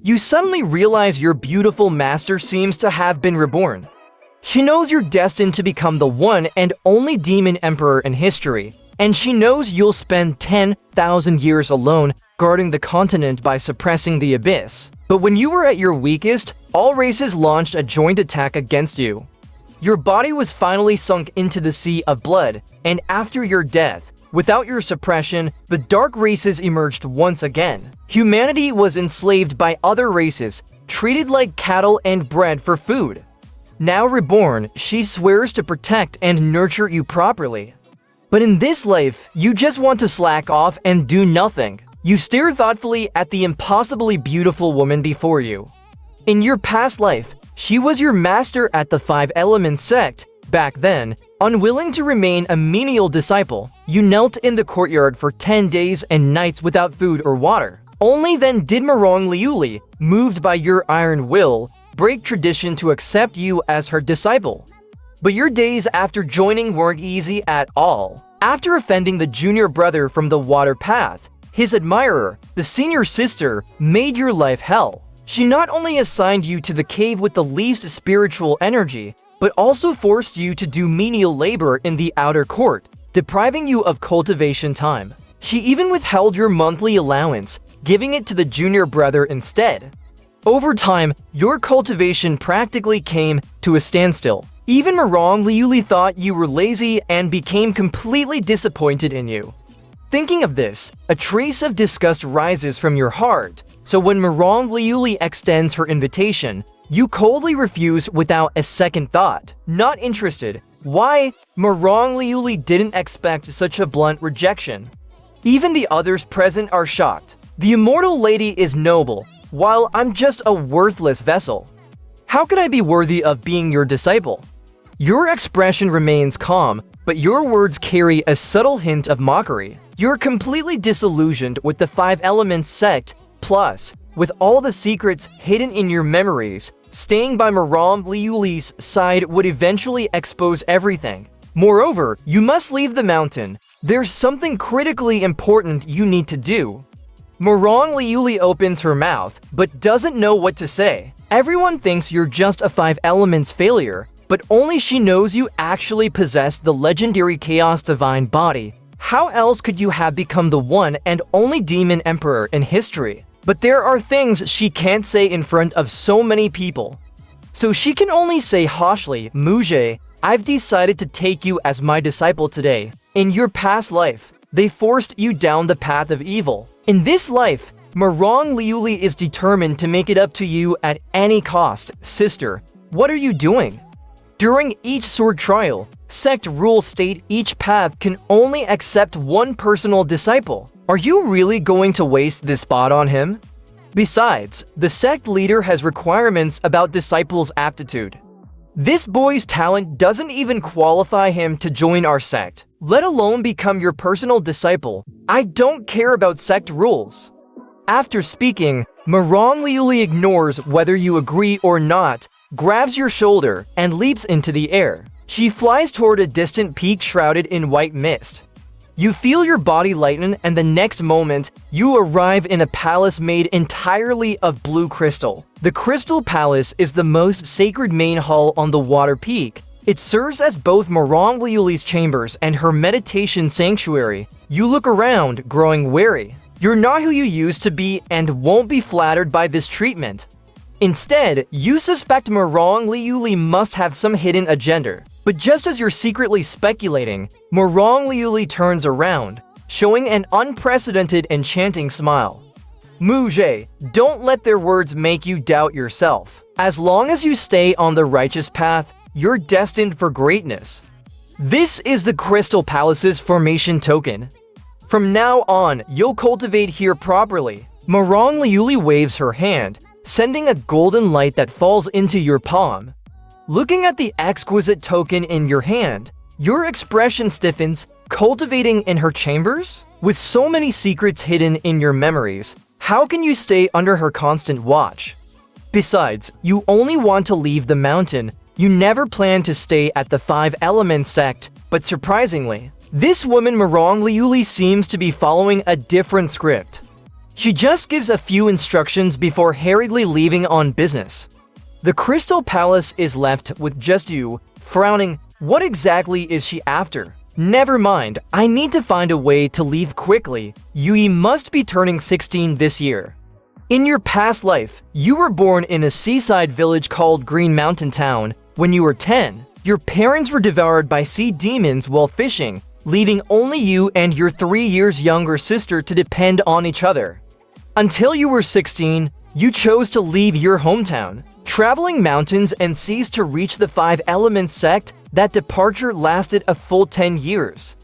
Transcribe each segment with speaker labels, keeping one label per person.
Speaker 1: you suddenly realize your beautiful master seems to have been reborn. She knows you're destined to become the one and only demon emperor in history, and she knows you'll spend 10,000 years alone guarding the continent by suppressing the abyss. But when you were at your weakest, all races launched a joint attack against you. Your body was finally sunk into the sea of blood, and after your death, without your suppression, the dark races emerged once again. Humanity was enslaved by other races, treated like cattle and bred for food. Now reborn, she swears to protect and nurture you properly. But in this life, you just want to slack off and do nothing. You stare thoughtfully at the impossibly beautiful woman before you. In your past life, she was your master at the Five Elements sect. Back then, unwilling to remain a menial disciple, you knelt in the courtyard for 10 days and nights without food or water. Only then did Marong Liuli, moved by your iron will, break tradition to accept you as her disciple. But your days after joining weren't easy at all. After offending the junior brother from the water path, his admirer, the senior sister, made your life hell. She not only assigned you to the cave with the least spiritual energy, but also forced you to do menial labor in the outer court, depriving you of cultivation time. She even withheld your monthly allowance, giving it to the junior brother instead. Over time, your cultivation practically came to a standstill. Even Marong Liuli thought you were lazy and became completely disappointed in you. Thinking of this, a trace of disgust rises from your heart, so when Marong Liuli extends her invitation, you coldly refuse without a second thought. Not interested. Why? Marong Liuli didn't expect such a blunt rejection. Even the others present are shocked. The immortal lady is noble, while I'm just a worthless vessel. How could I be worthy of being your disciple? Your expression remains calm, but your words carry a subtle hint of mockery. You're completely disillusioned with the Five Elements sect, plus, with all the secrets hidden in your memories, staying by Marong Liuli's side would eventually expose everything. Moreover, you must leave the mountain. There's something critically important you need to do. Marong Liuli opens her mouth, but doesn't know what to say. Everyone thinks you're just a Five Elements failure, but only she knows you actually possess the legendary Chaos Divine body. How else could you have become the one and only demon emperor in history? But there are things she can't say in front of so many people. So she can only say harshly, Muje, I've decided to take you as my disciple today. In your past life, they forced you down the path of evil. In this life, Marong Liuli is determined to make it up to you at any cost. Sister, what are you doing? During each sword trial, sect rules state each path can only accept one personal disciple. Are you really going to waste this spot on him? Besides, the sect leader has requirements about disciples' aptitude. This boy's talent doesn't even qualify him to join our sect, let alone become your personal disciple. I don't care about sect rules. After speaking, Marong Liuli ignores whether you agree or not, grabs your shoulder, and leaps into the air. She flies toward a distant peak shrouded in white mist. You feel your body lighten, and the next moment, you arrive in a palace made entirely of blue crystal. The Crystal Palace is the most sacred main hall on the water peak. It serves as both Marong Liuli's chambers and her meditation sanctuary. You look around, growing wary. You're not who you used to be and won't be flattered by this treatment. Instead, you suspect Marong Liuli must have some hidden agenda. But just as you're secretly speculating, Marong Liuli turns around, showing an unprecedented enchanting smile. Muje, don't let their words make you doubt yourself. As long as you stay on the righteous path, you're destined for greatness. This is the Crystal Palace's formation token. From now on, you'll cultivate here properly. Marong Liuli waves her hand, sending a golden light that falls into your palm. Looking at the exquisite token in your hand, your expression stiffens. Cultivating in her chambers? With so many secrets hidden in your memories, how can you stay under her constant watch? Besides, you only want to leave the mountain. You never plan to stay at the Five Elements sect, but surprisingly, this woman Marong Liuli seems to be following a different script. She just gives a few instructions before hurriedly leaving on business. The Crystal Palace is left with just you, frowning. What exactly is she after? Never mind, I need to find a way to leave quickly. Yui must be turning 16 this year. In your past life, you were born in a seaside village called Green Mountain Town. When you were 10, your parents were devoured by sea demons while fishing, leaving only you and your 3 years younger sister to depend on each other. Until you were 16, you chose to leave your hometown, traveling mountains and seas to reach the Five Elements sect. That departure lasted a full 10 years.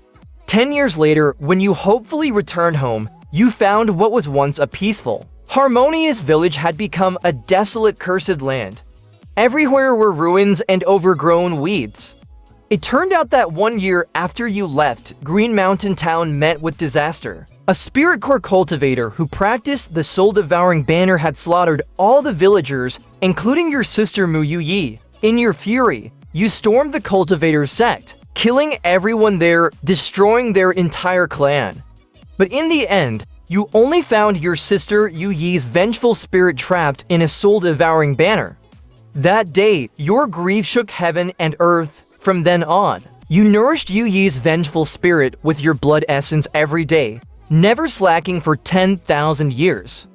Speaker 1: 10 years later, when you hopefully returned home, you found what was once a peaceful, harmonious village had become a desolate, cursed land. Everywhere were ruins and overgrown weeds. It turned out that 1 year after you left, Green Mountain Town met with disaster. A spirit core cultivator who practiced the soul-devouring banner had slaughtered all the villagers, including your sister Muyuyi. In your fury, you stormed the cultivator's sect, killing everyone there, destroying their entire clan. But in the end, you only found your sister Yuyi's vengeful spirit trapped in a soul-devouring banner. That day, your grief shook heaven and earth. From then on, you nourished Yuyi's vengeful spirit with your blood essence every day, never slacking for 10,000 years.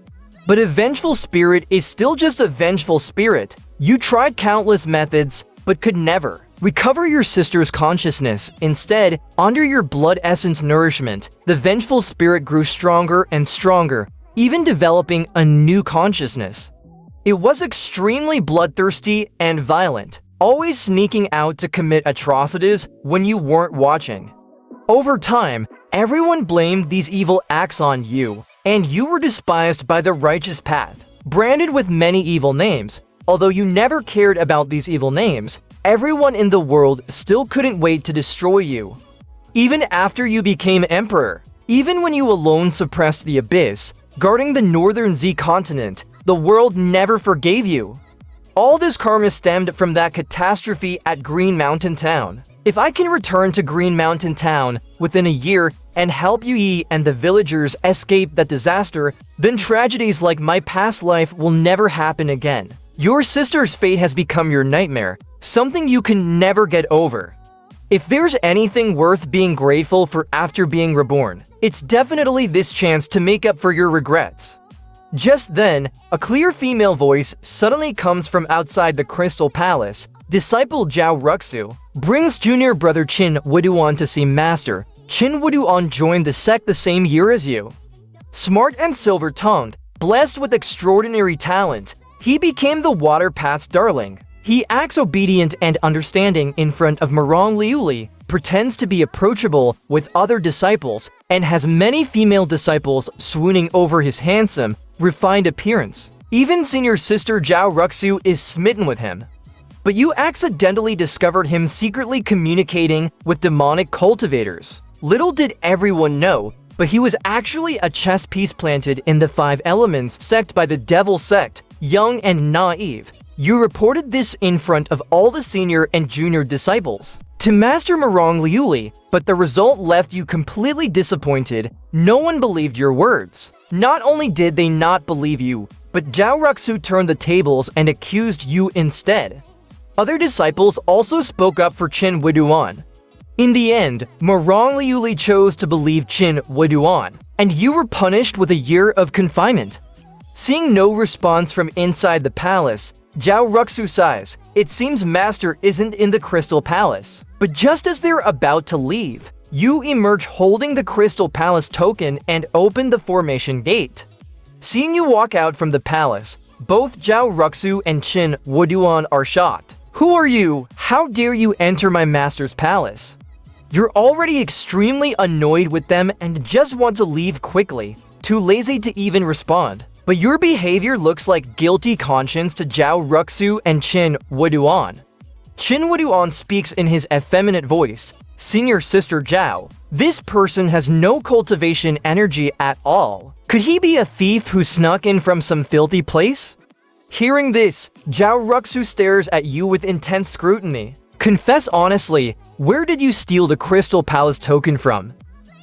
Speaker 1: But a vengeful spirit is still just a vengeful spirit. You tried countless methods, but could never recover your sister's consciousness. Instead, under your blood essence nourishment, the vengeful spirit grew stronger and stronger, even developing a new consciousness. It was extremely bloodthirsty and violent, always sneaking out to commit atrocities when you weren't watching. Over time, everyone blamed these evil acts on you, and you were despised by the righteous path, branded with many evil names. Although you never cared about these evil names, everyone in the world still couldn't wait to destroy you. Even after you became emperor, even when you alone suppressed the abyss, guarding the northern Z continent, the world never forgave you. All this karma stemmed from that catastrophe at Green Mountain Town. If I can return to Green Mountain Town within a year and help Yui and the villagers escape that disaster, then tragedies like my past life will never happen again. Your sister's fate has become your nightmare, something you can never get over. If there's anything worth being grateful for after being reborn, it's definitely this chance to make up for your regrets. Just then, a clear female voice suddenly comes from outside the Crystal Palace. Disciple Zhao Ruxu brings junior brother Qin Wuduan to see Master. Qin Wuduan joined the sect the same year as you. Smart and silver-tongued, blessed with extraordinary talent, he became the Water Path's darling. He acts obedient and understanding in front of Marong Liuli, pretends to be approachable with other disciples, and has many female disciples swooning over his handsome, refined appearance. Even senior sister Zhao Ruxu is smitten with him. But you accidentally discovered him secretly communicating with demonic cultivators. Little did everyone know, but he was actually a chess piece planted in the Five Elements sect by the Devil Sect, young and naive. You reported this in front of all the senior and junior disciples to Master Marong Liuli, but the result left you completely disappointed. No one believed your words. Not only did they not believe you, but Zhao Ruxu turned the tables and accused you instead. Other disciples also spoke up for Qin Wuduan. In the end, Marong Liuli chose to believe Qin Wuduan, and you were punished with a year of confinement. Seeing no response from inside the palace, Zhao Ruxu sighs. It seems Master isn't in the Crystal Palace. But just as they're about to leave, you emerge holding the Crystal Palace token and open the formation gate. Seeing you walk out from the palace, both Zhao Ruxu and Qin Wuduan are shocked. Who are you? How dare you enter my master's palace? You're already extremely annoyed with them and just want to leave quickly, too lazy to even respond. But your behavior looks like guilty conscience to Zhao Ruxu and Qin Wuduan. Qin Wuduan speaks in his effeminate voice. Senior sister Zhao, this person has no cultivation energy at all. Could he be a thief who snuck in from some filthy place? Hearing this, Zhao Ruxu stares at you with intense scrutiny. Confess honestly, where did you steal the Crystal Palace token from?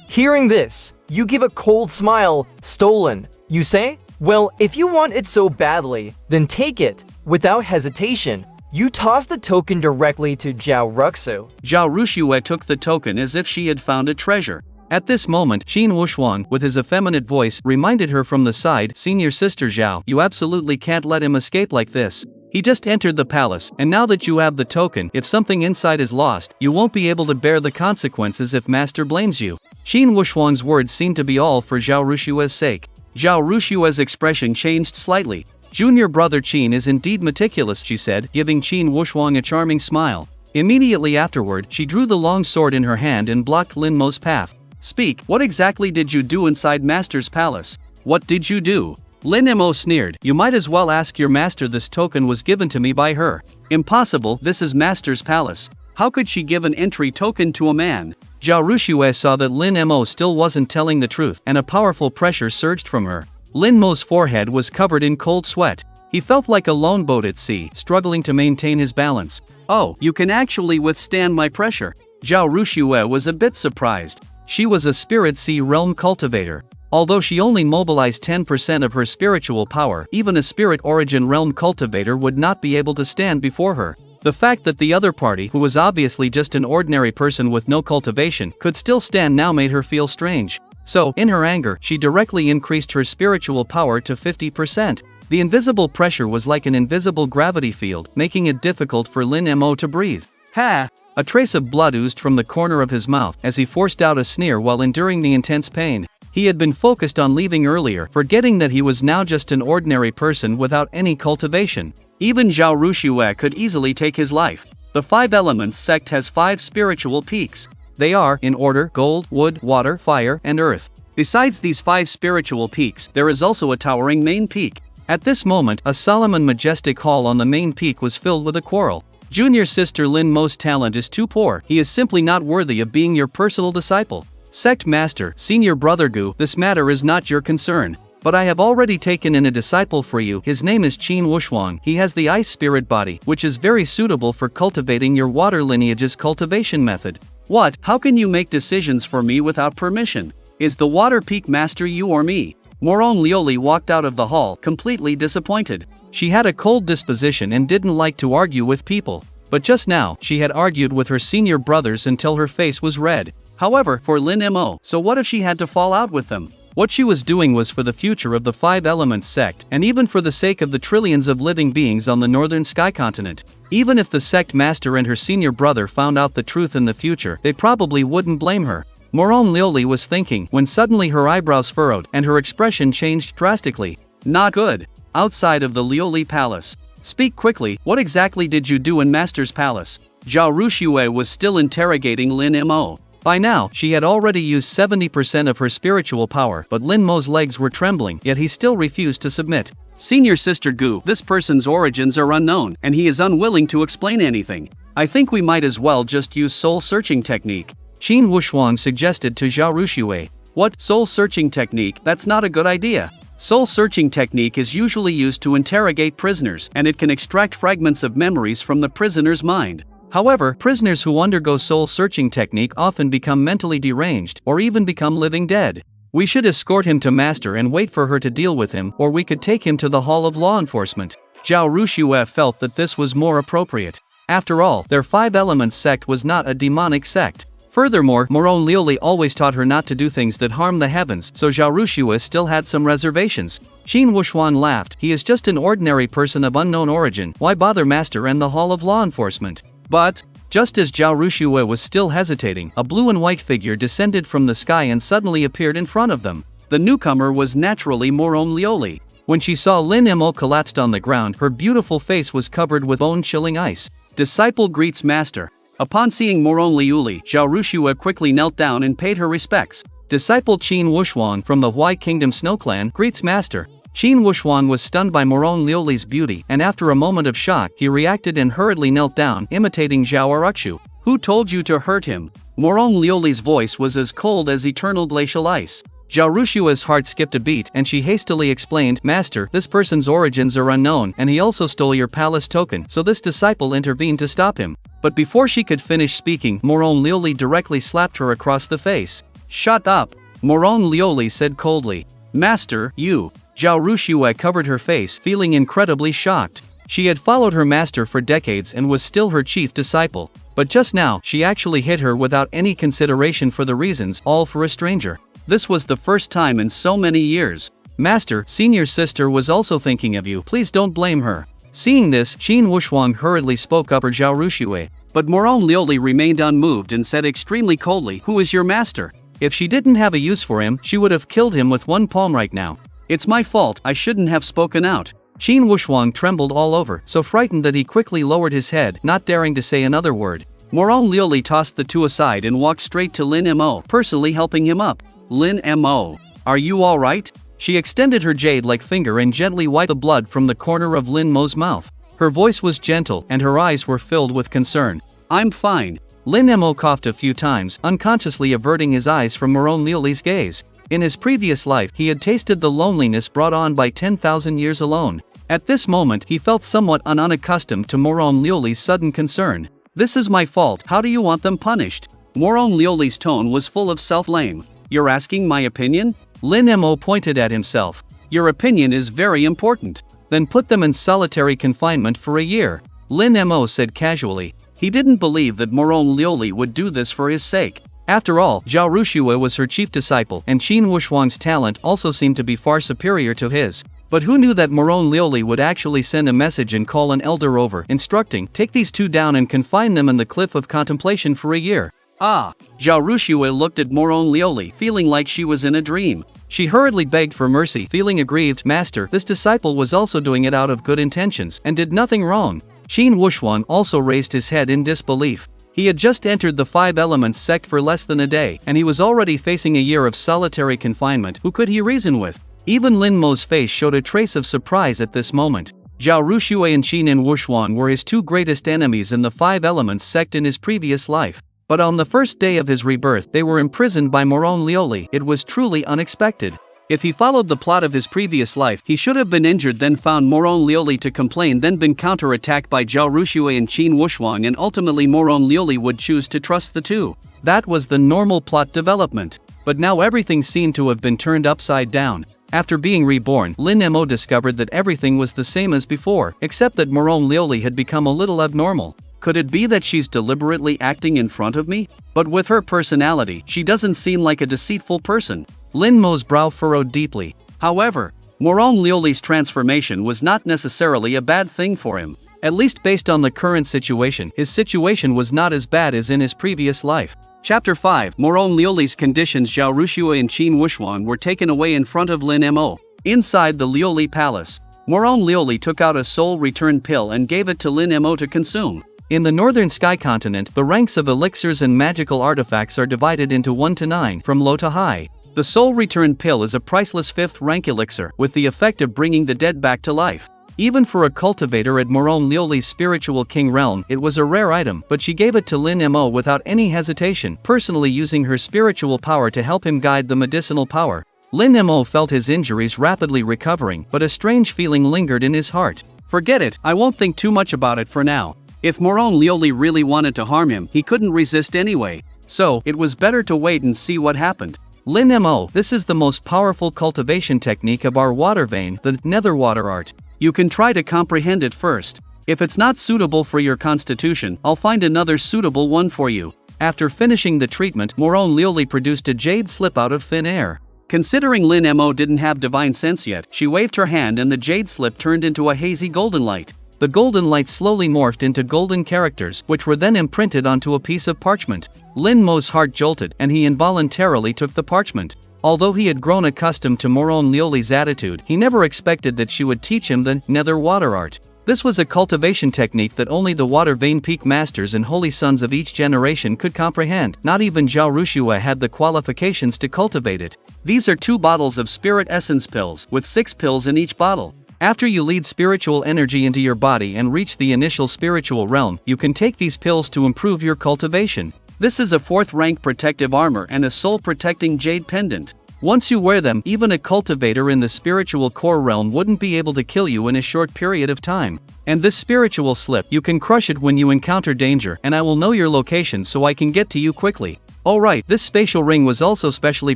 Speaker 1: Hearing this, you give a cold smile. Stolen. You say? Well, if you want it so badly, then take it. Without hesitation, you toss the token directly to Zhao Ruxu.
Speaker 2: Zhao Ruxue took the token as if she had found a treasure. At this moment, Qin Wuxuan, with his effeminate voice, reminded her from the side, "Senior sister Zhao, you absolutely can't let him escape like this. He just entered the palace, and now that you have the token, if something inside is lost, you won't be able to bear the consequences if master blames you." Qin Wuxuan's words seemed to be all for Zhao Rushue's sake. Zhao Rushue's expression changed slightly. "Junior brother Qin is indeed meticulous," she said, giving Qin Wuxuan a charming smile. Immediately afterward, she drew the long sword in her hand and blocked Lin Mo's path. "Speak, what exactly did you do inside Master's palace? What did you do?" Lin Mo sneered. "You might as well ask your master. This token was given to me by her." "Impossible, this is Master's palace. How could she give an entry token to a man?" Zhao Ruxue saw that Lin Mo still wasn't telling the truth, and a powerful pressure surged from her. Lin Mo's forehead was covered in cold sweat. He felt like a lone boat at sea, struggling to maintain his balance. "Oh, you can actually withstand my pressure." Zhao Ruxue was a bit surprised. She was a spirit sea realm cultivator. Although she only mobilized 10% of her spiritual power, even a spirit origin realm cultivator would not be able to stand before her. The fact that the other party, who was obviously just an ordinary person with no cultivation, could still stand now made her feel strange. So, in her anger, she directly increased her spiritual power to 50%. The invisible pressure was like an invisible gravity field, making it difficult for Lin Mo to breathe. "Ha!" A trace of blood oozed from the corner of his mouth as he forced out a sneer while enduring the intense pain. He had been focused on leaving earlier, forgetting that he was now just an ordinary person without any cultivation. Even Zhao Ruxue could easily take his life. The Five Elements sect has 5 spiritual peaks. They are, in order, gold, wood, water, fire, and earth. Besides these 5 spiritual peaks, there is also a towering main peak. At this moment, a solemn and majestic hall on the main peak was filled with a quarrel. "Junior sister Lin Mo's talent is too poor. He is simply not worthy of being your personal disciple." "Sect Master, Senior Brother Gu, this matter is not your concern. But I have already taken in a disciple for you. His name is Qin Wuxuan. He has the ice spirit body, which is very suitable for cultivating your water lineage's cultivation method." "What? How can you make decisions for me without permission? Is the water peak master you or me?" Morong Lioli walked out of the hall, completely disappointed. She had a cold disposition and didn't like to argue with people. But just now, she had argued with her senior brothers until her face was red. However, for Lin Mo, so what if she had to fall out with them? What she was doing was for the future of the Five Elements sect, and even for the sake of the trillions of living beings on the northern sky continent. Even if the sect master and her senior brother found out the truth in the future, they probably wouldn't blame her. Morong Lioli was thinking, when suddenly her eyebrows furrowed, and her expression changed drastically. "Not good." Outside of the Lioli palace. "Speak quickly, what exactly did you do in Master's palace?" Zhao Ruxue was still interrogating Lin Mo. By now, she had already used 70% of her spiritual power, but Lin Mo's legs were trembling, yet he still refused to submit. "Senior Sister Gu, this person's origins are unknown, and he is unwilling to explain anything. I think we might as well just use soul-searching technique." Qin Wuxuan suggested to Zhao Ruxue. "What, soul-searching technique? That's not a good idea. Soul-searching technique is usually used to interrogate prisoners, and it can extract fragments of memories from the prisoner's mind. However, prisoners who undergo soul-searching technique often become mentally deranged, or even become living dead. We should escort him to Master and wait for her to deal with him, or we could take him to the Hall of Law Enforcement." Zhao Ruxue felt that this was more appropriate. After all, their Five Elements sect was not a demonic sect. Furthermore, Morong Lioli always taught her not to do things that harm the heavens, so Zhao Ruxue still had some reservations. Qin Wuxuan laughed. "He is just an ordinary person of unknown origin. Why bother Master and the Hall of Law Enforcement?" But, just as Zhao Ruxue was still hesitating, a blue and white figure descended from the sky and suddenly appeared in front of them. The newcomer was naturally Morong Lioli. When she saw Lin Mo collapsed on the ground, her beautiful face was covered with bone-chilling ice. "Disciple greets Master." Upon seeing Morong Lioli, Zhao Ruxue quickly knelt down and paid her respects. "Disciple Qin Wuxuan from the Huai Kingdom Snow Clan greets Master." Qin Wuxuan was stunned by Morong Lioli's beauty, and after a moment of shock, he reacted and hurriedly knelt down, imitating Zhao Ruxu. "Who told you to hurt him?" Morong Lioli's voice was as cold as eternal glacial ice. Zhao Rushue's heart skipped a beat, and she hastily explained, "Master, this person's origins are unknown, and he also stole your palace token, so this disciple intervened to stop him." But before she could finish speaking, Morong Lioli directly slapped her across the face. "Shut up!" Morong Lioli said coldly. Master, you. Zhao Ruxue covered her face, feeling incredibly shocked. She had followed her master for decades and was still her chief disciple. But just now, she actually hit her without any consideration for the reasons, all for a stranger. This was the first time in so many years. Master, senior sister was also thinking of you, please don't blame her. Seeing this, Qin Wushuang hurriedly spoke up for Zhao Ruxue. But Morong Liuli remained unmoved and said extremely coldly, who is your master? If she didn't have a use for him, she would have killed him with one palm right now. It's my fault, I shouldn't have spoken out. Qin Wushuang trembled all over, so frightened that he quickly lowered his head, not daring to say another word. Morong Liuli tossed the two aside and walked straight to Lin Mo, personally helping him up. Lin Mo, are you alright? She extended her jade-like finger and gently wiped the blood from the corner of Lin Mo's mouth. Her voice was gentle and her eyes were filled with concern. I'm fine. Lin Mo coughed a few times, unconsciously averting his eyes from Morong Liuli's gaze. In his previous life, he had tasted the loneliness brought on by 10,000 years alone. At this moment, he felt somewhat unaccustomed to Morong Liuli's sudden concern. This is my fault, how do you want them punished? Morong Liuli's tone was full of self-blame. You're asking my opinion? Lin Mo pointed at himself. Your opinion is very important. Then put them in solitary confinement for a year. Lin Mo said casually. He didn't believe that Morong Liuli would do this for his sake. After all, Zhao Ruxue was her chief disciple, and Qin Wushuang's talent also seemed to be far superior to his. But who knew that Morong Liuli would actually send a message and call an elder over, instructing, take these two down and confine them in the cliff of contemplation for a year. Ah! Zhao Ruxue looked at Morong Liuli, feeling like she was in a dream. She hurriedly begged for mercy, feeling aggrieved. Master, this disciple was also doing it out of good intentions, and did nothing wrong. Qin Wushuang also raised his head in disbelief. He had just entered the Five Elements sect for less than a day, and he was already facing a year of solitary confinement. Who could he reason with? Even Lin Mo's face showed a trace of surprise at this moment. Zhao Ruxue and Qin Wushuang were his two greatest enemies in the Five Elements sect in his previous life. But on the first day of his rebirth, they were imprisoned by Morong Liuli. It was truly unexpected. If he followed the plot of his previous life, he should have been injured, then found Morong Liuli to complain, then been counterattacked by Zhao Ruxue and Qin Wushuang, and ultimately Morong Liuli would choose to trust the two. That was the normal plot development. But now everything seemed to have been turned upside down. After being reborn, Lin Mo discovered that everything was the same as before, except that Morong Liuli had become a little abnormal. Could it be that she's deliberately acting in front of me? But with her personality, she doesn't seem like a deceitful person. Lin Mo's brow furrowed deeply. However, Morong Liuli's transformation was not necessarily a bad thing for him. At least based on the current situation, his situation was not as bad as in his previous life. Chapter 5. Morong Liuli's conditions. Zhao Ruxue and Qin Wushuang were taken away in front of Lin Mo. Inside the Liuli palace, Morong Liuli took out a soul return pill and gave it to Lin Mo to consume. In the northern sky continent, the ranks of elixirs and magical artifacts are divided into 1 to 9, from low to high. The Soul Return Pill is a priceless 5th rank elixir, with the effect of bringing the dead back to life. Even for a cultivator at Morong Liuli's spiritual king realm, it was a rare item, but she gave it to Lin Mo without any hesitation, personally using her spiritual power to help him guide the medicinal power. Lin Mo felt his injuries rapidly recovering, but a strange feeling lingered in his heart. Forget it, I won't think too much about it for now. If Morong Liuli really wanted to harm him, he couldn't resist anyway. So, it was better to wait and see what happened. Lin Mo, this is the most powerful cultivation technique of our water vein, the nether water art. You can try to comprehend it first. If it's not suitable for your constitution, I'll find another suitable one for you. After finishing the treatment, Morong Liuli produced a jade slip out of thin air. Considering Lin Mo didn't have divine sense yet, she waved her hand and the jade slip turned into a hazy golden light. The golden light slowly morphed into golden characters, which were then imprinted onto a piece of parchment. Lin Mo's heart jolted, and he involuntarily took the parchment. Although he had grown accustomed to Morong Liuli's attitude, he never expected that she would teach him the nether water art. This was a cultivation technique that only the water vein peak masters and holy sons of each generation could comprehend. Not even Zhao Ruxue had the qualifications to cultivate it. These are 2 bottles of spirit essence pills, with 6 pills in each bottle. After you lead spiritual energy into your body and reach the initial spiritual realm, you can take these pills to improve your cultivation. This is a 4th rank protective armor and a soul protecting jade pendant. Once you wear them, even a cultivator in the spiritual core realm wouldn't be able to kill you in a short period of time. And this spiritual slip, you can crush it when you encounter danger, and I will know your location so I can get to you quickly. Alright, this spatial ring was also specially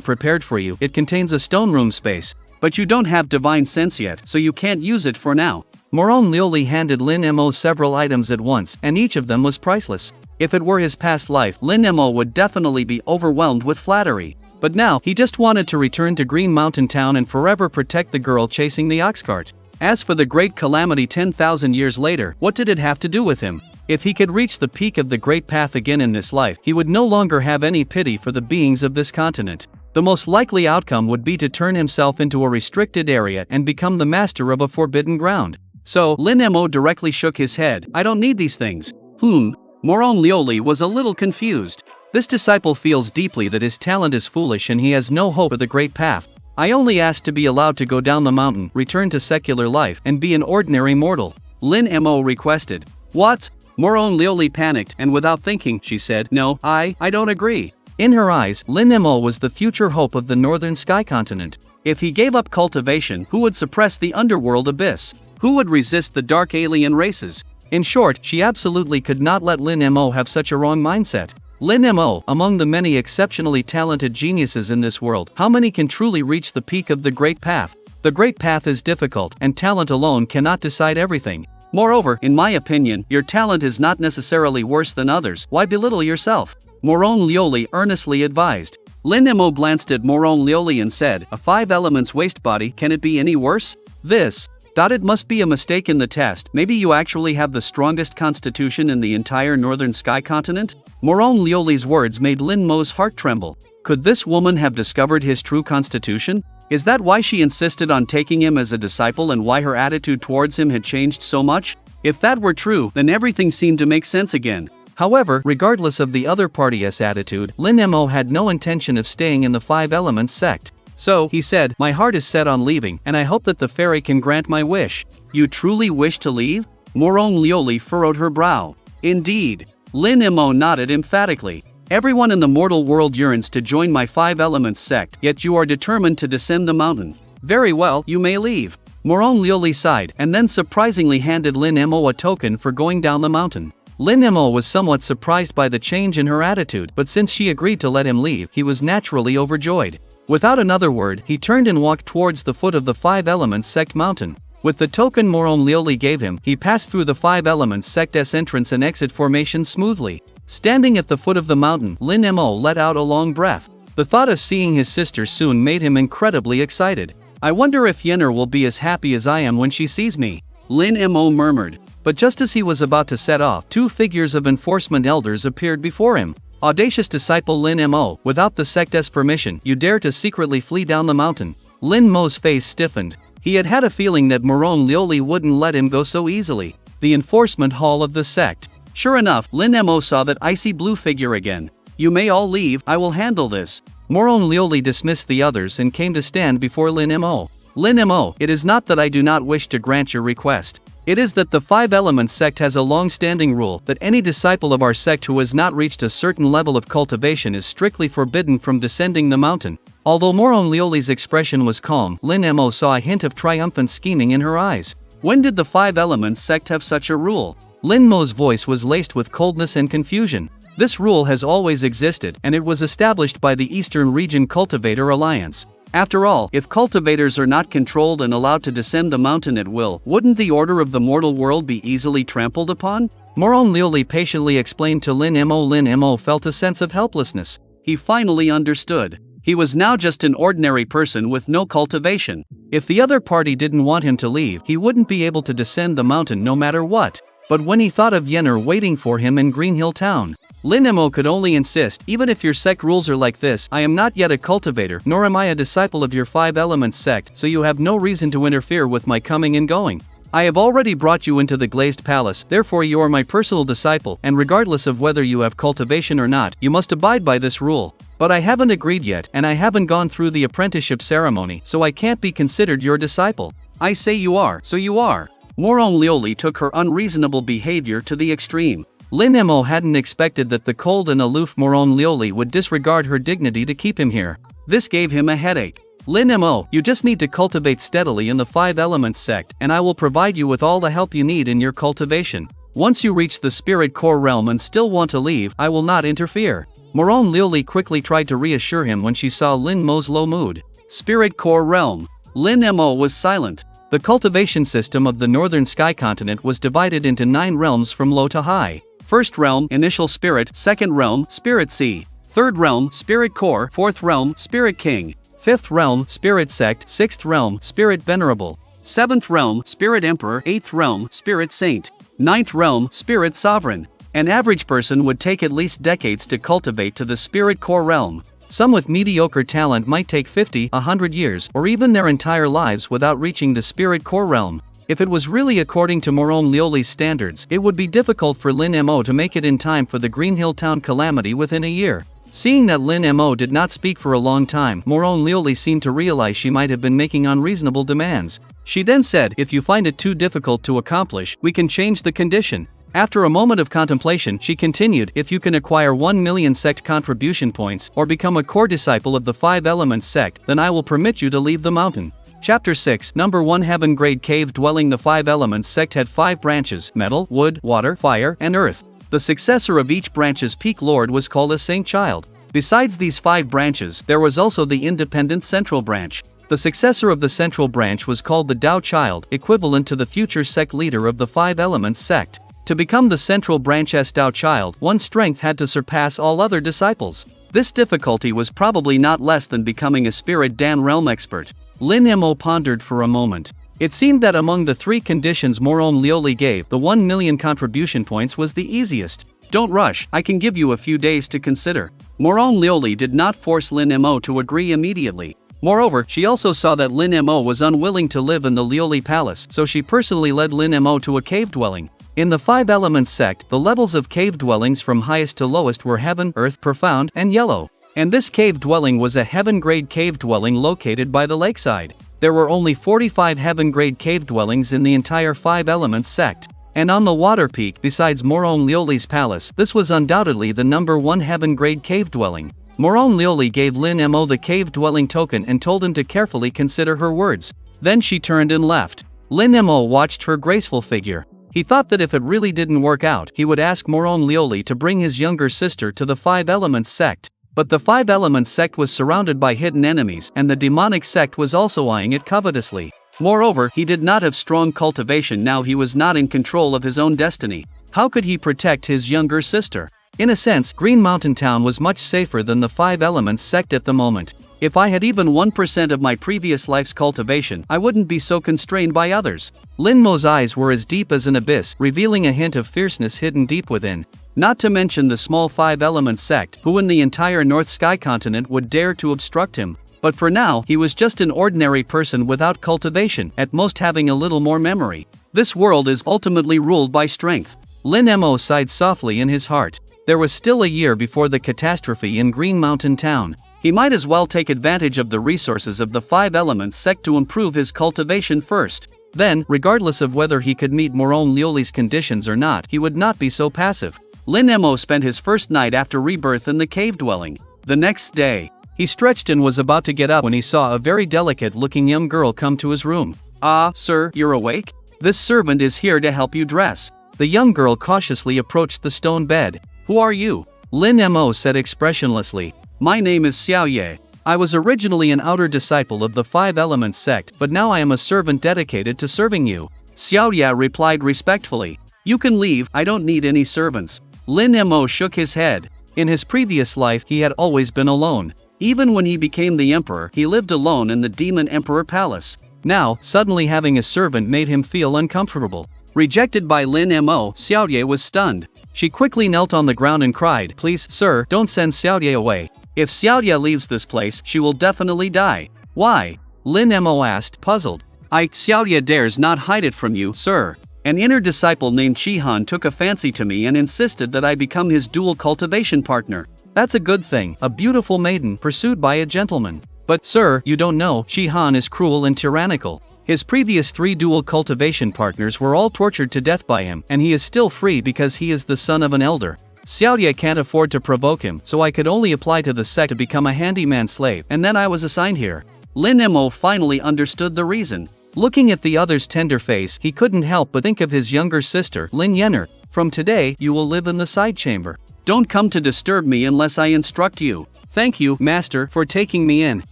Speaker 2: prepared for you. It contains a stone room space. but you don't have divine sense yet, so you can't use it for now. Morone Lioli handed Lin Mo several items at once, and each of them was priceless. If it were his past life, Lin Mo would definitely be overwhelmed with flattery. But now, he just wanted to return to Green Mountain Town and forever protect the girl chasing the ox cart. As for the great calamity 10,000 years later, what did it have to do with him? If he could reach the peak of the Great Path again in this life, he would no longer have any pity for the beings of this continent. The most likely outcome would be to turn himself into a restricted area and become the master of a forbidden ground. So, Lin Mo directly shook his head. I don't need these things. Morone Lioli was a little confused. This disciple feels deeply that his talent is foolish and he has no hope of the Great Path. I only asked to be allowed to go down the mountain, return to secular life, and be an ordinary mortal. Lin Mo requested. What? Morone Lioli panicked, and without thinking, she said, No, I don't agree. In her eyes, Lin Mo was the future hope of the northern sky continent. If he gave up cultivation, who would suppress the underworld abyss? Who would resist the dark alien races? In short, she absolutely could not let Lin Mo have such a wrong mindset. Lin Mo, among the many exceptionally talented geniuses in this world, how many can truly reach the peak of the Great Path? The Great Path is difficult, and talent alone cannot decide everything. Moreover, in my opinion, your talent is not necessarily worse than others. Why belittle yourself? Morone Lioli earnestly advised. Lin Mo glanced at Morone Lioli and said, A 5 elements waste body, can it be any worse? It must be a mistake in the test. Maybe you actually have the strongest constitution in the entire northern sky continent? Morone Lioli's words made Lin Mo's heart tremble. Could this woman have discovered his true constitution? Is that why she insisted on taking him as a disciple and why her attitude towards him had changed so much? If that were true, then everything seemed to make sense again. However, regardless of the other party's attitude, Lin Mo had no intention of staying in the 5 Elements sect. So, he said, My heart is set on leaving, and I hope that the fairy can grant my wish. You truly wish to leave? Morone Lioli furrowed her brow. Indeed. Lin Mo nodded emphatically. Everyone in the mortal world yearns to join my 5 Elements sect, yet you are determined to descend the mountain. Very well, you may leave. Morone Lioli sighed, and then surprisingly handed Lin Mo a token for going down the mountain. Lin Mo was somewhat surprised by the change in her attitude, but since she agreed to let him leave, he was naturally overjoyed. Without another word, he turned and walked towards the foot of the 5 Elements sect mountain. With the token Morone Lioli gave him, he passed through the 5 Elements sect's entrance and exit formation smoothly. Standing at the foot of the mountain, Lin Mo let out a long breath. The thought of seeing his sister soon made him incredibly excited. I wonder if Yenner will be as happy as I am when she sees me. Lin Mo murmured. But just as he was about to set off, 2 figures of enforcement elders appeared before him. Audacious disciple Lin Mo, without the sect's permission, you dare to secretly flee down the mountain. Lin Mo's face stiffened. He had had a feeling that Morone Lioli wouldn't let him go so easily. The enforcement hall of the sect. Sure enough, Lin Mo saw that icy blue figure again. You may all leave, I will handle this. Morone Lioli dismissed the others and came to stand before Lin Mo. Lin Mo, it is not that I do not wish to grant your request. It is that the 5 Elements sect has a long-standing rule that any disciple of our sect who has not reached a certain level of cultivation is strictly forbidden from descending the mountain. Although Morone Lioli's expression was calm, Lin Mo saw a hint of triumphant scheming in her eyes. When did the 5 Elements sect have such a rule? Lin Mo's voice was laced with coldness and confusion. This rule has always existed, and it was established by the Eastern Region Cultivator Alliance. After all, if cultivators are not controlled and allowed to descend the mountain at will, wouldn't the order of the mortal world be easily trampled upon? Morone Lioli patiently explained to Lin Mo. Lin Mo felt a sense of helplessness. He finally understood. He was now just an ordinary person with no cultivation. If the other party didn't want him to leave, he wouldn't be able to descend the mountain no matter what. But when he thought of Yenner waiting for him in Green Hill Town, Lin Mo could only insist, even if your sect rules are like this, I am not yet a cultivator, nor am I a disciple of your 5 Elements sect, so you have no reason to interfere with my coming and going. I have already brought you into the Glazed Palace, therefore you are my personal disciple, and regardless of whether you have cultivation or not, you must abide by this rule. But I haven't agreed yet, and I haven't gone through the apprenticeship ceremony, so I can't be considered your disciple. I say you are, so you are. Morone Lioli took her unreasonable behavior to the extreme. Lin Mo hadn't expected that the cold and aloof Morone Lioli would disregard her dignity to keep him here. This gave him a headache. Lin Mo, you just need to cultivate steadily in the 5 Elements sect, and I will provide you with all the help you need in your cultivation. Once you reach the spirit core realm and still want to leave, I will not interfere. Morone Lioli quickly tried to reassure him when she saw Lin Mo's low mood. Spirit core realm. Lin Mo was silent. The cultivation system of the northern sky continent was divided into 9 realms from low to high. First realm, initial spirit. Second realm, spirit sea. Third realm, spirit core. Fourth realm, spirit king. Fifth realm, spirit sect. Sixth realm, spirit venerable. Seventh realm, spirit emperor. Eighth realm, spirit saint. Ninth realm, spirit sovereign. An average person would take at least decades to cultivate to the spirit core realm. Some with mediocre talent might take 50, 100 years, or even their entire lives without reaching the spirit core realm. If it was really according to Morone Lioli's standards, it would be difficult for Lin Mo to make it in time for the Green Hill Town calamity within a year. Seeing that Lin Mo did not speak for a long time, Morone Lioli seemed to realize she might have been making unreasonable demands. She then said, "If you find it too difficult to accomplish, we can change the condition." After a moment of contemplation, she continued, "If you can acquire 1 million sect contribution points, or become a core disciple of the 5 Elements sect, then I will permit you to leave the mountain." Chapter 6, Number 1 Heaven Grade Cave Dwelling. The 5 Elements sect had 5 branches: metal, wood, water, fire, and earth. The successor of each branch's peak lord was called a Saint Child. Besides these 5 branches, there was also the independent central branch. The successor of the central branch was called the Tao Child, equivalent to the future sect leader of the 5 Elements sect. To become the central branch's Tao Child, one's strength had to surpass all other disciples. This difficulty was probably not less than becoming a Spirit Dan realm expert. Lin Mo pondered for a moment. It seemed that among the 3 conditions Morone Lioli gave, the 1 million contribution points was the easiest. "Don't rush, I can give you a few days to consider." Morone Lioli did not force Lin Mo to agree immediately. Moreover, she also saw that Lin Mo was unwilling to live in the Lioli Palace, so she personally led Lin Mo to a cave dwelling. In the 5 Elements sect, the levels of cave dwellings from highest to lowest were heaven, earth, profound, and yellow. And this cave dwelling was a heaven-grade cave dwelling located by the lakeside. There were only 45 heaven-grade cave dwellings in the entire 5 Elements sect. And on the water peak, besides Morone Lioli's palace, this was undoubtedly the number 1 heaven-grade cave dwelling. Morone Lioli gave Lin Mo the cave dwelling token and told him to carefully consider her words. Then she turned and left. Lin Mo watched her graceful figure. He thought that if it really didn't work out, he would ask Morone Lioli to bring his younger sister to the 5 Elements sect. But the 5 Elements sect was surrounded by hidden enemies, and the demonic sect was also eyeing it covetously. Moreover, he did not have strong cultivation. Now he was not in control of his own destiny. How could he protect his younger sister? In a sense, Green Mountain Town was much safer than the 5 Elements sect at the moment. If I had even 1% of my previous life's cultivation, I wouldn't be so constrained by others. Lin Mo's eyes were as deep as an abyss, revealing a hint of fierceness hidden deep within. Not to mention the small 5 Elements sect, who in the entire North Sky continent would dare to obstruct him. But for now, he was just an ordinary person without cultivation, at most having a little more memory. This world is ultimately ruled by strength. Lin Mo sighed softly in his heart. There was still a year before the catastrophe in Green Mountain Town. He might as well take advantage of the resources of the 5 Elements sect to improve his cultivation first. Then, regardless of whether he could meet Morone Lioli's conditions or not, he would not be so passive. Lin Mo spent his first night after rebirth in the cave dwelling. The next day, he stretched and was about to get up when he saw a very delicate-looking young girl come to his room. "Ah, sir, you're awake? This servant is here to help you dress." The young girl cautiously approached the stone bed. "Who are you?" Lin Mo said expressionlessly. "My name is Xiao Ye. I was originally an outer disciple of the 5 Elements sect, but now I am a servant dedicated to serving you." Xiao Ye replied respectfully. "You can leave, I don't need any servants." Lin Mo shook his head. In his previous life, he had always been alone. Even when he became the emperor, he lived alone in the Demon Emperor Palace. Now, suddenly having a servant made him feel uncomfortable. Rejected by Lin Mo, Xiao Ye was stunned. She quickly knelt on the ground and cried, "Please, sir, don't send Xiao Ye away. If Xiao Ye leaves this place, she will definitely die." "Why?" Lin Mo asked, puzzled. Xiao Ye dares not hide it from you, sir. An inner disciple named Shihan took a fancy to me and insisted that I become his dual cultivation partner. That's a good thing, a beautiful maiden pursued by a gentleman. But, sir, you don't know, Shihan is cruel and tyrannical. His previous 3 dual cultivation partners were all tortured to death by him, and he is still free because he is the son of an elder. Xiao Ye can't afford to provoke him, so I could only apply to the sect to become a handyman slave, and then I was assigned here. Lin Mo finally understood the reason. Looking at the other's tender face, he couldn't help but think of his younger sister, Lin Yenner. "From today, you will live in the side chamber. Don't come to disturb me unless I instruct you." "Thank you, master, for taking me in."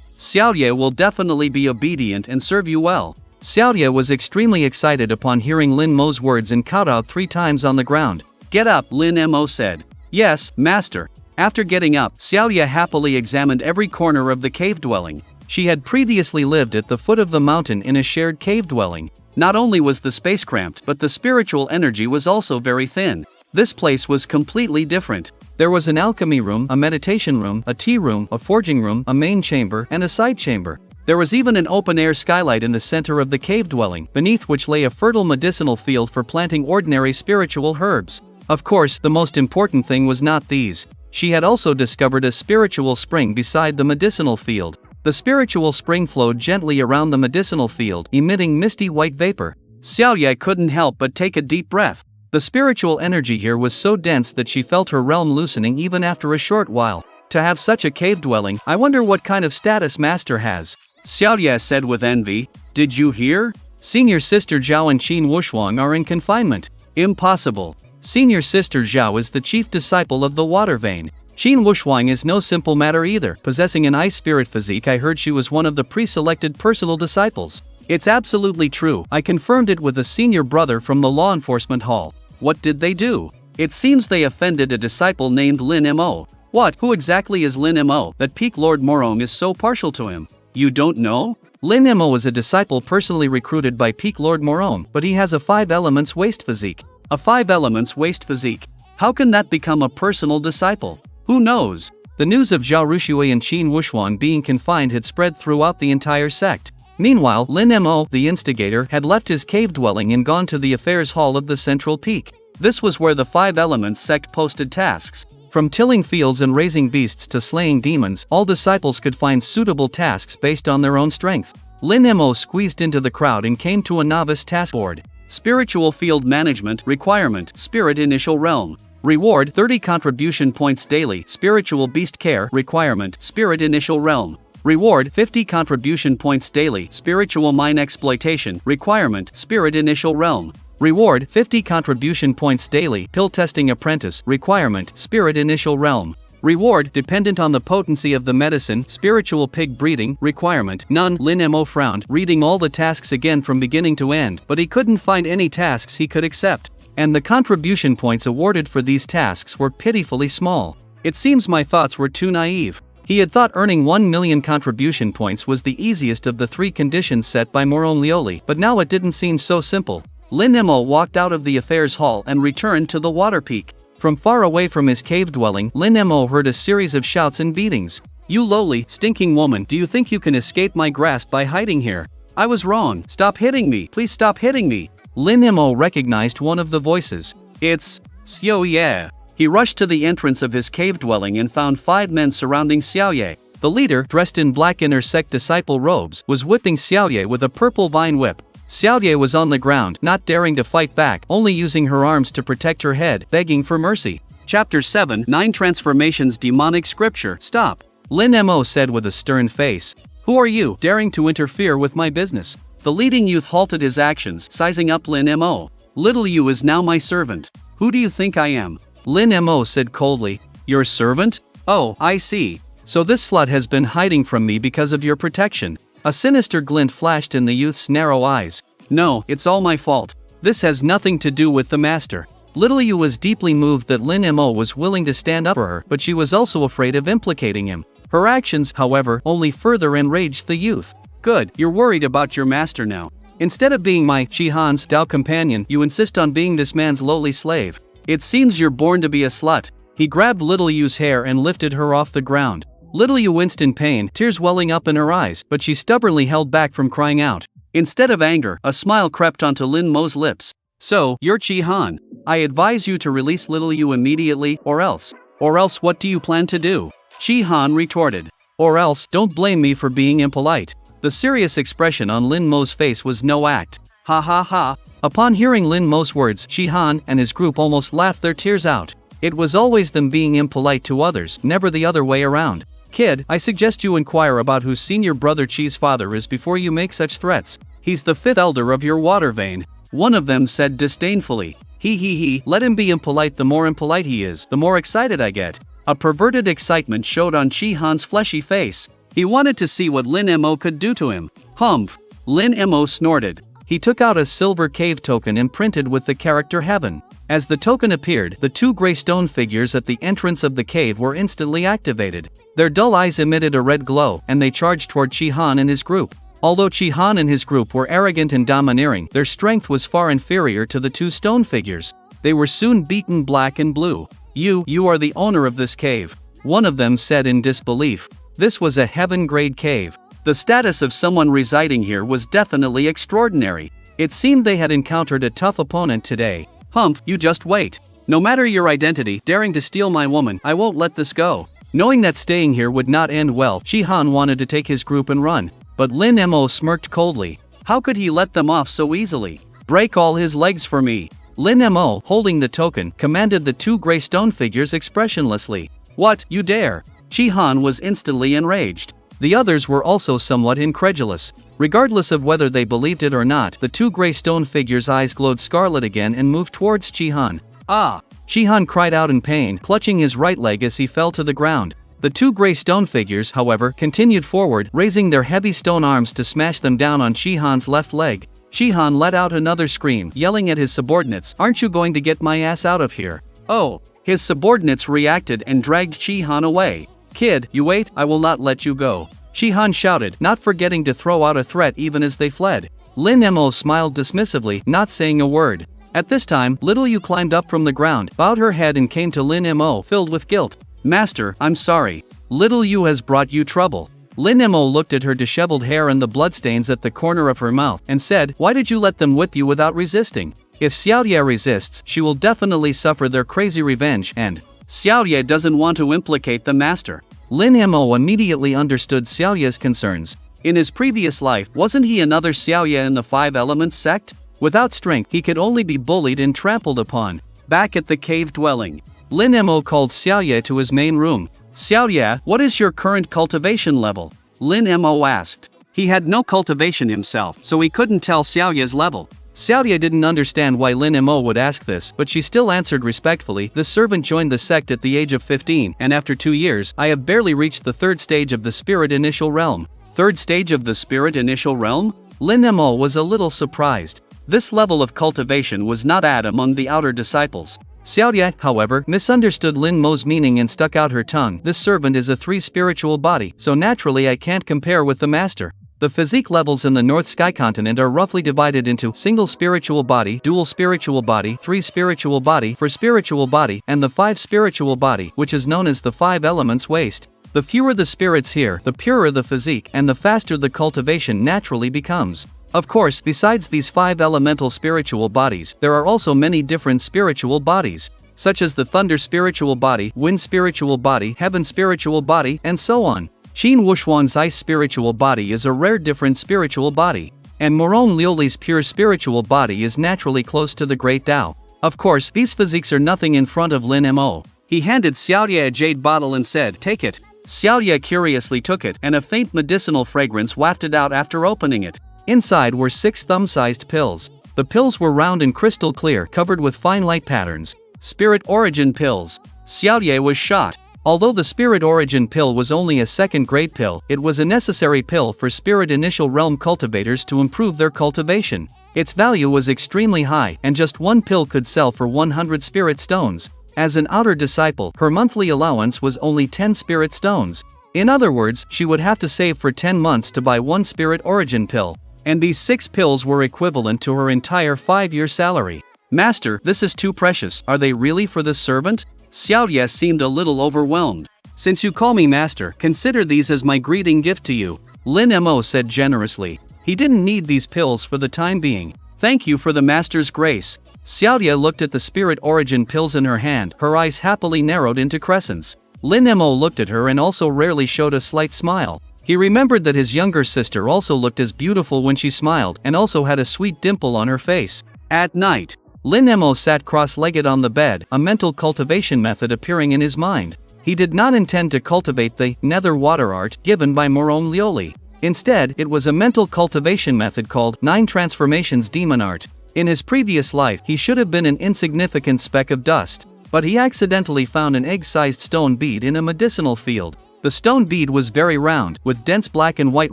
Speaker 2: Xiaoye will definitely be obedient and serve you well. Xiaoye was extremely excited upon hearing Lin Mo's words and kowtowed 3 times on the ground. Get up, Lin Mo said. Yes, master. After getting up, Xiaoye happily examined every corner of the cave dwelling. She had previously lived at the foot of the mountain in a shared cave dwelling. Not only was the space cramped, but the spiritual energy was also very thin. This place was completely different. There was an alchemy room, a meditation room, a tea room, a forging room, a main chamber, and a side chamber. There was even an open-air skylight in the center of the cave dwelling, beneath which lay a fertile medicinal field for planting ordinary spiritual herbs. Of course, the most important thing was not these. She had also discovered a spiritual spring beside the medicinal field. The spiritual spring flowed gently around the medicinal field, emitting misty white vapor. Xiaoye couldn't help but take a deep breath. The spiritual energy here was so dense that she felt her realm loosening even after a short while. To have such a cave dwelling, I wonder what kind of status master has. Xiaoye said with envy. Did you hear? Senior sister Zhao and Qin Wushuang are in confinement. Impossible. Senior sister Zhao is the chief disciple of the water vein. Qin Wushuang is no simple matter either. Possessing an ice spirit physique, I heard she was one of the pre-selected personal disciples. It's absolutely true. I confirmed it with a senior brother from the law enforcement hall. What did they do? It seems they offended a disciple named Lin Mo. What? Who exactly is Lin Mo, that Peak Lord Morong is so partial to him? You don't know? Lin Mo is a disciple personally recruited by Peak Lord Morong, but he has a 5 elements waste physique. A 5 elements waste physique? How can that become a personal disciple? Who knows? The news of Zhao Rushui and Qin Wushuang being confined had spread throughout the entire sect. Meanwhile, Lin Mo, the instigator, had left his cave dwelling and gone to the affairs hall of the central peak. This was where the 5 elements sect posted tasks. From tilling fields and raising beasts to slaying demons, all disciples could find suitable tasks based on their own strength. Lin Mo squeezed into the crowd and came to a novice task board. Spiritual field management requirement, spirit initial realm. Reward 30 contribution points daily. Spiritual beast care requirement, spirit initial realm. Reward 50 contribution points daily. Spiritual mine exploitation requirement, spirit initial realm. Reward 50 contribution points daily. Pill testing apprentice requirement, spirit initial realm. Reward dependent on the potency of the medicine. Spiritual pig breeding requirement, none. Lin Mo frowned, reading all the tasks again from beginning to end, but he couldn't find any tasks he could accept. And the contribution points awarded for these tasks were pitifully small. It seems my thoughts were too naive. He had thought earning 1 million contribution points was the easiest of the 3 conditions set by Morong Lioli, but now it didn't seem so simple. Lin Mo walked out of the affairs hall and returned to the water peak. From far away from his cave dwelling, Lin Mo heard a series of shouts and beatings. You lowly, stinking woman, do you think you can escape my grasp by hiding here? I was wrong. Stop hitting me. Please stop hitting me. Lin Mo recognized one of the voices. It's Xiaoye. He rushed to the entrance of his cave dwelling and found 5 men surrounding Xiaoye. The leader, dressed in black inner sect disciple robes, was whipping Xiaoye with a purple vine whip. Xiaoye was on the ground, not daring to fight back, only using her arms to protect her head, begging for mercy. Chapter 7, 9 Transformations Demonic Scripture. Stop. Lin Mo said with a stern face. Who are you, daring to interfere with my business? The leading youth halted his actions, sizing up Lin Mo. Little you is now my servant. Who do you think I am? Lin Mo said coldly. Your servant? Oh, I see. So this slut has been hiding from me because of your protection. A sinister glint flashed in the youth's narrow eyes. No, it's all my fault. This has nothing to do with the master. Little Yu was deeply moved that Lin Mo was willing to stand up for her, but she was also afraid of implicating him. Her actions, however, only further enraged the youth. Good, you're worried about your master now. Instead of being my Shihan's Dao companion, you insist on being this man's lowly slave. It seems you're born to be a slut. He grabbed Little Yu's hair and lifted her off the ground. Little Yu winced in pain, tears welling up in her eyes, but she stubbornly held back from crying out. Instead of anger, a smile crept onto Lin Mo's lips. So, you're Chi-Han. I advise you to release Little Yu immediately, or else. Or else what do you plan to do? Chi-Han retorted. Or else, don't blame me for being impolite. The serious expression on Lin Mo's face was no act. Ha ha ha. Upon hearing Lin Mo's words, Chi-Han and his group almost laughed their tears out. It was always them being impolite to others, never the other way around. Kid, I suggest you inquire about who senior brother Chi's father is before you make such threats. He's the 5th elder of your water vein. One of them said disdainfully. He, let him be impolite. The more impolite he is, the more excited I get. A perverted excitement showed on Chi-Han's fleshy face. He wanted to see what Lin Mo could do to him. Humph! Lin Mo snorted. He took out a silver cave token imprinted with the character heaven. As the token appeared, the two gray stone figures at the entrance of the cave were instantly activated. Their dull eyes emitted a red glow, and they charged toward Chi-Han and his group. Although Chi-Han and his group were arrogant and domineering, their strength was far inferior to the two stone figures. They were soon beaten black and blue. You are the owner of this cave," one of them said in disbelief. This was a heaven-grade cave. The status of someone residing here was definitely extraordinary. It seemed they had encountered a tough opponent today. "Humph, you just wait. No matter your identity, daring to steal my woman, I won't let this go." Knowing that staying here would not end well, Chi-Han wanted to take his group and run. But Lin Mo smirked coldly. How could he let them off so easily? "Break all his legs for me." Lin Mo, holding the token, commanded the two gray stone figures expressionlessly. "What, you dare?" Chi-Han was instantly enraged. The others were also somewhat incredulous. Regardless of whether they believed it or not, the two gray stone figures' eyes glowed scarlet again and moved towards Chi-Han. "Ah!" Chi-Han cried out in pain, clutching his right leg as he fell to the ground. The two gray stone figures, however, continued forward, raising their heavy stone arms to smash them down on Chi-Han's left leg. Chi-Han let out another scream, yelling at his subordinates, "Aren't you going to get my ass out of here?" "Oh!" His subordinates reacted and dragged Chi-Han away. "Kid, you wait, I will not let you go," Chi-Han shouted, not forgetting to throw out a threat even as they fled. Lin Mo smiled dismissively, not saying a word. At this time, Little Yu climbed up from the ground, bowed her head and came to Lin Mo, filled with guilt. "Master, I'm sorry. Little Yu has brought you trouble." Lin Mo looked at her disheveled hair and the bloodstains at the corner of her mouth, and said, "Why did you let them whip you without resisting? If Xiaoye resists, she will definitely suffer their crazy revenge, and Xiaoye doesn't want to implicate the master." Lin Mo immediately understood Xiaoye's concerns. In his previous life, wasn't he another Xiaoye in the Five Elements sect? Without strength, he could only be bullied and trampled upon. Back at the cave dwelling, Lin Mo called Xiaoye to his main room. "Xiaoye, what is your current cultivation level?" Lin Mo asked. He had no cultivation himself, so he couldn't tell Xiaoye's level. Xiaoye didn't understand why Lin Mo would ask this, but she still answered respectfully. "The servant joined the sect at the age of 15, and after 2 years, I have barely reached the third stage of the spirit initial realm." Third stage of the spirit initial realm? Lin Mo was a little surprised. This level of cultivation was not at among the outer disciples. Xiaoye, however, misunderstood Lin Mo's meaning and stuck out her tongue. "This servant is a 3 spiritual body, so naturally I can't compare with the master." The physique levels in the North Sky continent are roughly divided into single spiritual body, dual spiritual body, 3 spiritual body, 4 spiritual body, and the 5 spiritual body, which is known as the 5 elements waste. The fewer the spirits here, the purer the physique, and the faster the cultivation naturally becomes. Of course, besides these 5 elemental spiritual bodies, there are also many different spiritual bodies, such as the thunder spiritual body, wind spiritual body, heaven spiritual body, and so on. Qin Wuxuan's ice spiritual body is a rare different spiritual body, and Moron Liuli's pure spiritual body is naturally close to the Great Tao. Of course, these physiques are nothing in front of Lin Mo. He handed Xiaoye a jade bottle and said, "Take it." Xiaoye curiously took it, and a faint medicinal fragrance wafted out after opening it. Inside were 6 thumb-sized pills. The pills were round and crystal clear, covered with fine light patterns. Spirit Origin pills. Xiaoye was shocked. Although the Spirit Origin pill was only a second-grade pill, it was a necessary pill for Spirit Initial Realm cultivators to improve their cultivation. Its value was extremely high, and just one pill could sell for 100 Spirit Stones. As an outer disciple, her monthly allowance was only 10 Spirit Stones. In other words, she would have to save for 10 months to buy 1 Spirit Origin pill. And these 6 pills were equivalent to her entire 5-year salary. "Master, this is too precious. Are they really for this servant?" Xiaoye seemed a little overwhelmed. "Since you call me master, consider these as my greeting gift to you," Lin Mo said generously. He didn't need these pills for the time being. "Thank you for the master's grace." Xiaoye looked at the Spirit Origin pills in her hand, her eyes happily narrowed into crescents. Lin Mo looked at her and also rarely showed a slight smile. He remembered that his younger sister also looked as beautiful when she smiled, and also had a sweet dimple on her face. At night, Lin Mo sat cross-legged on the bed, a mental cultivation method appearing in his mind. He did not intend to cultivate the nether water art given by Moron Liuli. Instead, it was a mental cultivation method called 9 Transformations Demon Art. In his previous life, he should have been an insignificant speck of dust, but he accidentally found an egg-sized stone bead in a medicinal field. The stone bead was very round, with dense black and white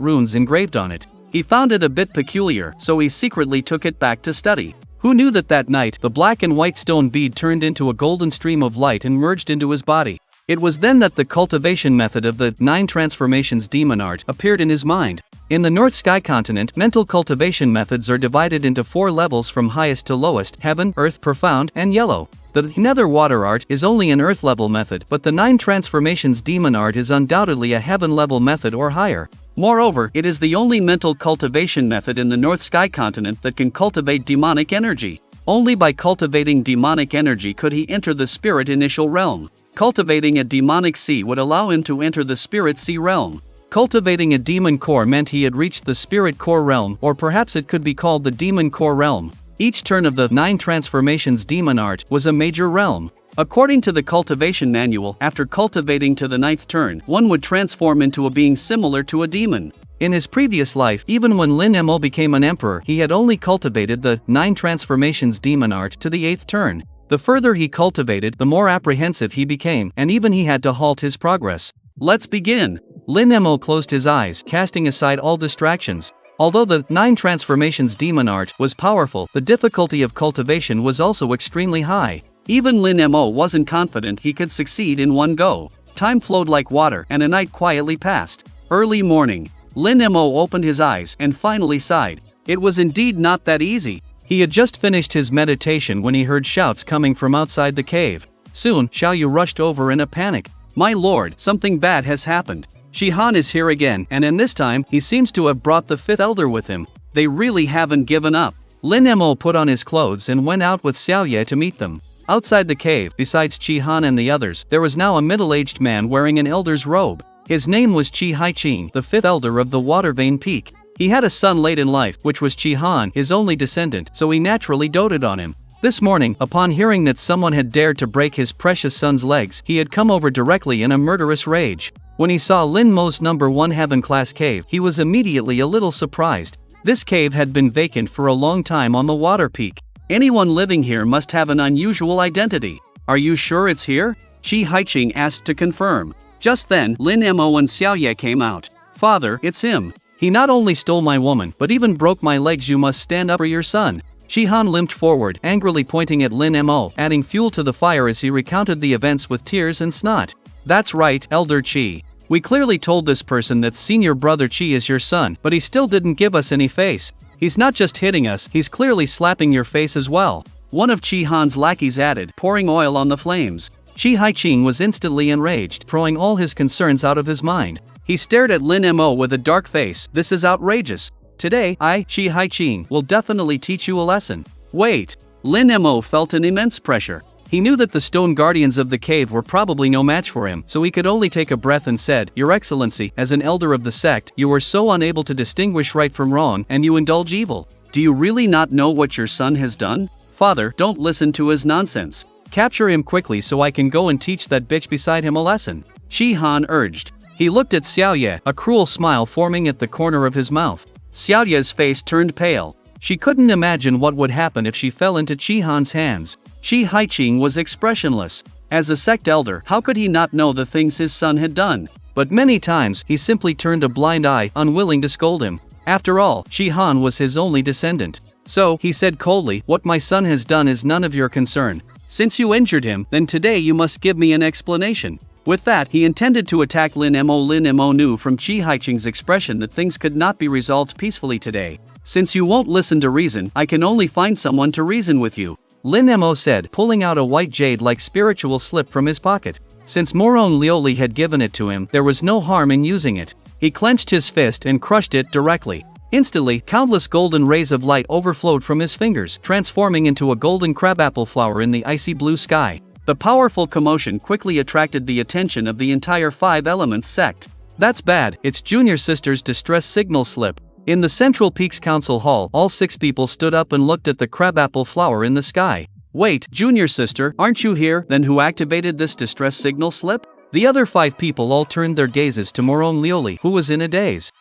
Speaker 2: runes engraved on it. He found it a bit peculiar, so he secretly took it back to study. Who knew that night, the black and white stone bead turned into a golden stream of light and merged into his body. It was then that the cultivation method of the 9 transformations demon art appeared in his mind. In the North Sky continent, mental cultivation methods are divided into 4 levels from highest to lowest: heaven, earth, profound, and yellow. The nether water art is only an earth level method, but the 9 transformations demon art is undoubtedly a heaven level method or higher. Moreover, it is the only mental cultivation method in the North Sky continent that can cultivate demonic energy. Only by cultivating demonic energy could he enter the spirit initial realm. Cultivating a demonic sea would allow him to enter the spirit sea realm. Cultivating a demon core meant he had reached the spirit core realm, or perhaps it could be called the demon core realm. Each turn of the 9 transformations demon art was a major realm. According to the cultivation manual, after cultivating to the 9th turn, one would transform into a being similar to a demon. In his previous life, even when Lin Mo became an emperor, he had only cultivated the 9 transformations demon art to the 8th turn. The further he cultivated, the more apprehensive he became, and even he had to halt his progress. Let's begin. Lin Mo closed his eyes, casting aside all distractions. Although the 9 transformations demon art was powerful, the difficulty of cultivation was also extremely high. Even Lin Mo wasn't confident he could succeed in one go. Time flowed like water, and a night quietly passed. Early morning. Lin Mo opened his eyes and finally sighed. It was indeed not that easy. He had just finished his meditation when he heard shouts coming from outside the cave. Soon, Xiaoyu rushed over in a panic. "My lord, something bad has happened. Shihan is here again, and this time, he seems to have brought the 5th elder with him. They really haven't given up." Lin Mo put on his clothes and went out with Xiaoye to meet them. Outside the cave, besides Chi-Han and the others, there was now a middle-aged man wearing an elder's robe. His name was Chi Haiqing, the 5th elder of the Water Vein Peak. He had a son late in life, which was Chi-Han, his only descendant, so he naturally doted on him. This morning, upon hearing that someone had dared to break his precious son's legs, he had come over directly in a murderous rage. When he saw Lin Mo's number 1 heaven-class cave, he was immediately a little surprised. This cave had been vacant for a long time on the water peak. Anyone living here must have an unusual identity. "Are you sure it's here?" Chi Haiqing asked to confirm. Just then, Lin Mo and Xiaoye came out. "Father, it's him. He not only stole my woman, but even broke my legs. You must stand up for your son." Shihan limped forward, angrily pointing at Lin Mo, adding fuel to the fire as he recounted the events with tears and snot. "That's right, Elder Chi. We clearly told this person that senior brother Chi is your son, but he still didn't give us any face. He's not just hitting us, he's clearly slapping your face as well," one of Chi-Han's lackeys added, pouring oil on the flames. Chi Haiqing was instantly enraged, throwing all his concerns out of his mind. He stared at Lin Mo with a dark face. "This is outrageous. Today, I, Chi Haiqing, will definitely teach you a lesson." "Wait." Lin Mo felt an immense pressure. He knew that the stone guardians of the cave were probably no match for him, so he could only take a breath and said, "Your Excellency, as an elder of the sect, you are so unable to distinguish right from wrong, and you indulge evil. Do you really not know what your son has done? Father, don't listen to his nonsense. Capture him quickly so I can go and teach that bitch beside him a lesson," Shihan urged. He looked at Xiaoye, a cruel smile forming at the corner of his mouth. Xiaoye's face turned pale. She couldn't imagine what would happen if she fell into Chi-Han's hands. Chi Haiqing was expressionless. As a sect elder, how could he not know the things his son had done? But many times, he simply turned a blind eye, unwilling to scold him. After all, Chi-Han was his only descendant. "So," he said coldly, "what my son has done is none of your concern. Since you injured him, then today you must give me an explanation." With that, he intended to attack Lin Mo. Lin Mo knew from Chi Haiqing's expression that things could not be resolved peacefully today. "Since you won't listen to reason, I can only find someone to reason with you," Lin Mo said, pulling out a white jade-like spiritual slip from his pocket. Since Moron Lioli had given it to him, there was no harm in using it. He clenched his fist and crushed it directly. Instantly, countless golden rays of light overflowed from his fingers, transforming into a golden crabapple flower in the icy blue sky. The powerful commotion quickly attracted the attention of the entire 5 Elements sect. "That's bad, it's Junior Sister's distress signal slip." In the Central Peaks Council Hall, all 6 people stood up and looked at the crabapple flower in the sky. "Wait, Junior Sister, aren't you here? Then who activated this distress signal slip?" The other 5 people all turned their gazes to Moron Lioli, who was in a daze.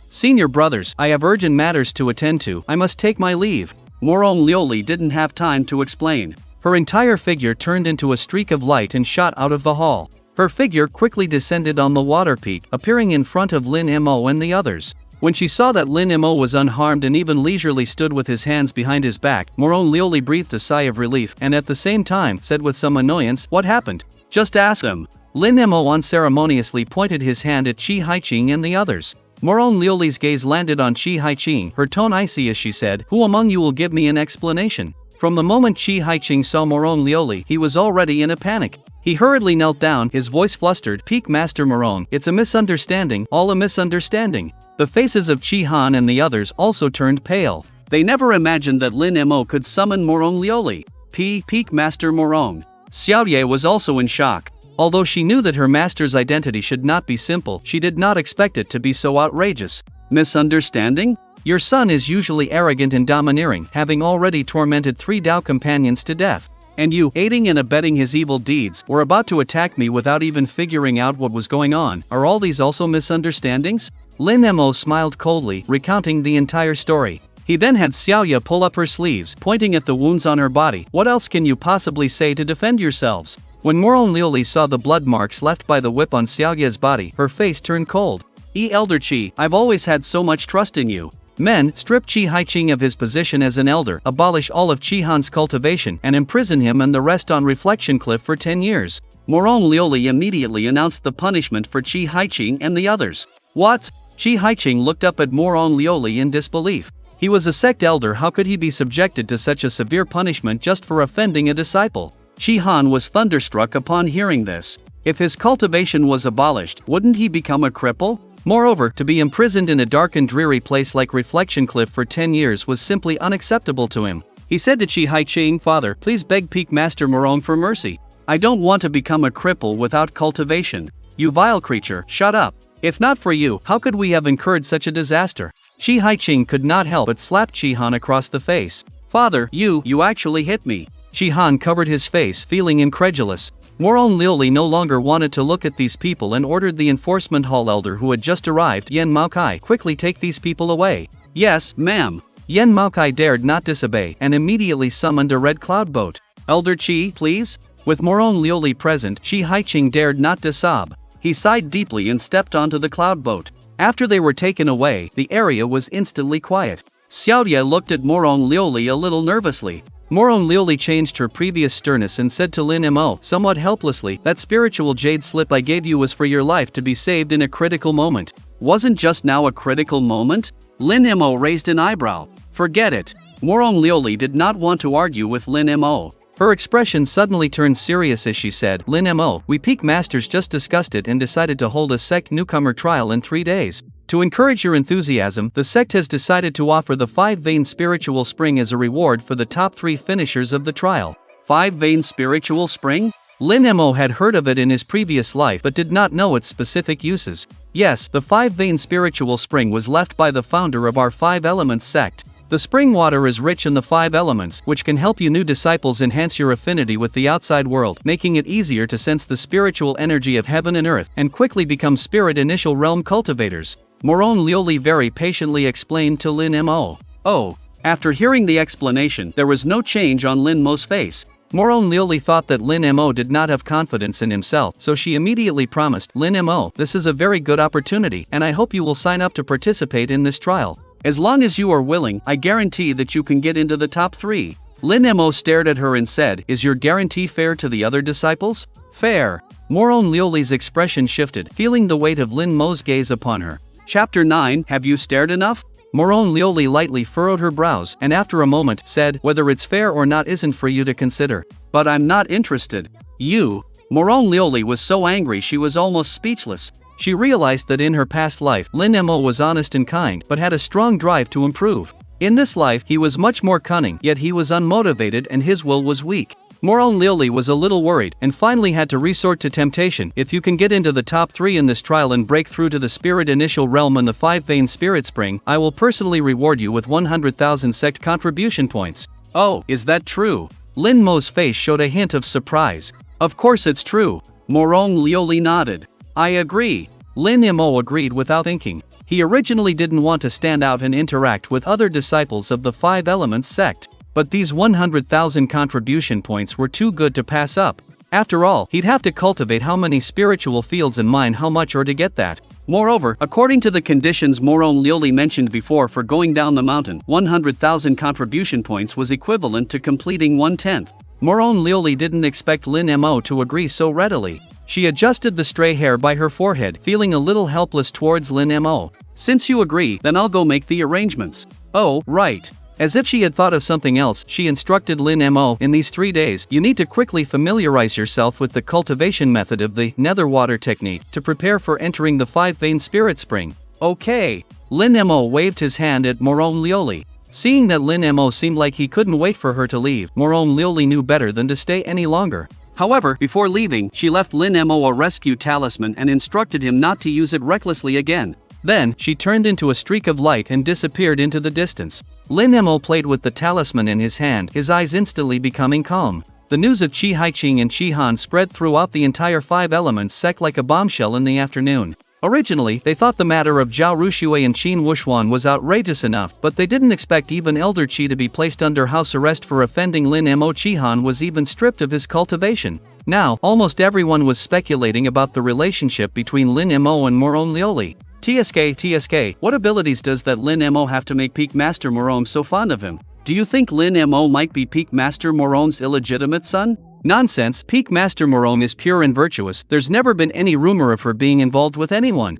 Speaker 2: Senior brothers, I have urgent matters to attend to, I must take my leave." Moron Lioli didn't have time to explain. Her entire figure turned into a streak of light and shot out of the hall. Her figure quickly descended on the water peak, appearing in front of Lin Mo and the others. When she saw that Lin Mo was unharmed and even leisurely stood with his hands behind his back, Morone Lioli breathed a sigh of relief and at the same time said with some annoyance, "What happened? Just ask them." Lin Mo unceremoniously pointed his hand at Chi Haiqing and the others. Morone Lioli's gaze landed on Chi Haiqing, her tone icy as she said, "Who among you will give me an explanation?" From the moment Chi Haiqing saw Morone Lioli, he was already in a panic. He hurriedly knelt down, his voice flustered, "Peak Master Morone, it's a misunderstanding, all a misunderstanding." The faces of Chi Han and the others also turned pale. They never imagined that Lin Mo could summon Morone Lioli. Peak Master Morone. Xiaoye was also in shock. Although she knew that her master's identity should not be simple, she did not expect it to be so outrageous. Misunderstanding? Your son is usually arrogant and domineering, having already tormented 3 Dao companions to death. And you, aiding and abetting his evil deeds, were about to attack me without even figuring out what was going on. Are all these also misunderstandings? Lin Mo smiled coldly, recounting the entire story. He then had Xiaoya pull up her sleeves, pointing at the wounds on her body. What else can you possibly say to defend yourselves? When Morone Lioli saw the blood marks left by the whip on Xiaoya's body, her face turned cold. Elder Chi, I've always had so much trust in you. Men, strip Chi Haiqing of his position as an elder, abolish all of Chi Han's cultivation, and imprison him and the rest on Reflection Cliff for 10 years. Morone Lioli immediately announced the punishment for Chi Haiqing and the others. What? Chi Haiqing looked up at Morone Lioli in disbelief. He was a sect elder, how could he be subjected to such a severe punishment just for offending a disciple? Chi Han was thunderstruck upon hearing this. If his cultivation was abolished, wouldn't he become a cripple? Moreover, to be imprisoned in a dark and dreary place like Reflection Cliff for 10 years was simply unacceptable to him. He said to Chi Haiqing, "Father, please beg Peak Master Morone for mercy. I don't want to become a cripple without cultivation." You vile creature, shut up. If not for you, how could we have incurred such a disaster? Chi Haiqing could not help but slap Chi Han across the face. Father, you actually hit me. Chi Han covered his face, feeling incredulous. Morone Lioli no longer wanted to look at these people and ordered the enforcement hall elder who had just arrived, Yen Maokai, quickly take these people away. Yes, ma'am. Yen Maokai dared not disobey and immediately summoned a red cloud boat. Elder Chi, please? With Morone Lioli present, Chi Haiqing dared not to sob. He sighed deeply and stepped onto the cloud boat. After they were taken away, the area was instantly quiet. Xiaoye looked at Morone Lioli a little nervously. Morone Lioli changed her previous sternness and said to Lin Mo, somewhat helplessly, "That spiritual jade slip I gave you was for your life to be saved in a critical moment." Wasn't just now a critical moment? Lin Mo raised an eyebrow. Forget it. Morone Lioli did not want to argue with Lin Mo. Her expression suddenly turned serious as she said, "Lin Mo, we Peak Masters just discussed it and decided to hold a sect newcomer trial in 3 days. To encourage your enthusiasm, the sect has decided to offer the 5-vein spiritual spring as a reward for the top 3 finishers of the trial." 5-vein spiritual spring? Lin Mo had heard of it in his previous life but did not know its specific uses. Yes, the 5-vein spiritual spring was left by the founder of our 5 Elements sect. The spring water is rich in the 5 elements, which can help you new disciples enhance your affinity with the outside world, making it easier to sense the spiritual energy of heaven and earth, and quickly become spirit initial realm cultivators. Morone Lioli very patiently explained to Lin Mo. Oh. After hearing the explanation, there was no change on Lin Mo's face. Morone Lioli thought that Lin Mo did not have confidence in himself, so she immediately promised, "Lin Mo, this is a very good opportunity, and I hope you will sign up to participate in this trial. As long as you are willing, I guarantee that you can get into the top 3. Lin Mo stared at her and said, "Is your guarantee fair to the other disciples?" Fair. Morone Lioli's expression shifted, feeling the weight of Lin Mo's gaze upon her. Chapter 9, Have you stared enough? Morone Lioli lightly furrowed her brows and after a moment said, "Whether it's fair or not isn't for you to consider." But I'm not interested. You. Morone Lioli was so angry she was almost speechless. She realized that in her past life, Lin Mo was honest and kind, but had a strong drive to improve. In this life, he was much more cunning, yet he was unmotivated and his will was weak. Morone Lioli was a little worried, and finally had to resort to temptation. If you can get into the top 3 in this trial and break through to the spirit initial realm and the 5-vein spirit spring, I will personally reward you with 100,000 sect contribution points. Oh, is that true? Lin Mo's face showed a hint of surprise. Of course it's true. Morone Lioli nodded. I agree. Lin Mo agreed without thinking. He originally didn't want to stand out and interact with other disciples of the 5 Elements sect, but these 100,000 contribution points were too good to pass up. After all, he'd have to cultivate how many spiritual fields and mine how much or to get that. Moreover, according to the conditions Moron Lioli mentioned before for going down the mountain, 100,000 contribution points was equivalent to completing 1/10. Moron Lioli didn't expect Lin Mo to agree so readily. She adjusted the stray hair by her forehead, feeling a little helpless towards Lin Mo. Since you agree, then I'll go make the arrangements. Oh, right. As if she had thought of something else, she instructed Lin Mo, in these 3 days, you need to quickly familiarize yourself with the cultivation method of the nether water technique to prepare for entering the 5-vein spirit spring. Okay. Lin Mo waved his hand at Moron Lioli. Seeing that Lin Mo seemed like he couldn't wait for her to leave, Moron Lioli knew better than to stay any longer. However, before leaving, she left Lin Mo a rescue talisman and instructed him not to use it recklessly again. Then, she turned into a streak of light and disappeared into the distance. Lin Mo played with the talisman in his hand, his eyes instantly becoming calm. The news of Qi Haiqing and Qi Han spread throughout the entire 5 elements sect like a bombshell in the afternoon. Originally, they thought the matter of Zhao Rushui and Qin Wushuan was outrageous enough, but they didn't expect even Elder Qi to be placed under house arrest for offending Lin Mo. Qi Han was even stripped of his cultivation. Now, almost everyone was speculating about the relationship between Lin Mo and Moron Lioli. TSK, what abilities does that Lin Mo have to make Peak Master Moron so fond of him? Do you think Lin Mo might be Peak Master Moron's illegitimate son? Nonsense, Peak Master Moron is pure and virtuous, there's never been any rumor of her being involved with anyone.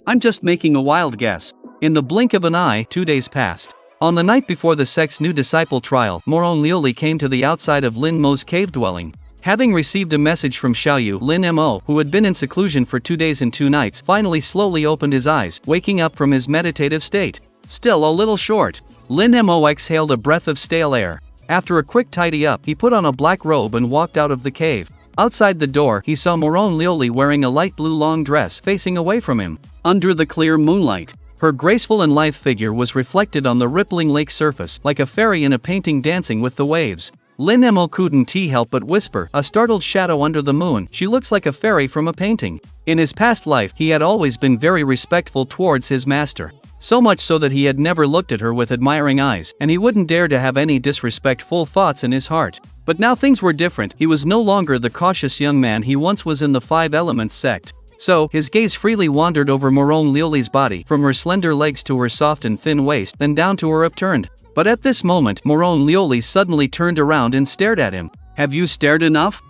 Speaker 2: I'm just making a wild guess. In the blink of an eye, 2 days passed. On the night before the sect's new disciple trial, Moron Lioli came to the outside of Lin Mo's cave dwelling. Having received a message from Xiaoyu, Lin Mo, who had been in seclusion for 2 days and 2 nights, finally slowly opened his eyes, waking up from his meditative state. Still a little short. Lin Mo exhaled a breath of stale air. After a quick tidy up, he put on a black robe and walked out of the cave. Outside the door, he saw Moron Lioli wearing a light blue long dress facing away from him. Under the clear moonlight, her graceful and lithe figure was reflected on the rippling lake surface, like a fairy in a painting dancing with the waves. Lin Mo couldn't help but whisper, a startled shadow under the moon, she looks like a fairy from a painting. In his past life, he had always been very respectful towards his master. So much so that he had never looked at her with admiring eyes, and he wouldn't dare to have any disrespectful thoughts in his heart. But now things were different, he was no longer the cautious young man he once was in the 5 Elements sect. So, his gaze freely wandered over Moron Lioli's body, from her slender legs to her soft and thin waist, then down to her upturned. But at this moment, Moron Lioli suddenly turned around and stared at him. Have you stared enough?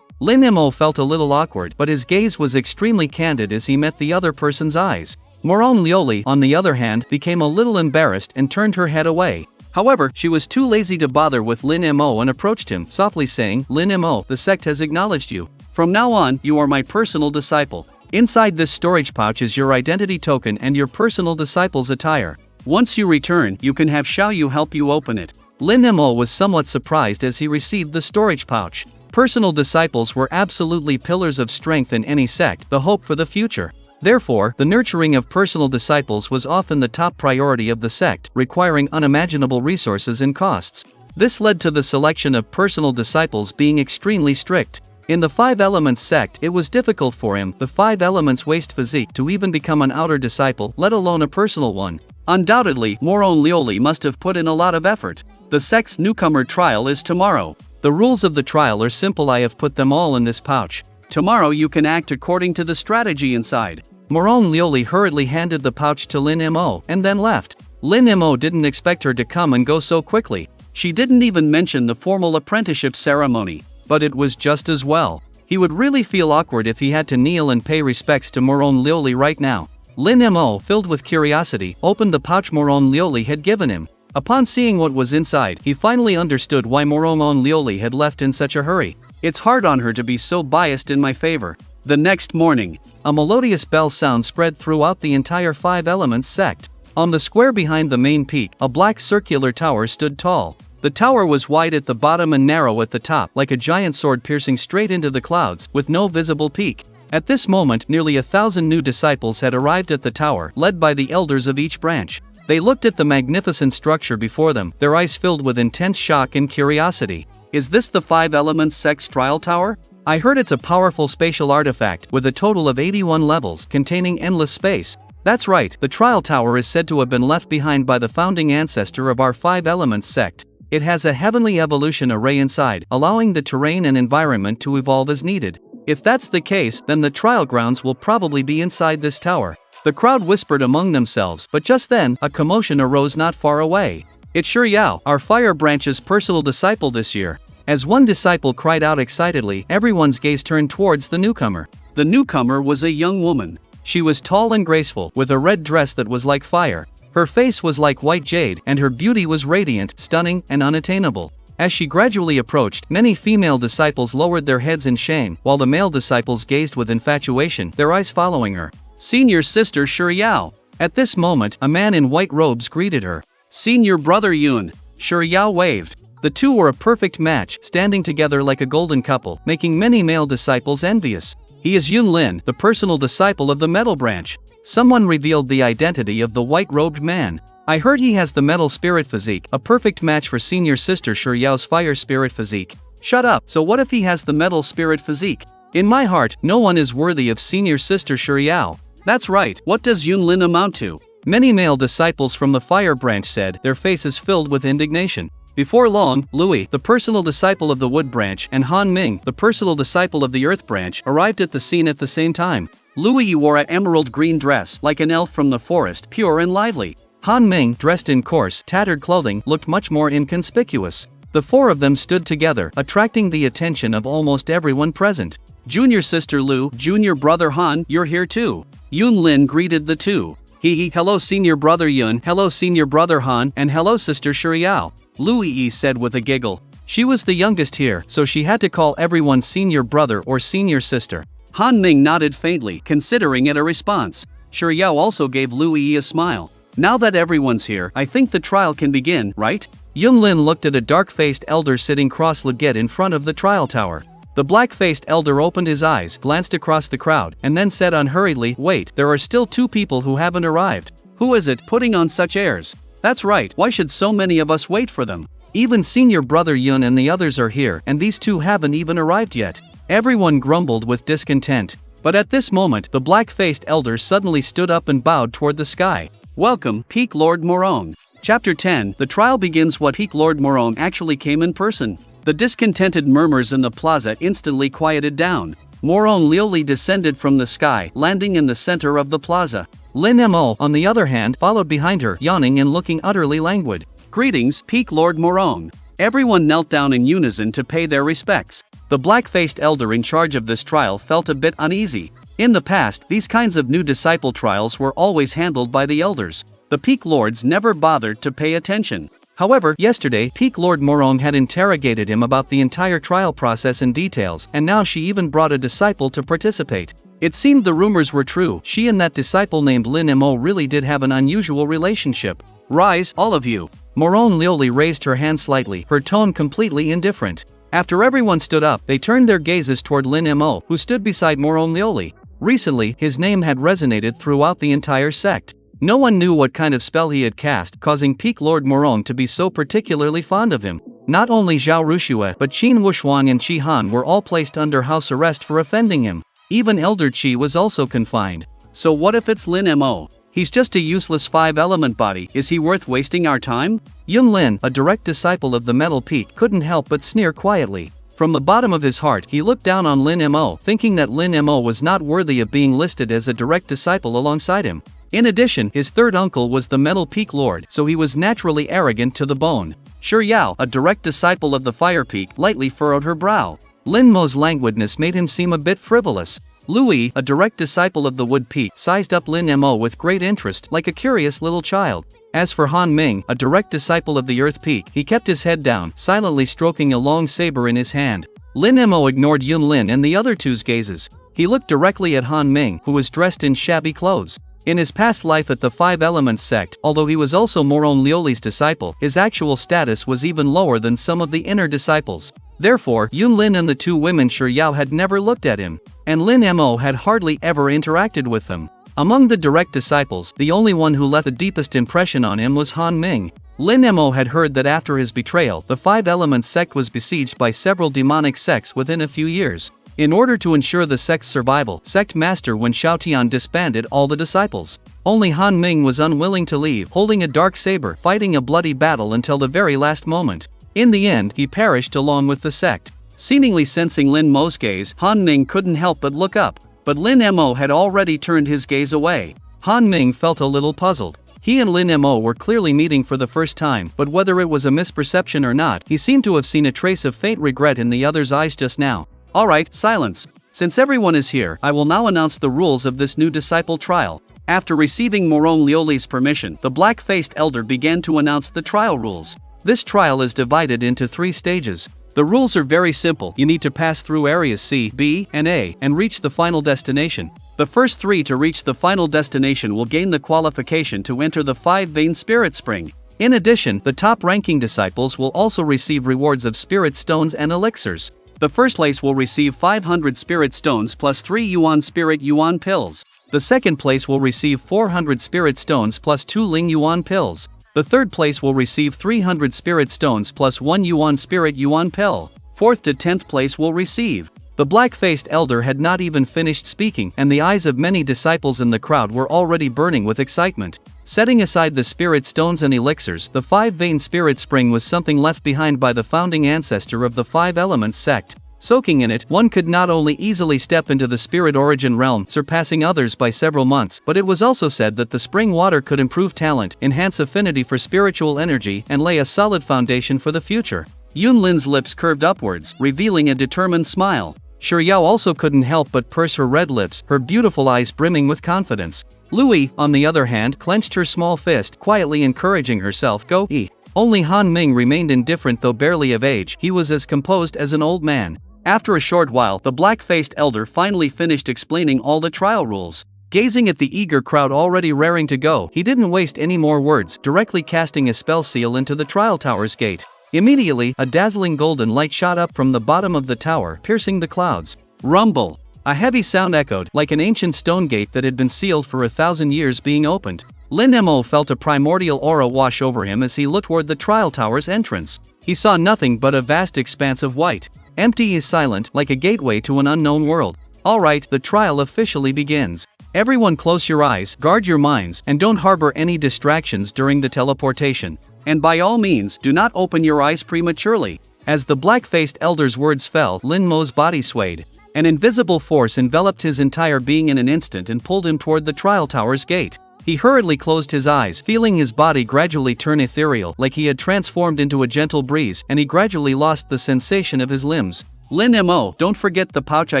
Speaker 2: Lin Mo felt a little awkward, but his gaze was extremely candid as he met the other person's eyes. Moron Lioli, on the other hand, became a little embarrassed and turned her head away. However, she was too lazy to bother with Lin Mo and approached him, softly saying, Lin Mo, the sect has acknowledged you. From now on, you are my personal disciple. Inside this storage pouch is your identity token and your personal disciple's attire. Once you return, you can have Xiaoyu help you open it. Lin Mo was somewhat surprised as he received the storage pouch. Personal disciples were absolutely pillars of strength in any sect, the hope for the future. Therefore, the nurturing of personal disciples was often the top priority of the sect, requiring unimaginable resources and costs. This led to the selection of personal disciples being extremely strict. In the 5 Elements sect, it was difficult for him, the 5 Elements waste physique, to even become an outer disciple, let alone a personal one. Undoubtedly, Moron Lioli must have put in a lot of effort. The sect's newcomer trial is tomorrow. The rules of the trial are simple, I have put them all in this pouch. Tomorrow you can act according to the strategy inside. Moron Lioli hurriedly handed the pouch to Lin Mo, and then left. Lin Mo didn't expect her to come and go so quickly. She didn't even mention the formal apprenticeship ceremony. But it was just as well. He would really feel awkward if he had to kneel and pay respects to Moron Lioli right now. Lin Mo, filled with curiosity, opened the pouch Moron Lioli had given him. Upon seeing what was inside, he finally understood why Moron Lioli had left in such a hurry. It's hard on her to be so biased in my favor. The next morning, a melodious bell sound spread throughout the entire 5 Elements sect. On the square behind the main peak, a black circular tower stood tall. The tower was wide at the bottom and narrow at the top, like a giant sword piercing straight into the clouds, with no visible peak. At this moment, nearly 1,000 new disciples had arrived at the tower, led by the elders of each branch. They looked at the magnificent structure before them, their eyes filled with intense shock and curiosity. Is this the 5 Elements sect's trial tower? I heard it's a powerful spatial artifact, with a total of 81 levels, containing endless space. That's right, the trial tower is said to have been left behind by the founding ancestor of our 5 Elements sect. It has a heavenly evolution array inside, allowing the terrain and environment to evolve as needed. If that's the case, then the trial grounds will probably be inside this tower. The crowd whispered among themselves, but just then, a commotion arose not far away. It's Xiao, our fire branch's personal disciple this year. As one disciple cried out excitedly, everyone's gaze turned towards the newcomer. The newcomer was a young woman. She was tall and graceful, with a red dress that was like fire. Her face was like white jade, and her beauty was radiant, stunning, and unattainable. As she gradually approached, many female disciples lowered their heads in shame, while the male disciples gazed with infatuation, their eyes following her. Senior sister Xiao. At this moment, a man in white robes greeted her. Senior brother Yun. Xiao waved. The two were a perfect match, standing together like a golden couple, making many male disciples envious. He is Yun Lin, the personal disciple of the metal branch. Someone revealed the identity of the white-robed man. I heard he has the metal spirit physique, a perfect match for senior sister Xiao's fire spirit physique. Shut up, so what if he has the metal spirit physique? In my heart, no one is worthy of senior sister Xiao. That's right, what does Yun Lin amount to? Many male disciples from the fire branch said, their faces filled with indignation. Before long, Louis, the personal disciple of the wood branch, and Han Ming, the personal disciple of the earth branch, arrived at the scene at the same time. Louis wore an emerald green dress, like an elf from the forest, pure and lively. Han Ming, dressed in coarse, tattered clothing, looked much more inconspicuous. The four of them stood together, attracting the attention of almost everyone present. Junior sister Lu, junior brother Han, you're here too. Yun Lin greeted the two. Hello senior brother Yun, hello senior brother Han, and hello sister Xiao. Louis said with a giggle. She was the youngest here, so she had to call everyone senior brother or senior sister. Han Ming nodded faintly, considering it a response. Xiao also gave Louis a smile. Now that everyone's here, I think the trial can begin, right? Yun Lin looked at a dark-faced elder sitting cross-legged in front of the trial tower. The black-faced elder opened his eyes, glanced across the crowd, and then said unhurriedly, wait, there are still two people who haven't arrived. Who is it, putting on such airs? That's right, why should so many of us wait for them? Even senior brother Yun and the others are here, and these two haven't even arrived yet. Everyone grumbled with discontent. But at this moment, the black-faced elder suddenly stood up and bowed toward the sky. Welcome, Peak Lord Morong. Chapter 10, the trial begins. What Peak Lord Morong actually came in person. The discontented murmurs in the plaza instantly quieted down. Morong Liuli descended from the sky, landing in the center of the plaza. Lin Mo, on the other hand, followed behind her, yawning and looking utterly languid. Greetings, Peak Lord Morong. Everyone knelt down in unison to pay their respects. The black-faced elder in charge of this trial felt a bit uneasy. In the past, these kinds of new disciple trials were always handled by the elders. The Peak Lords never bothered to pay attention. However, yesterday, Peak Lord Morong had interrogated him about the entire trial process in details, and now she even brought a disciple to participate. It seemed the rumors were true. She and that disciple named Lin Mo really did have an unusual relationship. Rise, all of you. Morong Liuli raised her hand slightly, her tone completely indifferent. After everyone stood up, they turned their gazes toward Lin Mo, who stood beside Morong Liuli. Recently, his name had resonated throughout the entire sect. No one knew what kind of spell he had cast, causing Peak Lord Morong to be so particularly fond of him. Not only Zhao Rushue but Qin Wushuang and Qi Han were all placed under house arrest for offending him. Even Elder Qi was also confined. So what if it's Lin Mo? He's just a useless five-element body. Is he worth wasting our time? Yun Lin, a direct disciple of the Metal Peak, couldn't help but sneer quietly. From the bottom of his heart, he looked down on Lin Mo, thinking that Lin Mo was not worthy of being listed as a direct disciple alongside him. In addition, his third uncle was the Metal Peak Lord, so he was naturally arrogant to the bone. Yao, a direct disciple of the Fire Peak, lightly furrowed her brow. Lin Mo's languidness made him seem a bit frivolous. Louis, a direct disciple of the Wood Peak, sized up Lin Mo with great interest, like a curious little child. As for Han Ming, a direct disciple of the Earth Peak, he kept his head down, silently stroking a long saber in his hand. Lin Mo ignored Yun Lin and the other two's gazes. He looked directly at Han Ming, who was dressed in shabby clothes. In his past life at the Five Elements sect, although he was also Morong Liuli's disciple, his actual status was even lower than some of the inner disciples. Therefore, Yun Lin and the two women Yao had never looked at him, and Lin Mo had hardly ever interacted with them. Among the direct disciples, the only one who left the deepest impression on him was Han Ming. Lin Mo had heard that after his betrayal, the Five Elements sect was besieged by several demonic sects within a few years. In order to ensure the sect's survival, Sect Master Wen Xiaotian disbanded all the disciples. Only Han Ming was unwilling to leave, holding a dark saber, fighting a bloody battle until the very last moment. In the end, he perished along with the sect. Seemingly sensing Lin Mo's gaze, Han Ming couldn't help but look up. But Lin Mo had already turned his gaze away. Han Ming felt a little puzzled. He and Lin Mo were clearly meeting for the first time, but whether it was a misperception or not, he seemed to have seen a trace of faint regret in the other's eyes just now. Alright, silence. Since everyone is here, I will now announce the rules of this new disciple trial. After receiving Morong Lioli's permission, the black-faced elder began to announce the trial rules. This trial is divided into 3 stages. The rules are very simple. You need to pass through areas C, B, and A, and reach the final destination. The first 3 to reach the final destination will gain the qualification to enter the 5-vein spirit spring. In addition, the top-ranking disciples will also receive rewards of spirit stones and elixirs. The first place will receive 500 spirit stones plus 3 yuan spirit yuan pills. The second place will receive 400 spirit stones plus 2 ling yuan pills. The third place will receive 300 spirit stones plus 1 yuan spirit yuan pill. 4th to 10th place will receive. The black-faced elder had not even finished speaking, and the eyes of many disciples in the crowd were already burning with excitement. Setting aside the spirit stones and elixirs, the 5-vein spirit spring was something left behind by the founding ancestor of the 5 Elements sect. Soaking in it, one could not only easily step into the spirit origin realm, surpassing others by several months, but it was also said that the spring water could improve talent, enhance affinity for spiritual energy, and lay a solid foundation for the future. Yun Lin's lips curved upwards, revealing a determined smile. Shi Yao also couldn't help but purse her red lips, her beautiful eyes brimming with confidence. Louis, on the other hand, clenched her small fist, quietly encouraging herself, "Go, E." Only Han Ming remained indifferent, though barely of age. He was as composed as an old man. After a short while, the black-faced elder finally finished explaining all the trial rules. Gazing at the eager crowd already raring to go, he didn't waste any more words, directly casting a spell seal into the trial tower's gate. Immediately, a dazzling golden light shot up from the bottom of the tower, piercing the clouds. Rumble! A heavy sound echoed, like an ancient stone gate that had been sealed for 1,000 years being opened. Lin Mo felt a primordial aura wash over him as he looked toward the trial tower's entrance. He saw nothing but a vast expanse of white. Empty is silent, like a gateway to an unknown world. Alright, the trial officially begins. Everyone close your eyes, guard your minds, and don't harbor any distractions during the teleportation. And by all means, do not open your eyes prematurely. As the black-faced elder's words fell, Lin Mo's body swayed. An invisible force enveloped his entire being in an instant and pulled him toward the trial tower's gate. He hurriedly closed his eyes, feeling his body gradually turn ethereal, like he had transformed into a gentle breeze, and he gradually lost the sensation of his limbs. Lin Mo, don't forget the pouch I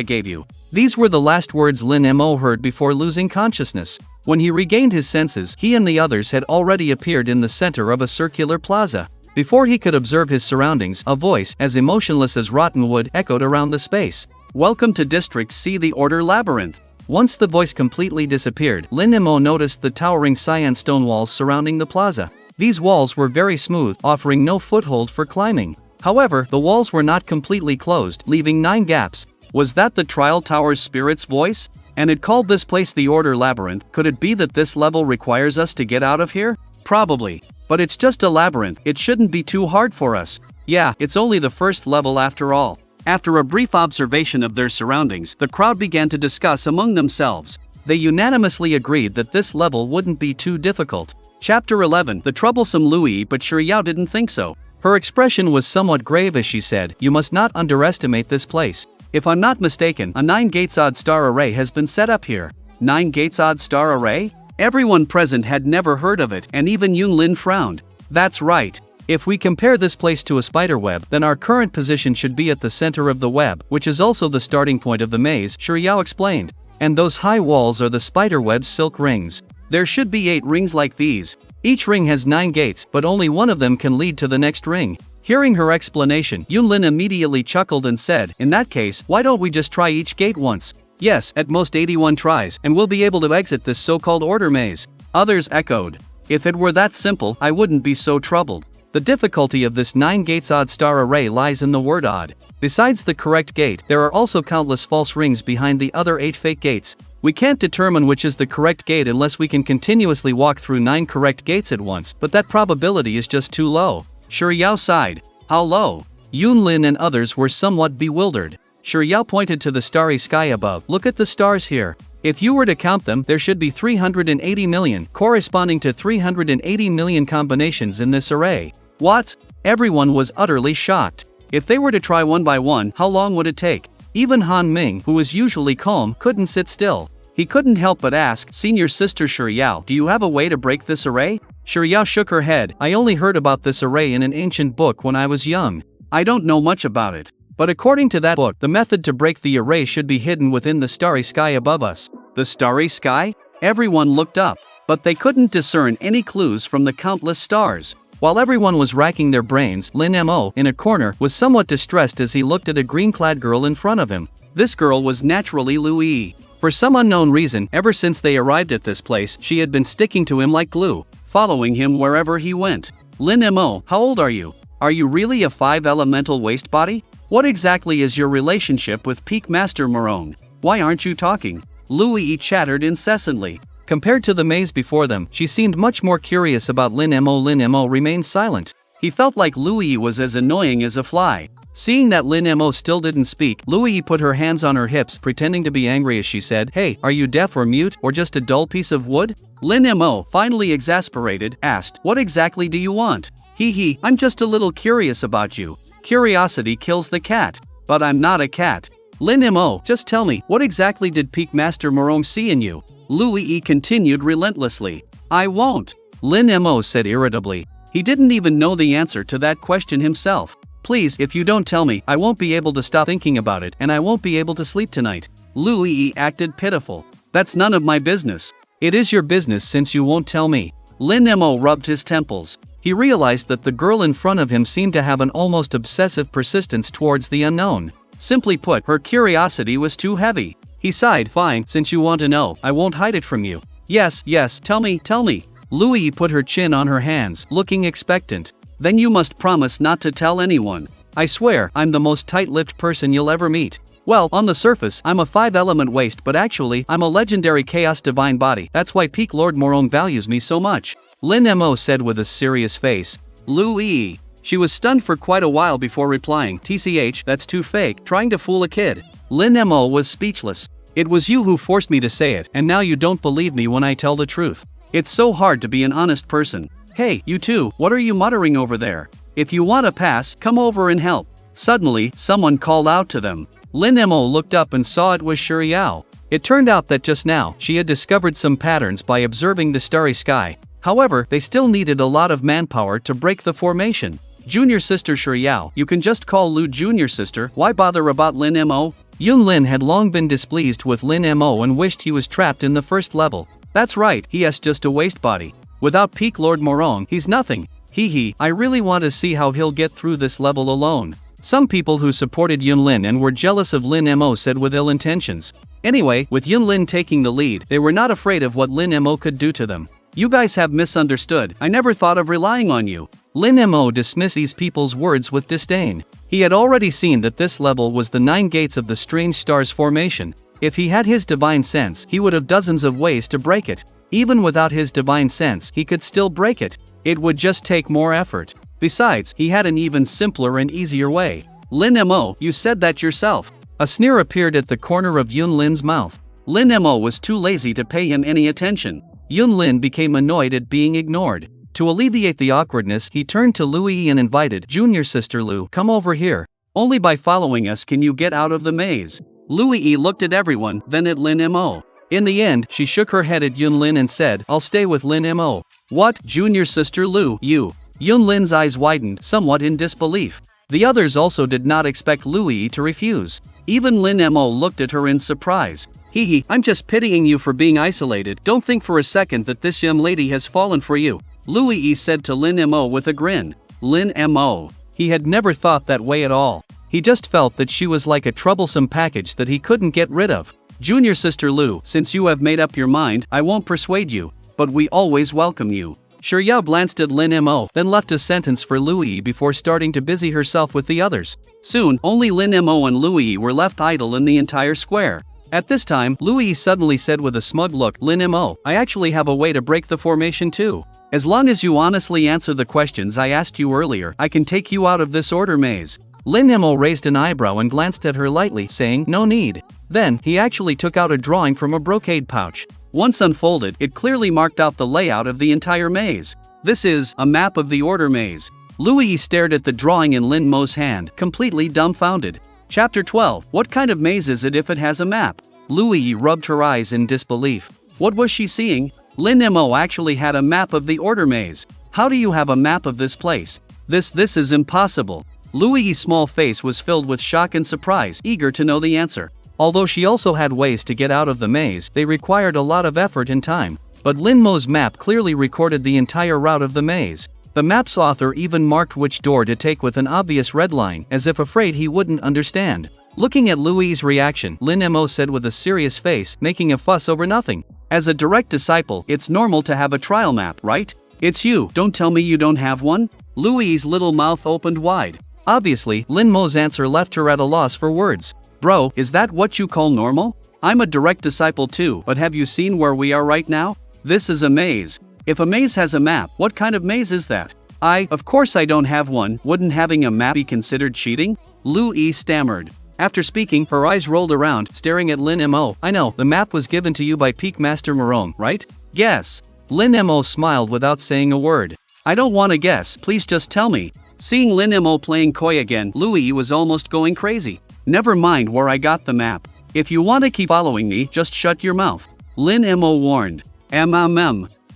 Speaker 2: gave you. These were the last words Lin Mo heard before losing consciousness. When he regained his senses, he and the others had already appeared in the center of a circular plaza. Before he could observe his surroundings, a voice, as emotionless as rotten wood, echoed around the space. Welcome to District C, the Order Labyrinth. Once the voice completely disappeared, Lin Mo noticed the towering cyan stone walls surrounding the plaza. These walls were very smooth, offering no foothold for climbing. However, the walls were not completely closed, leaving 9 gaps. Was that the trial tower's spirit's voice? And it called this place the Order Labyrinth. Could it be that this level requires us to get out of here? Probably. But it's just a labyrinth, it shouldn't be too hard for us. Yeah, it's only the first level after all. After a brief observation of their surroundings, the crowd began to discuss among themselves. They unanimously agreed that this level wouldn't be too difficult. Chapter 11, The Troublesome Louis, but Shi Yao didn't think so. Her expression was somewhat grave as she said, "You must not underestimate this place. If I'm not mistaken, a 9 gates odd star array has been set up here." 9 gates odd star array? Everyone present had never heard of it, and even Yun Lin frowned. That's right. If we compare this place to a spider web, then our current position should be at the center of the web, which is also the starting point of the maze, Shi Yao explained. And those high walls are the spider web's silk rings. There should be 8 rings like these. Each ring has 9 gates, but only one of them can lead to the next ring. Hearing her explanation, Yun Lin immediately chuckled and said, "In that case, why don't we just try each gate once? Yes, at most 81 tries, and we'll be able to exit this so-called order maze." Others echoed. If it were that simple, I wouldn't be so troubled. The difficulty of this 9 gates odd star array lies in the word odd. Besides the correct gate, there are also countless false rings behind the other 8 fake gates. We can't determine which is the correct gate unless we can continuously walk through 9 correct gates at once, but that probability is just too low. Shi Yao sighed. How low? Yun Lin and others were somewhat bewildered. Shi Yao pointed to the starry sky above. Look at the stars here. If you were to count them, there should be 380 million, corresponding to 380 million combinations in this array. What? Everyone was utterly shocked. If they were to try one by one, how long would it take? Even Han Ming, who was usually calm, couldn't sit still. He couldn't help but ask, "Senior Sister Shiryao, do you have a way to break this array?" Shiryao shook her head. "I only heard about this array in an ancient book when I was young. I don't know much about it. But according to that book, the method to break the array should be hidden within the starry sky above us." The starry sky? Everyone looked up, but they couldn't discern any clues from the countless stars. While everyone was racking their brains, Lin Mo, in a corner, was somewhat distressed as he looked at a green-clad girl in front of him. This girl was naturally Lu Yi. For some unknown reason, ever since they arrived at this place, she had been sticking to him like glue, following him wherever he went. "Lin Mo, how old are you? Are you really a 5-elemental waste body? What exactly is your relationship with Peak Master Morone? Why aren't you talking?" Lu Yi chattered incessantly. Compared to the maze before them, she seemed much more curious about Lin Mo. Lin Mo remained silent. He felt like Lu Yi was as annoying as a fly. Seeing that Lin Mo still didn't speak, Lu Yi put her hands on her hips, pretending to be angry as she said, "Hey, are you deaf or mute, or just a dull piece of wood?" Lin Mo, finally exasperated, asked, "What exactly do you want?" Hee, I'm just a little curious about you. Curiosity kills the cat. But I'm not a cat. Lin Mo, just tell me, what exactly did Peak Master Morone see in you? Lu Yi continued relentlessly. "I won't," Lin Mo said irritably. He didn't even know the answer to that question himself. "Please, if you don't tell me, I won't be able to stop thinking about it, and I won't be able to sleep tonight." Lu Yi acted pitiful. "That's none of my business." "It is your business since you won't tell me." Lin Mo rubbed his temples. He realized that the girl in front of him seemed to have an almost obsessive persistence towards the unknown. Simply put, her curiosity was too heavy. He sighed, "Fine, since you want to know, I won't hide it from you." Yes, tell me. Lu Yi put her chin on her hands, looking expectant. "Then you must promise not to tell anyone." "I swear, I'm the most tight-lipped person you'll ever meet." "Well, on the surface, I'm a 5-element waste, but actually, I'm a legendary chaos divine body. That's why Peak Lord Morone values me so much," Lin Mo said with a serious face. Lu Yi. She was stunned for quite a while before replying, "TCH, that's too fake, trying to fool a kid." Lin Mo was speechless. "It was you who forced me to say it, and now you don't believe me when I tell the truth. It's so hard to be an honest person." "Hey, you two, what are you muttering over there? If you want a pass, come over and help." Suddenly, someone called out to them. Lin Mo looked up and saw it was Shiryao. It turned out that just now, she had discovered some patterns by observing the starry sky. However, they still needed a lot of manpower to break the formation. "Junior Sister Shiryao, you can just call Lu Junior Sister, why bother about Lin Mo?" Yun Lin had long been displeased with Lin Mo and wished he was trapped in the first level. "That's right, he is just a waste body. Without Peak Lord Morone, he's nothing. Hee, I really want to see how he'll get through this level alone." Some people who supported Yun Lin and were jealous of Lin Mo said with ill intentions. Anyway, with Yun Lin taking the lead, they were not afraid of what Lin Mo could do to them. "You guys have misunderstood, I never thought of relying on you." Lin Mo dismissed these people's words with disdain. He had already seen that this level was the 9 gates of the strange stars formation. If he had his divine sense, he would have dozens of ways to break it. Even without his divine sense, he could still break it. It would just take more effort. Besides, he had an even simpler and easier way. "Lin Mo, you said that yourself." A sneer appeared at the corner of Yun Lin's mouth. Lin Mo was too lazy to pay him any attention. Yun Lin became annoyed at being ignored. To alleviate the awkwardness, he turned to Lu Yi and invited, "Junior Sister Lu, come over here. Only by following us can you get out of the maze." Lu Yi looked at everyone, then at Lin Mo. In the end, she shook her head at Yun Lin and said, "I'll stay with Lin Mo." "What, Junior Sister Lu, you?" Yun Lin's eyes widened, somewhat in disbelief. The others also did not expect Lu Yi to refuse. Even Lin Mo looked at her in surprise. "Hee, I'm just pitying you for being isolated. Don't think for a second that this young lady has fallen for you," Lu Yi said to Lin Mo with a grin. Lin Mo. He had never thought that way at all. He just felt that she was like a troublesome package that he couldn't get rid of. "Junior Sister Lu, since you have made up your mind, I won't persuade you, but we always welcome you." Shiryao glanced at Lin Mo, then left a sentence for Lu Yi before starting to busy herself with the others. Soon, only Lin Mo and Lu Yi were left idle in the entire square. At this time, Lu Yi suddenly said with a smug look, "Lin Mo, I actually have a way to break the formation too. As long as you honestly answer the questions I asked you earlier, I can take you out of this order maze." Lin Mo raised an eyebrow and glanced at her lightly, saying, "No need." Then, he actually took out a drawing from a brocade pouch. Once unfolded, it clearly marked out the layout of the entire maze. "This is a map of the order maze." Louis stared at the drawing in Lin Mo's hand, completely dumbfounded. Chapter 12. What kind of maze is it if it has a map? Louis rubbed her eyes in disbelief. What was she seeing? Lin Mo actually had a map of the order maze. How do you have a map of this place? This is impossible. Louis' small face was filled with shock and surprise, eager to know the answer. Although she also had ways to get out of the maze, they required a lot of effort and time. But Lin Mo's map clearly recorded the entire route of the maze. The map's author even marked which door to take with an obvious red line, as if afraid he wouldn't understand. Looking at Louis' reaction, Lin Mo said with a serious face, making a fuss over nothing. As a direct disciple, it's normal to have a trial map, right? It's you, don't tell me you don't have one? Louis' little mouth opened wide. Obviously, Lin Mo's answer left her at a loss for words. Bro, is that what you call normal? I'm a direct disciple too, but have you seen where we are right now? This is a maze. If a maze has a map, what kind of maze is that? Of course I don't have one. Wouldn't having a map be considered cheating? Louis stammered. After speaking, her eyes rolled around, staring at Lin Mo. I know, the map was given to you by Peak Master Marone, right? Guess. Lin Mo smiled without saying a word. I don't want to guess, please just tell me. Seeing Lin Mo playing coy again, Louis was almost going crazy. Never mind where I got the map. If you want to keep following me, just shut your mouth. Lin Mo warned.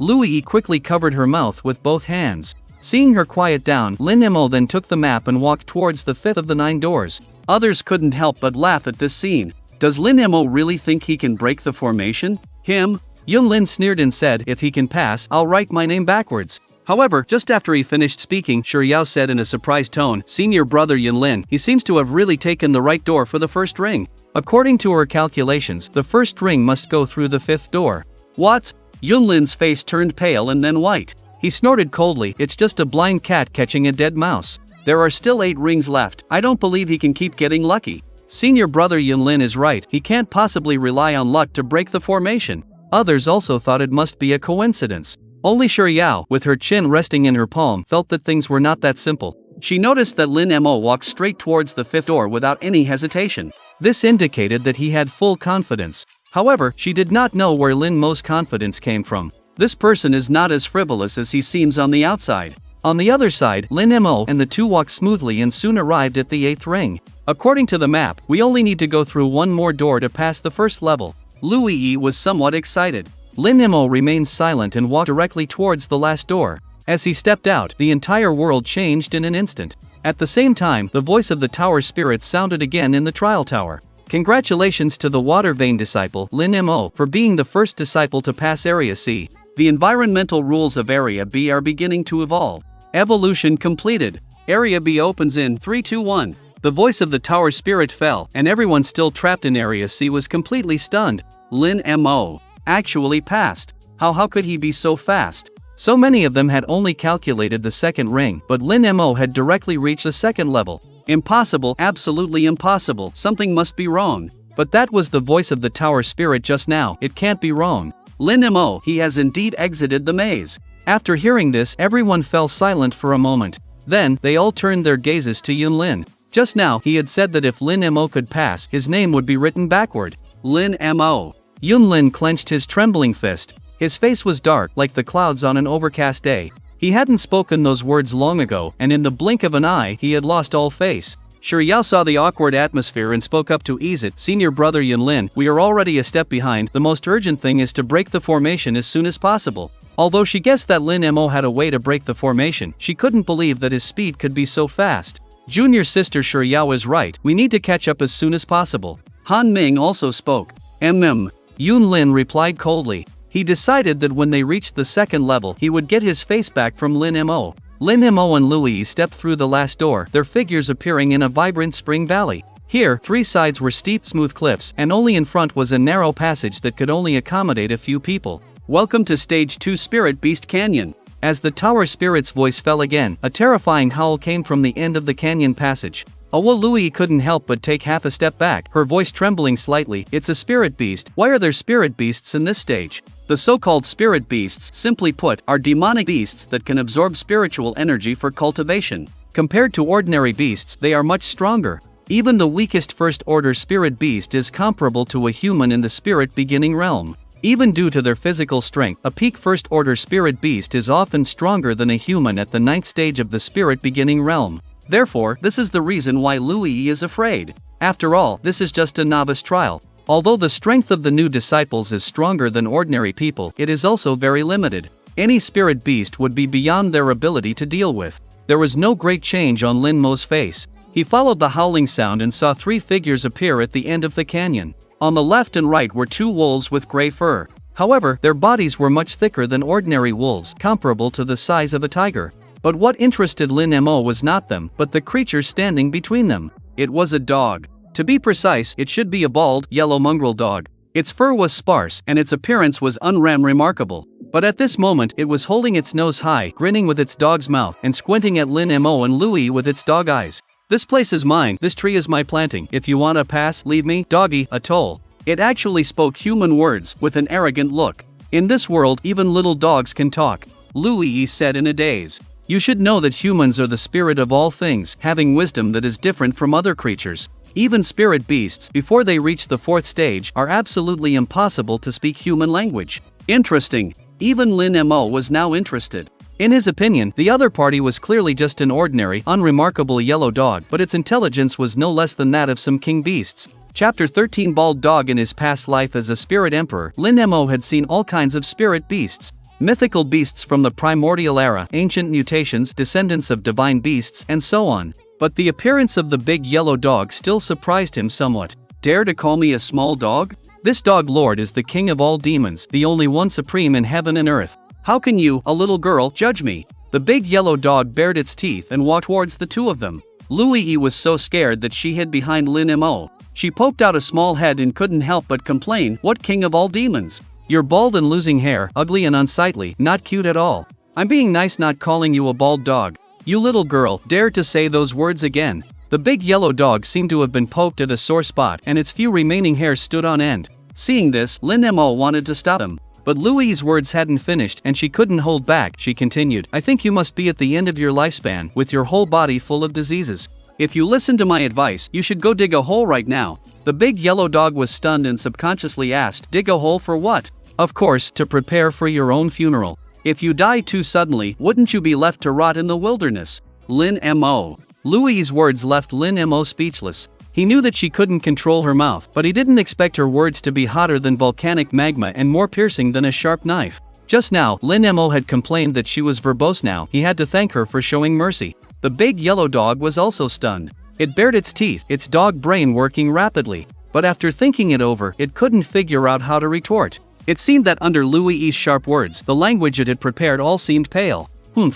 Speaker 2: Louis quickly covered her mouth with both hands. Seeing her quiet down, Lin Mo then took the map and walked towards the 5th of the 9 doors. Others couldn't help but laugh at this scene. Does Lin Mo really think he can break the formation? Him? Yunlin sneered and said, if he can pass, I'll write my name backwards. However, just after he finished speaking, Shiryao said in a surprised tone, Senior brother Yunlin, he seems to have really taken the right door for the first ring. According to her calculations, the first ring must go through the 5th door. What? Yunlin's face turned pale and then white. He snorted coldly, it's just a blind cat catching a dead mouse. There are still 8 rings left, I don't believe he can keep getting lucky. Senior brother Yunlin is right, he can't possibly rely on luck to break the formation. Others also thought it must be a coincidence. Only Shiryao, with her chin resting in her palm, felt that things were not that simple. She noticed that Lin Mo walked straight towards the 5th door without any hesitation. This indicated that he had full confidence. However, she did not know where Lin Mo's confidence came from. This person is not as frivolous as he seems on the outside. On the other side, Lin Mo and the two walked smoothly and soon arrived at the 8th ring. According to the map, we only need to go through one more door to pass the first level. Louis was somewhat excited. Lin Mo remained silent and walked directly towards the last door. As he stepped out, the entire world changed in an instant. At the same time, the voice of the tower spirit sounded again in the trial tower. Congratulations to the water vein disciple, Lin Mo, for being the first disciple to pass Area C. The environmental rules of Area B are beginning to evolve. Evolution completed. Area B opens in 3, 2, 1. The voice of the tower spirit fell, and everyone still trapped in Area C was completely stunned. Lin Mo actually passed. How could he be so fast? So many of them had only calculated the 2nd ring, but Lin Mo had directly reached the 2nd level. Impossible, absolutely impossible, something must be wrong. But that was the voice of the tower spirit just now, it can't be wrong. Lin Mo, he has indeed exited the maze. After hearing this, everyone fell silent for a moment. Then, they all turned their gazes to Yunlin. Just now, he had said that if Lin Mo could pass, his name would be written backward. Lin Mo. Yunlin clenched his trembling fist. His face was dark, like the clouds on an overcast day. He hadn't spoken those words long ago, and in the blink of an eye, he had lost all face. Shiryao saw the awkward atmosphere and spoke up to ease it. Senior brother Yunlin, we are already a step behind. The most urgent thing is to break the formation as soon as possible. Although she guessed that Lin Mo had a way to break the formation, she couldn't believe that his speed could be so fast. Junior sister Shiryao is right, we need to catch up as soon as possible. Han Ming also spoke. Yunlin replied coldly. He decided that when they reached the 2nd level, he would get his face back from Lin Mo. Lin Mo and Louis stepped through the last door, their figures appearing in a vibrant spring valley. Here, 3 sides were steep, smooth cliffs, and only in front was a narrow passage that could only accommodate a few people. Welcome to Stage 2 Spirit Beast Canyon. As the tower spirit's voice fell again, a terrifying howl came from the end of the canyon passage. Louis couldn't help but take half a step back, her voice trembling slightly. It's a spirit beast. Why are there spirit beasts in this stage? The so-called spirit beasts, simply put, are demonic beasts that can absorb spiritual energy for cultivation. Compared to ordinary beasts, they are much stronger. Even the weakest first-order spirit beast is comparable to a human in the spirit beginning realm. Even due to their physical strength, a peak first-order spirit beast is often stronger than a human at the 9th stage of the spirit beginning realm. Therefore, this is the reason why Lui is afraid. After all, this is just a novice trial. Although the strength of the new disciples is stronger than ordinary people, it is also very limited. Any spirit beast would be beyond their ability to deal with. There was no great change on Lin Mo's face. He followed the howling sound and saw 3 figures appear at the end of the canyon. On the left and right were 2 wolves with gray fur. However, their bodies were much thicker than ordinary wolves, comparable to the size of a tiger. But what interested Lin Mo was not them, but the creature standing between them. It was a dog. To be precise, it should be a bald, yellow mongrel dog. Its fur was sparse, and its appearance was unremarkable. But at this moment, it was holding its nose high, grinning with its dog's mouth, and squinting at Lin Mo and Louis with its dog eyes. "This place is mine, this tree is my planting, if you wanna pass, leave me, doggy, a toll." It actually spoke human words, with an arrogant look. "In this world, even little dogs can talk," Louis said in a daze. "You should know that humans are the spirit of all things, having wisdom that is different from other creatures. Even spirit beasts, before they reach the 4th stage, are absolutely impossible to speak human language." Interesting. Even Lin Mo was now interested. In his opinion, the other party was clearly just an ordinary, unremarkable yellow dog, but its intelligence was no less than that of some king beasts. Chapter 13 Bald Dog. In his past life as a spirit emperor, Lin Mo had seen all kinds of spirit beasts. Mythical beasts from the primordial era, ancient mutations, descendants of divine beasts, and so on. But the appearance of the big yellow dog still surprised him somewhat. "Dare to call me a small dog? This dog lord is the king of all demons, the only one supreme in heaven and earth. How can you, a little girl, judge me?" The big yellow dog bared its teeth and walked towards the 2 of them. Louis was so scared that she hid behind Lin Mo. She poked out a small head and couldn't help but complain, "What king of all demons? You're bald and losing hair, ugly and unsightly, not cute at all. I'm being nice, not calling you a bald dog. You little girl, dare to say those words again." The big yellow dog seemed to have been poked at a sore spot, and its few remaining hairs stood on end. Seeing this, Lin Mo wanted to stop him. But Louis' words hadn't finished, and she couldn't hold back. She continued, "I think you must be at the end of your lifespan, with your whole body full of diseases. If you listen to my advice, you should go dig a hole right now." The big yellow dog was stunned and subconsciously asked, "Dig a hole for what?" "Of course, to prepare for your own funeral. If you die too suddenly, wouldn't you be left to rot in the wilderness?" Lin Mo. Louis' words left Lin Mo speechless. He knew that she couldn't control her mouth, but he didn't expect her words to be hotter than volcanic magma and more piercing than a sharp knife. Just now, Lin Mo had complained that she was verbose. Now he had to thank her for showing mercy. The big yellow dog was also stunned. It bared its teeth, its dog brain working rapidly. But after thinking it over, it couldn't figure out how to retort. It seemed that under Louis' sharp words, the language it had prepared all seemed pale.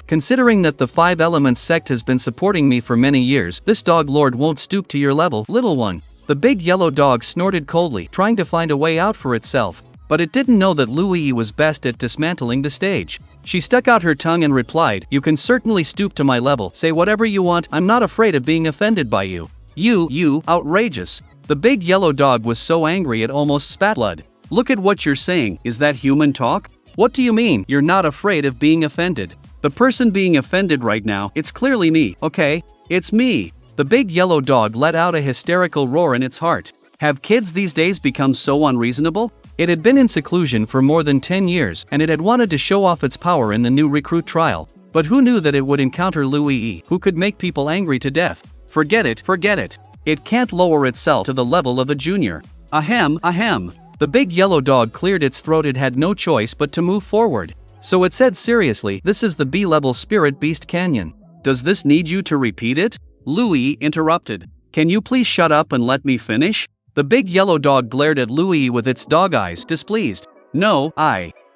Speaker 2: Considering that the 5 Elements sect has been supporting me for many years, this dog lord won't stoop to your level, little one." The big yellow dog snorted coldly, trying to find a way out for itself. But it didn't know that Louis was best at dismantling the stage. She stuck out her tongue and replied, "You can certainly stoop to my level, say whatever you want, I'm not afraid of being offended by you." You, outrageous." The big yellow dog was so angry it almost spat blood. "Look at what you're saying, is that human talk? What do you mean, you're not afraid of being offended? The person being offended right now, it's clearly me, okay? It's me." The big yellow dog let out a hysterical roar in its heart. Have kids these days become so unreasonable? It had been in seclusion for more than 10 years, and it had wanted to show off its power in the new recruit trial. But who knew that it would encounter Louis, who could make people angry to death? Forget it. It can't lower itself to the level of a junior. Ahem. The big yellow dog cleared its throat. It had no choice but to move forward. So it said seriously, "This is the B-level Spirit Beast Canyon. Does this need you to repeat it?" Louis interrupted. "Can you please shut up and let me finish?" The big yellow dog glared at Louis with its dog eyes, displeased. "No,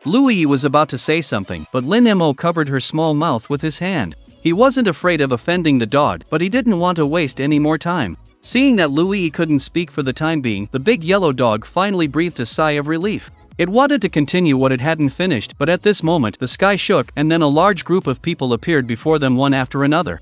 Speaker 2: Louis was about to say something, but Lin Mo covered her small mouth with his hand. He wasn't afraid of offending the dog, but he didn't want to waste any more time. Seeing that Louis couldn't speak for the time being, the big yellow dog finally breathed a sigh of relief. It wanted to continue what it hadn't finished, but at this moment the sky shook and then a large group of people appeared before them one after another.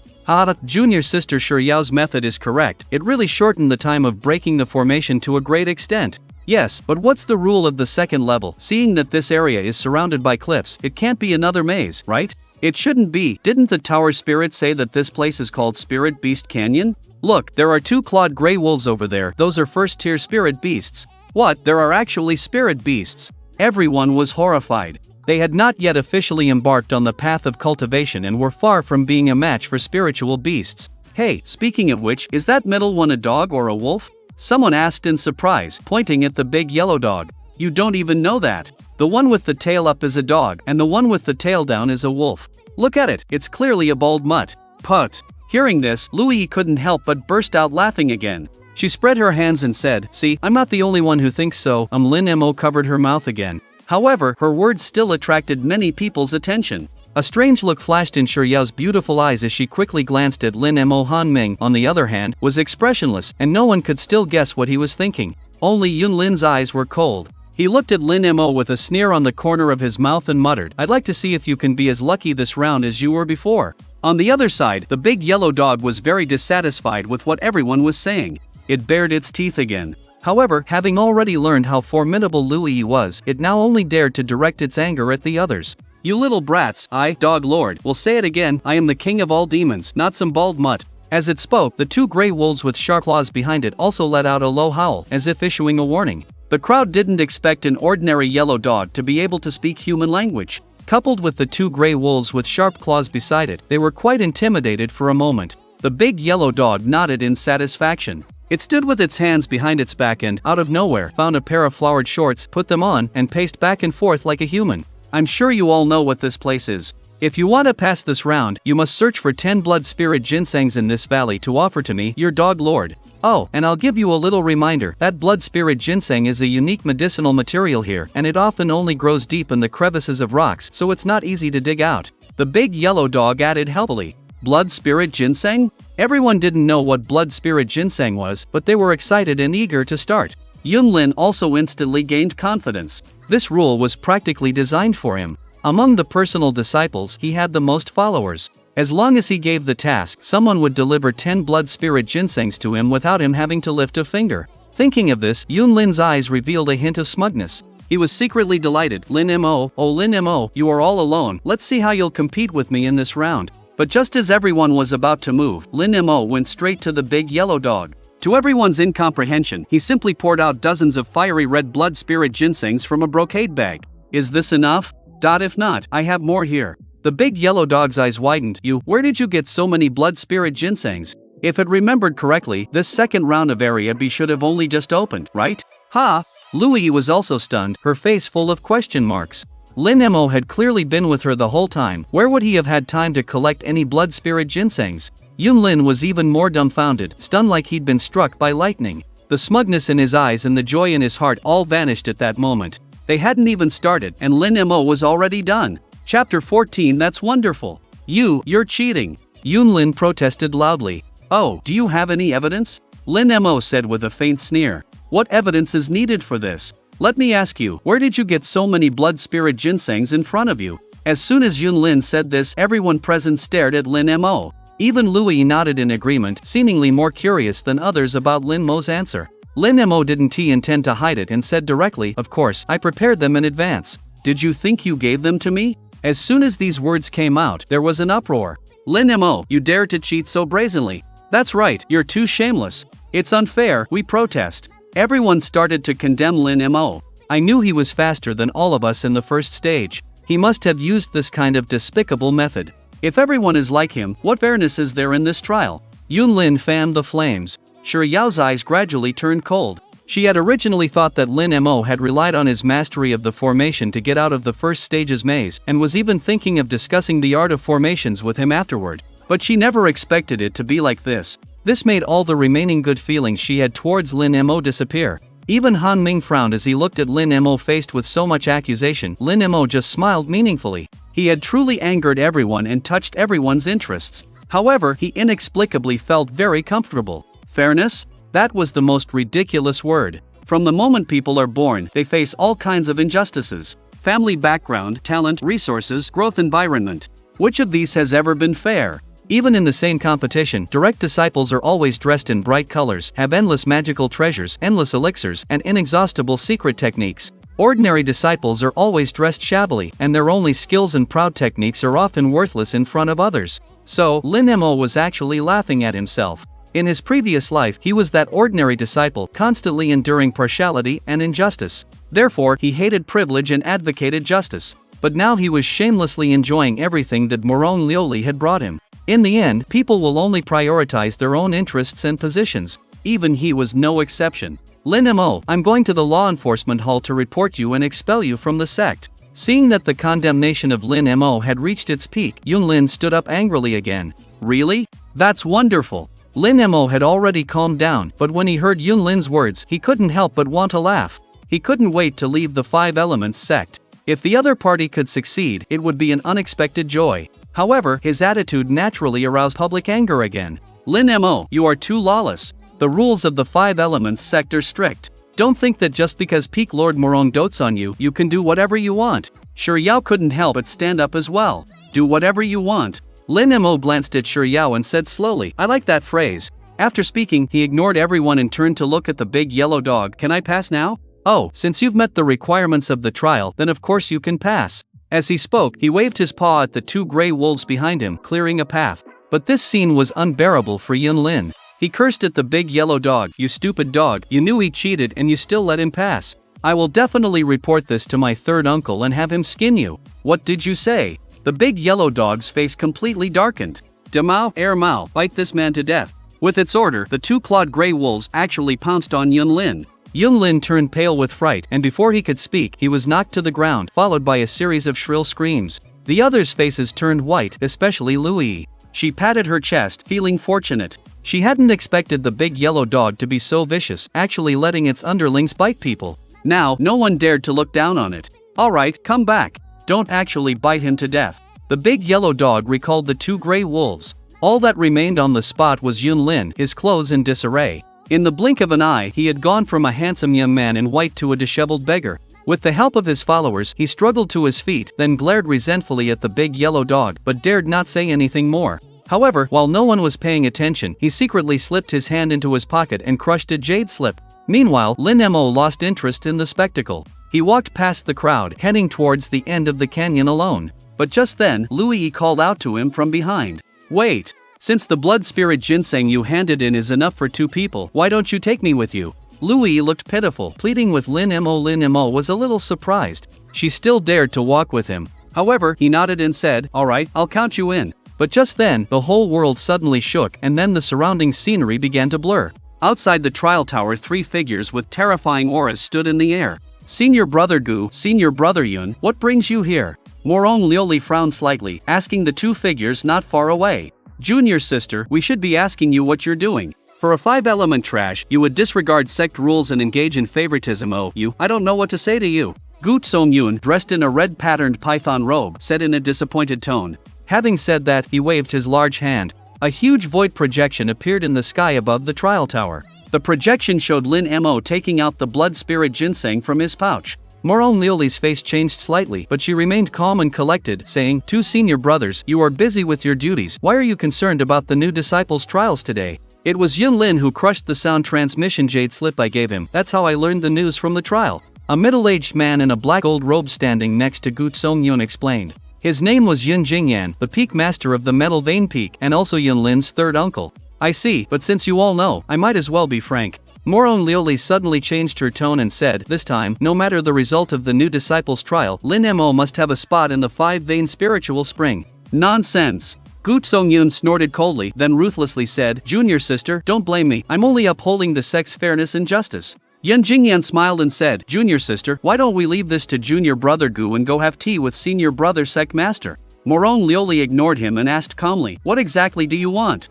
Speaker 2: Junior sister Shuryao's method is correct. It really shortened the time of breaking the formation to a great extent. Yes, but what's the rule of the second level? Seeing that this area is surrounded by cliffs, it can't be another maze, right? It shouldn't be. Didn't the tower spirit say that this place is called Spirit Beast Canyon? Look, there are 2 clawed gray wolves over there. Those are first-tier spirit beasts. What? There are actually spirit beasts. Everyone was horrified. They had not yet officially embarked on the path of cultivation and were far from being a match for spiritual beasts. Hey, speaking of which, is that middle one a dog or a wolf? Someone asked in surprise, pointing at the big yellow dog. You don't even know that. The one with the tail up is a dog, and the one with the tail down is a wolf. Look at it, it's clearly a bald mutt. Put. Hearing this, Louis couldn't help but burst out laughing again. She spread her hands and said, "See, I'm not the only one who thinks so." Lin Mo covered her mouth again. However, her words still attracted many people's attention. A strange look flashed in Yao's beautiful eyes as she quickly glanced at Lin Mo. Han Ming, on the other hand, was expressionless, and no one could still guess what he was thinking. Only Yun Lin's eyes were cold. He looked at Lin Mo with a sneer on the corner of his mouth and muttered, "I'd like to see if you can be as lucky this round as you were before." On the other side, the big yellow dog was very dissatisfied with what everyone was saying. It bared its teeth again. However, having already learned how formidable Louis was, it now only dared to direct its anger at the others. "You little brats, I, Dog Lord, will say it again, I am the king of all demons, not some bald mutt." As it spoke, the two gray wolves with sharp claws behind it also let out a low howl, as if issuing a warning. The crowd didn't expect an ordinary yellow dog to be able to speak human language. Coupled with the two gray wolves with sharp claws beside it, they were quite intimidated for a moment. The big yellow dog nodded in satisfaction. It stood with its hands behind its back and, out of nowhere, found a pair of flowered shorts, put them on, and paced back and forth like a human. "I'm sure you all know what this place is. If you want to pass this round, you must search for 10 blood spirit ginsengs in this valley to offer to me, your Dog Lord. Oh, and I'll give you a little reminder, that blood spirit ginseng is a unique medicinal material here, and it often only grows deep in the crevices of rocks, so it's not easy to dig out." The big yellow dog added helpfully, "Blood spirit ginseng?" Everyone didn't know what blood spirit ginseng was, but they were excited and eager to start. Yun Lin also instantly gained confidence. This rule was practically designed for him. Among the personal disciples, he had the most followers. As long as he gave the task, someone would deliver 10 blood spirit ginsengs to him without him having to lift a finger. Thinking of this, Yun Lin's eyes revealed a hint of smugness. He was secretly delighted. "Lin Mo, oh Lin Mo, you are all alone. Let's see how you'll compete with me in this round." But just as everyone was about to move, Lin Mo went straight to the big yellow dog. To everyone's incomprehension, he simply poured out dozens of fiery red blood spirit ginsengs from a brocade bag. "Is this enough? If not, I have more here." The big yellow dog's eyes widened. Where did you get so many blood spirit ginsengs?" If it remembered correctly, this second round of Area B should have only just opened, right? Ha! Louis was also stunned, her face full of question marks. Lin Mo had clearly been with her the whole time. Where would he have had time to collect any blood spirit ginsengs? Yun Lin was even more dumbfounded, stunned like he'd been struck by lightning. The smugness in his eyes and the joy in his heart all vanished at that moment. They hadn't even started, and Lin Mo was already done. Chapter 14. That's wonderful. You're cheating. Yun Lin protested loudly. "Oh, do you have any evidence?" Lin Mo said with a faint sneer. "What evidence is needed for this? Let me ask you, where did you get so many blood spirit ginsengs in front of you?" As soon as Yun Lin said this, everyone present stared at Lin Mo. Even Louis nodded in agreement, seemingly more curious than others about Lin Mo's answer. Lin Mo didn't intend to hide it and said directly, "Of course, I prepared them in advance." "Did you think you gave them to me?" As soon as these words came out, there was an uproar. "Lin Mo, you dare to cheat so brazenly. That's right, you're too shameless. It's unfair, we protest." Everyone started to condemn Lin Mo. "I knew he was faster than all of us in the first stage. He must have used this kind of despicable method. If everyone is like him, what fairness is there in this trial?" Yun Lin fanned the flames. Yao's eyes gradually turned cold. She had originally thought that Lin Mo had relied on his mastery of the formation to get out of the first stage's maze, and was even thinking of discussing the art of formations with him afterward. But she never expected it to be like this. This made all the remaining good feelings she had towards Lin Mo disappear. Even Han Ming frowned as he looked at Lin Mo faced with so much accusation. Lin Mo just smiled meaningfully. He had truly angered everyone and touched everyone's interests. However, he inexplicably felt very comfortable. Fairness? That was the most ridiculous word. From the moment people are born, they face all kinds of injustices. Family background, talent, resources, growth environment. Which of these has ever been fair? Even in the same competition, direct disciples are always dressed in bright colors, have endless magical treasures, endless elixirs, and inexhaustible secret techniques. Ordinary disciples are always dressed shabbily, and their only skills and proud techniques are often worthless in front of others. So, Lin Mo was actually laughing at himself. In his previous life, he was that ordinary disciple, constantly enduring partiality and injustice. Therefore, he hated privilege and advocated justice. But now he was shamelessly enjoying everything that Morone Lioli had brought him. In the end, people will only prioritize their own interests and positions. Even he was no exception. Lin Mo, I'm going to the law enforcement hall to report you and expel you from the sect. Seeing that the condemnation of Lin Mo had reached its peak, Yun Lin stood up angrily again. Really? That's wonderful. Lin Mo had already calmed down, but when he heard Yun Lin's words, he couldn't help but want to laugh. He couldn't wait to leave the Five Elements sect. If the other party could succeed, it would be an unexpected joy. However, his attitude naturally aroused public anger again. Lin Mo, you are too lawless. The rules of the Five Elements sect are strict. Don't think that just because Peak Lord Morong dotes on you, you can do whatever you want. Sure Yao couldn't help but stand up as well. Do whatever you want. Lin Mo glanced at Sure Yao and said slowly, I like that phrase. After speaking, he ignored everyone and turned to look at the big yellow dog. Can I pass now? Oh, since you've met the requirements of the trial, then of course you can pass. As he spoke, he waved his paw at the two gray wolves behind him, clearing a path. But this scene was unbearable for Yun Lin. He cursed at the big yellow dog. You stupid dog, you knew he cheated and you still let him pass. I will definitely report this to my third uncle and have him skin you. What did you say? The big yellow dog's face completely darkened. Demao, Mao, bite this man to death. With its order, the two-clawed gray wolves actually pounced on Yun Lin. Yun Lin turned pale with fright, and before he could speak, he was knocked to the ground, followed by a series of shrill screams. The others' faces turned white, especially Louis. She patted her chest, feeling fortunate. She hadn't expected the big yellow dog to be so vicious, actually letting its underlings bite people. Now, no one dared to look down on it. Alright, come back. Don't actually bite him to death. The big yellow dog recalled the two gray wolves. All that remained on the spot was Yun Lin, his clothes in disarray. In the blink of an eye, he had gone from a handsome young man in white to a disheveled beggar. With the help of his followers, he struggled to his feet, then glared resentfully at the big yellow dog, but dared not say anything more. However, while no one was paying attention, he secretly slipped his hand into his pocket and crushed a jade slip. Meanwhile, Lin Mo lost interest in the spectacle. He walked past the crowd, heading towards the end of the canyon alone. But just then, Louis called out to him from behind. Wait! Since the blood spirit ginseng you handed in is enough for two people, why don't you take me with you? Louis looked pitiful, pleading with Lin Mo. Lin Mo was a little surprised. She still dared to walk with him. However, he nodded and said, alright, I'll count you in. But just then, the whole world suddenly shook and then the surrounding scenery began to blur. Outside the trial tower, three figures with terrifying auras stood in the air. Senior Brother Gu, Senior Brother Yun, what brings you here? Morong Lioli frowned slightly, asking the two figures not far away. Junior sister, we should be asking you what you're doing. For a five-element trash, you would disregard sect rules and engage in favoritism. Oh, I don't know what to say to you. Gu Tsong Yun, dressed in a red-patterned python robe, said in a disappointed tone. Having said that, he waved his large hand. A huge void projection appeared in the sky above the trial tower. The projection showed Lin Mo taking out the blood spirit ginseng from his pouch. Morong Lioli's face changed slightly, but she remained calm and collected, saying, Two senior brothers, you are busy with your duties. Why are you concerned about the new disciples' trials today? It was Yun Lin who crushed the sound transmission jade slip I gave him. That's how I learned the news from the trial. A middle-aged man in a black gold robe standing next to Gu Tsong Yun explained. His name was Yun Jingyan, the peak master of the Metal Vein Peak, and also Yun Lin's third uncle. I see, but since you all know, I might as well be frank. Morong Lioli suddenly changed her tone and said, this time, no matter the result of the new disciples' trial, Lin Mo must have a spot in the five-vein spiritual spring. Nonsense! Gu Tsong Yun snorted coldly, then ruthlessly said, Junior sister, don't blame me, I'm only upholding the sect's fairness and justice. Yun Jingyan smiled and said, Junior sister, why don't we leave this to Junior Brother Gu and go have tea with Senior Brother Sect Master? Morong Lioli ignored him and asked calmly, what exactly do you want?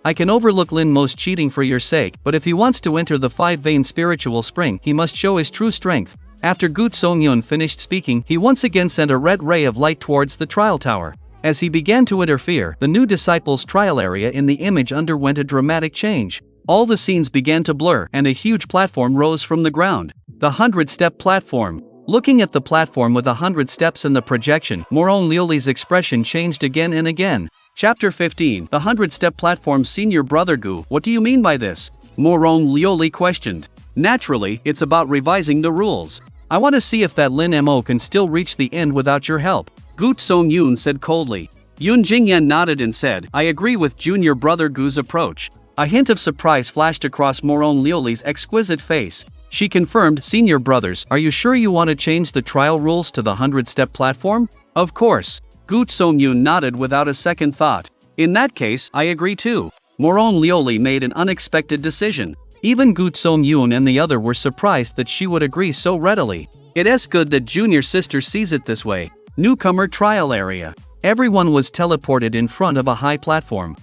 Speaker 2: I can overlook Lin Mo's cheating for your sake, but if he wants to enter the five-vein spiritual spring, he must show his true strength. After Gu Tsong Yun finished speaking, he once again sent a red ray of light towards the trial tower. As he began to interfere, the new disciples' trial area in the image underwent a dramatic change. All the scenes began to blur, and a huge platform rose from the ground. The 100-step platform. Looking at the platform with 100 steps in the projection, Morong Lioli's expression changed again and again. Chapter 15, The 100-Step Platform. Senior Brother Gu, what do you mean by this? Morong Lioli questioned. Naturally, it's about revising the rules. I want to see if that Lin Mo can still reach the end without your help. Gu Tsong Yun said coldly. Yun Jingyan nodded and said, I agree with Junior Brother Gu's approach. A hint of surprise flashed across Morong Lioli's exquisite face. She confirmed, "Senior brothers, are you sure you want to change the trial rules to the 100-step platform?" "Of course." Gu Song-yoon nodded without a second thought. "In that case, I agree too." Moron Lioli made an unexpected decision. Even Gu Song-yoon and the other were surprised that she would agree so readily. It's good that junior sister sees it this way. Newcomer trial area. Everyone was teleported in front of a high platform.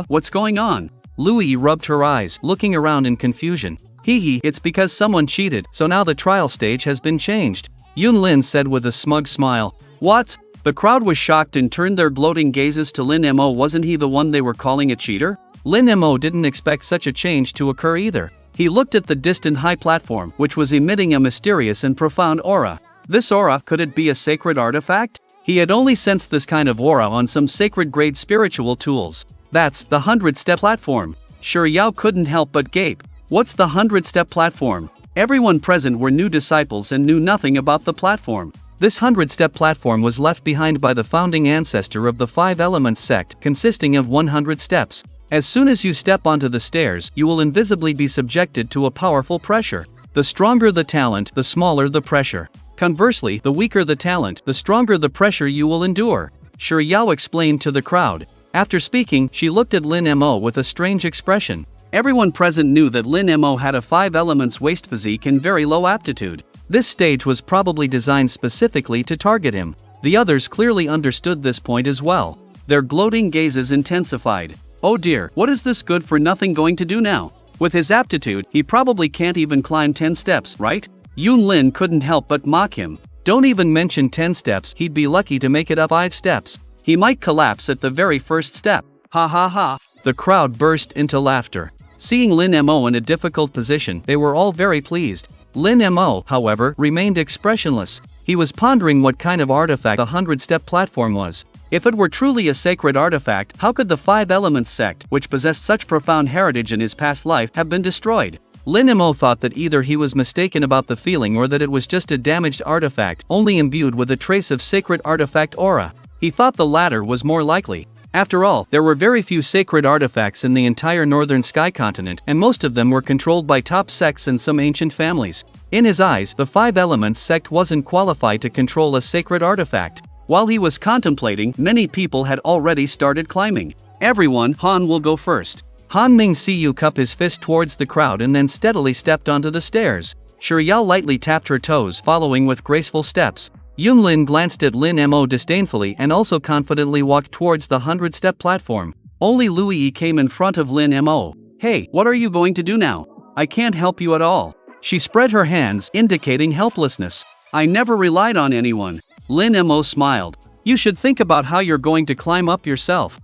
Speaker 2: What's going on? Louis rubbed her eyes, looking around in confusion. It's because someone cheated, so now the trial stage has been changed. Yun Lin said with a smug smile. What? The crowd was shocked and turned their gloating gazes to Lin Mo. Wasn't he the one they were calling a cheater? Lin Mo didn't expect such a change to occur either. He looked at the distant high platform, which was emitting a mysterious and profound aura. This aura, could it be a sacred artifact? He had only sensed this kind of aura on some sacred-grade spiritual tools. That's the 100-step platform. Sure, Yao couldn't help but gape. What's the 100-step platform? Everyone present were new disciples and knew nothing about the platform. This 100-step platform was left behind by the founding ancestor of the Five Elements sect, consisting of 100 steps. As soon as you step onto the stairs, you will invisibly be subjected to a powerful pressure. The stronger the talent, the smaller the pressure. Conversely, the weaker the talent, the stronger the pressure you will endure. Sure, Yao explained to the crowd. After speaking, she looked at Lin Mo with a strange expression. Everyone present knew that Lin Mo had a 5 elements waist physique and very low aptitude. This stage was probably designed specifically to target him. The others clearly understood this point as well. Their gloating gazes intensified. Oh dear, what is this good-for-nothing going to do now? With his aptitude, he probably can't even climb 10 steps, right? Yun Lin couldn't help but mock him. Don't even mention 10 steps, he'd be lucky to make it up 5 steps. He might collapse at the very first step. Ha ha ha. The crowd burst into laughter. Seeing Lin Mo in a difficult position, they were all very pleased. Lin Mo, however, remained expressionless. He was pondering what kind of artifact a 100-step platform was. If it were truly a sacred artifact, how could the 5 Elements sect, which possessed such profound heritage in his past life, have been destroyed? Lin Mo thought that either he was mistaken about the feeling or that it was just a damaged artifact, only imbued with a trace of sacred artifact aura. He thought the latter was more likely. After all, there were very few sacred artifacts in the entire northern sky continent, and most of them were controlled by top sects and some ancient families. In his eyes, the 5 Elements sect wasn't qualified to control a sacred artifact. While he was contemplating, many people had already started climbing. Everyone, Han will go first. Han Ming-siu cupped his fist towards the crowd and then steadily stepped onto the stairs. Sure Yao lightly tapped her toes, following with graceful steps. Yun Lin glanced at Lin Mo disdainfully and also confidently walked towards the 100-step platform. Only Louis came in front of Lin Mo. Hey, what are you going to do now? I can't help you at all. She spread her hands, indicating helplessness. I never relied on anyone. Lin Mo smiled. You should think about how you're going to climb up yourself.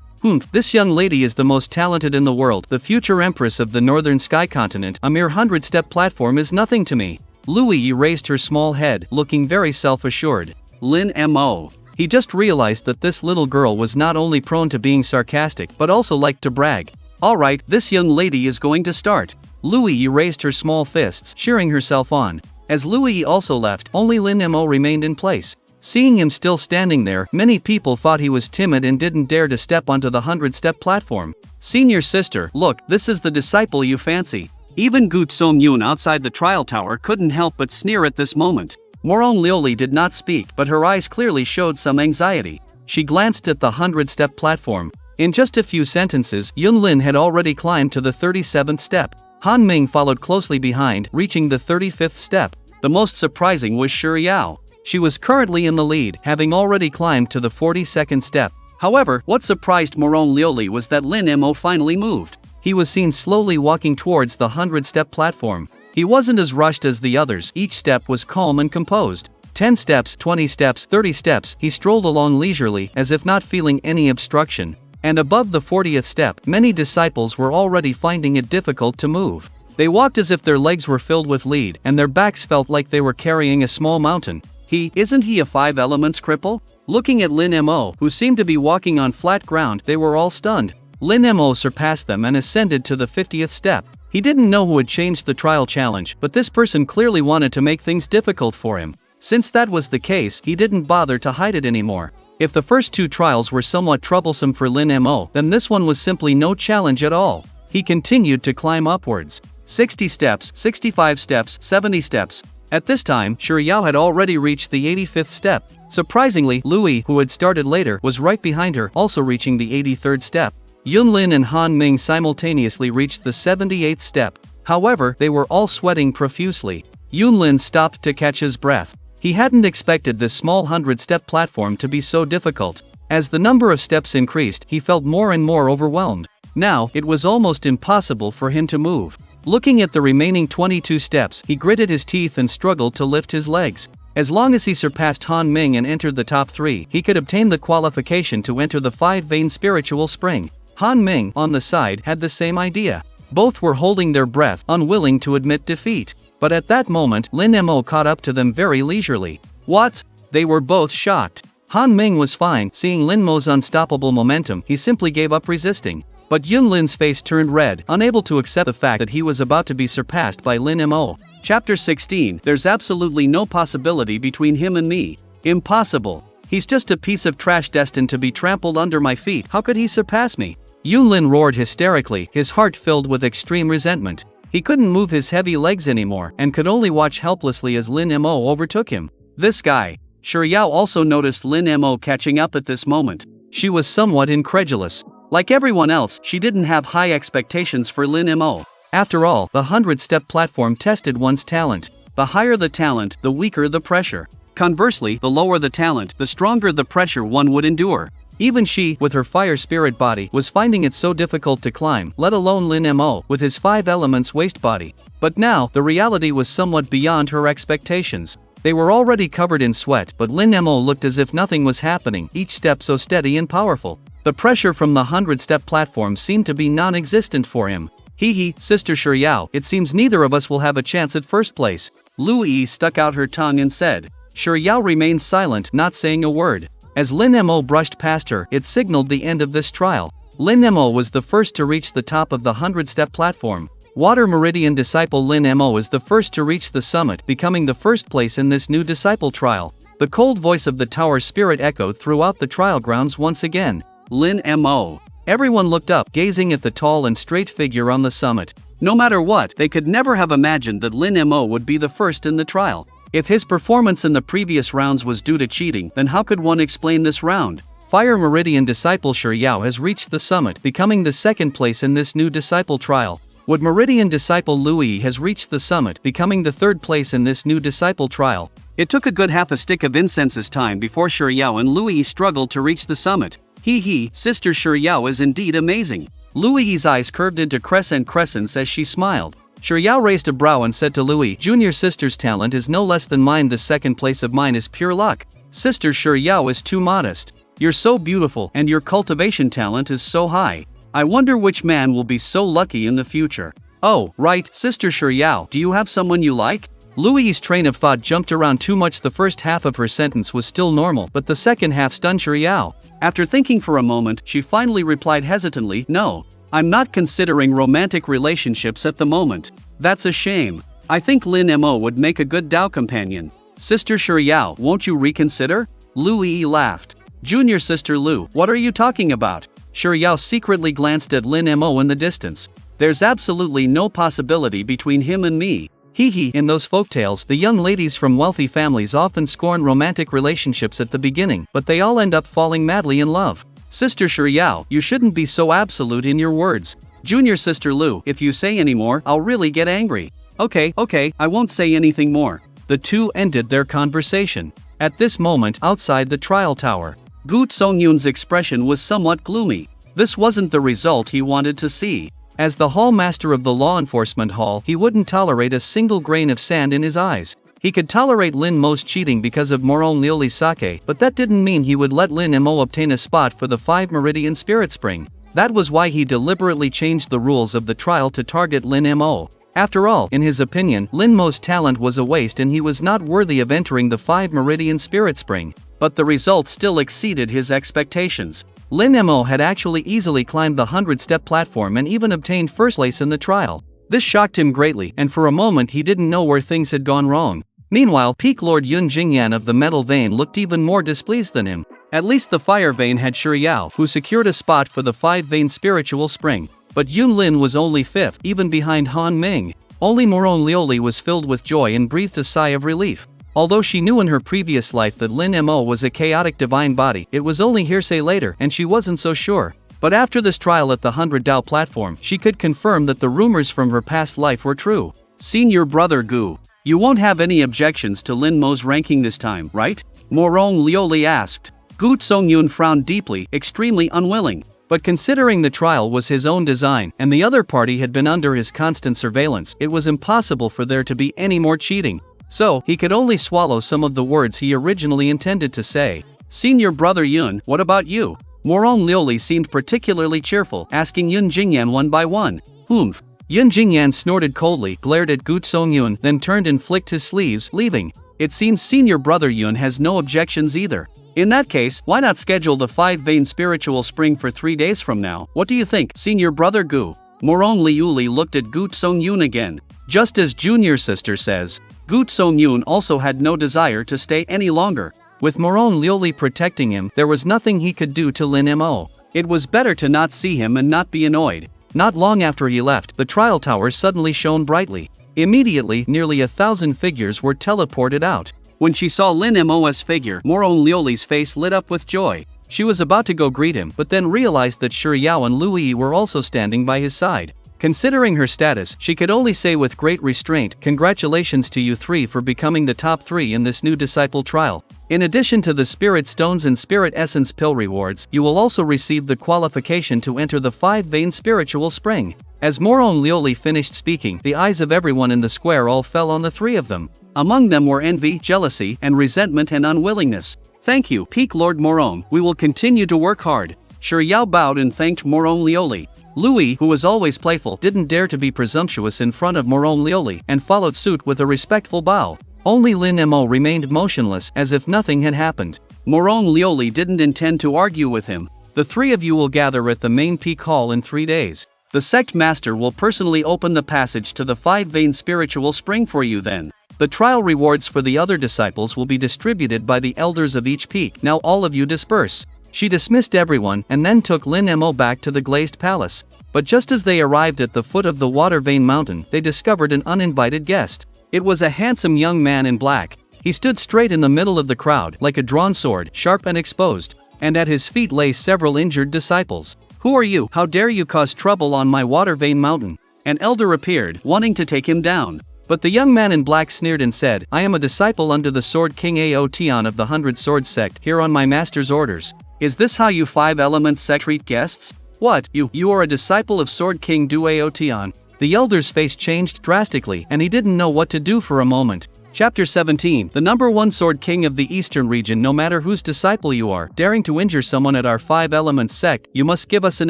Speaker 2: This young lady is the most talented in the world, the future empress of the northern sky continent. A mere 100-step platform is nothing to me. Louis raised her small head, looking very self-assured. Lin Mo. He just realized that this little girl was not only prone to being sarcastic but also liked to brag. Alright, this young lady is going to start. Louis raised her small fists, cheering herself on. As Louis also left, only Lin Mo remained in place. Seeing him still standing there, many people thought he was timid and didn't dare to step onto the 100-step platform. Senior sister, look, this is the disciple you fancy. Even Gu Song-yoon outside the trial tower couldn't help but sneer at this moment. Moron Lioli did not speak, but her eyes clearly showed some anxiety. She glanced at the 100-step platform. In just a few sentences, Yun Lin had already climbed to the 37th step. Han Ming followed closely behind, reaching the 35th step. The most surprising was Sure Yao. She was currently in the lead, having already climbed to the 42nd step. However, what surprised Moron Lioli was that Lin Mo finally moved. He was seen slowly walking towards the 100-step platform. He wasn't as rushed as the others, each step was calm and composed. 10 steps, 20 steps, 30 steps, he strolled along leisurely, as if not feeling any obstruction. And above the 40th step, many disciples were already finding it difficult to move. They walked as if their legs were filled with lead, and their backs felt like they were carrying a small mountain. Isn't he a 5 Elements cripple? Looking at Lin Mo, who seemed to be walking on flat ground, they were all stunned. Lin Mo surpassed them and ascended to the 50th step. He didn't know who had changed the trial challenge, but this person clearly wanted to make things difficult for him. Since that was the case, he didn't bother to hide it anymore. If the first 2 trials were somewhat troublesome for Lin Mo, then this one was simply no challenge at all. He continued to climb upwards. 60 steps, 65 steps, 70 steps. At this time, Shiryao had already reached the 85th step. Surprisingly, Louis, who had started later, was right behind her, also reaching the 83rd step. Yunlin and Han Ming simultaneously reached the 78th step. However, they were all sweating profusely. Yunlin stopped to catch his breath. He hadn't expected this small 100-step platform to be so difficult. As the number of steps increased, he felt more and more overwhelmed. Now, it was almost impossible for him to move. Looking at the remaining 22 steps, he gritted his teeth and struggled to lift his legs. As long as he surpassed Han Ming and entered the top 3, he could obtain the qualification to enter the 5-vein spiritual spring. Han Ming, on the side, had the same idea. Both were holding their breath, unwilling to admit defeat. But at that moment, Lin Mo caught up to them very leisurely. What? They were both shocked. Han Ming was fine, seeing Lin Mo's unstoppable momentum, he simply gave up resisting. But Yunlin's face turned red, unable to accept the fact that he was about to be surpassed by Lin Mo. Chapter 16. There's absolutely no possibility between him and me. Impossible. He's just a piece of trash destined to be trampled under my feet. How could he surpass me? Yunlin roared hysterically, his heart filled with extreme resentment. He couldn't move his heavy legs anymore, and could only watch helplessly as Lin Mo overtook him. This guy. Shiryao also noticed Lin Mo catching up at this moment. She was somewhat incredulous. Like everyone else, she didn't have high expectations for Lin Mo. After all, the 100-step platform tested one's talent. The higher the talent, the weaker the pressure. Conversely, the lower the talent, the stronger the pressure one would endure. Even she, with her fire spirit body, was finding it so difficult to climb, let alone Lin Mo, with his 5 elements waste body. But now, the reality was somewhat beyond her expectations. They were already covered in sweat, but Lin Mo looked as if nothing was happening, each step so steady and powerful. The pressure from the 100-step platform seemed to be non-existent for him. Hee, Sister Shiryao, it seems neither of us will have a chance at first place. Lu Yi stuck out her tongue and said. Shiryao remained silent, not saying a word. As Lin Mo brushed past her, it signaled the end of this trial. Lin Mo was the first to reach the top of the 100-step platform. Water Meridian disciple Lin Mo is the first to reach the summit, becoming the first place in this new disciple trial. The cold voice of the tower spirit echoed throughout the trial grounds once again. Lin Mo. Everyone looked up, gazing at the tall and straight figure on the summit. No matter what, they could never have imagined that Lin Mo would be the first in the trial. If his performance in the previous rounds was due to cheating, then how could one explain this round? Fire Meridian disciple Shiryao has reached the summit, becoming the second place in this new disciple trial. Wood Meridian disciple Louis has reached the summit, becoming the third place in this new disciple trial. It took a good half a stick of incense's time before Shiryao and Louis struggled to reach the summit. Hee, Sister Shiryao is indeed amazing. Louis's eyes curved into crescents as she smiled. Shiryao raised a brow and said to Louis, Junior Sister's talent is no less than mine. The second place of mine is pure luck. Sister Shiryao is too modest. You're so beautiful, and your cultivation talent is so high. I wonder which man will be so lucky in the future. Oh, right, Sister Shiryao, do you have someone you like? Louis's train of thought jumped around too much. The first half of her sentence was still normal, but the second half stunned Shiryao. After thinking for a moment, she finally replied hesitantly, No, I'm not considering romantic relationships at the moment. That's a shame. I think Lin Mo would make a good Dao companion. Sister Shiryao, won't you reconsider? Louis laughed. Junior Sister Lu, what are you talking about? Shiryao secretly glanced at Lin Mo in the distance. There's absolutely no possibility between him and me. Hee, in those folktales, the young ladies from wealthy families often scorn romantic relationships at the beginning, but they all end up falling madly in love. Sister Shiryao, you shouldn't be so absolute in your words. Junior Sister Lu, if you say any more, I'll really get angry. Okay, I won't say anything more. The two ended their conversation. At this moment, outside the trial tower, Gu Songyun's expression was somewhat gloomy. This wasn't the result he wanted to see. As the hall master of the law enforcement hall, he wouldn't tolerate a single grain of sand in his eyes. He could tolerate Lin Mo's cheating because of Moron Lioli's sake, but that didn't mean he would let Lin Mo obtain a spot for the 5 Meridian Spirit Spring. That was why he deliberately changed the rules of the trial to target Lin Mo. After all, in his opinion, Lin Mo's talent was a waste and he was not worthy of entering the 5 Meridian Spirit Spring. But the result still exceeded his expectations. Lin Mo had actually easily climbed the 100-step platform and even obtained first place in the trial. This shocked him greatly, and for a moment he didn't know where things had gone wrong. Meanwhile, Peak Lord Yun Jingyan of the Metal Vein looked even more displeased than him. At least the Fire Vein had Shiryao, who secured a spot for the 5-vein spiritual spring. but Yun Lin was only 5th, even behind Han Ming. Only Morone Lioli was filled with joy and breathed a sigh of relief. Although she knew in her previous life that Lin Mo was a chaotic divine body, it was only hearsay later and she wasn't so sure. But after this trial at the 100 Dao platform, she could confirm that the rumors from her past life were true. Senior brother Gu, you won't have any objections to Lin Mo's ranking this time, right? Morone Lioli asked. Gu Songyun frowned deeply, extremely unwilling. But considering the trial was his own design and the other party had been under his constant surveillance, it was impossible for there to be any more cheating. So, he could only swallow some of the words he originally intended to say. Senior brother Yun, what about you? Morone Lioli seemed particularly cheerful, asking Yun Jingyan one by one. Humph. Yun Jingyan snorted coldly, glared at Gu Songyun, then turned and flicked his sleeves, leaving. It seems senior brother Yun has no objections either. In that case, why not schedule the 5-vein spiritual spring for 3 days from now? What do you think, senior brother Gu? Morone Liuli looked at Gu Songyun again. Just as junior sister says, Gu Songyun also had no desire to stay any longer. With Morone Liuli protecting him, there was nothing he could do to Lin Mo. It was better to not see him and not be annoyed. Not long after he left, the trial tower suddenly shone brightly. Immediately, nearly 1,000 figures were teleported out. When she saw Lin Mo's figure, Morone Liuli's face lit up with joy. She was about to go greet him, but then realized that Shi Yao and Lu Yi were also standing by his side. Considering her status, she could only say with great restraint, "Congratulations to you 3 for becoming the top 3 in this new disciple trial. In addition to the Spirit Stones and Spirit Essence Pill rewards, you will also receive the qualification to enter the 5-vein spiritual spring." As Morone Lioli finished speaking, the eyes of everyone in the square all fell on the 3 of them. Among them were envy, jealousy, and resentment and unwillingness. Thank you, Peak Lord Morone, we will continue to work hard. Shi Yao bowed and thanked Morone Lioli. Louis, who was always playful, didn't dare to be presumptuous in front of Morone Lioli and followed suit with a respectful bow. Only Lin Mo remained motionless as if nothing had happened. Morone Lioli didn't intend to argue with him. The 3 of you will gather at the main peak hall in 3 days. The sect master will personally open the passage to the 5-vein spiritual spring for you then. The trial rewards for the other disciples will be distributed by the elders of each peak. Now all of you disperse. She dismissed everyone and then took Lin Mo back to the glazed palace. But just as they arrived at the foot of the water vein mountain, they discovered an uninvited guest. It was a handsome young man in black. He stood straight in the middle of the crowd, like a drawn sword, sharp and exposed, and at his feet lay several injured disciples. Who are you? How dare you cause trouble on my water vein mountain? An elder appeared, wanting to take him down. But the young man in black sneered and said, I am a disciple under the Sword King Aotian of the 100 Swords sect, here on my master's orders. Is this how you 5 elements sect treat guests? What, you are a disciple of Sword King Du Aotian? The elder's face changed drastically and he didn't know what to do for a moment. Chapter 17, the number 1 Sword King of the Eastern region. No matter whose disciple you are, daring to injure someone at our 5 elements sect, you must give us an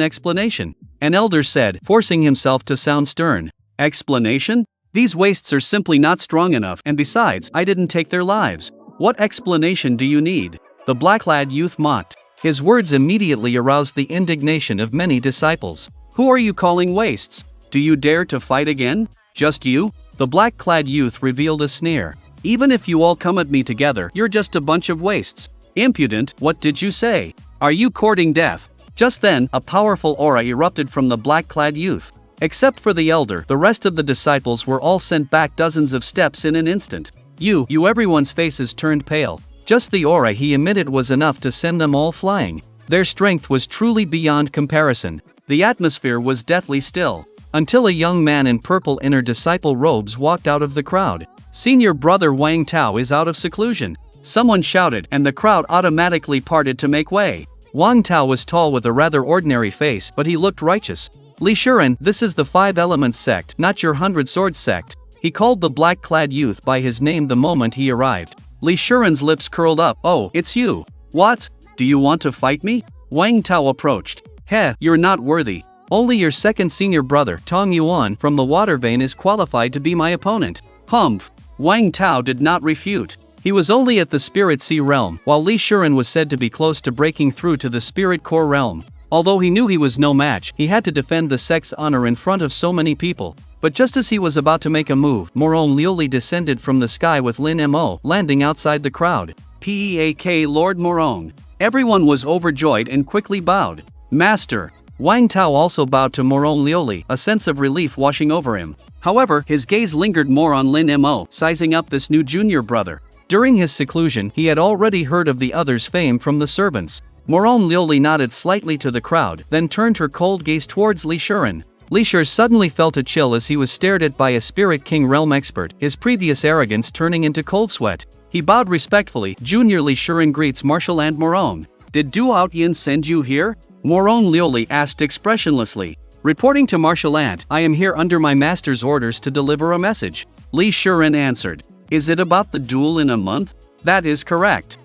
Speaker 2: explanation. An elder said, forcing himself to sound stern. Explanation? These wastes are simply not strong enough, and besides, I didn't take their lives. What explanation do you need? The black-clad youth mocked. His words immediately aroused the indignation of many disciples. Who are you calling wastes? Do you dare to fight again? Just you? The black-clad youth revealed a sneer. Even if you all come at me together, you're just a bunch of wastes. Impudent, what did you say? Are you courting death? Just then, a powerful aura erupted from the black-clad youth. Except for the elder, the rest of the disciples were all sent back dozens of steps in an instant. Everyone's faces turned pale. Just the aura he emitted was enough to send them all flying. Their strength was truly beyond comparison. The atmosphere was deathly still. Until a young man in purple inner disciple robes walked out of the crowd. Senior brother Wang Tao is out of seclusion. Someone shouted, and the crowd automatically parted to make way. Wang Tao was tall with a rather ordinary face, but he looked righteous. Li Shuren, this is the 5 Elements sect, not your 100 Swords sect. He called the black-clad youth by his name the moment he arrived. Li Shuren's lips curled up. Oh, it's you. What? Do you want to fight me? Wang Tao approached. Heh, you're not worthy. Only your second senior brother, Tong Yuan, from the water vein is qualified to be my opponent. Humph. Wang Tao did not refute. He was only at the Spirit Sea realm, while Li Shuren was said to be close to breaking through to the Spirit Core realm. Although he knew he was no match, he had to defend the sect's honor in front of so many people. But just as he was about to make a move, Morone Lioli descended from the sky with Lin Mo, landing outside the crowd. Peak Lord Morone. Everyone was overjoyed and quickly bowed. Master. Wang Tao also bowed to Morong Lioli, a sense of relief washing over him. However, his gaze lingered more on Lin Mo, sizing up this new junior brother. During his seclusion, he had already heard of the other's fame from the servants. Morong Lioli nodded slightly to the crowd, then turned her cold gaze towards Li Shiren. Li Shiren suddenly felt a chill as he was stared at by a Spirit King realm expert, his previous arrogance turning into cold sweat. He bowed respectfully. Junior Li Shiren greets Marshal and Morong. Did Du Outyin send you here? Morong Lioli asked expressionlessly. Reporting to Marshal Ant, I am here under my master's orders to deliver a message. Li Shiren answered. Is it about the duel in a month? That is correct.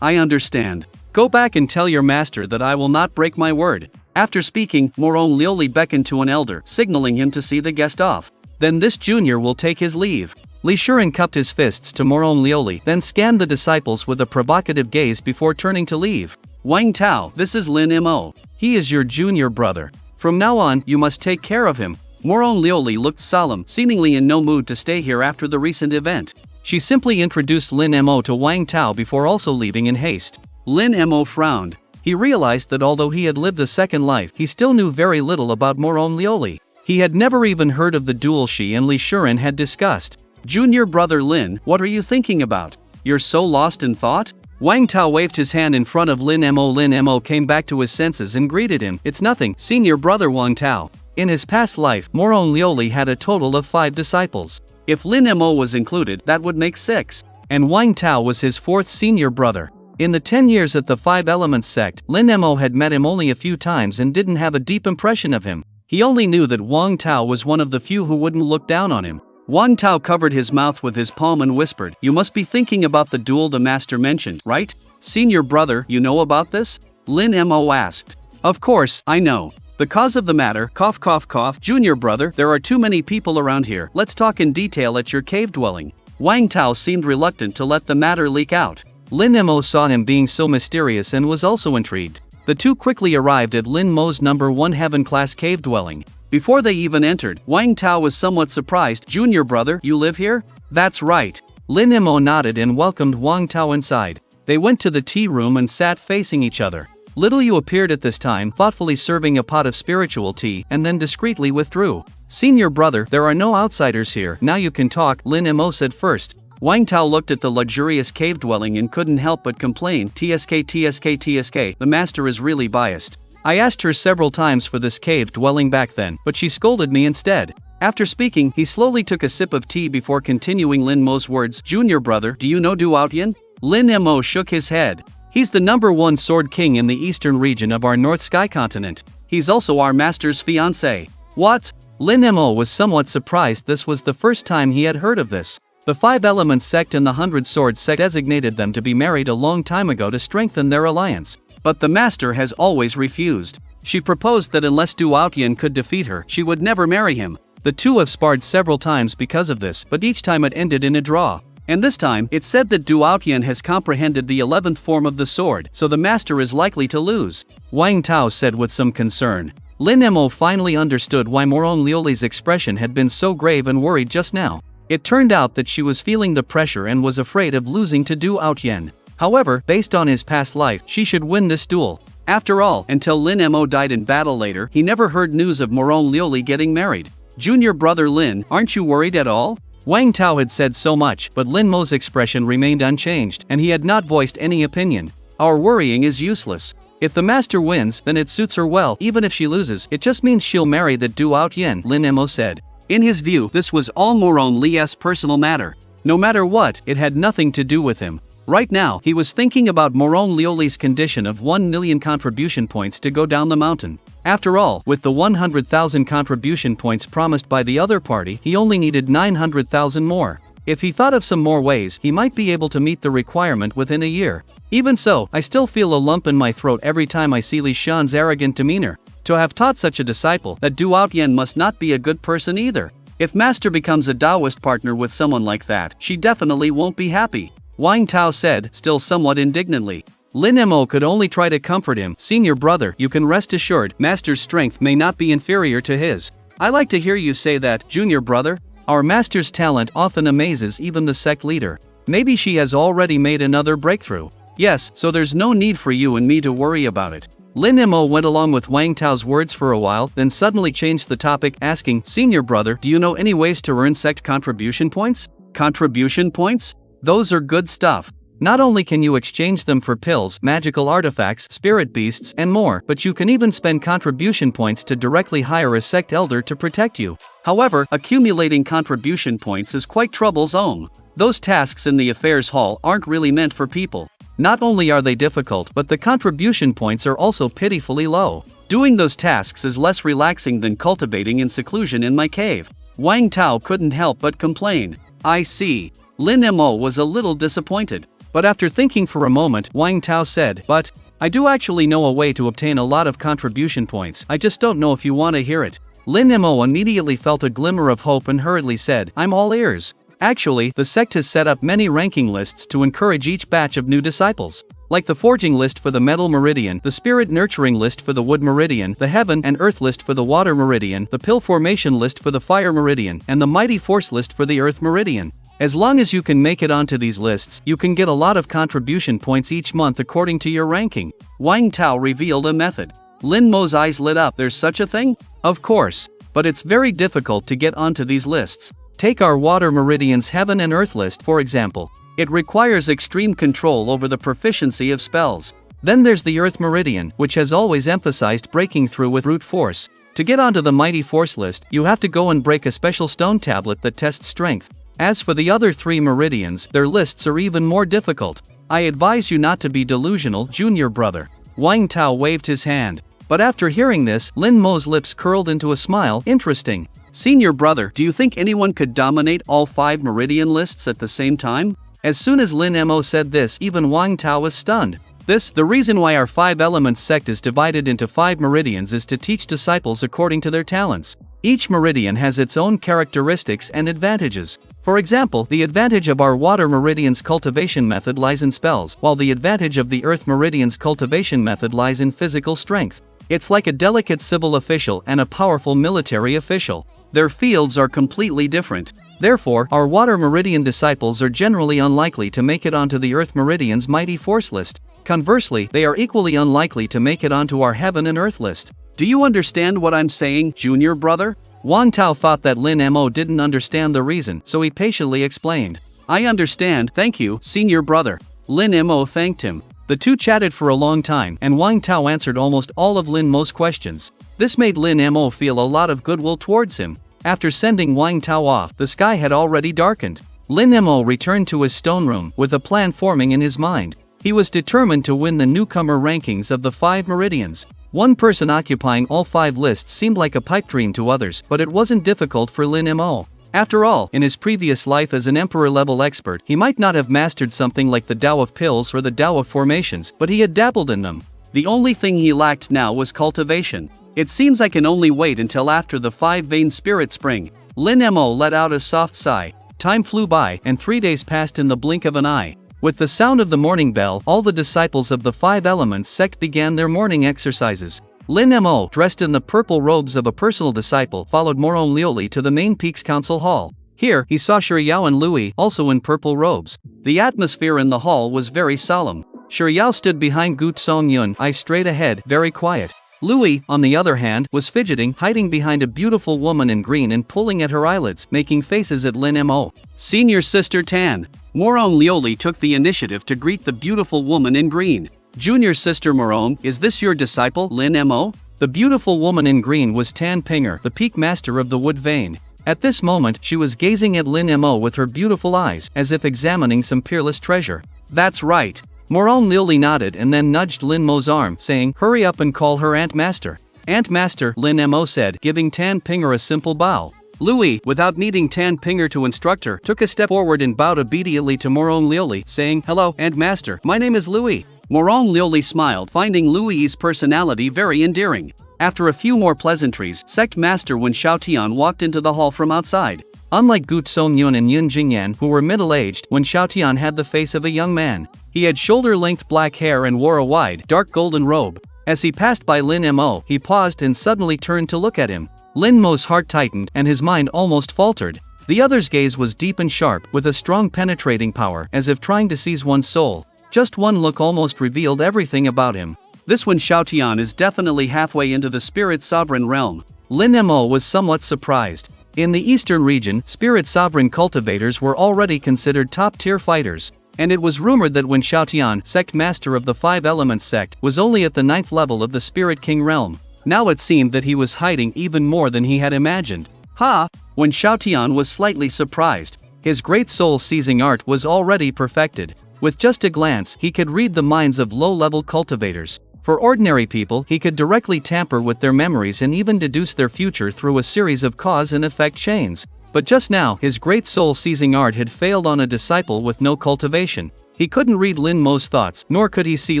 Speaker 2: I understand. Go back and tell your master that I will not break my word. After speaking, Morong Lioli beckoned to an elder, signaling him to see the guest off. Then this junior will take his leave. Li Shiren cupped his fists to Morong Lioli, then scanned the disciples with a provocative gaze before turning to leave. Wang Tao, this is Lin Mo. He is your junior brother. From now on, you must take care of him. Morong Lioli looked solemn, seemingly in no mood to stay here after the recent event. She simply introduced Lin Mo to Wang Tao before also leaving in haste. Lin Mo frowned. He realized that although he had lived a second life, he still knew very little about Morong Lioli. He had never even heard of the duel she and Li Shiren had discussed. Junior brother Lin, what are you thinking about? You're so lost in thought? Wang Tao waved his hand in front of Lin Mo. Lin Mo came back to his senses and greeted him. It's nothing, senior brother Wang Tao. In his past life, Morong Lioli had a total of 5 disciples. If Lin Mo was included, that would make 6. And Wang Tao was his 4th senior brother. In the 10 years at the 5 Elements sect, Lin Mo had met him only a few times and didn't have a deep impression of him. He only knew that Wang Tao was one of the few who wouldn't look down on him. Wang Tao covered his mouth with his palm and whispered, You must be thinking about the duel the master mentioned, right? Senior brother, you know about this? Lin Mo asked. Of course, I know. The cause of the matter, cough cough cough, junior brother, there are too many people around here, let's talk in detail at your cave dwelling. Wang Tao seemed reluctant to let the matter leak out. Lin Mo saw him being so mysterious and was also intrigued. The two quickly arrived at Lin Mo's number 1 heaven-class cave dwelling. Before they even entered, Wang Tao was somewhat surprised. Junior brother, you live here? That's right. Lin Mo nodded and welcomed Wang Tao inside. They went to the tea room and sat facing each other. Little Yu appeared at this time, thoughtfully serving a pot of spiritual tea, and then discreetly withdrew. Senior brother, there are no outsiders here, now you can talk, Lin Mo said first. Wang Tao looked at the luxurious cave dwelling and couldn't help but complain, TSK, the master is really biased. I asked her several times for this cave dwelling back then, but she scolded me instead. After speaking, he slowly took a sip of tea before continuing Lin Mo's words. Junior brother, do you know Du Outyin? Lin Mo shook his head. He's the number 1 sword king in the eastern region of our North Sky continent. He's also our master's fiancé. What? Lin Mo was somewhat surprised. This was the first time he had heard of this. The 5 Elements sect and the 100 Swords sect designated them to be married a long time ago to strengthen their alliance. But the master has always refused. She proposed that unless Du Outyin could defeat her, she would never marry him. The two have sparred several times because of this, but each time it ended in a draw. And this time, it's said that Du Outyin has comprehended the 11th form of the sword, so the master is likely to lose. Wang Tao said with some concern. Lin Mo finally understood why Morong Lioli's expression had been so grave and worried just now. It turned out that she was feeling the pressure and was afraid of losing to Du Outyin. However, based on his past life, she should win this duel. After all, until Lin Mo died in battle later, he never heard news of Morong Lioli getting married. Junior brother Lin, aren't you worried at all? Wang Tao had said so much, but Lin Mo's expression remained unchanged, and he had not voiced any opinion. Our worrying is useless. If the master wins, then it suits her well. Even if she loses, it just means she'll marry that Du Outyin, Lin Mo said. In his view, this was all Morong Li's personal matter. No matter what, it had nothing to do with him. Right now, he was thinking about Morong Lioli's condition of 1 million contribution points to go down the mountain. After all, with the 100,000 contribution points promised by the other party, he only needed 900,000 more. If he thought of some more ways, he might be able to meet the requirement within a year. Even so, I still feel a lump in my throat every time I see Li Shan's arrogant demeanor. To have taught such a disciple, that Du Outyin must not be a good person either. If master becomes a Taoist partner with someone like that, she definitely won't be happy. Wang Tao said, still somewhat indignantly. Lin Mo could only try to comfort him. Senior brother, you can rest assured, master's strength may not be inferior to his. I like to hear you say that, junior brother. Our master's talent often amazes even the sect leader. Maybe she has already made another breakthrough. Yes, so there's no need for you and me to worry about it. Lin Mo went along with Wang Tao's words for a while, then suddenly changed the topic, asking, "Senior brother, do you know any ways to earn sect contribution points?" Contribution points? Those are good stuff. Not only can you exchange them for pills, magical artifacts, spirit beasts, and more, but you can even spend contribution points to directly hire a sect elder to protect you. However, accumulating contribution points is quite troublesome. Those tasks in the affairs hall aren't really meant for people. Not only are they difficult, but the contribution points are also pitifully low. Doing those tasks is less relaxing than cultivating in seclusion in my cave. Wang Tao couldn't help but complain. I see. Lin Mo was a little disappointed. But after thinking for a moment, Wang Tao said, "But I do actually know a way to obtain a lot of contribution points. I just don't know if you want to hear it." Lin Mo immediately felt a glimmer of hope and hurriedly said, "I'm all ears." Actually, the sect has set up many ranking lists to encourage each batch of new disciples. Like the forging list for the metal meridian, the spirit nurturing list for the wood meridian, the heaven and earth list for the water meridian, the pill formation list for the fire meridian, and the mighty force list for the earth meridian. As long as you can make it onto these lists, you can get a lot of contribution points each month according to your ranking. Wang Tao revealed a method. Lin Mo's eyes lit up. There's such a thing? Of course. But it's very difficult to get onto these lists. Take our water meridian's heaven and earth list, for example. It requires extreme control over the proficiency of spells. Then there's the earth meridian, which has always emphasized breaking through with brute force. To get onto the mighty force list, you have to go and break a special stone tablet that tests strength. As for the other three meridians, their lists are even more difficult. I advise you not to be delusional, junior brother. Wang Tao waved his hand. But after hearing this, Lin Mo's lips curled into a smile. Interesting. Senior brother, do you think anyone could dominate all 5 meridian lists at the same time? As soon as Lin Mo said this, even Wang Tao was stunned. The reason why our 5 elements sect is divided into 5 meridians is to teach disciples according to their talents. Each meridian has its own characteristics and advantages. For example, the advantage of our water meridian's cultivation method lies in spells, while the advantage of the earth meridian's cultivation method lies in physical strength. It's like a delicate civil official and a powerful military official. Their fields are completely different. Therefore, our water meridian disciples are generally unlikely to make it onto the earth meridian's mighty force list. Conversely, they are equally unlikely to make it onto our heaven and earth list. Do you understand what I'm saying, junior brother? Wang Tao thought that Lin Mo didn't understand the reason, so he patiently explained. I understand, thank you, senior brother. Lin Mo thanked him. The two chatted for a long time, and Wang Tao answered almost all of Lin Mo's questions. This made Lin Mo feel a lot of goodwill towards him. After sending Wang Tao off, the sky had already darkened. Lin Mo returned to his stone room, with a plan forming in his mind. He was determined to win the newcomer rankings of the 5 meridians. One person occupying all 5 lists seemed like a pipe dream to others, but it wasn't difficult for Lin Mo. After all, in his previous life as an emperor-level expert, he might not have mastered something like the Tao of Pills or the Tao of Formations, but he had dabbled in them. The only thing he lacked now was cultivation. It seems I can only wait until after the 5-vein spirit spring. Lin Mo let out a soft sigh. Time flew by, and 3 days passed in the blink of an eye. With the sound of the morning bell, all the disciples of the 5 elements sect began their morning exercises. Lin Mo, dressed in the purple robes of a personal disciple, followed Moron Liuli to the main Peaks Council Hall. Here, he saw Shiryao and Louis, also in purple robes. The atmosphere in the hall was very solemn. Shiryao stood behind Gu Songyun, eyes straight ahead, very quiet. Louis, on the other hand, was fidgeting, hiding behind a beautiful woman in green and pulling at her eyelids, making faces at Lin Mo. Senior Sister Tan. Moron Liuli took the initiative to greet the beautiful woman in green. Junior Sister Moron, is this your disciple, Lin Mo? The beautiful woman in green was Tan Pinger, the peak master of the wood vein. At this moment, she was gazing at Lin Mo with her beautiful eyes, as if examining some peerless treasure. That's right. Moron Liuli nodded and then nudged Lin Mo's arm, saying, hurry up and call her Aunt Master. Aunt Master, Lin Mo said, giving Tan Pinger a simple bow. Louis, without needing Tan Pinger to instruct her, took a step forward and bowed obediently to Moron Liuli, saying, hello, Aunt Master, my name is Louis. Moron Liuli smiled, finding Louis's personality very endearing. After a few more pleasantries, Sect Master Wen Xiaotian walked into the hall from outside. Unlike Gu Songyun and Yun Jingyan, who were middle-aged, Wen Xiaotian had the face of a young man. He had shoulder-length black hair and wore a wide, dark golden robe. As he passed by Lin Mo, he paused and suddenly turned to look at him. Lin Mo's heart tightened, and his mind almost faltered. The other's gaze was deep and sharp, with a strong penetrating power, as if trying to seize one's soul. Just one look almost revealed everything about him. This Wen Xiaotian is definitely halfway into the spirit sovereign realm. Lin Mo was somewhat surprised. In the eastern region, spirit sovereign cultivators were already considered top-tier fighters, and it was rumored that Wen Xiaotian, sect master of the Five Elements sect, was only at the 9th level of the Spirit King realm. Now it seemed that he was hiding even more than he had imagined. Wen Xiaotian was slightly surprised. His great soul-seizing art was already perfected. With just a glance, he could read the minds of low-level cultivators. For ordinary people, he could directly tamper with their memories and even deduce their future through a series of cause and effect chains. But just now, his great soul-seizing art had failed on a disciple with no cultivation. He couldn't read Lin Mo's thoughts, nor could he see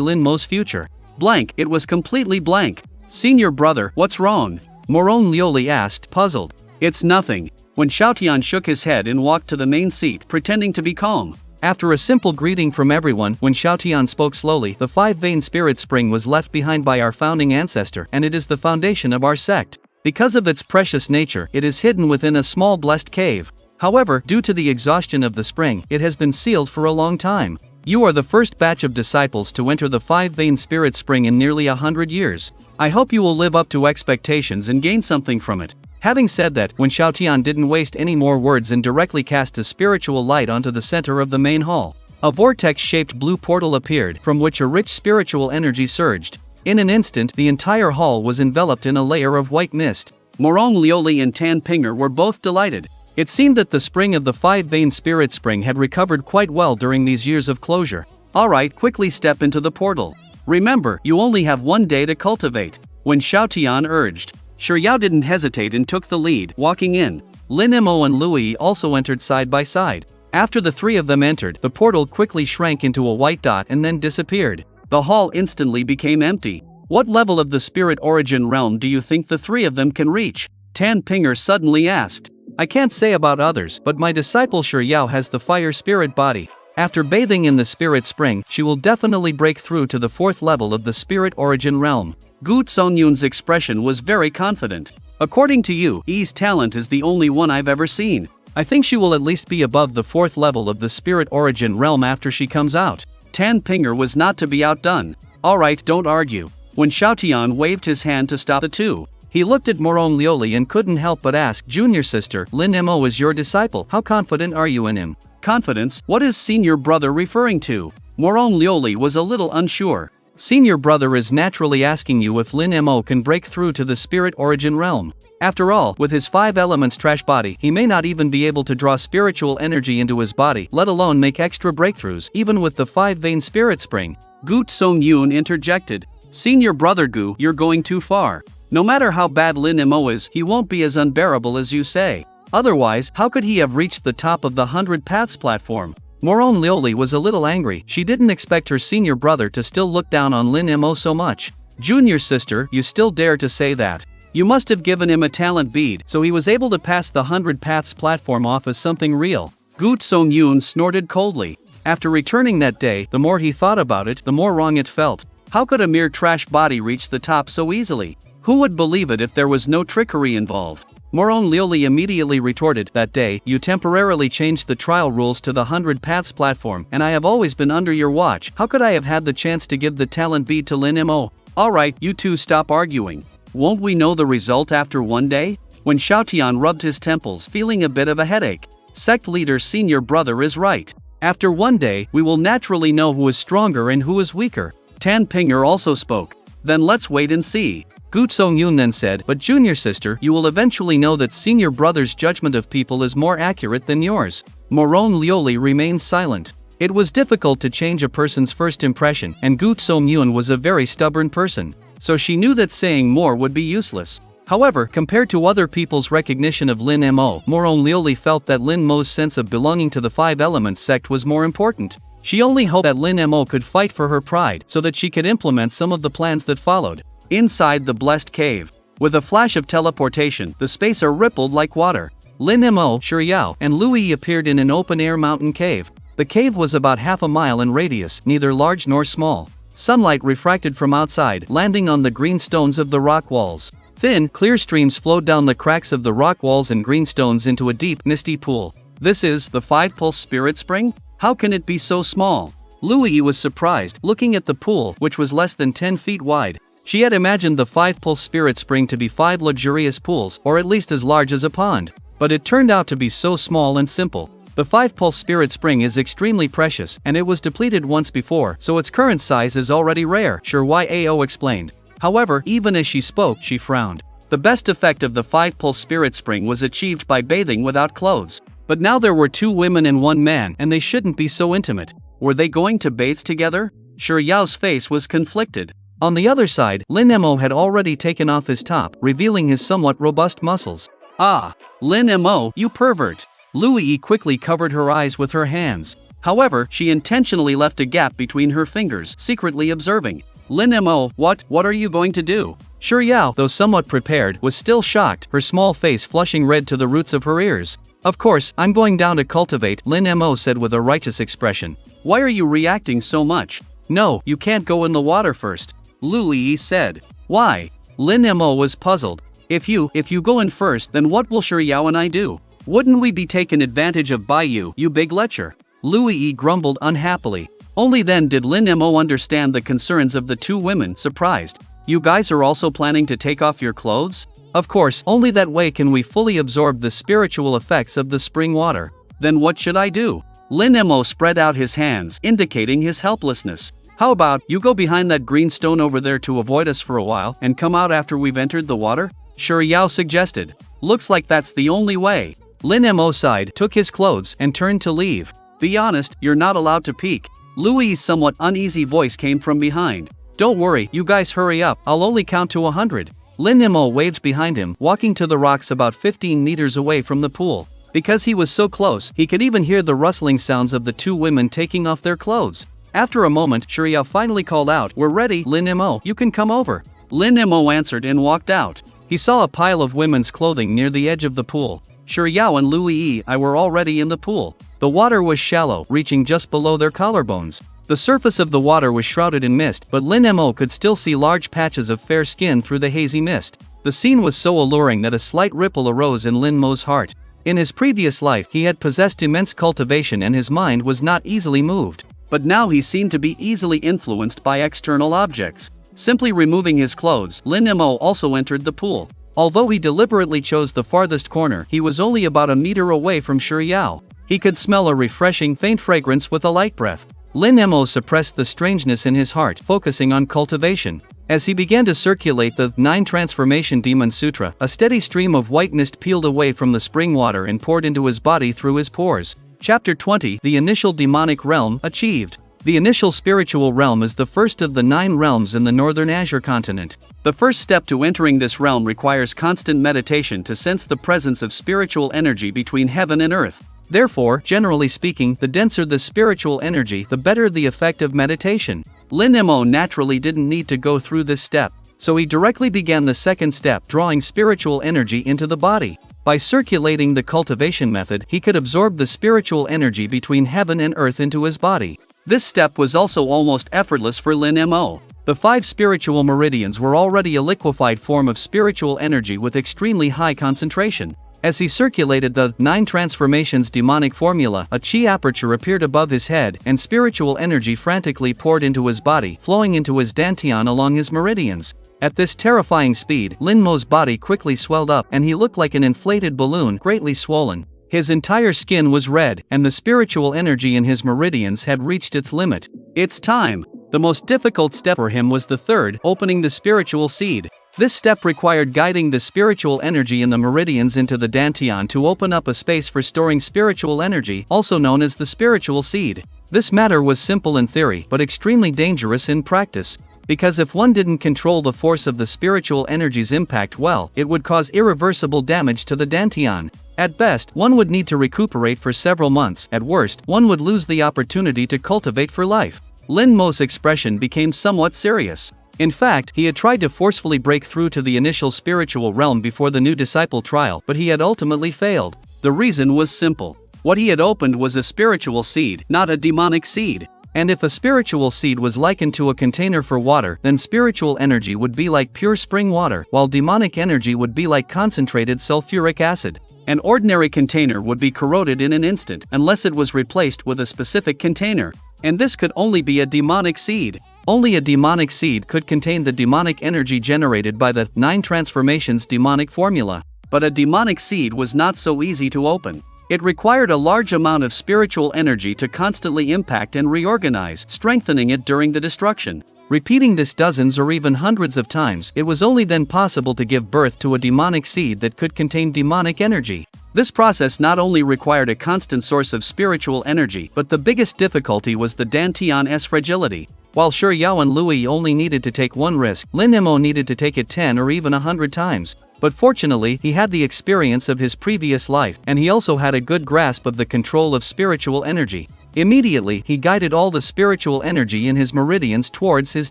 Speaker 2: Lin Mo's future. Blank, it was completely blank. Senior brother, what's wrong? Morone Lioli asked, puzzled. It's nothing. Wen Xiaotian shook his head and walked to the main seat, pretending to be calm. After a simple greeting from everyone, Wen Xiaotian spoke slowly. The five-vein spirit spring was left behind by our founding ancestor, and it is the foundation of our sect. Because of its precious nature, it is hidden within a small blessed cave. However, due to the exhaustion of the spring, it has been sealed for a long time. You are the first batch of disciples to enter the five-vein spirit spring in nearly 100 years. I hope you will live up to expectations and gain something from it. Having said that, Wen Xiaotian didn't waste any more words and directly cast a spiritual light onto the center of the main hall. A vortex-shaped blue portal appeared, from which a rich spiritual energy surged. In an instant, the entire hall was enveloped in a layer of white mist. Morong Lioli and Tan Pinger were both delighted. It seemed that the spring of the five-vein spirit spring had recovered quite well during these years of closure. Alright, quickly step into the portal. Remember, you only have 1 day to cultivate, Wen Xiaotian urged. Shiryao didn't hesitate and took the lead, walking in. Lin Mo and Lui also entered side by side. After the three of them entered, the portal quickly shrank into a white dot and then disappeared. The hall instantly became empty. What level of the spirit origin realm do you think the three of them can reach? Tan Pinger suddenly asked. I can't say about others, but my disciple Shiryao has the fire spirit body. After bathing in the spirit spring, she will definitely break through to the 4th level of the spirit origin realm. Gu Songyun's expression was very confident. According to you, Yi's talent is the only one I've ever seen. I think she will at least be above the 4th level of the spirit origin realm after she comes out. Tan Pinger was not to be outdone. Alright, don't argue. Wen Xiaotian waved his hand to stop the two. He looked at Morong Lioli and couldn't help but ask, Junior sister, Lin Mo is your disciple, how confident are you in him? Confidence? What is senior brother referring to? Morong Lioli was a little unsure. Senior brother is naturally asking you if Lin Mo can break through to the spirit origin realm. After all, with his 5 elements trash body, he may not even be able to draw spiritual energy into his body, let alone make extra breakthroughs, even with the 5-vein spirit spring. Gu Songyun interjected. Senior brother Gu, you're going too far. No matter how bad Lin Mo is, he won't be as unbearable as you say. Otherwise, how could he have reached the top of the 100 Paths platform? Morone Lioli was a little angry. She didn't expect her senior brother to still look down on Lin Mo so much. Junior sister, you still dare to say that? You must have given him a talent bead, so he was able to pass the 100 Paths platform off as something real. Gu Songyun snorted coldly. After returning that day, the more he thought about it, the more wrong it felt. How could a mere trash body reach the top so easily? Who would believe it if there was no trickery involved? Morone Lioli immediately retorted, that day, you temporarily changed the trial rules to the 100 Paths platform, and I have always been under your watch. How could I have had the chance to give the talent bead to Lin Mo? Alright, you two stop arguing. Won't we know the result after 1 day? Wen Xiaotian rubbed his temples, feeling a bit of a headache. Sect leader senior brother is right. After 1 day, we will naturally know who is stronger and who is weaker. Tan Pinger also spoke. Then let's wait and see. Gu Songyun then said, but junior sister, you will eventually know that senior brother's judgment of people is more accurate than yours. Morone Lioli remained silent. It was difficult to change a person's first impression, and Gu Songyun was a very stubborn person, so she knew that saying more would be useless. However, compared to other people's recognition of Lin Mo, Morone Lioli felt that Lin Mo's sense of belonging to the 5 Elements sect was more important. She only hoped that Lin Mo could fight for her pride so that she could implement some of the plans that followed. Inside the blessed cave, with a flash of teleportation, the spacer rippled like water. Lin Mo, Shiryao, and Lui appeared in an open-air mountain cave. The cave was about half a mile in radius, neither large nor small. Sunlight refracted from outside, landing on the green stones of the rock walls. Thin, clear streams flowed down the cracks of the rock walls and green stones into a deep, misty pool. This is the 5 Pulse Spirit Spring? How can it be so small? Louis was surprised, looking at the pool, which was less than 10 feet wide. She had imagined the 5-pulse spirit spring to be 5 luxurious pools, or at least as large as a pond. But it turned out to be so small and simple. The 5-pulse spirit spring is extremely precious, and it was depleted once before, so its current size is already rare, Sure Yao explained. However, even as she spoke, she frowned. The best effect of the 5-pulse spirit spring was achieved by bathing without clothes. But now there were 2 women and 1 man, and they shouldn't be so intimate. Were they going to bathe together? Sure Yao's face was conflicted. On the other side, Lin Mo had already taken off his top, revealing his somewhat robust muscles. Ah! Lin Mo, you pervert! Louis quickly covered her eyes with her hands. However, she intentionally left a gap between her fingers, secretly observing. Lin Mo, what are you going to do? Sure Yao, though somewhat prepared, was still shocked, her small face flushing red to the roots of her ears. Of course, I'm going down to cultivate, Lin Mo said with a righteous expression. Why are you reacting so much? No, you can't go in the water first. Louis said. Why? Lin Mo was puzzled. If you go in first, then what will Sure Yao and I do? Wouldn't we be taken advantage of by you big lecher? Louis grumbled unhappily. Only then did Lin Mo understand the concerns of the 2 women, surprised. You guys are also planning to take off your clothes? Of course, only that way can we fully absorb the spiritual effects of the spring water. Then what should I do? Lin Mo spread out his hands, indicating his helplessness. How about you go behind that green stone over there to avoid us for a while, and come out after we've entered the water? Sure Yao suggested. Looks like that's the only way. Lin Mo sighed, took his clothes, and turned to leave. Be honest, you're not allowed to peek. Louis' somewhat uneasy voice came from behind. Don't worry, you guys hurry up, I'll only count to 100. Lin Mo waved behind him, walking to the rocks about 15 meters away from the pool. Because he was so close, he could even hear the rustling sounds of the 2 women taking off their clothes. After a moment, Sure Yao finally called out, We're ready, Lin Mo, you can come over. Lin Mo answered and walked out. He saw a pile of women's clothing near the edge of the pool. Sure Yao and Louis were already in the pool. The water was shallow, reaching just below their collarbones. The surface of the water was shrouded in mist, but Lin Mo could still see large patches of fair skin through the hazy mist. The scene was so alluring that a slight ripple arose in Lin Mo's heart. In his previous life, he had possessed immense cultivation and his mind was not easily moved. But now he seemed to be easily influenced by external objects. Simply removing his clothes, Lin Mo also entered the pool. Although he deliberately chose the farthest corner, he was only about a meter away from Sure Yao. He could smell a refreshing, faint fragrance with a light breath. Lin Mo suppressed the strangeness in his heart, focusing on cultivation. As he began to circulate the 9 Transformation Demon Sutra, a steady stream of white mist peeled away from the spring water and poured into his body through his pores. Chapter 20, The Initial Demonic Realm, Achieved. The initial spiritual realm is the first of the 9 realms in the northern Azure continent. The first step to entering this realm requires constant meditation to sense the presence of spiritual energy between heaven and earth. Therefore, generally speaking, the denser the spiritual energy, the better the effect of meditation. Lin Mo naturally didn't need to go through this step, so he directly began the second step, drawing spiritual energy into the body. By circulating the cultivation method, he could absorb the spiritual energy between heaven and earth into his body. This step was also almost effortless for Lin Mo. The 5 spiritual meridians were already a liquefied form of spiritual energy with extremely high concentration. As he circulated the 9 transformations demonic formula, a chi aperture appeared above his head, and spiritual energy frantically poured into his body, flowing into his dantian along his meridians. At this terrifying speed, Lin Mo's body quickly swelled up, and he looked like an inflated balloon, greatly swollen. His entire skin was red, and the spiritual energy in his meridians had reached its limit. It's time! The most difficult step for him was the third, opening the spiritual seed. This step required guiding the spiritual energy in the meridians into the dantian to open up a space for storing spiritual energy, also known as the spiritual seed. This matter was simple in theory, but extremely dangerous in practice. Because if one didn't control the force of the spiritual energy's impact well, it would cause irreversible damage to the dantian. At best, one would need to recuperate for several months. At worst, one would lose the opportunity to cultivate for life. Lin Mo's expression became somewhat serious. In fact, he had tried to forcefully break through to the initial spiritual realm before the new disciple trial, but he had ultimately failed. The reason was simple. What he had opened was a spiritual seed, not a demonic seed. And if a spiritual seed was likened to a container for water, then spiritual energy would be like pure spring water, while demonic energy would be like concentrated sulfuric acid. An ordinary container would be corroded in an instant, unless it was replaced with a specific container. And this could only be a demonic seed. Only a demonic seed could contain the demonic energy generated by the 9 transformations demonic formula. But a demonic seed was not so easy to open. It required a large amount of spiritual energy to constantly impact and reorganize, strengthening it during the destruction. Repeating this dozens or even hundreds of times, it was only then possible to give birth to a demonic seed that could contain demonic energy. This process not only required a constant source of spiritual energy, but the biggest difficulty was the Dantian's fragility. While Shi Yao and Lui only needed to take one risk, Lin Mo needed to take it 10 or even 100 times. But fortunately, he had the experience of his previous life, and he also had a good grasp of the control of spiritual energy. Immediately, he guided all the spiritual energy in his meridians towards his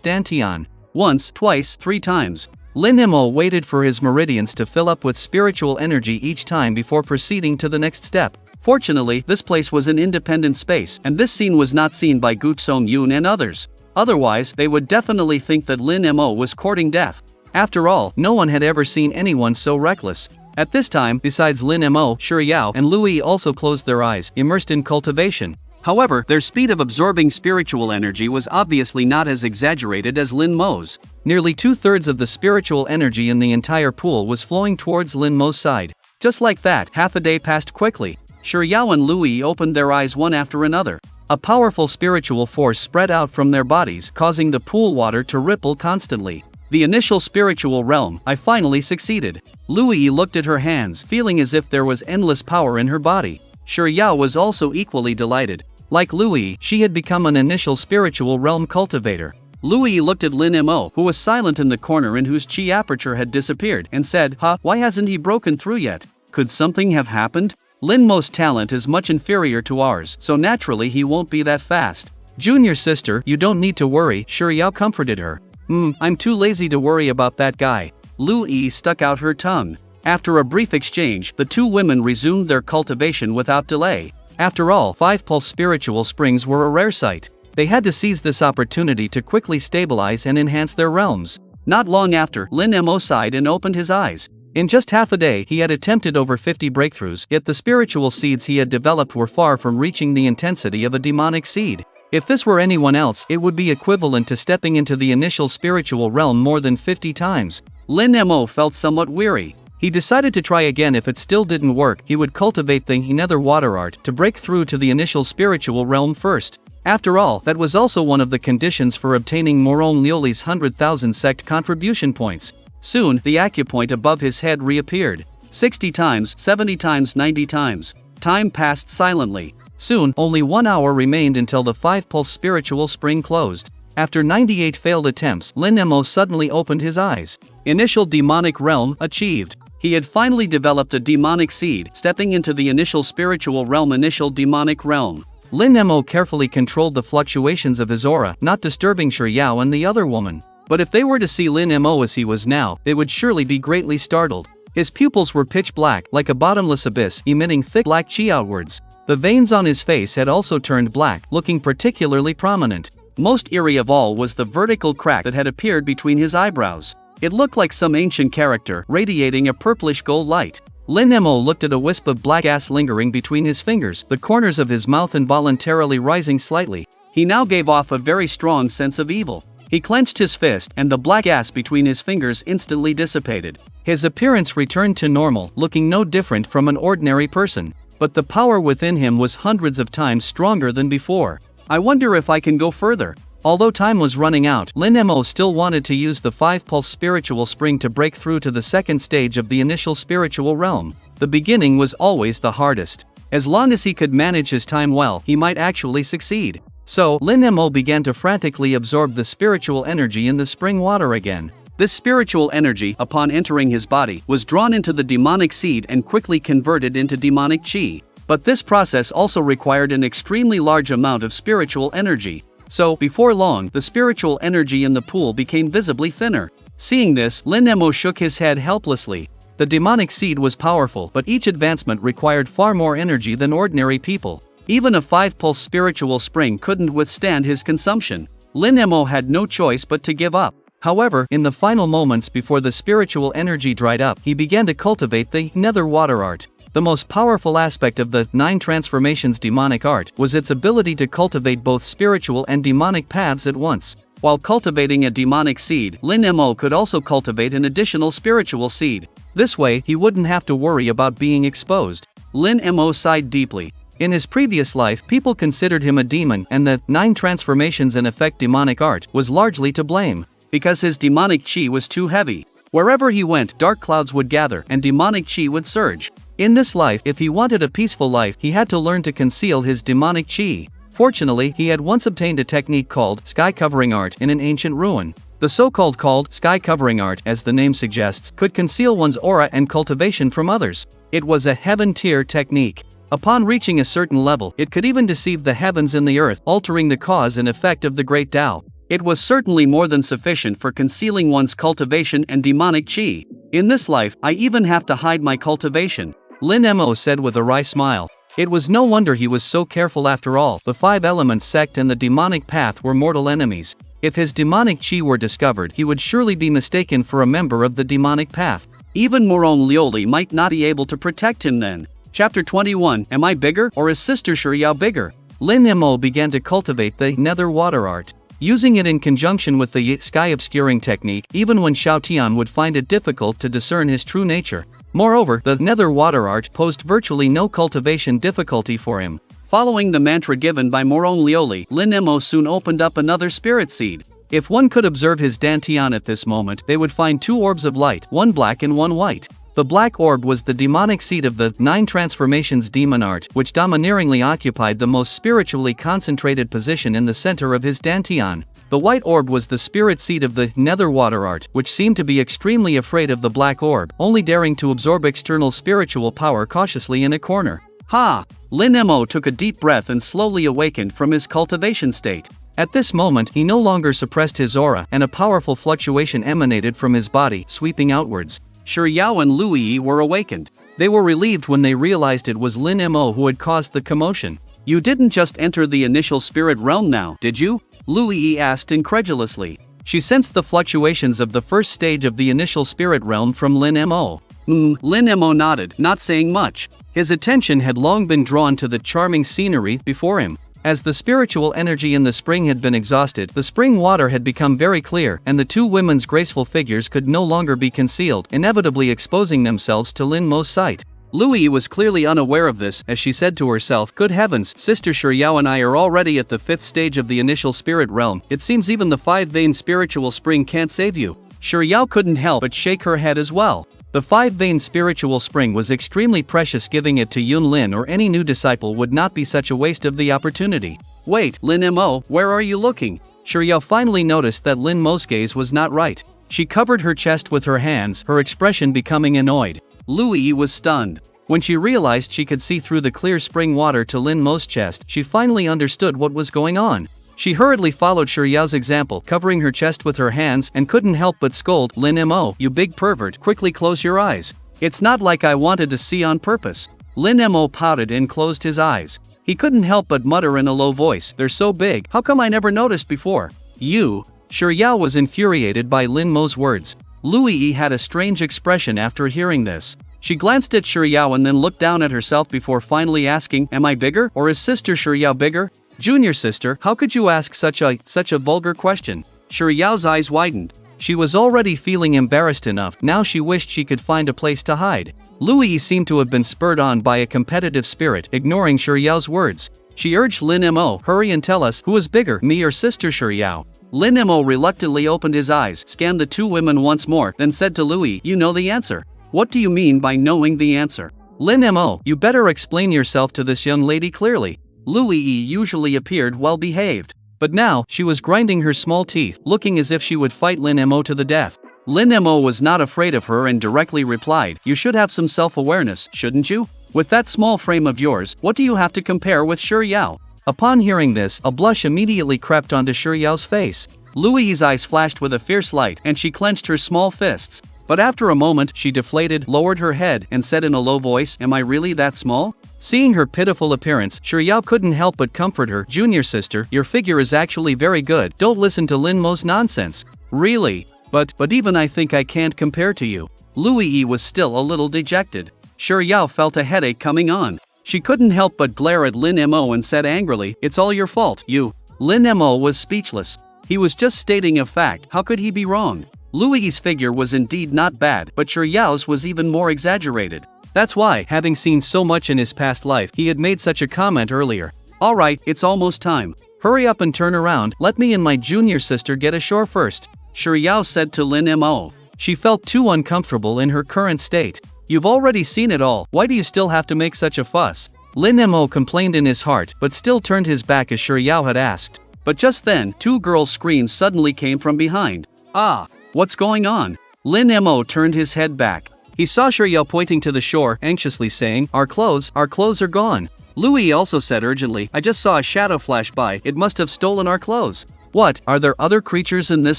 Speaker 2: Dantian. Once, twice, 3 times. Lin Mo waited for his meridians to fill up with spiritual energy each time before proceeding to the next step. Fortunately, this place was an independent space, and this scene was not seen by Gu Song-yoon and others. Otherwise, they would definitely think that Lin Mo was courting death. After all, no one had ever seen anyone so reckless. At this time, besides Lin Mo, Shi Yao and Lui also closed their eyes, immersed in cultivation. However, their speed of absorbing spiritual energy was obviously not as exaggerated as Lin Mo's. Nearly 2/3 of the spiritual energy in the entire pool was flowing towards Lin Mo's side. Just like that, half a day passed quickly. Shi Yao and Lui opened their eyes one after another. A powerful spiritual force spread out from their bodies, causing the pool water to ripple constantly. The initial spiritual realm, I finally succeeded. Lui looked at her hands, feeling as if there was endless power in her body. Shi Yao was also equally delighted. Like Lui, she had become an initial spiritual realm cultivator. Lui looked at Lin Mo, who was silent in the corner and whose chi aperture had disappeared, and said, why hasn't he broken through yet? Could something have happened? Lin Mo's talent is much inferior to ours, so naturally he won't be that fast. Junior sister, you don't need to worry, Shi Yao comforted her. I'm too lazy to worry about that guy. Lui stuck out her tongue. After a brief exchange, the two women resumed their cultivation without delay. After all, 5 pulse spiritual springs were a rare sight. They had to seize this opportunity to quickly stabilize and enhance their realms. Not long after, Lin Mo sighed and opened his eyes. In just half a day, he had attempted over 50 breakthroughs, yet the spiritual seeds he had developed were far from reaching the intensity of a demonic seed. If this were anyone else, it would be equivalent to stepping into the initial spiritual realm more than 50 times. Lin Mo felt somewhat weary. He decided to try again. If it still didn't work, he would cultivate the nether water art to break through to the initial spiritual realm first. After all, that was also one of the conditions for obtaining Moron Lioli's 100,000 sect contribution points. Soon, the acupoint above his head reappeared. 60 times, 70 times, 90 times. Time passed silently. Soon, only 1 hour remained until the 5 pulse spiritual spring closed. After 98 failed attempts, Lin Mo suddenly opened his eyes. Initial demonic realm achieved. He had finally developed a demonic seed, stepping into the initial spiritual realm. Initial demonic realm. Lin Mo carefully controlled the fluctuations of his aura, not disturbing Shi Yao and the other woman. But if they were to see Lin Mo as he was now, they would surely be greatly startled. His pupils were pitch black, like a bottomless abyss, emitting thick black chi outwards. The veins on his face had also turned black, looking particularly prominent. Most eerie of all was the vertical crack that had appeared between his eyebrows. It looked like some ancient character, radiating a purplish gold light. Lin Mo looked at a wisp of black gas lingering between his fingers, the corners of his mouth involuntarily rising slightly. He now gave off a very strong sense of evil. He clenched his fist, and the black gas between his fingers instantly dissipated. His appearance returned to normal, looking no different from an ordinary person. But the power within him was hundreds of times stronger than before. I wonder if I can go further. Although time was running out, Lin Mo still wanted to use the 5 pulse spiritual spring to break through to the second stage of the initial spiritual realm. The beginning was always the hardest. As long as he could manage his time well, he might actually succeed. So, Lin Mo began to frantically absorb the spiritual energy in the spring water again. This spiritual energy, upon entering his body, was drawn into the demonic seed and quickly converted into demonic chi. But this process also required an extremely large amount of spiritual energy. So, before long, the spiritual energy in the pool became visibly thinner. Seeing this, Lin Mo shook his head helplessly. The demonic seed was powerful, but each advancement required far more energy than ordinary people. Even a 5 pulse spiritual spring couldn't withstand his consumption. Lin Mo had no choice but to give up. However, in the final moments before the spiritual energy dried up, he began to cultivate the nether water art. The most powerful aspect of the 9 transformations demonic art was its ability to cultivate both spiritual and demonic paths at once. While cultivating a demonic seed, Lin Mo could also cultivate an additional spiritual seed. This way, he wouldn't have to worry about being exposed. Lin Mo sighed deeply. In his previous life, people considered him a demon, and the 9 transformations and effect demonic art was largely to blame, because his demonic chi was too heavy. Wherever he went, dark clouds would gather, and demonic chi would surge. In this life, if he wanted a peaceful life, he had to learn to conceal his demonic chi. Fortunately, he had once obtained a technique called sky covering art in an ancient ruin. The so-called sky covering art, as the name suggests, could conceal one's aura and cultivation from others. It was a heaven-tier technique. Upon reaching a certain level, it could even deceive the heavens and the earth, altering the cause and effect of the great Tao. It was certainly more than sufficient for concealing one's cultivation and demonic chi. In this life, I even have to hide my cultivation, Lin Mo said with a wry smile. It was no wonder he was so careful after all. The 5 elements sect and the demonic path were mortal enemies. If his demonic chi were discovered, he would surely be mistaken for a member of the demonic path. Even Moron Lioli might not be able to protect him then. Chapter 21. Am I bigger, or is Sister Shiryao bigger? Lin Mo began to cultivate the nether water art. Using it in conjunction with the sky obscuring technique, even when Xiao Tian would find it difficult to discern his true nature. Moreover, the nether water art posed virtually no cultivation difficulty for him. Following the mantra given by Moron Lioli, Lin Mo soon opened up another spirit seed. If one could observe his dantian at this moment, they would find 2 orbs of light, one black and one white. The black orb was the demonic seed of the 9 transformations demon art, which domineeringly occupied the most spiritually concentrated position in the center of his dantian. The white orb was the spirit seed of the nether water art, which seemed to be extremely afraid of the black orb, only daring to absorb external spiritual power cautiously in a corner. Ha! Lin Mo took a deep breath and slowly awakened from his cultivation state. At this moment, he no longer suppressed his aura, and a powerful fluctuation emanated from his body, sweeping outwards. Shiryao and Lui were awakened. They were relieved when they realized it was Lin Mo who had caused the commotion. You didn't just enter the initial spirit realm now, did you? Lui asked incredulously. She sensed the fluctuations of the first stage of the initial spirit realm from Lin Mo. Lin Mo nodded, not saying much. His attention had long been drawn to the charming scenery before him. As the spiritual energy in the spring had been exhausted, the spring water had become very clear, and the 2 women's graceful figures could no longer be concealed, inevitably exposing themselves to Lin Mo's sight. Lui was clearly unaware of this, as she said to herself, "Good heavens, Sister Shiryao and I are already at the 5th stage of the initial spirit realm. It seems even the 5-vein spiritual spring can't save you." Shiryao couldn't help but shake her head as well. The 5-vein spiritual spring was extremely precious. Giving it to Yun Lin or any new disciple would not be such a waste of the opportunity. Wait, Lin Mo, where are you looking? Shiryao finally noticed that Lin Mo's gaze was not right. She covered her chest with her hands, her expression becoming annoyed. Lui was stunned. When she realized she could see through the clear spring water to Lin Mo's chest, she finally understood what was going on. She hurriedly followed Shiryao's example, covering her chest with her hands, and couldn't help but scold, "Lin Mo, you big pervert, quickly close your eyes. It's not like I wanted to see on purpose." Lin Mo pouted and closed his eyes. He couldn't help but mutter in a low voice, "They're so big, how come I never noticed before?" "You?" Shiryao was infuriated by Lin Mo's words. Lui had a strange expression after hearing this. She glanced at Shiryao and then looked down at herself before finally asking, "Am I bigger, or is Sister Shiryao bigger?" "Junior sister, how could you ask such a vulgar question?" Shiryao's eyes widened. She was already feeling embarrassed enough, now she wished she could find a place to hide. Lui seemed to have been spurred on by a competitive spirit, ignoring Shiryao's words. She urged Lin Mo, "Hurry and tell us, who is bigger, me or Sister Shiryao?" Lin Mo reluctantly opened his eyes, scanned the 2 women once more, then said to Lui, "You know the answer." "What do you mean by knowing the answer?" "Lin Mo, you better explain yourself to this young lady clearly." Lui usually appeared well behaved, but now, she was grinding her small teeth, looking as if she would fight Lin Mo to the death. Lin Mo was not afraid of her and directly replied, "You should have some self-awareness, shouldn't you? With that small frame of yours, what do you have to compare with Shiryao?" Upon hearing this, a blush immediately crept onto Shiryao's face. Lui's eyes flashed with a fierce light, and she clenched her small fists. But after a moment, she deflated, lowered her head, and said in a low voice, "Am I really that small?" Seeing her pitiful appearance, Shiryao couldn't help but comfort her. "Junior sister, your figure is actually very good. Don't listen to Lin Mo's nonsense." "Really? But even I think I can't compare to you." Lui was still a little dejected. Sure Yao felt a headache coming on. She couldn't help but glare at Lin Mo and said angrily, "It's all your fault, you." Lin Mo was speechless. He was just stating a fact, how could he be wrong? Louis's figure was indeed not bad, but Sure Yao's was even more exaggerated. That's why, having seen so much in his past life, he had made such a comment earlier. "Alright, it's almost time. Hurry up and turn around, let me and my junior sister get ashore first," Sure Yao said to Lin Mo. She felt too uncomfortable in her current state. "You've already seen it all, why do you still have to make such a fuss?" Lin Mo complained in his heart but still turned his back as Sure Yao had asked. But just then, two girls' screams suddenly came from behind. "Ah, what's going on?" Lin Mo turned his head back. He saw Sure Yao pointing to the shore, anxiously saying, our clothes are gone." Louis also said urgently, "I just saw a shadow flash by, it must have stolen our clothes." "What, are there other creatures in this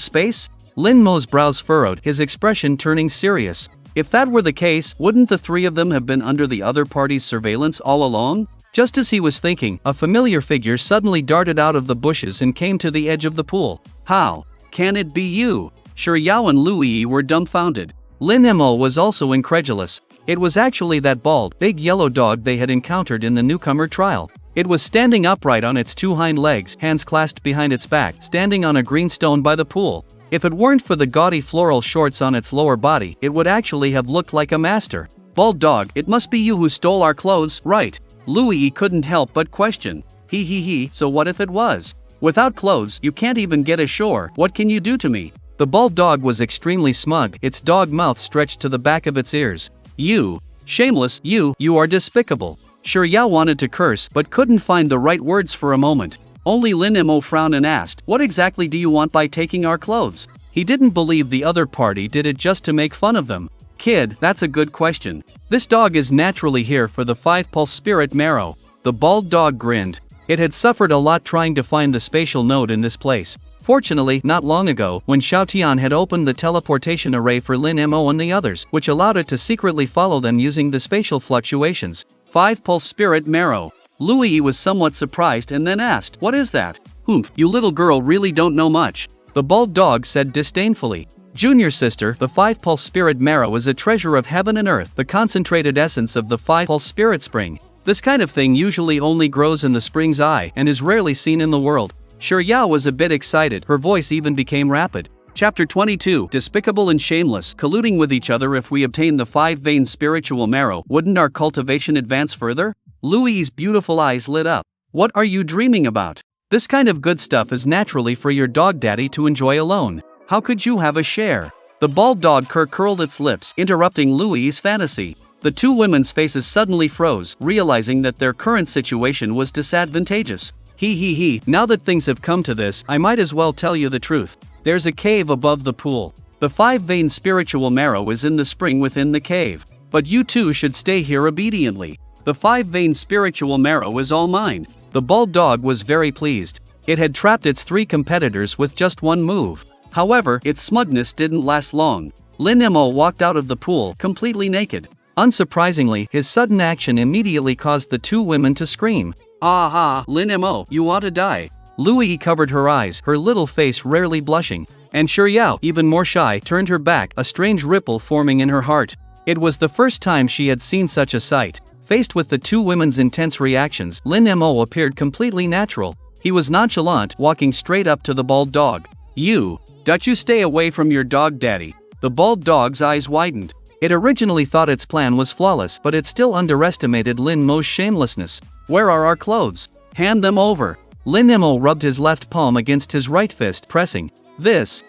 Speaker 2: space?" Lin Mo's brows furrowed, his expression turning serious. If that were the case, wouldn't the three of them have been under the other party's surveillance all along? Just as he was thinking, a familiar figure suddenly darted out of the bushes and came to the edge of the pool. "How can it be you?" Sure Yao and Louis were dumbfounded. Lin Mo was also incredulous. It was actually that bald, big yellow dog they had encountered in the newcomer trial. It was standing upright on its two hind legs, hands clasped behind its back, standing on a green stone by the pool. If it weren't for the gaudy floral shorts on its lower body, it would actually have looked like a master. "Bald dog, it must be you who stole our clothes, right?" Louis couldn't help but question. He, so what if it was? "Without clothes, you can't even get ashore, what can you do to me?" The bald dog was extremely smug, its dog mouth stretched to the back of its ears. "You, shameless, you are despicable." Sure Yao wanted to curse but couldn't find the right words for a moment. Only Lin Mo frowned and asked, "What exactly do you want by taking our clothes?" He didn't believe the other party did it just to make fun of them. "Kid, that's a good question. This dog is naturally here for the 5-pulse spirit marrow." The bald dog grinned. It had suffered a lot trying to find the spatial node in this place. Fortunately, not long ago, when Xiaotian had opened the teleportation array for Lin Mo and the others, which allowed it to secretly follow them using the spatial fluctuations. 5-pulse spirit marrow. Louis was somewhat surprised and then asked, "What is that?" "Humph, you little girl really don't know much," the bald dog said disdainfully. "Junior sister, the 5-pulse spirit marrow is a treasure of heaven and earth, the concentrated essence of the 5-pulse spirit spring. This kind of thing usually only grows in the spring's eye and is rarely seen in the world." Sure Yao was a bit excited, her voice even became rapid. Chapter 22, Despicable and Shameless, colluding with each other. If we obtain the 5-vein spiritual marrow, wouldn't our cultivation advance further? Louis's beautiful eyes lit up. "What are you dreaming about? This kind of good stuff is naturally for your dog daddy to enjoy alone. How could you have a share?" The bald dog curled its lips, interrupting Louis's fantasy. The two women's faces suddenly froze, realizing that their current situation was disadvantageous. He, now that things have come to this, I might as well tell you the truth. There's a cave above the pool. The 5-vein spiritual marrow is in the spring within the cave. But you two should stay here obediently. The 5-vein spiritual marrow is all mine. The bald dog was very pleased. It had trapped its 3 competitors with just one move. However, its smugness didn't last long. Lin Mo walked out of the pool, completely naked. Unsurprisingly, his sudden action immediately caused the two women to scream. "Aha, Lin Mo, you ought to die." Louis covered her eyes, her little face rarely blushing. And Sure Yao, even more shy, turned her back, a strange ripple forming in her heart. It was the first time she had seen such a sight. Faced with the two women's intense reactions, Lin Mo appeared completely natural. He was nonchalant, walking straight up to the bald dog. "You, don't you stay away from your dog daddy." The bald dog's eyes widened. It originally thought its plan was flawless, but it still underestimated Lin Mo's shamelessness. "Where are our clothes? Hand them over." Lin Mo rubbed his left palm against his right fist, pressing this.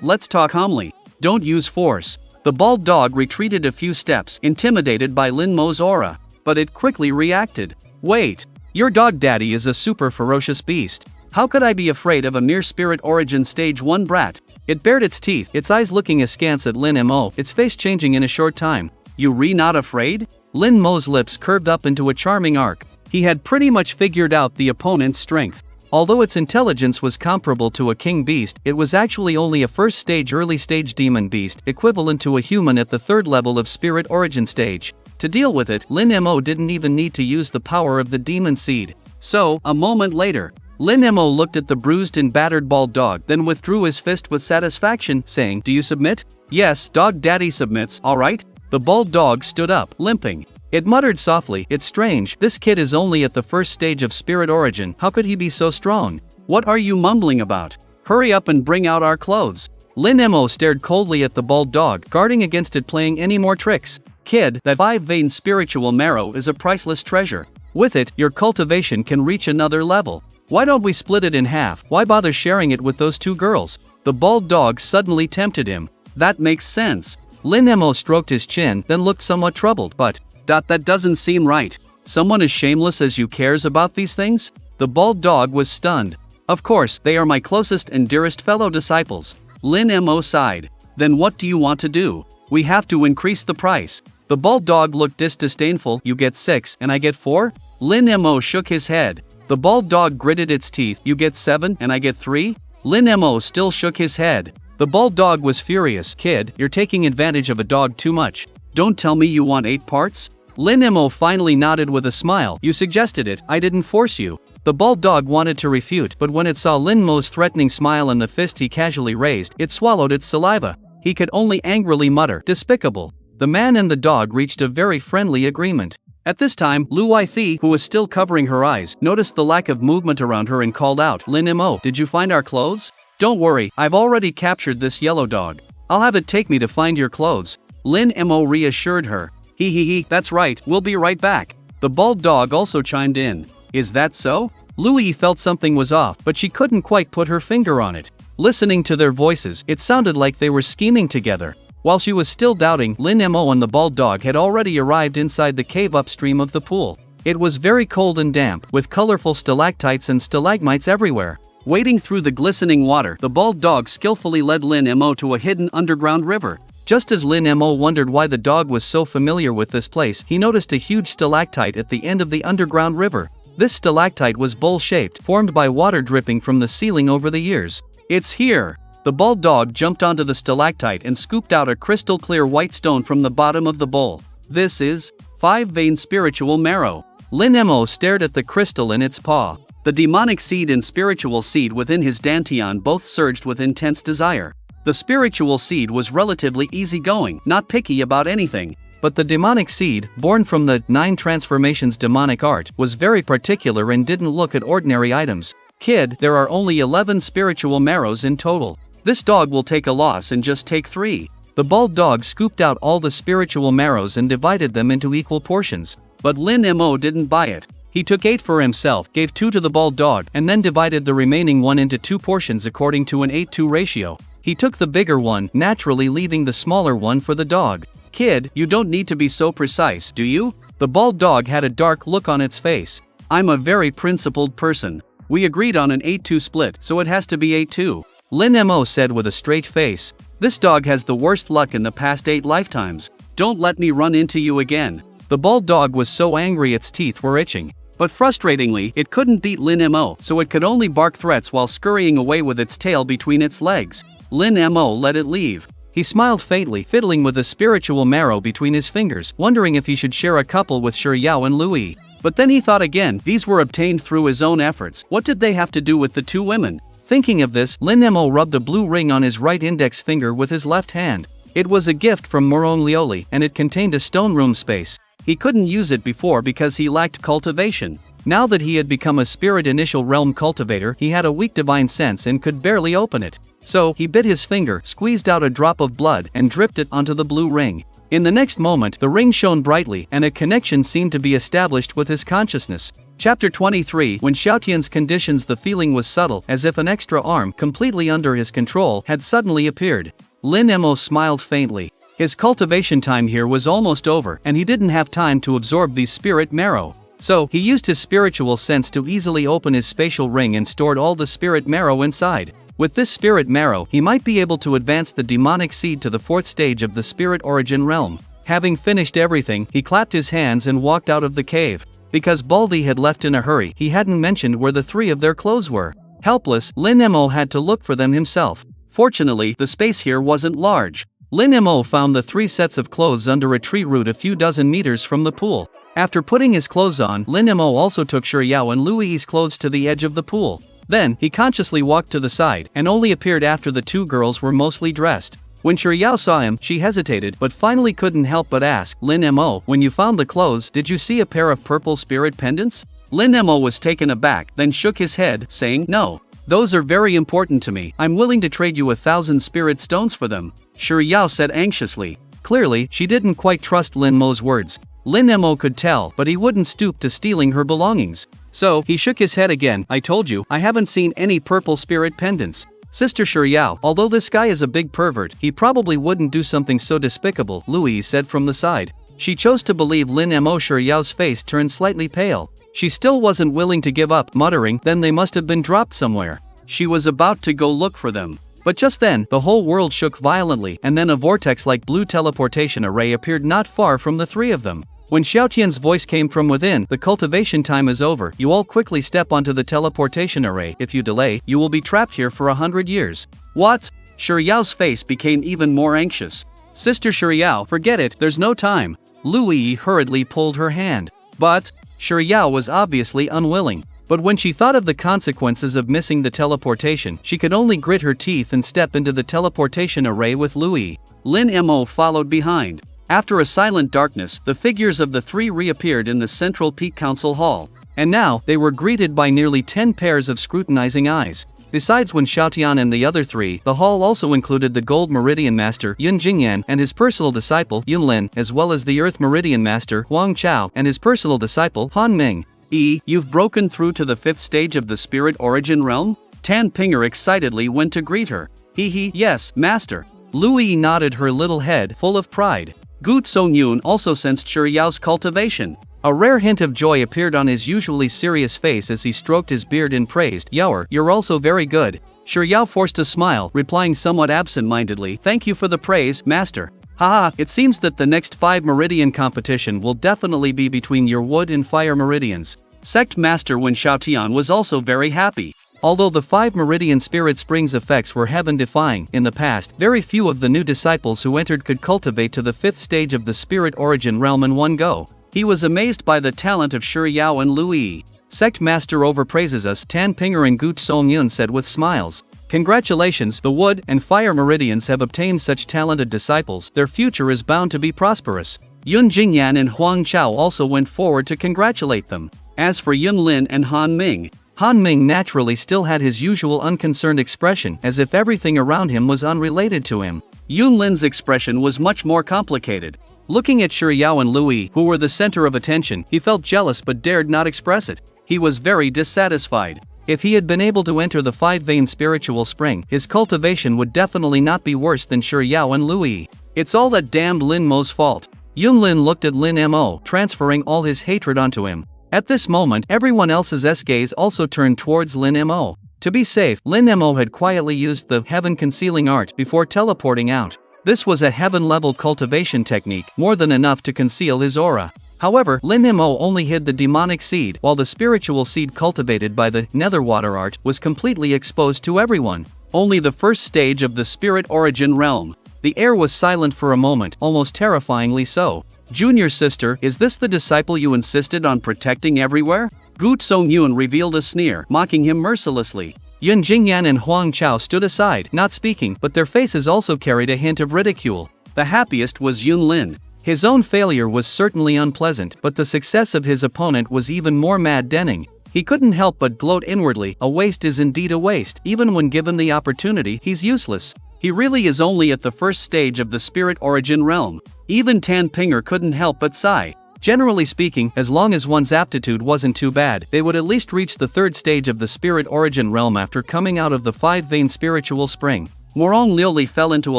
Speaker 2: Let's talk calmly. Don't use force." The bald dog retreated a few steps, intimidated by Lin Mo's aura. But it quickly reacted. "Wait. Your dog daddy is a super ferocious beast. How could I be afraid of a mere spirit origin stage 1 brat?" It bared its teeth, its eyes looking askance at Lin Mo, its face changing in a short time. "You not afraid?" Lin Mo's lips curved up into a charming arc. He had pretty much figured out the opponent's strength. Although its intelligence was comparable to a king beast, it was actually only a first-stage early-stage demon beast, equivalent to a human at the 3rd level of spirit origin stage. To deal with it, Lin Mo didn't even need to use the power of the demon seed. So, a moment later, Lin Mo looked at the bruised and battered bald dog, then withdrew his fist with satisfaction, saying, "Do you submit?" "Yes, dog daddy submits, alright." The bald dog stood up, limping. It muttered softly, "It's strange, this kid is only at the first stage of spirit origin, how could he be so strong? What are you mumbling about? Hurry up and bring out our clothes." Lin Mo stared coldly at the bald dog, guarding against it playing any more tricks. "Kid, that 5-vein spiritual marrow is a priceless treasure. With it, your cultivation can reach another level. Why don't we split it in half? Why bother sharing it with those two girls?" The bald dog suddenly tempted him. "That makes sense." Lin Mo stroked his chin, then looked somewhat troubled. But that doesn't seem right. Someone as shameless as you cares about these things?" The bald dog was stunned. "Of course, they are my closest and dearest fellow disciples." Lin Mo sighed. "Then what do you want to do? We have to increase the price." The bald dog looked disdainful. "You get 6 and I get 4? Lin Mo shook his head. The bald dog gritted its teeth. "You get 7 and I get 3? Lin Mo still shook his head. The bald dog was furious. "Kid, you're taking advantage of a dog too much. Don't tell me you want 8 parts? Lin Mo finally nodded with a smile. "You suggested it, I didn't force you." The bald dog wanted to refute, but when it saw Lin Mo's threatening smile and the fist he casually raised, it swallowed its saliva. He could only angrily mutter, "Despicable." The man and the dog reached a very friendly agreement. At this time, Lu Thi, who was still covering her eyes, noticed the lack of movement around her and called out, "Lin Mo, did you find our clothes?" "Don't worry, I've already captured this yellow dog. I'll have it take me to find your clothes." Lin Mo reassured her. He, that's right, we'll be right back." The bald dog also chimed in. "Is that so?" Louie felt something was off, but she couldn't quite put her finger on it. Listening to their voices, it sounded like they were scheming together. While she was still doubting, Lin Mo and the bald dog had already arrived inside the cave upstream of the pool. It was very cold and damp, with colorful stalactites and stalagmites everywhere. Wading through the glistening water, the bald dog skillfully led Lin Mo to a hidden underground river. Just as Lin Mo wondered why the dog was so familiar with this place, he noticed a huge stalactite at the end of the underground river. This stalactite was bowl-shaped, formed by water dripping from the ceiling over the years. "It's here!" The bald dog jumped onto the stalactite and scooped out a crystal-clear white stone from the bottom of the bowl. "This is 5-vein spiritual marrow." Lin Mo stared at the crystal in its paw. The demonic seed and spiritual seed within his dantian both surged with intense desire. The spiritual seed was relatively easygoing, not picky about anything. But the demonic seed, born from the 9 transformations demonic art, was very particular and didn't look at ordinary items. "Kid, there are only 11 spiritual marrows in total. This dog will take a loss and just take 3. The bald dog scooped out all the spiritual marrows and divided them into equal portions. But Lin Mo didn't buy it. He took 8 for himself, gave 2 to the bald dog, and then divided the remaining 1 into 2 portions according to an 8-2 ratio. He took the bigger one, naturally leaving the smaller one for the dog. "Kid, you don't need to be so precise, do you?" The bald dog had a dark look on its face. "I'm a very principled person. We agreed on an 8-2 split, so it has to be 8-2. Lin Mo said with a straight face. "This dog has the worst luck in the past 8 lifetimes. Don't let me run into you again." The bald dog was so angry its teeth were itching. But frustratingly, it couldn't beat Lin Mo, so it could only bark threats while scurrying away with its tail between its legs. Lin Mo let it leave. He smiled faintly, fiddling with the spiritual marrow between his fingers, wondering if he should share a couple with Shi Yao and Louis. But then he thought again, these were obtained through his own efforts. What did they have to do with the 2 women? Thinking of this, Lin Mo rubbed a blue ring on his right index finger with his left hand. It was a gift from Moron Lioli, and it contained a stone room space. He couldn't use it before because he lacked cultivation. Now that he had become a spirit initial realm cultivator, he had a weak divine sense and could barely open it. So, he bit his finger, squeezed out a drop of blood, and dripped it onto the blue ring. In the next moment, the ring shone brightly, and a connection seemed to be established with his consciousness. Chapter 23. When Xiaotian's conditions, the feeling was subtle, as if an extra arm, completely under his control, had suddenly appeared. Lin Mo smiled faintly. His cultivation time here was almost over, and he didn't have time to absorb the spirit marrow. So, he used his spiritual sense to easily open his spatial ring and stored all the spirit marrow inside. With this spirit marrow, he might be able to advance the demonic seed to the 4th stage of the spirit origin realm. Having finished everything, he clapped his hands and walked out of the cave. Because Baldy had left in a hurry, he hadn't mentioned where the 3 of their clothes were. Helpless, Lin Mo had to look for them himself. Fortunately, the space here wasn't large. Lin Mo found the 3 sets of clothes under a tree root a few dozen meters from the pool. After putting his clothes on, Lin Mo also took Shi Yao and Louis's clothes to the edge of the pool. Then, he consciously walked to the side, and only appeared after the 2 girls were mostly dressed. When Xiao saw him, she hesitated but finally couldn't help but ask, Lin Mo, when you found the clothes, did you see a pair of purple spirit pendants? Lin Mo was taken aback, then shook his head, saying, no. Those are very important to me, I'm willing to trade you 1,000 spirit stones for them, Xiao said anxiously. Clearly, she didn't quite trust Lin Mo's words. Lin Mo could tell, but he wouldn't stoop to stealing her belongings. So, he shook his head again, I told you, I haven't seen any purple spirit pendants. Sister Xiao, although this guy is a big pervert, he probably wouldn't do something so despicable, Louise said from the side. She chose to believe Lin Mo. Xiao's face turned slightly pale. She still wasn't willing to give up, muttering, then they must have been dropped somewhere. She was about to go look for them. But just then, the whole world shook violently, and then a vortex-like blue teleportation array appeared not far from the three of them. When Xiaotian's voice came from within, the cultivation time is over, you all quickly step onto the teleportation array, if you delay, you will be trapped here for 100 years. What? Xiao's face became even more anxious. Sister Xiao, forget it, there's no time. Louis hurriedly pulled her hand. But, Xiao was obviously unwilling. But when she thought of the consequences of missing the teleportation, she could only grit her teeth and step into the teleportation array with Louis. Lin Mo followed behind. After a silent darkness, the figures of the three reappeared in the central Peak Council Hall. And now, they were greeted by nearly 10 pairs of scrutinizing eyes. Besides Wen Xiaotian and the other three, the hall also included the Gold Meridian Master Yun Jingyan and his personal disciple Yun Lin, as well as the Earth Meridian Master Huang Chao and his personal disciple Han Ming. You've broken through to the 5th stage of the Spirit Origin Realm? Tan Pinger excitedly went to greet her. Yes, Master. Louis nodded her little head, full of pride. Gu Songyun also sensed Xiao's cultivation. A rare hint of joy appeared on his usually serious face as he stroked his beard and praised, Yaoer, you're also very good. Xiao forced a smile, replying somewhat absent-mindedly, thank you for the praise, Master. Haha, it seems that the next 5 meridian competition will definitely be between your wood and fire meridians. Sect Master Wen Xiaotian was also very happy. Although the 5 meridian spirit springs effects were heaven-defying, in the past, very few of the new disciples who entered could cultivate to the 5th stage of the Spirit Origin Realm in one go. He was amazed by the talent of Xiao and Louis. Sect Master overpraises us, Tan Pinger and Gu Songyun said with smiles. Congratulations, the wood and fire meridians have obtained such talented disciples, their future is bound to be prosperous. Yun Jingyan and Huang Chao also went forward to congratulate them. As for Yun Lin and Han Ming naturally still had his usual unconcerned expression, as if everything around him was unrelated to him. Yun Lin's expression was much more complicated. Looking at Xiao and Louis, who were the center of attention, he felt jealous but dared not express it. He was very dissatisfied. If he had been able to enter the 5-vein spiritual spring, his cultivation would definitely not be worse than Xiao and Louis. It's all that damned Lin Mo's fault. Yun Lin looked at Lin Mo, transferring all his hatred onto him. At this moment, everyone else's gaze also turned towards Lin Mo. To be safe, Lin Mo had quietly used the heaven-concealing art before teleporting out. This was a heaven-level cultivation technique, more than enough to conceal his aura. However, Lin Mo only hid the demonic seed, while the spiritual seed cultivated by the netherwater art was completely exposed to everyone. Only the 1st stage of the Spirit Origin Realm. The air was silent for a moment, almost terrifyingly so. Junior sister, is this the disciple you insisted on protecting everywhere? Gu Songyun revealed a sneer, mocking him mercilessly. Yun Jingyan and Huang Chao stood aside, not speaking, but their faces also carried a hint of ridicule. The happiest was Yun Lin. His own failure was certainly unpleasant, but the success of his opponent was even more maddening. He couldn't help but gloat inwardly, a waste is indeed a waste, even when given the opportunity, he's useless. He really is only at the 1st stage of the Spirit Origin Realm. Even Tan Pinger couldn't help but sigh. Generally speaking, as long as one's aptitude wasn't too bad, they would at least reach the 3rd stage of the Spirit Origin Realm after coming out of the 5-vein spiritual spring. Morong Liuli fell into a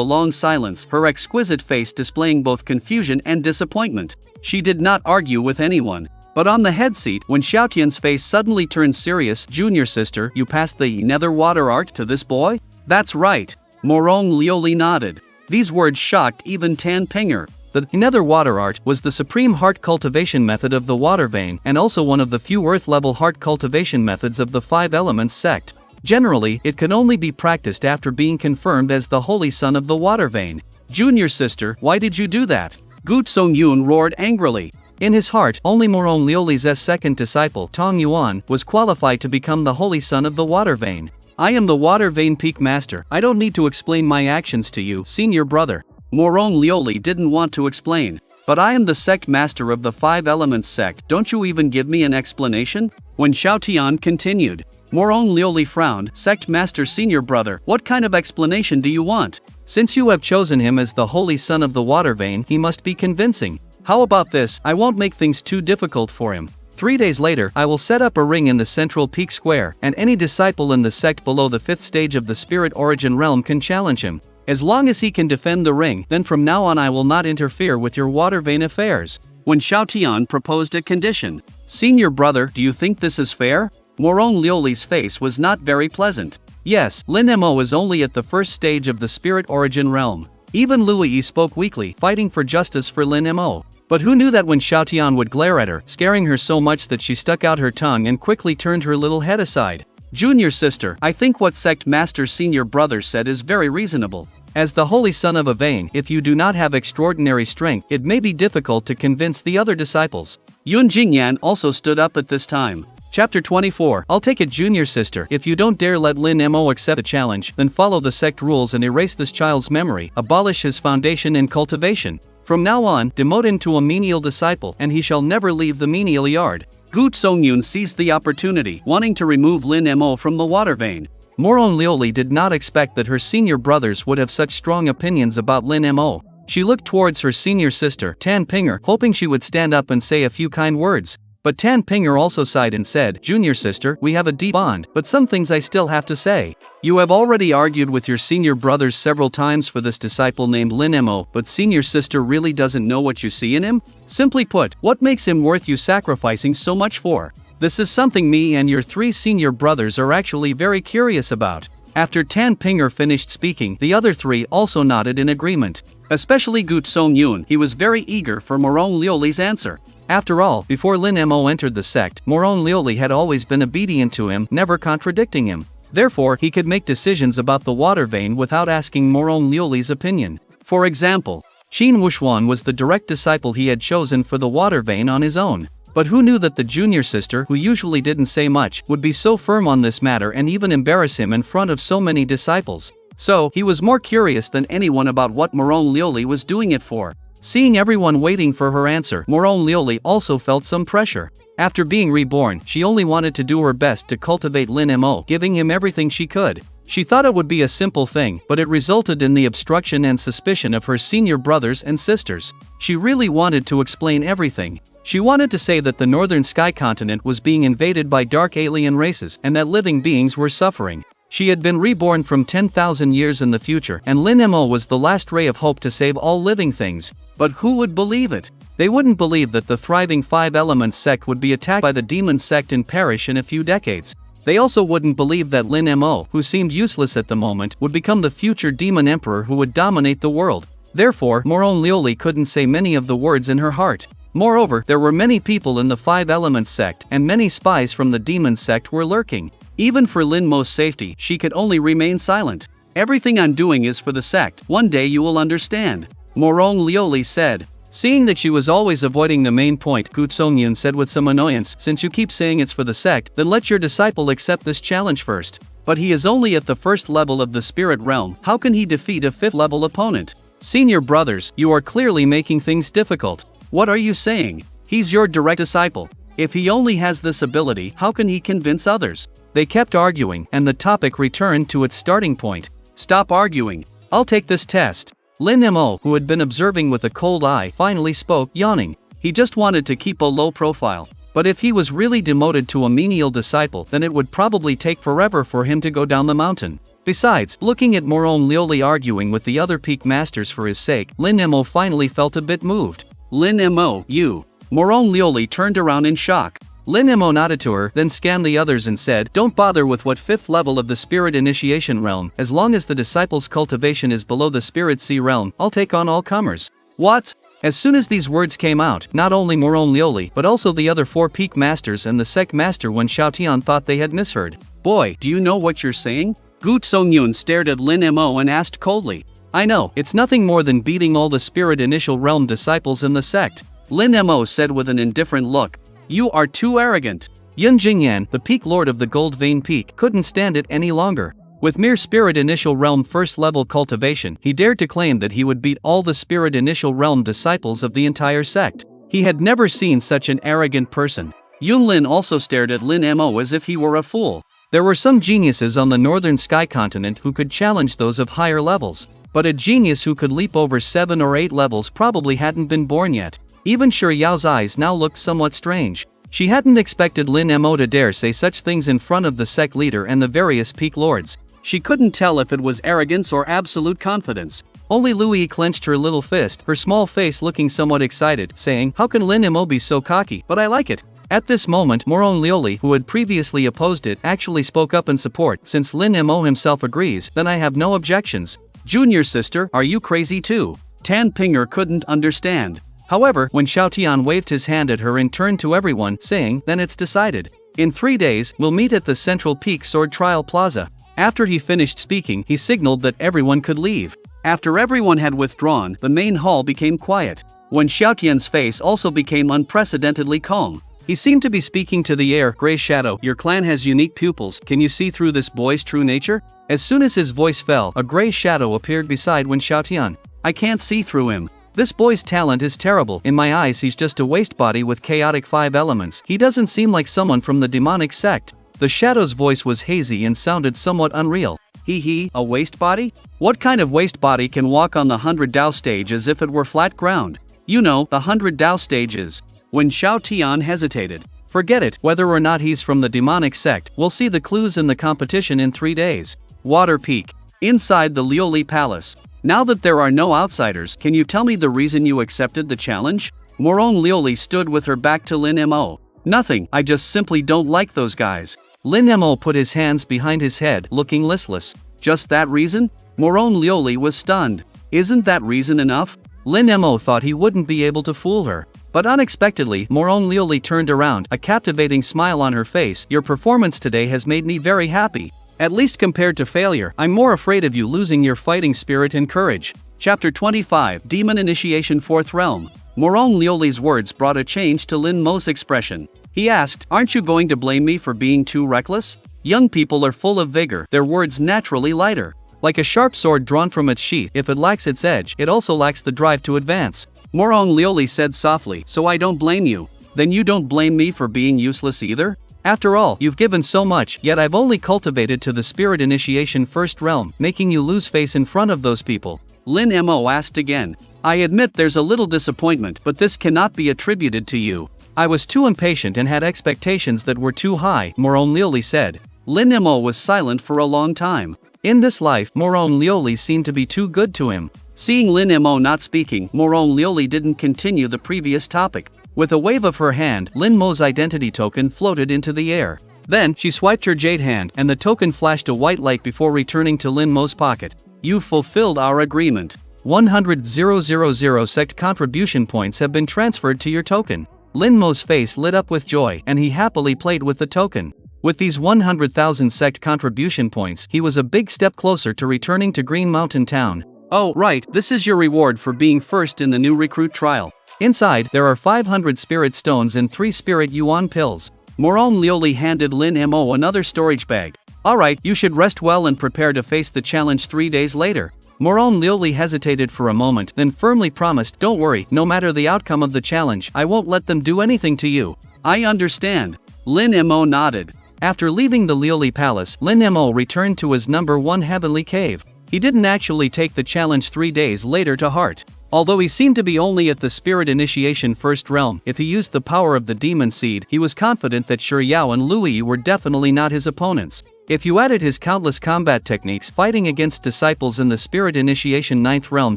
Speaker 2: long silence, her exquisite face displaying both confusion and disappointment. She did not argue with anyone. But on the head seat, when Xiaotian's face suddenly turned serious, Junior sister, you passed the nether water art to this boy? That's right. Morong Liuli nodded. These words shocked even Tan Pinger. The nether water art was the supreme heart cultivation method of the water vein and also one of the few earth-level heart cultivation methods of the 5 elements sect. Generally, it could only be practiced after being confirmed as the holy son of the water vein. Junior sister, why did you do that? Gu Songyun roared angrily. In his heart, only Morong Liuli's second disciple, Tong Yuan, was qualified to become the holy son of the water vein. I am the water vein peak master. I don't need to explain my actions to you, senior brother. Morone Lioli didn't want to explain. But I am the sect master of the 5 elements sect, don't you even give me an explanation? When Xiaotian continued. Morone Lioli frowned, sect master senior brother, what kind of explanation do you want? Since you have chosen him as the holy son of the water vein, he must be convincing. How about this, I won't make things too difficult for him. 3 days later, I will set up a ring in the central peak square, and any disciple in the sect below the 5th stage of the spirit origin realm can challenge him. As long as he can defend the ring, then from now on I will not interfere with your water vein affairs. When Xiaotian proposed a condition. Senior brother, do you think this is fair? Morone Lioli's face was not very pleasant. Yes, Lin Mo is only at the 1st stage of the spirit origin realm. Even Louis spoke weakly, fighting for justice for Lin Mo. But who knew that when Xiaotian would glare at her, scaring her so much that she stuck out her tongue and quickly turned her little head aside. Junior sister, I think what sect master senior brother said is very reasonable. As the holy son of a vein, if you do not have extraordinary strength, it may be difficult to convince the other disciples. Yun Jingyan also stood up at this time. Chapter 24, I'll take it junior sister, if you don't dare let Lin Mo accept a challenge, then follow the sect rules and erase this child's memory, abolish his foundation and cultivation. From now on, demote him to a menial disciple, and he shall never leave the menial yard. Gu Songyun seized the opportunity, wanting to remove Lin Mo from the water vein. Morone Lioli did not expect that her senior brothers would have such strong opinions about Lin Mo. She looked towards her senior sister, Tan Pinger, hoping she would stand up and say a few kind words. But Tan Pinger also sighed and said, Junior sister, we have a deep bond, but some things I still have to say. You have already argued with your senior brothers several times for this disciple named Lin Mo, but senior sister really doesn't know what you see in him? Simply put, what makes him worth you sacrificing so much for? This is something me and your 3 senior brothers are actually very curious about. After Tan Pinger finished speaking, the other 3 also nodded in agreement. Especially Gu Songyun, he was very eager for Morone Lioli's answer. After all, before Lin Mo entered the sect, Morone Lioli had always been obedient to him, never contradicting him. Therefore, he could make decisions about the water vein without asking Morone Lioli's opinion. For example, Qin Wuxuan was the direct disciple he had chosen for the water vein on his own. But who knew that the junior sister, who usually didn't say much, would be so firm on this matter and even embarrass him in front of so many disciples? So, he was more curious than anyone about what Morone Lioli was doing it for. Seeing everyone waiting for her answer, Morone Lioli also felt some pressure. After being reborn, she only wanted to do her best to cultivate Lin Mo, giving him everything she could. She thought it would be a simple thing, but it resulted in the obstruction and suspicion of her senior brothers and sisters. She really wanted to explain everything. She wanted to say that the northern sky continent was being invaded by dark alien races and that living beings were suffering. She had been reborn from 10,000 years in the future, and Lin Mo was the last ray of hope to save all living things. But who would believe it? They wouldn't believe that the thriving 5 Elements sect would be attacked by the demon sect and perish in a few decades. They also wouldn't believe that Lin Mo, who seemed useless at the moment, would become the future demon emperor who would dominate the world. Therefore, Morone Lioli couldn't say many of the words in her heart. Moreover, there were many people in the 5 Elements sect, and many spies from the demon sect were lurking. Even for Lin Mo's safety, she could only remain silent. Everything I'm doing is for the sect, one day you will understand. Morone Lioli said. Seeing that she was always avoiding the main point, Gu Songyun said with some annoyance, since you keep saying it's for the sect, then let your disciple accept this challenge first. But he is only at the 1st level of the spirit realm, how can he defeat a 5th level opponent? Senior brothers, you are clearly making things difficult. What are you saying? He's your direct disciple. If he only has this ability, how can he convince others? They kept arguing, and the topic returned to its starting point. Stop arguing. I'll take this test. Lin Mo, who had been observing with a cold eye, finally spoke, yawning. He just wanted to keep a low profile. But if he was really demoted to a menial disciple, then it would probably take forever for him to go down the mountain. Besides, looking at Morone Lioli arguing with the other peak masters for his sake, Lin Mo finally felt a bit moved. Lin Mo, you. Morone Lioli turned around in shock. Lin Mo nodded to her, then scanned the others and said, don't bother with what 5th level of the spirit initiation realm, as long as the disciple's cultivation is below the spirit sea realm, I'll take on all comers. What? As soon as these words came out, not only Morone Lioli but also the other 4 peak masters and the sect master Wen Xiaotian thought they had misheard. Boy, do you know what you're saying? Gu Songyun stared at Lin Mo and asked coldly. I know, it's nothing more than beating all the spirit initial realm disciples in the sect. Lin Mo said with an indifferent look. You are too arrogant. Yun Jingyan, the Peak Lord of the Gold Vein Peak, couldn't stand it any longer. With mere Spirit Initial Realm first level cultivation, he dared to claim that he would beat all the Spirit Initial Realm disciples of the entire sect. He had never seen such an arrogant person. Yun Lin also stared at Lin Mo as if he were a fool. There were some geniuses on the northern sky continent who could challenge those of higher levels, but a genius who could leap over 7 or 8 levels probably hadn't been born yet. Even Shi Yao's eyes now looked somewhat strange. She hadn't expected Lin Mo to dare say such things in front of the sect leader and the various peak lords. She couldn't tell if it was arrogance or absolute confidence. Only Louis clenched her little fist, her small face looking somewhat excited, saying, "How can Lin Mo be so cocky? But I like it." At this moment, Moron Lioli, who had previously opposed it, actually spoke up in support. "Since Lin Mo himself agrees, then I have no objections." "Junior sister, are you crazy too?" Tan Pinger couldn't understand. However, when Xiao Tian waved his hand at her and turned to everyone, saying, "Then it's decided. In 3 days, we'll meet at the Central Peak Sword Trial Plaza." After he finished speaking, he signaled that everyone could leave. After everyone had withdrawn, the main hall became quiet. When Xiao Tian's face also became unprecedentedly calm. He seemed to be speaking to the air. "Gray Shadow, your clan has unique pupils. Can you see through this boy's true nature?" As soon as his voice fell, a gray shadow appeared beside Wen Xiaotian. "I can't see through him. This boy's talent is terrible. In my eyes he's just a waste body with chaotic 5 elements. He doesn't seem like someone from the demonic sect." The shadow's voice was hazy and sounded somewhat unreal. "He, a waste body? What kind of waste body can walk on the 100 Dao stage as if it were flat ground? You know, the 100 Dao stages." When Xiao Tian hesitated. "Forget it, whether or not he's from the demonic sect, we'll see the clues in the competition in 3 days. Water Peak. Inside the Lioli Palace. Now that there are no outsiders, can you tell me the reason you accepted the challenge?" Moron Lioli stood with her back to Lin Mo. "Nothing, I just simply don't like those guys." Lin Mo put his hands behind his head, looking listless. "Just that reason?" Moron Lioli was stunned. "Isn't that reason enough?" Lin Mo thought he wouldn't be able to fool her. But unexpectedly, Moron Lioli turned around, a captivating smile on her face. "Your performance today has made me very happy. At least compared to failure, I'm more afraid of you losing your fighting spirit and courage." Chapter 25, Demon Initiation 4th Realm. Moron Lioli's words brought a change to Lin Mo's expression. He asked, "Aren't you going to blame me for being too reckless?" Young people are full of vigor, their words naturally lighter. Like a sharp sword drawn from its sheath, if it lacks its edge, it also lacks the drive to advance. Moron Lioli said softly, "So I don't blame you. Then you don't blame me for being useless either? After all, you've given so much, yet I've only cultivated to the Spirit Initiation 1st Realm, making you lose face in front of those people." Lin Mo asked again. "I admit there's a little disappointment, but this cannot be attributed to you. I was too impatient and had expectations that were too high," Moron Lioli said. Lin Mo was silent for a long time. In this life, Moron Lioli seemed to be too good to him. Seeing Lin Mo not speaking, Moron Lioli didn't continue the previous topic. With a wave of her hand, Lin Mo's identity token floated into the air. Then, she swiped her jade hand, and the token flashed a white light before returning to Lin Mo's pocket. "You've fulfilled our agreement. 100,000 sect contribution points have been transferred to your token." Lin Mo's face lit up with joy, and he happily played with the token. With these 100,000 sect contribution points, he was a big step closer to returning to Green Mountain Town. "Oh, right, this is your reward for being first in the new recruit trial. Inside, there are 500 spirit stones and 3 spirit yuan pills." Moron Lioli handed Lin Mo another storage bag. "Alright, you should rest well and prepare to face the challenge 3 days later." Moron Lioli hesitated for a moment, then firmly promised, "Don't worry, no matter the outcome of the challenge, I won't let them do anything to you." "I understand." Lin Mo nodded. After leaving the Lioli Palace, Lin Mo returned to his number 1 heavenly cave. He didn't actually take the challenge 3 days later to heart. Although he seemed to be only at the Spirit Initiation 1st Realm, if he used the power of the Demon Seed, he was confident that Shi Yao and Louis were definitely not his opponents. If you added his countless combat techniques, fighting against disciples in the Spirit Initiation 9th Realm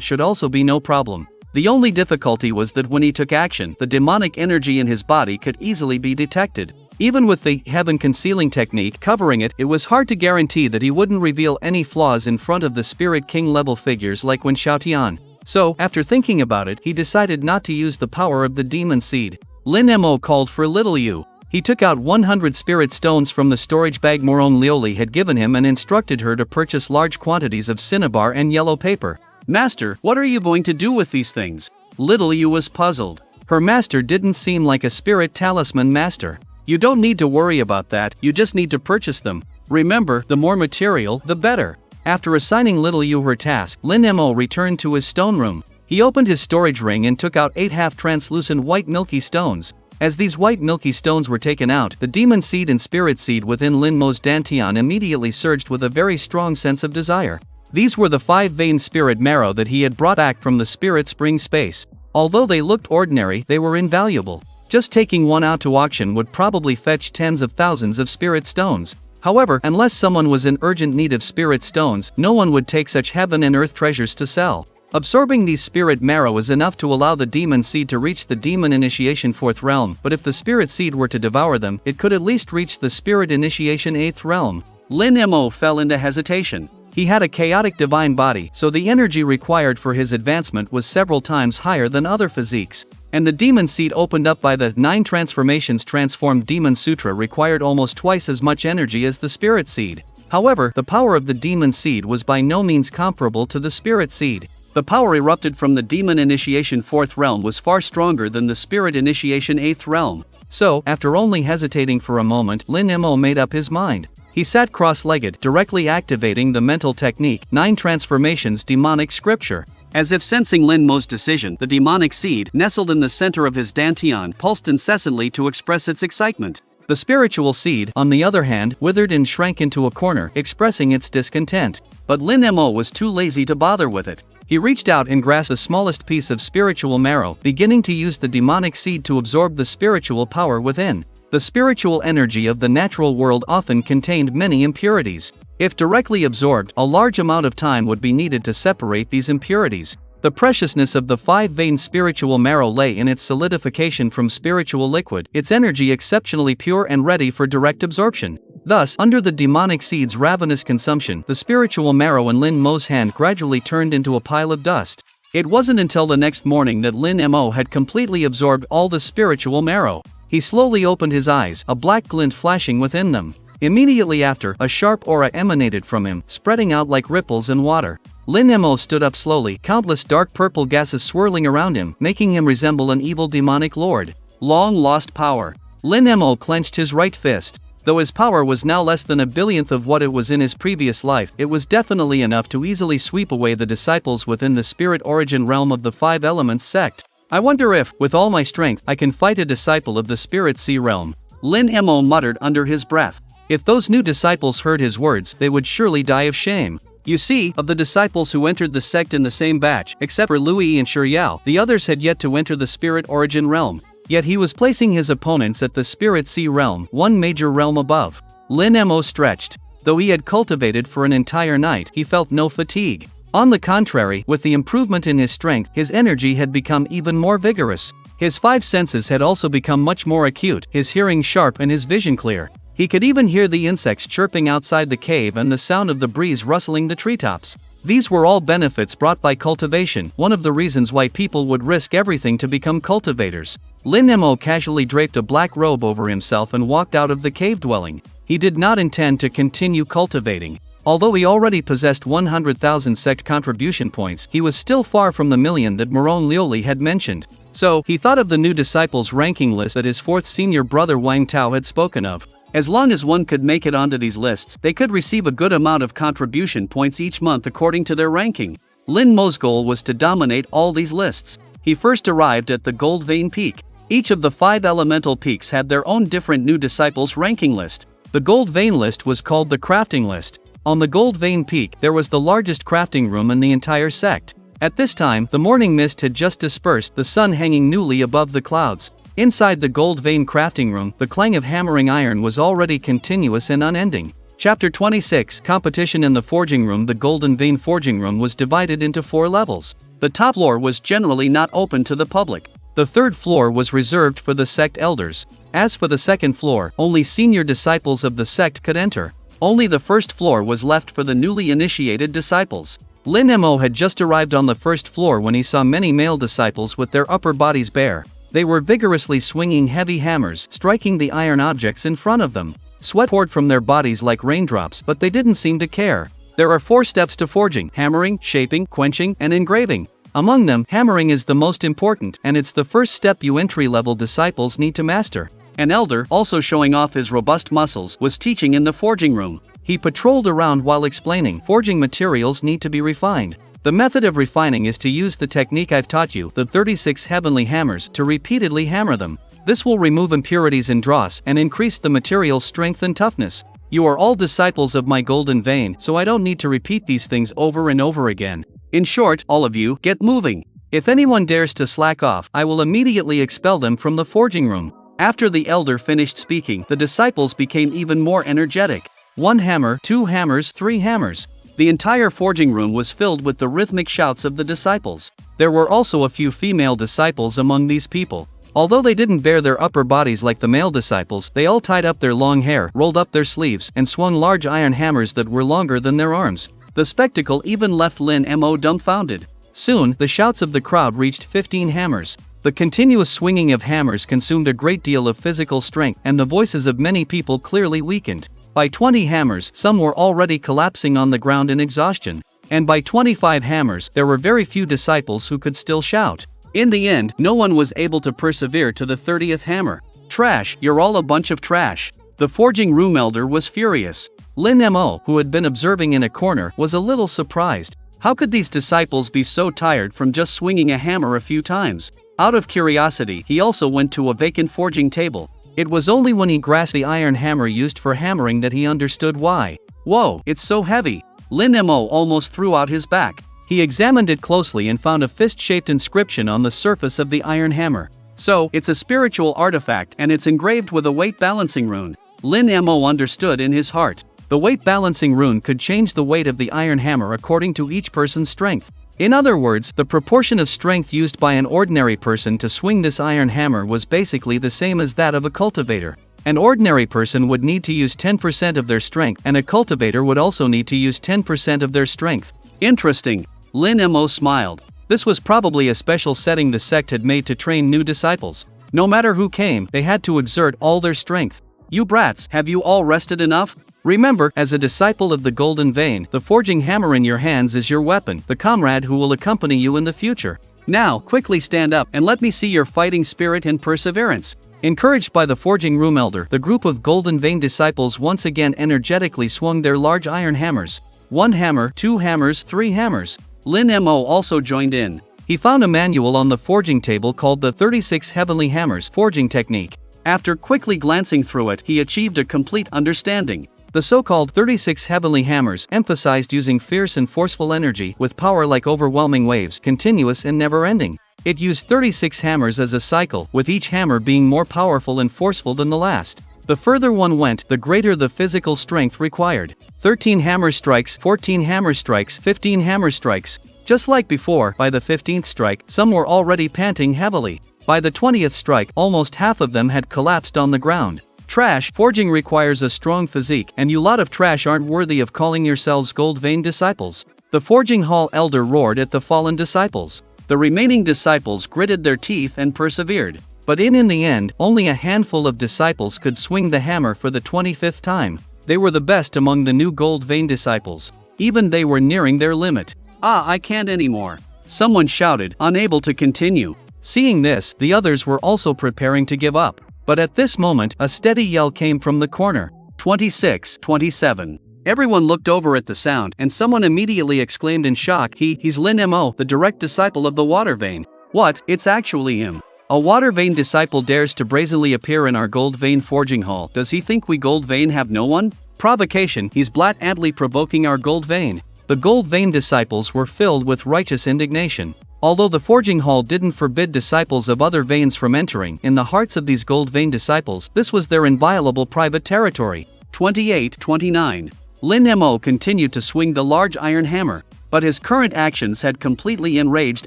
Speaker 2: should also be no problem. The only difficulty was that when he took action, the demonic energy in his body could easily be detected. Even with the heaven concealing technique covering it, it was hard to guarantee that he wouldn't reveal any flaws in front of the Spirit King level figures like Wen Xiaotian. So, after thinking about it, he decided not to use the power of the Demon Seed. Lin Mo called for Little Yu. He took out 100 spirit stones from the storage bag Moron Lioli had given him and instructed her to purchase large quantities of cinnabar and yellow paper. "Master, what are you going to do with these things?" Little Yu was puzzled. Her master didn't seem like a spirit talisman master. You don't need to worry about that, you just need to purchase them. Remember, the more material, the better. After assigning little Yu her task, Lin Mo returned to his stone room. He opened his storage ring and took out 8 half-translucent white milky stones. As these white milky stones were taken out, the demon seed and spirit seed within Lin Mo's dantian immediately surged with a very strong sense of desire. These were the 5-vein spirit marrow that he had brought back from the spirit spring space. Although they looked ordinary, they were invaluable. Just taking one out to auction would probably fetch tens of thousands of spirit stones. However, unless someone was in urgent need of spirit stones, no one would take such heaven and earth treasures to sell. Absorbing these spirit marrow is enough to allow the demon seed to reach the demon initiation 4th realm, but if the spirit seed were to devour them, it could at least reach the spirit initiation 8th realm. Lin Mo fell into hesitation. He had a chaotic divine body, so the energy required for his advancement was several times higher than other physiques. And the demon seed opened up by the 9 transformations transformed demon sutra required almost twice as much energy as the spirit seed. However, the power of the demon seed was by no means comparable to the spirit seed. The power erupted from the demon initiation 4th realm was far stronger than the spirit initiation 8th realm. So, after only hesitating for a moment, Lin Mo made up his mind. He sat cross-legged, directly activating the mental technique, 9 transformations demonic scripture. As if sensing Lin Mo's decision, the demonic seed, nestled in the center of his dantian, pulsed incessantly to express its excitement. The spiritual seed, on the other hand, withered and shrank into a corner, expressing its discontent. But Lin Mo was too lazy to bother with it. He reached out and grasped the smallest piece of spiritual marrow, beginning to use the demonic seed to absorb the spiritual power within. The spiritual energy of the natural world often contained many impurities. If directly absorbed, a large amount of time would be needed to separate these impurities. The preciousness of the 5-vein spiritual marrow lay in its solidification from spiritual liquid, its energy exceptionally pure and ready for direct absorption. Thus, under the demonic seed's ravenous consumption, the spiritual marrow in Lin Mo's hand gradually turned into a pile of dust. It wasn't until the next morning that Lin Mo had completely absorbed all the spiritual marrow. He slowly opened his eyes, a black glint flashing within them. Immediately after, a sharp aura emanated from him, spreading out like ripples in water. Lin Mo stood up slowly, countless dark purple gases swirling around him, making him resemble an evil demonic lord. Long-lost power. Lin Mo clenched his right fist. Though his power was now less than a billionth of what it was in his previous life, it was definitely enough to easily sweep away the disciples within the spirit origin realm of the 5 Elements sect. I wonder if, with all my strength, I can fight a disciple of the spirit sea realm. Lin Mo muttered under his breath. If those new disciples heard his words, they would surely die of shame. You see, of the disciples who entered the sect in the same batch, except for Lui and Shiryao, the others had yet to enter the spirit origin realm. Yet he was placing his opponents at the spirit sea realm, one major realm above. Lin Mo stretched. Though he had cultivated for an entire night, he felt no fatigue. On the contrary, with the improvement in his strength, his energy had become even more vigorous. His 5 senses had also become much more acute, his hearing sharp and his vision clear. He could even hear the insects chirping outside the cave and the sound of the breeze rustling the treetops. These were all benefits brought by cultivation, one of the reasons why people would risk everything to become cultivators. Lin Mo casually draped a black robe over himself and walked out of the cave dwelling. He did not intend to continue cultivating. Although he already possessed 100,000 sect contribution points, he was still far from the million that Morone Lioli had mentioned. So, he thought of the new disciples ranking list that his 4th senior brother Wang Tao had spoken of. As long as one could make it onto these lists, they could receive a good amount of contribution points each month according to their ranking. Lin Mo's goal was to dominate all these lists. He first arrived at the Gold Vein Peak. Each of the 5 elemental peaks had their own different new disciples ranking list. The Gold Vein list was called the Crafting List. On the Gold Vein Peak, there was the largest crafting room in the entire sect. At this time, the morning mist had just dispersed, the sun hanging newly above the clouds. Inside the Gold Vein crafting room, the clang of hammering iron was already continuous and unending. Chapter 26, Competition in the Forging Room. The Golden Vein Forging Room was divided into 4 levels. The top floor was generally not open to the public. The 3rd floor was reserved for the sect elders. As for the 2nd floor, only senior disciples of the sect could enter. Only the 1st floor was left for the newly initiated disciples. Lin Mo had just arrived on the 1st floor when he saw many male disciples with their upper bodies bare. They were vigorously swinging heavy hammers, striking the iron objects in front of them. Sweat poured from their bodies like raindrops, but they didn't seem to care. There are 4 steps to forging: hammering, shaping, quenching, and engraving. Among them, hammering is the most important, and it's the first step you entry-level disciples need to master. An elder, also showing off his robust muscles, was teaching in the forging room. He patrolled around while explaining, forging materials need to be refined. The method of refining is to use the technique I've taught you, the 36 heavenly hammers, to repeatedly hammer them. This will remove impurities and dross and increase the material's strength and toughness. You are all disciples of my golden vein, so I don't need to repeat these things over and over again. In short, all of you, get moving. If anyone dares to slack off, I will immediately expel them from the forging room. After the elder finished speaking, the disciples became even more energetic. 1 hammer, 2 hammers, 3 hammers. The entire forging room was filled with the rhythmic shouts of the disciples. There were also a few female disciples among these people. Although they didn't bare their upper bodies like the male disciples, they all tied up their long hair, rolled up their sleeves, and swung large iron hammers that were longer than their arms. The spectacle even left Lin Mo dumbfounded. Soon, the shouts of the crowd reached 15 hammers. The continuous swinging of hammers consumed a great deal of physical strength, and the voices of many people clearly weakened. By 20 hammers, some were already collapsing on the ground in exhaustion. And by 25 hammers, there were very few disciples who could still shout. In the end, no one was able to persevere to the 30th hammer. Trash, you're all a bunch of trash. The forging room elder was furious. Lin Mo, who had been observing in a corner, was a little surprised. How could these disciples be so tired from just swinging a hammer a few times? Out of curiosity, he also went to a vacant forging table. It was only when he grasped the iron hammer used for hammering that he understood why. Whoa, it's so heavy. Lin Mo almost threw out his back. He examined it closely and found a fist-shaped inscription on the surface of the iron hammer. So, it's a spiritual artifact and it's engraved with a weight balancing rune. Lin Mo understood in his heart. The weight balancing rune could change the weight of the iron hammer according to each person's strength. In other words, the proportion of strength used by an ordinary person to swing this iron hammer was basically the same as that of a cultivator. An ordinary person would need to use 10% of their strength, and a cultivator would also need to use 10% of their strength. Interesting. Lin Mo smiled. This was probably a special setting the sect had made to train new disciples. No matter who came, they had to exert all their strength. You brats, have you all rested enough? Remember, as a disciple of the Golden Vein, the forging hammer in your hands is your weapon, the comrade who will accompany you in the future. Now, quickly stand up and let me see your fighting spirit and perseverance. Encouraged by the forging room elder, the group of Golden Vein disciples once again energetically swung their large iron hammers. 1 hammer, 2 hammers, 3 hammers. Lin Mo also joined in. He found a manual on the forging table called the 36 Heavenly Hammers Forging Technique. After quickly glancing through it, he achieved a complete understanding. The so-called 36 heavenly hammers emphasized using fierce and forceful energy with power like overwhelming waves, continuous and never-ending. It used 36 hammers as a cycle, with each hammer being more powerful and forceful than the last. The further one went, the greater the physical strength required. 13 hammer strikes, 14 hammer strikes, 15 hammer strikes. Just like before, by the 15th strike, some were already panting heavily. By the 20th strike, almost half of them had collapsed on the ground. Trash, forging requires a strong physique, and you lot of trash aren't worthy of calling yourselves Gold Vein disciples. The forging hall elder roared at the fallen disciples. The remaining disciples gritted their teeth and persevered. But in the end, only a handful of disciples could swing the hammer for the 25th time. They were the best among the new Gold Vein disciples. Even they were nearing their limit. I can't anymore. Someone shouted, unable to continue. Seeing this, the others were also preparing to give up. But at this moment, a steady yell came from the corner. 26, 27. Everyone looked over at the sound, and someone immediately exclaimed in shock, He's Lin Mo, the direct disciple of the Water Vein. What, it's actually him. A Water Vein disciple dares to brazenly appear in our Gold Vein forging hall. Does he think we Gold Vein have no one? Provocation, he's blatantly provoking our Gold Vein. The Gold Vein disciples were filled with righteous indignation. Although the forging hall didn't forbid disciples of other veins from entering, in the hearts of these Gold Vein disciples, this was their inviolable private territory. 28, 29. Lin Mo continued to swing the large iron hammer, but his current actions had completely enraged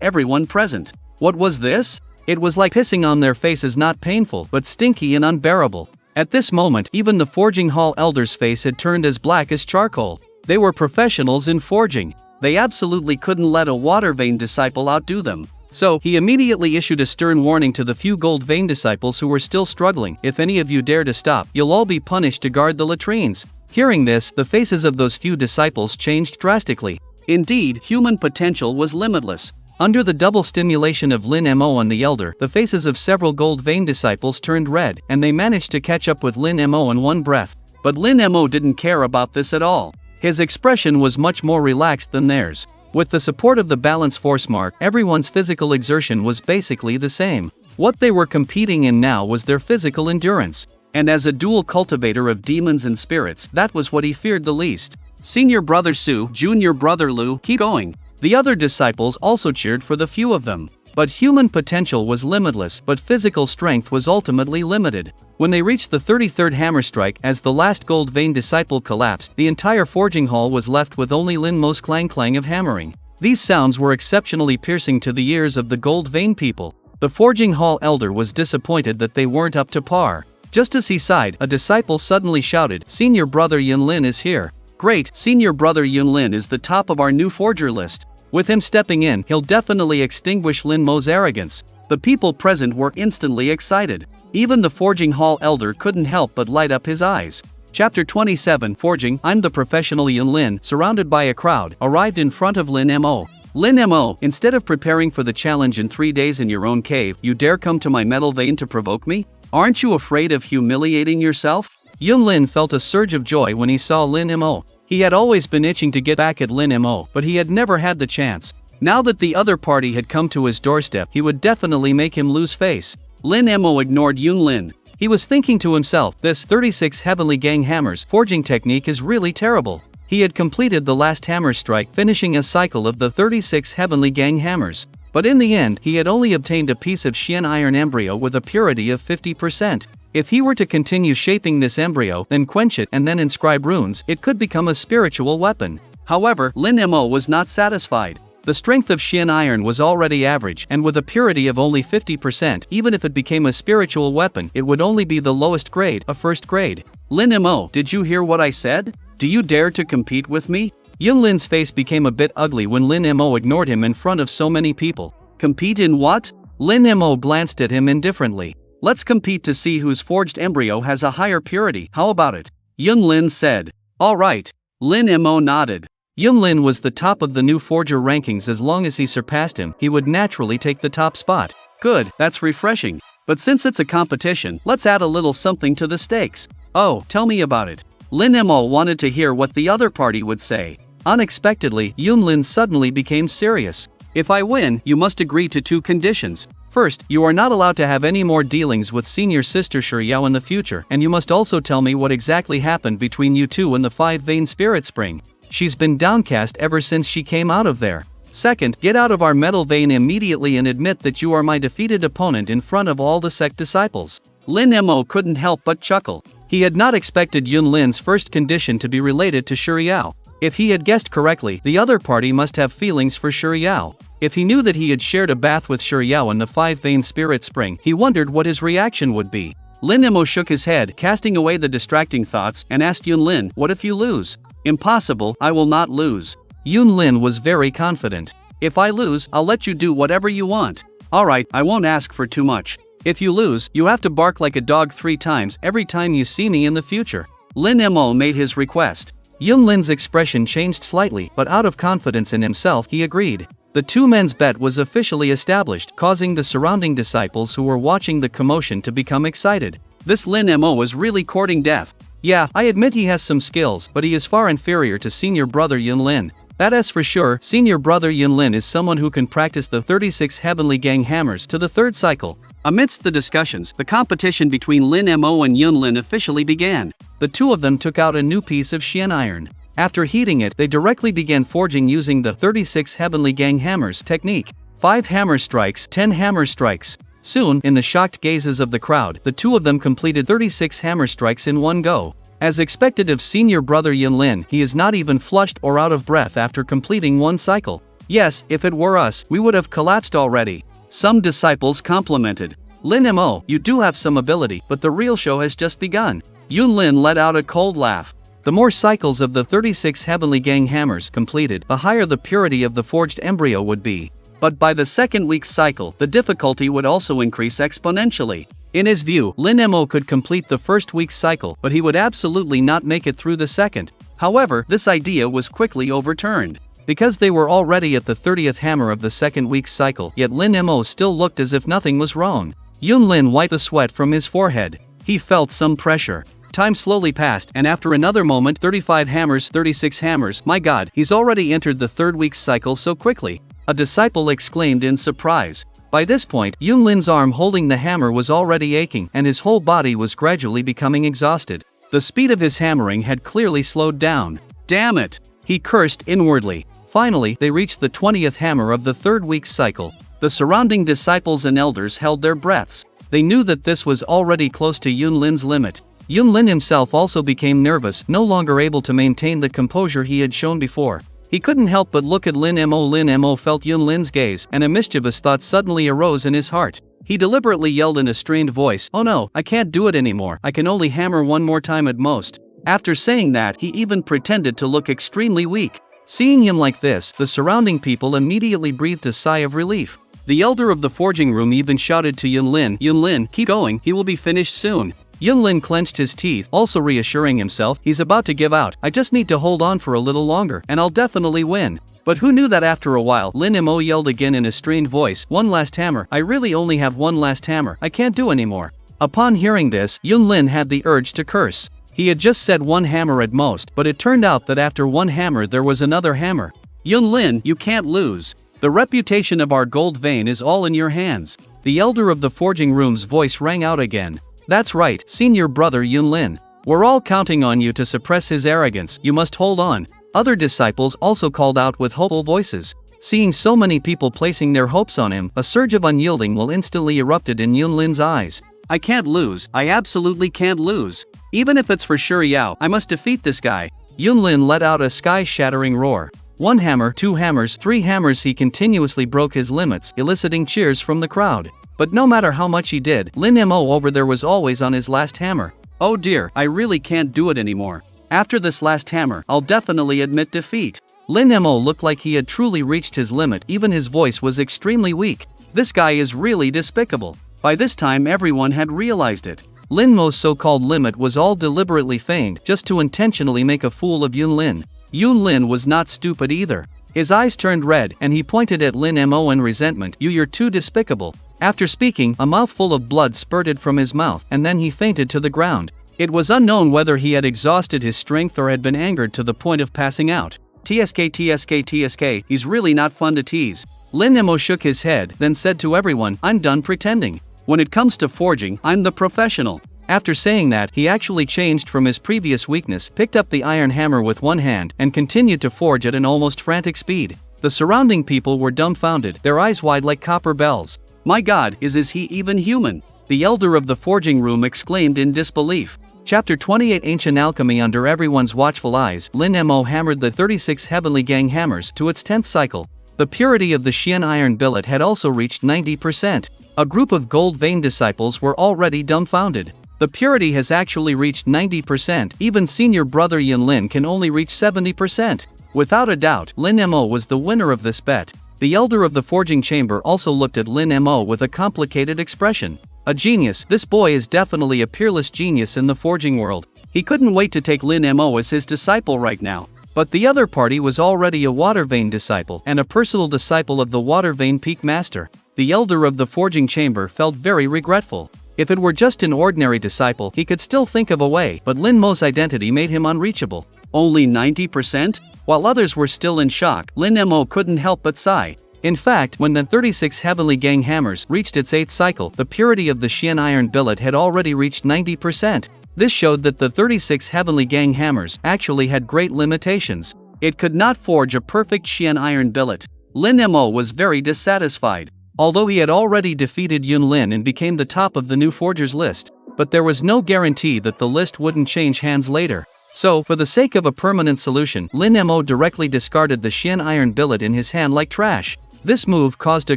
Speaker 2: everyone present. What was this? It was like pissing on their faces, not painful, but stinky and unbearable. At this moment, even the forging hall elder's face had turned as black as charcoal. They were professionals in forging. They absolutely couldn't let a Water Vein disciple outdo them. So, he immediately issued a stern warning to the few Gold Vein disciples who were still struggling. If any of you dare to stop, you'll all be punished to guard the latrines. Hearing this, the faces of those few disciples changed drastically. Indeed, human potential was limitless. Under the double stimulation of Lin Mo on the Elder, the faces of several gold vein disciples turned red, and they managed to catch up with Lin Mo in one breath. But Lin Mo didn't care about this at all. His expression was much more relaxed than theirs. With the support of the balance force mark, everyone's physical exertion was basically the same. What they were competing in now was their physical endurance. And as a dual cultivator of demons and spirits, that was what he feared the least. Senior brother Su, junior brother Lu, keep going. The other disciples also cheered for the few of them. But human potential was limitless, but physical strength was ultimately limited. When they reached the 33rd hammer strike, as the last gold vein disciple collapsed, the entire forging hall was left with only Lin Mo's clang-clang of hammering. These sounds were exceptionally piercing to the ears of the gold vein people. The forging hall elder was disappointed that they weren't up to par. Just as he sighed, a disciple suddenly shouted, "Senior brother Yunlin is here." "Great, senior brother Yunlin is the top of our new forger list. With him stepping in, he'll definitely extinguish Lin Mo's arrogance." The people present were instantly excited. Even the forging hall elder couldn't help but light up his eyes. Chapter 27 Forging. I'm the professional Yunlin, surrounded by a crowd, arrived in front of Lin Mo. "Lin Mo, instead of preparing for the challenge in 3 days in your own cave, you dare come to my metal vein to provoke me? Aren't you afraid of humiliating yourself?" Yunlin felt a surge of joy when he saw Lin Mo. He had always been itching to get back at Lin Mo, but he had never had the chance. Now that the other party had come to his doorstep, he would definitely make him lose face. Lin Mo ignored Yunlin. He was thinking to himself, this 36 Heavenly Gang Hammers forging technique is really terrible. He had completed the last hammer strike, finishing a cycle of the 36 Heavenly Gang Hammers. But in the end, he had only obtained a piece of Xian Iron embryo with a purity of 50%. If he were to continue shaping this embryo, then quench it and then inscribe runes, it could become a spiritual weapon. However, Lin Mo was not satisfied. The strength of Xian Iron was already average, and with a purity of only 50%, even if it became a spiritual weapon, it would only be the lowest grade, a first grade. "Lin Mo, did you hear what I said? Do you dare to compete with me?" Yunlin's face became a bit ugly when Lin Mo ignored him in front of so many people. "Compete in what?" Lin Mo glanced at him indifferently. "Let's compete to see whose forged embryo has a higher purity, how about it?" Yunlin said. "All right." Lin Mo nodded. Yunlin was the top of the new forger rankings. As long as he surpassed him, he would naturally take the top spot. "Good, that's refreshing. But since it's a competition, let's add a little something to the stakes." "Oh, tell me about it." Lin Mo wanted to hear what the other party would say. Unexpectedly, Yunlin suddenly became serious. "If I win, you must agree to 2 conditions. First, you are not allowed to have any more dealings with senior sister Shiryao in the future, and you must also tell me what exactly happened between you two in the 5-vein spirit spring. She's been downcast ever since she came out of there. Second, get out of our metal vein immediately and admit that you are my defeated opponent in front of all the sect disciples." Lin Mo couldn't help but chuckle. He had not expected Yunlin's first condition to be related to Shiryao. If he had guessed correctly, the other party must have feelings for Shiryao. If he knew that he had shared a bath with Shiryao in the 5-vein spirit spring, he wondered what his reaction would be. Lin Mo shook his head, casting away the distracting thoughts, and asked Yunlin, "What if you lose?" "Impossible, I will not lose." Yunlin was very confident. "If I lose, I'll let you do whatever you want." "Alright, I won't ask for too much. If you lose, you have to bark like a dog 3 times every time you see me in the future." Lin Mo made his request. Yunlin's expression changed slightly, but out of confidence in himself, he agreed. The 2 men's bet was officially established, causing the surrounding disciples who were watching the commotion to become excited. This Lin Mo was really courting death. "Yeah, I admit he has some skills, but he is far inferior to senior brother Yunlin. That is for sure. Senior brother Yunlin is someone who can practice the 36 Heavenly Gang Hammers to the 3rd cycle." Amidst the discussions, the competition between Lin Mo and Yunlin officially began. The 2 of them took out a new piece of Xian Iron. After heating it, they directly began forging using the 36 Heavenly Gang Hammers technique. 5 hammer strikes, 10 hammer strikes. Soon, in the shocked gazes of the crowd, the 2 of them completed 36 hammer strikes in one go. As expected of senior brother Yunlin, he is not even flushed or out of breath after completing one cycle. "Yes, if it were us, we would have collapsed already." Some disciples complimented. "Lin Mo, you do have some ability, but the real show has just begun." Yunlin let out a cold laugh. The more cycles of the 36 Heavenly Gang Hammers completed, the higher the purity of the forged embryo would be. But by the 2nd week's cycle, the difficulty would also increase exponentially. In his view, Lin Mo could complete the 1st week's cycle, but he would absolutely not make it through the 2nd. However, this idea was quickly overturned. Because they were already at the 30th hammer of the second week's cycle, yet Lin Mo still looked as if nothing was wrong. Yunlin wiped the sweat from his forehead. He felt some pressure. Time slowly passed, and after another moment, 35 hammers, 36 hammers, my god, he's already entered the third week's cycle so quickly. A disciple exclaimed in surprise. By this point, Yunlin's arm holding the hammer was already aching, and his whole body was gradually becoming exhausted. The speed of his hammering had clearly slowed down. Damn it! He cursed inwardly. Finally, they reached the 20th hammer of the third week's cycle. The surrounding disciples and elders held their breaths. They knew that this was already close to Yunlin's limit. Yunlin himself also became nervous, no longer able to maintain the composure he had shown before. He couldn't help but look at Lin Mo. Lin Mo felt Yunlin's gaze, and a mischievous thought suddenly arose in his heart. He deliberately yelled in a strained voice, "Oh no, I can't do it anymore, I can only hammer one more time at most." After saying that, he even pretended to look extremely weak. Seeing him like this, the surrounding people immediately breathed a sigh of relief. The elder of the forging room even shouted to Yunlin, "Yunlin, keep going, he will be finished soon." Yunlin clenched his teeth, also reassuring himself, "He's about to give out, I just need to hold on for a little longer, and I'll definitely win." But who knew that after a while, Lin Mo yelled again in a strained voice, "One last hammer, I really only have one last hammer, I can't do anymore." Upon hearing this, Yunlin had the urge to curse. He had just said one hammer at most, but it turned out that after one hammer there was another hammer. "Yunlin, you can't lose. The reputation of our gold vein is all in your hands." The elder of the forging room's voice rang out again. "That's right, senior brother Yunlin. We're all counting on you to suppress his arrogance, you must hold on." Other disciples also called out with hopeful voices. Seeing so many people placing their hopes on him, a surge of unyielding will instantly erupted in Yunlin's eyes. "I can't lose, I absolutely can't lose. Even if it's for sure Yao, I must defeat this guy." Yunlin let out a sky-shattering roar. One hammer, two hammers, three hammers, he continuously broke his limits, eliciting cheers from the crowd. But no matter how much he did, Lin Mo over there was always on his last hammer. "Oh dear, I really can't do it anymore. After this last hammer, I'll definitely admit defeat." Lin Mo looked like he had truly reached his limit, even his voice was extremely weak. This guy is really despicable. By this time everyone had realized it. Lin Mo's so-called limit was all deliberately feigned, just to intentionally make a fool of Yunlin. Yunlin was not stupid either. His eyes turned red, and he pointed at Lin Mo in resentment. You're too despicable." After speaking, a mouthful of blood spurted from his mouth, and then he fainted to the ground. It was unknown whether he had exhausted his strength or had been angered to the point of passing out. TSK, he's really not fun to tease. Lin Mo shook his head, then said to everyone, "I'm done pretending. When it comes to forging, I'm the professional." After saying that, he actually changed from his previous weakness, picked up the iron hammer with one hand, and continued to forge at an almost frantic speed. The surrounding people were dumbfounded, their eyes wide like copper bells. "My god, is he even human?" The elder of the forging room exclaimed in disbelief. Chapter 28 Ancient Alchemy. Under everyone's watchful eyes, Lin Mo hammered the 36 Heavenly Gang hammers to its 10th cycle. The purity of the Xian iron billet had also reached 90%. A group of gold vein disciples were already dumbfounded. The purity has actually reached 90%, even senior brother Yunlin can only reach 70%. Without a doubt, Lin Mo was the winner of this bet. The elder of the forging chamber also looked at Lin Mo with a complicated expression. "A genius, this boy is definitely a peerless genius in the forging world." He couldn't wait to take Lin Mo as his disciple right now. But the other party was already a water vein disciple and a personal disciple of the water vein peak master. The elder of the forging chamber felt very regretful. If it were just an ordinary disciple, he could still think of a way, but Lin Mo's identity made him unreachable. Only 90%? While others were still in shock, Lin Mo couldn't help but sigh. In fact, when the 36 Heavenly Gang hammers reached its 8th cycle, the purity of the Xian iron billet had already reached 90%. This showed that the 36 Heavenly Gang hammers actually had great limitations. It could not forge a perfect Xian iron billet. Lin Mo was very dissatisfied. Although he had already defeated Yunlin and became the top of the new forgers list, but there was no guarantee that the list wouldn't change hands later. So, for the sake of a permanent solution, Lin Mo directly discarded the Xian iron billet in his hand like trash. This move caused a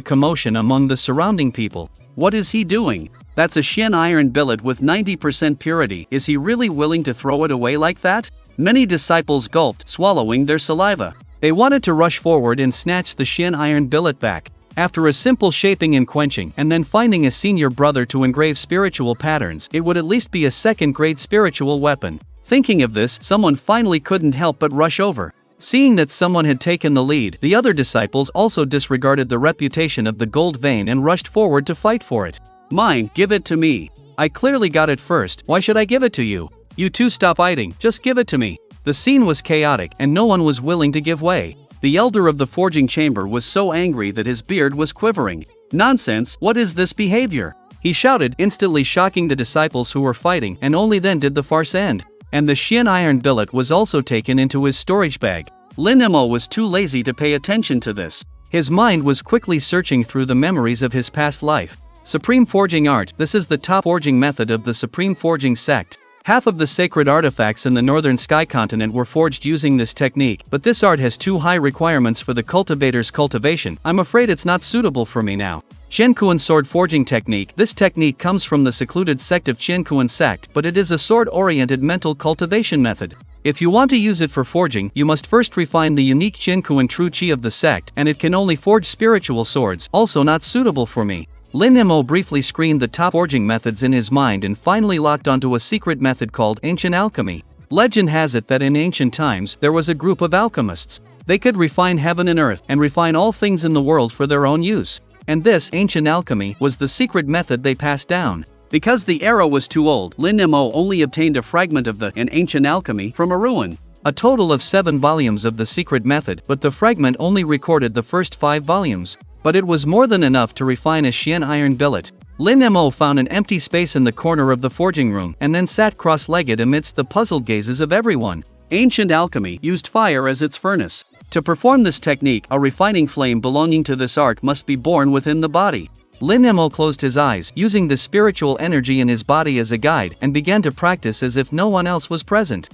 Speaker 2: commotion among the surrounding people. What is he doing? That's a Xian iron billet with 90% purity. Is he really willing to throw it away like that? Many disciples gulped, swallowing their saliva. They wanted to rush forward and snatch the Xian iron billet back. After a simple shaping and quenching, and then finding a senior brother to engrave spiritual patterns, it would at least be a second-grade spiritual weapon. Thinking of this, someone finally couldn't help but rush over. Seeing that someone had taken the lead, the other disciples also disregarded the reputation of the gold vein and rushed forward to fight for it. Mine, give it to me. I clearly got it first, why should I give it to you? You two stop fighting, just give it to me. The scene was chaotic and no one was willing to give way. The elder of the forging chamber was so angry that his beard was quivering. Nonsense, what is this behavior? He shouted, instantly shocking the disciples who were fighting, and only then did the farce end. And the Xian iron billet was also taken into his storage bag. Lin Mo was too lazy to pay attention to this. His mind was quickly searching through the memories of his past life. Supreme Forging Art. This is the top forging method of the Supreme Forging sect. Half of the sacred artifacts in the northern sky continent were forged using this technique, but this art has too high requirements for the cultivator's cultivation. I'm afraid it's not suitable for me now. Qiankuan sword forging technique. This technique comes from the secluded sect of Qiankuan sect, but it is a sword-oriented mental cultivation method. If you want to use it for forging, you must first refine the unique Qiankuan true qi of the sect, and it can only forge spiritual swords, also not suitable for me. Lin Mo briefly screened the top forging methods in his mind and finally locked onto a secret method called ancient alchemy. Legend has it that in ancient times there was a group of alchemists. They could refine heaven and earth and refine all things in the world for their own use. And this ancient alchemy was the secret method they passed down. Because the era was too old, Lin Mo only obtained a fragment of an ancient alchemy from a ruin. A total of 7 volumes of the secret method, but the fragment only recorded the first 5 volumes. But it was more than enough to refine a Xian iron billet. Lin Mo found an empty space in the corner of the forging room and then sat cross-legged amidst the puzzled gazes of everyone. Ancient alchemy used fire as its furnace. To perform this technique, a refining flame belonging to this art must be born within the body. Lin Mo closed his eyes, using the spiritual energy in his body as a guide, and began to practice as if no one else was present.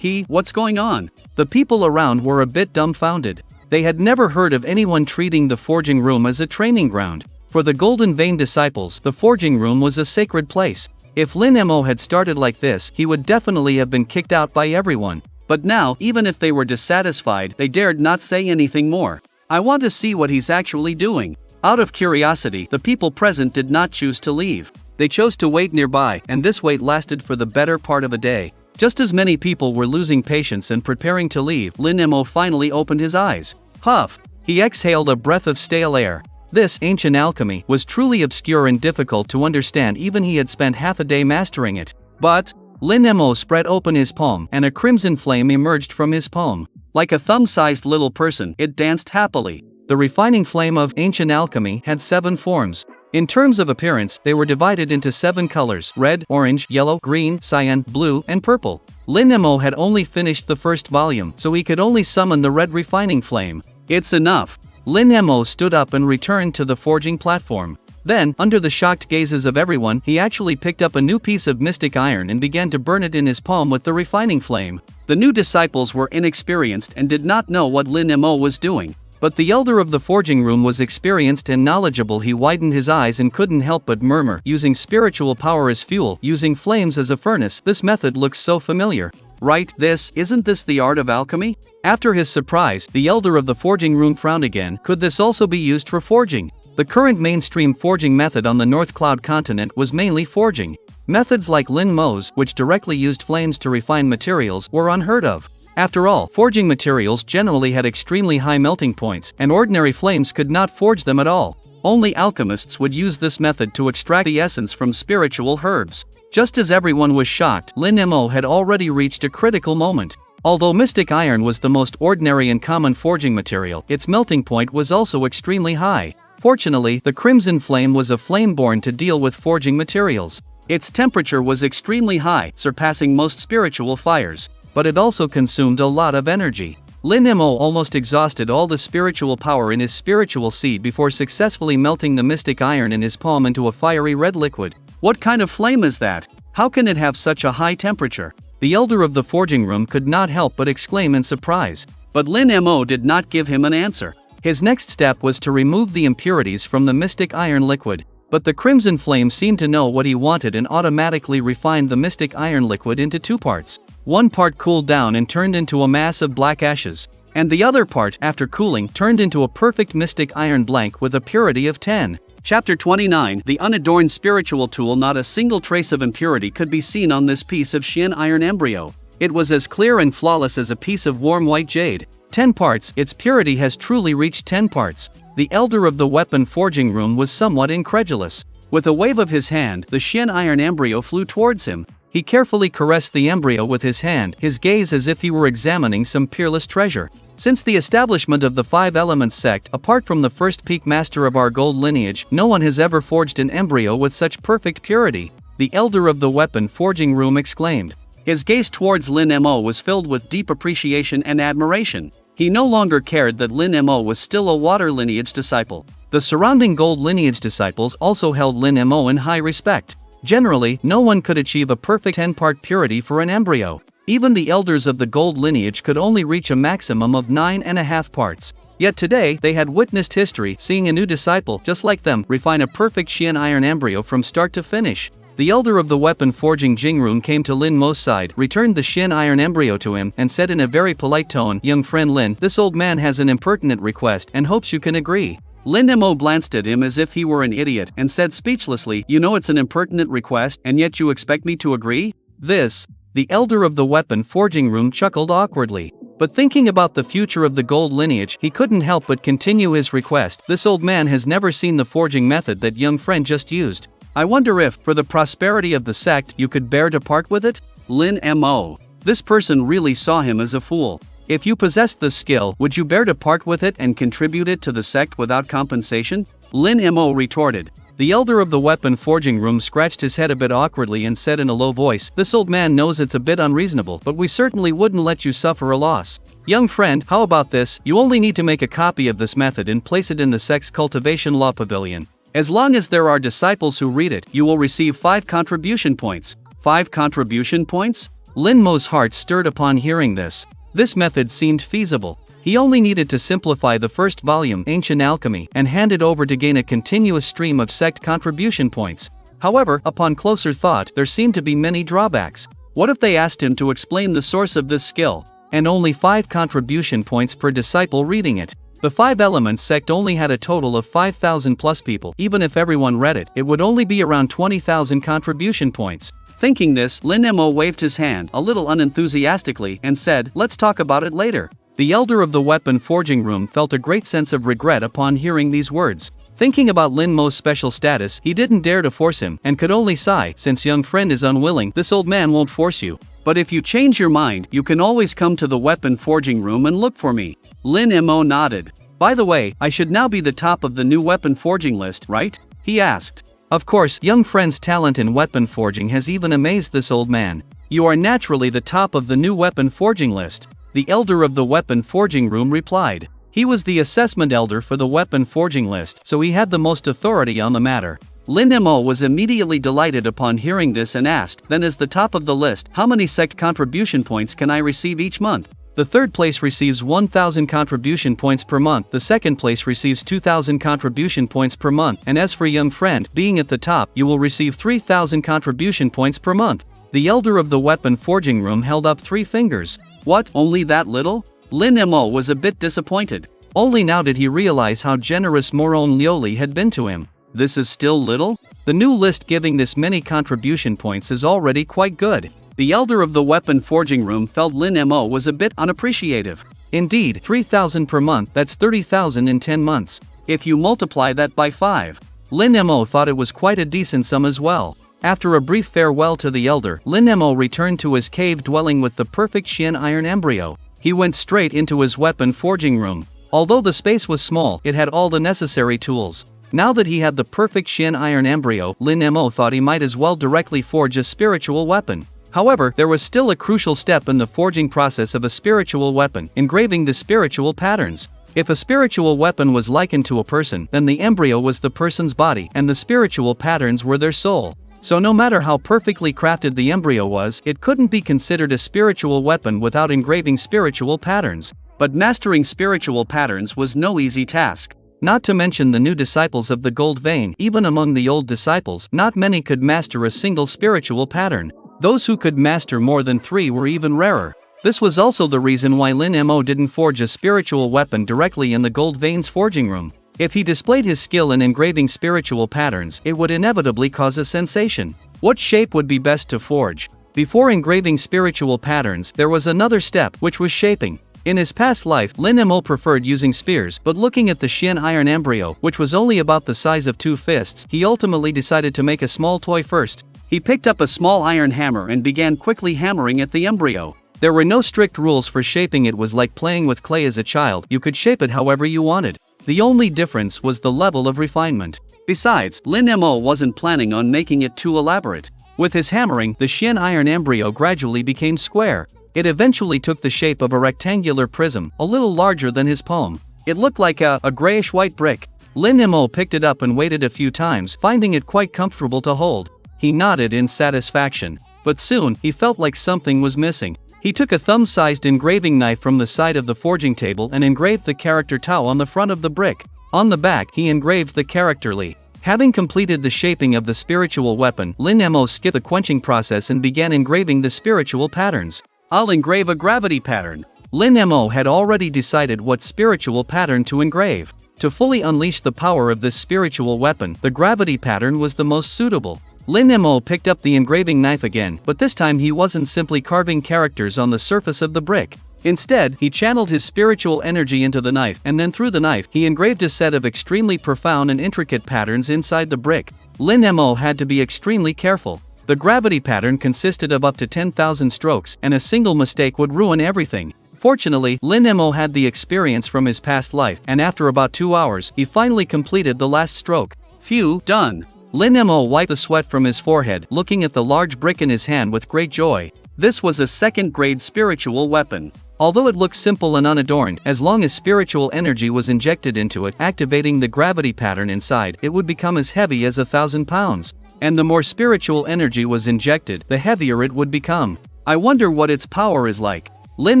Speaker 2: What's going on? The people around were a bit dumbfounded. They had never heard of anyone treating the forging room as a training ground. For the Golden Vein disciples, the forging room was a sacred place. If Lin Mo had started like this, he would definitely have been kicked out by everyone. But now, even if they were dissatisfied, they dared not say anything more. I want to see what he's actually doing. Out of curiosity, the people present did not choose to leave. They chose to wait nearby, and this wait lasted for the better part of a day. Just as many people were losing patience and preparing to leave, Lin Mo finally opened his eyes. Huff! He exhaled a breath of stale air. This ancient alchemy was truly obscure and difficult to understand, even he had spent half a day mastering it. But Lin Mo spread open his palm, and a crimson flame emerged from his palm. Like a thumb-sized little person, it danced happily. The refining flame of ancient alchemy had 7 forms. In terms of appearance, they were divided into 7 colors: red, orange, yellow, green, cyan, blue, and purple. Lin Mo had only finished the first volume, so he could only summon the red refining flame. It's enough. Lin Mo stood up and returned to the forging platform. Then, under the shocked gazes of everyone, he actually picked up a new piece of mystic iron and began to burn it in his palm with the refining flame. The new disciples were inexperienced and did not know what Lin Mo was doing. But the elder of the forging room was experienced and knowledgeable. He widened his eyes and couldn't help but murmur, using spiritual power as fuel, using flames as a furnace. This method looks so familiar. Right, isn't this the art of alchemy? After his surprise, the elder of the forging room frowned again. Could this also be used for forging? The current mainstream forging method on the North Cloud continent was mainly forging. Methods like Lin Mo's, which directly used flames to refine materials, were unheard of. After all, forging materials generally had extremely high melting points, and ordinary flames could not forge them at all. Only alchemists would use this method to extract the essence from spiritual herbs. Just as everyone was shocked, Lin Mo had already reached a critical moment. Although mystic iron was the most ordinary and common forging material, its melting point was also extremely high. Fortunately, the crimson flame was a flame born to deal with forging materials. Its temperature was extremely high, surpassing most spiritual fires. But it also consumed a lot of energy. Lin Mo almost exhausted all the spiritual power in his spiritual seed before successfully melting the mystic iron in his palm into a fiery red liquid. What kind of flame is that? How can it have such a high temperature? The elder of the forging room could not help but exclaim in surprise. But Lin Mo did not give him an answer. His next step was to remove the impurities from the mystic iron liquid. But the crimson flame seemed to know what he wanted and automatically refined the mystic iron liquid into 2 parts. One part cooled down and turned into a mass of black ashes, and the other part, after cooling, turned into a perfect mystic iron blank with a purity of 10. Chapter 29. The unadorned spiritual tool. Not a single trace of impurity could be seen on this piece of Xian iron embryo. It was as clear and flawless as a piece of warm white jade. 10 parts, its purity has truly reached 10 parts. The elder of the weapon forging room was somewhat incredulous. With a wave of his hand, the Shin iron embryo flew towards him. He carefully caressed the embryo with his hand, his gaze as if he were examining some peerless treasure. Since the establishment of the Five Elements sect, apart from the first peak master of our gold lineage, no one has ever forged an embryo with such perfect purity, the elder of the weapon forging room exclaimed. His gaze towards Lin Mo was filled with deep appreciation and admiration. He no longer cared that Lin Mo was still a water lineage disciple. The surrounding gold lineage disciples also held Lin Mo in high respect. Generally, no one could achieve a perfect 10-part purity for an embryo. Even the elders of the gold lineage could only reach a maximum of 9.5 parts. Yet today, they had witnessed history, seeing a new disciple, just like them, refine a perfect Shin iron embryo from start to finish. The elder of the weapon forging Jingrun came to Lin Mo's side, returned the Shin iron embryo to him, and said in a very polite tone, "Young friend Lin, this old man has an impertinent request and hopes you can agree." Lin Mo glanced at him as if he were an idiot and said speechlessly, "You know it's an impertinent request and yet you expect me to agree?" The elder of the weapon forging room chuckled awkwardly. But thinking about the future of the gold lineage, he couldn't help but continue his request. "This old man has never seen the forging method that young friend just used. I wonder if, for the prosperity of the sect, you could bear to part with it?" Lin Mo. This person really saw him as a fool. If you possessed this skill, would you bear to part with it and contribute it to the sect without compensation? Lin Mo retorted. The elder of the weapon forging room scratched his head a bit awkwardly and said in a low voice, "This old man knows it's a bit unreasonable, but we certainly wouldn't let you suffer a loss. Young friend, how about this? You only need to make a copy of this method and place it in the sect's cultivation law pavilion. As long as there are disciples who read it, you will receive 5 contribution points." 5 contribution points? Lin Mo's heart stirred upon hearing this. This method seemed feasible. He only needed to simplify the first volume, Ancient Alchemy, and hand it over to gain a continuous stream of sect contribution points. However, upon closer thought, there seemed to be many drawbacks. What if they asked him to explain the source of this skill? And only 5 contribution points per disciple reading it. The Five Elements sect only had a total of 5,000 plus people. Even if everyone read it, it would only be around 20,000 contribution points. Thinking this, Lin Mo waved his hand, a little unenthusiastically, and said, "Let's talk about it later." The elder of the weapon forging room felt a great sense of regret upon hearing these words. Thinking about Lin Mo's special status, he didn't dare to force him, and could only sigh, "Since young friend is unwilling, this old man won't force you. But if you change your mind, you can always come to the weapon forging room and look for me." Lin Mo nodded. "By the way, I should now be the top of the new weapon forging list, right?" he asked. Of course, young friend's talent in weapon forging has even amazed this old man. "You are naturally the top of the new weapon forging list," the elder of the weapon forging room replied. He was the assessment elder for the weapon forging list, so he had the most authority on the matter. Lin Mo was immediately delighted upon hearing this and asked, "Then as the top of the list, how many sect contribution points can I receive each month?" The third place receives 1,000 contribution points per month, the second place receives 2,000 contribution points per month, and as for young friend, being at the top, you will receive 3,000 contribution points per month. The elder of the weapon forging room held up 3 fingers. What, only that little? Lin Mo was a bit disappointed. Only now did he realize how generous Moron Lioli had been to him. This is still little? The new list giving this many contribution points is already quite good. The elder of the weapon forging room felt Lin Mo was a bit unappreciative. Indeed, 3,000 per month, that's 30,000 in 10 months. If you multiply that by 5. Lin Mo thought it was quite a decent sum as well. After a brief farewell to the elder, Lin Mo returned to his cave dwelling with the perfect Shin iron embryo. He went straight into his weapon forging room. Although the space was small, it had all the necessary tools. Now that he had the perfect Shin iron embryo, Lin Mo thought he might as well directly forge a spiritual weapon. However, there was still a crucial step in the forging process of a spiritual weapon, engraving the spiritual patterns. If a spiritual weapon was likened to a person, then the embryo was the person's body, and the spiritual patterns were their soul. So no matter how perfectly crafted the embryo was, it couldn't be considered a spiritual weapon without engraving spiritual patterns. But mastering spiritual patterns was no easy task. Not to mention the new disciples of the gold vein. Even among the old disciples, not many could master a single spiritual pattern. Those who could master more than 3 were even rarer. This was also the reason why Lin Mo didn't forge a spiritual weapon directly in the gold veins forging room. If he displayed his skill in engraving spiritual patterns, it would inevitably cause a sensation. What shape would be best to forge? Before engraving spiritual patterns, there was another step, which was shaping. In his past life, Lin Mo preferred using spears, but looking at the Xian iron embryo, which was only about the size of 2 fists, he ultimately decided to make a small toy first. He picked up a small iron hammer and began quickly hammering at the embryo. There were no strict rules for shaping it. Was like playing with clay as a child, you could shape it however you wanted. The only difference was the level of refinement. Besides, Lin Mo wasn't planning on making it too elaborate. With his hammering, the Xian iron embryo gradually became square. It eventually took the shape of a rectangular prism, a little larger than his palm. It looked like a grayish-white brick. Lin Mo picked it up and weighed it a few times, finding it quite comfortable to hold. He nodded in satisfaction. But soon, he felt like something was missing. He took a thumb-sized engraving knife from the side of the forging table and engraved the character Tao on the front of the brick. On the back, he engraved the character Li. Having completed the shaping of the spiritual weapon, Lin Mo skipped the quenching process and began engraving the spiritual patterns. I'll engrave a gravity pattern. Lin Mo had already decided what spiritual pattern to engrave. To fully unleash the power of this spiritual weapon, the gravity pattern was the most suitable. Lin Mo picked up the engraving knife again, but this time he wasn't simply carving characters on the surface of the brick. Instead, he channeled his spiritual energy into the knife, and then through the knife, he engraved a set of extremely profound and intricate patterns inside the brick. Lin Mo had to be extremely careful. The gravity pattern consisted of up to 10,000 strokes, and a single mistake would ruin everything. Fortunately, Lin Mo had the experience from his past life, and after about 2 hours, he finally completed the last stroke. Phew, done. Lin Mo wiped the sweat from his forehead, looking at the large brick in his hand with great joy. This was a second-grade spiritual weapon. Although it looked simple and unadorned, as long as spiritual energy was injected into it, activating the gravity pattern inside, it would become as heavy as 1,000 pounds. And the more spiritual energy was injected, the heavier it would become. I wonder what its power is like. Lin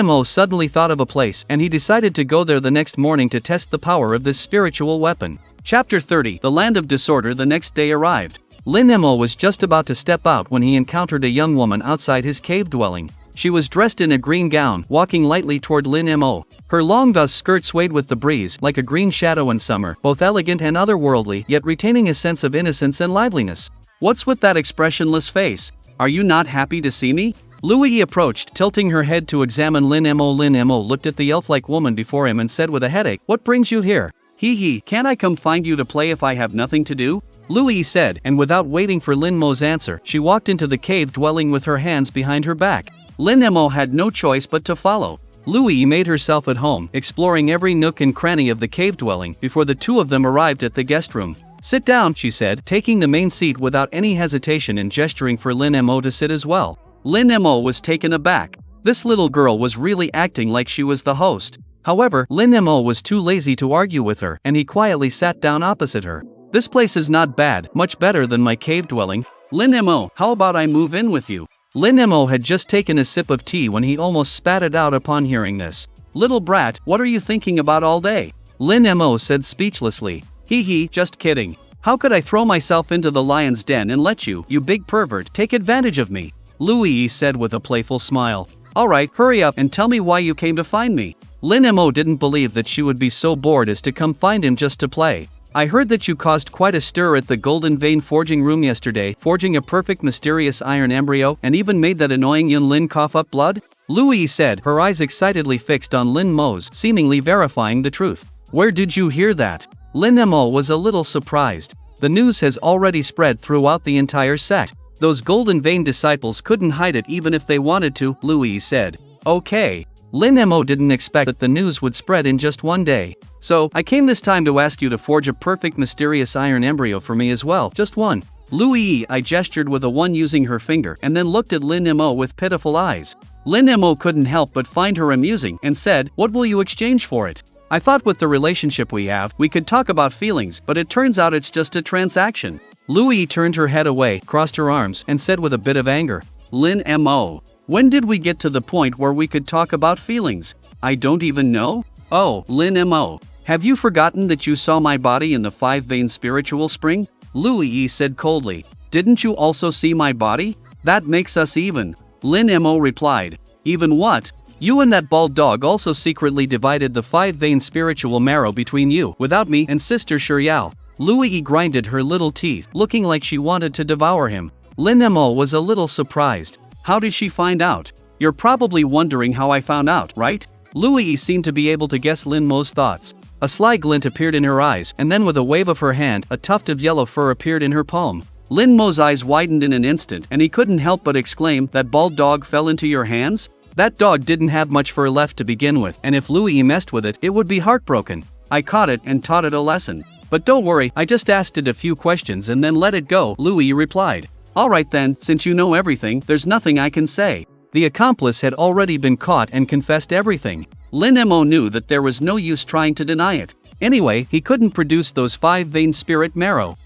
Speaker 2: Mo suddenly thought of a place, and he decided to go there the next morning to test the power of this spiritual weapon. Chapter 30, The Land of Disorder. The next day arrived. Lin Mo was just about to step out when he encountered a young woman outside his cave dwelling. She was dressed in a green gown, walking lightly toward Lin Mo. Her long gauze skirt swayed with the breeze, like a green shadow in summer, both elegant and otherworldly, yet retaining a sense of innocence and liveliness. What's with that expressionless face? Are you not happy to see me? Lui approached, tilting her head to examine Lin Mo. Lin Mo looked at the elf-like woman before him and said with a headache, "What brings you here?" "Hee, can't I come find you to play if I have nothing to do?" Lui said, and without waiting for Lin Mo's answer, she walked into the cave dwelling with her hands behind her back. Lin Mo had no choice but to follow. Lui made herself at home, exploring every nook and cranny of the cave dwelling, before the two of them arrived at the guest room. "Sit down," she said, taking the main seat without any hesitation and gesturing for Lin Mo to sit as well. Lin Mo was taken aback. This little girl was really acting like she was the host. However, Lin Mo was too lazy to argue with her, and he quietly sat down opposite her. "This place is not bad, much better than my cave dwelling. Lin Mo, how about I move in with you?" Lin Mo had just taken a sip of tea when he almost spat it out upon hearing this. "Little brat, what are you thinking about all day?" Lin Mo said speechlessly. "Hee, just kidding. How could I throw myself into the lion's den and let you big pervert, take advantage of me?" Lui said with a playful smile. "Alright, hurry up and tell me why you came to find me." Lin Mo didn't believe that she would be so bored as to come find him just to play. "I heard that you caused quite a stir at the Golden Vein forging room yesterday, forging a perfect mysterious iron embryo, and even made that annoying Yun Lin cough up blood?" Lui said, her eyes excitedly fixed on Lin Mo's, seemingly verifying the truth. "Where did you hear that?" Lin Mo was a little surprised. The news has already spread throughout the entire sect. "Those Golden Vein disciples couldn't hide it even if they wanted to," Lui said. "Okay." Lin Mo didn't expect that the news would spread in just one day. "So, I came this time to ask you to forge a perfect mysterious iron embryo for me as well, just one." Lui gestured with a one using her finger and then looked at Lin Mo with pitiful eyes. Lin Mo couldn't help but find her amusing and said, "What will you exchange for it?" "I thought with the relationship we have, we could talk about feelings, but it turns out it's just a transaction." Lui turned her head away, crossed her arms, and said with a bit of anger, "Lin Mo, when did we get to the point where we could talk about feelings? I don't even know." "Oh, Lin Mo, have you forgotten that you saw my body in the 5-vein spiritual spring?" Lui said coldly. "Didn't you also see my body? That makes us even." Lin Mo replied, "Even what? You and that bald dog also secretly divided the 5-vein spiritual marrow between you, without me, and Sister Shiryao." Lui grinded her little teeth, looking like she wanted to devour him. Lin Mo was a little surprised. "How did she find out?" "You're probably wondering how I found out, right? Louis seemed to be able to guess Lin Mo's thoughts. A sly glint appeared in her eyes, and then with a wave of her hand, a tuft of yellow fur appeared in her palm. Lin Mo's eyes widened in an instant, and he couldn't help but exclaim, "That bald dog fell into your hands?" That dog didn't have much fur left to begin with, and if Louis messed with it, it would be heartbroken. I caught it and taught it a lesson. But don't worry, I just asked it a few questions and then let it go, Louis replied. Alright then, since you know everything, there's nothing I can say. The accomplice had already been caught and confessed everything. Lin Mo knew that there was no use trying to deny it. Anyway, he couldn't produce those 5 vein spirit marrow.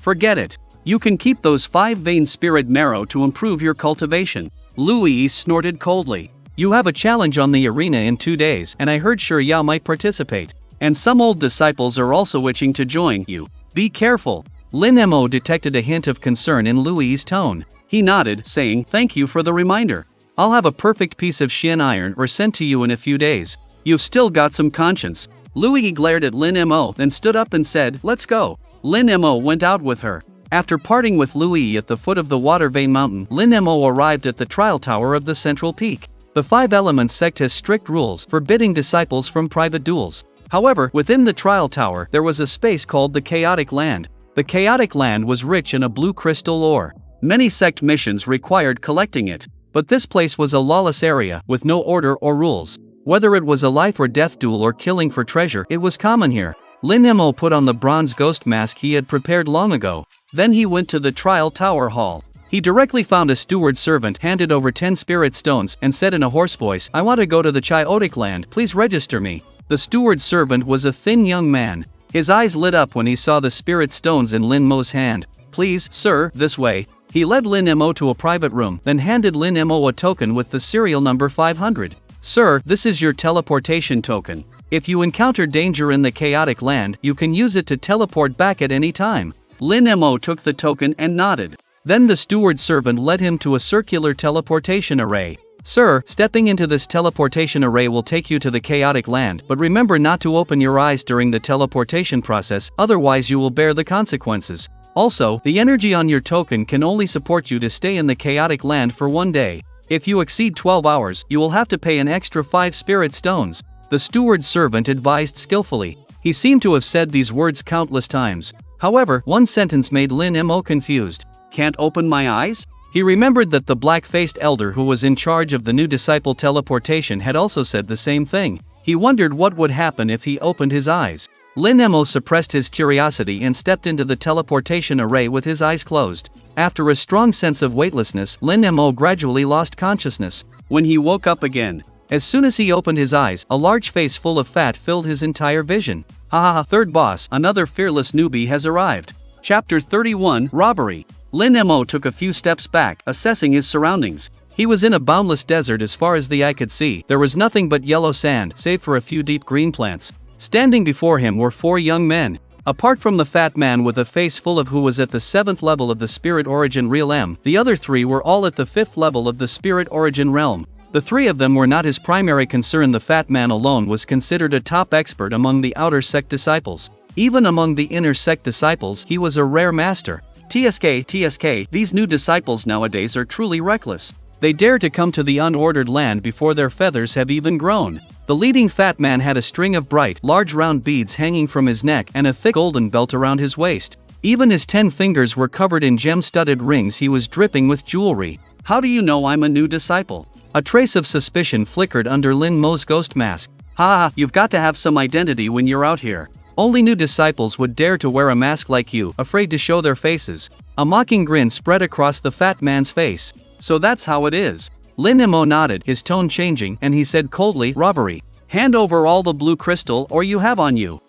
Speaker 2: Forget it. You can keep those 5 vein spirit marrow to improve your cultivation. Louis snorted coldly. You have a challenge on the arena in 2 days, and I heard Shi Yao might participate. And some old disciples are also itching to join you. Be careful. Lin Mo detected a hint of concern in Louis' tone. He nodded, saying, "Thank you for the reminder. I'll have a perfect piece of Xian iron sent to you in a few days. You've still got some conscience." Louis glared at Lin Mo, then stood up and said, "Let's go." Lin Mo went out with her. After parting with Louis at the foot of the water vein mountain, Lin Mo arrived at the trial tower of the central peak. The 5 Elements sect has strict rules forbidding disciples from private duels. However, within the trial tower, there was a space called the Chaotic Land. The Chaotic Land was rich in a blue crystal ore. Many sect missions required collecting it. But this place was a lawless area, with no order or rules. Whether it was a life or death duel or killing for treasure, it was common here. Lin Mo put on the bronze ghost mask he had prepared long ago. Then he went to the trial tower hall. He directly found a steward servant, handed over 10 spirit stones, and said in a hoarse voice, "I want to go to the Chaotic Land, please register me." The steward servant was a thin young man. His eyes lit up when he saw the spirit stones in Lin Mo's hand. "Please, sir, this way." He led Lin Mo to a private room, then handed Lin Mo a token with the serial number 500. "Sir, this is your teleportation token. If you encounter danger in the Chaotic Land, you can use it to teleport back at any time." Lin Mo took the token and nodded. Then the steward servant led him to a circular teleportation array. "Sir, stepping into this teleportation array will take you to the Chaotic Land, but remember not to open your eyes during the teleportation process, otherwise you will bear the consequences. Also, the energy on your token can only support you to stay in the Chaotic Land for 1 day. If you exceed 12 hours, you will have to pay an extra 5 spirit stones." The steward servant advised skillfully. He seemed to have said these words countless times. However, one sentence made Lin Mo confused. "Can't open my eyes?" He remembered that the black-faced elder who was in charge of the new disciple teleportation had also said the same thing. He wondered what would happen if he opened his eyes. Lin Mo suppressed his curiosity and stepped into the teleportation array with his eyes closed. After a strong sense of weightlessness, Lin Mo gradually lost consciousness. When he woke up again, as soon as he opened his eyes, a large face full of fat filled his entire vision. Ha! Third boss, another fearless newbie has arrived. Chapter 31, Robbery. Lin Mo took a few steps back, assessing his surroundings. He was in a boundless desert as far as the eye could see. There was nothing but yellow sand, save for a few deep green plants. Standing before him were 4 young men. Apart from the fat man with a face full of who was at the 7th level of the Spirit Origin Realm, the other 3 were all at the 5th level of the Spirit Origin Realm. The 3 of them were not his primary concern. The fat man alone was considered a top expert among the outer sect disciples. Even among the inner sect disciples, he was a rare master. TSK, these new disciples nowadays are truly reckless. They dare to come to the unordered land before their feathers have even grown. The leading fat man had a string of bright, large round beads hanging from his neck and a thick golden belt around his waist. Even his 10 fingers were covered in gem-studded rings. He was dripping with jewelry. "How do you know I'm a new disciple?" A trace of suspicion flickered under Lin Mo's ghost mask. "Ha! You've got to have some identity when you're out here. Only new disciples would dare to wear a mask like you, afraid to show their faces." A mocking grin spread across the fat man's face. "So that's how it is." Lin Mo nodded, his tone changing, and he said coldly, "Robbery. Hand over all the blue crystal or you have on you."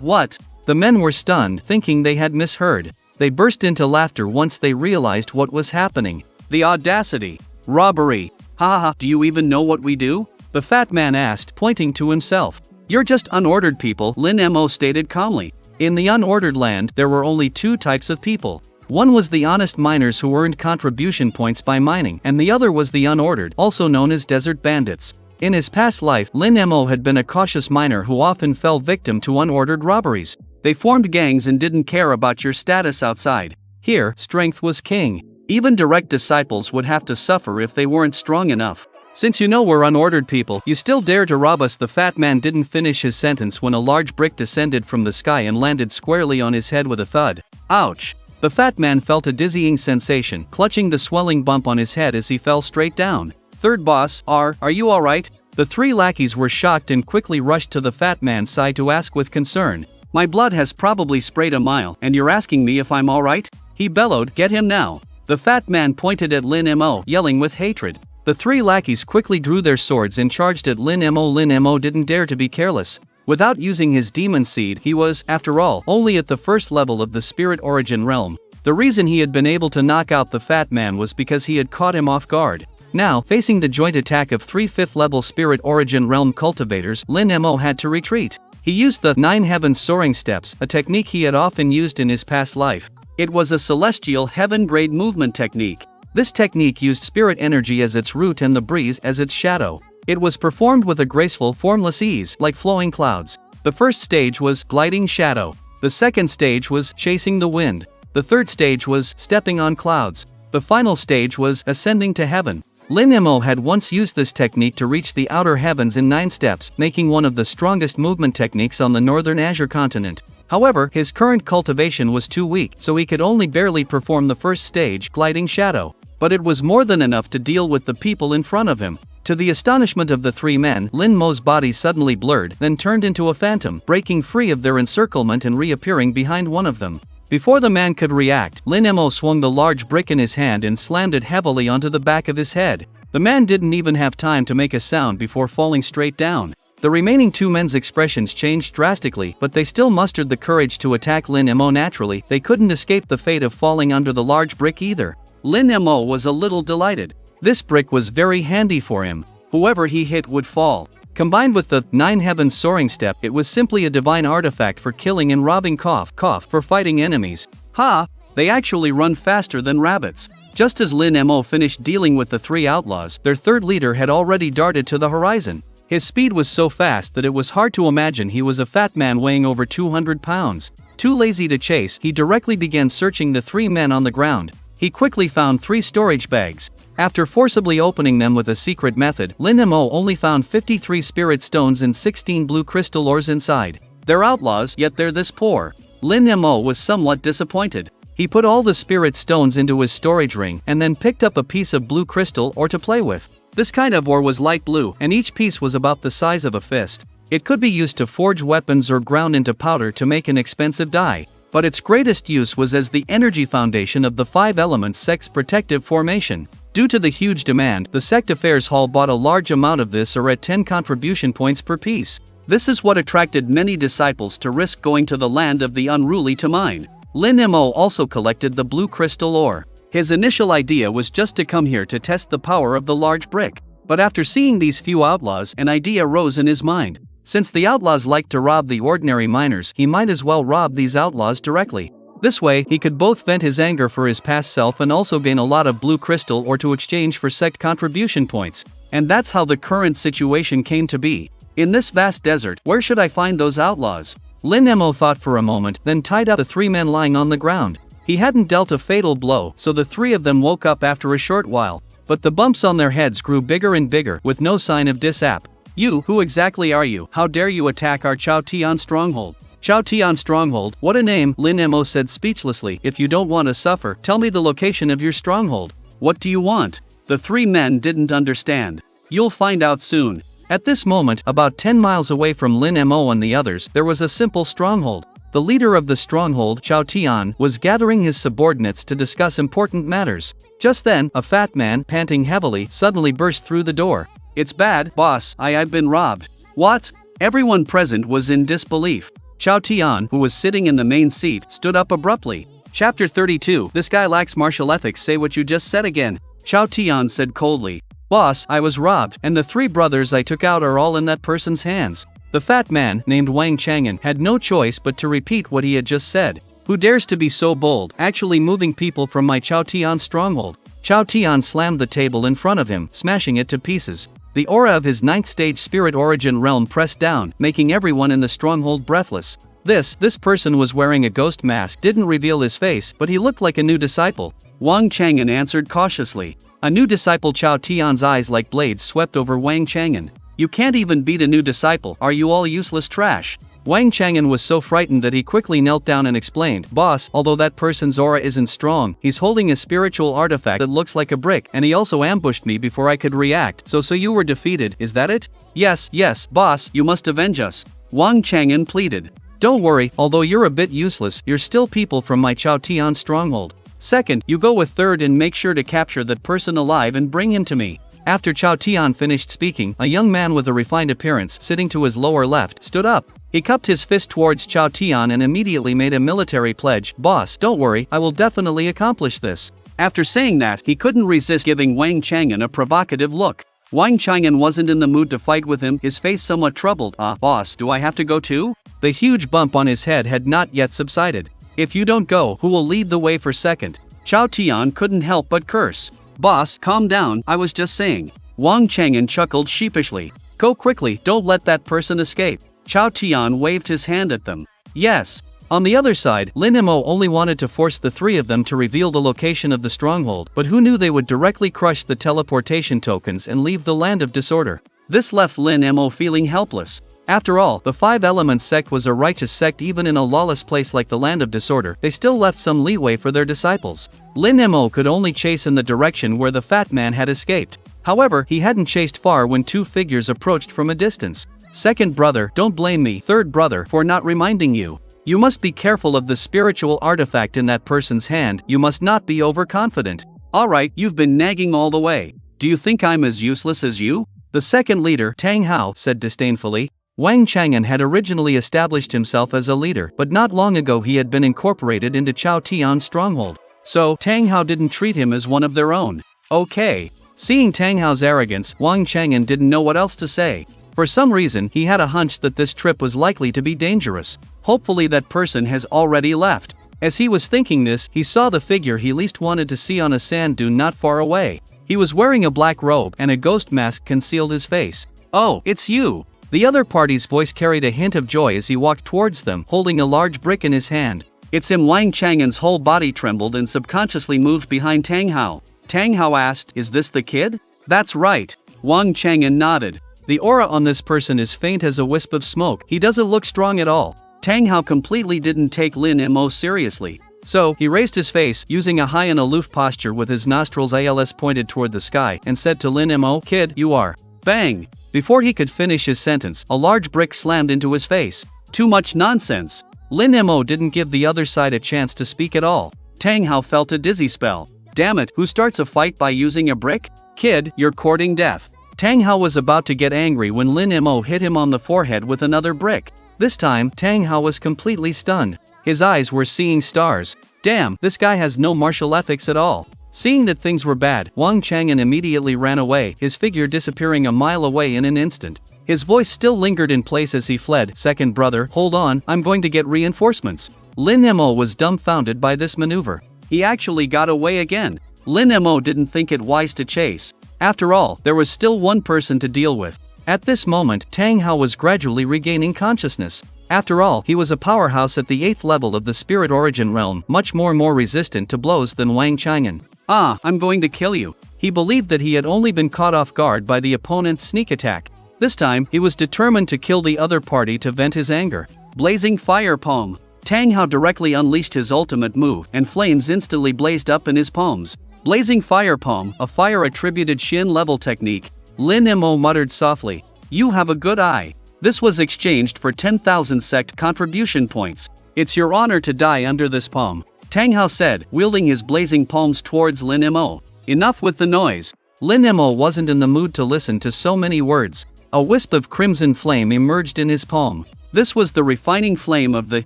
Speaker 2: What? The men were stunned, thinking they had misheard. They burst into laughter once they realized what was happening. The audacity. "Robbery. Ha! Do you even know what we do?" the fat man asked, pointing to himself. "You're just unordered people," Lin Mo stated calmly. In the unordered land, there were only 2 types of people. One was the honest miners who earned contribution points by mining, and the other was the unordered, also known as desert bandits. In his past life, Lin Mo had been a cautious miner who often fell victim to unordered robberies. They formed gangs and didn't care about your status outside. Here, strength was king. Even direct disciples would have to suffer if they weren't strong enough. Since you know we're unordered people, you still dare to rob us?" The fat man didn't finish his sentence when a large brick descended from the sky and landed squarely on his head with a thud. Ouch! The fat man felt a dizzying sensation, clutching the swelling bump on his head as he fell straight down. Third boss, are you alright? The three lackeys were shocked and quickly rushed to the fat man's side to ask with concern. "My blood has probably sprayed a mile, and you're asking me if I'm alright?" he bellowed. "Get him now." The fat man pointed at Lin Mo, yelling with hatred. The three lackeys quickly drew their swords and charged at Lin Mo. Lin Mo didn't dare to be careless. Without using his demon seed, he was, after all, only at the first level of the spirit origin realm. The reason he had been able to knock out the fat man was because he had caught him off guard. Now, facing the joint attack of 3 5th-level spirit origin realm cultivators, Lin Mo had to retreat. He used the 9 heavens soaring steps, a technique he had often used in his past life. It was a celestial heaven-grade movement technique. This technique used spirit energy as its root and the breeze as its shadow. It was performed with a graceful, formless ease, like flowing clouds. The first stage was gliding shadow. The second stage was chasing the wind. The third stage was stepping on clouds. The final stage was ascending to heaven. Lin Mo had once used this technique to reach the outer heavens in 9 steps, making one of the strongest movement techniques on the northern Azure continent. However, his current cultivation was too weak, so he could only barely perform the first stage, gliding shadow. But it was more than enough to deal with the people in front of him. To the astonishment of the 3 men, Lin Mo's body suddenly blurred, then turned into a phantom, breaking free of their encirclement and reappearing behind one of them. Before the man could react, Lin Mo swung the large brick in his hand and slammed it heavily onto the back of his head. The man didn't even have time to make a sound before falling straight down. The remaining 2 men's expressions changed drastically, but they still mustered the courage to attack Lin Mo naturally. They couldn't escape the fate of falling under the large brick either. Lin Mo was a little delighted. This brick was very handy for him. Whoever he hit would fall. Combined with the 9 heavens soaring step, it was simply a divine artifact for killing and robbing for fighting enemies. Ha! They actually run faster than rabbits. Just as Lin Mo finished dealing with the 3 outlaws, their third leader had already darted to the horizon. His speed was so fast that it was hard to imagine he was a fat man weighing over 200 pounds. Too lazy to chase, he directly began searching the 3 men on the ground. He quickly found 3 storage bags. After forcibly opening them with a secret method, Lin Mo only found 53 spirit stones and 16 blue crystal ores inside. They're outlaws, yet they're this poor. Lin Mo was somewhat disappointed. He put all the spirit stones into his storage ring and then picked up a piece of blue crystal ore to play with. This kind of ore was light blue, and each piece was about the size of a fist. It could be used to forge weapons or ground into powder to make an expensive dye. But its greatest use was as the energy foundation of the 5 elements sect's protective formation. Due to the huge demand, the sect affairs hall bought a large amount of this ore at 10 contribution points per piece. This is what attracted many disciples to risk going to the land of the unruly to mine. Lin Mo also collected the blue crystal ore. His initial idea was just to come here to test the power of the large brick. But after seeing these few outlaws, an idea rose in his mind. Since the outlaws liked to rob the ordinary miners, he might as well rob these outlaws directly. This way, he could both vent his anger for his past self and also gain a lot of blue crystal ore to exchange for sect contribution points. And that's how the current situation came to be. In this vast desert, where should I find those outlaws? Lin Mo thought for a moment, then tied up the 3 men lying on the ground. He hadn't dealt a fatal blow, so the 3 of them woke up after a short while. But the bumps on their heads grew bigger and bigger, with no sign of dissap. "You, who exactly are you? How dare you attack our Chao Tian stronghold?" "Chao Tian stronghold, what a name," Lin Mo said speechlessly. "If you don't want to suffer, tell me the location of your stronghold." "What do you want?" The 3 men didn't understand. "You'll find out soon." At this moment, about 10 miles away from Lin Mo and the others, there was a simple stronghold. The leader of the stronghold, Chao Tian, was gathering his subordinates to discuss important matters. Just then, a fat man, panting heavily, suddenly burst through the door. "It's bad, boss, I've been robbed." "What?" Everyone present was in disbelief. Chao Tian, who was sitting in the main seat, stood up abruptly. Chapter 32, This guy lacks martial ethics. Say what you just said again. Chao Tian said coldly. "Boss, I was robbed, and the 3 brothers I took out are all in that person's hands." The fat man, named Wang Chang'an, had no choice but to repeat what he had just said. "Who dares to be so bold, actually moving people from my Chao Tian stronghold?" Chao Tian slammed the table in front of him, smashing it to pieces. The aura of his 9th stage spirit origin realm pressed down, making everyone in the stronghold breathless. This person was wearing a ghost mask, didn't reveal his face, but he looked like a new disciple. Wang Chang'an answered cautiously. A new disciple. Chao Tian's eyes like blades swept over Wang Chang'an. You can't even beat a new disciple, are you all useless trash? Wang Chang'an was so frightened that he quickly knelt down and explained, Boss, although that person's aura isn't strong, he's holding a spiritual artifact that looks like a brick, and he also ambushed me before I could react. So you were defeated, is that it? Yes, boss, you must avenge us. Wang Chang'an pleaded. Don't worry, although you're a bit useless, you're still people from my Chao Tian stronghold. Second, you go with third and make sure to capture that person alive and bring him to me. After Chao Tian finished speaking, a young man with a refined appearance sitting to his lower left stood up. He cupped his fist towards Chao Tian and immediately made a military pledge. Boss, don't worry, I will definitely accomplish this. After saying that, he couldn't resist giving Wang Chang'an a provocative look. Wang Chang'an wasn't in the mood to fight with him, his face somewhat troubled. Boss, do I have to go too? The huge bump on his head had not yet subsided. If you don't go, who will lead the way for second? Chao Tian couldn't help but curse. Boss, calm down, I was just saying. Wang Chang'an chuckled sheepishly. Go quickly, don't let that person escape. Chao Tian waved his hand at them. Yes. On the other side, Lin Mo only wanted to force the three of them to reveal the location of the stronghold, but who knew they would directly crush the teleportation tokens and leave the land of disorder. This left Lin Mo feeling helpless. After all, the Five Elements sect was a righteous sect. Even in a lawless place like the land of disorder, they still left some leeway for their disciples. Lin Mo could only chase in the direction where the fat man had escaped. However, he hadn't chased far when two figures approached from a distance. Second brother, don't blame me, third brother, for not reminding you. You must be careful of the spiritual artifact in that person's hand, you must not be overconfident. Alright, you've been nagging all the way. Do you think I'm as useless as you? The second leader, Tang Hao, said disdainfully. Wang Chang'an had originally established himself as a leader, but not long ago he had been incorporated into Chao Tian's stronghold. So, Tang Hao didn't treat him as one of their own. Okay. Seeing Tang Hao's arrogance, Wang Chang'an didn't know what else to say. For some reason, he had a hunch that this trip was likely to be dangerous. Hopefully that person has already left. As he was thinking this, he saw the figure he least wanted to see on a sand dune not far away. He was wearing a black robe, and a ghost mask concealed his face. Oh, it's you! The other party's voice carried a hint of joy as he walked towards them, holding a large brick in his hand. It's him. Wang Chang'an's whole body trembled and subconsciously moved behind Tang Hao. Tang Hao asked, is this the kid? That's right. Wang Chang'an nodded. The aura on this person is faint as a wisp of smoke. He doesn't look strong at all. Tang Hao completely didn't take Lin Mo seriously. So, he raised his face, using a high and aloof posture with his nostrils pointed toward the sky, and said to Lin Mo, Kid, you are. Bang! Before he could finish his sentence, a large brick slammed into his face. Too much nonsense. Lin Mo didn't give the other side a chance to speak at all. Tang Hao felt a dizzy spell. Damn it, who starts a fight by using a brick? Kid, you're courting death. Tang Hao was about to get angry when Lin Mo hit him on the forehead with another brick. This time, Tang Hao was completely stunned. His eyes were seeing stars. Damn, this guy has no martial ethics at all. Seeing that things were bad, Wang Chang'an immediately ran away, his figure disappearing a mile away in an instant. His voice still lingered in place as he fled. Second brother, hold on, I'm going to get reinforcements. Lin Mo was dumbfounded by this maneuver. He actually got away again. Lin Mo didn't think it wise to chase. After all, there was still one person to deal with. At this moment, Tang Hao was gradually regaining consciousness. After all, he was a powerhouse at the 8th level of the spirit origin realm, much more resistant to blows than Wang Chang'an. I'm going to kill you. He believed that he had only been caught off guard by the opponent's sneak attack. This time, he was determined to kill the other party to vent his anger. Blazing Fire Palm. Tang Hao directly unleashed his ultimate move, and flames instantly blazed up in his palms. Blazing Fire Palm, a fire-attributed Shin level technique. Lin Mo muttered softly. You have a good eye. This was exchanged for 10,000 sect contribution points. It's your honor to die under this palm. Tang Hao said, wielding his blazing palms towards Lin Mo. Enough with the noise. Lin Mo wasn't in the mood to listen to so many words. A wisp of crimson flame emerged in his palm. This was the refining flame of the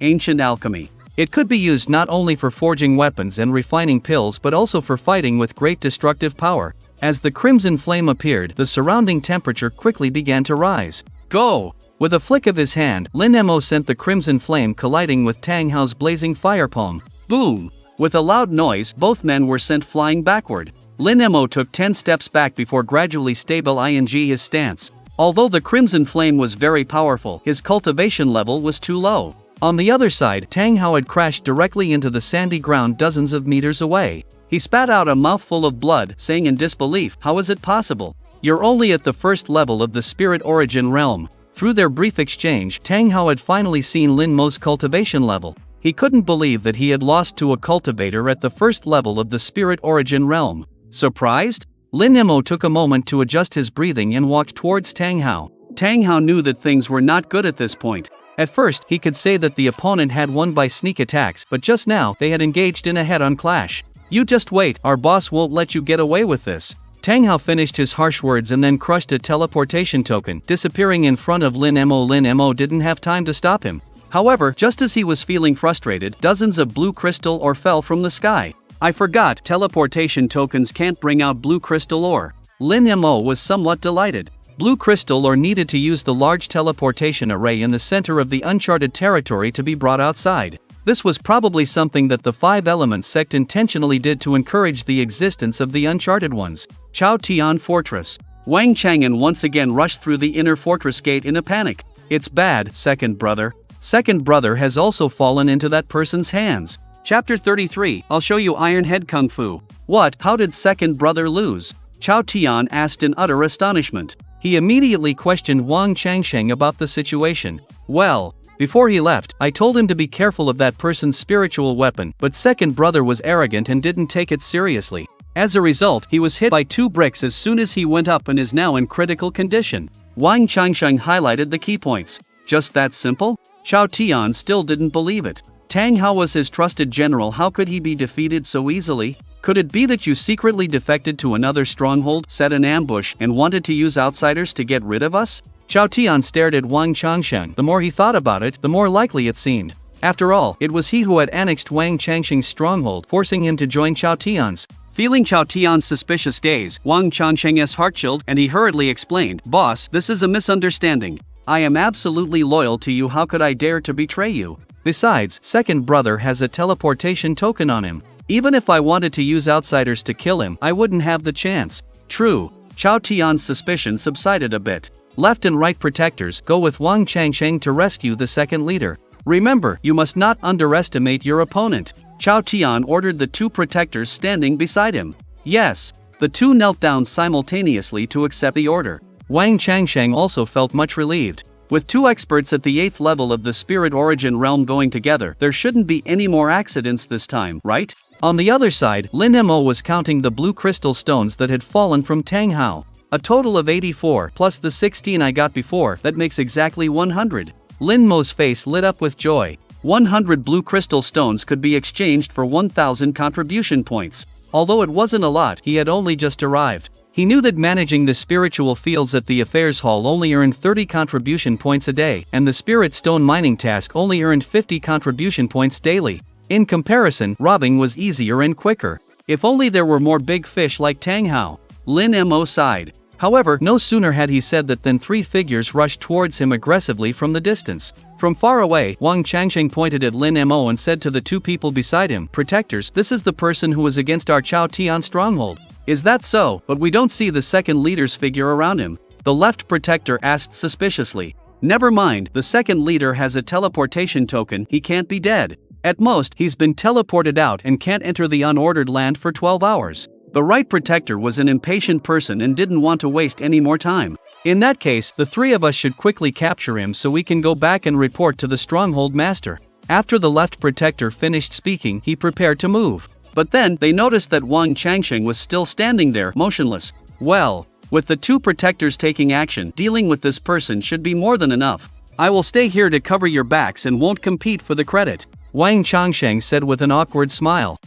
Speaker 2: ancient alchemy. It could be used not only for forging weapons and refining pills but also for fighting with great destructive power. As the crimson flame appeared, the surrounding temperature quickly began to rise. Go! With a flick of his hand, Lin Mo sent the crimson flame colliding with Tang Hao's blazing fire palm. Boom! With a loud noise, both men were sent flying backward. Lin Mo took 10 steps back before gradually stabilizing his stance. Although the crimson flame was very powerful, his cultivation level was too low. On the other side, Tang Hao had crashed directly into the sandy ground dozens of meters away. He spat out a mouthful of blood, saying in disbelief, "How is it possible? You're only at the first level of the spirit origin realm." Through their brief exchange, Tang Hao had finally seen Lin Mo's cultivation level. He couldn't believe that he had lost to a cultivator at the first level of the spirit origin realm. Surprised? Lin Mo took a moment to adjust his breathing and walked towards Tang Hao. Tang Hao knew that things were not good at this point. At first, he could say that the opponent had won by sneak attacks, but just now, they had engaged in a head-on clash. "You just wait, our boss won't let you get away with this." Tang Hao finished his harsh words and then crushed a teleportation token, disappearing in front of Lin Mo. Lin Mo didn't have time to stop him. However, just as he was feeling frustrated, dozens of blue crystal ore fell from the sky. "I forgot, teleportation tokens can't bring out blue crystal ore." Lin Mo was somewhat delighted. Blue crystal ore needed to use the large teleportation array in the center of the uncharted territory to be brought outside. This was probably something that the Five Elements sect intentionally did to encourage the existence of the uncharted ones. Chao Tian Fortress. Wang Chang'an once again rushed through the inner fortress gate in a panic. "It's bad, second brother. Second brother has also fallen into that person's hands." Chapter 33, I'll show you Iron Head Kung Fu. "What? How did second brother lose?" Chao Tian asked in utter astonishment. He immediately questioned Wang Changsheng about the situation. "Well, before he left, I told him to be careful of that person's spiritual weapon, but second brother was arrogant and didn't take it seriously. As a result, he was hit by 2 bricks as soon as he went up and is now in critical condition." Wang Changsheng highlighted the key points. "Just that simple?" Chao Tian still didn't believe it. Tang Hao was his trusted general. How could he be defeated so easily? "Could it be that you secretly defected to another stronghold, set an ambush, and wanted to use outsiders to get rid of us?" Chao Tian stared at Wang Changsheng. The more he thought about it, the more likely it seemed. After all, it was he who had annexed Wang Changsheng's stronghold, forcing him to join Chao Tian's. Feeling Chao Tian's suspicious gaze, Wang Changsheng's heart chilled, and he hurriedly explained, "Boss, this is a misunderstanding. I am absolutely loyal to you. How could I dare to betray you? Besides, second brother has a teleportation token on him. Even if I wanted to use outsiders to kill him, I wouldn't have the chance." True. Chao Tian's suspicion subsided a bit. Left and right protectors, go with Wang Changsheng to rescue the second leader. Remember, you must not underestimate your opponent. Chao Tian ordered the 2 protectors standing beside him. Yes. The 2 knelt down simultaneously to accept the order. Wang Changsheng also felt much relieved. With 2 experts at the 8th level of the spirit origin realm going together, there shouldn't be any more accidents this time, right? On the other side, Lin Mo was counting the blue crystal stones that had fallen from Tang Hao. A total of 84 plus the 16 I got before, that makes exactly 100. Lin Mo's face lit up with joy. 100 blue crystal stones could be exchanged for 1,000 contribution points. Although it wasn't a lot, he had only just arrived. He knew that managing the spiritual fields at the affairs hall only earned 30 contribution points a day, and the spirit stone mining task only earned 50 contribution points daily. In comparison, robbing was easier and quicker. If only there were more big fish like Tang Hao. Lin Mo sighed. However, no sooner had he said that than 3 figures rushed towards him aggressively from the distance. From far away, Wang Changsheng pointed at Lin Mo and said to the 2 people beside him, "Protectors, this is the person who was against our Chao Tian stronghold." "Is that so? But we don't see the second leader's figure around him," the left protector asked suspiciously. "Never mind, the second leader has a teleportation token. He can't be dead. At most, he's been teleported out and can't enter the unordered land for 12 hours. The right protector was an impatient person and didn't want to waste any more time. "In that case, the 3 of us should quickly capture him so we can go back and report to the stronghold master." After the left protector finished speaking, he prepared to move. But then, they noticed that Wang Changsheng was still standing there, motionless. Well, with the 2 protectors taking action, dealing with this person should be more than enough. "I will stay here to cover your backs and won't compete for the credit," Wang Changsheng said with an awkward smile.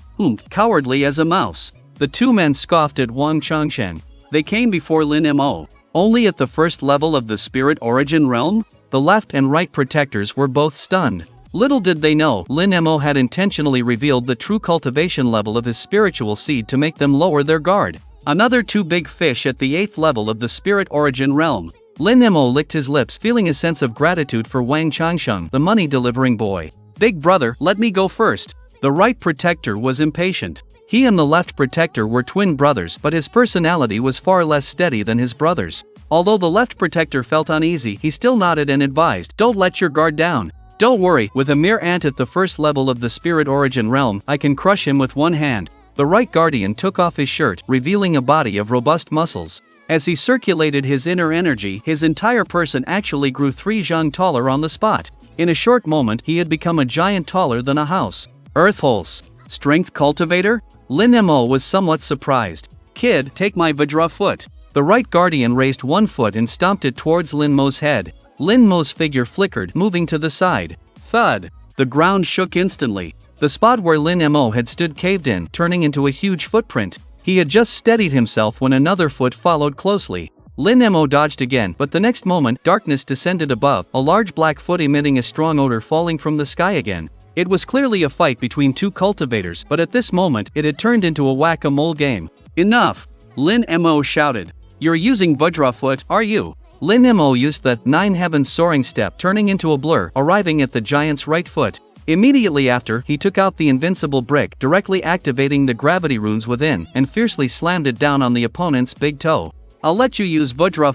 Speaker 2: Cowardly as a mouse." The 2 men scoffed at Wang Changsheng. They came before Lin Mo. Only at the first level of the spirit origin realm? The left and right protectors were both stunned. Little did they know, Lin Mo had intentionally revealed the true cultivation level of his spiritual seed to make them lower their guard. Another 2 big fish at the 8th level of the spirit origin realm. Lin Mo licked his lips, feeling a sense of gratitude for Wang Changsheng, the money-delivering boy. "Big brother, let me go first." The right protector was impatient. He and the left protector were twin brothers, but his personality was far less steady than his brother's. Although the left protector felt uneasy, he still nodded and advised, "Don't let your guard down. Don't worry, with a mere ant at the first level of the spirit origin realm, I can crush him with one hand." The right guardian took off his shirt, revealing a body of robust muscles. As he circulated his inner energy, his entire person actually grew 3 zhang taller on the spot. In a short moment, he had become a giant taller than a house. Earthholes. Strength cultivator? Lin Mo was somewhat surprised. Kid, take my Vajra foot. The right guardian raised one foot and stomped it towards Lin Mo's head. Lin Mo's figure flickered, moving to the side. Thud. The ground shook instantly. The spot where Lin Mo had stood caved in, turning into a huge footprint. He had just steadied himself when another foot followed closely. Lin Mo dodged again, but the next moment, darkness descended above, a large black foot emitting a strong odor falling from the sky again. It was clearly a fight between 2 cultivators, but at this moment, it had turned into a whack-a-mole game. Enough! Lin Mo shouted. You're using Vajra foot, are you? Lin Mo used the 9 heavens soaring step, turning into a blur, arriving at the giant's right foot. Immediately after, he took out the invincible brick, directly activating the gravity runes within, and fiercely slammed it down on the opponent's big toe. I'll let you use Vajra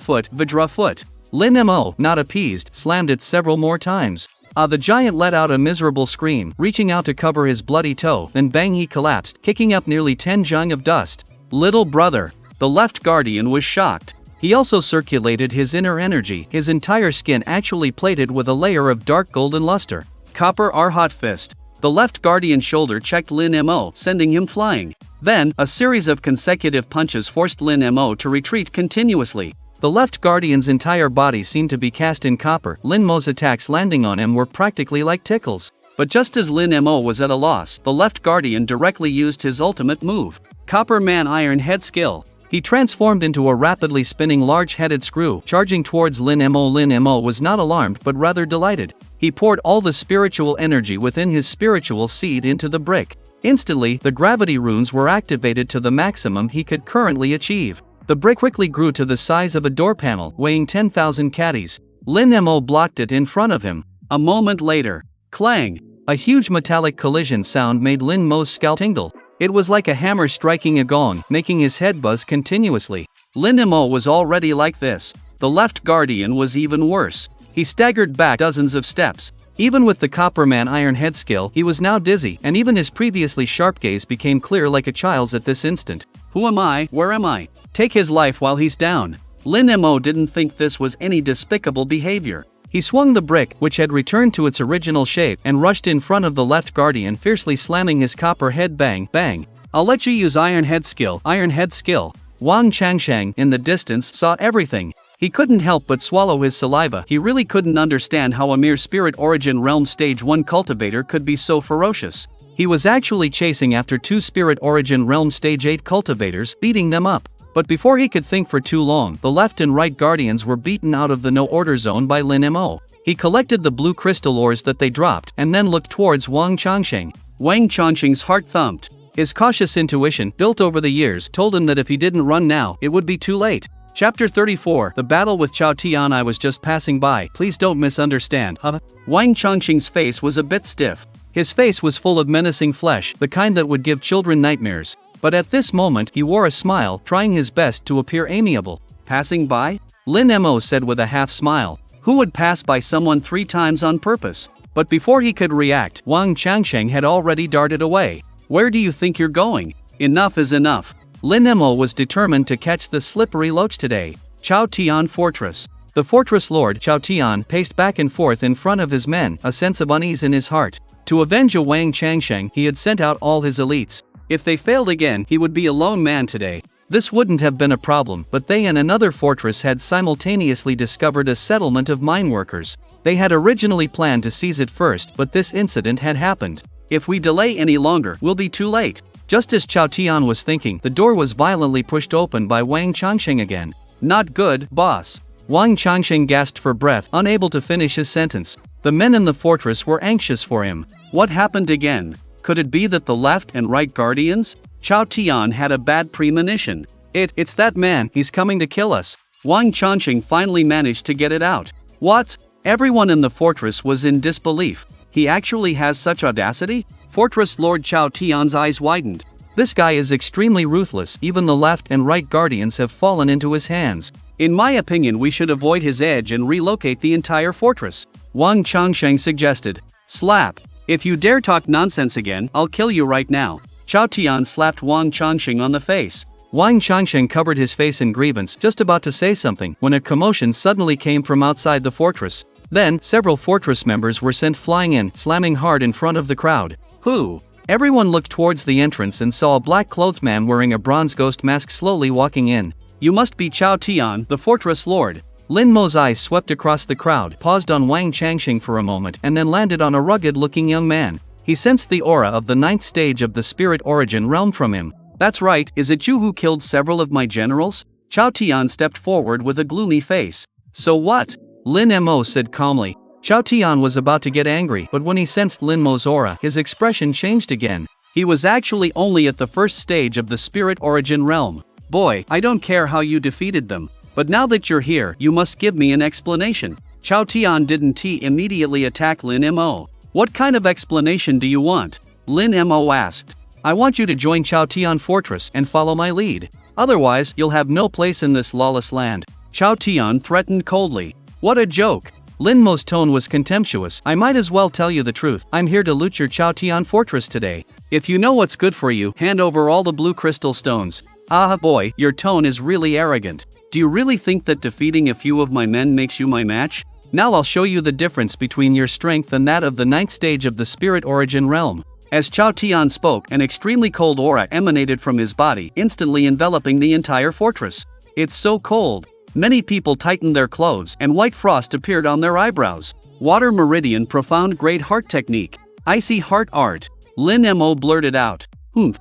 Speaker 2: foot. Lin Mo, not appeased, slammed it several more times. The giant let out a miserable scream, reaching out to cover his bloody toe, then bang, he collapsed, kicking up nearly 10 zhang of dust. Little brother. The left guardian was shocked. He also circulated his inner energy, his entire skin actually plated with a layer of dark golden luster. Copper Arhat Fist. The left guardian shoulder checked Lin Mo, sending him flying. Then, a series of consecutive punches forced Lin Mo to retreat continuously. The left guardian's entire body seemed to be cast in copper. Lin Mo's attacks landing on him were practically like tickles. But just as Lin Mo was at a loss, the left guardian directly used his ultimate move. Copper Man Iron Head Skill. He transformed into a rapidly spinning large-headed screw, charging towards Lin Mo. Lin Mo was not alarmed but rather delighted. He poured all the spiritual energy within his spiritual seed into the brick. Instantly, the gravity runes were activated to the maximum he could currently achieve. The brick quickly grew to the size of a door panel, weighing 10,000 caddies. Lin Mo blocked it in front of him. A moment later, clang! A huge metallic collision sound made Lin Mo's scalp tingle. It was like a hammer striking a gong, making his head buzz continuously. Lin Mo was already like this. The left guardian was even worse. He staggered back dozens of steps. Even with the Copperman Iron Head skill, he was now dizzy, and even his previously sharp gaze became clear like a child's at this instant. Who am I? Where am I? Take his life while he's down. Lin Mo didn't think this was any despicable behavior. He swung the brick, which had returned to its original shape, and rushed in front of the left guardian, fiercely slamming his copper head. Bang, bang. I'll let you use Iron Head skill. Iron Head skill. Wang Changsheng, in the distance, saw everything. He couldn't help but swallow his saliva. He really couldn't understand how a mere Spirit Origin Realm Stage 1 cultivator could be so ferocious. He was actually chasing after 2 Spirit Origin Realm Stage 8 cultivators, beating them up. But before he could think for too long, the left and right guardians were beaten out of the no-order zone by Lin Mo. He collected the blue crystal ores that they dropped, and then looked towards Wang Changsheng. Wang Changsheng's heart thumped. His cautious intuition, built over the years, told him that if he didn't run now, it would be too late. Chapter 34, The Battle with Chao Tian. I was just passing by, please don't misunderstand, huh? Wang Changsheng's face was a bit stiff. His face was full of menacing flesh, the kind that would give children nightmares. But at this moment, he wore a smile, trying his best to appear amiable. Passing by? Lin Mo said with a half-smile. Who would pass by someone 3 times on purpose? But before he could react, Wang Changsheng had already darted away. Where do you think you're going? Enough is enough. Lin Mo was determined to catch the slippery loach today. Chao Tian Fortress. The fortress lord Chao Tian paced back and forth in front of his men, a sense of unease in his heart. To avenge a Wang Changsheng, he had sent out all his elites. If they failed again, he would be a lone man today. This wouldn't have been a problem, but they and another fortress had simultaneously discovered a settlement of mine workers. They had originally planned to seize it first, but this incident had happened. If we delay any longer, we'll be too late. Just as Chao Tian was thinking, the door was violently pushed open by Wang Changsheng again. Not good, boss. Wang Changsheng gasped for breath, unable to finish his sentence. The men in the fortress were anxious for him. What happened again? Could it be that the left and right guardians? Chao Tian had a bad premonition. It's that man, he's coming to kill us. Wang Changsheng finally managed to get it out. What? Everyone in the fortress was in disbelief. He actually has such audacity? Fortress Lord Chao Tian's eyes widened. This guy is extremely ruthless, even the left and right guardians have fallen into his hands. In my opinion, we should avoid his edge and relocate the entire fortress. Wang Changsheng suggested. Slap. If you dare talk nonsense again, I'll kill you right now. Chao Tian slapped Wang Changsheng on the face. Wang Changsheng covered his face in grievance, just about to say something, when a commotion suddenly came from outside the fortress. Then, several fortress members were sent flying in, slamming hard in front of the crowd. Who? Everyone looked towards the entrance and saw a black-clothed man wearing a bronze ghost mask slowly walking in. You must be Chao Tian, the fortress lord. Lin Mo's eyes swept across the crowd, paused on Wang Changsheng for a moment, and then landed on a rugged-looking young man. He sensed the aura of the 9th stage of the spirit origin realm from him. That's right, is it you who killed several of my generals? Chao Tian stepped forward with a gloomy face. So what? Lin Mo said calmly. Chao Tian was about to get angry, but when he sensed Lin Mo's aura, his expression changed again. He was actually only at the 1st stage of the spirit origin realm. Boy, I don't care how you defeated them. But now that you're here, you must give me an explanation. Chao Tian didn't immediately attack Lin Mo. What kind of explanation do you want? Lin Mo asked. I want you to join Chao Tian Fortress and follow my lead. Otherwise, you'll have no place in this lawless land. Chao Tian threatened coldly. What a joke. Lin Mo's tone was contemptuous. I might as well tell you the truth. I'm here to loot your Chao Tian Fortress today. If you know what's good for you, hand over all the blue crystal stones. Ah boy, your tone is really arrogant. Do you really think that defeating a few of my men makes you my match? Now I'll show you the difference between your strength and that of the 9th stage of the spirit origin realm. As Chao Tian spoke, an extremely cold aura emanated from his body, instantly enveloping the entire fortress. It's so cold. Many people tightened their clothes, and white frost appeared on their eyebrows. Water Meridian Profound Great Heart Technique. Icy Heart Art. Lin Mo blurted out.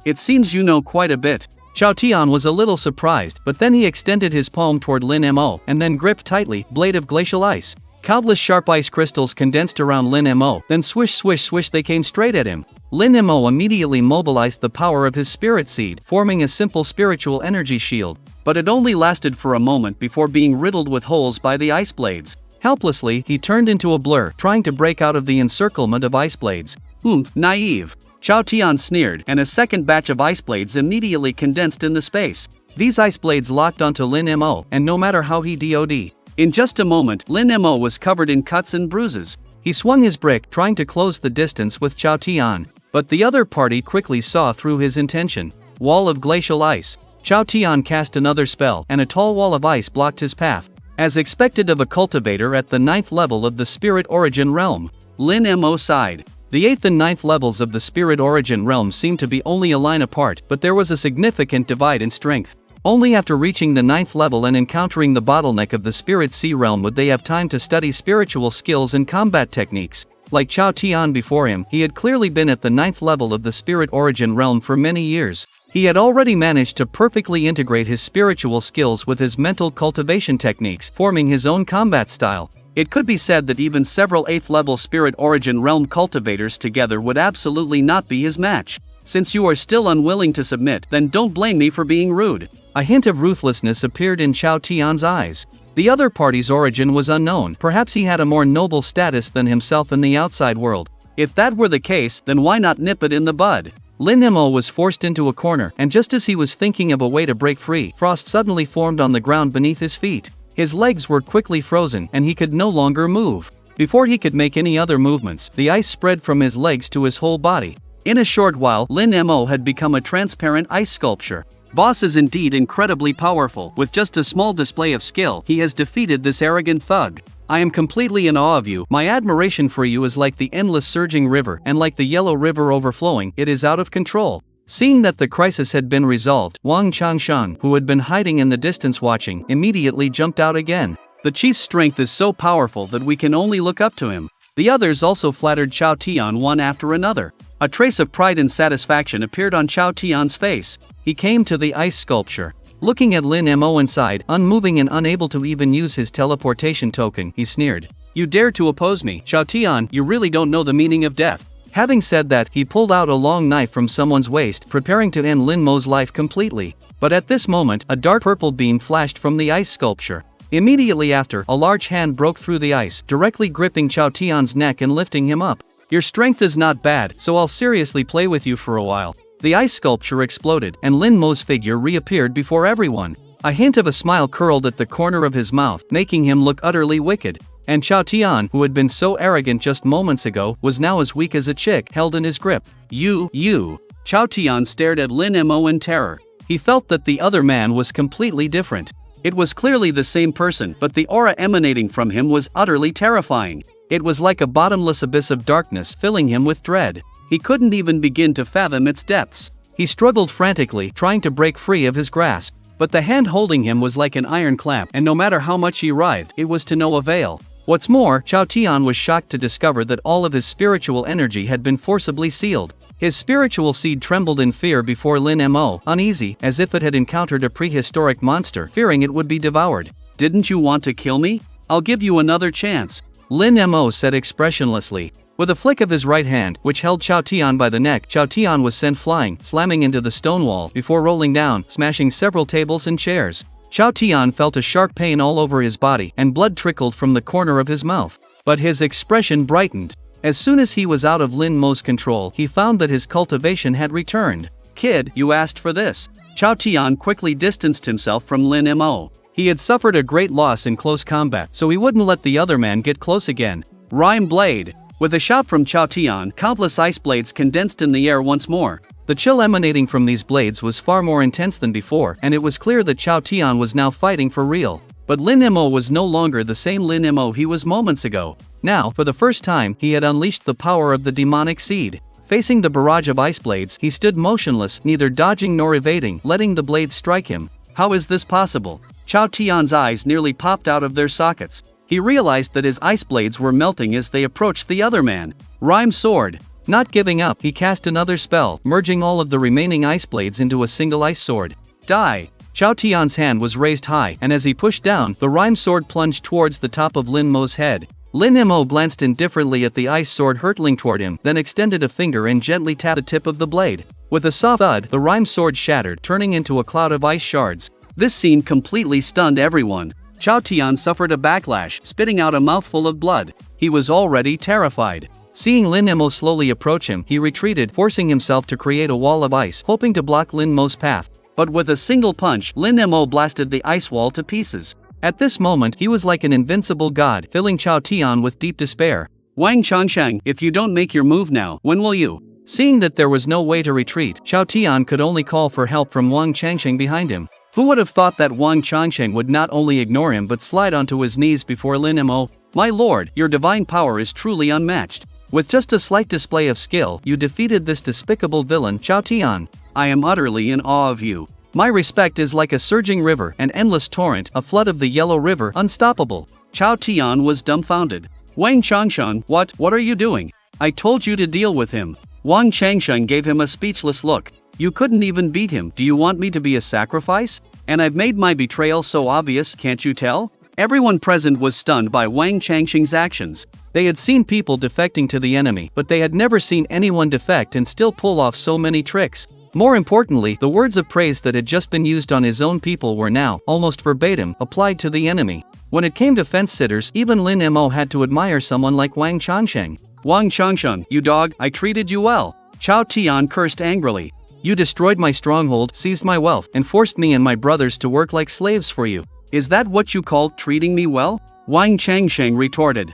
Speaker 2: It seems you know quite a bit. Chao Tian was a little surprised, but then he extended his palm toward Lin Mo, and then gripped tightly, blade of glacial ice. Countless sharp ice crystals condensed around Lin Mo, then swish swish swish they came straight at him. Lin Mo immediately mobilized the power of his spirit seed, forming a simple spiritual energy shield. But it only lasted for a moment before being riddled with holes by the ice blades. Helplessly, he turned into a blur, trying to break out of the encirclement of ice blades. Naive. Chao Tian sneered, and a second batch of ice blades immediately condensed in the space. These ice blades locked onto Lin Mo, and no matter how he dod'd. In just a moment, Lin Mo was covered in cuts and bruises. He swung his brick, trying to close the distance with Chao Tian. But the other party quickly saw through his intention. Wall of glacial ice. Chao Tian cast another spell, and a tall wall of ice blocked his path. As expected of a cultivator at the 9th level of the spirit origin realm, Lin Mo sighed. The 8th and 9th levels of the spirit origin realm seemed to be only a line apart, but there was a significant divide in strength. Only after reaching the 9th level and encountering the bottleneck of the spirit sea realm would they have time to study spiritual skills and combat techniques. Like Chao Tian before him, he had clearly been at the 9th level of the spirit origin realm for many years. He had already managed to perfectly integrate his spiritual skills with his mental cultivation techniques, forming his own combat style. It could be said that even several 8th level spirit origin realm cultivators together would absolutely not be his match. Since you are still unwilling to submit, then don't blame me for being rude. A hint of ruthlessness appeared in Chao Tian's eyes. The other party's origin was unknown. Perhaps he had a more noble status than himself in the outside world. If that were the case, then why not nip it in the bud? Lin Mo was forced into a corner, and just as he was thinking of a way to break free, frost suddenly formed on the ground beneath his feet. His legs were quickly frozen, and he could no longer move. Before he could make any other movements, the ice spread from his legs to his whole body. In a short while, Lin Mo had become a transparent ice sculpture. Boss is indeed incredibly powerful. With just a small display of skill, he has defeated this arrogant thug. I am completely in awe of you. My admiration for you is like the endless surging river, and like the yellow river overflowing, it is out of control. Seeing that the crisis had been resolved, Wang Changsheng, who had been hiding in the distance watching, immediately jumped out again. The chief's strength is so powerful that we can only look up to him. The others also flattered Chao Tian one after another. A trace of pride and satisfaction appeared on Chao Tian's face. He came to the ice sculpture. Looking at Lin Mo inside, unmoving and unable to even use his teleportation token, he sneered. You dare to oppose me, Chao Tian, you really don't know the meaning of death. Having said that, he pulled out a long knife from someone's waist, preparing to end Lin Mo's life completely. But at this moment, a dark purple beam flashed from the ice sculpture. Immediately after, a large hand broke through the ice, directly gripping Chao Tian's neck and lifting him up. Your strength is not bad, so I'll seriously play with you for a while. The ice sculpture exploded, and Lin Mo's figure reappeared before everyone. A hint of a smile curled at the corner of his mouth, making him look utterly wicked. And Chao Tian, who had been so arrogant just moments ago, was now as weak as a chick held in his grip. You. Chao Tian stared at Lin Mo in terror. He felt that the other man was completely different. It was clearly the same person, but the aura emanating from him was utterly terrifying. It was like a bottomless abyss of darkness filling him with dread. He couldn't even begin to fathom its depths. He struggled frantically, trying to break free of his grasp. But the hand holding him was like an iron clamp, and no matter how much he writhed, it was to no avail. What's more, Chao Tian was shocked to discover that all of his spiritual energy had been forcibly sealed. His spiritual seed trembled in fear before Lin Mo, uneasy, as if it had encountered a prehistoric monster, fearing it would be devoured. "Didn't you want to kill me? I'll give you another chance," Lin Mo said expressionlessly. With a flick of his right hand, which held Chao Tian by the neck, Chao Tian was sent flying, slamming into the stone wall before rolling down, smashing several tables and chairs. Chao Tian felt a sharp pain all over his body, and blood trickled from the corner of his mouth. But his expression brightened. As soon as he was out of Lin Mo's control, he found that his cultivation had returned. "Kid, you asked for this." Chao Tian quickly distanced himself from Lin Mo. He had suffered a great loss in close combat, so he wouldn't let the other man get close again. Rhyme blade. With a shout from Chao Tian, countless ice blades condensed in the air once more. The chill emanating from these blades was far more intense than before, and it was clear that Chao Tian was now fighting for real. But Lin Mo was no longer the same Lin Mo he was moments ago. Now, for the first time, he had unleashed the power of the demonic seed. Facing the barrage of ice blades, he stood motionless, neither dodging nor evading, letting the blades strike him. How is this possible? Chao Tian's eyes nearly popped out of their sockets. He realized that his ice blades were melting as they approached the other man. Rhyme sword. Not giving up, he cast another spell, merging all of the remaining ice blades into a single ice sword. Die! Chao Tian's hand was raised high, and as he pushed down, the rhyme sword plunged towards the top of Lin Mo's head. Lin Mo glanced indifferently at the ice sword hurtling toward him, then extended a finger and gently tapped the tip of the blade. With a soft thud, the rhyme sword shattered, turning into a cloud of ice shards. This scene completely stunned everyone. Chao Tian suffered a backlash, spitting out a mouthful of blood. He was already terrified. Seeing Lin Mo slowly approach him, he retreated, forcing himself to create a wall of ice, hoping to block Lin Mo's path. But with a single punch, Lin Mo blasted the ice wall to pieces. At this moment, he was like an invincible god, filling Chao Tian with deep despair. "Wang Changsheng, if you don't make your move now, when will you?" Seeing that there was no way to retreat, Chao Tian could only call for help from Wang Changsheng behind him. Who would have thought that Wang Changsheng would not only ignore him but slide onto his knees before Lin Mo? "My lord, your divine power is truly unmatched. With just a slight display of skill, you defeated this despicable villain, Chao Tian. I am utterly in awe of you. My respect is like a surging river, an endless torrent, a flood of the Yellow River, unstoppable." Chao Tian was dumbfounded. "Wang Changsheng, what are you doing? I told you to deal with him." Wang Changsheng gave him a speechless look. "You couldn't even beat him. Do you want me to be a sacrifice? And I've made my betrayal so obvious, can't you tell?" Everyone present was stunned by Wang Changsheng's actions. They had seen people defecting to the enemy, but they had never seen anyone defect and still pull off so many tricks. More importantly, the words of praise that had just been used on his own people were now, almost verbatim, applied to the enemy. When it came to fence-sitters, even Lin Mo had to admire someone like Wang Changsheng. "Wang Changsheng, you dog, I treated you well." Chao Tian cursed angrily. "You destroyed my stronghold, seized my wealth, and forced me and my brothers to work like slaves for you. Is that what you call treating me well?" Wang Changsheng retorted.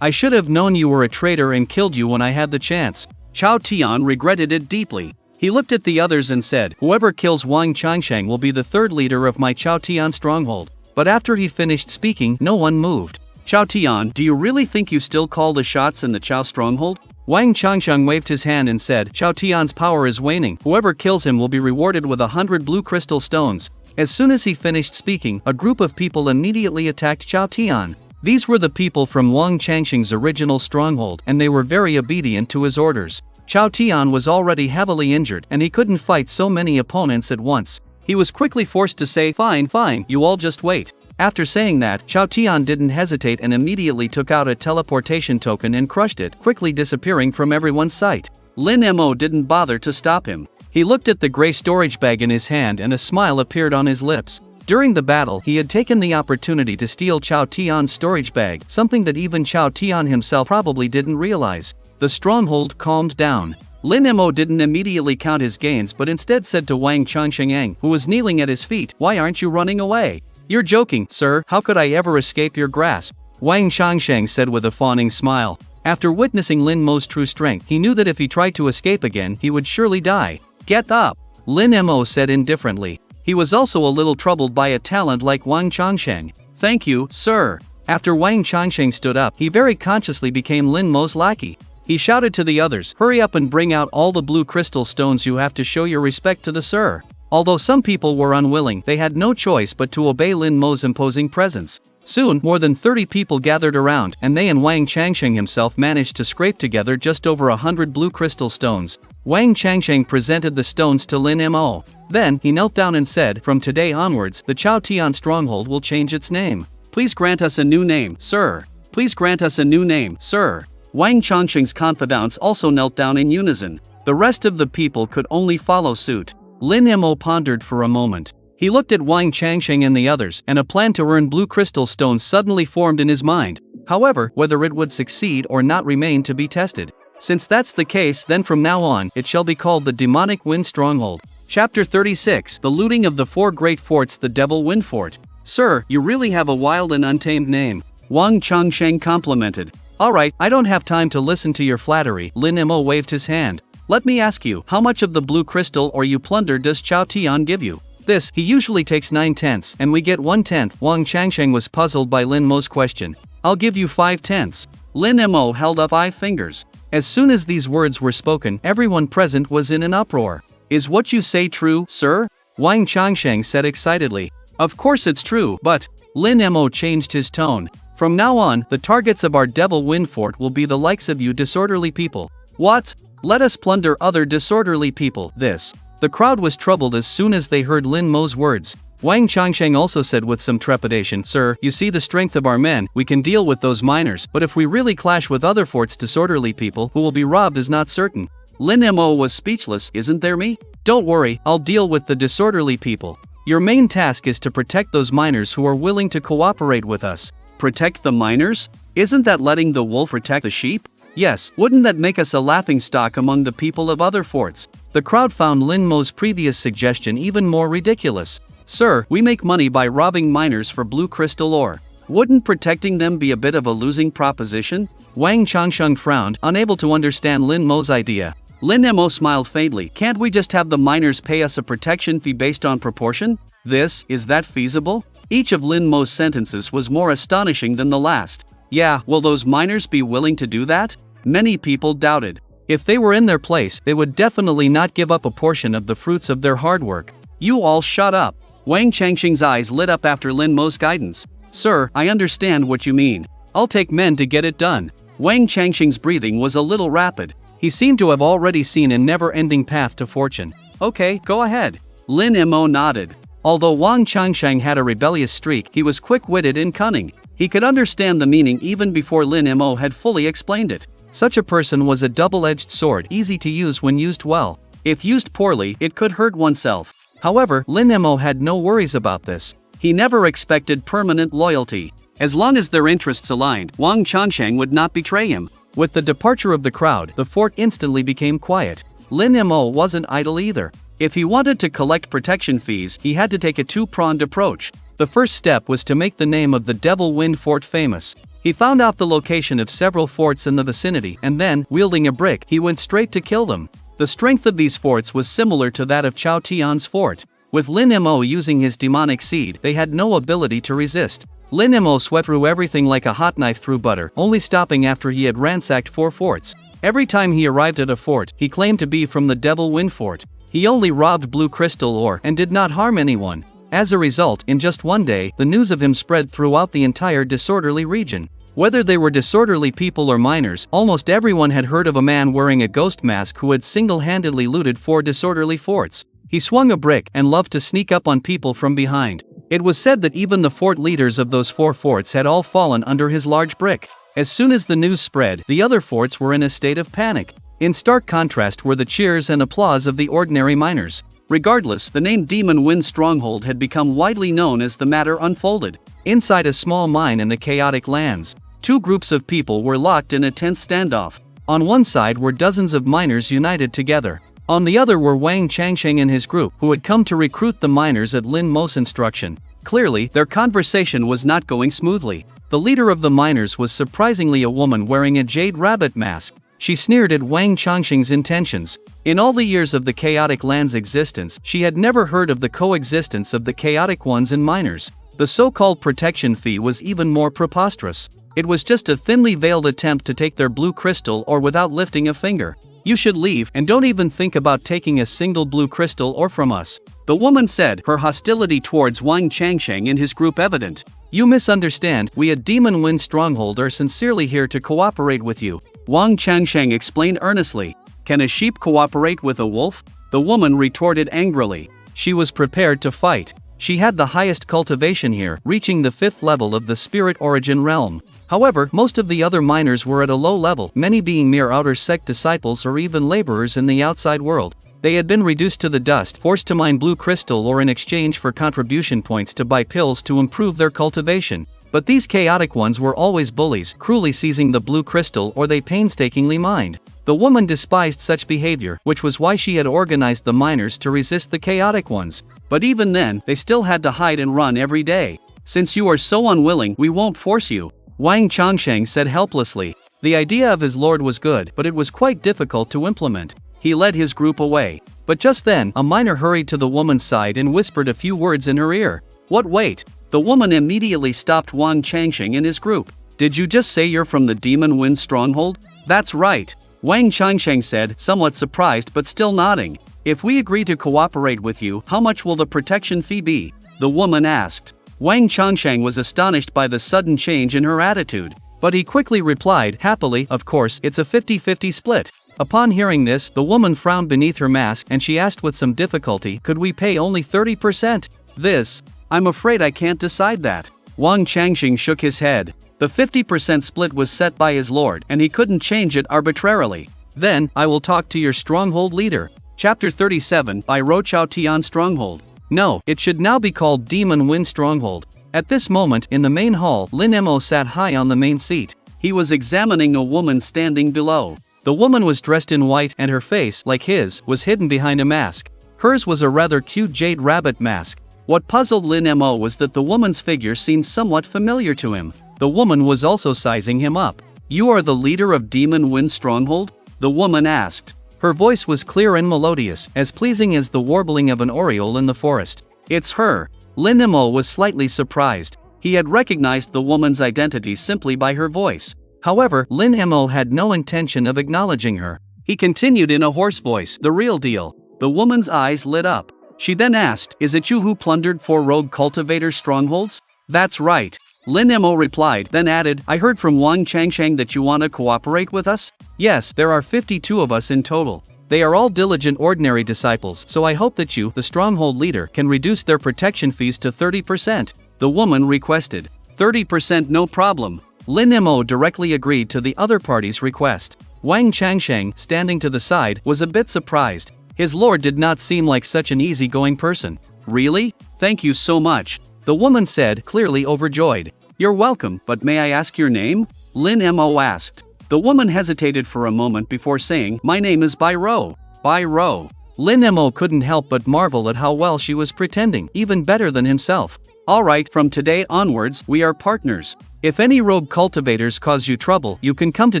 Speaker 2: I should have known you were a traitor and killed you when I had the chance." Chao Tian regretted it deeply. He looked at the others and said, "Whoever kills Wang Changsheng will be the third leader of my Chao Tian stronghold." But after he finished speaking, no one moved. "Chao Tian, do you really think you still call the shots in the Chao stronghold?" Wang Changsheng waved his hand and said, "Chao Tian's power is waning. Whoever kills him will be rewarded with 100 blue crystal stones." As soon as he finished speaking, a group of people immediately attacked Chao Tian. These were the people from Wang Changsheng's original stronghold, and they were very obedient to his orders. Chao Tian was already heavily injured, and he couldn't fight so many opponents at once. He was quickly forced to say, Fine, you all just wait." After saying that, Chao Tian didn't hesitate and immediately took out a teleportation token and crushed it, quickly disappearing from everyone's sight. Lin Mo didn't bother to stop him. He looked at the gray storage bag in his hand and a smile appeared on his lips. During the battle, he had taken the opportunity to steal Chao Tian's storage bag, something that even Chao Tian himself probably didn't realize. The stronghold calmed down. Lin Mo didn't immediately count his gains but instead said to Wang Changsheng, who was kneeling at his feet, "Why aren't you running away?" "You're joking, sir, how could I ever escape your grasp?" Wang Changsheng said with a fawning smile. After witnessing Lin Mo's true strength, he knew that if he tried to escape again, he would surely die. Get up, Lin Mo said indifferently. He was also a little troubled by a talent like Wang Changsheng. Thank you, sir. After Wang Changsheng stood up, he very consciously became Lin Mo's lackey. He shouted to the others, hurry up and bring out all the blue crystal stones. You have to show your respect to the sir. Although some people were unwilling, they had no choice but to obey Lin Mo's imposing presence. Soon, more than 30 people gathered around, and they and Wang Changsheng himself managed to scrape together just over 100 blue crystal stones. Wang Changsheng presented the stones to Lin Mo. Then, he knelt down and said, from today onwards, the Chao Tian stronghold will change its name. Please grant us a new name, sir. Please grant us a new name, sir. Wang Changsheng's confidants also knelt down in unison. The rest of the people could only follow suit. Lin Mo pondered for a moment. He looked at Wang Changsheng and the others, and a plan to earn blue crystal stones suddenly formed in his mind. However, whether it would succeed or not remained to be tested. Since that's the case, then from now on, it shall be called the Demonic Wind Stronghold. Chapter 36, The Looting of the Four Great Forts. The Devil Wind Fort. Sir, you really have a wild and untamed name, Wang Changsheng complimented. Alright, I don't have time to listen to your flattery. Lin Mo waved his hand. Let me ask you, how much of the blue crystal or you plunder does Chao Tian give you? This, he usually takes 9/10, and we get 1/10. Wang Changsheng was puzzled by Lin Mo's question. I'll give you 5/10. Lin Mo held up 5 fingers. As soon as these words were spoken, everyone present was in an uproar. Is what you say true, sir? Wang Changsheng said excitedly. Of course it's true, but Lin Mo changed his tone. From now on, the targets of our Devil Wind Fort will be the likes of you disorderly people. What? Let us plunder other disorderly people. This. The crowd was troubled as soon as they heard Lin Mo's words. Wang Changsheng also said with some trepidation, Sir, you see the strength of our men, we can deal with those miners, but if we really clash with other forts disorderly people who will be robbed is not certain. Lin Mo was speechless. Isn't there me? Don't worry, I'll deal with the disorderly people. Your main task is to protect those miners who are willing to cooperate with us. Protect the miners? Isn't that letting the wolf protect the sheep? Yes, wouldn't that make us a laughingstock among the people of other forts? The crowd found Lin Mo's previous suggestion even more ridiculous. Sir, we make money by robbing miners for blue crystal ore. Wouldn't protecting them be a bit of a losing proposition? Wang Changsheng frowned, unable to understand Lin Mo's idea. Lin Mo smiled faintly. Can't we just have the miners pay us a protection fee based on proportion? Is that feasible? Each of Lin Mo's sentences was more astonishing than the last. Yeah, will those miners be willing to do that? Many people doubted. If they were in their place, they would definitely not give up a portion of the fruits of their hard work. You all shut up. Wang Changsheng's eyes lit up after Lin Mo's guidance. Sir, I understand what you mean. I'll take men to get it done. Wang Changsheng's breathing was a little rapid. He seemed to have already seen a never-ending path to fortune. Okay, go ahead. Lin Mo nodded. Although Wang Changsheng had a rebellious streak, he was quick-witted and cunning. He could understand the meaning even before Lin Mo had fully explained it. Such a person was a double-edged sword, easy to use when used well. If used poorly, it could hurt oneself. However, Lin Mo had no worries about this. He never expected permanent loyalty. As long as their interests aligned, Wang Changsheng would not betray him. With the departure of the crowd, the fort instantly became quiet. Lin Mo wasn't idle either. If he wanted to collect protection fees, he had to take a two-pronged approach. The first step was to make the name of the Devil Wind Fort famous. He found out the location of several forts in the vicinity, and then, wielding a brick, he went straight to kill them. The strength of these forts was similar to that of Chao Tian's fort. With Lin Mo using his demonic seed, they had no ability to resist. Lin Mo swept through everything like a hot knife through butter, only stopping after he had ransacked 4 forts. Every time he arrived at a fort, he claimed to be from the Devil Wind Fort. He only robbed blue crystal ore and did not harm anyone. As a result, in just one day, the news of him spread throughout the entire disorderly region. Whether they were disorderly people or miners, almost everyone had heard of a man wearing a ghost mask who had single-handedly looted 4 disorderly forts. He swung a brick and loved to sneak up on people from behind. It was said that even the fort leaders of those 4 forts had all fallen under his large brick. As soon as the news spread, the other forts were in a state of panic. In stark contrast were the cheers and applause of the ordinary miners. Regardless, the name Demon Wind Stronghold had become widely known as the matter unfolded. Inside a small mine in the chaotic lands, 2 groups of people were locked in a tense standoff. On one side were dozens of miners united together. On the other were Wang Changsheng and his group, who had come to recruit the miners at Lin Mo's instruction. Clearly, their conversation was not going smoothly. The leader of the miners was surprisingly a woman wearing a jade rabbit mask. She sneered at Wang Changxing's intentions. In all the years of the Chaotic Land's existence, she had never heard of the coexistence of the Chaotic Ones and miners. The so-called protection fee was even more preposterous. It was just a thinly veiled attempt to take their blue crystal or without lifting a finger. You should leave and don't even think about taking a single blue crystal or from us. The woman said, her hostility towards Wang Changsheng and his group evident. You misunderstand, we at Demon Wind Stronghold are sincerely here to cooperate with you. Wang Changsheng explained earnestly. Can a sheep cooperate with a wolf? The woman retorted angrily. She was prepared to fight. She had the highest cultivation here, reaching the 5th level of the spirit origin realm. However, most of the other miners were at a low level, many being mere outer sect disciples or even laborers in the outside world. They had been reduced to the dust, forced to mine blue crystal or in exchange for contribution points to buy pills to improve their cultivation. But these chaotic ones were always bullies, cruelly seizing the blue crystal or they painstakingly mined. The woman despised such behavior, which was why she had organized the miners to resist the chaotic ones. But even then, they still had to hide and run every day. Since you are so unwilling, we won't force you, Wang Changsheng said helplessly. The idea of his lord was good, but it was quite difficult to implement. He led his group away. But just then, a miner hurried to the woman's side and whispered a few words in her ear. What wait? The woman immediately stopped Wang Changsheng and his group. Did you just say you're from the Demon Wind Stronghold? That's right, Wang Changsheng said, somewhat surprised but still nodding. If we agree to cooperate with you, how much will the protection fee be? The woman asked. Wang Changsheng was astonished by the sudden change in her attitude. But he quickly replied, happily, of course, it's a 50-50 split. Upon hearing this, the woman frowned beneath her mask and she asked with some difficulty, could we pay only 30%? I'm afraid I can't decide that. Wang Changsheng shook his head. The 50% split was set by his lord and he couldn't change it arbitrarily. Then, I will talk to your stronghold leader. Chapter 37 by Rochao Tian Stronghold. No, it should now be called Demon Wind Stronghold. At this moment, in the main hall, Lin Mo sat high on the main seat. He was examining a woman standing below. The woman was dressed in white and her face, like his, was hidden behind a mask. Hers was a rather cute jade rabbit mask. What puzzled Lin Mo was that the woman's figure seemed somewhat familiar to him. The woman was also sizing him up. You are the leader of Demon Wind Stronghold? The woman asked. Her voice was clear and melodious, as pleasing as the warbling of an oriole in the forest. It's her. Lin Mo was slightly surprised. He had recognized the woman's identity simply by her voice. However, Lin Mo had no intention of acknowledging her. He continued in a hoarse voice, the real deal. The woman's eyes lit up. She then asked, is it you who plundered 4 rogue cultivator strongholds? That's right. Lin Mo replied, then added, I heard from Wang Changsheng that you want to cooperate with us? Yes, there are 52 of us in total. They are all diligent ordinary disciples, so I hope that you, the stronghold leader, can reduce their protection fees to 30%. The woman requested. 30% no problem. Lin Mo directly agreed to the other party's request. Wang Changsheng, standing to the side, was a bit surprised. His lord did not seem like such an easygoing person. Really? Thank you so much, the woman said, clearly overjoyed. You're welcome, but may I ask your name? Lin Mo asked. The woman hesitated for a moment before saying, my name is Bai Ro. Bai Ro. Lin Mo couldn't help but marvel at how well she was pretending, even better than himself. Alright, from today onwards, we are partners. If any rogue cultivators cause you trouble, you can come to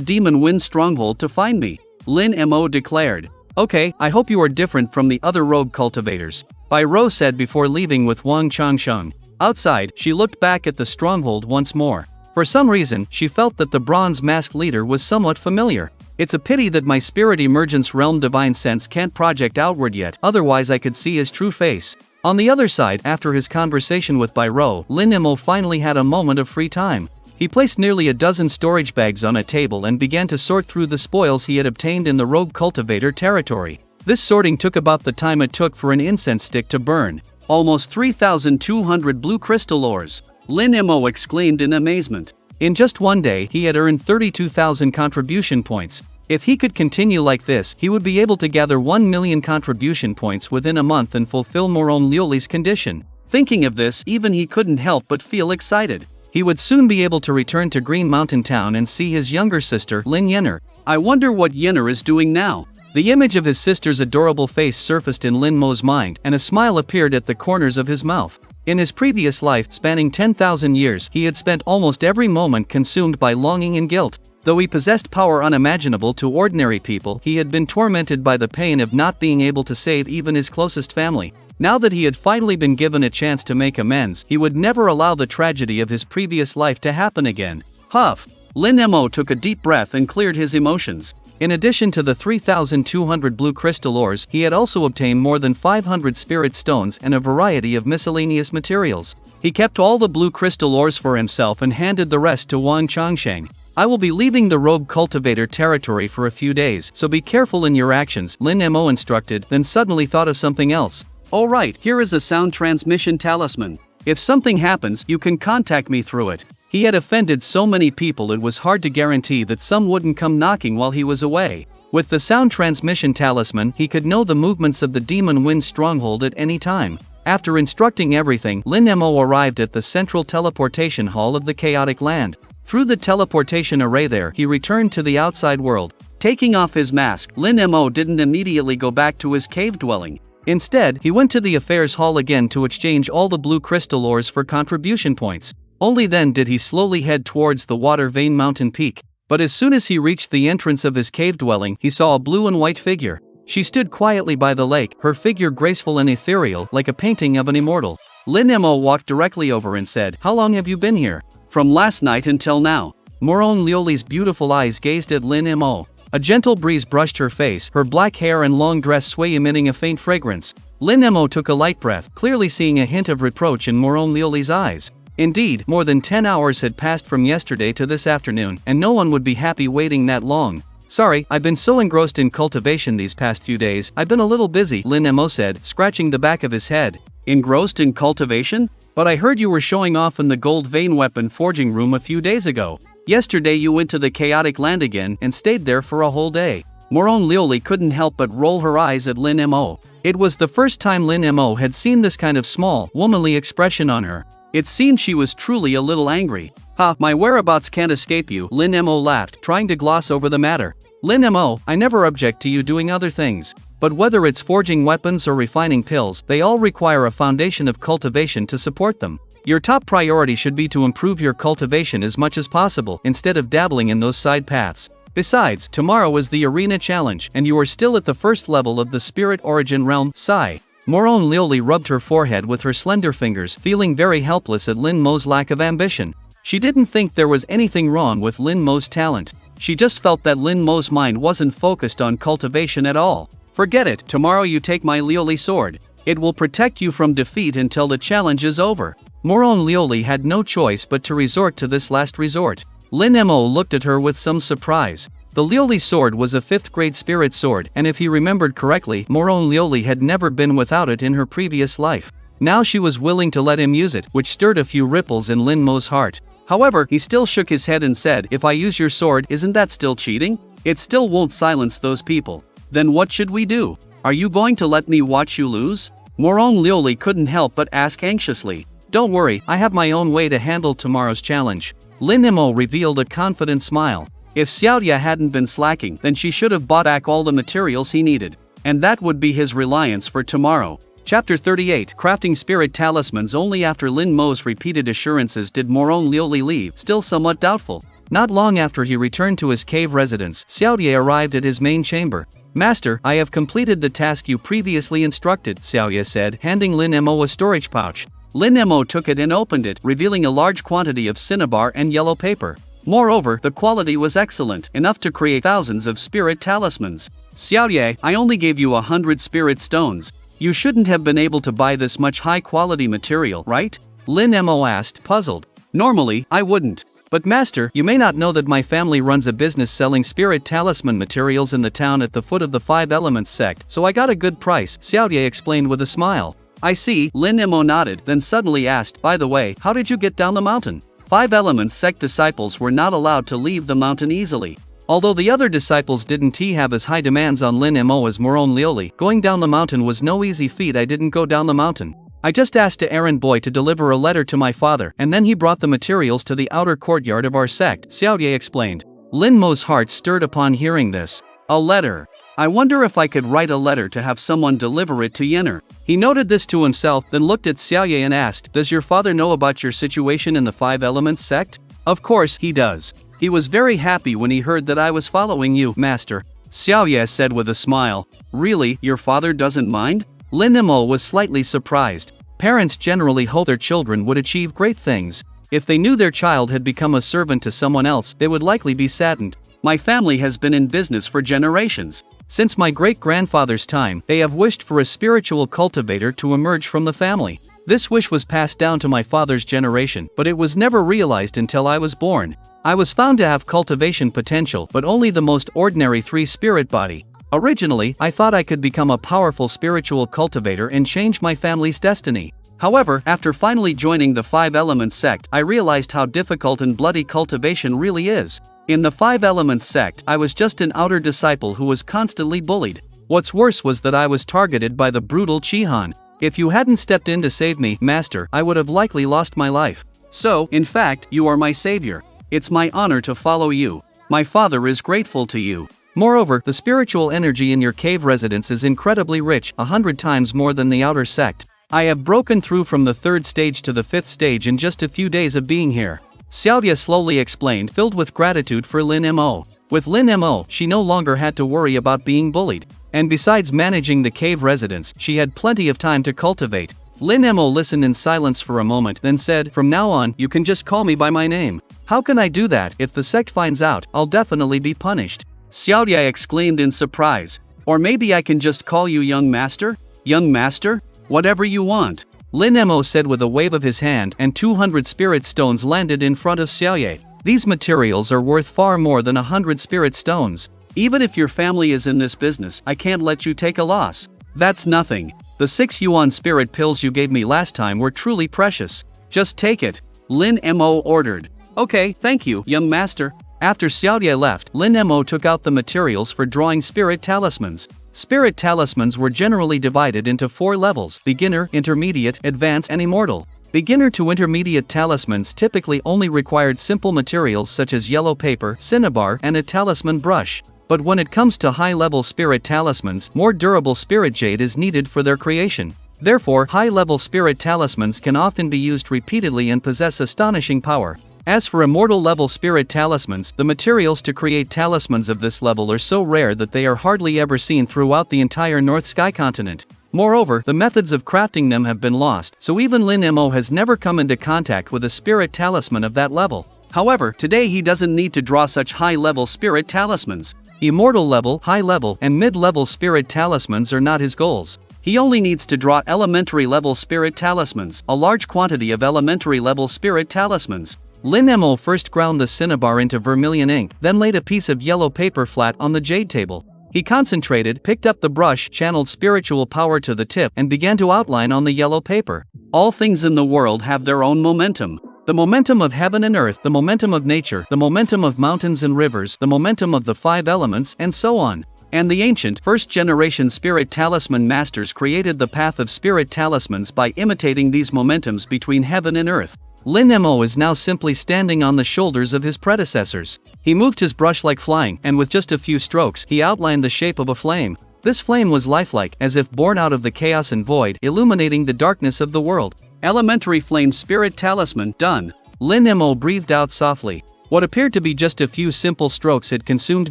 Speaker 2: Demon Wind Stronghold to find me, Lin Mo declared. Okay, I hope you are different from the other rogue cultivators, Bai Ro said before leaving with Wang Changsheng. Outside, she looked back at the stronghold once more. For some reason, she felt that the bronze masked leader was somewhat familiar. It's a pity that my spirit emergence realm divine sense can't project outward yet, otherwise I could see his true face. On the other side, after his conversation with Bai Ro, Lin Mo finally had a moment of free time. He placed nearly a dozen storage bags on a table and began to sort through the spoils he had obtained in the rogue cultivator territory. This sorting took about the time it took for an incense stick to burn. Almost 3,200 blue crystal ores, Lin Mo exclaimed in amazement. In just one day, he had earned 32,000 contribution points. If he could continue like this, he would be able to gather 1 million contribution points within a month and fulfill Moron Liuli's condition. Thinking of this, even he couldn't help but feel excited. He would soon be able to return to Green Mountain Town and see his younger sister, Lin Yenner. I wonder what Yenner is doing now. The image of his sister's adorable face surfaced in Lin Mo's mind, and a smile appeared at the corners of his mouth. In his previous life, spanning 10,000 years, he had spent almost every moment consumed by longing and guilt. Though he possessed power unimaginable to ordinary people, he had been tormented by the pain of not being able to save even his closest family. Now that he had finally been given a chance to make amends, he would never allow the tragedy of his previous life to happen again. Huff! Lin Mo took a deep breath and cleared his emotions. In addition to the 3,200 blue crystal ores, he had also obtained more than 500 spirit stones and a variety of miscellaneous materials. He kept all the blue crystal ores for himself and handed the rest to Wang Changsheng. I will be leaving the rogue cultivator territory for a few days, so be careful in your actions, Lin Mo instructed, then suddenly thought of something else. Alright, here is a sound transmission talisman. If something happens, you can contact me through it. He had offended so many people it was hard to guarantee that some wouldn't come knocking while he was away. With the sound transmission talisman, he could know the movements of the demon wind stronghold at any time. After instructing everything, Lin Mo arrived at the central teleportation hall of the chaotic land. Through the teleportation array there, he returned to the outside world. Taking off his mask, Lin Mo didn't immediately go back to his cave dwelling. Instead, he went to the affairs hall again to exchange all the blue crystal ores for contribution points. Only then did he slowly head towards the water vein mountain peak. But as soon as he reached the entrance of his cave dwelling, he saw a blue and white figure. She stood quietly by the lake, her figure graceful and ethereal, like a painting of an immortal. Lin Mo walked directly over and said, "How long have you been here?" "From last night until now." Moron Lioli's beautiful eyes gazed at Lin Mo. A gentle breeze brushed her face, her black hair and long dress sway emitting a faint fragrance. Lin Mo took a light breath, clearly seeing a hint of reproach in Moron Lioli's eyes. Indeed, more than 10 hours had passed from yesterday to this afternoon, and no one would be happy waiting that long. "Sorry, I've been so engrossed in cultivation these past few days, I've been a little busy," Lin Mo said, scratching the back of his head. "Engrossed in cultivation? But I heard you were showing off in the gold vein weapon forging room a few days ago. Yesterday you went to the chaotic land again and stayed there for a whole day." Moron Lioli couldn't help but roll her eyes at Lin Mo. It was the first time Lin Mo had seen this kind of small, womanly expression on her. It seemed she was truly a little angry. My whereabouts can't escape you," Lin Mo laughed, trying to gloss over the matter. "Lin Mo, I never object to you doing other things. But whether it's forging weapons or refining pills, they all require a foundation of cultivation to support them. Your top priority should be to improve your cultivation as much as possible, instead of dabbling in those side paths. Besides, tomorrow is the arena challenge, and you are still at the first level of the spirit origin realm, Sigh." Moron Lioli rubbed her forehead with her slender fingers, feeling very helpless at Lin Mo's lack of ambition. She didn't think there was anything wrong with Lin Mo's talent. She just felt that Lin Mo's mind wasn't focused on cultivation at all. "Forget it, tomorrow you take my Lioli sword. It will protect you from defeat until the challenge is over." Moron Lioli had no choice but to resort to this last resort. Lin Mo looked at her with some surprise. The Lioli sword was a 5th grade spirit sword, and if he remembered correctly, Moron Lioli had never been without it in her previous life. Now she was willing to let him use it, which stirred a few ripples in Lin Mo's heart. However, he still shook his head and said, "If I use your sword, isn't that still cheating? It still won't silence those people. Then what should we do? Are you going to let me watch you lose?" Moron Lioli couldn't help but ask anxiously. "Don't worry, I have my own way to handle tomorrow's challenge." Lin Mo revealed a confident smile. If Xiaoya hadn't been slacking, then she should have bought back all the materials he needed. And that would be his reliance for tomorrow. Chapter 38, Crafting Spirit Talismans. Only after Lin Mo's repeated assurances did Moron Lioli leave, still somewhat doubtful. Not long after he returned to his cave residence, Xiaoya arrived at his main chamber. "Master, I have completed the task you previously instructed," Xiaoya said, handing Lin Mo a storage pouch. Lin Mo took it and opened it, revealing a large quantity of cinnabar and yellow paper. Moreover, the quality was excellent, enough to create thousands of spirit talismans. "Xiaoye, I only gave you 100 spirit stones. You shouldn't have been able to buy this much high-quality material, right?" Lin Mo asked, puzzled. "Normally, I wouldn't. But master, you may not know that my family runs a business selling spirit talisman materials in the town at the foot of the 5 Elements sect, so I got a good price," Xiaoye explained with a smile. "I see," Lin Mo nodded, then suddenly asked, "By the way, how did you get down the mountain?" 5 Elements sect disciples were not allowed to leave the mountain easily. Although the other disciples didn't have as high demands on Lin Mo as Moron Lioli, going down the mountain was no easy feat. "I didn't go down the mountain. I just asked a errand boy to deliver a letter to my father, and then he brought the materials to the outer courtyard of our sect," Xiaoye explained. Lin Mo's heart stirred upon hearing this. A letter. I wonder if I could write a letter to have someone deliver it to Yenner. He noted this to himself, then looked at Xiaoye and asked, "Does your father know about your situation in the Five Elements sect?" "Of course he does. He was very happy when he heard that I was following you, master," Xiaoye said with a smile. "Really, your father doesn't mind?" Lin Mo was slightly surprised. Parents generally hope their children would achieve great things. If they knew their child had become a servant to someone else, they would likely be saddened. "My family has been in business for generations. Since my great-grandfather's time, they have wished for a spiritual cultivator to emerge from the family. This wish was passed down to my father's generation, but it was never realized until I was born. I was found to have cultivation potential, but only the most ordinary three-spirit body. Originally, I thought I could become a powerful spiritual cultivator and change my family's destiny. However, after finally joining the Five Elements sect, I realized how difficult and bloody cultivation really is. In the Five Elements sect, I was just an outer disciple who was constantly bullied. What's worse was that I was targeted by the brutal Chihan. If you hadn't stepped in to save me, master, I would have likely lost my life. So, in fact, you are my savior. It's my honor to follow you. My father is grateful to you. Moreover, the spiritual energy in your cave residence is incredibly rich, 100 times more than the outer sect. I have broken through from the 3rd stage to the 5th stage in just a few days of being here," Xiaoye slowly explained, filled with gratitude for Lin Mo. With Lin Mo, she no longer had to worry about being bullied. And besides managing the cave residence, she had plenty of time to cultivate. Lin Mo listened in silence for a moment, then said, "From now on, you can just call me by my name." "How can I do that? If the sect finds out, I'll definitely be punished," Xiaoye exclaimed in surprise. "Or maybe I can just call you young master?" "Young master? Whatever you want," Lin Mo said with a wave of his hand, and 200 spirit stones landed in front of Xiaoye. "These materials are worth far more than 100 spirit stones. Even if your family is in this business, I can't let you take a loss." "That's nothing. The 6 yuan spirit pills you gave me last time were truly precious. Just take it," Lin Mo ordered. "Okay, thank you, young master." After Xiaoye left, Lin Mo took out the materials for drawing spirit talismans. Spirit talismans were generally divided into 4 levels: beginner, intermediate, advanced, and immortal. Beginner to intermediate talismans typically only required simple materials such as yellow paper, cinnabar, and a talisman brush. But when it comes to high-level spirit talismans, more durable spirit jade is needed for their creation. Therefore, high-level spirit talismans can often be used repeatedly and possess astonishing power. As for immortal-level spirit talismans, the materials to create talismans of this level are so rare that they are hardly ever seen throughout the entire North Sky continent. Moreover, the methods of crafting them have been lost, so even Lin Mo has never come into contact with a spirit talisman of that level. However, today he doesn't need to draw such high-level spirit talismans. Immortal level, high level, and mid-level spirit talismans are not his goals. He only needs to draw elementary level spirit talismans, a large quantity of elementary level spirit talismans. Lin Mo first ground the cinnabar into vermilion ink, then laid a piece of yellow paper flat on the jade table. He concentrated, picked up the brush, channeled spiritual power to the tip, and began to outline on the yellow paper. All things in the world have their own momentum. The momentum of heaven and earth, the momentum of nature, the momentum of mountains and rivers, the momentum of the 5 elements, and so on. And the ancient, first-generation spirit talisman masters created the path of spirit talismans by imitating these momentums between heaven and earth. Lin Mo is now simply standing on the shoulders of his predecessors. He moved his brush like flying, and with just a few strokes, he outlined the shape of a flame. This flame was lifelike, as if born out of the chaos and void, illuminating the darkness of the world. Elementary flame spirit talisman, done. Lin Mo breathed out softly. What appeared to be just a few simple strokes had consumed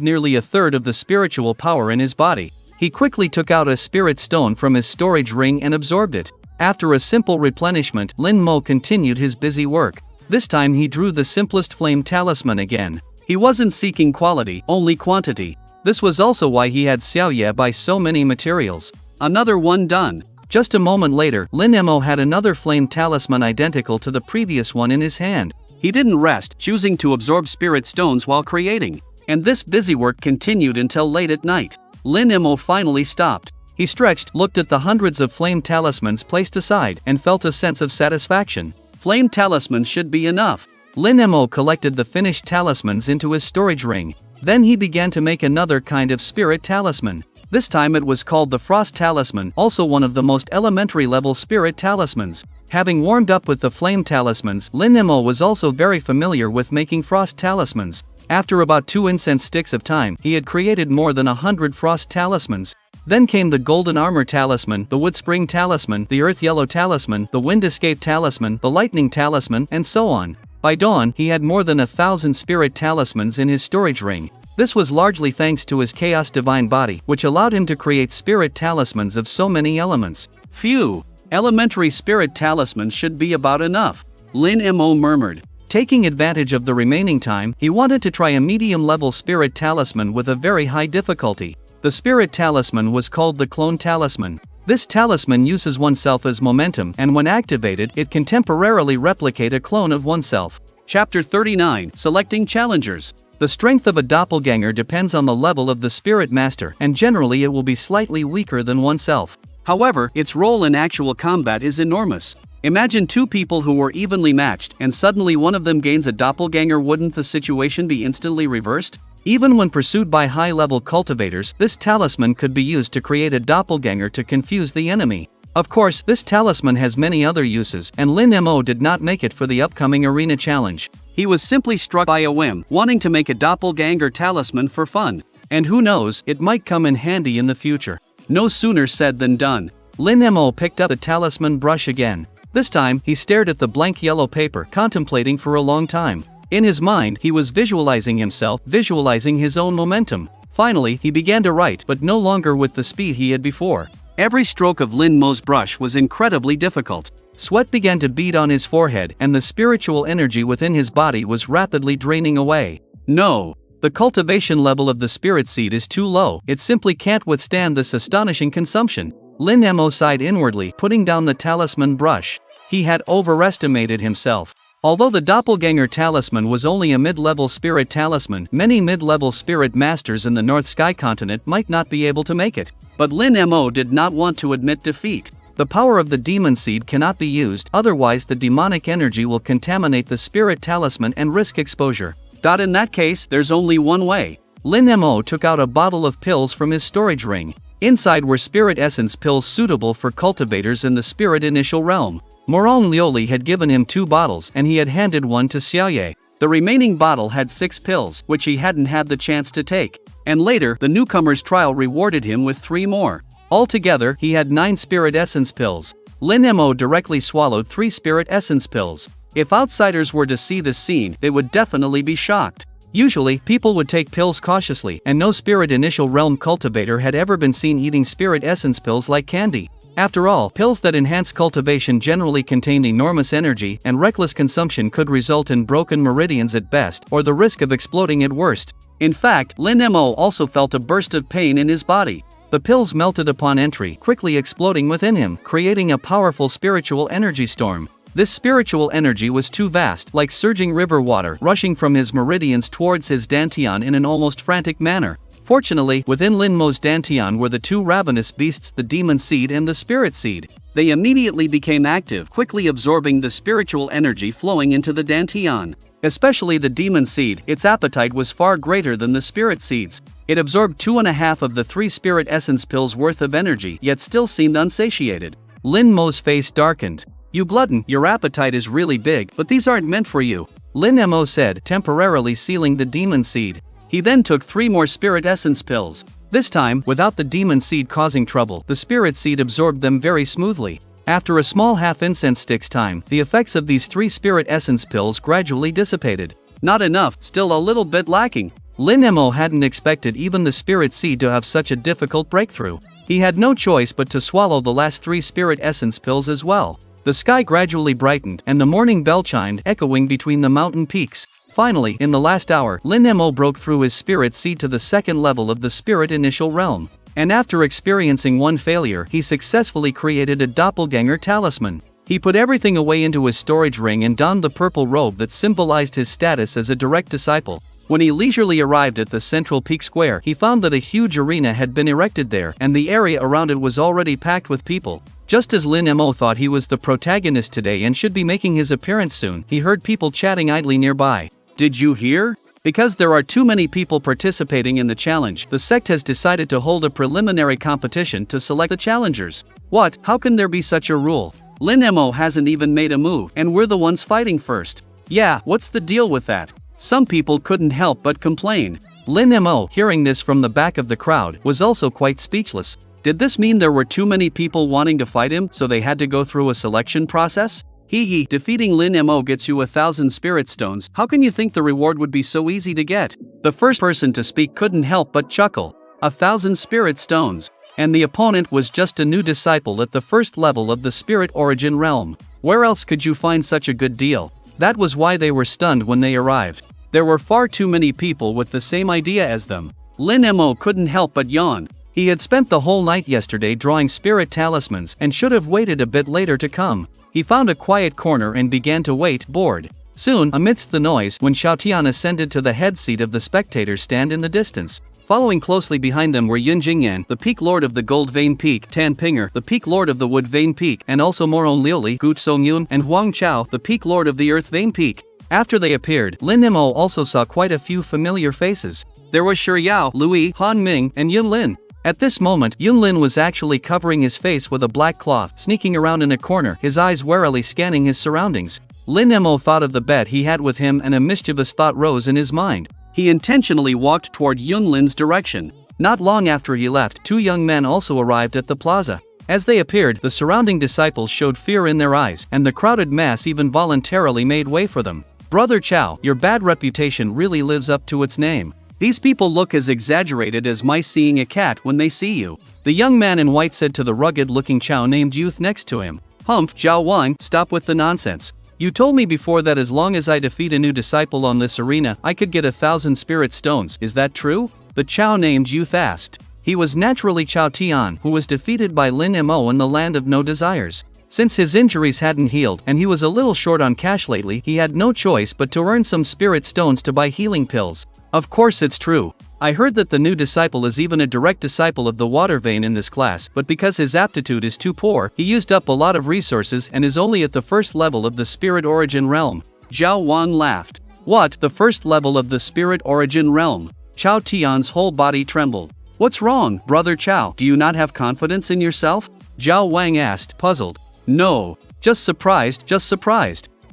Speaker 2: nearly a third of the spiritual power in his body. He quickly took out a spirit stone from his storage ring and absorbed it. After a simple replenishment, Lin Mo continued his busy work. This time he drew the simplest flame talisman again. He wasn't seeking quality, only quantity. This was also why he had Xiaoye buy so many materials. Another one done. Just a moment later, Lin Mo had another flame talisman identical to the previous one in his hand. He didn't rest, choosing to absorb spirit stones while creating. And this busy work continued until late at night. Lin Mo finally stopped. He stretched, looked at the hundreds of flame talismans placed aside, and felt a sense of satisfaction. Flame talismans should be enough. Lin Mo collected the finished talismans into his storage ring. Then he began to make another kind of spirit talisman. This time it was called the Frost Talisman, also one of the most elementary level spirit talismans. Having warmed up with the flame talismans, Lin Mo was also very familiar with making frost talismans. After about 2 incense sticks of time, he had created more than 100 frost talismans. Then came the golden armor talisman, the wood spring talisman, the earth yellow talisman, the wind escape talisman, the lightning talisman, and so on. By dawn, he had more than 1,000 spirit talismans in his storage ring. This was largely thanks to his chaos divine body, which allowed him to create spirit talismans of so many elements.
Speaker 3: Phew, elementary spirit talismans should be about enough, Lin Mo murmured.
Speaker 2: Taking advantage of the remaining time, he wanted to try a medium-level spirit talisman with a very high difficulty. The spirit talisman was called the clone talisman. This talisman uses oneself as momentum, and when activated, it can temporarily replicate a clone of oneself.
Speaker 3: Chapter 39, Selecting Challengers.
Speaker 2: The strength of a doppelganger depends on the level of the spirit master, and generally it will be slightly weaker than oneself.
Speaker 3: However, its role in actual combat is enormous. Imagine two people who were evenly matched, and suddenly one of them gains a doppelganger. Wouldn't the situation be instantly reversed?
Speaker 2: Even when pursued by high-level cultivators, this talisman could be used to create a doppelganger to confuse the enemy. Of course, this talisman has many other uses, and Lin Mo did not make it for the upcoming arena challenge.
Speaker 3: He was simply struck by a whim, wanting to make a doppelganger talisman for fun.
Speaker 2: And who knows, it might come in handy in the future.
Speaker 3: No sooner said than done.
Speaker 2: Lin Mo picked up the talisman brush again. This time, he stared at the blank yellow paper, contemplating for a long time. In his mind, he was visualizing himself, visualizing his own momentum. Finally, he began to write, but no longer with the speed he had before.
Speaker 3: Every stroke of Lin Mo's brush was incredibly difficult.
Speaker 2: Sweat began to bead on his forehead, and the spiritual energy within his body was rapidly draining away.
Speaker 3: No.
Speaker 2: The cultivation level of the spirit seed is too low, it simply can't withstand this astonishing consumption. Lin Mo sighed inwardly, putting down the talisman brush. He had overestimated himself. Although the doppelganger talisman was only a mid-level spirit talisman, many mid-level spirit masters in the North Sky continent might not be able to make it.
Speaker 3: But Lin Mo did not want to admit defeat.
Speaker 2: The power of the demon seed cannot be used, otherwise the demonic energy will contaminate the spirit talisman and risk exposure.
Speaker 3: In that case, there's only one way.
Speaker 2: Lin Mo took out a bottle of pills from his storage ring. Inside were spirit essence pills suitable for cultivators in the spirit initial realm. Morong Lioli had given him 2 bottles, and he had handed one to Xiaoye.
Speaker 3: The remaining bottle had 6 pills, which he hadn't had the chance to take. And later, the newcomer's trial rewarded him with 3 more.
Speaker 2: Altogether, he had 9 spirit essence pills. Lin Mo directly swallowed 3 spirit essence pills. If outsiders were to see this scene, they would definitely be shocked. Usually, people would take pills cautiously, and no spirit initial realm cultivator had ever been seen eating spirit essence pills like candy. After all, pills that enhance cultivation generally contain enormous energy, and reckless consumption could result in broken meridians at best, or the risk of exploding at worst.
Speaker 3: In fact, Lin Mo also felt a burst of pain in his body.
Speaker 2: The pills melted upon entry, quickly exploding within him, creating a powerful spiritual energy storm. This spiritual energy was too vast, like surging river water, rushing from his meridians towards his dantian in an almost frantic manner. Fortunately, within Lin Mo's dantian were the 2 ravenous beasts, the demon seed and the spirit seed.
Speaker 3: They immediately became active, quickly absorbing the spiritual energy flowing into the dantian.
Speaker 2: Especially the demon seed, its appetite was far greater than the spirit seeds. It absorbed 2.5 of the 3 spirit essence pills worth of energy, yet still seemed unsatiated. Lin Mo's face darkened. "You glutton, your appetite is really big, but these aren't meant for you," Lin Mo said, temporarily sealing the demon seed. He then took 3 more spirit essence pills. This time, without the demon seed causing trouble, the spirit seed absorbed them very smoothly. After a small half incense stick's time, the effects of these 3 spirit essence pills gradually dissipated.
Speaker 3: Not enough, still a little bit lacking.
Speaker 2: Lin Mo hadn't expected even the spirit seed to have such a difficult breakthrough. He had no choice but to swallow the last 3 spirit essence pills as well. The sky gradually brightened, and the morning bell chimed, echoing between the mountain peaks. Finally, in the last hour, Lin Mo broke through his spirit seed to the 2nd level of the spirit initial realm. And after experiencing 1 failure, he successfully created a doppelganger talisman. He put everything away into his storage ring and donned the purple robe that symbolized his status as a direct disciple. When he leisurely arrived at the central peak square, he found that a huge arena had been erected there, and the area around it was already packed with people. Just as Lin Mo thought he was the protagonist today and should be making his appearance soon, he heard people chatting idly nearby.
Speaker 3: "Did you hear? Because there are too many people participating in the challenge, the sect has decided to hold a preliminary competition to select the challengers." "What? How can there be such a rule? Lin Mo hasn't even made a move, and we're the ones fighting first." "Yeah, what's the deal with that?" Some people couldn't help but complain. Lin Mo, hearing this from the back of the crowd, was also quite speechless. Did this mean there were too many people wanting to fight him, so they had to go through a selection process? Hee, defeating Lin Mo gets you 1,000 spirit stones. How can you think the reward would be so easy to get? The first person to speak couldn't help but chuckle. 1,000 spirit stones. And the opponent was just a new disciple at the first level of the spirit origin realm. Where else could you find such a good deal? That was why they were stunned when they arrived. There were far too many people with the same idea as them. Lin Mo couldn't help but yawn. He had spent the whole night yesterday drawing spirit talismans and should have waited a bit later to come. He found a quiet corner and began to wait, bored. Soon, amidst the noise, when Xiaotian ascended to the head seat of the spectators stand in the distance. Following closely behind them were Yun Jingyan, the Peak Lord of the Gold Vein Peak, Tan Pinger, the Peak Lord of the Wood Vein Peak, and also Moron Liuli, Gu Songyun, and Huang Chao, the Peak Lord of the Earth Vein Peak. After they appeared, Lin Mo also saw quite a few familiar faces. There was Shi Yao, Lui, Han Ming, and Yun Lin. At this moment, Yun Lin was actually covering his face with a black cloth, sneaking around in a corner, his eyes warily scanning his surroundings. Lin Mo thought of the bet he had with him and a mischievous thought rose in his mind. He intentionally walked toward Yun Lin's direction. Not long after he left, two young men also arrived at the plaza. As they appeared, the surrounding disciples showed fear in their eyes, and the crowded mass even voluntarily made way for them. Brother Chao, your bad reputation really lives up to its name. These people look as exaggerated as mice seeing a cat when they see you. The young man in white said to the rugged-looking Chao named youth next to him. Humph, Zhao Wang, stop with the nonsense. You told me before that as long as I defeat a new disciple on this arena, I could get 1,000 spirit stones. Is that true? The Chao named youth asked. He was naturally Chao Tian, who was defeated by Lin Mo in the Land of No Desires. Since his injuries hadn't healed and he was a little short on cash lately, he had no choice but to earn some spirit stones to buy healing pills. Of course it's true. I heard that the new disciple is even a direct disciple of the water vein in this class, but because his aptitude is too poor, he used up a lot of resources and is only at the first level of the spirit origin realm. Zhao Wang laughed. What, the first level of the spirit origin realm? Chao Tian's whole body trembled. What's wrong, Brother Chao? Do you not have confidence in yourself? Zhao Wang asked, puzzled. No. Just surprised.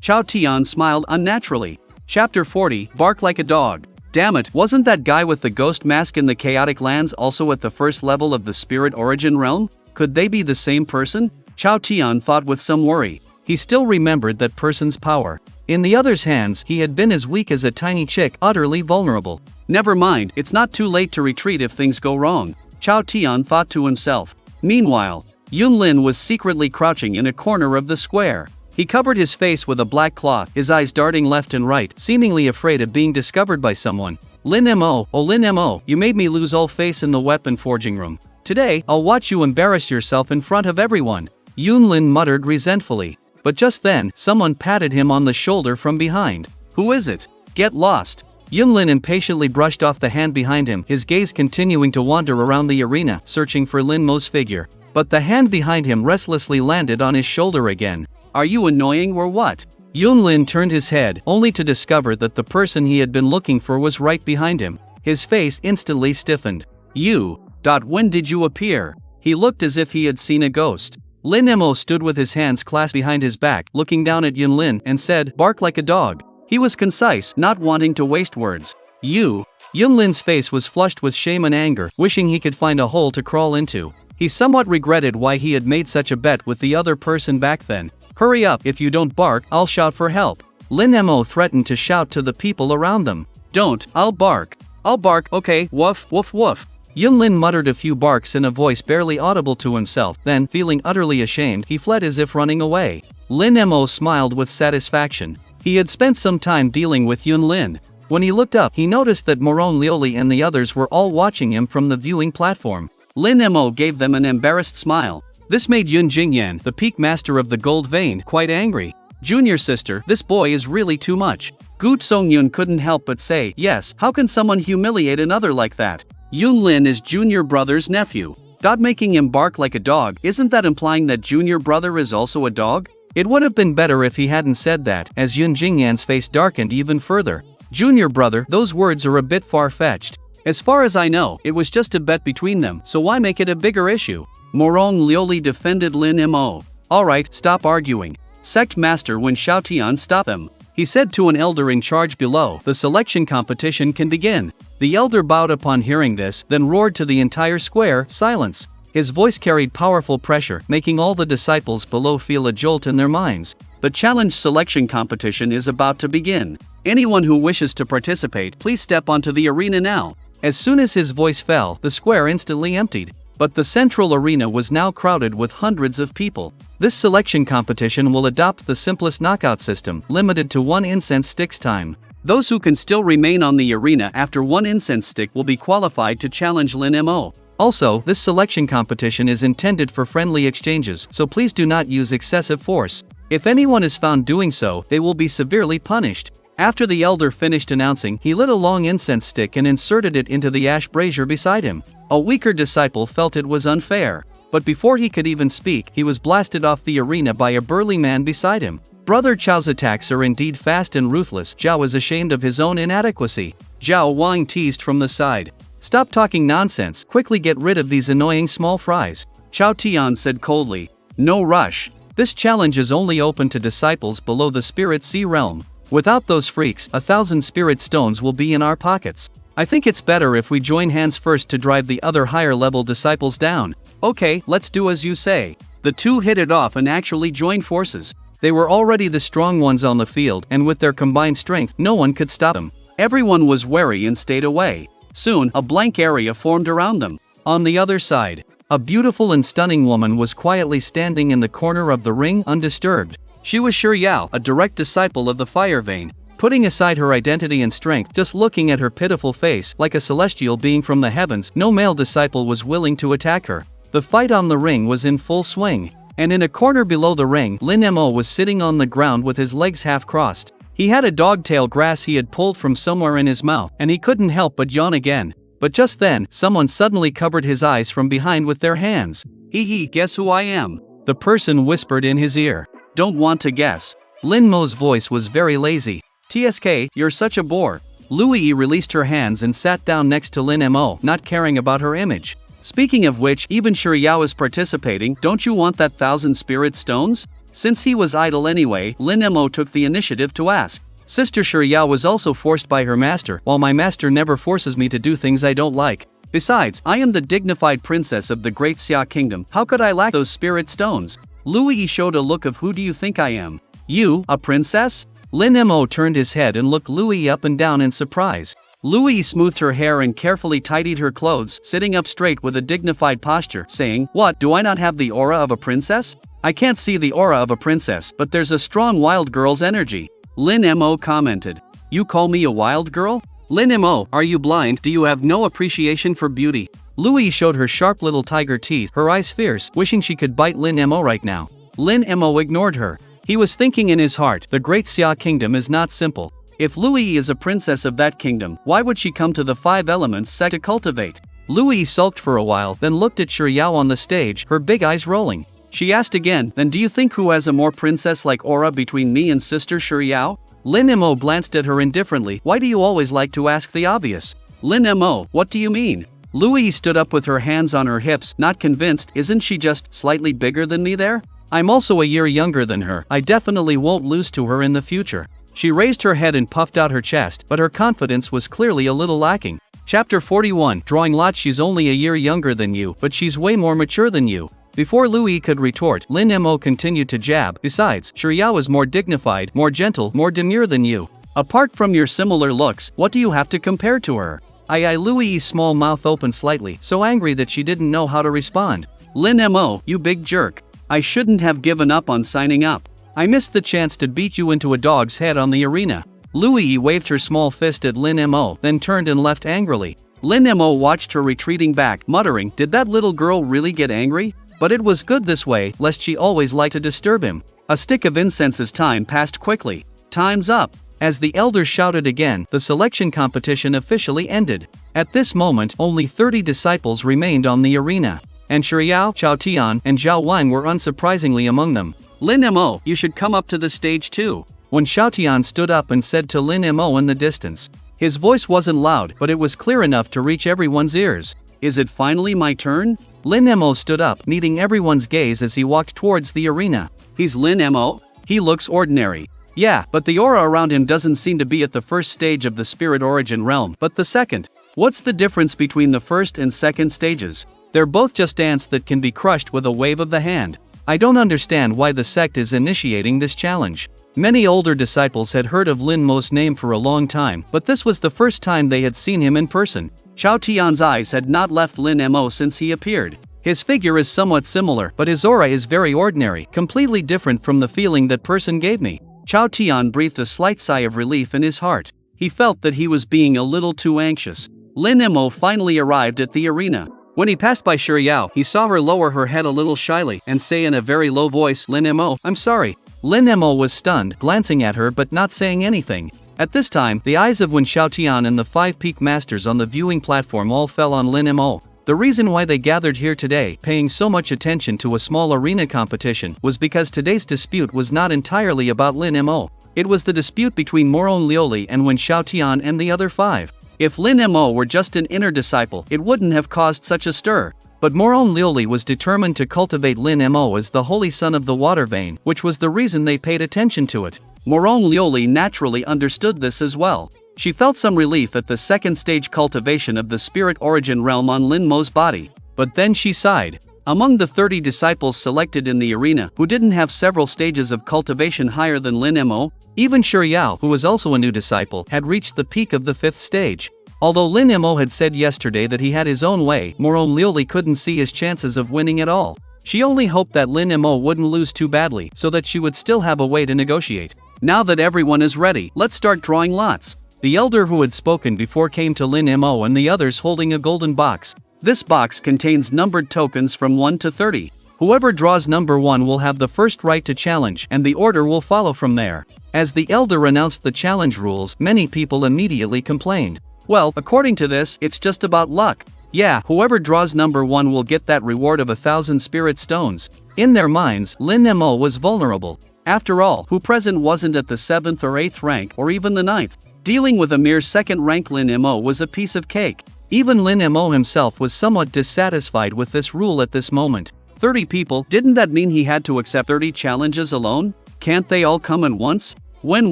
Speaker 3: Chao Tian smiled unnaturally. Chapter 40, Bark Like a Dog. Damn it, wasn't that guy with the ghost mask in the chaotic lands also at the first level of the spirit origin realm? Could they be the same person? Chao Tian thought with some worry. He still remembered that person's power. In the other's hands, he had been as weak as a tiny chick, utterly vulnerable. Never mind, it's not too late to retreat if things go wrong, Chao Tian thought to himself. Meanwhile, Yun Lin was secretly crouching in a corner of the square. He covered his face with a black cloth, his eyes darting left and right, seemingly afraid of being discovered by someone. Lin Mo, oh Lin Mo, you made me lose all face in the weapon forging room. Today, I'll watch you embarrass yourself in front of everyone, Yun Lin muttered resentfully. But just then, someone patted him on the shoulder from behind. Who is it? Get lost. Yun Lin impatiently brushed off the hand behind him, his gaze continuing to wander around the arena, searching for Lin Mo's figure. But the hand behind him restlessly landed on his shoulder again. Are you annoying or what? Yun Lin turned his head, only to discover that the person he had been looking for was right behind him. His face instantly stiffened. When did you appear? He looked as if he had seen a ghost. Lin Mo stood with his hands clasped behind his back, looking down at Yun Lin, and said, bark like a dog. He was concise, not wanting to waste words. Yun Lin's face was flushed with shame and anger, wishing he could find a hole to crawl into. He somewhat regretted why he had made such a bet with the other person back then. Hurry up, if you don't bark, I'll shout for help. Lin Mo threatened to shout to the people around them. Don't, I'll bark, okay, woof, woof, woof. Yun Lin muttered a few barks in a voice barely audible to himself, then, feeling utterly ashamed, he fled as if running away. Lin Mo smiled with satisfaction. He had spent some time dealing with Yun Lin. When he looked up, he noticed that Moron Liuli and the others were all watching him from the viewing platform. Lin Mo gave them an embarrassed smile. This made Yun Jingyan, the peak master of the gold vein, quite angry. Junior sister, this boy is really too much. Gu Songyun couldn't help but say, yes, how can someone humiliate another like that? Yun Lin is junior brother's nephew. Making him bark like a dog, isn't that implying that junior brother is also a dog? It would have been better if he hadn't said that, as Yun Jingyan's face darkened even further. Junior brother, those words are a bit far-fetched. As far as I know, it was just a bet between them, so why make it a bigger issue? Moron Liuli defended Lin Mo. Alright, stop arguing. Sect Master Wen Xiaotian stop them. He said to an elder in charge below, "The selection competition can begin." The elder bowed upon hearing this, then roared to the entire square, "Silence!" His voice carried powerful pressure, making all the disciples below feel a jolt in their minds. The challenge selection competition is about to begin. Anyone who wishes to participate, please step onto the arena now. As soon as his voice fell, the square instantly emptied. But the central arena was now crowded with hundreds of people. This selection competition will adopt the simplest knockout system, limited to 1 incense stick's time. Those who can still remain on the arena after 1 incense stick will be qualified to challenge Lin Mo. Also, this selection competition is intended for friendly exchanges, so please do not use excessive force. If anyone is found doing so, they will be severely punished. After the elder finished announcing, he lit a long incense stick and inserted it into the ash brazier beside him. A weaker disciple felt it was unfair, but before he could even speak, he was blasted off the arena by a burly man beside him. Brother Chao's attacks are indeed fast and ruthless. Zhao is ashamed of his own inadequacy. Zhao Wang teased from the side. "Stop talking nonsense, quickly get rid of these annoying small fries." Chao Tian said coldly. "No rush. This challenge is only open to disciples below the Spirit Sea realm. Without those freaks, 1,000 spirit stones will be in our pockets. I think it's better if we join hands first to drive the other higher level disciples down." "Okay, let's do as you say." The two hit it off and actually joined forces. They were already the strong ones on the field, and with their combined strength, no one could stop them. Everyone was wary and stayed away. Soon, a blank area formed around them. On the other side, a beautiful and stunning woman was quietly standing in the corner of the ring, undisturbed. She was Shi Yao, a direct disciple of the Fire Vein. Putting aside her identity and strength, just looking at her pitiful face, like a celestial being from the heavens, no male disciple was willing to attack her. The fight on the ring was in full swing. And in a corner below the ring, Lin Mo was sitting on the ground with his legs half crossed. He had a dogtail grass he had pulled from somewhere in his mouth, and he couldn't help but yawn again. But just then, someone suddenly covered his eyes from behind with their hands. "Hee, guess who I am?" the person whispered in his ear. "Don't want to guess." Lin Mo's voice was very lazy. "Tsk, you're such a bore." Lui released her hands and sat down next to Lin Mo, not caring about her image. "Speaking of which, even Shi Yao is participating. Don't you want that 1,000 spirit stones?" Since he was idle anyway, Lin Mo took the initiative to ask. "Sister Shi Yao was also forced by her master, while my master never forces me to do things I don't like. Besides, I am the dignified princess of the Great Xia Kingdom. How could I lack those spirit stones?" Lui showed a look of "Who do you think I am? You, a princess?" Lin Mo turned his head and looked Lui up and down in surprise. Lui smoothed her hair and carefully tidied her clothes, sitting up straight with a dignified posture, saying, "What, do I not have the aura of a princess?" "I can't see the aura of a princess, but there's a strong wild girl's energy," Lin Mo commented. "You call me a wild girl? Lin Mo, are you blind? Do you have no appreciation for beauty?" Lui showed her sharp little tiger teeth, her eyes fierce, wishing she could bite Lin Mo right now. Lin Mo ignored her. He was thinking in his heart, the Great Xia Kingdom is not simple. If Lui is a princess of that kingdom, why would she come to the 5 elements sect to cultivate? Lui sulked for a while, then looked at Shi Yao on the stage, her big eyes rolling. She asked again, "Then do you think who has a more princess-like aura between me and Sister Shi Yao?" Lin Mo glanced at her indifferently. "Why do you always like to ask the obvious?" "Lin Mo, what do you mean?" Lui stood up with her hands on her hips, not convinced. "Isn't she just slightly bigger than me there? I'm also a year younger than her. I definitely won't lose to her in the future." She raised her head and puffed out her chest, but her confidence was clearly a little lacking. Chapter 41, Drawing Lots. "She's only a year younger than you, but she's way more mature than you." Before Lui could retort, Lin Mo continued to jab. "Besides, Shi Yao is more dignified, more gentle, more demure than you. Apart from your similar looks, what do you have to compare to her?" Lui's small mouth opened slightly, so angry that she didn't know how to respond. "Lin Mo, you big jerk. I shouldn't have given up on signing up. I missed the chance to beat you into a dog's head on the arena." Lui waved her small fist at Lin Mo, then turned and left angrily. Lin Mo watched her retreating back, muttering, "Did that little girl really get angry?" But it was good this way, lest she always liked to disturb him. A stick of incense's time passed quickly. "Time's up." As the elders shouted again, the selection competition officially ended. At this moment, only 30 disciples remained on the arena. And Shi Yao, Chao Tian, and Zhao Wang were unsurprisingly among them. "Lin Mo, you should come up to the stage too." When Chao Tian stood up and said to Lin Mo in the distance. His voice wasn't loud, but it was clear enough to reach everyone's ears. "Is it finally my turn?" Lin Mo stood up, needing everyone's gaze as he walked towards the arena. "He's Lin Mo? He looks ordinary. Yeah, but the aura around him doesn't seem to be at the first stage of the spirit origin realm, but the second. What's the difference between the first and second stages? They're both just ants that can be crushed with a wave of the hand. I don't understand why the sect is initiating this challenge. Many older disciples had heard of Lin Mo's name for a long time, but this was the first time they had seen him in person. Xiao Tian's eyes had not left Lin Mo since he appeared. His figure is somewhat similar, but his aura is very ordinary, completely different from the feeling that person gave me. Xiao Tian breathed a slight sigh of relief in his heart. He felt that he was being a little too anxious. Lin Mo finally arrived at the arena. When he passed by Shi Yao, he saw her lower her head a little shyly and say in a very low voice, "Lin Mo, I'm sorry." Lin Mo was stunned, glancing at her but not saying anything. At this time, the eyes of Wen Xiaotian and the 5 peak masters on the viewing platform all fell on Lin Mo. The reason why they gathered here today, paying so much attention to a small arena competition, was because today's dispute was not entirely about Lin Mo. It was the dispute between Moron Liuli and Wen Xiaotian and the other 5. If Lin Mo were just an inner disciple, it wouldn't have caused such a stir. But Moron Liuli was determined to cultivate Lin Mo as the holy son of the water vein, which was the reason they paid attention to it. Moron Liuli naturally understood this as well. She felt some relief at the second stage cultivation of the spirit origin realm on Lin Mo's body, but then she sighed. Among the 30 disciples selected in the arena who didn't have several stages of cultivation higher than Lin Mo, even Shi Yao, who was also a new disciple, had reached the peak of the 5th stage. Although Lin Mo had said yesterday that he had his own way, Moron Liuli couldn't see his chances of winning at all. She only hoped that Lin Mo wouldn't lose too badly so that she would still have a way to negotiate. Now that everyone is ready, let's start drawing lots. The elder who had spoken before came to Lin Mo and the others holding a golden box. This box contains numbered tokens from 1 to 30. Whoever draws number 1 will have the first right to challenge, and the order will follow from there. As the elder announced the challenge rules, many people immediately complained. Well, according to this, it's just about luck. Yeah, whoever draws number 1 will get that reward of 1,000 spirit stones. In their minds, Lin Mo was vulnerable. After all, who present wasn't at the 7th or 8th rank, or even the 9th? Dealing with a mere 2nd rank Lin Mo was a piece of cake. Even Lin Mo himself was somewhat dissatisfied with this rule at this moment. 30 people, didn't that mean he had to accept 30 challenges alone? Can't they all come at once? When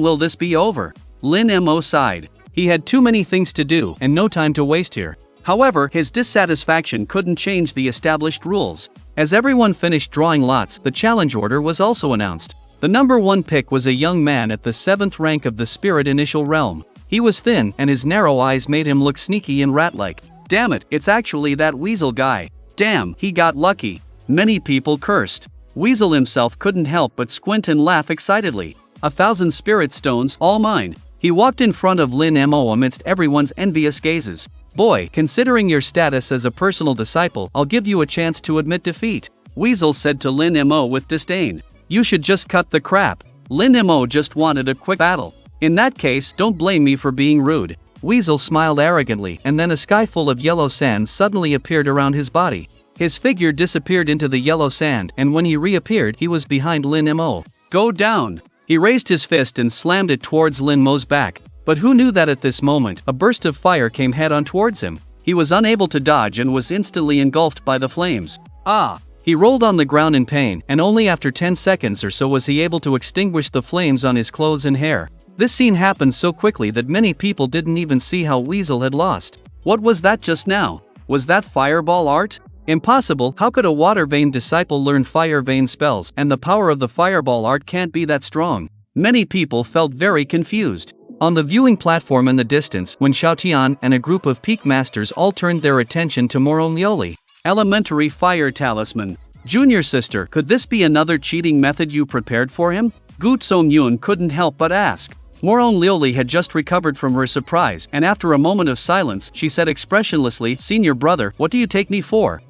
Speaker 3: will this be over? Lin Mo sighed. He had too many things to do and no time to waste here. However, his dissatisfaction couldn't change the established rules. As everyone finished drawing lots, the challenge order was also announced. The number 1 pick was a young man at the 7th rank of the spirit initial realm. He was thin, and his narrow eyes made him look sneaky and rat-like. Damn it, it's actually that Weasel guy. Damn, he got lucky. Many people cursed. Weasel himself couldn't help but squint and laugh excitedly. 1,000 spirit stones, all mine. He walked in front of Lin Mo amidst everyone's envious gazes. Boy, considering your status as a personal disciple, I'll give you a chance to admit defeat. Weasel said to Lin Mo with disdain. You should just cut the crap. Lin Mo just wanted a quick battle. In that case, don't blame me for being rude. Weasel smiled arrogantly, and then a sky full of yellow sand suddenly appeared around his body. His figure disappeared into the yellow sand, and when he reappeared, he was behind Lin Mo. Go down! He raised his fist and slammed it towards Lin Mo's back. But who knew that at this moment, a burst of fire came head-on towards him. He was unable to dodge and was instantly engulfed by the flames. Ah! He rolled on the ground in pain, and only after 10 seconds or so was he able to extinguish the flames on his clothes and hair. This scene happened so quickly that many people didn't even see how Weasel had lost. What was that just now? Was that fireball art? Impossible. How could a water vein disciple learn fire vein spells, and the power of the fireball art can't be that strong? Many people felt very confused. On the viewing platform in the distance, when Xiaotian and a group of peak masters all turned their attention to Moron Liuli. Elementary fire talisman. Junior sister, could this be another cheating method you prepared for him? Gu Tsongyun couldn't help but ask. Moron Liuli had just recovered from her surprise, and after a moment of silence, she said expressionlessly, Senior brother, what do you take me for?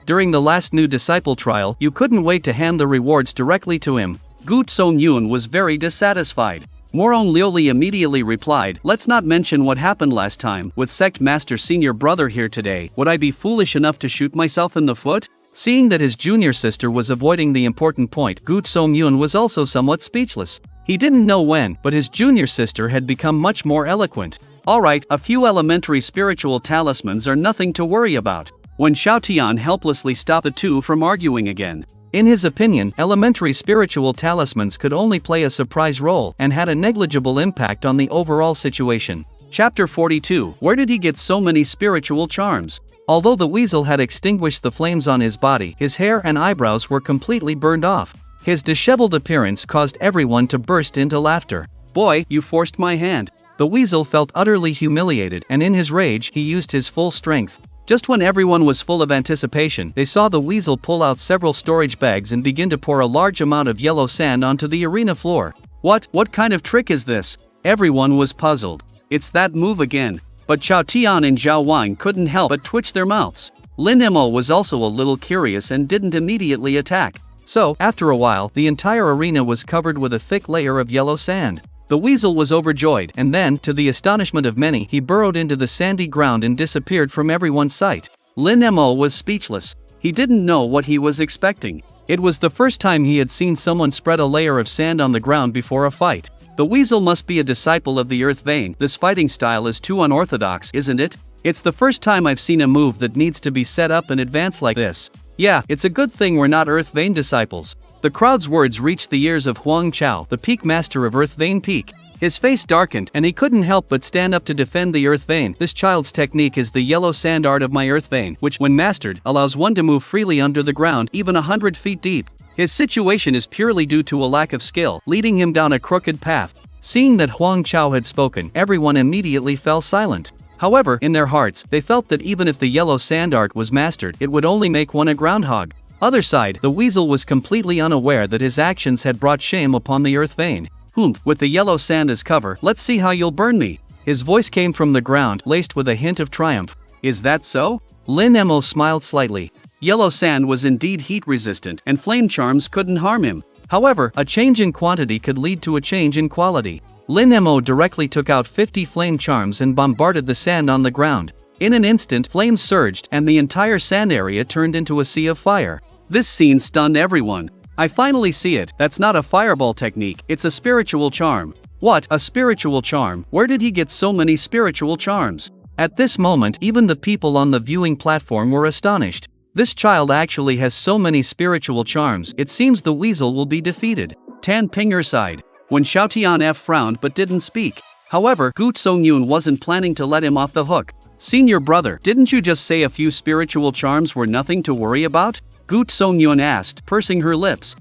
Speaker 3: During the last new disciple trial, you couldn't wait to hand the rewards directly to him. Gu Tsongyun was very dissatisfied. Moron Liuli immediately replied, let's not mention what happened last time. With sect master senior brother here today, would I be foolish enough to shoot myself in the foot? Seeing that his junior sister was avoiding the important point, Gu Tsongyun was also somewhat speechless. He didn't know when, but his junior sister had become much more eloquent. Alright, a few elementary spiritual talismans are nothing to worry about. When Xiaotian helplessly stopped the two from arguing again.
Speaker 2: In his opinion, elementary spiritual talismans could only play a surprise role and had a negligible impact on the overall situation. Chapter 42. Where did he get so many spiritual charms? Although the weasel had extinguished the flames on his body, his hair and eyebrows were completely burned off. His disheveled appearance caused everyone to burst into laughter. "Boy, you forced my hand." The weasel felt utterly humiliated, and in his rage he used his full strength. Just when everyone was full of anticipation, they saw the weasel pull out several storage bags and begin to pour a large amount of yellow sand onto the arena floor. What kind of trick is this? Everyone was puzzled. It's that move again. But Chao Tian and Zhao Wang couldn't help but twitch their mouths. Lin Mo was also a little curious and didn't immediately attack. So, after a while, the entire arena was covered with a thick layer of yellow sand. The weasel was overjoyed, and then, to the astonishment of many, he burrowed into the sandy ground and disappeared from everyone's sight. Lin Mo was speechless. He didn't know what he was expecting. It was the first time he had seen someone spread a layer of sand on the ground before a fight. The weasel must be a disciple of the Earth Vein. This fighting style is too unorthodox, isn't it? It's the first time I've seen a move that needs to be set up in advance like this. Yeah, it's a good thing we're not Earth Vein disciples. The crowd's words reached the ears of Huang Chao, the peak master of Earth Vein Peak. His face darkened, and he couldn't help but stand up to defend the Earth Vein. This child's technique is the yellow sand art of my Earth Vein, which, when mastered, allows one to move freely under the ground, even 100 feet deep. His situation is purely due to a lack of skill, leading him down a crooked path. Seeing that Huang Chao had spoken, everyone immediately fell silent. However, in their hearts, they felt that even if the yellow sand art was mastered, it would only make one a groundhog. Other side, the weasel was completely unaware that his actions had brought shame upon the Earth Vein. With the yellow sand as cover, let's see how you'll burn me." His voice came from the ground, laced with a hint of triumph. "Is that so?" Lin Mo smiled slightly. Yellow sand was indeed heat-resistant, and flame charms couldn't harm him. However, a change in quantity could lead to a change in quality. Lin Mo directly took out 50 flame charms and bombarded the sand on the ground. In an instant, flames surged, and the entire sand area turned into a sea of fire. This scene stunned everyone. "I finally see it. That's not a fireball technique, it's a spiritual charm." "What, a spiritual charm? Where did he get so many spiritual charms?" At this moment, even the people on the viewing platform were astonished. This child actually has so many spiritual charms, it seems the weasel will be defeated. Tan Pinger sighed. When Xiaotian F frowned but didn't speak. However, Gu Songyun wasn't planning to let him off the hook. "Senior brother, didn't you just say a few spiritual charms were nothing to worry about?" Gu Songyun asked, pursing her lips.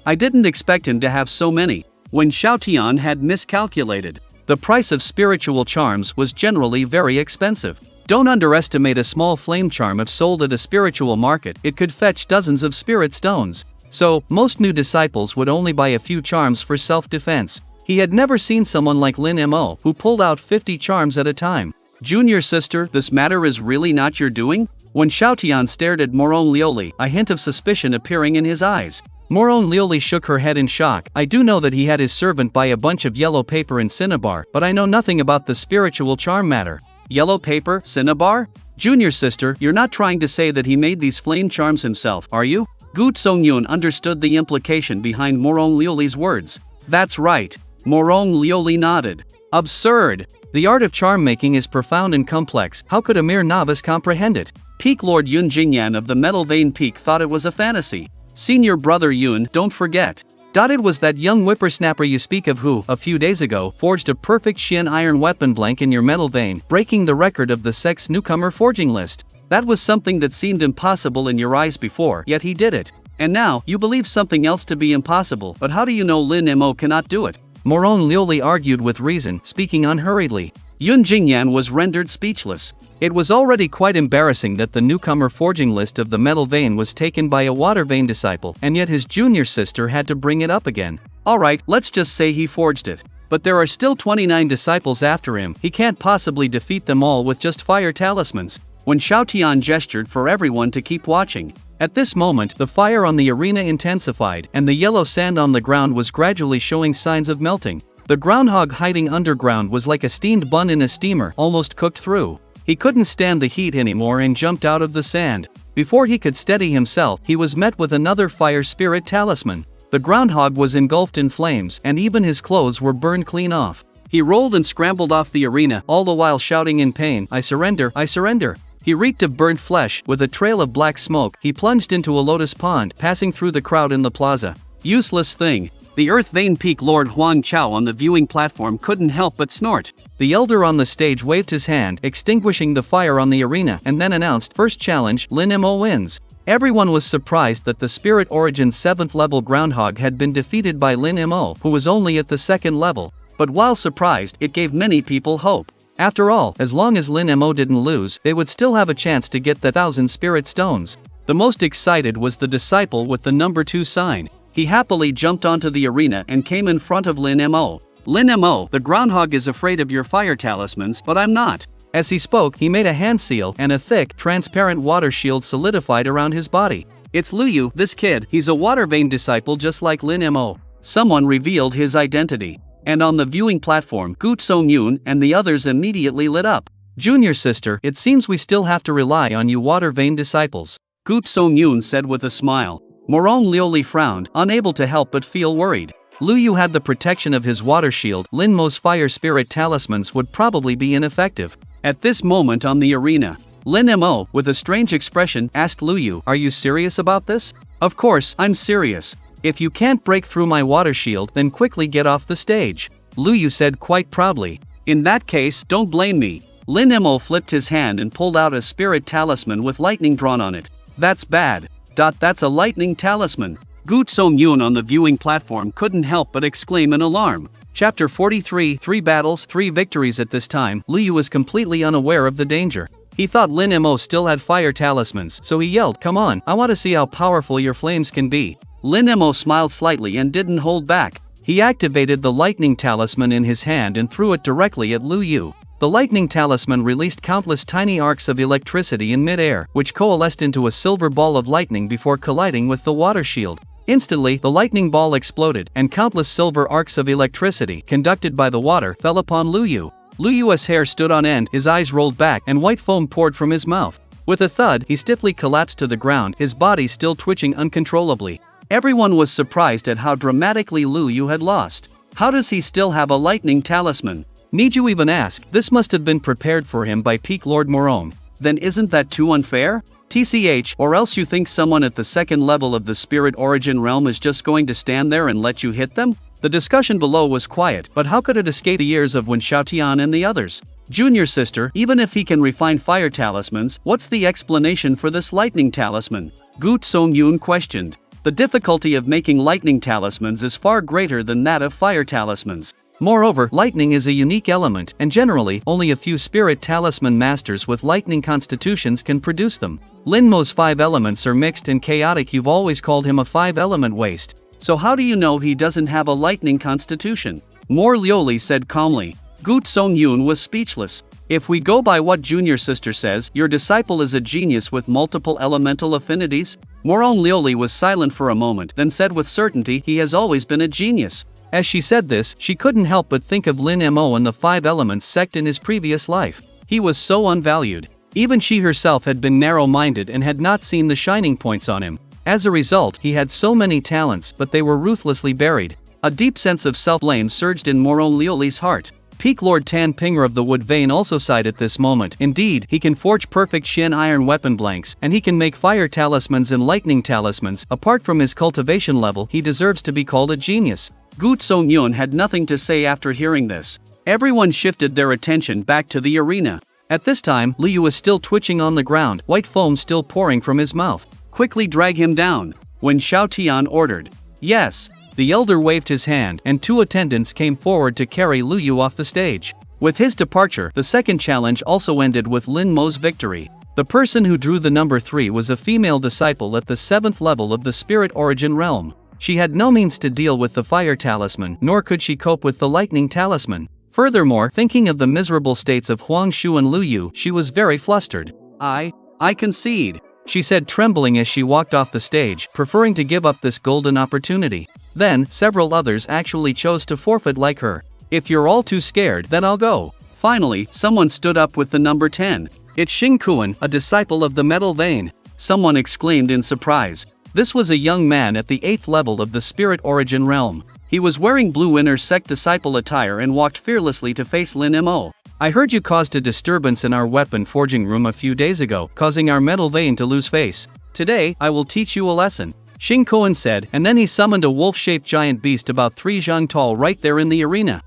Speaker 2: I didn't expect him to have so many." When Xiaotian had miscalculated. The price of spiritual charms was generally very expensive. Don't underestimate a small flame charm if sold at a spiritual market, it could fetch dozens of spirit stones. So, most new disciples would only buy a few charms for self-defense. He had never seen someone like Lin Mo, who pulled out 50 charms at a time. "Junior sister, this matter is really not your doing?" When Xiaotian stared at Morong Lioli, a hint of suspicion appearing in his eyes. Morong Lioli shook her head in shock. "I do know that he had his servant buy a bunch of yellow paper in Cinnabar, but I know nothing about the spiritual charm matter." "Yellow paper, Cinnabar? Junior sister, you're not trying to say that he made these flame charms himself, are you?" Gu Songyun understood the implication behind Morong Lioli's words. "That's right." Morong Lioli nodded. "Absurd! The art of charm making is profound and complex, how could a mere novice comprehend it?" Peak Lord Yun Jingyan of the Metal Vein Peak thought it was a fantasy. "Senior brother Yun, don't forget. It was that young whippersnapper you speak of who, a few days ago, forged a perfect Xian iron weapon blank in your metal vein, breaking the record of the sex newcomer forging list. That was something that seemed impossible in your eyes before, yet he did it. And now, you believe something else to be impossible, but how do you know Lin Mo cannot do it?" Morong Lioli argued with reason, speaking unhurriedly. Yun Jingyan was rendered speechless. It was already quite embarrassing that the newcomer forging list of the metal vein was taken by a water vein disciple, and yet his junior sister had to bring it up again. "Alright, let's just say he forged it. But there are still 29 disciples after him, he can't possibly defeat them all with just fire talismans." When Xiaotian gestured for everyone to keep watching. At this moment, the fire on the arena intensified, and the yellow sand on the ground was gradually showing signs of melting. The groundhog hiding underground was like a steamed bun in a steamer, almost cooked through. He couldn't stand the heat anymore and jumped out of the sand. Before he could steady himself, he was met with another fire spirit talisman. The groundhog was engulfed in flames, and even his clothes were burned clean off. He rolled and scrambled off the arena, all the while shouting in pain, "I surrender, I surrender." He reeked of burnt flesh. With a trail of black smoke, he plunged into a lotus pond, passing through the crowd in the plaza.
Speaker 3: Useless thing. The Earth Vein Peak Lord Huang Chao on the viewing platform couldn't help but snort.
Speaker 2: The elder on the stage waved his hand, extinguishing the fire on the arena, and then announced, "First challenge, Lin Mo wins." Everyone was surprised that the Spirit Origins 7th level groundhog had been defeated by Lin Mo, who was only at the 2nd level. But while surprised, it gave many people hope. After all, as long as Lin Mo didn't lose, they would still have a chance to get the 1,000 spirit stones. The most excited was the disciple with the number 2 sign. He happily jumped onto the arena and came in front of Lin Mo. "Lin Mo, the groundhog is afraid of your fire talismans, but I'm not." As he spoke, he made a hand seal, and a thick, transparent water shield solidified around his body.
Speaker 3: "It's Liu, this kid, he's a water vein disciple just like Lin Mo." Someone revealed his identity. And on the viewing platform, Gu Song-yoon and the others immediately lit up.
Speaker 2: "Junior sister, it seems we still have to rely on you water vein disciples,"
Speaker 3: Gu Song-yoon said with a smile. Morong Lioli frowned, unable to help but feel worried.
Speaker 2: Liu had the protection of his water shield. Lin Mo's fire spirit talismans would probably be ineffective.
Speaker 3: At this moment on the arena, Lin Mo, with a strange expression, asked Liu, "Are you serious about this?"
Speaker 2: "Of course, I'm serious. If you can't break through my water shield, then quickly get off the stage," Liu said quite proudly.
Speaker 3: "In that case, don't blame me." Lin Mo flipped his hand and pulled out a spirit talisman with lightning drawn on it. "That's bad. That's a lightning talisman." Gu Song-yoon on the viewing platform couldn't help but exclaim in alarm.
Speaker 2: Chapter 43, 3 battles, 3 victories. At this time, Liu was completely unaware of the danger. He thought Lin Mo still had fire talismans, so he yelled, "Come on, I want to see how powerful your flames can be."
Speaker 3: Lin Mo smiled slightly and didn't hold back.
Speaker 2: He activated the lightning talisman in his hand and threw it directly at Liu. The lightning talisman released countless tiny arcs of electricity in mid-air, which coalesced into a silver ball of lightning before colliding with the water shield. Instantly, the lightning ball exploded, and countless silver arcs of electricity, conducted by the water, fell upon Liu. Liu's hair stood on end, his eyes rolled back, and white foam poured from his mouth. With a thud, he stiffly collapsed to the ground, his body still twitching uncontrollably. Everyone was surprised at how dramatically Liu had lost. How does he still have a lightning talisman? Need you even ask? This must have been prepared for him by Peak Lord Morong.
Speaker 3: Then isn't that too unfair? TCH, or else you think someone at the 2nd level of the Spirit Origin realm is just going to stand there and let you hit them?
Speaker 2: The discussion below was quiet, but how could it escape the ears of Wen Xiaotian and the others?
Speaker 3: "Junior sister, even if he can refine fire talismans, what's the explanation for this lightning talisman?" Gu Song-yoon questioned. "The difficulty of making lightning talismans is far greater than that of fire talismans.
Speaker 2: Moreover, lightning is a unique element, and generally, only a few spirit talisman masters with lightning constitutions can produce them. Lin Mo's 5 elements are mixed and chaotic. You've always called him a 5-element waste.
Speaker 3: So how do you know he doesn't have a lightning constitution?" More Lioli said calmly. Gu Song-yoon was speechless. "If we go by what Junior Sister says, your disciple is a genius with multiple elemental affinities?" Morong Lioli was silent for a moment, then said with certainty, "He has always been a genius."
Speaker 2: As she said this, she couldn't help but think of Lin Mo and the 5 elements sect in his previous life. He was so unvalued. Even she herself had been narrow-minded and had not seen the shining points on him. As a result, he had so many talents, but they were ruthlessly buried. A deep sense of self-blame surged in Morong Lioli's heart. Peak Lord Tan Pinger of the Wood Vein also sighed at this moment. Indeed, he can forge perfect Shin iron weapon blanks, and he can make fire talismans and lightning talismans. Apart from his cultivation level, he deserves to be called a genius.
Speaker 3: Gu Song-yoon had nothing to say after hearing this. Everyone shifted their attention back to the arena.
Speaker 2: At this time, Liu was still twitching on the ground, white foam still pouring from his mouth.
Speaker 3: "Quickly drag him down," Wen Xiaotian ordered.
Speaker 2: "Yes." The elder waved his hand, and 2 attendants came forward to carry Liu off the stage. With his departure, the 2nd challenge also ended with Lin Mo's victory. The person who drew the number 3 was a female disciple at the 7th level of the Spirit Origin realm. She had no means to deal with the fire talisman, nor could she cope with the lightning talisman. Furthermore, thinking of the miserable states of Huang Shu and Liu, she was very flustered.
Speaker 3: I concede,"
Speaker 2: she said, trembling as she walked off the stage, preferring to give up this golden opportunity. Then, several others actually chose to forfeit like her. "If you're all too scared, then I'll go."
Speaker 3: Finally, someone stood up with the number 10.
Speaker 2: "It's Xing Kuan, a disciple of the metal vein,"
Speaker 3: someone exclaimed in surprise.
Speaker 2: This was a young man at the 8th level of the Spirit Origin realm.
Speaker 3: He was wearing blue inner sect disciple attire and walked fearlessly to face Lin Mo.
Speaker 2: I heard you caused a disturbance in our weapon forging room a few days ago, causing our metal vein to lose face. Today, I will teach you a lesson. Xing Kuan said, and then he summoned a wolf-shaped giant beast about 3 zhang tall right there in the arena.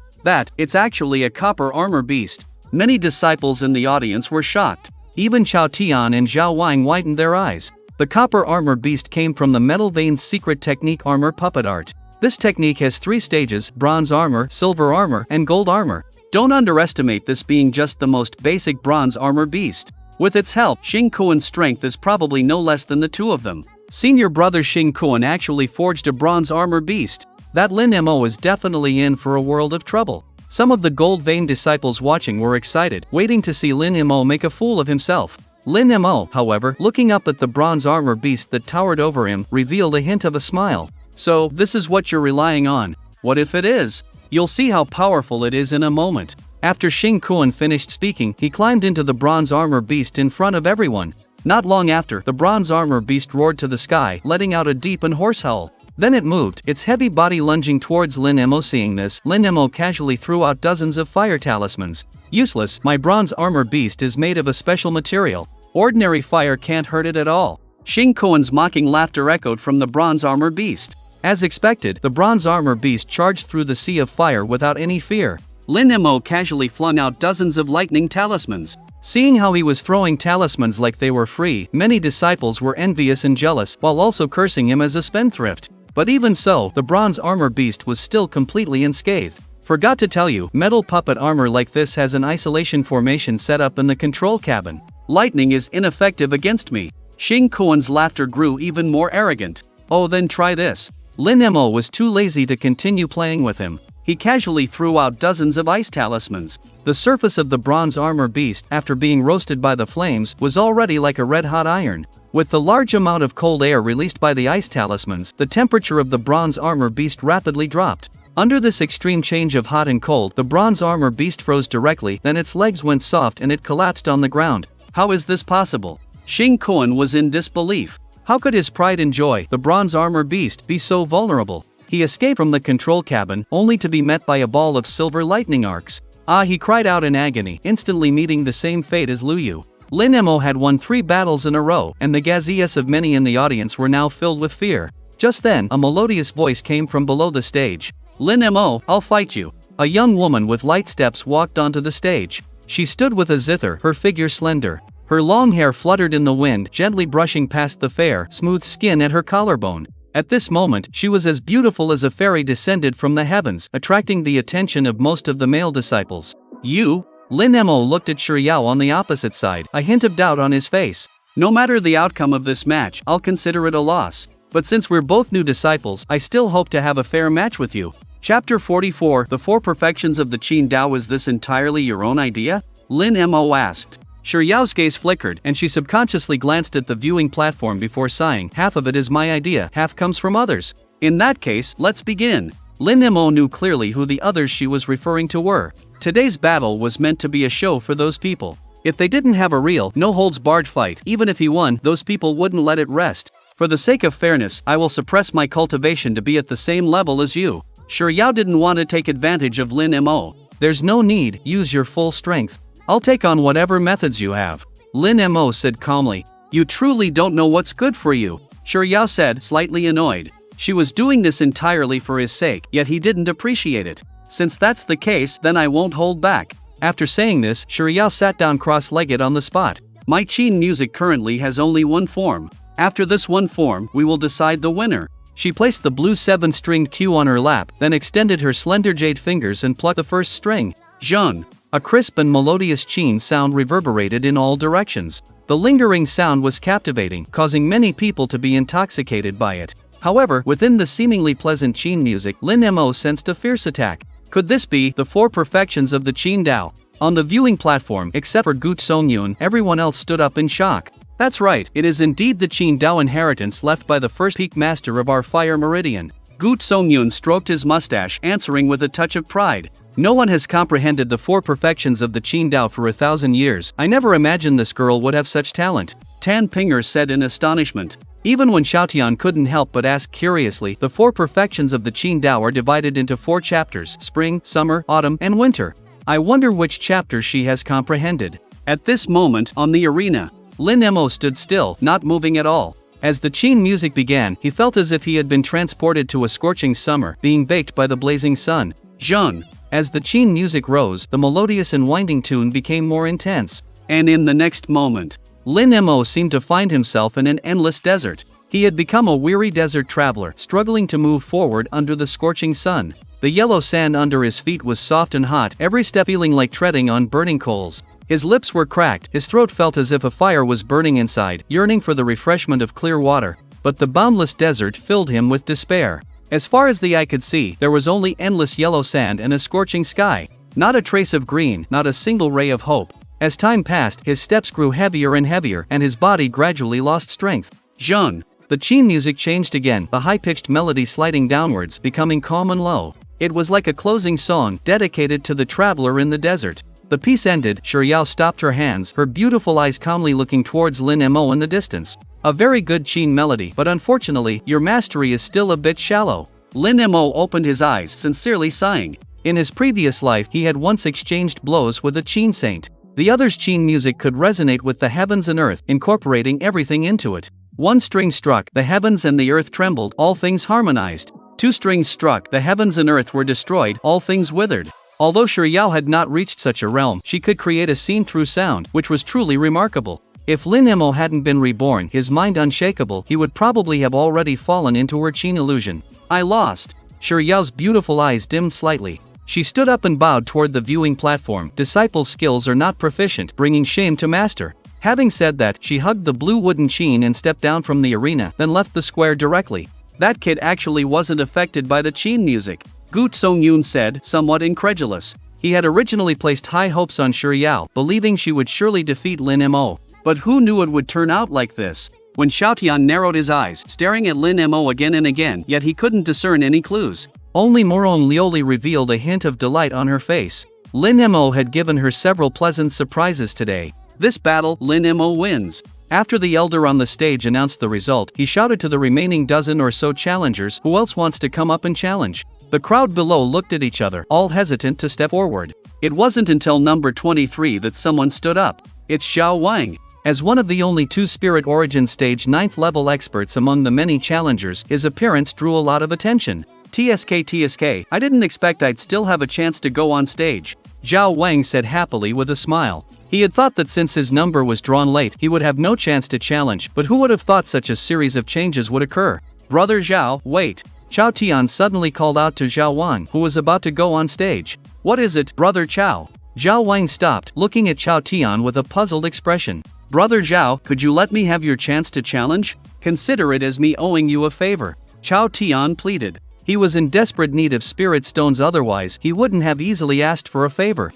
Speaker 2: It's actually a copper armor beast. Many disciples in the audience were shocked. Even Chao Tian and Zhao Wang widened their eyes. The copper armor beast came from the metal vein's secret technique armor puppet art. This technique has 3 stages: bronze armor, silver armor, and gold armor. Don't underestimate this being just the most basic bronze armor beast. With its help, Xing Kuan's strength is probably no less than the 2 of them. Senior brother Xing Kuan actually forged a bronze armor beast. That Lin Mo is definitely in for a world of trouble. Some of the gold vein disciples watching were excited, waiting to see Lin Mo make a fool of himself. Lin Mo, however, looking up at the bronze armor beast that towered over him, revealed a hint of a smile. So, this is what you're relying on. What if it is? You'll see how powerful it is in a moment. After Xing Kuan finished speaking, he climbed into the bronze armor beast in front of everyone. Not long after, the bronze armor beast roared to the sky, letting out a deep and hoarse howl. Then it moved, its heavy body lunging towards Lin Mo. Seeing this, Lin Mo casually threw out dozens of fire talismans. Useless, my bronze armor beast is made of a special material. Ordinary fire can't hurt it at all. Xing Kuan's mocking laughter echoed from the bronze armor beast. As expected, the bronze armor beast charged through the sea of fire without any fear. Lin Mo casually flung out dozens of lightning talismans. Seeing how he was throwing talismans like they were free, many disciples were envious and jealous, while also cursing him as a spendthrift. But even so, the bronze armor beast was still completely unscathed. Forgot to tell you, metal puppet armor like this has an isolation formation set up in the control cabin. Lightning is ineffective against me. Xing Kuan's laughter grew even more arrogant. Oh, then try this. Lin Mo was too lazy to continue playing with him. He casually threw out dozens of ice talismans. The surface of the bronze armor beast, after being roasted by the flames, was already like a red-hot iron. With the large amount of cold air released by the ice talismans, the temperature of the bronze armor beast rapidly dropped. Under this extreme change of hot and cold, the bronze armor beast froze directly, then its legs went soft and it collapsed on the ground. How is this possible? Xing Kuan was in disbelief. How could his pride and joy, the bronze armor beast, be so vulnerable? He escaped from the control cabin, only to be met by a ball of silver lightning arcs. He cried out in agony, instantly meeting the same fate as Lu Yu. Lin Mo had won 3 battles in a row, and the gazeas of many in the audience were now filled with fear. Just then, a melodious voice came from below the stage. Lin Mo, I'll fight you. A young woman with light steps walked onto the stage. She stood with a zither, her figure slender. Her long hair fluttered in the wind, gently brushing past the fair, smooth skin at her collarbone. At this moment, she was as beautiful as a fairy descended from the heavens, attracting the attention of most of the male disciples. You? Lin Mo looked at Shiryao on the opposite side, a hint of doubt on his face. No matter the outcome of this match, I'll consider it a loss. But since we're both new disciples, I still hope to have a fair match with you. Chapter 44, The 4 Perfections of the Qin Dao. Is this entirely your own idea? Lin Mo asked. Shiryao's gaze flickered, and she subconsciously glanced at the viewing platform before sighing. Half of it is my idea, half comes from others. In that case, let's begin. Lin Mo knew clearly who the others she was referring to were. Today's battle was meant to be a show for those people. If they didn't have a real, no-holds-barred fight, even if he won, those people wouldn't let it rest. For the sake of fairness, I will suppress my cultivation to be at the same level as you. Shiryao didn't want to take advantage of Lin Mo. There's no need, use your full strength. I'll take on whatever methods you have. Lin Mo said calmly. You truly don't know what's good for you, Shiryao said, slightly annoyed. She was doing this entirely for his sake, yet he didn't appreciate it. Since that's the case, then I won't hold back. After saying this, Shiryao sat down cross-legged on the spot. My Qin music currently has only one form. After this one form, we will decide the winner. She placed the blue 7-stringed cue on her lap, then extended her slender jade fingers and plucked the first string. Zheng. A crisp and melodious Qin sound reverberated in all directions. The lingering sound was captivating, causing many people to be intoxicated by it. However, within the seemingly pleasant Qin music, Lin Mo sensed a fierce attack. Could this be the 4 perfections of the Qin Dao? On the viewing platform, except for Gu Songyun, everyone else stood up in shock. That's right, it is indeed the Qin Dao inheritance left by the first peak master of our fire meridian. Gu Songyun stroked his mustache, answering with a touch of pride. No one has comprehended the 4 perfections of the Qin Dao for 1,000 years. I never imagined this girl would have such talent. Tan Pinger said in astonishment. Even when Xiaotian couldn't help but ask curiously, the 4 perfections of the Qin Dao are divided into 4 chapters: spring, summer, autumn, and winter.
Speaker 3: I wonder which chapter she has comprehended. At this moment, on the arena, Lin Mo stood still, not moving at all. As the Qin music began, he felt as if he had been transported to a scorching summer, being baked by the blazing sun. Zheng. As the Qin music rose, the melodious and winding tune became more intense. And in the next moment, Lin Mo seemed to find himself in an endless desert. He had become a weary desert traveler, struggling to move forward under the scorching sun. The yellow sand under his feet was soft and hot, every step feeling like treading on burning coals. His lips were cracked, his throat felt as if a fire was burning inside, yearning for the refreshment of clear water. But the boundless desert filled him with despair. As far as the eye could see, there was only endless yellow sand and a scorching sky. Not a trace of green, not a single ray of hope. As time passed, his steps grew heavier and heavier, and his body gradually lost strength. Zheng. The Qin music changed again, the high-pitched melody sliding downwards, becoming calm and low. It was like a closing song, dedicated to the traveler in the desert. The piece ended, Shiryao stopped her hands, her beautiful eyes calmly looking towards Lin Mo in the distance. A very good Qin melody, but unfortunately, your mastery is still a bit shallow. Lin Mo opened his eyes, sincerely sighing. In his previous life, he had once exchanged blows with a Qin saint. The other's Qin music could resonate with the heavens and earth, incorporating everything into it. One string struck, the heavens and the earth trembled, all things harmonized. Two strings struck, the heavens and earth were destroyed, all things withered. Although Shiryao had not reached such a realm, she could create a scene through sound, which was truly remarkable. If Lin Mo hadn't been reborn, his mind unshakable, he would probably have already fallen into her Qin illusion. I lost. Shiryao's beautiful eyes dimmed slightly. She stood up and bowed toward the viewing platform. Disciples' skills are not proficient, bringing shame to master. Having said that, she hugged the blue wooden Qin and stepped down from the arena, then left the square directly. That kid actually wasn't affected by the Qin music, Gu Songyun said, somewhat incredulous. He had originally placed high hopes on Shiryao, believing she would surely defeat Lin Mo. But who knew it would turn out like this? When Xiaotian narrowed his eyes, staring at Lin Mo again and again, yet he couldn't discern any clues. Only Moron Lioli revealed a hint of delight on her face. Lin Mo had given her several pleasant surprises today. This battle, Lin Mo wins. After the elder on the stage announced the result, he shouted to the remaining dozen or so challengers, who else wants to come up and challenge? The crowd below looked at each other, all hesitant to step forward. It wasn't until number 23 that someone stood up. It's Xiao Wang. As one of the only two Spirit Origin Stage 9th level experts among the many challengers, his appearance drew a lot of attention. TSK, I didn't expect I'd still have a chance to go on stage, Zhao Wang said happily with a smile. He had thought that since his number was drawn late, he would have no chance to challenge, but who would have thought such a series of changes would occur? Brother Zhao, wait. Chao Tian suddenly called out to Zhao Wang, who was about to go on stage. What is it, Brother Chao? Zhao Wang stopped, looking at Chao Tian with a puzzled expression. Brother Zhao, could you let me have your chance to challenge? Consider it as me owing you a favor, Chao Tian pleaded. He was in desperate need of spirit stones, otherwise he wouldn't have easily asked for a favor.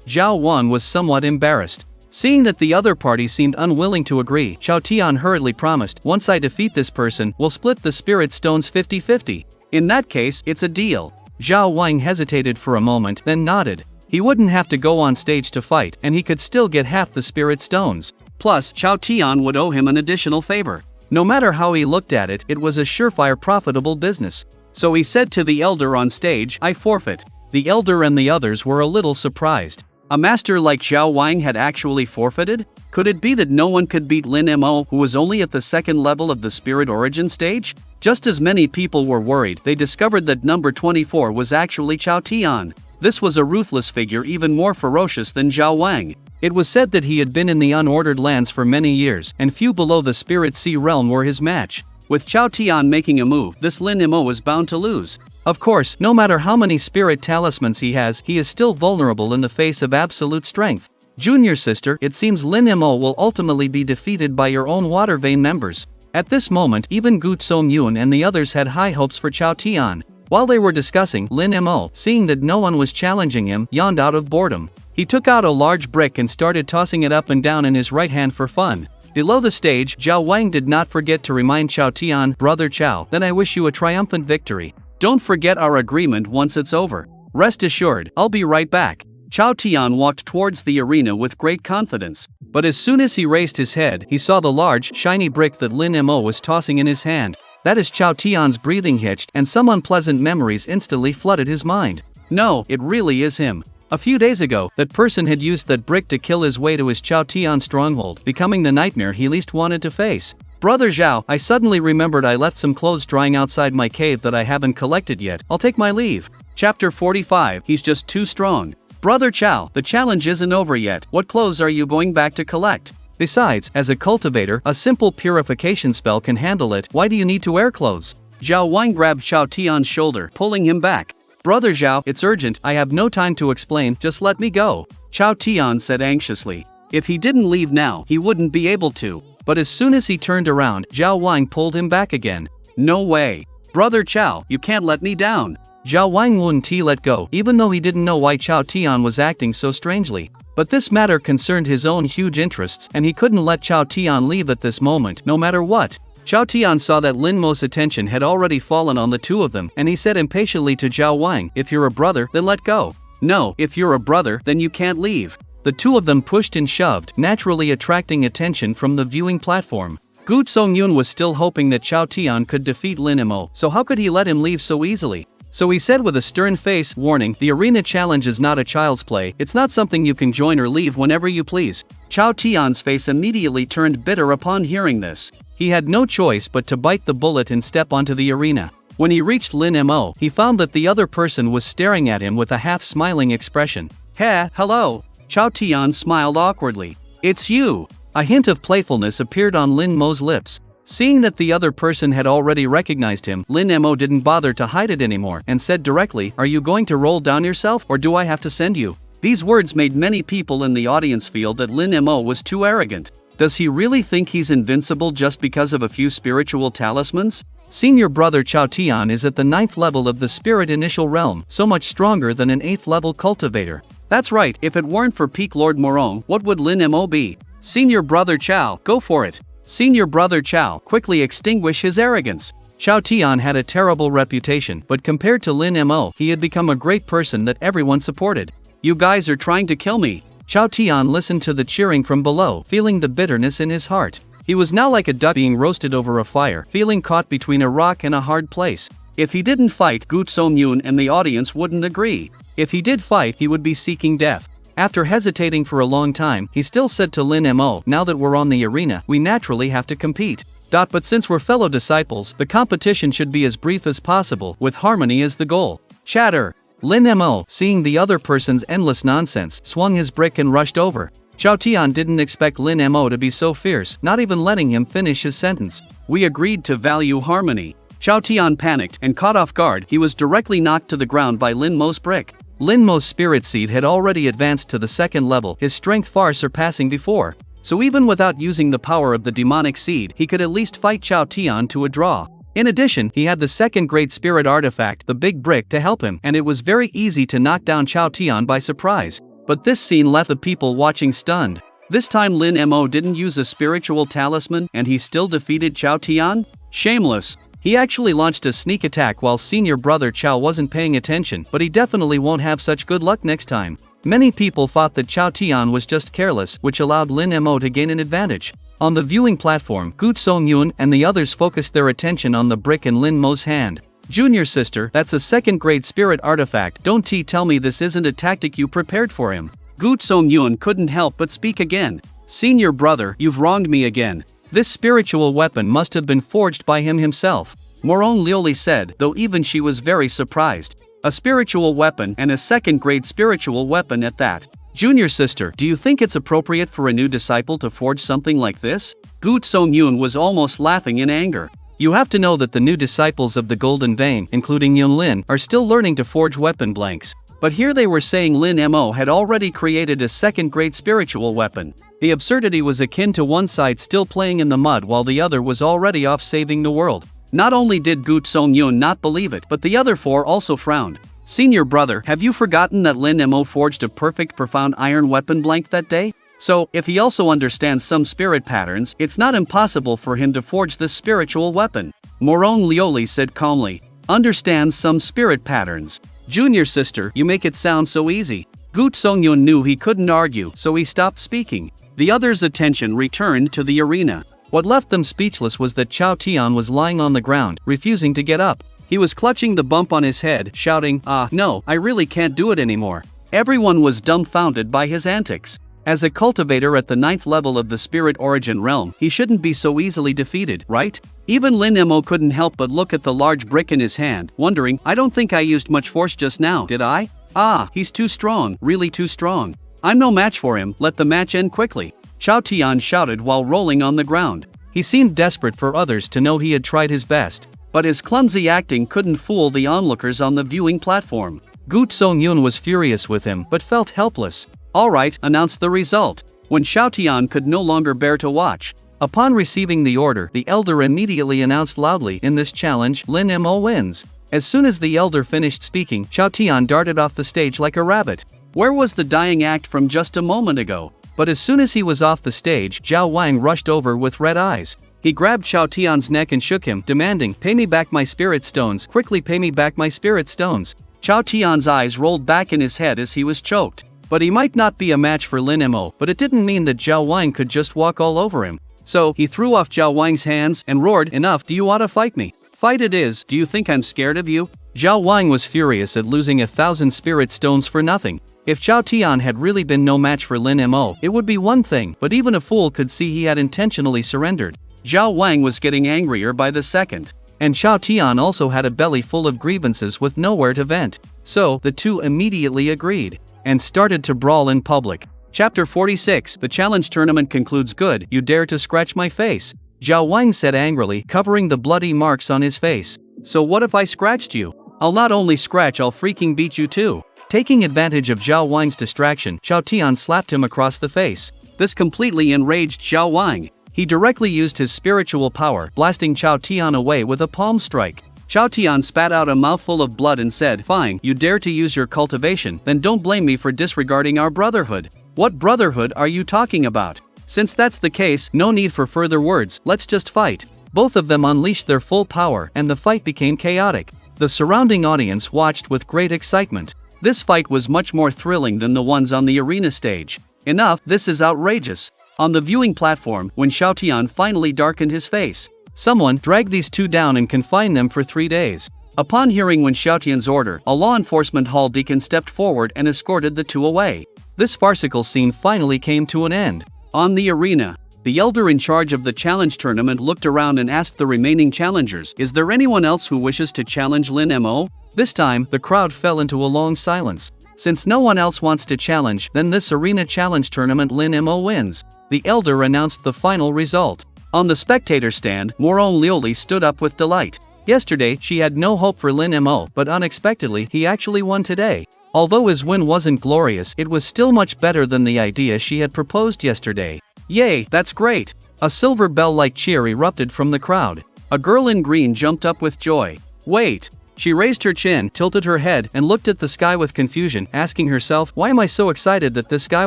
Speaker 3: Zhao Wan was somewhat embarrassed. Seeing that the other party seemed unwilling to agree, Chao Tian hurriedly promised, once I defeat this person, we'll split the spirit stones 50-50. In that case, it's a deal. Zhao Wang hesitated for a moment, then nodded. He wouldn't have to go on stage to fight, and he could still get half the spirit stones. Plus, Chao Tian would owe him an additional favor. No matter how he looked at it, it was a surefire profitable business. So he said to the elder on stage, I forfeit. The elder and the others were a little surprised. A master like Zhao Wang had actually forfeited? Could it be that no one could beat Lin Mo, who was only at the second level of the Spirit Origin stage? Just as many people were worried, they discovered that number 24 was actually Chao Tian. This was a ruthless figure, even more ferocious than Zhao Wang. It was said that he had been in the unordered lands for many years, and few below the Spirit Sea realm were his match. With Chao Tian making a move, this Lin Mo was bound to lose. Of course, no matter how many spirit talismans he has, he is still vulnerable in the face of absolute strength. Junior sister, it seems Lin Mo will ultimately be defeated by your own Water Vein members. At this moment, even Gu Songyun and the others had high hopes for Chao Tian. While they were discussing, Lin Mo, seeing that no one was challenging him, yawned out of boredom. He took out a large brick and started tossing it up and down in his right hand for fun. Below the stage, Zhao Wang did not forget to remind Chao Tian, Brother Chao, then I wish you a triumphant victory. Don't forget our agreement once it's over. Rest assured, I'll be right back. Chao Tian walked towards the arena with great confidence. But as soon as he raised his head, he saw the large, shiny brick that Lin Mo was tossing in his hand. That is Chao Tian's breathing hitched, and some unpleasant memories instantly flooded his mind. No, it really is him.
Speaker 2: A few days ago, that person had used that brick to kill his way to his Chao Tian stronghold, becoming the nightmare he least wanted to face. Brother Zhao, I suddenly remembered I left some clothes drying outside my cave that I haven't collected yet. I'll take my leave. Chapter 45. He's just too strong. Brother Chao, the challenge isn't over yet. What clothes are you going back to collect? Besides, as a cultivator, a simple purification spell can handle it. Why do you need to wear clothes? Zhao Wang grabbed Chao Tian's shoulder, pulling him back. Brother Zhao, it's urgent. I have no time to explain. Just let me go. Chao Tian said anxiously. If he didn't leave now, he wouldn't be able to. But as soon as he turned around, Zhao Wang pulled him back again. No way. Brother Chao, you can't let me down. Zhao Wang wouldn't let go, even though he didn't know why Chao Tian was acting so strangely. But this matter concerned his own huge interests, and he couldn't let Chao Tian leave at this moment, no matter what. Chao Tian saw that Lin Mo's attention had already fallen on the two of them, and he said impatiently to Zhao Wang, if you're a brother, then let go. No, if you're a brother, then you can't leave. The two of them pushed and shoved, naturally attracting attention from the viewing platform. Gu Songyun was still hoping that Chao Tian could defeat Lin Mo, so how could he let him leave so easily? So he said with a stern face, warning, the arena challenge is not a child's play, it's not something you can join or leave whenever you please. Chao Tian's face immediately turned bitter upon hearing this. He had no choice but to bite the bullet and step onto the arena. When he reached Lin Mo, he found that the other person was staring at him with a half-smiling expression. Hello. Chao Tian smiled awkwardly. It's you. A hint of playfulness appeared on Lin Mo's lips. Seeing that the other person had already recognized him, Lin Mo didn't bother to hide it anymore and said directly, are you going to roll down yourself or do I have to send you? These words made many people in the audience feel that Lin Mo was too arrogant. Does he really think he's invincible just because of a few spiritual talismans? Senior brother Chao Tian is at the 9th level of the spirit initial realm, so much stronger than an 8th level cultivator. That's right, if it weren't for Peak Lord Morong, what would Lin Mo be? Senior brother Chao, go for it. Senior brother Chao, quickly extinguish his arrogance. Chao Tian had a terrible reputation, but compared to Lin Mo, he had become a great person that everyone supported. You guys are trying to kill me. Chao Tian listened to the cheering from below, feeling the bitterness in his heart. He was now like a duck being roasted over a fire, feeling caught between a rock and a hard place. If he didn't fight, Gu Songyun and the audience wouldn't agree. If he did fight, he would be seeking death. After hesitating for a long time, he still said to Lin Mo, now that we're on the arena, we naturally have to compete. But since we're fellow disciples, the competition should be as brief as possible, with harmony as the goal. Chatter. Lin Mo, seeing the other person's endless nonsense, swung his brick and rushed over. Chao Tian didn't expect Lin Mo to be so fierce, not even letting him finish his sentence. We agreed to value harmony. Chao Tian panicked and caught off guard, he was directly knocked to the ground by Lin Mo's brick. Lin Mo's spirit seed had already advanced to the 2nd level, his strength far surpassing before. So even without using the power of the demonic seed, he could at least fight Chao Tian to a draw. In addition, he had the 2nd great spirit artifact, the big brick, to help him, and it was very easy to knock down Chao Tian by surprise. But this scene left the people watching stunned. This time Lin Mo didn't use a spiritual talisman, and he still defeated Chao Tian? Shameless. He actually launched a sneak attack while senior brother Chao wasn't paying attention, but he definitely won't have such good luck next time. Many people thought that Chao Tian was just careless, which allowed Lin Mo to gain an advantage. On the viewing platform, Gu Songyun and the others focused their attention on the brick in Lin Mo's hand. Junior sister, that's a 2nd grade spirit artifact, don't tell me this isn't a tactic you prepared for him. Gu Songyun couldn't help but speak again. Senior brother, you've wronged me again. This spiritual weapon must have been forged by him himself. Morong Liuli said, though even she was very surprised. A spiritual weapon, and a 2nd grade spiritual weapon at that. Junior sister, do you think it's appropriate for a new disciple to forge something like this? Gu Songyun was almost laughing in anger. You have to know that the new disciples of the Golden Vein, including Yunlin, are still learning to forge weapon blanks. But here they were saying Lin Mo had already created a 2nd grade spiritual weapon. The absurdity was akin to one side still playing in the mud while the other was already off saving the world. Not only did Gu Songyun not believe it, but the other 4 also frowned. Senior brother, have you forgotten that Lin Mo forged a perfect profound iron weapon blank that day? So, if he also understands some spirit patterns, it's not impossible for him to forge this spiritual weapon. Morong Liuli said calmly. Understands some spirit patterns. Junior sister, you make it sound so easy. Gu Songyun knew he couldn't argue, so he stopped speaking. The others' attention returned to the arena. What left them speechless was that Chao Tian was lying on the ground, refusing to get up. He was clutching the bump on his head, shouting, no, I really can't do it anymore.
Speaker 3: Everyone was dumbfounded by his antics. As a cultivator at the 9th level of the Spirit Origin realm, he shouldn't be so easily defeated, right? Even Lin Mo couldn't help but look at the large brick in his hand, wondering, I don't think I used much force just now, did I? Ah, he's too strong, really too strong. I'm no match for him, let the match end quickly. Xiao Tian shouted while rolling on the ground.
Speaker 2: He seemed desperate for others to know he had tried his best.
Speaker 3: But his clumsy acting couldn't fool the onlookers on the viewing platform.
Speaker 2: Gu Tsongyun was furious with him but felt helpless.
Speaker 3: Alright, announced the result. When Xiao Tian could no longer bear to watch.
Speaker 2: Upon receiving the order, the elder immediately announced loudly, in this challenge, Lin Mo wins. As soon as the elder finished speaking, Xiao Tian darted off the stage like a rabbit.
Speaker 3: Where was the dying act from just a moment ago?
Speaker 2: But as soon as he was off the stage, Zhao Wang rushed over with red eyes.
Speaker 3: He grabbed Xiao Tian's neck and shook him, demanding, pay me back my spirit stones, quickly pay me back my spirit stones. Xiao Tian's eyes rolled back in his head as he was choked.
Speaker 2: But he might not be a match for Lin Mo, but it didn't mean that Zhao Wang could just walk all over him.
Speaker 3: So, he threw off Zhao Wang's hands and roared, enough, do you want to fight me? Fight it is, do you think I'm scared of you?
Speaker 2: Zhao Wang was furious at losing 1,000 spirit stones for nothing. If Xiao Tian had really been no match for Lin Mo, it would be one thing, but even a fool could see he had intentionally surrendered.
Speaker 3: Zhao Wang was getting angrier by the second.
Speaker 2: And Xiao Tian also had a belly full of grievances with nowhere to vent. So, the two immediately agreed and started to brawl in public.
Speaker 3: Chapter 46, the challenge tournament concludes. Good, you dare to scratch my face?
Speaker 2: Zhao Wang said angrily, covering the bloody marks on his face.
Speaker 3: So what if I scratched you? I'll not only scratch, I'll freaking beat you too.
Speaker 2: Taking advantage of Zhao Wang's distraction, Xiao Tian slapped him across the face.
Speaker 3: This completely enraged Zhao Wang.
Speaker 2: He directly used his spiritual power, blasting Xiao Tian away with a palm strike.
Speaker 3: Xiao Tian spat out a mouthful of blood and said, fine, you dare to use your cultivation, then don't blame me for disregarding our brotherhood. What brotherhood are you talking about? Since that's the case, no need for further words, let's just fight.
Speaker 2: Both of them unleashed their full power and the fight became chaotic. The surrounding audience watched with great excitement.
Speaker 3: This fight was much more thrilling than the ones on the arena stage. Enough, this is outrageous. On the viewing platform, when Xiao Tian finally darkened his face,
Speaker 2: someone dragged these two down and confined them for 3 days.
Speaker 3: Upon hearing Wen Xiaotian's order, a law enforcement hall deacon stepped forward and escorted the two away.
Speaker 2: This farcical scene finally came to an end.
Speaker 3: On the arena, the elder in charge of the challenge tournament looked around and asked the remaining challengers, is there anyone else who wishes to challenge Lin Mo?
Speaker 2: This time, the crowd fell into a long silence. Since no one else wants to challenge, then this arena challenge tournament Lin Mo wins. The elder announced the final result.
Speaker 3: On the spectator stand, Moron Lioli stood up with delight.
Speaker 2: Yesterday, she had no hope for Lin Mo, but unexpectedly, he actually won today. Although his win wasn't glorious, it was still much better than the idea she had proposed yesterday.
Speaker 3: Yay, that's great!
Speaker 2: A silver bell-like cheer erupted from the crowd.
Speaker 3: A girl in green jumped up with joy. Wait! She raised her chin, tilted her head, and looked at the sky with confusion, asking herself, why am I so excited that this guy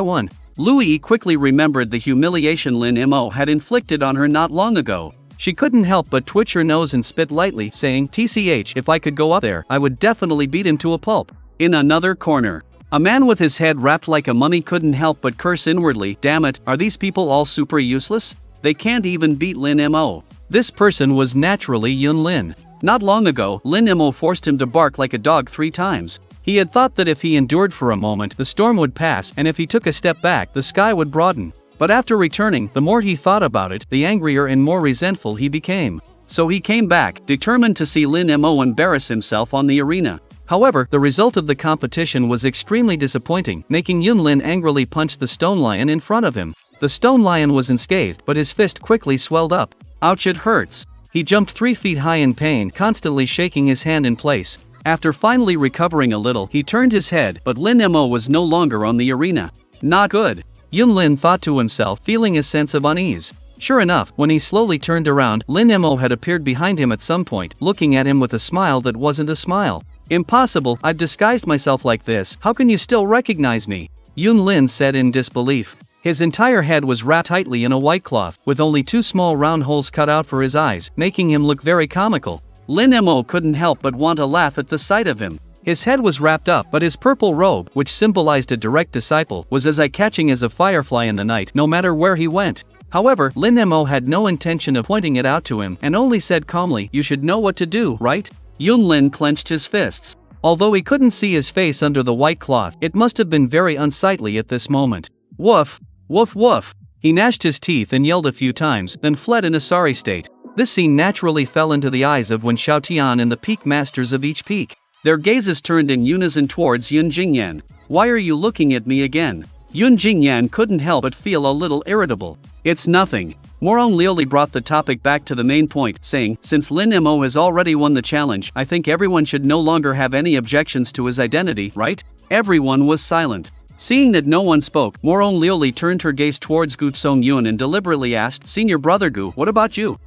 Speaker 3: won? Louis quickly remembered the humiliation Lin Mo had inflicted on her not long ago.
Speaker 2: She couldn't help but twitch her nose and spit lightly, saying, TCH, if I could go up there, I would definitely beat him to a pulp.
Speaker 3: In another corner, a man with his head wrapped like a mummy couldn't help but curse inwardly, damn it, are these people all super useless? They can't even beat Lin Mo.
Speaker 2: This person was naturally Yun Lin.
Speaker 3: Not long ago, Lin Mo forced him to bark like a dog 3 times.
Speaker 2: He had thought that if he endured for a moment, the storm would pass, and if he took a step back, the sky would broaden. But after returning, the more he thought about it, the angrier and more resentful he became.
Speaker 3: So he came back, determined to see Lin Mo embarrass himself on the arena.
Speaker 2: However, the result of the competition was extremely disappointing, making Yun Lin angrily punch the stone lion in front of him. The stone lion was unscathed, but his fist quickly swelled up.
Speaker 3: Ouch, it hurts.
Speaker 2: He jumped 3 feet high in pain, constantly shaking his hand in place.
Speaker 3: After finally recovering a little, he turned his head, but Lin Mo was no longer on the arena. Not good.
Speaker 2: Yun Lin thought to himself, feeling a sense of unease. Sure enough, when he slowly turned around, Lin Mo had appeared behind him at some point, looking at him with a smile that wasn't a smile.
Speaker 3: Impossible, I've disguised myself like this, how can you still recognize me?
Speaker 2: Yun Lin said in disbelief. His entire head was wrapped tightly in a white cloth, with only 2 small round holes cut out for his eyes, making him look very comical.
Speaker 3: Lin Mo couldn't help but want to laugh at the sight of him.
Speaker 2: His head was wrapped up, but his purple robe, which symbolized a direct disciple, was as eye-catching as a firefly in the night, no matter where he went. However, Lin Mo had no intention of pointing it out to him, and only said calmly, you should know what to do, right?
Speaker 3: Yun Lin clenched his fists.
Speaker 2: Although he couldn't see his face under the white cloth, it must have been very unsightly at this moment. Woof! Woof woof! He gnashed his teeth and yelled a few times, then fled in a sorry state. This scene naturally fell into the eyes of Wen Xiaotian and the peak masters of each peak. Their gazes turned in unison towards Yun Jingyan. "Why are you looking at me again?" Yun Jingyan couldn't help but feel a little irritable. "It's nothing." Moron Lioli brought the topic back to the main point, saying, "Since Lin Mo has already won the challenge, I think everyone should no longer have any objections to his identity, right?" Everyone was silent. Seeing that no one spoke, Moron Lioli turned her gaze towards Gu Songyun and deliberately asked, "Senior brother Gu, what about you?"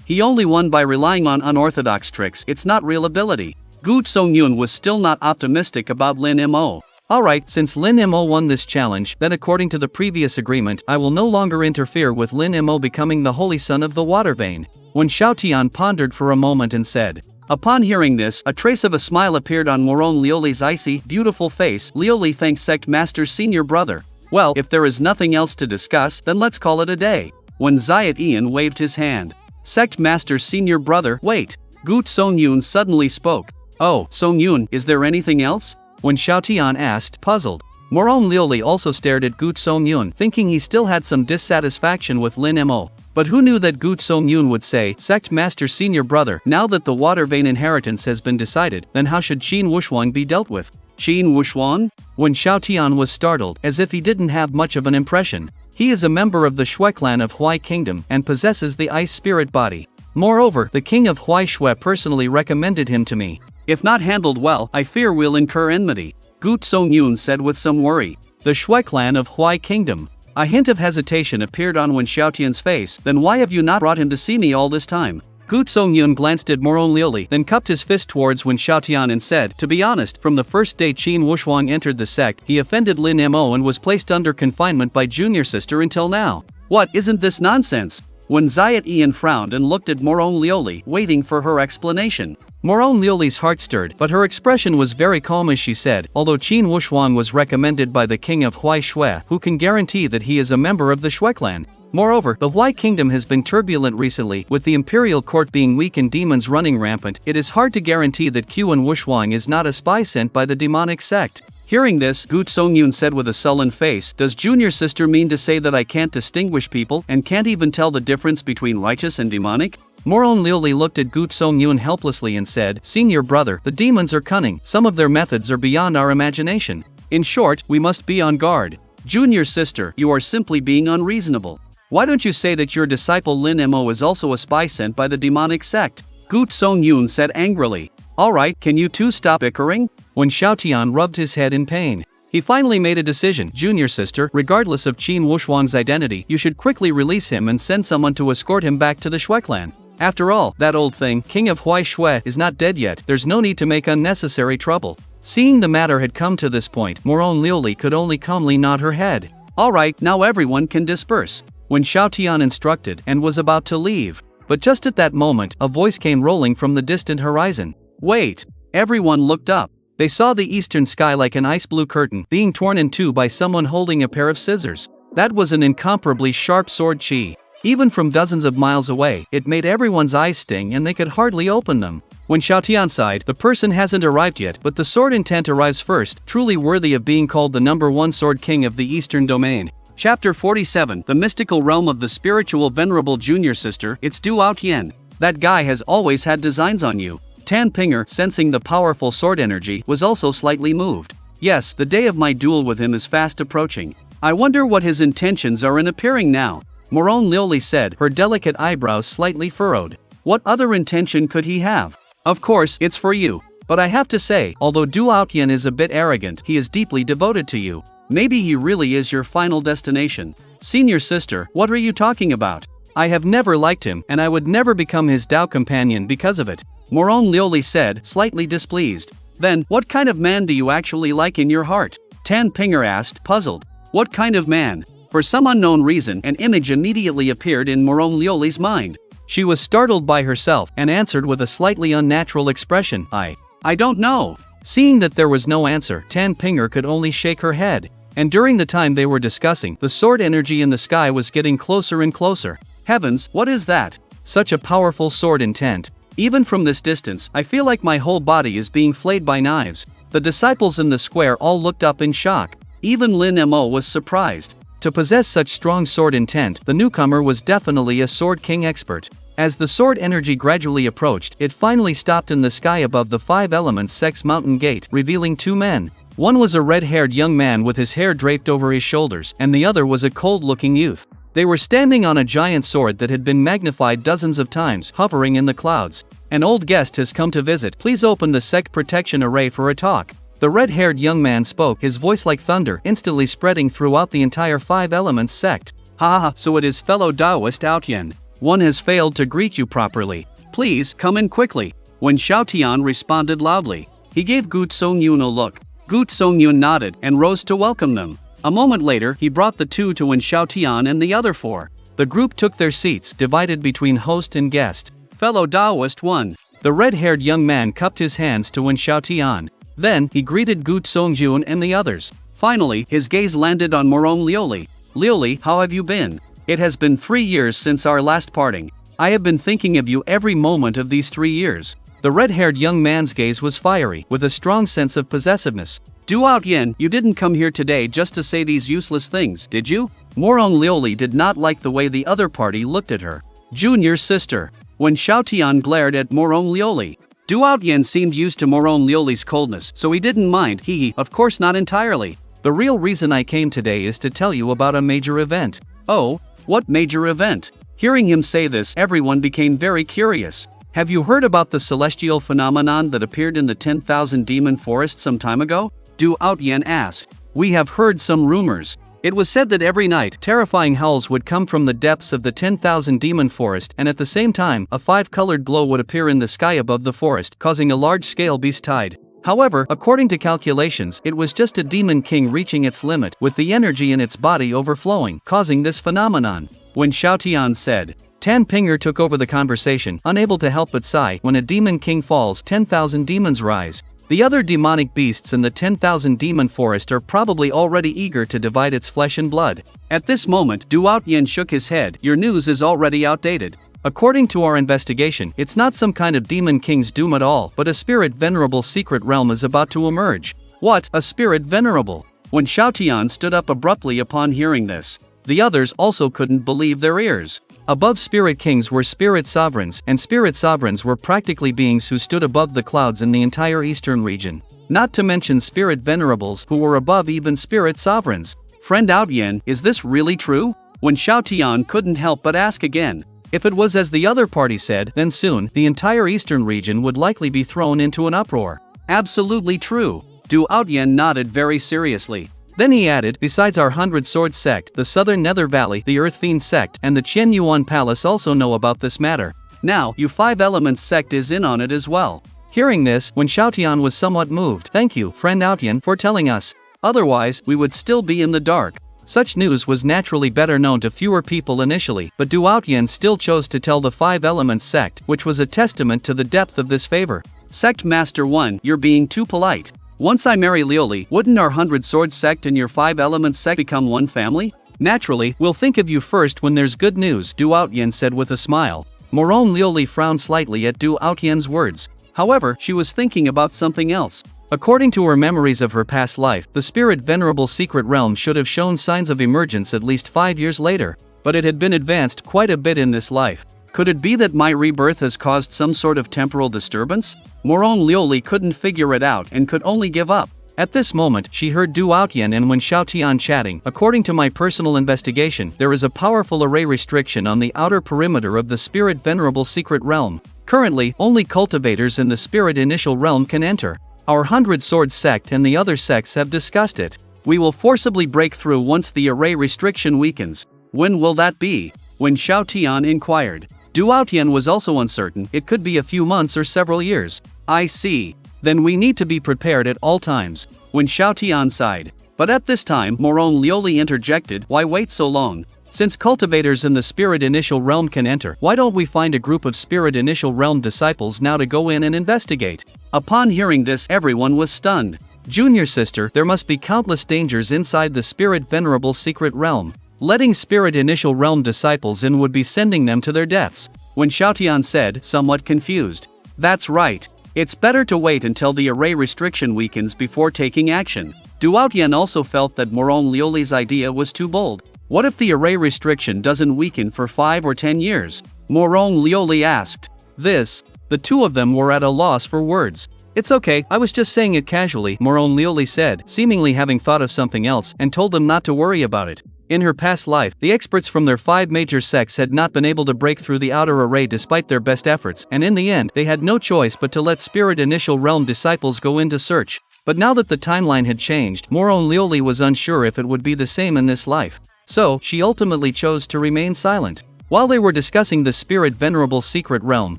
Speaker 2: He only won by relying on unorthodox tricks, it's not real ability." Gu Songyun was still not optimistic about Lin Mo. "Alright, since Lin Mo won this challenge, then according to the previous agreement, I will no longer interfere with Lin Mo becoming the holy son of the water vein." When Xiaotian pondered for a moment and said. Upon hearing this, a trace of a smile appeared on Moron Lioli's icy, beautiful face. "Lioli thanks Sect Master's senior brother. Well, if there is nothing else to discuss, then let's call it a day." When Zayat Ian waved his hand. "Sect Master's senior brother, wait." Gu Songyun suddenly spoke. "Oh, Songyun, is there anything else?" When Xiaotian asked, puzzled. Moron Lioli also stared at Gu Songyun, thinking he still had some dissatisfaction with Lin Mo. But who knew that Gu Songyun would say, "Sect Master senior brother, now that the water vein inheritance has been decided, then how should Qin Wushuang be dealt with?" Qin Wushuang? When Xiaotian was startled, as if he didn't have much of an impression. He is a member of the Shui clan of Huai Kingdom, and possesses the ice spirit body. Moreover, the king of Huai Shui personally recommended him to me. "If not handled well, I fear we'll incur enmity," Gu Songyun said with some worry. "The Shui clan of Huai Kingdom." A hint of hesitation appeared on Wen Xiaotian's face. "Then why have you not brought him to see me all this time?" Gu Songyun glanced at Moron Lioli, then cupped his fist towards Wen Xiaotian and said, "To be honest, from the first day Qin Wushuang entered the sect, he offended Lin Mo and was placed under confinement by junior sister until now." "What, isn't this nonsense?" When Zayat Ian frowned and looked at Moron Lioli, waiting for her explanation. Moron Lioli's heart stirred, but her expression was very calm as she said, "Although Qin Wushuang was recommended by the king of Huai Shui, who can guarantee that he is a member of the Shui clan? Moreover, the Huai kingdom has been turbulent recently, with the imperial court being weak and demons running rampant. It is hard to guarantee that Qin Wushuang is not a spy sent by the demonic sect." Hearing this, Gu Songyun said with a sullen face, "Does junior sister mean to say that I can't distinguish people, and can't even tell the difference between righteous and demonic?" Moron Lioli looked at Gu Songyun helplessly and said, "Senior brother, the demons are cunning, some of their methods are beyond our imagination. In short, we must be on guard." "Junior sister, you are simply being unreasonable. Why don't you say that your disciple Lin Mo is also a spy sent by the demonic sect?" Gu Songyun said angrily. "Alright, can you two stop bickering?" When Xiaotian rubbed his head in pain. He finally made a decision. "Junior sister, regardless of Qin Wushuang's identity, you should quickly release him and send someone to escort him back to the Shui clan. After all, that old thing, King of Huai Shui, is not dead yet. There's no need to make unnecessary trouble." Seeing the matter had come to this point, Moron Lioli could only calmly nod her head. "Alright, now everyone can disperse." When Xiaotian instructed, and was about to leave. But just at that moment, a voice came rolling from the distant horizon. "Wait!" Everyone looked up. They saw the eastern sky like an ice blue curtain, being torn in two by someone holding a pair of scissors. That was an incomparably sharp sword chi. Even from dozens of miles away, it made everyone's eyes sting and they could hardly open them. When Xiaotian sighed, "The person hasn't arrived yet, but the sword intent arrives first, truly worthy of being called the #1 sword king of the eastern domain." Chapter 47, The Mystical Realm of the Spiritual Venerable Junior Sister. "It's Du Aotian. That guy has always had designs on you." Tan Pinger, sensing the powerful sword energy, was also slightly moved. "Yes, the day of my duel with him is fast approaching. I wonder what his intentions are in appearing now," Moron Lioli said, her delicate eyebrows slightly furrowed. "What other intention could he have? Of course, it's for you. But I have to say, although Du Aotian is a bit arrogant, he is deeply devoted to you. Maybe he really is your final destination." "Senior sister, what are you talking about? I have never liked him, and I would never become his Dao companion because of it," Moron Lioli said, slightly displeased. "Then, what kind of man do you actually like in your heart?" Tan Pinger asked, puzzled. "What kind of man?" For some unknown reason, an image immediately appeared in Moron Lioli's mind. She was startled by herself, and answered with a slightly unnatural expression, I don't know." Seeing that there was no answer, Tan Pinger could only shake her head. And during the time they were discussing, the sword energy in the sky was getting closer and closer. "Heavens, what is that? Such a powerful sword intent.
Speaker 3: Even from this distance, I feel like my whole body is being flayed by knives. The disciples in the square all looked up in shock. Even Lin Mo was surprised. To possess such strong sword intent, the newcomer was definitely a Sword King expert. As the sword energy gradually approached, it finally stopped in the sky above the Five Elements Sect's mountain gate, revealing two men. One was a red-haired young man with his hair draped over his shoulders, and the other was a cold-looking youth. They were standing on a giant sword that had been magnified dozens of times, hovering in the clouds. An old guest has come to visit. Please open the sect protection array for a talk. The red-haired young man spoke, his voice like thunder, instantly spreading throughout the entire Five Elements sect. Ha, so it is fellow Taoist Outyen. One has failed to greet you properly. Please, come in quickly. When Xiaotian responded loudly, he gave Gu Songyun a look. Gu Songyun nodded and rose to welcome them. A moment later, he brought the two to Wen Xiaotian and the other four. The group took their seats, divided between host and guest. Fellow Taoist 1. The red-haired young man cupped his hands to Wen Xiaotian. Then, he greeted Gu Songyun and the others. Finally, his gaze landed on Morong Liuli. Liuli, how have you been? It has been 3 years since our last parting. I have been thinking of you every moment of these 3 years. The red-haired young man's gaze was fiery, with a strong sense of possessiveness. Du Outyen, you didn't come here today just to say these useless things, did you? Morong Liuli did not like the way the other party looked at her. Junior sister. When Xiaotian glared at Morong Liuli, Du Outyen seemed used to Morong Liuli's coldness, so he didn't mind. Of course not entirely. The real reason I came today is to tell you about a major event. Oh? What major event? Hearing him say this, everyone became very curious. Have you heard about the celestial phenomenon that appeared in the 10,000 demon forest some time ago? Du Outyen asked. We have heard some rumors. It was said that every night, terrifying howls would come from the depths of the 10,000 demon forest, and at the same time, a 5-colored glow would appear in the sky above the forest, causing a large-scale beast tide. However, according to calculations, it was just a demon king reaching its limit, with the energy in its body overflowing, causing this phenomenon. When Xiaotian said, Tan Pinger took over the conversation, unable to help but sigh. When a demon king falls, 10,000 demons rise. The other demonic beasts in the 10,000 demon forest are probably already eager to divide its flesh and blood. At this moment, Du Outyen shook his head. Your news is already outdated. According to our investigation, it's not some kind of demon king's doom at all, but a spirit venerable secret realm is about to emerge. What? A spirit venerable? When Xiaotian stood up abruptly upon hearing this, the others also couldn't believe their ears. Above spirit kings were spirit sovereigns, and spirit sovereigns were practically beings who stood above the clouds in the entire eastern region. Not to mention spirit venerables who were above even spirit sovereigns. Friend Outyen, is this really true? When Xiaotian couldn't help but ask again. If it was as the other party said, then soon, the entire eastern region would likely be thrown into an uproar. Absolutely true. Du Outyen nodded very seriously. Then he added, besides our 100 Swords sect, the Southern Nether Valley, the Earth Fiend sect, and the Qian Yuan Palace also know about this matter. Now, you Five Elements sect is in on it as well. Hearing this, Wen Xiaotian was somewhat moved. Thank you, friend Outyen, for telling us. Otherwise, we would still be in the dark. Such news was naturally better known to fewer people initially, but Du Outyen still chose to tell the Five Elements sect, which was a testament to the depth of this favor. Sect Master 1, you're being too polite. Once I marry Liuli, wouldn't our 100 Swords sect and your 5 Elements sect become one family? Naturally, we'll think of you first when there's good news, Du Outyen said with a smile. Morong Liuli frowned slightly at Du Outyen's words. However, she was thinking about something else. According to her memories of her past life, the spirit venerable secret realm should have shown signs of emergence at least 5 years later, but it had been advanced quite a bit in this life. Could it be that my rebirth has caused some sort of temporal disturbance? Morong Liuli couldn't figure it out and could only give up. At this moment, she heard Du Outyen and Wen Xiaotian chatting. According to my personal investigation, there is a powerful array restriction on the outer perimeter of the spirit venerable secret realm. Currently, only cultivators in the spirit initial realm can enter. Our 100 Swords sect and the other sects have discussed it. We will forcibly break through once the array restriction weakens. When will that be? When Xiaotian inquired. Du Outyen was also uncertain. It could be a few months or several years. I see. Then we need to be prepared at all times. When Xiaotian sighed. But at this time, Morong Liuli interjected, why wait so long? Since cultivators in the spirit initial realm can enter, why don't we find a group of spirit initial realm disciples now to go in and investigate? Upon hearing this, everyone was stunned. Junior sister, there must be countless dangers inside the spirit venerable secret realm. Letting spirit initial realm disciples in would be sending them to their deaths. When Xiaotian said, somewhat confused. That's right. It's better to wait until the array restriction weakens before taking action. Duoutian also felt that Morong Lioli's idea was too bold. What if the array restriction doesn't weaken for 5 or 10 years? Morong Lioli asked. The two of them were at a loss for words. It's okay, I was just saying it casually, Morong Lioli said, seemingly having thought of something else, and told them not to worry about it. In her past life, the experts from their 5 major sects had not been able to break through the outer array despite their best efforts, and in the end, they had no choice but to let Spirit Initial Realm disciples go in to search. But now that the timeline had changed, Morong Lioli was unsure if it would be the same in this life. So, she ultimately chose to remain silent. While they were discussing the Spirit Venerable Secret Realm,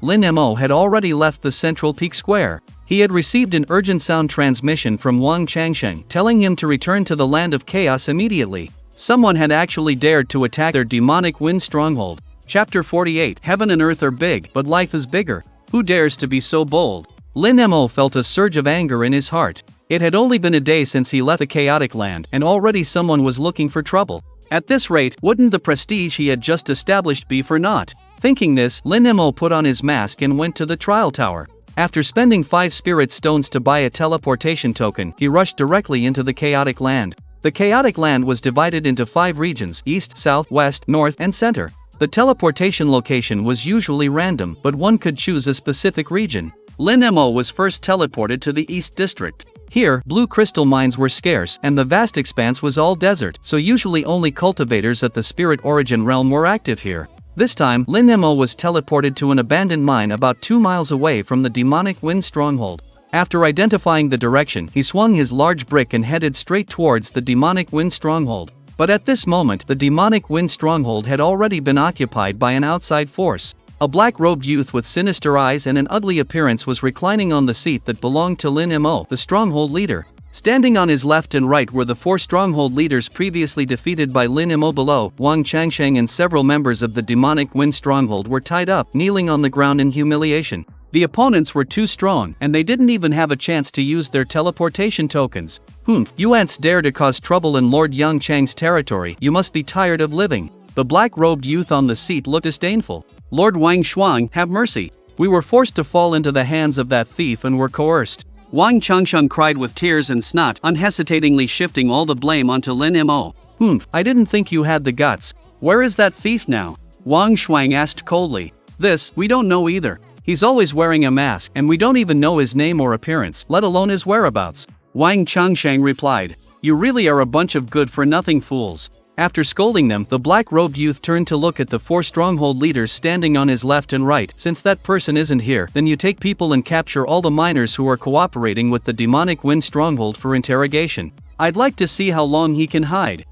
Speaker 3: Lin Mo had already left the Central Peak Square. He had received an urgent sound transmission from Wang Changsheng telling him to return to the Land of Chaos immediately. Someone had actually dared to attack their demonic wind stronghold. Chapter 48. Heaven and earth are big, but life is bigger. Who dares to be so bold? Lin Mo felt a surge of anger in his heart. It had only been a day since he left the chaotic land, and already someone was looking for trouble. At this rate, wouldn't the prestige he had just established be for naught? Thinking this, Lin Mo put on his mask and went to the trial tower. After spending 5 spirit stones to buy a teleportation token, he rushed directly into the chaotic land. The chaotic land was divided into 5 regions: east, south, west, north, and center. The teleportation location was usually random, but one could choose a specific region. Lin Mo was first teleported to the East District. Here, blue crystal mines were scarce, and the vast expanse was all desert, so usually only cultivators at the Spirit Origin realm were active here. This time, Lin Mo was teleported to an abandoned mine about 2 miles away from the demonic wind stronghold. After identifying the direction, he swung his large brick and headed straight towards the demonic wind stronghold. But at this moment, the demonic wind stronghold had already been occupied by an outside force. A black-robed youth with sinister eyes and an ugly appearance was reclining on the seat that belonged to Lin Mo, the stronghold leader. Standing on his left and right were the 4 stronghold leaders previously defeated by Lin Mo. Below, Wang Changsheng and several members of the demonic wind stronghold were tied up, kneeling on the ground in humiliation. The opponents were too strong, and they didn't even have a chance to use their teleportation tokens. You ants dare to cause trouble in Lord Yang Chang's territory, you must be tired of living. The black-robed youth on the seat looked disdainful. Lord Wang Shuang, have mercy. We were forced to fall into the hands of that thief and were coerced. Wang Changsheng cried with tears and snot, unhesitatingly shifting all the blame onto Lin Mo. I didn't think you had the guts. Where is that thief now? Wang Shuang asked coldly. We don't know either. He's always wearing a mask, and we don't even know his name or appearance, let alone his whereabouts. Wang Changsheng replied. You really are a bunch of good-for-nothing fools. After scolding them, the black-robed youth turned to look at the 4 stronghold leaders standing on his left and right. Since that person isn't here, then you take people and capture all the miners who are cooperating with the demonic wind stronghold for interrogation. I'd like to see how long he can hide.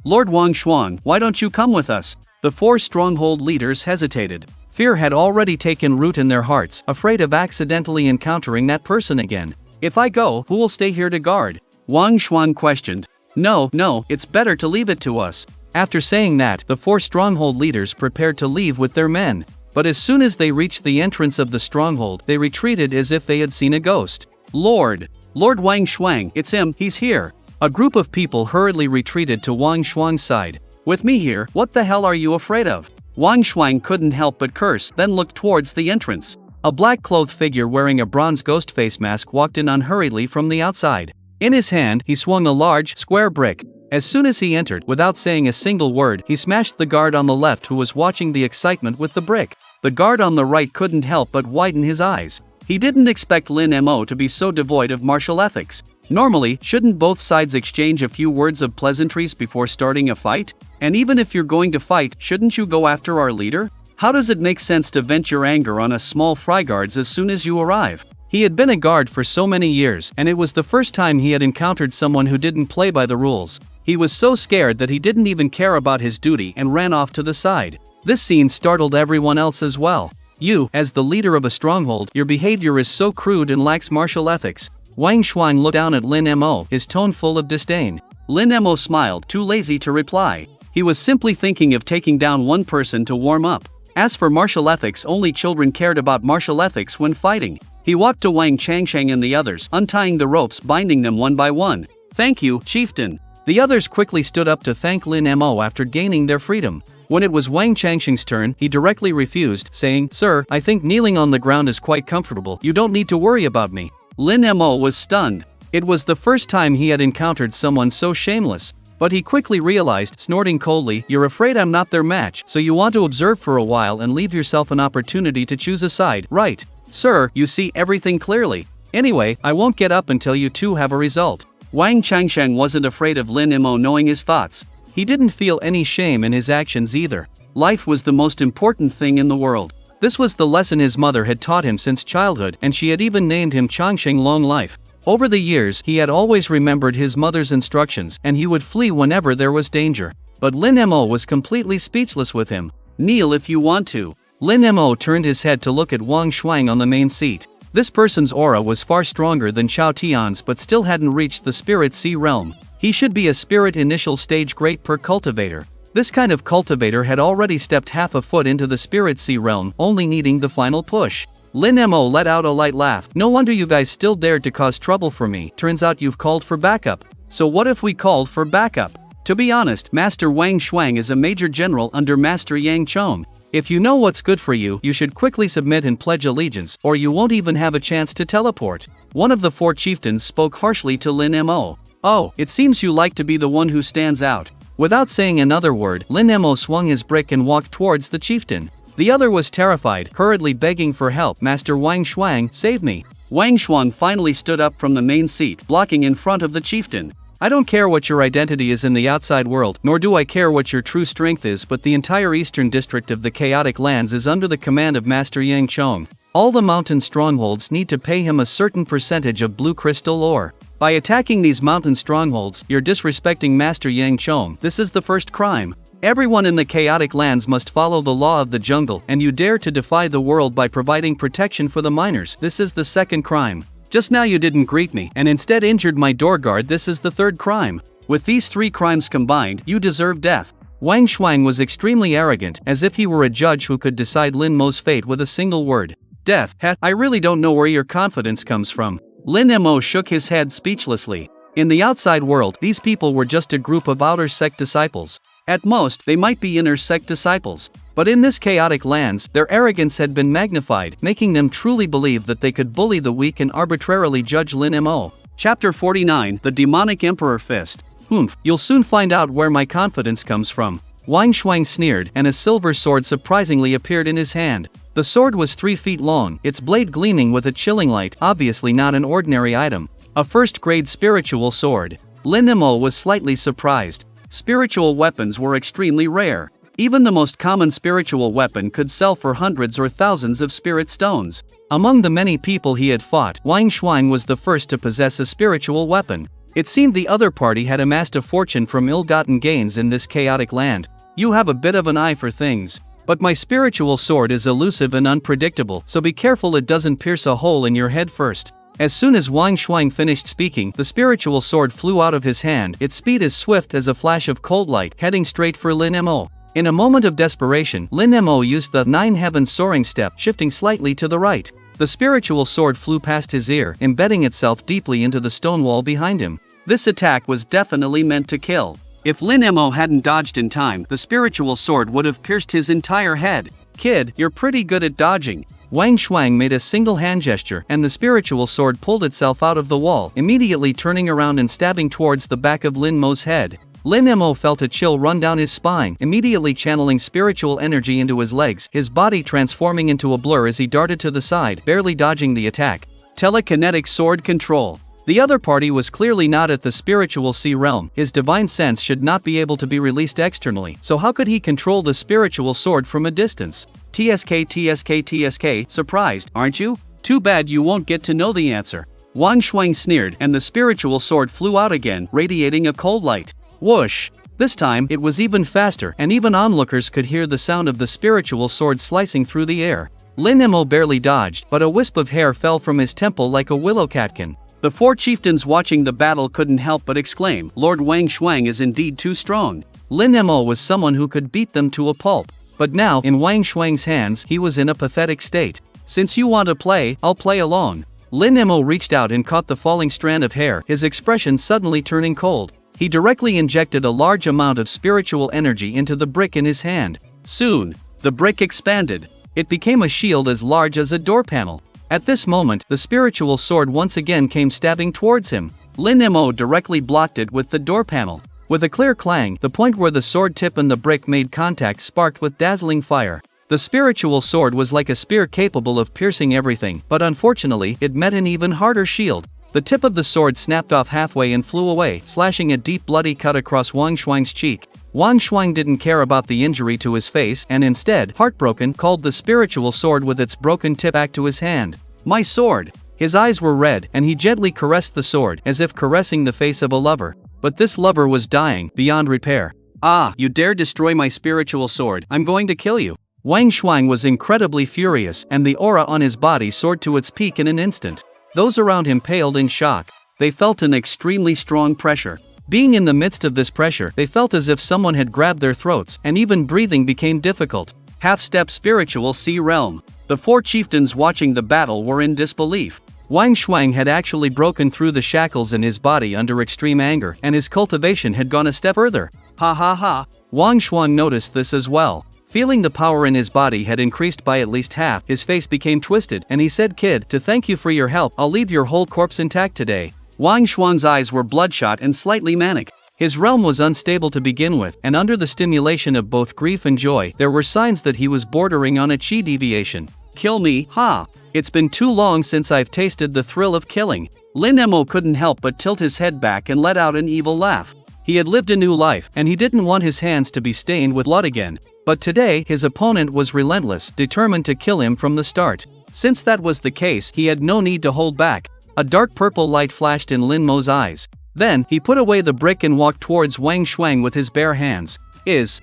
Speaker 3: Lord Wang Shuang, why don't you come with us? The 4 stronghold leaders hesitated. Fear had already taken root in their hearts, afraid of accidentally encountering that person again. If I go, who will stay here to guard? Wang Shuang questioned. No, it's better to leave it to us. After saying that, the 4 stronghold leaders prepared to leave with their men. But as soon as they reached the entrance of the stronghold, they retreated as if they had seen a ghost. Lord Wang Shuang, it's him, he's here. A group of people hurriedly retreated to Wang Shuang's side. With me here, what the hell are you afraid of? Wang Shuang couldn't help but curse, then looked towards the entrance. A black-clothed figure wearing a bronze ghost face mask walked in unhurriedly from the outside. In his hand, he swung a large, square brick. As soon as he entered, without saying a single word, he smashed the guard on the left who was watching the excitement with the brick. The guard on the right couldn't help but widen his eyes. He didn't expect Lin Mo to be so devoid of martial ethics. Normally, shouldn't both sides exchange a few words of pleasantries before starting a fight? And even if you're going to fight, shouldn't you go after our leader? How does it make sense to vent your anger on a small fryguards as soon as you arrive? He had been a guard for so many years, and it was the first time he had encountered someone who didn't play by the rules. He was so scared that he didn't even care about his duty and ran off to the side. This scene startled everyone else as well. You, as the leader of a stronghold, your behavior is so crude and lacks martial ethics. Wang Shuang looked down at Lin Mo, his tone full of disdain. Lin Mo smiled, too lazy to reply. He was simply thinking of taking down one person to warm up. As for martial ethics, only children cared about martial ethics when fighting. He walked to Wang Changsheng and the others, untying the ropes, binding them one by one. Thank you, chieftain. The others quickly stood up to thank Lin Mo after gaining their freedom.
Speaker 2: When it was Wang Changxing's turn, he directly refused, saying, "Sir, I think kneeling on the ground is quite comfortable. You don't need to worry about me." Lin Mo was stunned. It was the first time he had encountered someone so shameless. But he quickly realized, snorting coldly, "You're afraid I'm not their match, so you want to observe for a while and leave yourself an opportunity to choose a side, right? Sir, you see everything clearly. Anyway, I won't get up until you two have a result." Wang Changsheng wasn't afraid of Lin Mo knowing his thoughts. He didn't feel any shame in his actions either. Life was the most important thing in the world. This was the lesson his mother had taught him since childhood, and she had even named him Changsheng Long Life. Over the years, he had always remembered his mother's instructions, and he would flee whenever there was danger. But Lin Mo was completely speechless with him. "Kneel if you want to." Lin Mo turned his head to look at Wang Shuang on the main seat. This person's aura was far stronger than Chao Tian's but still hadn't reached the Spirit Sea realm. He should be a Spirit Initial Stage Great Per Cultivator. This kind of cultivator had already stepped half a foot into the Spirit Sea realm, only needing the final push. Lin Mo let out a light laugh. "No wonder you guys still dared to cause trouble for me. Turns out you've called for backup. So what if we called for backup? To be honest, Master Wang Shuang is a major general under Master Yang Chong. If you know what's good for you, you should quickly submit and pledge allegiance, or you won't even have a chance to teleport." One of the four chieftains spoke harshly to Lin Mo. "Oh, it seems you like to be the one who stands out." Without saying another word, Lin Mo swung his brick and walked towards the chieftain. The other was terrified, hurriedly begging for help. "Master Wang Shuang, save me." Wang Shuang finally stood up from the main seat, blocking in front of the chieftain. "I don't care what your identity is in the outside world, nor do I care what your true strength is, but the entire eastern district of the Chaotic Lands is under the command of Master Yang Chong. All the mountain strongholds need to pay him a certain percentage of blue crystal ore. By attacking these mountain strongholds, you're disrespecting Master Yang Chong. This is the first crime. Everyone in the Chaotic Lands must follow the law of the jungle, and you dare to defy the world by providing protection for the miners. This is the second crime. Just now you didn't greet me, and instead injured my door guard. This is the third crime. With these three crimes combined, you deserve death." Wang Shuang was extremely arrogant, as if he were a judge who could decide Lin Mo's fate with a single word. "Death, I really don't know where your confidence comes from." Lin Mo shook his head speechlessly. In the outside world, these people were just a group of outer sect disciples. At most, they might be inner sect disciples. But in this Chaotic Lands, their arrogance had been magnified, making them truly believe that they could bully the weak and arbitrarily judge Lin Mo. Chapter 49, The Demonic Emperor Fist. "Humph, you'll soon find out where my confidence comes from." Wang Shuang sneered, and a silver sword surprisingly appeared in his hand. The sword was 3 feet long, its blade gleaming with a chilling light, obviously not an ordinary item. A first-grade spiritual sword. Lin Mo was slightly surprised. Spiritual weapons were extremely rare. Even the most common spiritual weapon could sell for hundreds or thousands of spirit stones. Among the many people he had fought, Wang Shuang was the first to possess a spiritual weapon. It seemed the other party had amassed a fortune from ill-gotten gains in this chaotic land. "You have a bit of an eye for things. But my spiritual sword is elusive and unpredictable, so be careful it doesn't pierce a hole in your head first." As soon as Wang Shuang finished speaking, the spiritual sword flew out of his hand, its speed as swift as a flash of cold light, heading straight for Lin Mo. In a moment of desperation, Lin Mo used the 9 heavens soaring step, shifting slightly to the right. The spiritual sword flew past his ear, embedding itself deeply into the stone wall behind him. This attack was definitely meant to kill. If Lin Mo hadn't dodged in time, the spiritual sword would have pierced his entire head. "Kid, you're pretty good at dodging." Wang Shuang made a single hand gesture, and the spiritual sword pulled itself out of the wall, immediately turning around and stabbing towards the back of Lin Mo's head. Lin Mo felt a chill run down his spine, immediately channeling spiritual energy into his legs, his body transforming into a blur as he darted to the side, barely dodging the attack. Telekinetic sword control. The other party was clearly not at the spiritual sea realm. His divine sense should not be able to be released externally, so how could he control the spiritual sword from a distance? TSK, surprised, aren't you? Too bad you won't get to know the answer. Wang Shuang sneered, and the spiritual sword flew out again, radiating a cold light. Whoosh! This time, it was even faster, and even onlookers could hear the sound of the spiritual sword slicing through the air. Lin Mo barely dodged, but a wisp of hair fell from his temple like a willow catkin. The 4 chieftains watching the battle couldn't help but exclaim, "Lord Wang Shuang is indeed too strong." Lin Mo was someone who could beat them to a pulp. But now, in Wang Shuang's hands, he was in a pathetic state. "Since you want to play, I'll play along." Lin Mo reached out and caught the falling strand of hair, his expression suddenly turning cold. He directly injected a large amount of spiritual energy into the brick in his hand. Soon, the brick expanded. It became a shield as large as a door panel. At this moment, the spiritual sword once again came stabbing towards him. Lin Mo directly blocked it with the door panel. With a clear clang, the point where the sword tip and the brick made contact sparked with dazzling fire. The spiritual sword was like a spear capable of piercing everything, but unfortunately, it met an even harder shield. The tip of the sword snapped off halfway and flew away, slashing a deep bloody cut across Wang Shuang's cheek. Wang Shuang didn't care about the injury to his face and instead, heartbroken, called the spiritual sword with its broken tip back to his hand. "My sword!" His eyes were red, and he gently caressed the sword, as if caressing the face of a lover. But this lover was dying, beyond repair. "Ah, you dare destroy my spiritual sword, I'm going to kill you." Wang Shuang was incredibly furious, and the aura on his body soared to its peak in an instant. Those around him paled in shock. They felt an extremely strong pressure. Being in the midst of this pressure, they felt as if someone had grabbed their throats, and even breathing became difficult. Half-step spiritual sea realm. The four chieftains watching the battle were in disbelief. Wang Shuang had actually broken through the shackles in his body under extreme anger, and his cultivation had gone a step further. Ha ha ha. Wang Shuang noticed this as well. Feeling the power in his body had increased by at least half, his face became twisted, and he said, "Kid, to thank you for your help, I'll leave your whole corpse intact today." Wang Shuang's eyes were bloodshot and slightly manic. His realm was unstable to begin with, and under the stimulation of both grief and joy, there were signs that he was bordering on a chi deviation. "Kill me, ha! It's been too long since I've tasted the thrill of killing." Lin Mo couldn't help but tilt his head back and let out an evil laugh. He had lived a new life, and he didn't want his hands to be stained with blood again. But today, his opponent was relentless, determined to kill him from the start. Since that was the case, he had no need to hold back. A dark purple light flashed in Lin Mo's eyes. Then, he put away the brick and walked towards Wang Shuang with his bare hands. Is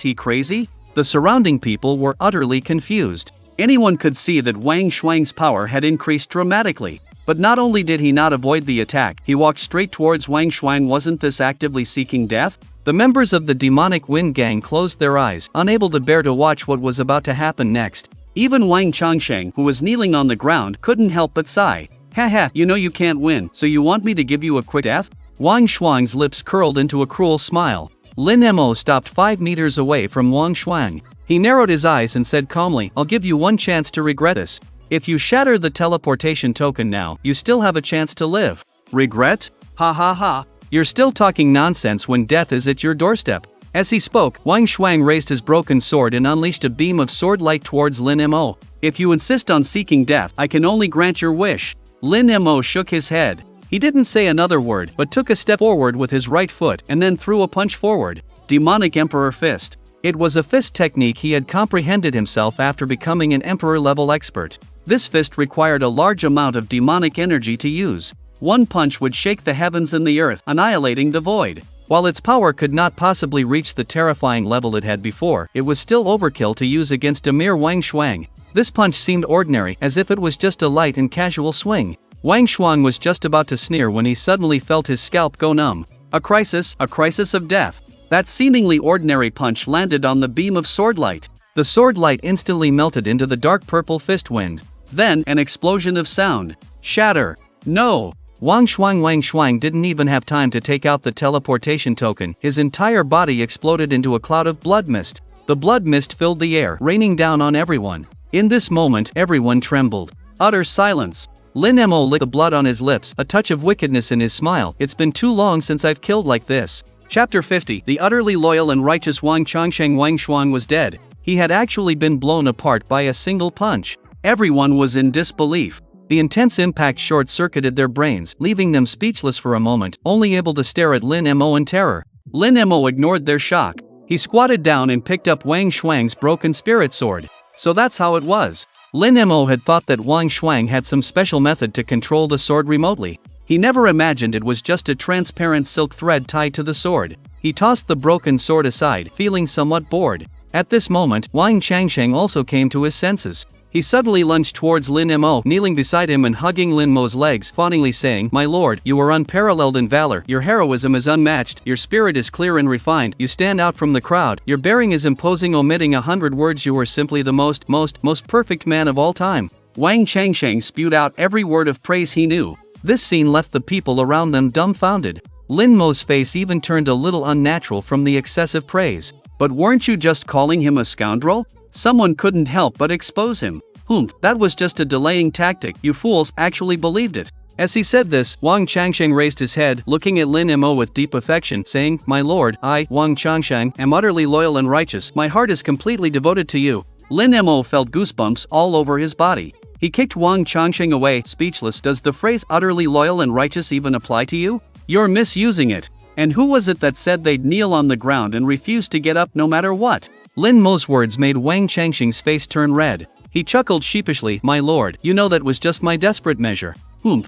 Speaker 2: he crazy? The surrounding people were utterly confused. Anyone could see that Wang Shuang's power had increased dramatically. But not only did he not avoid the attack, he walked straight towards Wang Shuang. Wasn't this actively seeking death? The members of the demonic wind gang closed their eyes, unable to bear to watch what was about to happen next. Even Wang Changsheng, who was kneeling on the ground, couldn't help but sigh. "Haha, you know you can't win, so you want me to give you a quick death?" Wang Shuang's lips curled into a cruel smile. Lin Mo stopped 5 meters away from Wang Shuang. He narrowed his eyes and said calmly, "I'll give you one chance to regret this. If you shatter the teleportation token now, you still have a chance to live." "Regret? Ha ha ha. You're still talking nonsense when death is at your doorstep." As he spoke, Wang Shuang raised his broken sword and unleashed a beam of sword light towards Lin Mo. "If you insist on seeking death, I can only grant your wish." Lin Mo shook his head. He didn't say another word, but took a step forward with his right foot and then threw a punch forward. Demonic Emperor Fist. It was a fist technique he had comprehended himself after becoming an emperor-level expert. This fist required a large amount of demonic energy to use. One punch would shake the heavens and the earth, annihilating the void. While its power could not possibly reach the terrifying level it had before, it was still overkill to use against a mere Wang Shuang. This punch seemed ordinary, as if it was just a light and casual swing. Wang Shuang was just about to sneer when he suddenly felt his scalp go numb. A crisis of death. That seemingly ordinary punch landed on the beam of sword light. The sword light instantly melted into the dark purple fist wind. Then, an explosion of sound. Shatter. No! Wang Shuang didn't even have time to take out the teleportation token. His entire body exploded into a cloud of blood mist. The blood mist filled the air, raining down on everyone. In this moment, everyone trembled. Utter silence. Lin Mo licked the blood on his lips, a touch of wickedness in his smile. "It's been too long since I've killed like this." Chapter 50. The utterly loyal and righteous Wang Changsheng. Wang Shuang was dead. He had actually been blown apart by a single punch. Everyone was in disbelief. The intense impact short-circuited their brains, leaving them speechless for a moment, only able to stare at Lin Mo in terror. Lin Mo ignored their shock. He squatted down and picked up Wang Shuang's broken spirit sword. So that's how it was. Lin Mo had thought that Wang Shuang had some special method to control the sword remotely. He never imagined it was just a transparent silk thread tied to the sword. He tossed the broken sword aside, feeling somewhat bored. At this moment, Wang Changsheng also came to his senses. He suddenly lunged towards Lin Mo, kneeling beside him and hugging Lin Mo's legs, fawningly saying, "My lord, you are unparalleled in valor, your heroism is unmatched, your spirit is clear and refined, you stand out from the crowd, your bearing is imposing. Omitting 100 words, you are simply the most perfect man of all time." Wang Changsheng spewed out every word of praise he knew. This scene left the people around them dumbfounded. Lin Mo's face even turned a little unnatural from the excessive praise.
Speaker 3: But weren't you just calling him a scoundrel? Someone couldn't help but expose him. That was just a delaying tactic, you fools actually believed it.
Speaker 2: As he said this, Wang Changsheng raised his head, looking at Lin Mo with deep affection, saying, "My lord, I, Wang Changsheng, am utterly loyal and righteous. My heart is completely devoted to you."
Speaker 3: Lin Mo felt goosebumps all over his body. He kicked Wang Changsheng away, speechless. Does the phrase utterly loyal and righteous even apply to you? You're misusing it. And who was it that said they'd kneel on the ground and refuse to get up no matter what?
Speaker 2: Lin Mo's words made Wang Changsheng's face turn red. He chuckled sheepishly, "My lord, you know that was just my desperate measure.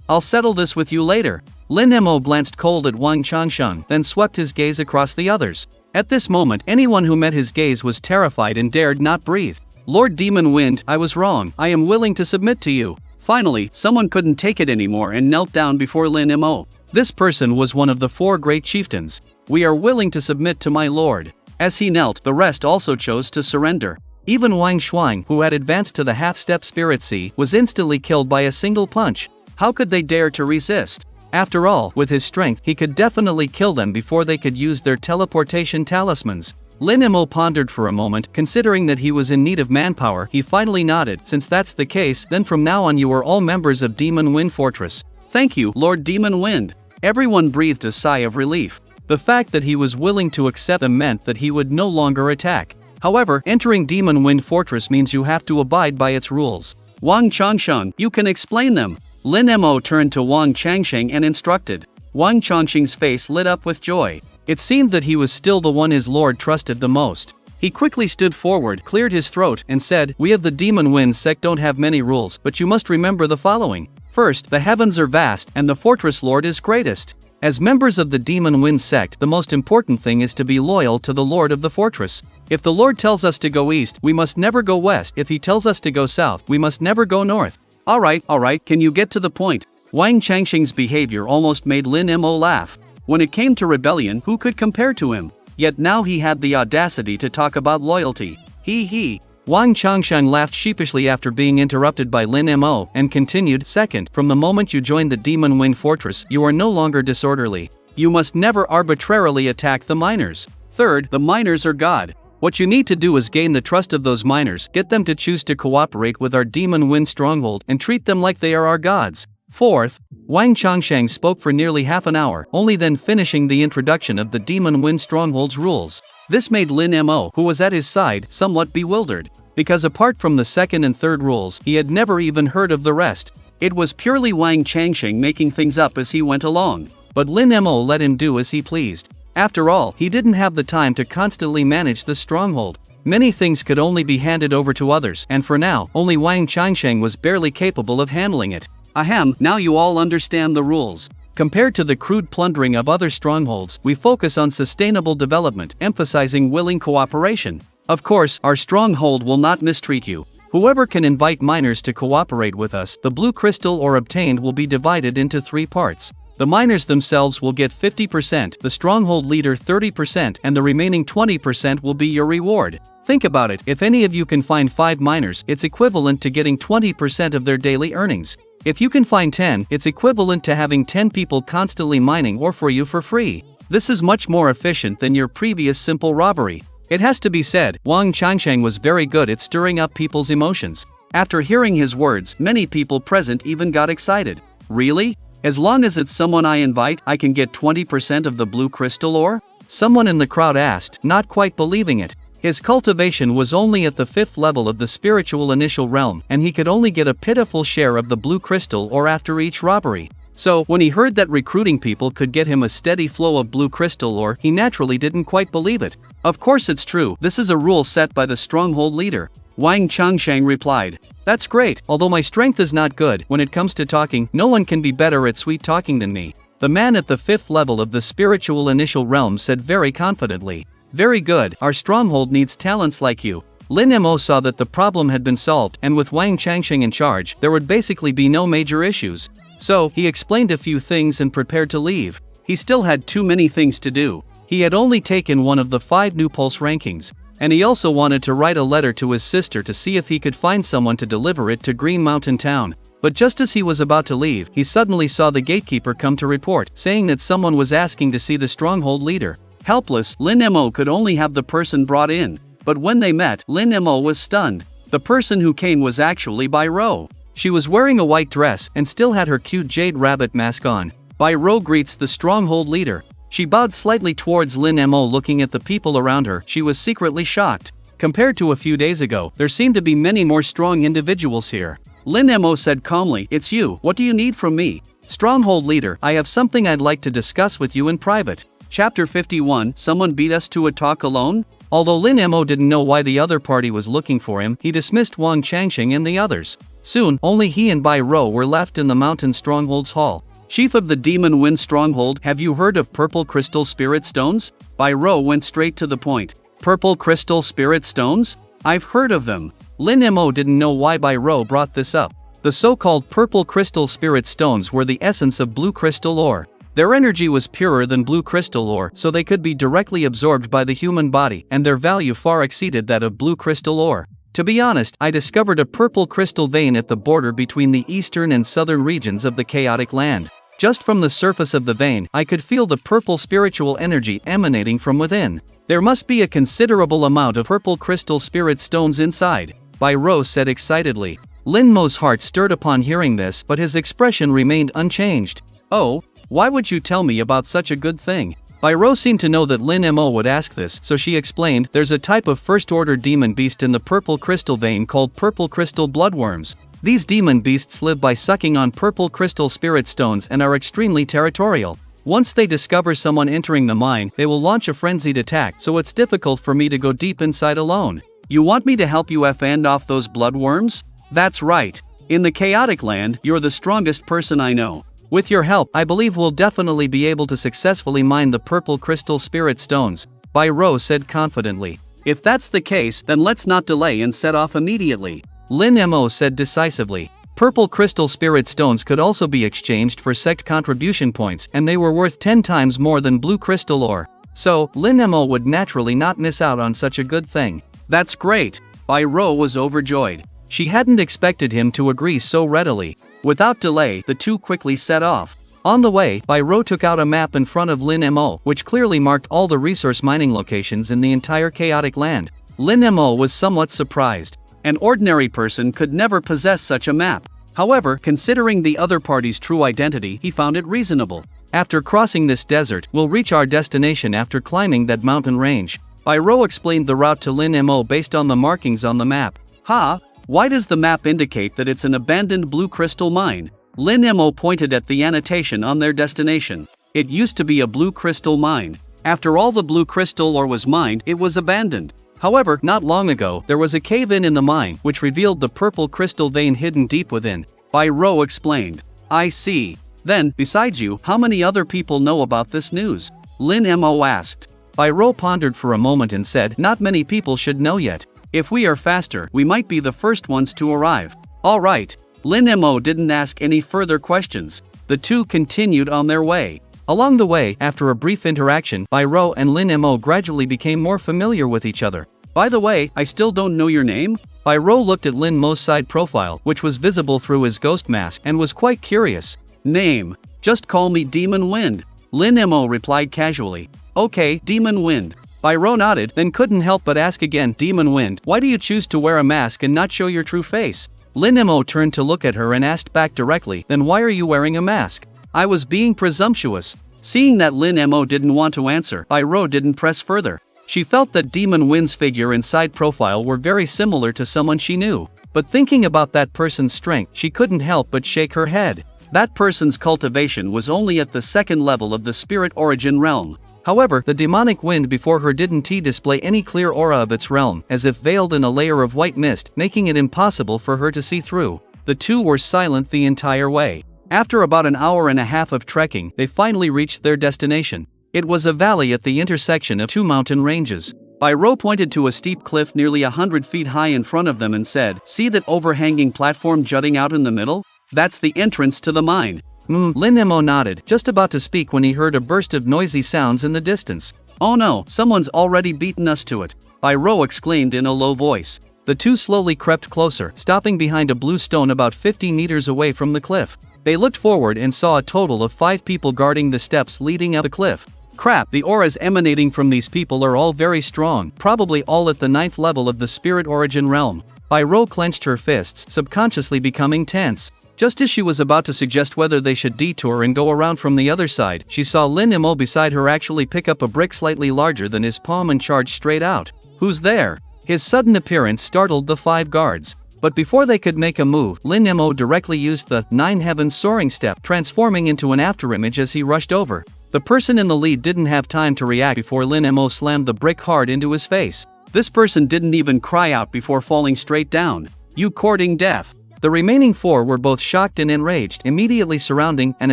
Speaker 3: I'll settle this with you later."
Speaker 2: Lin Mo glanced cold at Wang Changsheng, then swept his gaze across the others.
Speaker 3: At this moment, anyone who met his gaze was terrified and dared not breathe. "Lord Demon Wind, I was wrong. I am willing to submit to you." Finally, someone couldn't take it anymore and knelt down before Lin Mo.
Speaker 2: This person was one of the 4 great chieftains.
Speaker 3: "We are willing to submit to my lord." As he knelt, the rest also chose to surrender.
Speaker 2: Even Wang Shuang, who had advanced to the half-step Spirit Sea, was instantly killed by a single punch.
Speaker 3: How could they dare to resist?
Speaker 2: After all, with his strength, he could definitely kill them before they could use their teleportation talismans.
Speaker 3: Lin Mo pondered for a moment, considering that he was in need of manpower. He finally nodded. "Since that's the case, then from now on you are all members of Demon Wind Fortress." "Thank you, Lord Demon Wind." Everyone breathed a sigh of relief.
Speaker 2: The fact that he was willing to accept them meant that he would no longer attack. However, entering Demon Wind Fortress means you have to abide by its rules.
Speaker 3: "Wang Changsheng, you can explain them." Lin Mo turned to Wang Changsheng and instructed. Wang Changsheng's face lit up with joy.
Speaker 2: It seemed that he was still the one his lord trusted the most.
Speaker 3: He quickly stood forward, cleared his throat, and said, "We of the Demon Wind sect don't have many rules, but you must remember the following. First, the heavens are vast, and the fortress lord is greatest. As members of the Demon Wind sect, the most important thing is to be loyal to the lord of the fortress. If the lord tells us to go east, we must never go west. If he tells us to go south, we must never go north." Alright, can you get to the point? Wang Changsheng's behavior almost made Lin Mo laugh. When it came to rebellion, who could compare to him? Yet now he had the audacity to talk about loyalty. He.
Speaker 2: Wang Changsheng laughed sheepishly after being interrupted by Lin Mo, and continued, "Second, from the moment you joined the Demon Wind Fortress, you are no longer disorderly.
Speaker 3: You must never arbitrarily attack the miners. Third, the miners are God. What you need to do is gain the trust of those miners, get them to choose to cooperate with our Demon Wind stronghold, and treat them like they are our gods. Fourth."
Speaker 2: Wang Changsheng spoke for nearly half an hour, only then finishing the introduction of the Demon Wind stronghold's rules.
Speaker 3: This made Lin Mo, who was at his side, somewhat bewildered. Because apart from the second and third rules, he had never even heard of the rest. It was purely Wang Changsheng making things up as he went along.
Speaker 2: But Lin Mo let him do as he pleased. After all, he didn't have the time to constantly manage the stronghold. Many things could only be handed over to others, and for now, only Wang Changsheng was barely capable of handling it.
Speaker 3: Ahem, now you all understand the rules.
Speaker 2: Compared to the crude plundering of other strongholds, we focus on sustainable development, emphasizing willing cooperation.
Speaker 3: Of course, our stronghold will not mistreat you.
Speaker 2: Whoever can invite miners to cooperate with us, the blue crystal or obtained will be divided into 3 parts. The miners themselves will get 50%, the stronghold leader 30%, and the remaining 20% will be your reward. Think about it, if any of you can find 5 miners, it's equivalent to getting 20% of their daily earnings. If you can find 10, it's equivalent to having 10 people constantly mining or for you for free. This is much more efficient than your previous simple robbery. It has to be said, Wang Changsheng was very good at stirring up people's emotions.
Speaker 3: After hearing his words, many people present even got excited. Really? As long as it's someone I invite, I can get 20% of the blue crystal ore?
Speaker 2: Someone in the crowd asked, not quite believing it. His cultivation was only at the 5th level of the spiritual initial realm, and he could only get a pitiful share of the blue crystal ore after each robbery.
Speaker 3: So, when he heard that recruiting people could get him a steady flow of blue crystal ore, he naturally didn't quite believe it. Of course it's true, this is a rule set by the stronghold leader. Wang Changsheng replied.
Speaker 2: That's great, although my strength is not good, when it comes to talking, no one can be better at sweet talking than me. The man at the 5th level of the spiritual initial realm said very confidently. Very good, our stronghold needs talents like you. Lin Mo saw that the problem had been solved, and with Wang Changsheng in charge, there would basically be no major issues. So, he explained a few things and prepared to leave.
Speaker 3: He still had too many things to do.
Speaker 2: He had only taken one of the 5 new pulse rankings, and he also wanted to write a letter to his sister to see if he could find someone to deliver it to Green Mountain Town. But just as he was about to leave, he suddenly saw the gatekeeper come to report, saying that someone was asking to see the stronghold leader. Helpless, Lin Mo could only have the person brought in. But when they met, Lin Mo was stunned. The person who came was actually Bai Ro. She was wearing a white dress and still had her cute jade rabbit mask on. Bai Ro greets the stronghold leader. She bowed slightly towards Lin Mo, looking at the people around her. She was secretly shocked. Compared to a few days ago, there seemed to be many more strong individuals here. Lin Mo said calmly, "It's you, what do you need from me?" "Stronghold leader, I have something I'd like to discuss with you in private." Chapter 51, Someone beat us to a talk alone? Although Lin Mo didn't know why the other party was looking for him, he dismissed Wang Changxing and the others. Soon, only he and Bai Ro were left in the mountain stronghold's hall. "Chief of the Demon Wind Stronghold, have you heard of purple crystal spirit stones?" Bai Ro went straight to the point. "Purple crystal spirit stones? I've heard of them." Lin Mo didn't know why Bai Ro brought this up. The so-called purple crystal spirit stones were the essence of blue crystal ore. Their energy was purer than blue crystal ore, so they could be directly absorbed by the human body, and their value far exceeded that of blue crystal ore. To be honest, I discovered a purple crystal vein at the border between the eastern and southern regions of the chaotic land. Just from the surface of the vein, I could feel the purple spiritual energy emanating from within. There must be a considerable amount of purple crystal spirit stones inside, Bai Ro said excitedly. Lin Mo's heart stirred upon hearing this, but his expression remained unchanged. "Oh? Why would you tell me about such a good thing?" Bai Ro seemed to know that Lin Mo would ask this, so she explained, "There's a type of first-order demon beast in the purple crystal vein called purple crystal bloodworms. These demon beasts live by sucking on purple crystal spirit stones and are extremely territorial. Once they discover someone entering the mine, they will launch a frenzied attack, so it's difficult for me to go deep inside alone." "You want me to help you fend off those bloodworms?" "That's right. In the chaotic land, you're the strongest person I know. With your help, I believe we'll definitely be able to successfully mine the purple crystal spirit stones," Bai Ro said confidently. "If that's the case, then let's not delay and set off immediately," Lin Mo said decisively. Purple crystal spirit stones could also be exchanged for sect contribution points, and they were worth 10 times more than blue crystal ore. So, Lin Mo would naturally not miss out on such a good thing. "That's great." Bai Ro was overjoyed. She hadn't expected him to agree so readily. Without delay, the two quickly set off. On the way, Bai Ro took out a map in front of Lin Mo, which clearly marked all the resource mining locations in the entire chaotic land. Lin Mo was somewhat surprised. An ordinary person could never possess such a map. However, considering the other party's true identity, he found it reasonable. "After crossing this desert, we'll reach our destination after climbing that mountain range." Bai Ro explained the route to Lin Mo based on the markings on the map. "Ha? Why does the map indicate that it's an abandoned blue crystal mine?" Lin Mo pointed at the annotation on their destination. "It used to be a blue crystal mine. After all the blue crystal ore was mined, it was abandoned. However, not long ago, there was a cave-in in the mine, which revealed the purple crystal vein hidden deep within," Bai Ro explained. "I see. Then, besides you, how many other people know about this news?" Lin Mo asked. Bai Ro pondered for a moment and said, "Not many people should know yet. If we are faster, we might be the first ones to arrive." "All right." Lin Mo didn't ask any further questions. The two continued on their way. Along the way, after a brief interaction, Bai Ro and Lin Mo gradually became more familiar with each other. "By the way, I still don't know your name?" Bai Ro looked at Lin Mo's side profile, which was visible through his ghost mask, and was quite curious. "Name? Just call me Demon Wind," Lin Mo replied casually. "Okay, Demon Wind." Bai Ro nodded, then couldn't help but ask again, "Demon Wind, why do you choose to wear a mask and not show your true face?" Lin Mo turned to look at her and asked back directly, "Then why are you wearing a mask?" "I was being presumptuous." Seeing that Lin Mo didn't want to answer, Bai Ro didn't press further. She felt that Demon Wind's figure and side profile were very similar to someone she knew. But thinking about that person's strength, she couldn't help but shake her head. That person's cultivation was only at the second level of the spirit origin realm. However, the demonic wind before her didn't display any clear aura of its realm, as if veiled in a layer of white mist, making it impossible for her to see through. The two were silent the entire way. After about an hour and a half of trekking, they finally reached their destination. It was a valley at the intersection of two mountain ranges. Bai Ro pointed to a steep cliff nearly 100 feet high in front of them and said, "See that overhanging platform jutting out in the middle? That's the entrance to the mine." Lin Mo nodded, just about to speak when he heard a burst of noisy sounds in the distance. "Oh no, someone's already beaten us to it," Bai Ro exclaimed in a low voice. The two slowly crept closer, stopping behind a blue stone about 50 meters away from the cliff. They looked forward and saw a total of 5 people guarding the steps leading up the cliff. Crap, the auras emanating from these people are all very strong, probably all at the 9th level of the spirit origin realm. Pyro clenched her fists, subconsciously becoming tense. Just as she was about to suggest whether they should detour and go around from the other side, she saw Lin Mo beside her actually pick up a brick slightly larger than his palm and charge straight out. Who's there? His sudden appearance startled the 5 guards. But before they could make a move, Lin Mo directly used the 9 Heavens soaring step, transforming into an afterimage as he rushed over. The person in the lead didn't have time to react before Lin Mo slammed the brick hard into his face. This person didn't even cry out before falling straight down. You courting death. The remaining 4 were both shocked and enraged, immediately surrounding and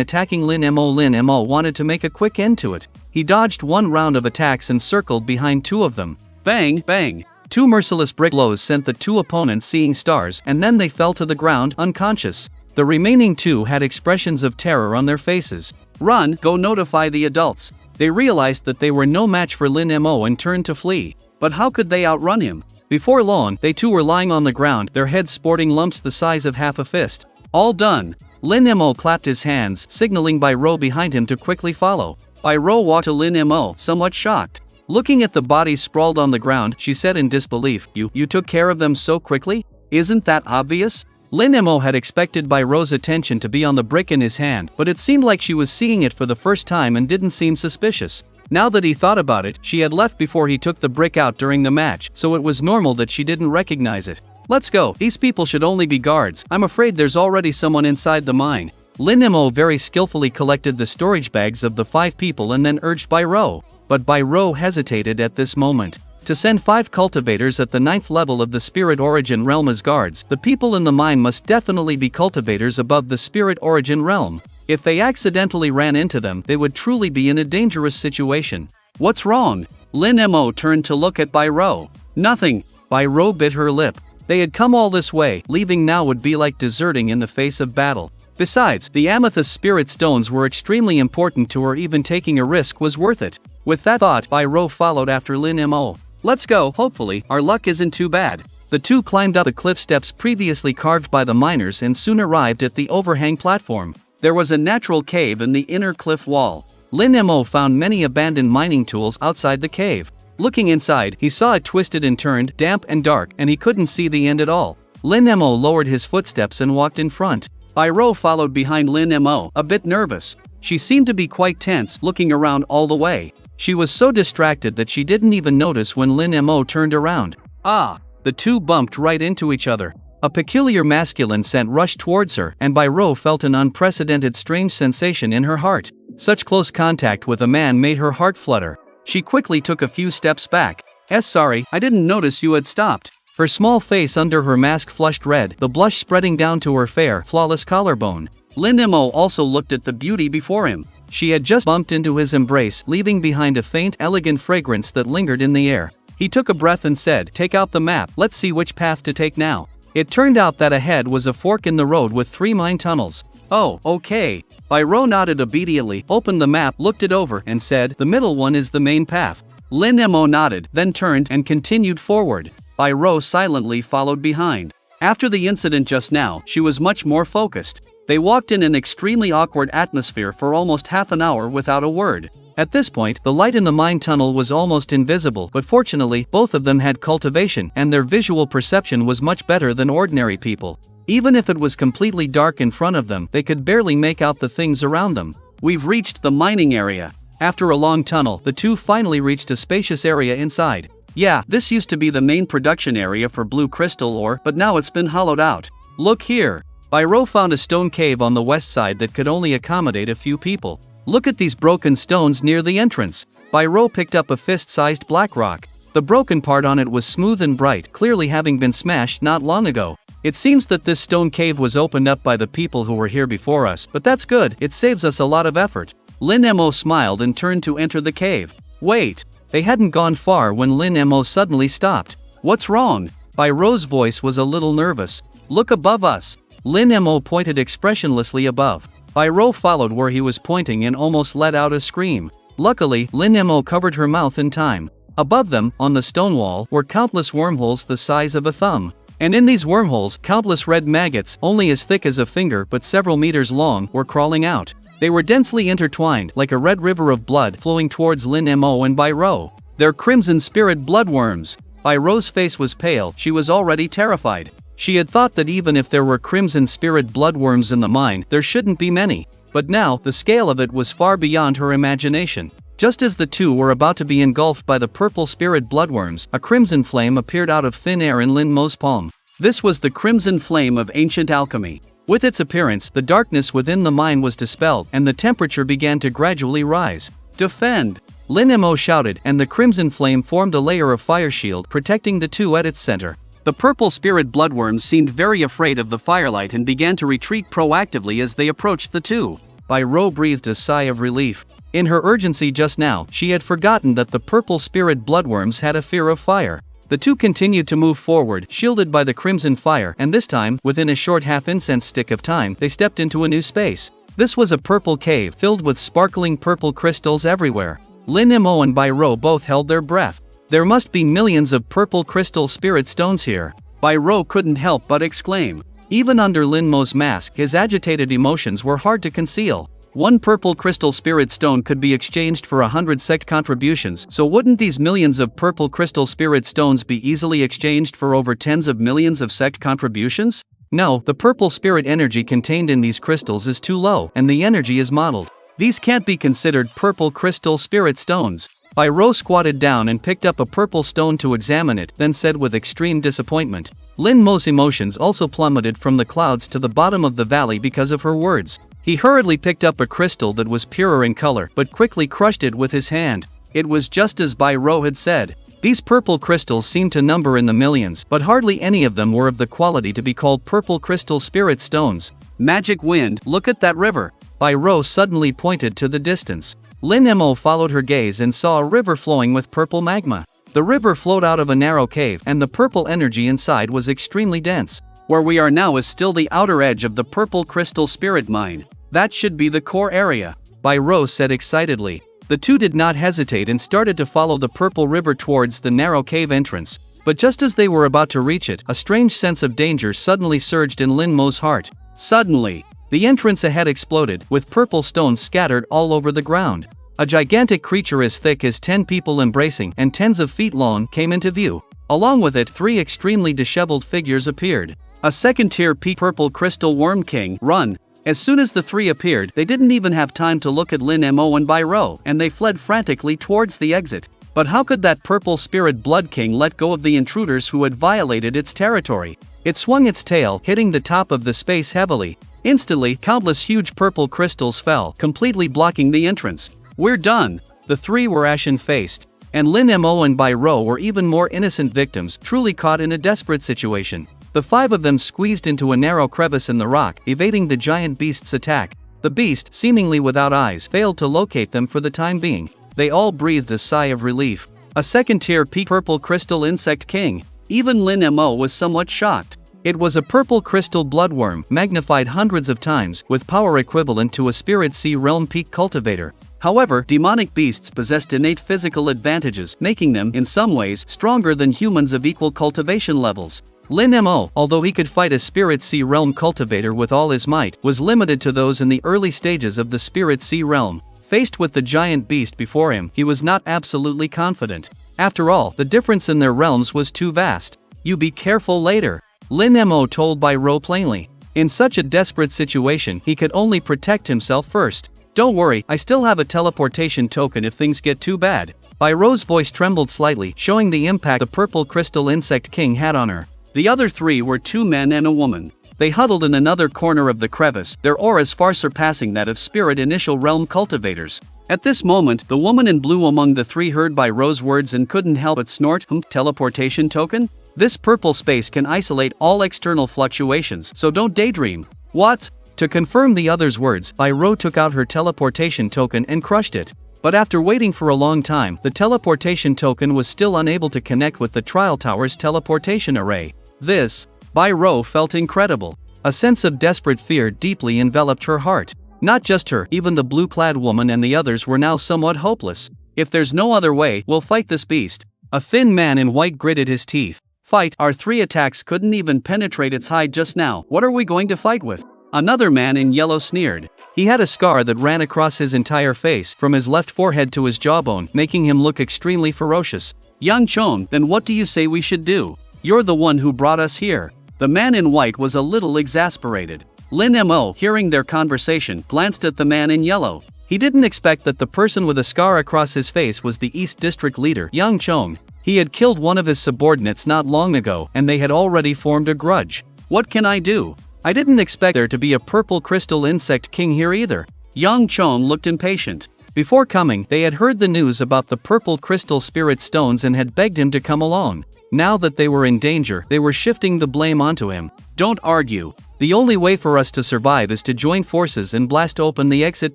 Speaker 2: attacking Lin Mo. Lin Mo wanted to make a quick end to it. He dodged 1 round of attacks and circled behind 2 of them. Bang, bang. 2 merciless brick blows sent the 2 opponents seeing stars, and then they fell to the ground, unconscious. The remaining 2 had expressions of terror on their faces. Run, go notify the adults. They realized that they were no match for Lin Mo and turned to flee. But how could they outrun him? Before long, they too were lying on the ground, their heads sporting lumps the size of half a fist. All done. Lin Mo clapped his hands, signaling Pyro behind him to quickly follow. Pyro walked to Lin Mo, somewhat shocked. Looking at the bodies sprawled on the ground, she said in disbelief, You took care of them so quickly? Isn't that obvious? Lin Mo had expected Pyro's attention to be on the brick in his hand, but it seemed like she was seeing it for the first time and didn't seem suspicious. Now that he thought about it, she had left before he took the brick out during the match, so it was normal that she didn't recognize it. Let's go, these people should only be guards, I'm afraid there's already someone inside the mine. Lin Mo very skillfully collected the storage bags of the 5 people and then urged Pyro. But Pyro hesitated at this moment. To send 5 cultivators at the 9th level of the spirit origin realm as guards, the people in the mine must definitely be cultivators above the spirit origin realm. If they accidentally ran into them, they would truly be in a dangerous situation. What's wrong? Lin Mo turned to look at Pyro. Nothing. Pyro bit her lip. They had come all this way, leaving now would be like deserting in the face of battle. Besides, the amethyst spirit stones were extremely important to her, even taking a risk was worth it. With that thought, Pyro followed after Lin Mo. Let's go, hopefully, our luck isn't too bad. The two climbed up the cliff steps previously carved by the miners and soon arrived at the overhang platform. There was a natural cave in the inner cliff wall. Lin Mo found many abandoned mining tools outside the cave. Looking inside, he saw it twisted and turned, damp and dark, and he couldn't see the end at all. Lin Mo lowered his footsteps and walked in front. Pyro followed behind Lin Mo, a bit nervous. She seemed to be quite tense, looking around all the way. She was so distracted that she didn't even notice when Lin Mo turned around. The two bumped right into each other. A peculiar masculine scent rushed towards her, and Pyro felt an unprecedented strange sensation in her heart. Such close contact with a man made her heart flutter. She quickly took a few steps back. Sorry, I didn't notice you had stopped. Her small face under her mask flushed red, the blush spreading down to her fair, flawless collarbone. Lin Mo also looked at the beauty before him. She had just bumped into his embrace, leaving behind a faint, elegant fragrance that lingered in the air. He took a breath and said, "Take out the map, let's see which path to take now." It turned out that ahead was a fork in the road with 3 mine tunnels. Oh, okay. Pyro nodded obediently, opened the map, looked it over, and said, "The middle one is the main path." Lin Mo nodded, then turned and continued forward. Pyro silently followed behind. After the incident just now, she was much more focused. They walked in an extremely awkward atmosphere for almost half an hour without a word. At this point, the light in the mine tunnel was almost invisible, but fortunately, both of them had cultivation, and their visual perception was much better than ordinary people. Even if it was completely dark in front of them, they could barely make out the things around them. We've reached the mining area. After a long tunnel, the two finally reached a spacious area inside. Yeah, this used to be the main production area for blue crystal ore, but now it's been hollowed out. Look here. Pyro found a stone cave on the west side that could only accommodate a few people. Look at these broken stones near the entrance. Pyro picked up a fist-sized black rock. The broken part on it was smooth and bright, clearly having been smashed not long ago. It seems that this stone cave was opened up by the people who were here before us, but that's good, it saves us a lot of effort. Lin Mo smiled and turned to enter the cave. Wait! They hadn't gone far when Lin Mo suddenly stopped. What's wrong? Pyro's voice was a little nervous. Look above us. Lin Mo pointed expressionlessly above. Pyro followed where he was pointing and almost let out a scream. Luckily, Lin Mo covered her mouth in time. Above them, on the stone wall, were countless wormholes the size of a thumb. And in these wormholes, countless red maggots, only as thick as a finger but several meters long, were crawling out. They were densely intertwined, like a red river of blood flowing towards Lin Mo and Bai Rou. They're crimson spirit bloodworms. Bai Rou's face was pale, she was already terrified. She had thought that even if there were crimson spirit bloodworms in the mine, there shouldn't be many. But now, the scale of it was far beyond her imagination. Just as the two were about to be engulfed by the purple spirit bloodworms, a crimson flame appeared out of thin air in Lin Mo's palm. This was the crimson flame of ancient alchemy. With its appearance, the darkness within the mine was dispelled, and the temperature began to gradually rise. Defend! Lin Mo shouted, and the crimson flame formed a layer of fire shield protecting the two at its center. The purple spirit bloodworms seemed very afraid of the firelight and began to retreat proactively as they approached the two. Bai Rou breathed a sigh of relief. In her urgency just now, she had forgotten that the purple spirit bloodworms had a fear of fire. The two continued to move forward, shielded by the crimson fire, and this time, within a short half-incense stick of time, they stepped into a new space. This was a purple cave filled with sparkling purple crystals everywhere. Lin Mo and Bai Rou both held their breath. There must be millions of purple crystal spirit stones here. Bai Rou couldn't help but exclaim. Even under Lin Mo's mask, his agitated emotions were hard to conceal. One purple crystal spirit stone could be exchanged for 100 sect contributions, so wouldn't these millions of purple crystal spirit stones be easily exchanged for over tens of millions of sect contributions? No, the purple spirit energy contained in these crystals is too low, and the energy is modeled. These can't be considered purple crystal spirit stones. Bai Rou squatted down and picked up a purple stone to examine it, then said with extreme disappointment. Lin Mo's emotions also plummeted from the clouds to the bottom of the valley because of her words. He hurriedly picked up a crystal that was purer in color, but quickly crushed it with his hand. It was just as Bai Rou had said. These purple crystals seemed to number in the millions, but hardly any of them were of the quality to be called purple crystal spirit stones. Magic wind, look at that river. Bai Rou suddenly pointed to the distance. Lin Mo followed her gaze and saw a river flowing with purple magma. The river flowed out of a narrow cave, and the purple energy inside was extremely dense. Where we are now is still the outer edge of the purple crystal spirit mine. That should be the core area, Bai Rou said excitedly. The two did not hesitate and started to follow the purple river towards the narrow cave entrance. But just as they were about to reach it, a strange sense of danger suddenly surged in Lin Mo's heart. Suddenly, the entrance ahead exploded, with purple stones scattered all over the ground. A gigantic creature as thick as 10 people embracing and tens of feet long came into view. Along with it, 3 extremely disheveled figures appeared. A second-tier purple crystal worm king, run. As soon as the 3 appeared, they didn't even have time to look at Lin Mo and Bai Rou, and they fled frantically towards the exit. But how could that purple spirit blood king let go of the intruders who had violated its territory? It swung its tail, hitting the top of the space heavily. Instantly, countless huge purple crystals fell, completely blocking the entrance. We're done. The 3 were ashen-faced. And Lin Mo and Bai Rou were even more innocent victims, truly caught in a desperate situation. The 5 of them squeezed into a narrow crevice in the rock, evading the giant beast's attack. The beast, seemingly without eyes, failed to locate them for the time being. They all breathed a sigh of relief. A second-tier purple crystal insect king. Even Lin Mo was somewhat shocked. It was a purple crystal bloodworm, magnified hundreds of times, with power equivalent to a spirit sea realm peak cultivator. However, demonic beasts possessed innate physical advantages, making them, in some ways, stronger than humans of equal cultivation levels. Lin Mo, although he could fight a spirit sea realm cultivator with all his might, was limited to those in the early stages of the spirit sea realm. Faced with the giant beast before him, he was not absolutely confident. After all, the difference in their realms was too vast. You be careful later, Lin Mo told Bai Rou plainly. In such a desperate situation, he could only protect himself first. Don't worry, I still have a teleportation token if things get too bad. Bai Rou's voice trembled slightly, showing the impact the purple crystal insect king had on her. The other 3 were 2 men and a woman. They huddled in another corner of the crevice, their auras far surpassing that of spirit initial realm cultivators. At this moment, the woman in blue among the 3 heard Bai Rou's words and couldn't help but snort, teleportation token? This purple space can isolate all external fluctuations, so don't daydream. What? To confirm the other's words, Bai Rou took out her teleportation token and crushed it. But after waiting for a long time, the teleportation token was still unable to connect with the trial tower's teleportation array. This, Bai Rou felt incredible. A sense of desperate fear deeply enveloped her heart. Not just her, even the blue-clad woman and the others were now somewhat hopeless.
Speaker 3: If there's no other way, we'll fight this beast. A thin man in white gritted his teeth. Fight? Our 3 attacks couldn't even penetrate its hide just now. What are we going to fight with? Another man in yellow sneered. He had a scar that ran across his entire face, from his left forehead to his jawbone, making him look extremely ferocious. Yang Chong, then what do you say we should do? You're the one who brought us here. The man in white was a little exasperated. Lin Mo, hearing their conversation, glanced at the man in yellow. He didn't expect that the person with a scar across his face was the East District leader, Yang Chong. He had killed one of his subordinates not long ago, and they had already formed a grudge. What can I do? I didn't expect there to be a purple crystal insect king here either. Yang Chong looked impatient. Before coming, they had heard the news about the purple crystal spirit stones and had begged him to come along. Now that they were in danger, they were shifting the blame onto him. Don't argue. The only way for us to survive is to join forces and blast open the exit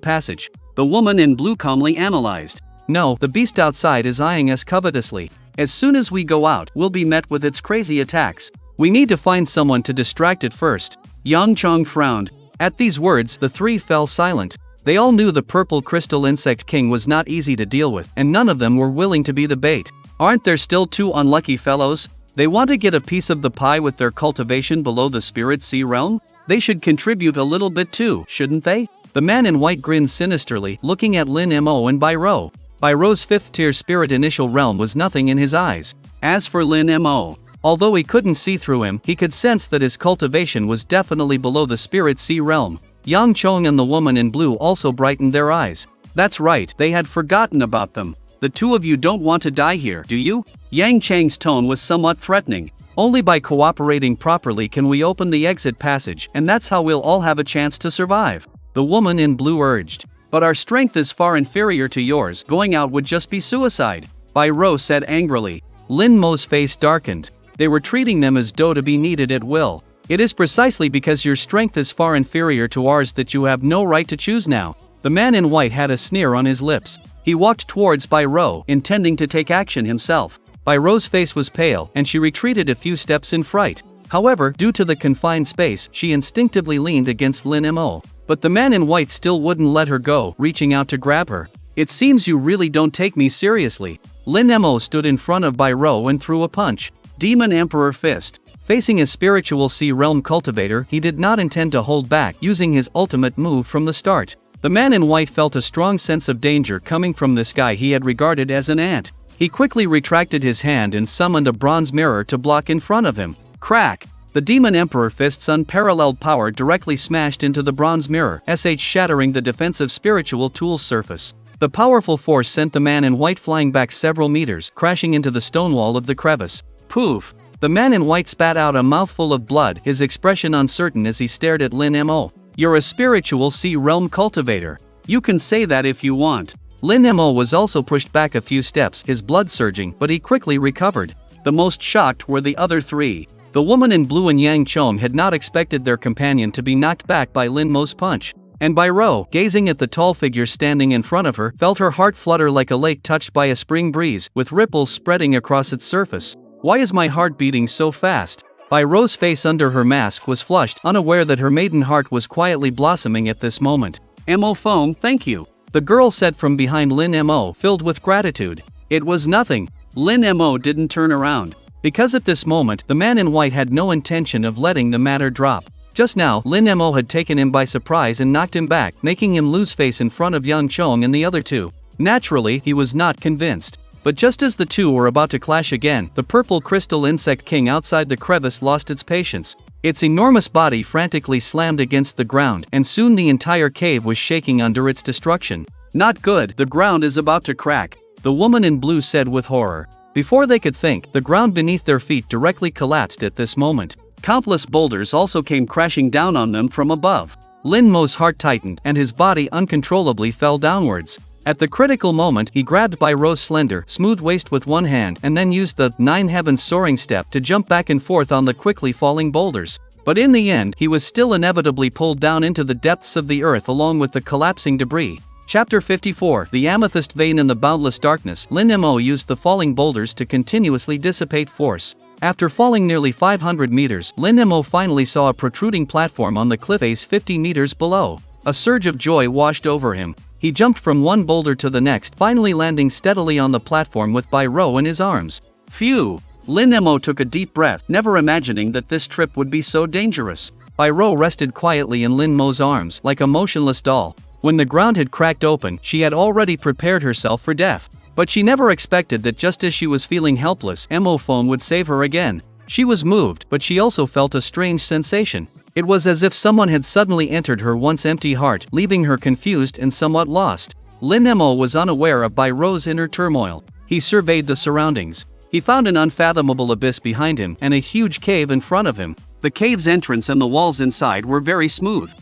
Speaker 3: passage. The woman in blue calmly analyzed. No, the beast outside is eyeing us covetously. As soon as we go out, we'll be met with its crazy attacks. We need to find someone to distract it first. Yang Chong frowned. At these words, the 3 fell silent. They all knew the purple crystal insect king was not easy to deal with, and none of them were willing to be the bait. Aren't there still 2 unlucky fellows? They want to get a piece of the pie with their cultivation below the spirit sea realm? They should contribute a little bit too, shouldn't they? The man in white grinned sinisterly, looking at Lin Mo and Bai Rou. Bai Rou's 5th-tier spirit initial realm was nothing in his eyes. As for Lin Mo, although he couldn't see through him, he could sense that his cultivation was definitely below the spirit sea realm. Yang Chong and the woman in blue also brightened their eyes. That's right, they had forgotten about them. The 2 of you don't want to die here, do you? Yang Chang's tone was somewhat threatening. Only by cooperating properly can we open the exit passage, and that's how we'll all have a chance to survive. The woman in blue urged. But our strength is far inferior to yours, going out would just be suicide. Bai Rou said angrily. Lin Mo's face darkened. They were treating them as though to be needed at will. It is precisely because your strength is far inferior to ours that you have no right to choose now. The man in white had a sneer on his lips. He walked towards Bai Rou, intending to take action himself. Bai Rou's face was pale, and she retreated a few steps in fright. However, due to the confined space, she instinctively leaned against Lin Mo. But the man in white still wouldn't let her go, reaching out to grab her. It seems you really don't take me seriously. Lin Mo stood in front of Bai Rou and threw a punch. Demon Emperor Fist. Facing a spiritual sea realm cultivator, he did not intend to hold back, using his ultimate move from the start. The man in white felt a strong sense of danger coming from this guy he had regarded as an ant. He quickly retracted his hand and summoned a bronze mirror to block in front of him. Crack! The Demon Emperor Fist's unparalleled power directly smashed into the bronze mirror, shattering the defensive spiritual tool's surface. The powerful force sent the man in white flying back several meters, crashing into the stone wall of the crevice. Poof! The man in white spat out a mouthful of blood, his expression uncertain as he stared at Lin Mo. You're a spiritual sea realm cultivator. You can say that if you want. Lin Mo was also pushed back a few steps, his blood surging, but he quickly recovered. The most shocked were the other 3. The woman in blue and Yang Chong had not expected their companion to be knocked back by Lin Mo's punch. And Bai Rou, gazing at the tall figure standing in front of her, felt her heart flutter like a lake touched by a spring breeze, with ripples spreading across its surface. Why is my heart beating so fast? Bai Rou's face under her mask was flushed, unaware that her maiden heart was quietly blossoming at this moment. Mo Foam, thank you. The girl said from behind Lin Mo, filled with gratitude. It was nothing. Lin Mo didn't turn around. Because at this moment, the man in white had no intention of letting the matter drop. Just now, Lin Mo had taken him by surprise and knocked him back, making him lose face in front of Yang Chong and the other 2. Naturally, he was not convinced. But just as the 2 were about to clash again, the purple crystal insect king outside the crevice lost its patience. Its enormous body frantically slammed against the ground, and soon the entire cave was shaking under its destruction. Not good, the ground is about to crack, the woman in blue said with horror. Before they could think, the ground beneath their feet directly collapsed at this moment. Countless boulders also came crashing down on them from above. Lin Mo's heart tightened, and his body uncontrollably fell downwards. At the critical moment, he grabbed Bai Rou's slender, smooth waist with one hand and then used the 9 heavens soaring step to jump back and forth on the quickly falling boulders. But in the end, he was still inevitably pulled down into the depths of the earth along with the collapsing debris. Chapter 54, The Amethyst Vein in the Boundless Darkness. Lin Mo used the falling boulders to continuously dissipate force. After falling nearly 500 meters, Lin Mo finally saw a protruding platform on the cliff face 50 meters below. A surge of joy washed over him.
Speaker 2: He jumped from one boulder to the next, finally landing steadily on the platform with Bai-Ro in his arms. Phew! Lin Mo took a deep breath, never imagining that this trip would be so dangerous. Bai-Ro rested quietly in Lin Mo's arms, like a motionless doll. When the ground had cracked open, she had already prepared herself for death. But she never expected that just as she was feeling helpless, Mo phone would save her again. She was moved, but she also felt a strange sensation. It was as if someone had suddenly entered her once empty heart, leaving her confused and somewhat lost. Lin Mo was unaware of Bai-Ro's inner turmoil. He surveyed the surroundings. He found an unfathomable abyss behind him and a huge cave in front of him. The cave's entrance and the walls inside were very smooth,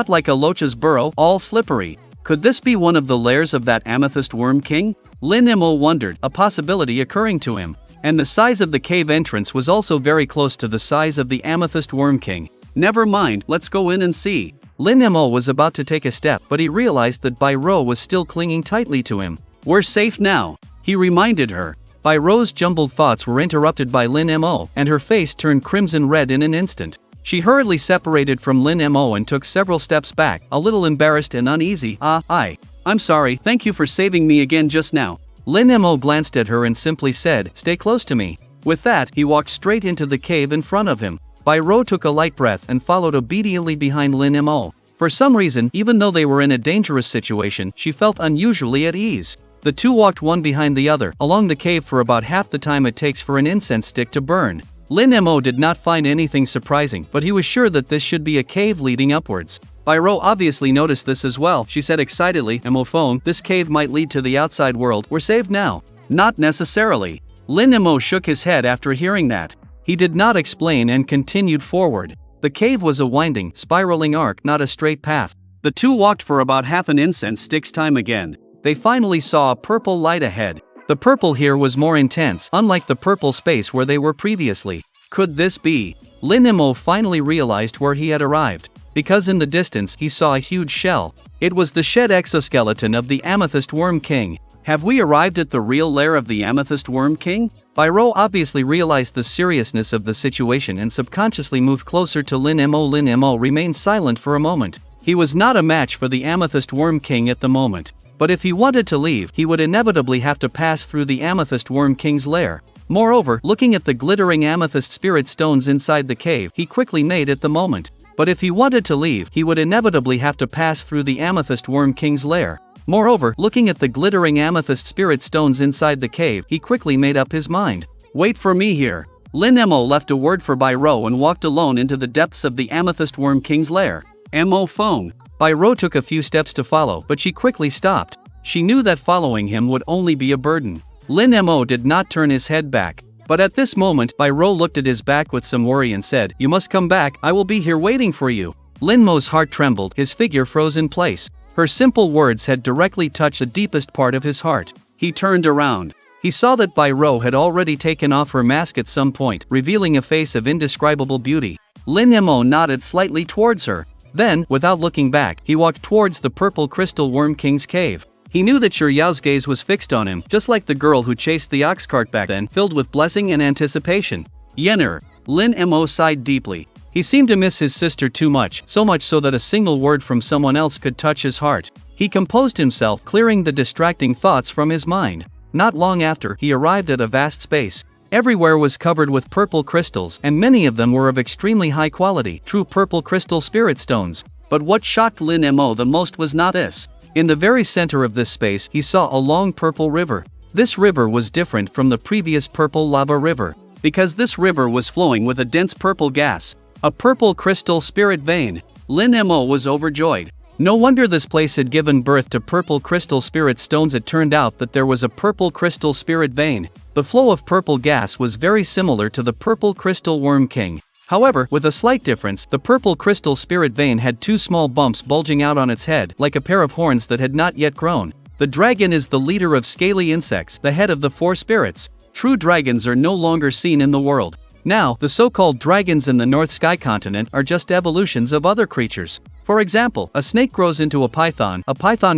Speaker 2: like a loach's burrow, all slippery. Could this be one of the lairs of that amethyst worm king? Lin Mo wondered, a possibility occurring to him. And the size of the cave entrance was also very close to the size of the amethyst worm king. Never mind, let's go in and see. Lin Mo was about to take a step, but he realized that Bai-Ro was still clinging tightly to him. We're safe now, he reminded her. Bai-Ro's jumbled thoughts were interrupted by Lin Mo, and her face turned crimson red in an instant. She hurriedly separated from Lin Mo and took several steps back, a little embarrassed and uneasy. I'm sorry, thank you for saving me again just now. Lin Mo glanced at her and simply said, stay close to me. With that, he walked straight into the cave in front of him. Bai-Ro took a light breath and followed obediently behind Lin Mo. For some reason, even though they were in a dangerous situation, she felt unusually at ease. The two walked one behind the other, along the cave for about half the time it takes for an incense stick to burn. Lin Mo did not find anything surprising, but he was sure that this should be a cave leading upwards. Bai-Ro obviously noticed this as well. She said excitedly, Mo phone, this cave might lead to the outside world. We're saved now. Not necessarily. Lin Mo shook his head after hearing that. He did not explain and continued forward. The cave was a winding, spiraling arc, not a straight path. The two walked for about half an incense stick's time again. They finally saw a purple light ahead. The purple here was more intense, unlike the purple space where they were previously. Could this be? Lin Mo finally realized where he had arrived, because in the distance he saw a huge shell. It was the shed exoskeleton of the Amethyst Worm King. Have we arrived at the real lair of the Amethyst Worm King? Bai-Ro obviously realized the seriousness of the situation and subconsciously moved closer to Lin Mo. Lin Mo remained silent for a moment. He was not a match for the Amethyst Worm King at the moment. But if he wanted to leave, he would inevitably have to pass through the Amethyst Worm King's lair. Moreover, looking at the glittering amethyst spirit stones inside the cave, he quickly made at the moment. But if he wanted to leave, he would inevitably have to pass through the Amethyst Worm King's lair. Moreover, looking at the glittering amethyst spirit stones inside the cave, he quickly made up his mind. Wait for me here. Lin Mo left a word for Bai-Ro and walked alone into the depths of the Amethyst Worm King's lair. Mo phone. Bai-Ro took a few steps to follow, but she quickly stopped. She knew that following him would only be a burden. Lin Mo did not turn his head back. But at this moment, Bai-Ro looked at his back with some worry and said, You must come back, I will be here waiting for you. Lin Mo's heart trembled, his figure froze in place. Her simple words had directly touched the deepest part of his heart. He turned around. He saw that Bai-Ro had already taken off her mask at some point, revealing a face of indescribable beauty. Lin Mo nodded slightly towards her. Then, without looking back, he walked towards the purple crystal worm king's cave. He knew that Yao's gaze was fixed on him, just like the girl who chased the ox cart back then, filled with blessing and anticipation. Yenner. Lin Mo sighed deeply. He seemed to miss his sister too much, so much so that a single word from someone else could touch his heart. He composed himself, clearing the distracting thoughts from his mind. Not long after, he arrived at a vast space. Everywhere was covered with purple crystals, and many of them were of extremely high quality, true purple crystal spirit stones. But what shocked Lin Mo the most was not this. In the very center of this space, he saw a long purple river. This river was different from the previous purple lava river, because this river was flowing with a dense purple gas. A purple crystal spirit vein. Lin Mo was overjoyed. No wonder this place had given birth to purple crystal spirit stones. It turned out that there was a purple crystal spirit vein. The flow of purple gas was very similar to the purple crystal worm king. However, with a slight difference, the purple crystal spirit vein had two small bumps bulging out on its head, like a pair of horns that had not yet grown. The dragon is the leader of scaly insects, the head of the four spirits. True dragons are no longer seen in the world. Now, the so-called dragons in the North Sky continent are just evolutions of other creatures. For example, a snake grows into a python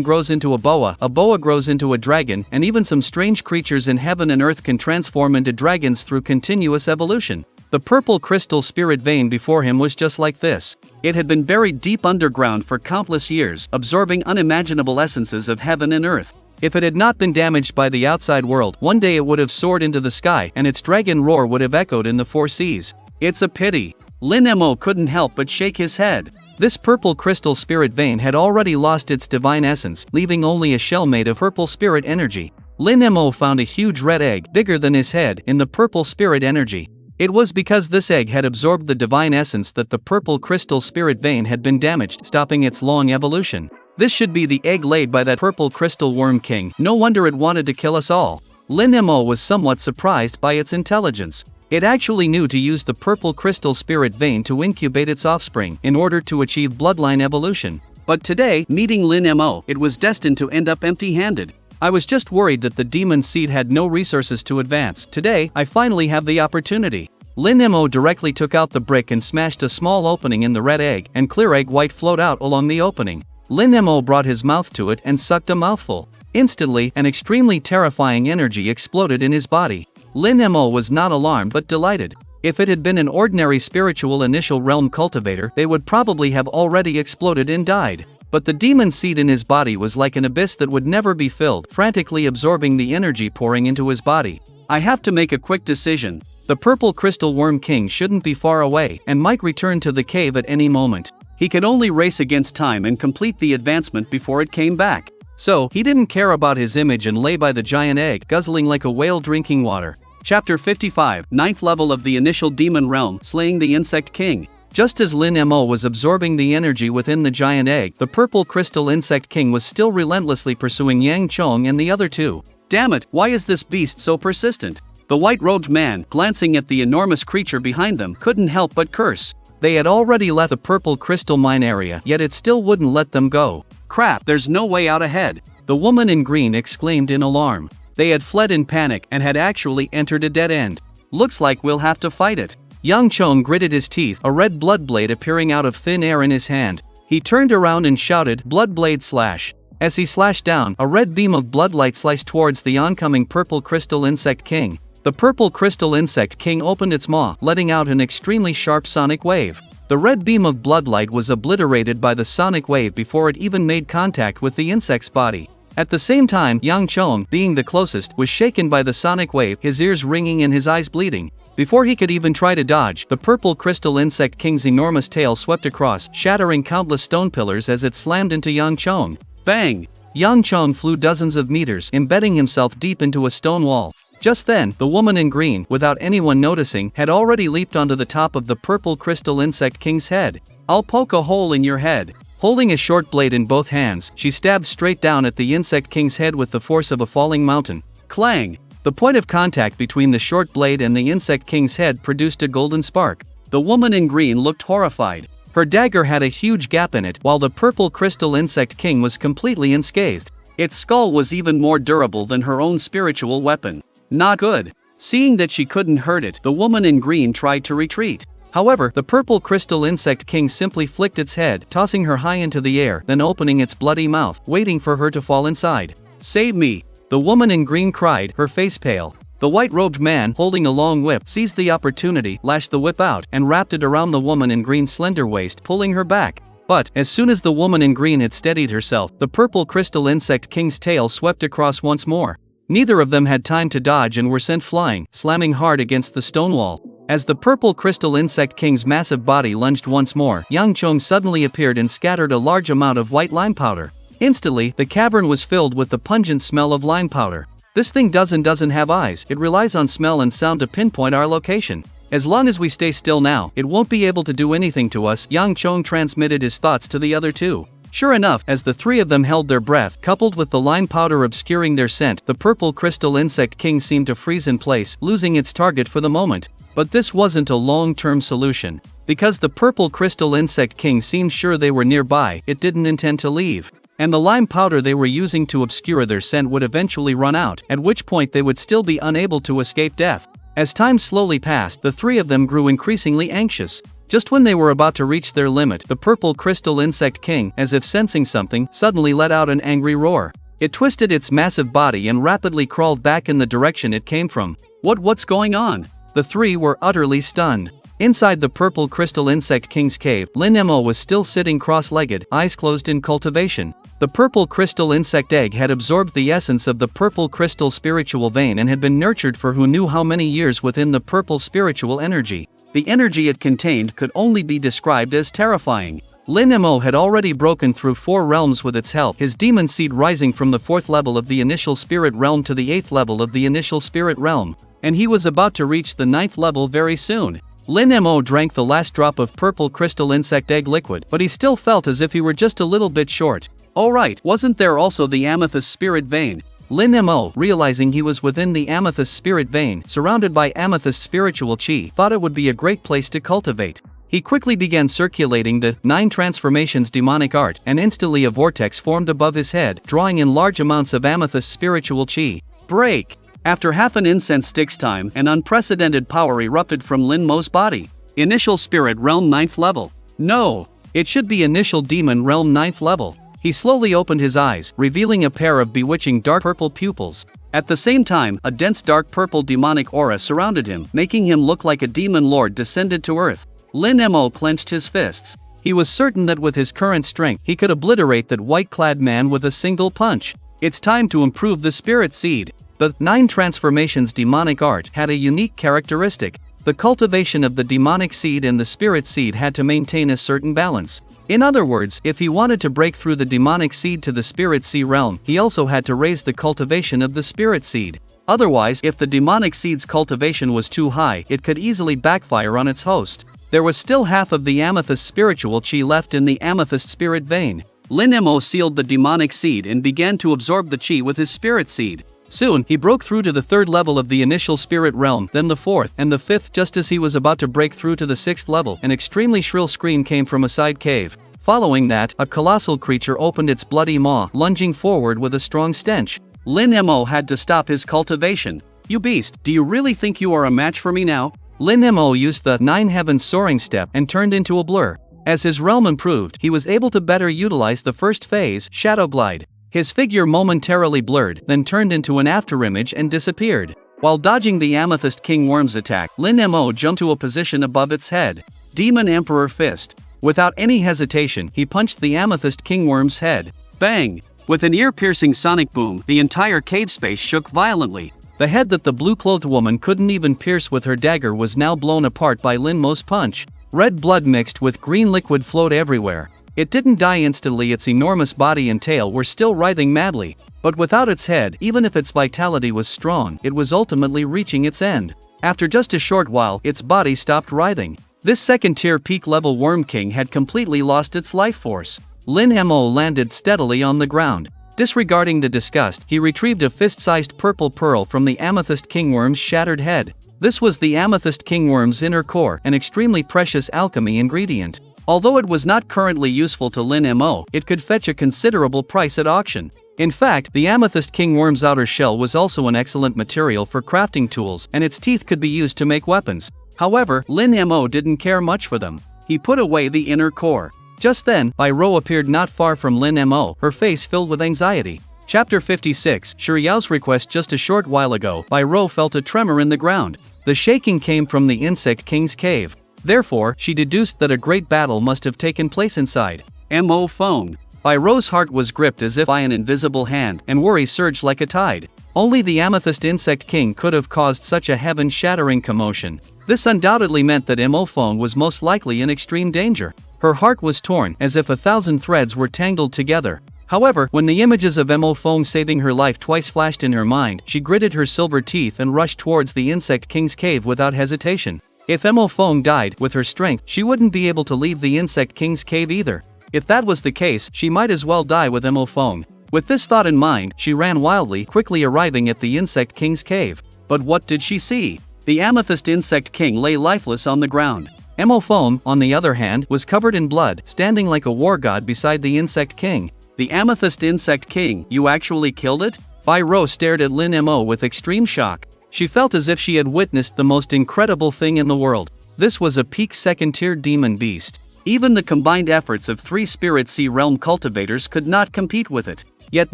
Speaker 2: grows into a boa grows into a dragon, and even some strange creatures in heaven and earth can transform into dragons through continuous evolution. The purple crystal spirit vein before him was just like this. It had been buried deep underground for countless years, absorbing unimaginable essences of heaven and earth. If it had not been damaged by the outside world, one day it would have soared into the sky and its dragon roar would have echoed in the four seas. It's a pity. Lin Mo couldn't help but shake his head. This purple crystal spirit vein had already lost its divine essence, leaving only a shell made of purple spirit energy. Lin Mo found a huge red egg, bigger than his head, in the purple spirit energy. It was because this egg had absorbed the divine essence that the purple crystal spirit vein had been damaged, stopping its long evolution. This should be the egg laid by that purple crystal worm king. No wonder it wanted to kill us all. Lin Mo was somewhat surprised by its intelligence. It actually knew to use the purple crystal spirit vein to incubate its offspring in order to achieve bloodline evolution. But today, meeting Lin Mo, it was destined to end up empty-handed. I was just worried that the demon seed had no resources to advance. Today, I finally have the opportunity. Lin Mo directly took out the brick and smashed a small opening in the red egg, and clear egg white flowed out along the opening. Lin Mo brought his mouth to it and sucked a mouthful. Instantly, an extremely terrifying energy exploded in his body. Lin Mo was not alarmed but delighted. If it had been an ordinary spiritual initial realm cultivator, they would probably have already exploded and died. But the demon seed in his body was like an abyss that would never be filled, frantically absorbing the energy pouring into his body. I have to make a quick decision. The purple crystal worm king shouldn't be far away, and might return to the cave at any moment. He could only race against time and complete the advancement before it came back. So, he didn't care about his image and lay by the giant egg, guzzling like a whale drinking water. Chapter 55, 9th level of the initial demon realm, slaying the insect king. Just as Lin Mo was absorbing the energy within the giant egg, the purple crystal insect king was still relentlessly pursuing Yang Chong and the other two. Damn it, why is this beast so persistent? The white-robed man, glancing at the enormous creature behind them, couldn't help but curse. They had already left the purple crystal mine area, yet it still wouldn't let them go. Crap, there's no way out ahead. The woman in green exclaimed in alarm. They had fled in panic and had actually entered a dead end. Looks like we'll have to fight it. Yang Chong gritted his teeth, a red blood blade appearing out of thin air in his hand. He turned around and shouted, "Blood blade slash." As he slashed down, a red beam of bloodlight sliced towards the oncoming purple crystal insect king. The purple crystal insect king opened its maw, letting out an extremely sharp sonic wave. The red beam of bloodlight was obliterated by the sonic wave before it even made contact with the insect's body. At the same time, Yang Chong, being the closest, was shaken by the sonic wave, his ears ringing and his eyes bleeding. Before he could even try to dodge, the purple crystal insect king's enormous tail swept across, shattering countless stone pillars as it slammed into Yang Chong. Bang! Yang Chong flew dozens of meters, embedding himself deep into a stone wall. Just then, the woman in green, without anyone noticing, had already leaped onto the top of the purple crystal insect king's head. "I'll poke a hole in your head." Holding a short blade in both hands, she stabbed straight down at the insect king's head with the force of a falling mountain. Clang! The point of contact between the short blade and the insect king's head produced a golden spark. The woman in green looked horrified. Her dagger had a huge gap in it, while the purple crystal insect king was completely unscathed. Its skull was even more durable than her own spiritual weapon. Not good. Seeing that she couldn't hurt it, the woman in green tried to retreat. However, the purple crystal insect king simply flicked its head, tossing her high into the air, then opening its bloody mouth, waiting for her to fall inside. "Save me!" The woman in green cried, her face pale. The white-robed man, holding a long whip, seized the opportunity, lashed the whip out, and wrapped it around the woman in green's slender waist, pulling her back. But, as soon as the woman in green had steadied herself, the purple crystal insect king's tail swept across once more. Neither of them had time to dodge and were sent flying, slamming hard against the stone wall. As the purple crystal insect king's massive body lunged once more, Yang Chong suddenly appeared and scattered a large amount of white lime powder. Instantly, the cavern was filled with the pungent smell of lime powder. This thing doesn't have eyes, it relies on smell and sound to pinpoint our location. As long as we stay still now, it won't be able to do anything to us. Yang Chong transmitted his thoughts to the other two. Sure enough, as the three of them held their breath, coupled with the lime powder obscuring their scent, the purple crystal insect king seemed to freeze in place, losing its target for the moment. But this wasn't a long-term solution. Because the purple crystal insect king seemed sure they were nearby, it didn't intend to leave. And the lime powder they were using to obscure their scent would eventually run out, at which point they would still be unable to escape death. As time slowly passed, the three of them grew increasingly anxious. Just when they were about to reach their limit, the purple crystal insect king, as if sensing something, suddenly let out an angry roar. It twisted its massive body and rapidly crawled back in the direction it came from. What's going on? The three were utterly stunned. Inside the purple crystal insect king's cave, Lin Mo was still sitting cross-legged, eyes closed in cultivation. The purple crystal insect egg had absorbed the essence of the purple crystal spiritual vein and had been nurtured for who knew how many years within the purple spiritual energy. The energy it contained could only be described as terrifying. Lin Mo had already broken through 4 realms with its help, his demon seed rising from the 4th level of the initial spirit realm to the 8th level of the initial spirit realm, and he was about to reach the 9th level very soon. Lin Mo drank the last drop of purple crystal insect egg liquid, but he still felt as if he were just a little bit short. Oh right, wasn't there also the amethyst spirit vein? Lin Mo, realizing he was within the amethyst spirit vein, surrounded by amethyst spiritual chi, thought it would be a great place to cultivate. He quickly began circulating the 9 transformations demonic art, and instantly a vortex formed above his head, drawing in large amounts of amethyst spiritual chi. Break! After half an incense stick's time, an unprecedented power erupted from Lin Mo's body. Initial spirit realm 9th level. No! It should be initial demon realm 9th level. He slowly opened his eyes, revealing a pair of bewitching dark purple pupils. At the same time, a dense dark purple demonic aura surrounded him, making him look like a demon lord descended to earth. Lin Mo clenched his fists. He was certain that with his current strength, he could obliterate that white-clad man with a single punch. It's time to improve the spirit seed. The 9 transformations demonic art had a unique characteristic. The cultivation of the demonic seed and the spirit seed had to maintain a certain balance. In other words, if he wanted to break through the demonic seed to the spirit seed realm, he also had to raise the cultivation of the spirit seed. Otherwise, if the demonic seed's cultivation was too high, it could easily backfire on its host. There was still half of the amethyst spiritual chi left in the amethyst spirit vein. Lin Mo sealed the demonic seed and began to absorb the chi with his spirit seed. Soon, he broke through to the 3rd level of the initial spirit realm, then the 4th, and the 5th. Just as he was about to break through to the 6th level, an extremely shrill scream came from a side cave. Following that, a colossal creature opened its bloody maw, lunging forward with a strong stench. Lin Mo had to stop his cultivation. You beast, do you really think you are a match for me now? Lin Mo used the 9 heavens soaring step and turned into a blur. As his realm improved, he was able to better utilize the first phase, Shadow Glide. His figure momentarily blurred, then turned into an afterimage and disappeared. While dodging the Amethyst King Worm's attack, Lin Mo jumped to a position above its head. Demon Emperor Fist. Without any hesitation, he punched the Amethyst King Worm's head. Bang! With an ear-piercing sonic boom, the entire cave space shook violently. The head that the blue-clothed woman couldn't even pierce with her dagger was now blown apart by Lin Mo's punch. Red blood mixed with green liquid flowed everywhere. It didn't die instantly. Its enormous body and tail were still writhing madly. But without its head, even if its vitality was strong, it was ultimately reaching its end. After just a short while, its body stopped writhing. This second-tier peak-level Worm King had completely lost its life force. Lin Mo landed steadily on the ground. Disregarding the disgust, he retrieved a fist-sized purple pearl from the Amethyst Kingworm's shattered head. This was the Amethyst Kingworm's inner core, an extremely precious alchemy ingredient. Although it was not currently useful to Lin Mo, it could fetch a considerable price at auction. In fact, the Amethyst Kingworm's outer shell was also an excellent material for crafting tools, and its teeth could be used to make weapons. However, Lin Mo didn't care much for them. He put away the inner core. Just then, Bai Rou appeared not far from Lin Mo, her face filled with anxiety. Chapter 56, Shuriyao's request. Just a short while ago, Bai Rou felt a tremor in the ground. The shaking came from the Insect King's cave. Therefore, she deduced that a great battle must have taken place inside. Mo phone. Bai Rou's heart was gripped as if by an invisible hand, and worry surged like a tide. Only the Amethyst Insect King could have caused such a heaven-shattering commotion. This undoubtedly meant that Mo phone was most likely in extreme danger. Her heart was torn, as if 1,000 threads were tangled together. However, when the images of Mo phone saving her life twice flashed in her mind, she gritted her silver teeth and rushed towards the Insect King's cave without hesitation. If Mo phone died, with her strength, she wouldn't be able to leave the Insect King's cave either. If that was the case, she might as well die with Mo phone. With this thought in mind, she ran wildly, quickly arriving at the Insect King's cave. But what did she see? The Amethyst Insect King lay lifeless on the ground. Mo phone, on the other hand, was covered in blood, standing like a war god beside the Insect King. The Amethyst Insect King, you actually killed it? Bai Rou stared at Lin Mo with extreme shock. She felt as if she had witnessed the most incredible thing in the world. This was a peak second-tier demon beast. Even the combined efforts of 3 Spirit Sea Realm cultivators could not compete with it. Yet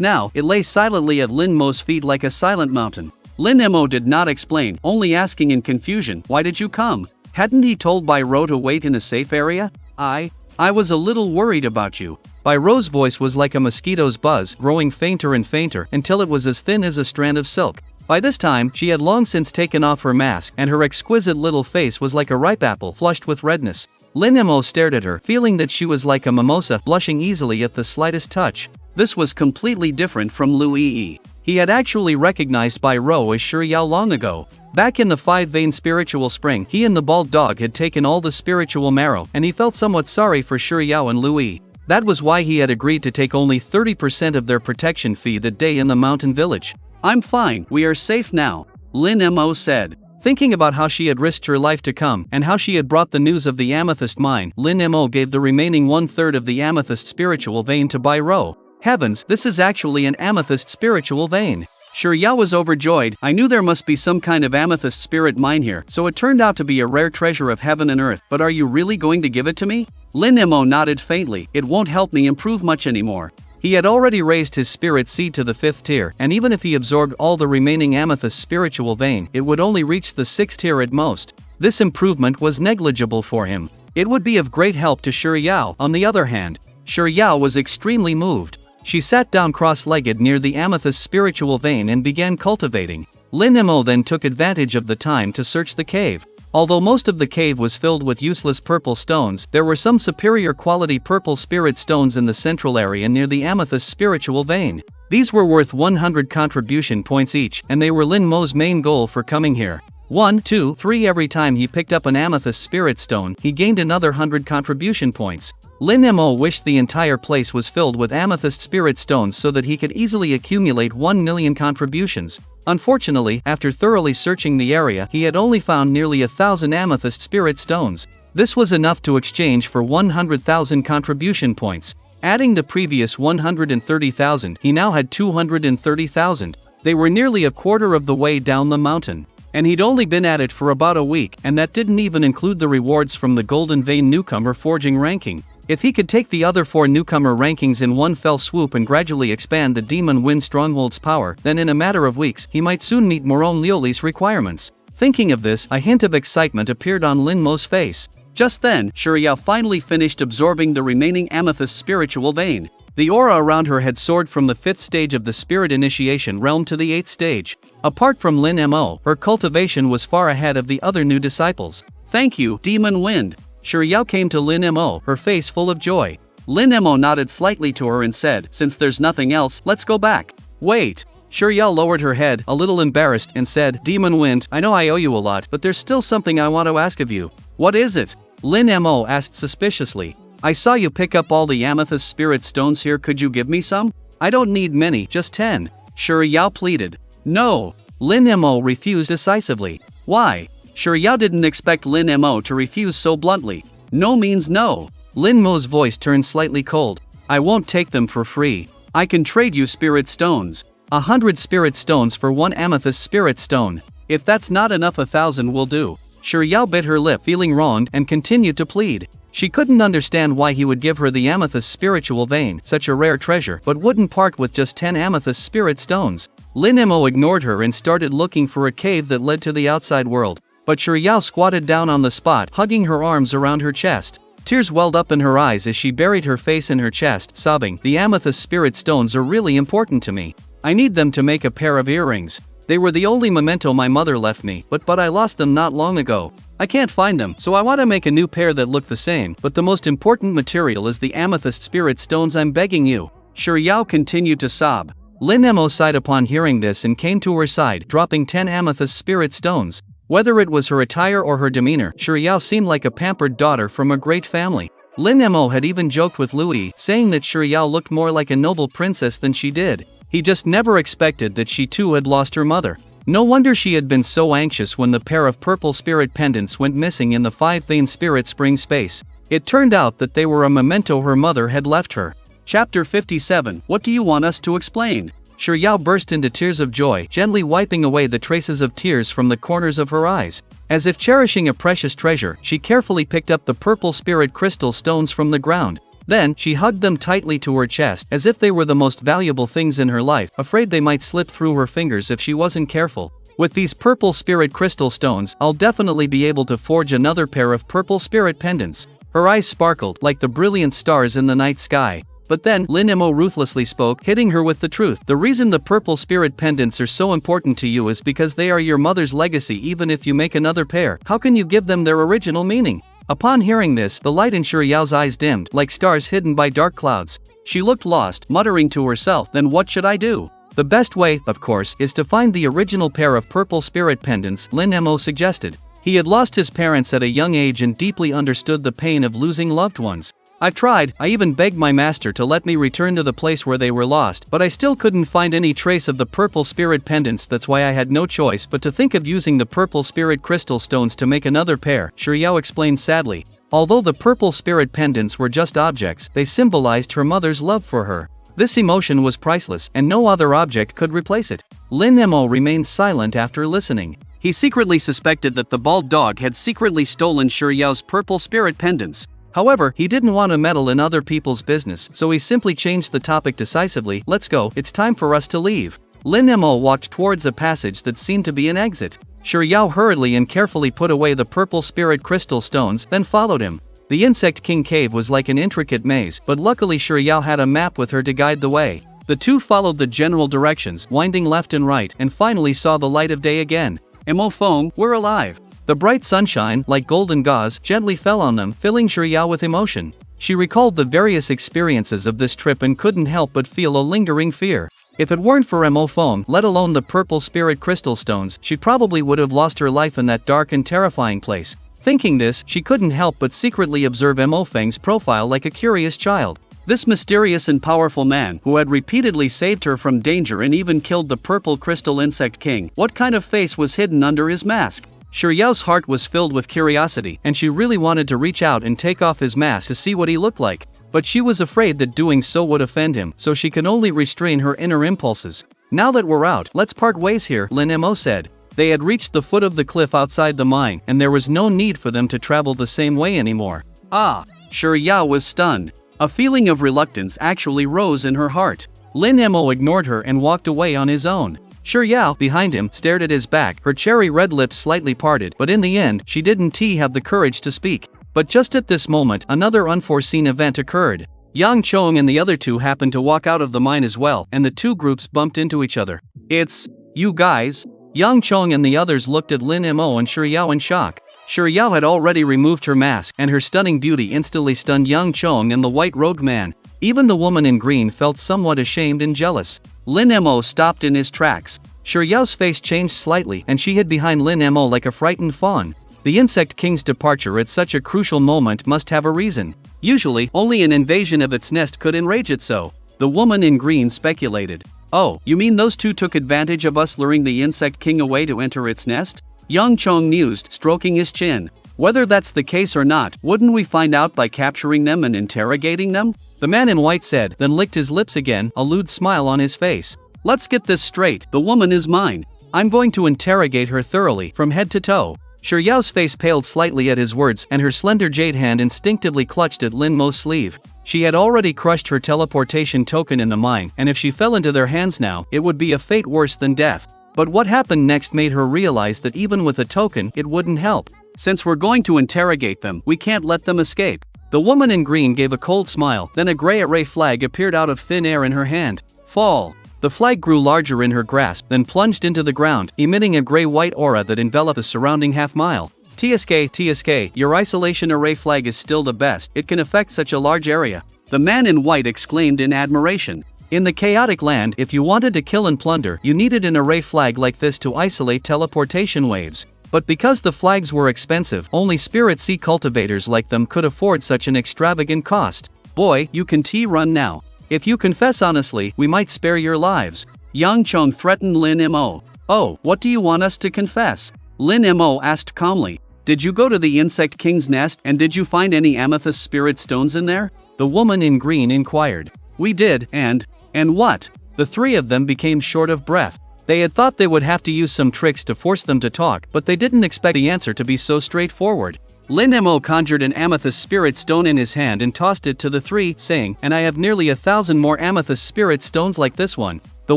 Speaker 2: now, it lay silently at Lin Mo's feet like a silent mountain.
Speaker 3: Lin Mo did not explain, only asking in confusion, "Why did you come? Hadn't he told Bai Ro to wait in a safe area?" I was a little worried about you." Bai Ro's voice was like a mosquito's buzz, growing fainter and fainter until it was as thin as a strand of silk. By this time, she had long since taken off her mask, and her exquisite little face was like a ripe apple flushed with redness. Lin Mo stared at her, feeling that she was like a mimosa, blushing easily at the slightest touch. This was completely different from Lu Yi. He had actually recognized Bai Ro as Shi Yao long ago. Back in the five-vein spiritual spring, he and the bald dog had taken all the spiritual marrow, and he felt somewhat sorry for Shi Yao and Lu Yi. That was why he had agreed to take only 30% of their protection fee that day in the mountain village. "I'm fine, we are safe now," Lin Mo said. Thinking about how she had risked her life to come, and how she had brought the news of the amethyst mine, Lin Mo gave the remaining one-third of the amethyst spiritual vein to Bai Ro. Heavens, this is actually an amethyst spiritual vein. Shi Yao was overjoyed. "I knew there must be some kind of amethyst spirit mine here, so it turned out to be a rare treasure of heaven and earth, but are you really going to give it to me?" Lin Mo nodded faintly. "It won't help me improve much anymore." He had already raised his spirit seed to the 5th tier, and even if he absorbed all the remaining amethyst spiritual vein, it would only reach the 6th tier at most. This improvement was negligible for him. It would be of great help to Shi Yao. On the other hand, Shi Yao was extremely moved. She sat down cross-legged near the amethyst spiritual vein and began cultivating. Lin Mo then took advantage of the time to search the cave. Although most of the cave was filled with useless purple stones, there were some superior quality purple spirit stones in the central area near the amethyst spiritual vein. These were worth 100 contribution points each, and they were Lin Mo's main goal for coming here. 1, 2, 3 Every time he picked up an amethyst spirit stone, he gained another 100 contribution points. Lin Mo wished the entire place was filled with amethyst spirit stones so that he could easily accumulate 1 million contributions. Unfortunately, after thoroughly searching the area, he had only found nearly 1,000 amethyst spirit stones. This was enough to exchange for 100,000 contribution points. Adding the previous 130,000, he now had 230,000. They were nearly a quarter of the way down the mountain. And he'd only been at it for about a week, and that didn't even include the rewards from the Golden Vein Newcomer Forging ranking. If he could take the other 4 newcomer rankings in one fell swoop and gradually expand the Demon Wind Stronghold's power, then in a matter of weeks, he might soon meet Moron Lioli's requirements. Thinking of this, a hint of excitement appeared on Lin Mo's face. Just then, Shi Yao finally finished absorbing the remaining amethyst spiritual vein. The aura around her had soared from the 5th stage of the spirit initiation realm to the 8th stage. Apart from Lin Mo, her cultivation was far ahead of the other new disciples. "Thank you, Demon Wind." Shi Yao came to Lin Mo, her face full of joy. Lin Mo nodded slightly to her and said, "Since there's nothing else, let's go back." "Wait." Shi Yao lowered her head, a little embarrassed, and said, "Demon Wind, I know I owe you a lot, but there's still something I want to ask of you." "What is it?" Lin Mo asked suspiciously. "I saw you pick up all the amethyst spirit stones here, could you give me some?" "I don't need many, just 10. Shi Yao pleaded. "No." Lin Mo refused decisively. "Why?" Shi Yao didn't expect Lin Mo to refuse so bluntly. "No means no." Lin Mo's voice turned slightly cold. "I won't take them for free. I can trade you spirit stones. 100 spirit stones for 1 amethyst spirit stone. If that's not enough, 1,000 will do." Shi Yao bit her lip, feeling wronged, and continued to plead. She couldn't understand why he would give her the amethyst spiritual vein, such a rare treasure, but wouldn't part with just 10 amethyst spirit stones. Lin Mo ignored her and started looking for a cave that led to the outside world. But Shi Yao squatted down on the spot, hugging her arms around her chest. Tears welled up in her eyes as she buried her face in her chest, sobbing, "The amethyst spirit stones are really important to me. I need them to make a pair of earrings. They were the only memento my mother left me, but I lost them not long ago. I can't find them, so I want to make a new pair that look the same, but the most important material is the amethyst spirit stones, I'm begging you." Shi Yao continued to sob. Lin Mo sighed upon hearing this and came to her side, dropping 10 amethyst spirit stones. Whether it was her attire or her demeanor, Shi Yao seemed like a pampered daughter from a great family. Lin Mo had even joked with Lu Yi, saying that Shi Yao looked more like a noble princess than she did. He just never expected that she too had lost her mother. No wonder she had been so anxious when the pair of purple spirit pendants went missing in the 5-vein spirit spring space. It turned out that they were a memento her mother had left her. Chapter 57. What do you want us to explain? Shi Yao burst into tears of joy, gently wiping away the traces of tears from the corners of her eyes. As if cherishing a precious treasure, she carefully picked up the purple spirit crystal stones from the ground. Then, she hugged them tightly to her chest, as if they were the most valuable things in her life, afraid they might slip through her fingers if she wasn't careful.
Speaker 2: With these purple spirit crystal stones, I'll definitely be able to forge another pair of purple spirit pendants. Her eyes sparkled like the brilliant stars in the night sky. But then, Lin Mo ruthlessly spoke, hitting her with the truth. The reason the purple spirit pendants are so important to you is because they are your mother's legacy. Even if you make another pair, how can you give them their original meaning? Upon hearing this, the light in Shi Yao's eyes dimmed, like stars hidden by dark clouds. She looked lost, muttering to herself, then what should I do? The best way, of course, is to find the original pair of purple spirit pendants, Lin Mo suggested. He had lost his parents at a young age and deeply understood the pain of losing loved ones. I've tried, I even begged my master to let me return to the place where they were lost, but I still couldn't find any trace of the purple spirit pendants. That's why I had no choice but to think of using the purple spirit crystal stones to make another pair, Shi Yao explained sadly. Although the purple spirit pendants were just objects, they symbolized her mother's love for her. This emotion was priceless, and no other object could replace it. Lin Mo remained silent after listening. He secretly suspected that the bald dog had secretly stolen Shi Yao's purple spirit pendants. However, he didn't want to meddle in other people's business, so he simply changed the topic decisively. Let's go, it's time for us to leave. Lin Mo walked towards a passage that seemed to be an exit. Shi Yao hurriedly and carefully put away the purple spirit crystal stones, then followed him. The Insect King cave was like an intricate maze, but luckily Shi Yao had a map with her to guide the way. The two followed the general directions, winding left and right, and finally saw the light of day again. Mo Feng, we're alive. The bright sunshine, like golden gauze, gently fell on them, filling Shi Yao with emotion. She recalled the various experiences of this trip and couldn't help but feel a lingering fear. If it weren't for Mo Feng, let alone the purple spirit crystal stones, she probably would have lost her life in that dark and terrifying place. Thinking this, she couldn't help but secretly observe Mo Feng's profile like a curious child. This mysterious and powerful man, who had repeatedly saved her from danger and even killed the purple crystal insect king, what kind of face was hidden under his mask? Shi Yao's heart was filled with curiosity, and she really wanted to reach out and take off his mask to see what he looked like. But she was afraid that doing so would offend him, so she could only restrain her inner impulses. Now that we're out, let's part ways here, Lin Mo said. They had reached the foot of the cliff outside the mine, and there was no need for them to travel the same way anymore. Ah! Shi Yao was stunned. A feeling of reluctance actually rose in her heart. Lin Mo ignored her and walked away on his own. Shi Yao, behind him, stared at his back, her cherry-red lips slightly parted, but in the end, she didn't have the courage to speak. But just at this moment, another unforeseen event occurred. Yang Chong and the other two happened to walk out of the mine as well, and the two groups bumped into each other. It's you guys? Yang Chong and the others looked at Lin Mo and Shi Yao in shock. Shi Yao had already removed her mask, and her stunning beauty instantly stunned Yang Chong and the white rogue man. Even the woman in green felt somewhat ashamed and jealous. Lin Mo stopped in his tracks. Shi Yao's face changed slightly, and she hid behind Lin Mo like a frightened fawn. The Insect King's departure at such a crucial moment must have a reason. Usually, only an invasion of its nest could enrage it so. The woman in green speculated. Oh, you mean those two took advantage of us luring the Insect King away to enter its nest? Yang Chong mused, stroking his chin. Whether that's the case or not, wouldn't we find out by capturing them and interrogating them? The man in white said, then licked his lips again, a lewd smile on his face. Let's get this straight, the woman is mine. I'm going to interrogate her thoroughly, from head to toe. Shi Yao's face paled slightly at his words, and her slender jade hand instinctively clutched at Lin Mo's sleeve. She had already crushed her teleportation token in the mine, and if she fell into their hands now, it would be a fate worse than death. But what happened next made her realize that even with a token, it wouldn't help. Since we're going to interrogate them, we can't let them escape. The woman in green gave a cold smile, then a gray array flag appeared out of thin air in her hand. Fall. The flag grew larger in her grasp, then plunged into the ground, emitting a gray-white aura that enveloped the surrounding half-mile. TSK, your isolation array flag is still the best, it can affect such a large area. The man in white exclaimed in admiration. In the chaotic land, if you wanted to kill and plunder, you needed an array flag like this to isolate teleportation waves. But because the flags were expensive, only Spirit Sea cultivators like them could afford such an extravagant cost. Boy, you can run now. If you confess honestly, we might spare your lives. Yang Chong threatened Lin Mo. Oh, what do you want us to confess? Lin Mo asked calmly. Did you go to the Insect King's nest, and did you find any amethyst spirit stones in there? The woman in green inquired. We did, and what? The three of them became short of breath. They had thought they would have to use some tricks to force them to talk, but they didn't expect the answer to be so straightforward. Lin Mo conjured an amethyst spirit stone in his hand and tossed it to the three, saying, and I have nearly 1,000 more amethyst spirit stones like this one. The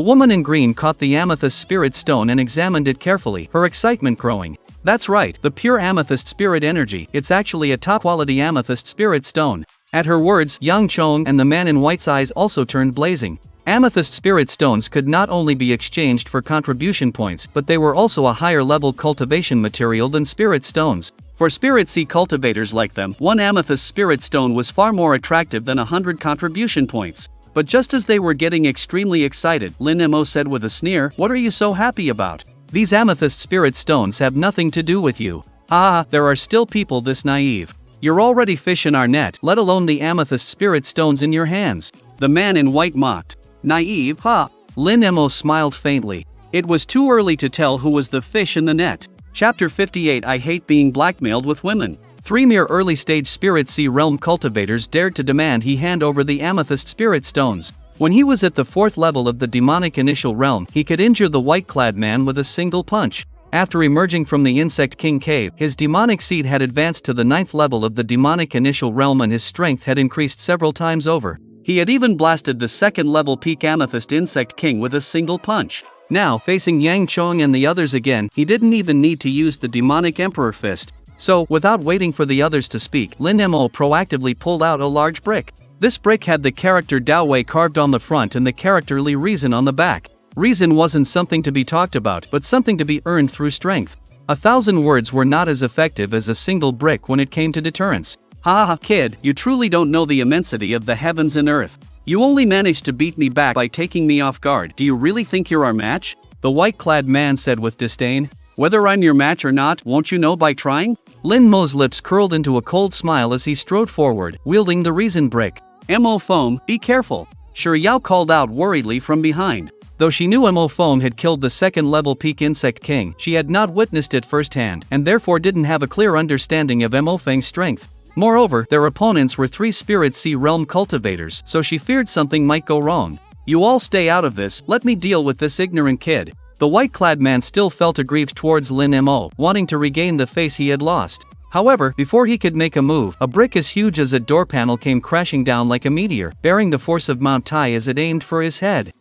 Speaker 2: woman in green caught the amethyst spirit stone and examined it carefully, her excitement growing. That's right, the pure amethyst spirit energy, it's actually a top-quality amethyst spirit stone. At her words, Yang Chong and the man in white's eyes also turned blazing. Amethyst spirit stones could not only be exchanged for contribution points, but they were also a higher-level cultivation material than spirit stones. For spirit sea cultivators like them, one amethyst spirit stone was far more attractive than 100 contribution points. But just as they were getting extremely excited, Lin Mo said with a sneer, "What are you so happy about? These amethyst spirit stones have nothing to do with you. Ah, there are still people this naive. You're already fish in our net, let alone the amethyst spirit stones in your hands." The man in white mocked. "Naive, huh?" Lin Mo smiled faintly. It was too early to tell who was the fish in the net. Chapter 58 I hate being blackmailed with women. 3 mere early-stage Spirit Sea Realm cultivators dared to demand he hand over the amethyst spirit stones. When he was at the 4th level of the demonic initial realm, he could injure the white-clad man with a single punch. After emerging from the Insect King cave, his demonic seed had advanced to the 9th level of the demonic initial realm and his strength had increased several times over. He had even blasted the 2nd level peak Amethyst Insect King with a single punch. Now, facing Yang Chong and the others again, he didn't even need to use the demonic Emperor Fist. So, without waiting for the others to speak, Lin Mo proactively pulled out a large brick. This brick had the character Dao Wei carved on the front and the character Li Reason on the back. Reason wasn't something to be talked about, but something to be earned through strength. 1,000 words were not as effective as a single brick when it came to deterrence. "Ha ha, kid, you truly don't know the immensity of the heavens and earth. You only managed to beat me back by taking me off guard. Do you really think you're our match?" The white-clad man said with disdain. "Whether I'm your match or not, won't you know by trying?" Lin Mo's lips curled into a cold smile as he strode forward, wielding the reason brick. "Mo Foam, be careful," Shi Yao called out worriedly from behind. Though she knew Mo Foam had killed the 2nd level peak Insect King, she had not witnessed it firsthand, and therefore didn't have a clear understanding of Mo Feng's strength. Moreover, their opponents were 3 Spirit Sea Realm cultivators, so she feared something might go wrong. "You all stay out of this, let me deal with this ignorant kid." The white-clad man still felt aggrieved towards Lin Mo, wanting to regain the face he had lost. However, before he could make a move, a brick as huge as a door panel came crashing down like a meteor, bearing the force of Mount Tai as it aimed for his head.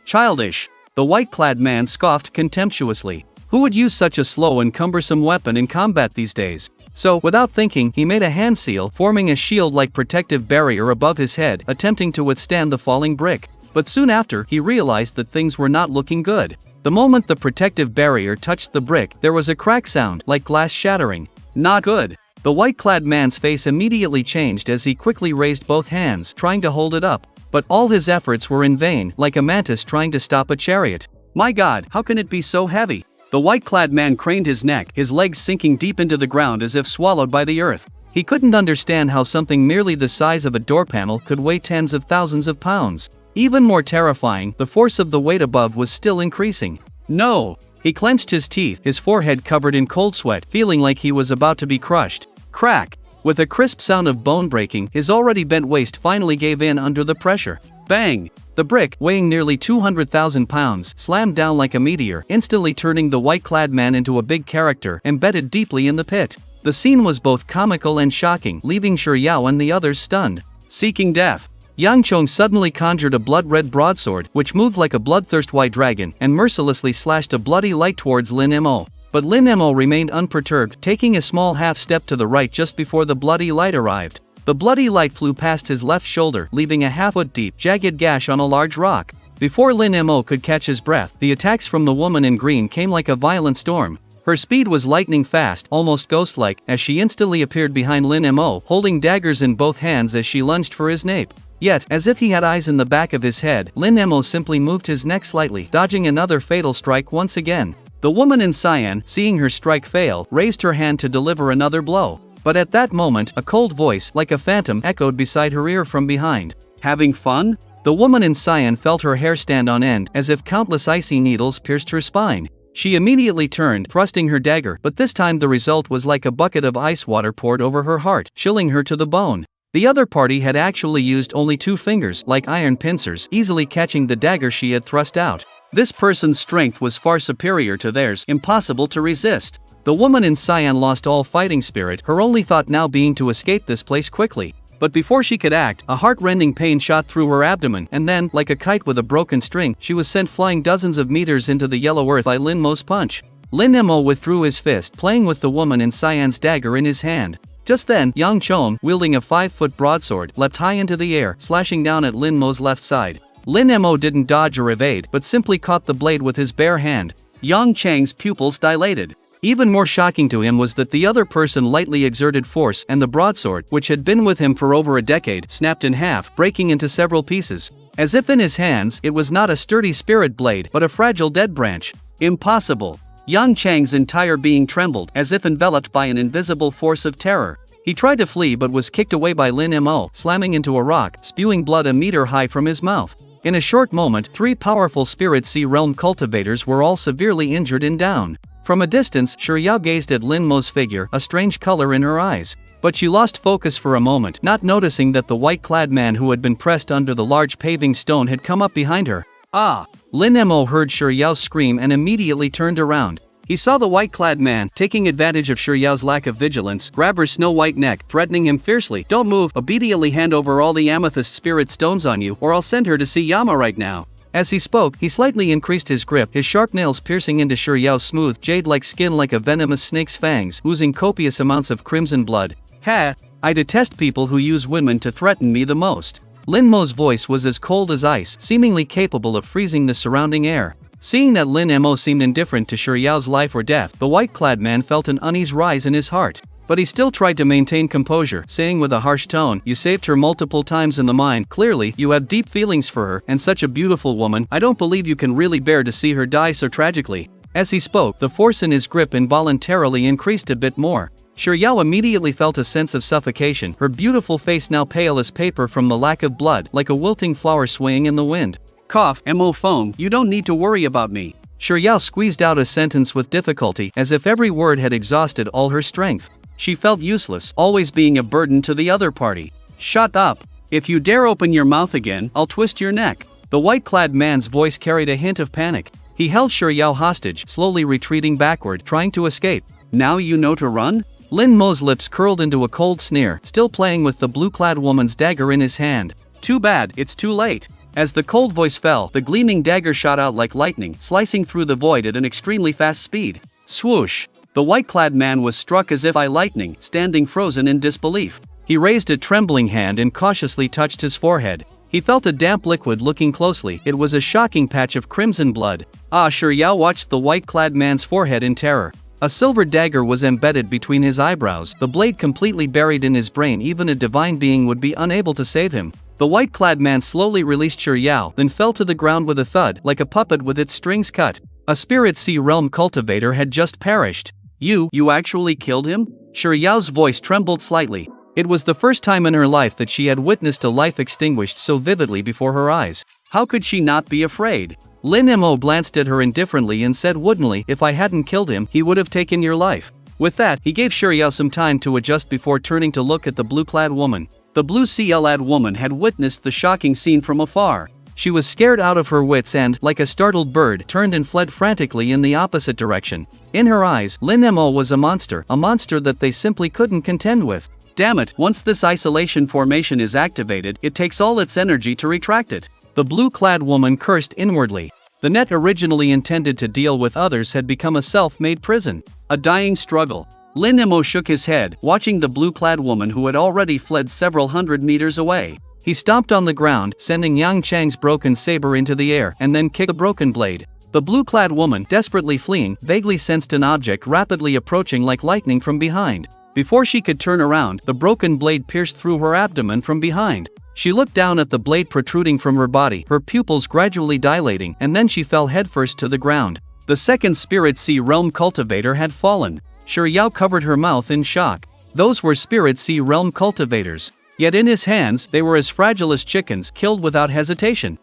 Speaker 2: Childish." The white-clad man scoffed contemptuously. Who would use such a slow and cumbersome weapon in combat these days? So, without thinking, he made a hand seal, forming a shield-like protective barrier above his head, attempting to withstand the falling brick. But soon after, he realized that things were not looking good. The moment the protective barrier touched the brick, there was a crack sound, like glass shattering. Not good. The white-clad man's face immediately changed as he quickly raised both hands, trying to hold it up. But all his efforts were in vain, like a mantis trying to stop a chariot. "My God, how can it be so heavy?" The white-clad man craned his neck, his legs sinking deep into the ground as if swallowed by the earth. He couldn't understand how something merely the size of a door panel could weigh tens of thousands of pounds. Even more terrifying, the force of the weight above was still increasing. "No!" He clenched his teeth, his forehead covered in cold sweat, feeling like he was about to be crushed. Crack! With a crisp sound of bone breaking, his already bent waist finally gave in under the pressure. Bang! The brick, weighing nearly 200,000 pounds, slammed down like a meteor, instantly turning the white-clad man into a big character, embedded deeply in the pit. The scene was both comical and shocking, leaving Shi Yao and the others stunned. Seeking death. Yang Chong suddenly conjured a blood-red broadsword, which moved like a bloodthirst white dragon, and mercilessly slashed a bloody light towards Lin Mo. But Lin Mo remained unperturbed, taking a small half-step to the right just before the bloody light arrived. The bloody light flew past his left shoulder, leaving a half-foot-deep, jagged gash on a large rock. Before Lin Mo could catch his breath, the attacks from the woman in green came like a violent storm. Her speed was lightning fast, almost ghost-like, as she instantly appeared behind Lin Mo, holding daggers in both hands as she lunged for his nape. Yet, as if he had eyes in the back of his head, Lin Mo simply moved his neck slightly, dodging another fatal strike once again. The woman in cyan, seeing her strike fail, raised her hand to deliver another blow. But at that moment, a cold voice, like a phantom, echoed beside her ear from behind. "Having fun?" The woman in cyan felt her hair stand on end, as if countless icy needles pierced her spine. She immediately turned, thrusting her dagger, but this time the result was like a bucket of ice water poured over her heart, chilling her to the bone. The other party had actually used only 2 fingers, like iron pincers, easily catching the dagger she had thrust out. This person's strength was far superior to theirs, impossible to resist. The woman in cyan lost all fighting spirit, her only thought now being to escape this place quickly.
Speaker 3: But before she could act, a heart-rending pain shot through her abdomen, and then, like a kite with a broken string, she was sent flying dozens of meters into the yellow earth by Lin Mo's punch. Lin Mo withdrew his fist, playing with the woman in Cyan's dagger in his hand. Just then, Yang Chong, wielding a 5-foot broadsword, leapt high into the air, slashing down at Lin Mo's left side. Lin Mo didn't dodge or evade, but simply caught the blade with his bare hand. Yang Chang's pupils dilated. Even more shocking to him was that the other person lightly exerted force, and the broadsword, which had been with him for over a decade, snapped in half, breaking into several pieces. As if in his hands, it was not a sturdy spirit blade, but a fragile dead branch. Impossible. Yang Chang's entire being trembled, as if enveloped by an invisible force of terror. He tried to flee but was kicked away by Lin Mo, slamming into a rock, spewing blood a meter high from his mouth. In a short moment, 3 powerful Spirit Sea Realm cultivators were all severely injured and down. From a distance, Shiryao gazed at Lin Mo's figure, a strange color in her eyes. But she lost focus for a moment, not noticing that the white-clad man who had been pressed under the large paving stone had come up behind her. Ah! Lin Mo heard Shiryao scream and immediately turned around. He saw the white-clad man, taking advantage of Shiryao's lack of vigilance, grab her snow-white neck, threatening him fiercely. "Don't move, immediately hand over all the amethyst spirit stones on you, or I'll send her to see Yama right now." As he spoke, he slightly increased his grip, his sharp nails piercing into Shiryao's smooth, jade-like skin like a venomous snake's fangs, oozing copious amounts of crimson blood. "Ha! I detest people who use women to threaten me the most." Lin Mo's voice was as cold as ice, seemingly capable of freezing the surrounding air. Seeing that Lin Mo seemed indifferent to Shiryao's life or death, the white-clad man felt an unease rise in his heart. But he still tried to maintain composure, saying with a harsh tone, "You saved her multiple times in the mine. Clearly, you have deep feelings for her, and such a beautiful woman. I don't believe you can really bear to see her die so tragically." As he spoke, the force in his grip involuntarily increased a bit more. Shiryao immediately felt a sense of suffocation, her beautiful face now pale as paper from the lack of blood, like a wilting flower swaying in the wind. "Cough, Mo Phone, you don't need to worry about me." Shiryao squeezed out a sentence with difficulty, as if every word had exhausted all her strength. She felt useless, always being a burden to the other party. "Shut up. If you dare open your mouth again, I'll twist your neck." The white-clad man's voice carried a hint of panic. He held Shiryao hostage, slowly retreating backward, trying to escape. "Now you know to run?" Lin Mo's lips curled into a cold sneer, still playing with the blue-clad woman's dagger in his hand. "Too bad, it's too late." As the cold voice fell, the gleaming dagger shot out like lightning, slicing through the void at an extremely fast speed. Swoosh! The white-clad man was struck as if by lightning, standing frozen in disbelief. He raised a trembling hand and cautiously touched his forehead. He felt a damp liquid. Looking closely, it was a shocking patch of crimson blood. Shiryao watched the white-clad man's forehead in terror. A silver dagger was embedded between his eyebrows, the blade completely buried in his brain. Even a divine being would be unable to save him. The white-clad man slowly released Shiryao, then fell to the ground with a thud, like a puppet with its strings cut. A Spirit Sea Realm cultivator had just perished. You actually killed him?" Shiryao's voice trembled slightly. It was the first time in her life that she had witnessed a life extinguished so vividly before her eyes. How could she not be afraid? Lin Mo glanced at her indifferently and said woodenly, "If I hadn't killed him, he would have taken your life." With that, he gave Shiryao some time to adjust before turning to look at the blue-clad woman. The blue clad woman had witnessed the shocking scene from afar. She was scared out of her wits and, like a startled bird, turned and fled frantically in the opposite direction. In her eyes, Lin Mo was a monster that they simply couldn't contend with. Damn it, once this isolation formation is activated, it takes all its energy to retract it. The blue-clad woman cursed inwardly. The net originally intended to deal with others had become a self-made prison. A dying struggle. Lin Mo shook his head, watching the blue-clad woman who had already fled several hundred meters away. He stomped on the ground, sending Yang Chang's broken saber into the air, and then kicked the broken blade. The blue-clad woman, desperately fleeing, vaguely sensed an object rapidly approaching like lightning from behind. Before she could turn around, the broken blade pierced through her abdomen from behind. She looked down at the blade protruding from her body, her pupils gradually dilating, and then she fell headfirst to the ground. The second Spirit Sea Realm cultivator had fallen. Shiryao covered her mouth in shock. Those were Spirit Sea Realm cultivators. Yet in his hands, they were as fragile as chickens, killed without hesitation.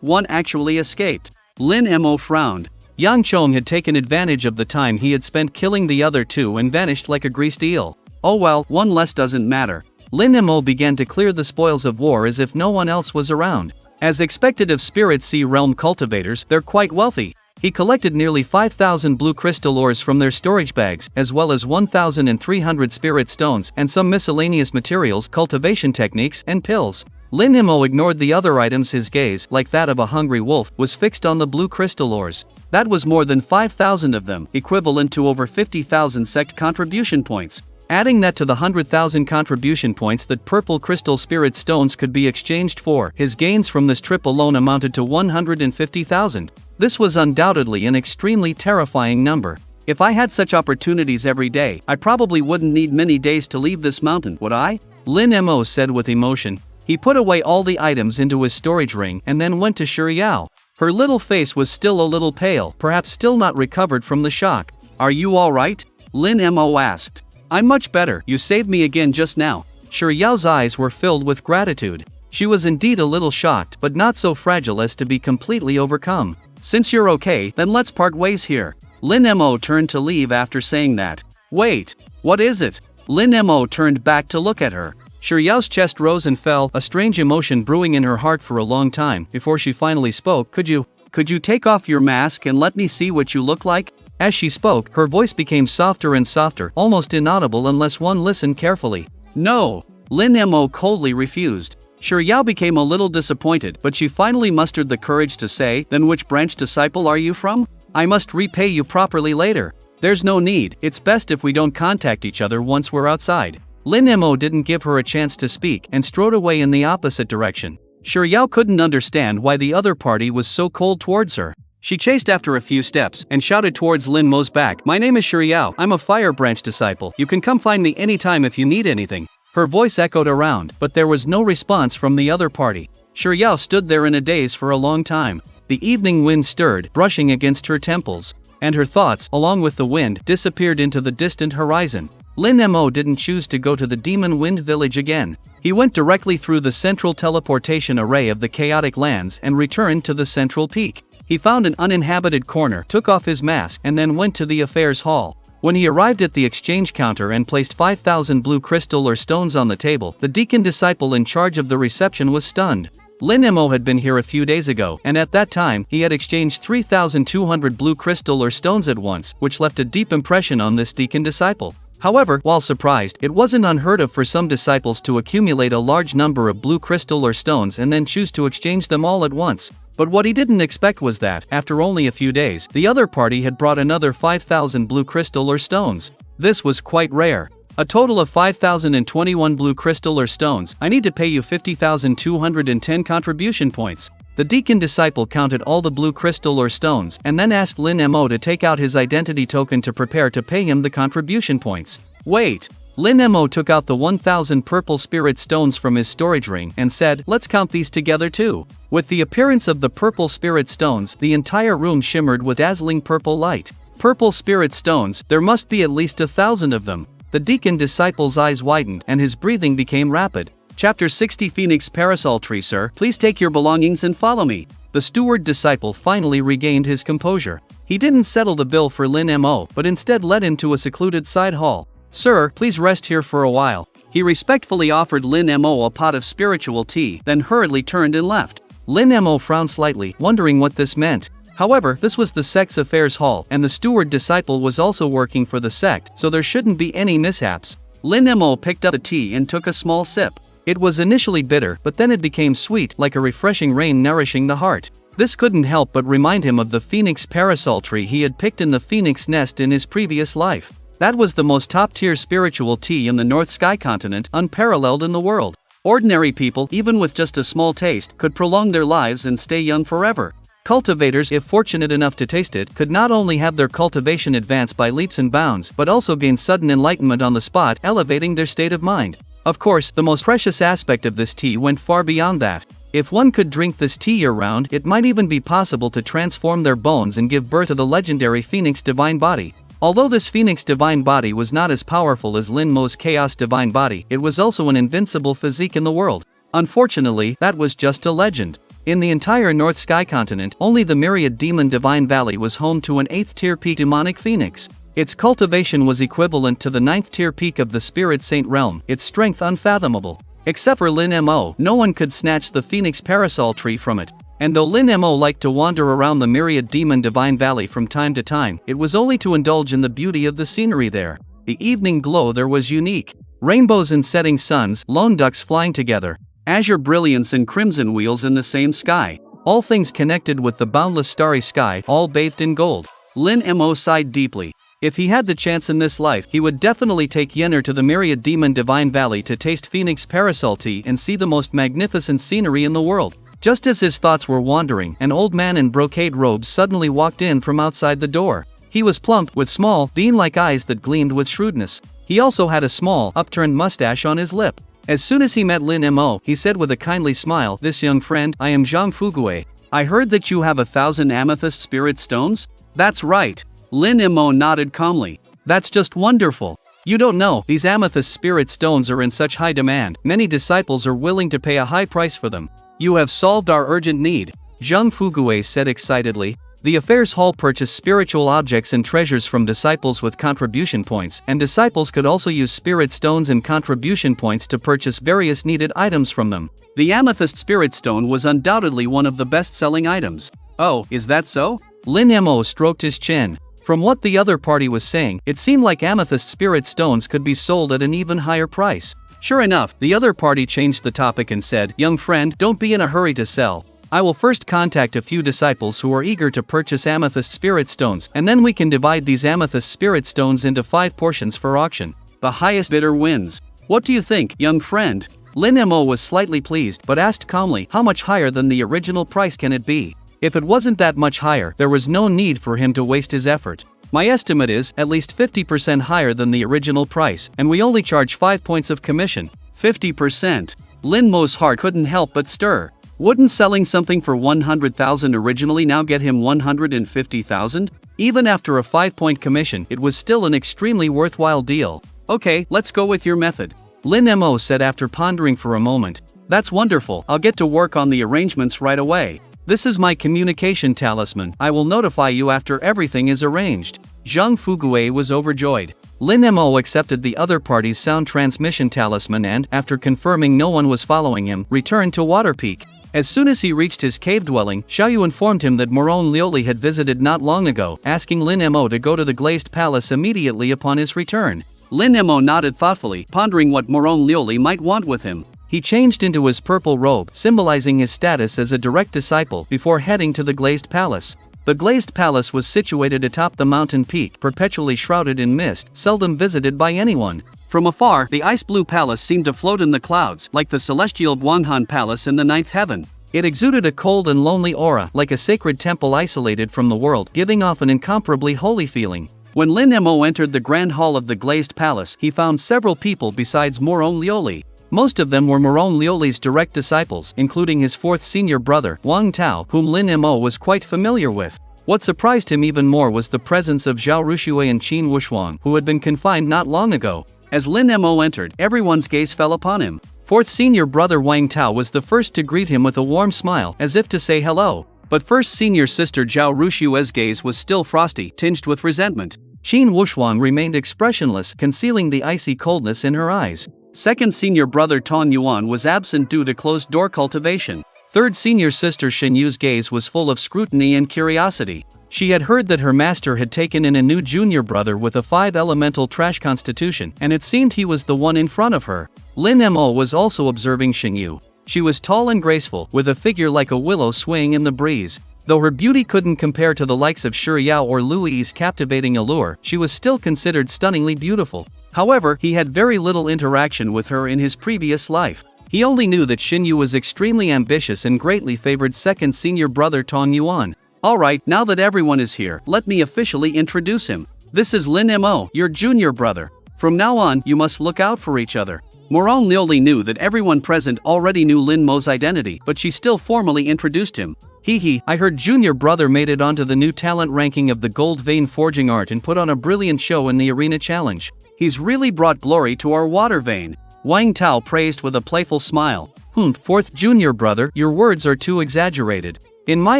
Speaker 3: One actually escaped. Lin Mo frowned. Yang Chong had taken advantage of the time he had spent killing the other two and vanished like a greased eel. Oh well, one less doesn't matter. Lin Mo began to clear the spoils of war as if no one else was around. As expected of Spirit Sea Realm cultivators, they're quite wealthy.
Speaker 2: He collected nearly 5,000 blue crystal ores from their storage bags, as well as 1,300 spirit stones and some miscellaneous materials, cultivation techniques, and pills. Lin Mo ignored the other items. His gaze, like that of a hungry wolf, was fixed on the blue crystal ores. That was more than 5,000 of them, equivalent to over 50,000 sect contribution points. Adding that to the 100,000 contribution points that purple crystal spirit stones could be exchanged for, his gains from this trip alone amounted to 150,000. This was undoubtedly an extremely terrifying number. If I had such opportunities every day, I probably wouldn't need many days to leave this mountain, would I? Lin Mo said with emotion. He put away all the items into his storage ring and then went to Shuriao. Her little face was still a little pale, perhaps still not recovered from the shock. Are you alright? Lin Mo asked. I'm much better, you saved me again just now. Shuriao's eyes were filled with gratitude. She was indeed a little shocked, but not so fragile as to be completely overcome. Since you're okay, then let's part ways here. Lin Mo turned to leave after saying that. Wait, what is it? Lin Mo turned back to look at her. Shuriao's chest rose and fell, a strange emotion brewing in her heart for a long time, before she finally spoke. Could you take off your mask and let me see what you look like? As she spoke, her voice became softer and softer, almost inaudible unless one listened carefully. No! Lin Mo coldly refused. Shuriao became a little disappointed, but she finally mustered the courage to say, then which branch disciple are you from? I must repay you properly later. There's no need, it's best if we don't contact each other once we're outside. Lin Mo didn't give her a chance to speak and strode away in the opposite direction. Shuriao couldn't understand why the other party was so cold towards her. She chased after a few steps and shouted towards Lin Mo's back. My name is Shuriao, I'm a fire branch disciple. You can come find me anytime if you need anything. Her voice echoed around, but there was no response from the other party. Shuriao stood there in a daze for a long time. The evening wind stirred, brushing against her temples, and her thoughts, along with the wind, disappeared into the distant horizon. Lin Mo didn't choose to go to the Demon Wind Village again. He went directly through the central teleportation array of the chaotic lands and returned to the central peak. He found an uninhabited corner, took off his mask, and then went to the affairs hall. When he arrived at the exchange counter and placed 5,000 blue crystal or stones on the table, the deacon disciple in charge of the reception was stunned. Lin Mo had been here a few days ago, and at that time, he had exchanged 3,200 blue crystal or stones at once, which left a deep impression on this deacon disciple. However, while surprised, it wasn't unheard of for some disciples to accumulate a large number of blue crystal or stones and then choose to exchange them all at once. But what he didn't expect was that, after only a few days, the other party had brought another 5,000 blue crystal or stones. This was quite rare. A total of 5,021 blue crystal or stones. I need to pay you 50,210 contribution points. The deacon disciple counted all the blue crystal or stones and then asked Lin Mo to take out his identity token to prepare to pay him the contribution points. Wait! Lin Mo took out the 1,000 purple spirit stones from his storage ring and said, let's count these together too. With the appearance of the purple spirit stones, the entire room shimmered with dazzling purple light. Purple spirit stones, there must be at least 1,000 of them. The deacon disciple's eyes widened and his breathing became rapid. Chapter 60 Phoenix Parasol Tree. Sir, please take your belongings and follow me. The steward disciple finally regained his composure. He didn't settle the bill for Lin Mo, but instead led him to a secluded side hall. Sir, please rest here for a while. He respectfully offered Lin Mo a pot of spiritual tea, then hurriedly turned and left. Lin Mo frowned slightly, wondering what this meant. However, this was the sect's affairs hall, and the steward disciple was also working for the sect, so there shouldn't be any mishaps. Lin Mo picked up the tea and took a small sip. It was initially bitter, but then it became sweet, like a refreshing rain nourishing the heart. This couldn't help but remind him of the Phoenix Parasol Tree he had picked in the Phoenix Nest in his previous life. That was the most top-tier spiritual tea in the North Sky Continent, unparalleled in the world. Ordinary people, even with just a small taste, could prolong their lives and stay young forever. Cultivators, if fortunate enough to taste it, could not only have their cultivation advance by leaps and bounds, but also gain sudden enlightenment on the spot, elevating their state of mind. Of course, the most precious aspect of this tea went far beyond that. If one could drink this tea year-round, it might even be possible to transform their bones and give birth to the legendary Phoenix Divine Body. Although this Phoenix Divine Body was not as powerful as Lin Mo's Chaos Divine Body, it was also an invincible physique in the world. Unfortunately, that was just a legend. In the entire North Sky Continent, only the Myriad Demon Divine Valley was home to an 8th-tier peak demonic phoenix. Its cultivation was equivalent to the 9th-tier peak of the Spirit Saint realm, its strength unfathomable. Except for Lin Mo, no one could snatch the Phoenix Parasol Tree from it. And though Lin Mo liked to wander around the myriad demon divine valley from time to time, it was only to indulge in the beauty of the scenery there. The evening glow there was unique. Rainbows and setting suns, lone ducks flying together, azure brilliance and crimson wheels in the same sky. All things connected with the boundless starry sky, all bathed in gold. Lin Mo sighed deeply. If he had the chance in this life, he would definitely take Yenner to the myriad demon divine valley to taste Phoenix parasol tea and see the most magnificent scenery in the world. Just as his thoughts were wandering, an old man in brocade robes suddenly walked in from outside the door. He was plump, with small, bean-like eyes that gleamed with shrewdness. He also had a small, upturned mustache on his lip. As soon as he met Lin Mo, he said with a kindly smile, "This young friend, I am Zhang Fugue. I heard that you have 1,000 amethyst spirit stones?" "That's right." Lin Mo nodded calmly. "That's just wonderful. You don't know, these amethyst spirit stones are in such high demand, many disciples are willing to pay a high price for them. You have solved our urgent need," Zhang Fugue said excitedly. The affairs hall purchased spiritual objects and treasures from disciples with contribution points, and disciples could also use spirit stones and contribution points to purchase various needed items from them. The amethyst spirit stone was undoubtedly one of the best-selling items. "Oh, is that so?" Lin Mo stroked his chin. From what the other party was saying, it seemed like amethyst spirit stones could be sold at an even higher price. Sure enough, the other party changed the topic and said, "Young friend, don't be in a hurry to sell. I will first contact a few disciples who are eager to purchase amethyst spirit stones, and then we can divide these amethyst spirit stones into 5 portions for auction. The highest bidder wins. What do you think, young friend?" Lin Mo was slightly pleased, but asked calmly, "How much higher than the original price can it be?" If it wasn't that much higher, there was no need for him to waste his effort. "My estimate is at least 50% higher than the original price, and we only charge 5 points of commission." 50%. Lin Mo's heart couldn't help but stir. Wouldn't selling something for 100,000 originally now get him 150,000? Even after a 5-point commission, it was still an extremely worthwhile deal. "Okay, let's go with your method," Lin Mo said after pondering for a moment. "That's wonderful, I'll get to work on the arrangements right away. This is my communication talisman, I will notify you after everything is arranged." Zhang Fugue was overjoyed. Lin Mo accepted the other party's sound transmission talisman and, after confirming no one was following him, returned to Waterpeak. As soon as he reached his cave dwelling, Xiaoyu informed him that Morone Lioli had visited not long ago, asking Lin Mo to go to the glazed palace immediately upon his return. Lin Mo nodded thoughtfully, pondering what Morone Lioli might want with him. He changed into his purple robe, symbolizing his status as a direct disciple, before heading to the glazed palace. The glazed palace was situated atop the mountain peak, perpetually shrouded in mist, seldom visited by anyone. From afar, the ice-blue palace seemed to float in the clouds, like the celestial Guanhan Palace in the ninth heaven. It exuded a cold and lonely aura, like a sacred temple isolated from the world, giving off an incomparably holy feeling. When Lin Mo entered the grand hall of the glazed palace, he found several people besides Morone Lioli. Most of them were Morone Lioli's direct disciples, including his 4th senior brother, Wang Tao, whom Lin Mo was quite familiar with. What surprised him even more was the presence of Zhao Ruxue and Qin Wuxuang, who had been confined not long ago. As Lin Mo entered, everyone's gaze fell upon him. 4th senior brother Wang Tao was the first to greet him with a warm smile, as if to say hello. But 1st senior sister Zhao Ruxue's gaze was still frosty, tinged with resentment. Qin Wuxuang remained expressionless, concealing the icy coldness in her eyes. 2nd senior brother Tong Yuan was absent due to closed-door cultivation. 3rd senior sister Shen Yu's gaze was full of scrutiny and curiosity. She had heard that her master had taken in a new junior brother with a 5-elemental trash constitution, and it seemed he was the one in front of her. Lin Mo was also observing Shen Yu. She was tall and graceful, with a figure like a willow swaying in the breeze. Though her beauty couldn't compare to the likes of Shi Yao or Lui's captivating allure, she was still considered stunningly beautiful. However, he had very little interaction with her in his previous life. He only knew that Shen Yu was extremely ambitious and greatly favored 2nd senior brother Tong Yuan. "Alright, now that everyone is here, let me officially introduce him. This is Lin Mo, your junior brother. From now on, you must look out for each other." Morone Lioli knew that everyone present already knew Lin Mo's identity, but she still formally introduced him. "Hee, I heard junior brother made it onto the new talent ranking of the Gold Vein Forging Art and put on a brilliant show in the arena challenge. He's really brought glory to our water vein," Wang Tao praised with a playful smile. 4th junior brother, your words are too exaggerated. In my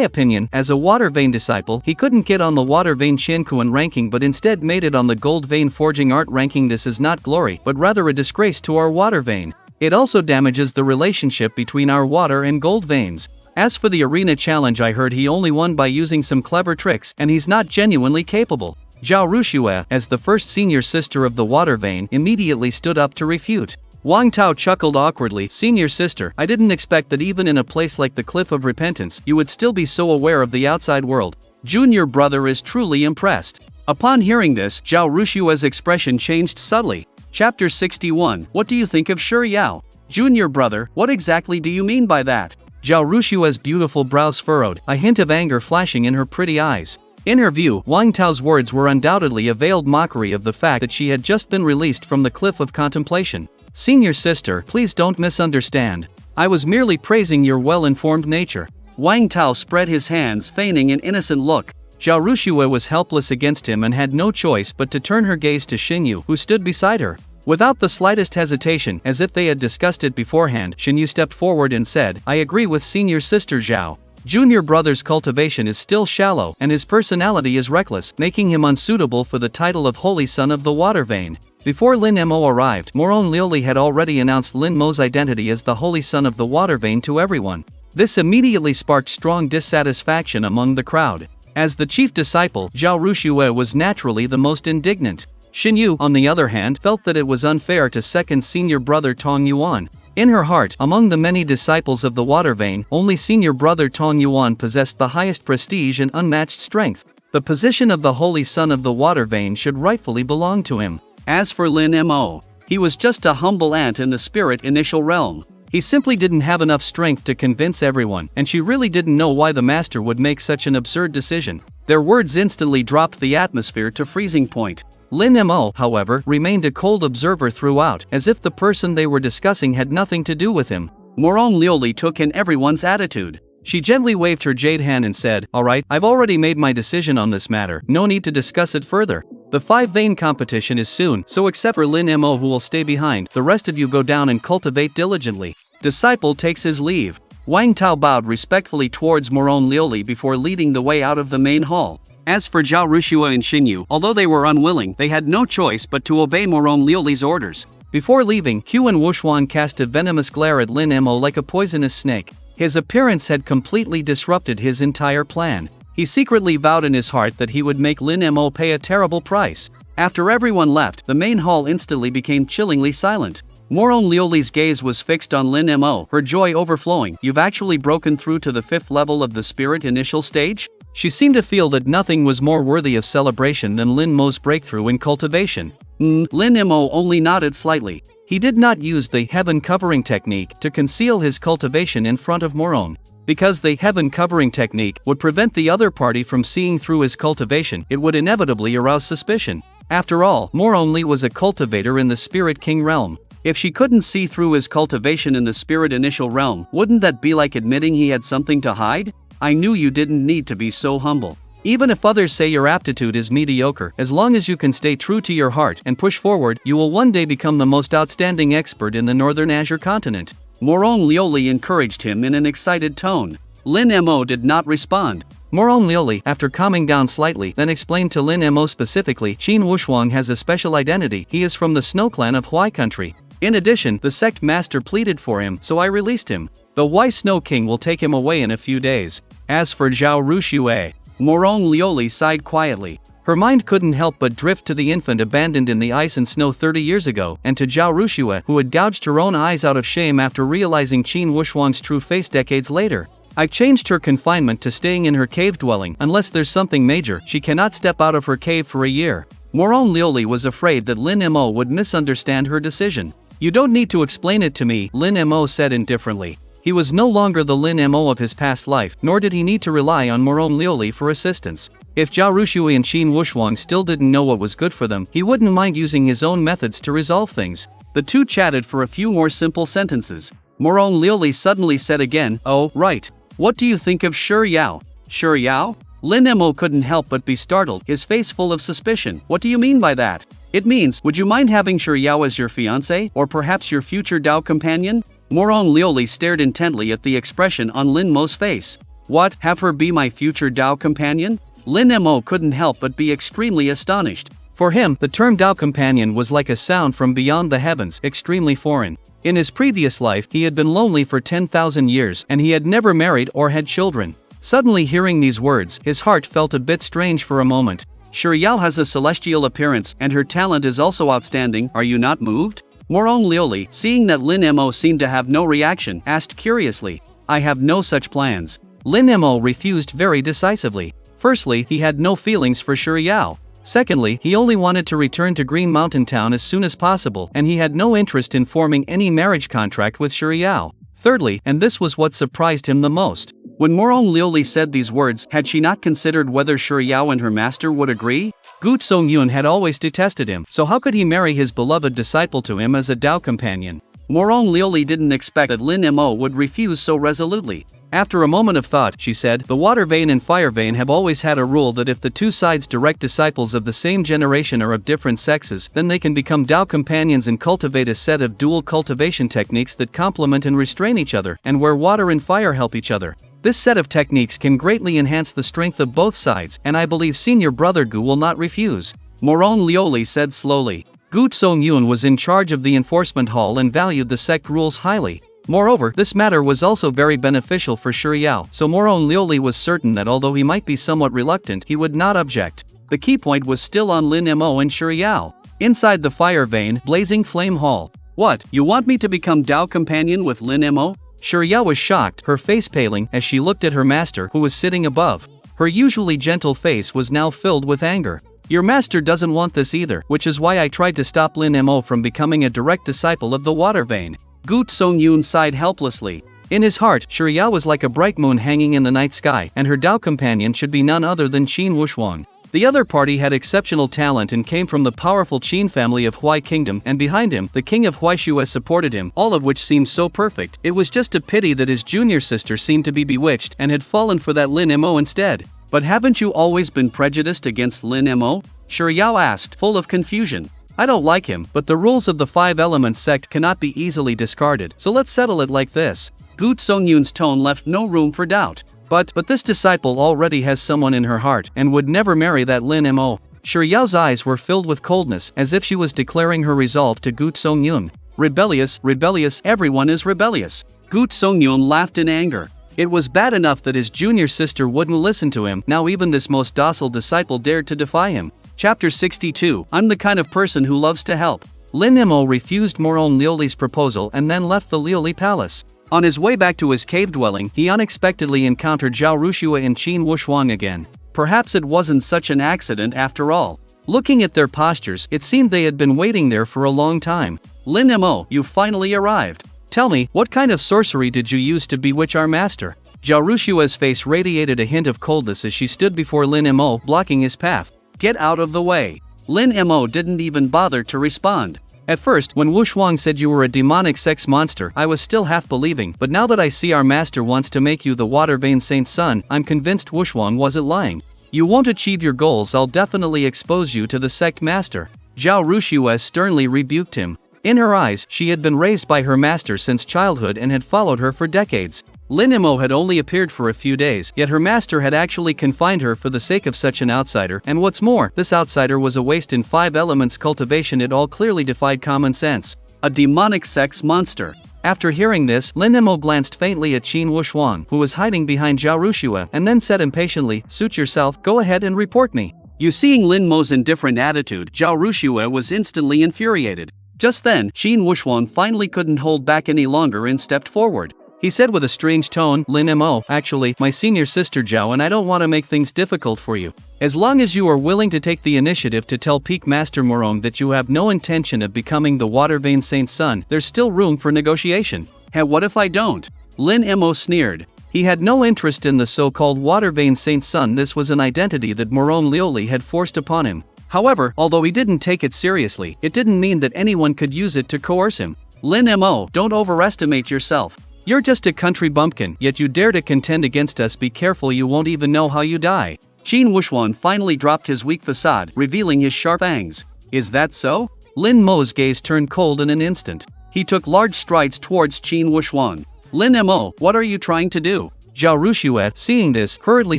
Speaker 2: opinion, as a water vein disciple, he couldn't get on the water vein Qiankuan ranking but instead made it on the Gold Vein Forging Art ranking. This is not glory, but rather a disgrace to our water vein. It also damages the relationship between our water and gold veins.
Speaker 3: As for the arena challenge, I heard he only won by using some clever tricks and he's not genuinely capable. Zhao Ruxue, as the first senior sister of the water vein, immediately stood up to refute. Wang Tao chuckled awkwardly. Senior sister, I didn't expect that even in a place like the Cliff of Repentance, you would still be so aware of the outside world. Junior brother is truly impressed. Upon hearing this, Zhao Rushue's expression changed subtly. Chapter 61. What do you think of Shi Yao? Junior brother, what exactly do you mean by that? Zhao Rushue's beautiful brows furrowed, a hint of anger flashing in her pretty eyes. In her view, Wang Tao's words were undoubtedly a veiled mockery of the fact that she had just been released from the Cliff of Contemplation. Senior sister, please don't misunderstand. I was merely praising your well-informed nature. Wang Tao spread his hands, feigning an innocent look. Zhao Ruxue was helpless against him and had no choice but to turn her gaze to Xinyu, who stood beside her. Without the slightest hesitation, as if they had discussed it beforehand, Xinyu stepped forward and said, I agree with senior sister Zhao. Junior brother's cultivation is still shallow and his personality is reckless, making him unsuitable for the title of Holy Son of the Water Vein. Before Lin Mo arrived, Moron Liuli had already announced Lin Mo's identity as the Holy Son of the Water Vein to everyone. This immediately sparked strong dissatisfaction among the crowd. As the chief disciple, Zhao Ruxue was naturally the most indignant. Xinyu, on the other hand, felt that it was unfair to second senior brother Tong Yuan. In her heart, among the many disciples of the Water Vein, only senior brother Tong Yuan possessed the highest prestige and unmatched strength. The position of the Holy Son of the Water Vein should rightfully belong to him. As for Lin Mo, he was just a humble ant in the spirit initial realm. He simply didn't have enough strength to convince everyone, and she really didn't know why the master would make such an absurd decision. Their words instantly dropped the atmosphere to freezing point. Lin Mo, however, remained a cold observer throughout, as if the person they were discussing had nothing to do with him. Moron Liuli took in everyone's attitude. She gently waved her jade hand and said, Alright, I've already made my decision on this matter, no need to discuss it further. The 5-vein competition is soon, so except for Lin Mo who will stay behind, the rest of you go down and cultivate diligently. Disciple takes his leave. Wang Tao bowed respectfully towards Moron Liuli before leading the way out of the main hall. As for Zhao Ruxue and Xinyu, although they were unwilling, they had no choice but to obey Moron Liuli's orders. Before leaving, Huan Wuxuan cast a venomous glare at Lin Mo like a poisonous snake. His appearance had completely disrupted his entire plan. He secretly vowed in his heart that he would make Lin Mo pay a terrible price. After everyone left, the main hall instantly became chillingly silent. Moron Liuli's gaze was fixed on Lin Mo, her joy overflowing. You've actually broken through to the 5th level of the spirit initial stage? She seemed to feel that nothing was more worthy of celebration than Lin Mo's breakthrough in cultivation. Lin Mo only nodded slightly. He did not use the heaven covering technique to conceal his cultivation in front of Moron. Because the heaven covering technique would prevent the other party from seeing through his cultivation, it would inevitably arouse suspicion. After all, Moron Li was a cultivator in the Spirit King realm. If she couldn't see through his cultivation in the Spirit Initial realm, wouldn't that be like admitting he had something to hide? I knew you didn't need to be so humble. Even if others say your aptitude is mediocre, as long as you can stay true to your heart and push forward, you will one day become the most outstanding expert in the Northern Azure continent. Moron Liuli encouraged him in an excited tone. Lin Mo did not respond. Moron Liuli, after calming down slightly, then explained to Lin Mo specifically, Qin Wushuang has a special identity. He is from the Snow Clan of Huai Country. In addition, the sect master pleaded for him, so I released him. The Huai Snow King will take him away in a few days. As for Zhao Ruxue, Moron Liuli sighed quietly. Her mind couldn't help but drift to the infant abandoned in the ice and snow 30 years ago, and to Zhao Ruxue, who had gouged her own eyes out of shame after realizing Qin Wushuang's true face decades later. I changed her confinement to staying in her cave dwelling. Unless there's something major, she cannot step out of her cave for a year. Moron Liuli was afraid that Lin Mo would misunderstand her decision. You don't need to explain it to me, Lin Mo said indifferently. He was no longer the Lin Mo of his past life, nor did he need to rely on Moron Liuli for assistance. If Zhao Ruxue and Qin Wushuang still didn't know what was good for them, he wouldn't mind using his own methods to resolve things. The two chatted for a few more simple sentences. Moron Liuli suddenly said again, Oh, right. What do you think of Shi Yao? Shi Yao? Lin Mo couldn't help but be startled, his face full of suspicion. What do you mean by that? It means, would you mind having Shi Yao as your fiancé, or perhaps your future Dao companion? Moron Liuli stared intently at the expression on Lin Mo's face. What, have her be my future Dao companion? Lin Mo couldn't help but be extremely astonished.
Speaker 2: For him, the term Tao companion was like a sound from beyond the heavens, extremely foreign. In his previous life, he had been lonely for 10,000 years and he had never married or had children. Suddenly hearing these words, his heart felt a bit strange for a moment.
Speaker 3: Xiao has a celestial appearance and her talent is also outstanding, are you not moved? Morong Lioli, seeing that Lin Mo seemed to have no reaction, asked curiously. I have no such plans.
Speaker 2: Lin Mo refused very decisively. Firstly, he had no feelings for Xiao. Secondly, he only wanted to return to Green Mountain Town as soon as possible and he had no interest in forming any marriage contract with Xiao. Thirdly, and this was what surprised him the most, when Morong Lioli said these words, had she not considered whether Xiao and her master would agree? Gu Songyun had always detested him, so how could he marry his beloved disciple to him as a Tao companion?
Speaker 3: Morong Lioli didn't expect that Lin Mo would refuse so resolutely.
Speaker 2: After a moment of thought, she said, the water vein and fire vein have always had a rule that if the two sides direct disciples of the same generation are of different sexes, then they can become Tao companions and cultivate a set of dual cultivation techniques that complement and restrain each other, and where water and fire help each other. This set of techniques can greatly enhance the strength of both sides, and I believe senior brother Gu will not refuse.
Speaker 3: Morong Lioli said slowly.
Speaker 2: Gu Songyun was in charge of the enforcement hall and valued the sect rules highly. Moreover, this matter was also very beneficial for Xiao, so Morong Lioli was certain that although he might be somewhat reluctant, he would not object. The key point was still on Lin Mo and Xiao. Inside the fire vein, blazing flame hall.
Speaker 3: What, you want me to become Tao companion with Lin Mo?
Speaker 2: Xiao was shocked, her face paling as she looked at her master who was sitting above. Her usually gentle face was now filled with anger. Your master doesn't want this either, which is why I tried to stop Lin Mo from becoming a direct disciple of the water vein.
Speaker 3: Gu Songyun sighed helplessly.
Speaker 2: In his heart, Xiao was like a bright moon hanging in the night sky, and her Tao companion should be none other than Qin Wuxuang. The other party had exceptional talent and came from the powerful Qin family of Huai Kingdom, and behind him, the king of Huaishue supported him, all of which seemed so perfect. It was just a pity that his junior sister seemed to be bewitched and had fallen for that Lin Mo instead.
Speaker 3: But haven't you always been prejudiced against Lin Mo?
Speaker 2: Xiao asked, full of confusion. I don't like him, but the rules of the Five Elements sect cannot be easily discarded, so let's settle it like this.
Speaker 3: Gu Songyun's tone left no room for doubt.
Speaker 2: But this disciple already has someone in her heart and would never marry that Lin Mo. Xiao's eyes were filled with coldness as if she was declaring her resolve to Gu Songyun. Rebellious, rebellious, everyone is rebellious.
Speaker 3: Gu Songyun laughed in anger.
Speaker 2: It was bad enough that his junior sister wouldn't listen to him, now even this most docile disciple dared to defy him.
Speaker 3: Chapter 62, I'm the kind of person who loves to help.
Speaker 2: Lin Mo refused Morong Lioli's proposal and then left the Lioli palace. On his way back to his cave dwelling, he unexpectedly encountered Zhao Rushua and Qin Wuxuang again.
Speaker 3: Perhaps it wasn't such an accident after all.
Speaker 2: Looking at their postures, it seemed they had been waiting there for a long time.
Speaker 3: Lin Mo, you finally arrived.
Speaker 2: Tell me, what kind of sorcery did you use to bewitch our master? Zhao Rushua's face radiated a hint of coldness as she stood before Lin Mo, blocking his path.
Speaker 3: Get out of the way. Lin Mo didn't even bother to respond.
Speaker 2: At first, when Wuxuang said you were a demonic sex monster, I was still half believing, but now that I see our master wants to make you the water vein saint's son, I'm convinced Wuxuang wasn't lying. You won't achieve your goals, I'll definitely expose you to the sect master. Zhao Rushua sternly rebuked him. In her eyes, she had been raised by her master since childhood and had followed her for decades. Lin Mo had only appeared for a few days, yet her master had actually confined her for the sake of such an outsider, and what's more, this outsider was a waste in Five Elements cultivation. It all clearly defied common sense.
Speaker 3: A demonic sex monster.
Speaker 2: After hearing this, Lin Mo glanced faintly at Qin Wuxuang, who was hiding behind Zhao Rushua, and then said impatiently, suit yourself, go ahead and report me.
Speaker 3: You seeing Lin Mo's indifferent attitude, Zhao Rushua was instantly infuriated. Just then, Qin Wuxuang finally couldn't hold back any longer and stepped forward.
Speaker 2: He said with a strange tone, Lin Mo, actually, my senior sister Zhao and I don't want to make things difficult for you. As long as you are willing to take the initiative to tell Peak Master Morong that you have no intention of becoming the Water Vein Saint's son, there's still room for negotiation.
Speaker 3: Hey, what if I don't? Lin Mo sneered.
Speaker 2: He had no interest in the so-called Water Vein Saint's son. This was an identity that Morong Lioli had forced upon him. However, although he didn't take it seriously, it didn't mean that anyone could use it to coerce him.
Speaker 3: Lin Mo, don't overestimate yourself.
Speaker 2: You're just a country bumpkin, yet you dare to contend against us. Be careful, you won't even know how you die.
Speaker 3: Qin Wuxuang finally dropped his weak facade, revealing his sharp fangs. Is that so?
Speaker 2: Lin Mo's gaze turned cold in an instant.
Speaker 3: He took large strides towards Qin Wuxuang. Lin Mo, what are you trying to do?
Speaker 2: Zhao Rushua, seeing this, hurriedly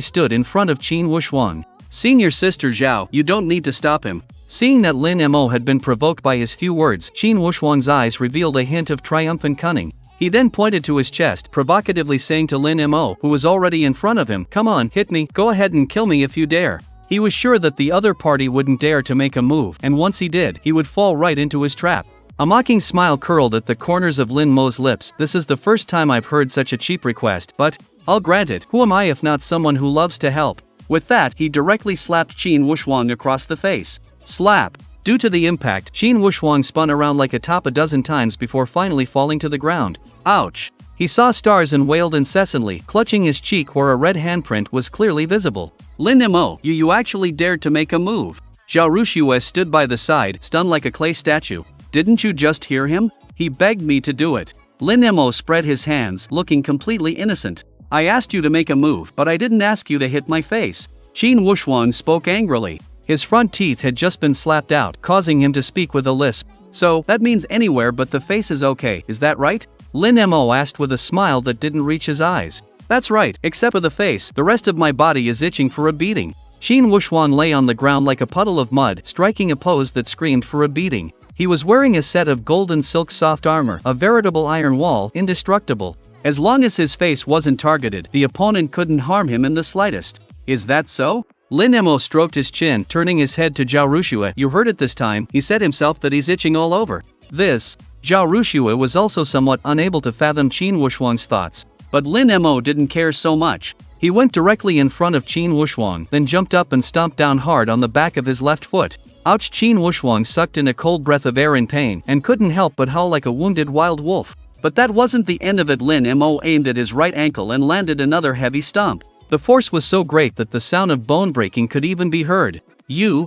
Speaker 2: stood in front of Qin Wuxuang.
Speaker 3: Senior Sister Zhao, you don't need to stop him. Seeing that Lin Mo had been provoked by his few words, Qin Wuxuang's eyes revealed a hint of triumphant cunning. He then pointed to his chest, provocatively saying to Lin Mo, who was already in front of him, "Come on, hit me, go ahead and kill me if you dare." He was sure that the other party wouldn't dare to make a move, and once he did, he would fall right into his trap. A mocking smile curled at the corners of Lin Mo's lips. "This is the first time I've heard such a cheap request, but I'll grant it. Who am I if not someone who loves to help?" With that, he directly slapped Qin Wuxuang across the face. Slap! Due to the impact, Qin Wuxuang spun around like a top a dozen times before finally falling to the ground. Ouch! He saw stars and wailed incessantly, clutching his cheek where a red handprint was clearly visible. "Lin Mo, you actually dared to make a move." Zhao Ruxue stood by the side, stunned like a clay statue. "Didn't you just hear him? He begged me to do it." Lin Mo spread his hands, looking completely innocent. "I asked you to make a move, but I didn't ask you to hit my face." Qin Wuxuang spoke angrily. His front teeth had just been slapped out, causing him to speak with a lisp. "So, that means anywhere but the face is okay, is that right?" Lin Mo asked with a smile that didn't reach his eyes. "That's right, except for the face, the rest of my body is itching for a beating." Qin Wuxuang lay on the ground like a puddle of mud, striking a pose that screamed for a beating. He was wearing a set of golden silk soft armor, a veritable iron wall, indestructible. As long as his face wasn't targeted, the opponent couldn't harm him in the slightest. "Is that so?" Lin Mo stroked his chin, turning his head to Zhao Ruxue. "You heard it this time. He said himself that he's itching all over." Zhao Ruxue was also somewhat unable to fathom Qin Wuxuang's thoughts. But Lin Mo didn't care so much. He went directly in front of Qin Wuxuang, then jumped up and stomped down hard on the back of his left foot. Ouch! Qin Wuxuang sucked in a cold breath of air in pain, and couldn't help but howl like a wounded wild wolf. But that wasn't the end of it. Lin Mo aimed at his right ankle and landed another heavy stomp. The force was so great that the sound of bone breaking could even be heard. You!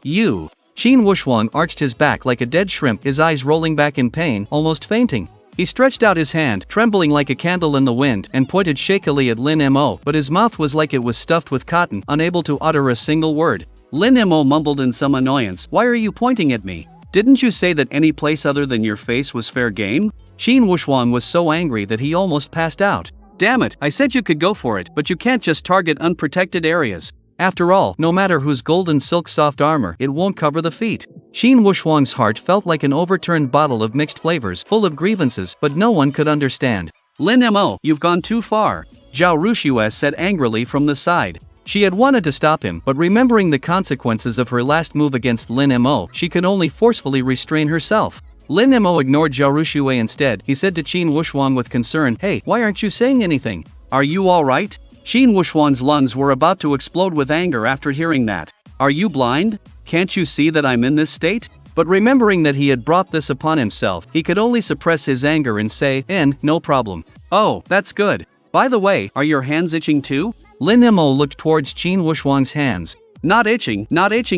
Speaker 3: Qin Wuxuang arched his back like a dead shrimp, his eyes rolling back in pain, almost fainting. He stretched out his hand, trembling like a candle in the wind, and pointed shakily at Lin Mo, but his mouth was like it was stuffed with cotton, unable to utter a single word. Lin Mo mumbled in some annoyance, "Why are you pointing at me? Didn't you say that any place other than your face was fair game?" Qin Wuxuang was so angry that he almost passed out. "Damn it, I said you could go for it, but you can't just target unprotected areas. After all, no matter whose golden silk soft armor, it won't cover the feet." Qin Wuxuang's heart felt like an overturned bottle of mixed flavors, full of grievances, but no one could understand. "Lin Mo, you've gone too far," Zhao Ruxue said angrily from the side. She had wanted to stop him, but remembering the consequences of her last move against Lin Mo, she could only forcefully restrain herself. Lin Mo ignored Zhao Ruxue instead. He said to Qin Wuxuang with concern, "Hey, why aren't you saying anything? Are you alright?" Qin Wuxuang's lungs were about to explode with anger after hearing that. "Are you blind? Can't you see that I'm in this state?" But remembering that he had brought this upon himself, he could only suppress his anger and say, "No problem." "Oh, that's good. By the way, are your hands itching too?" Lin Mo looked towards Qin Wuxuang's hands. Not itching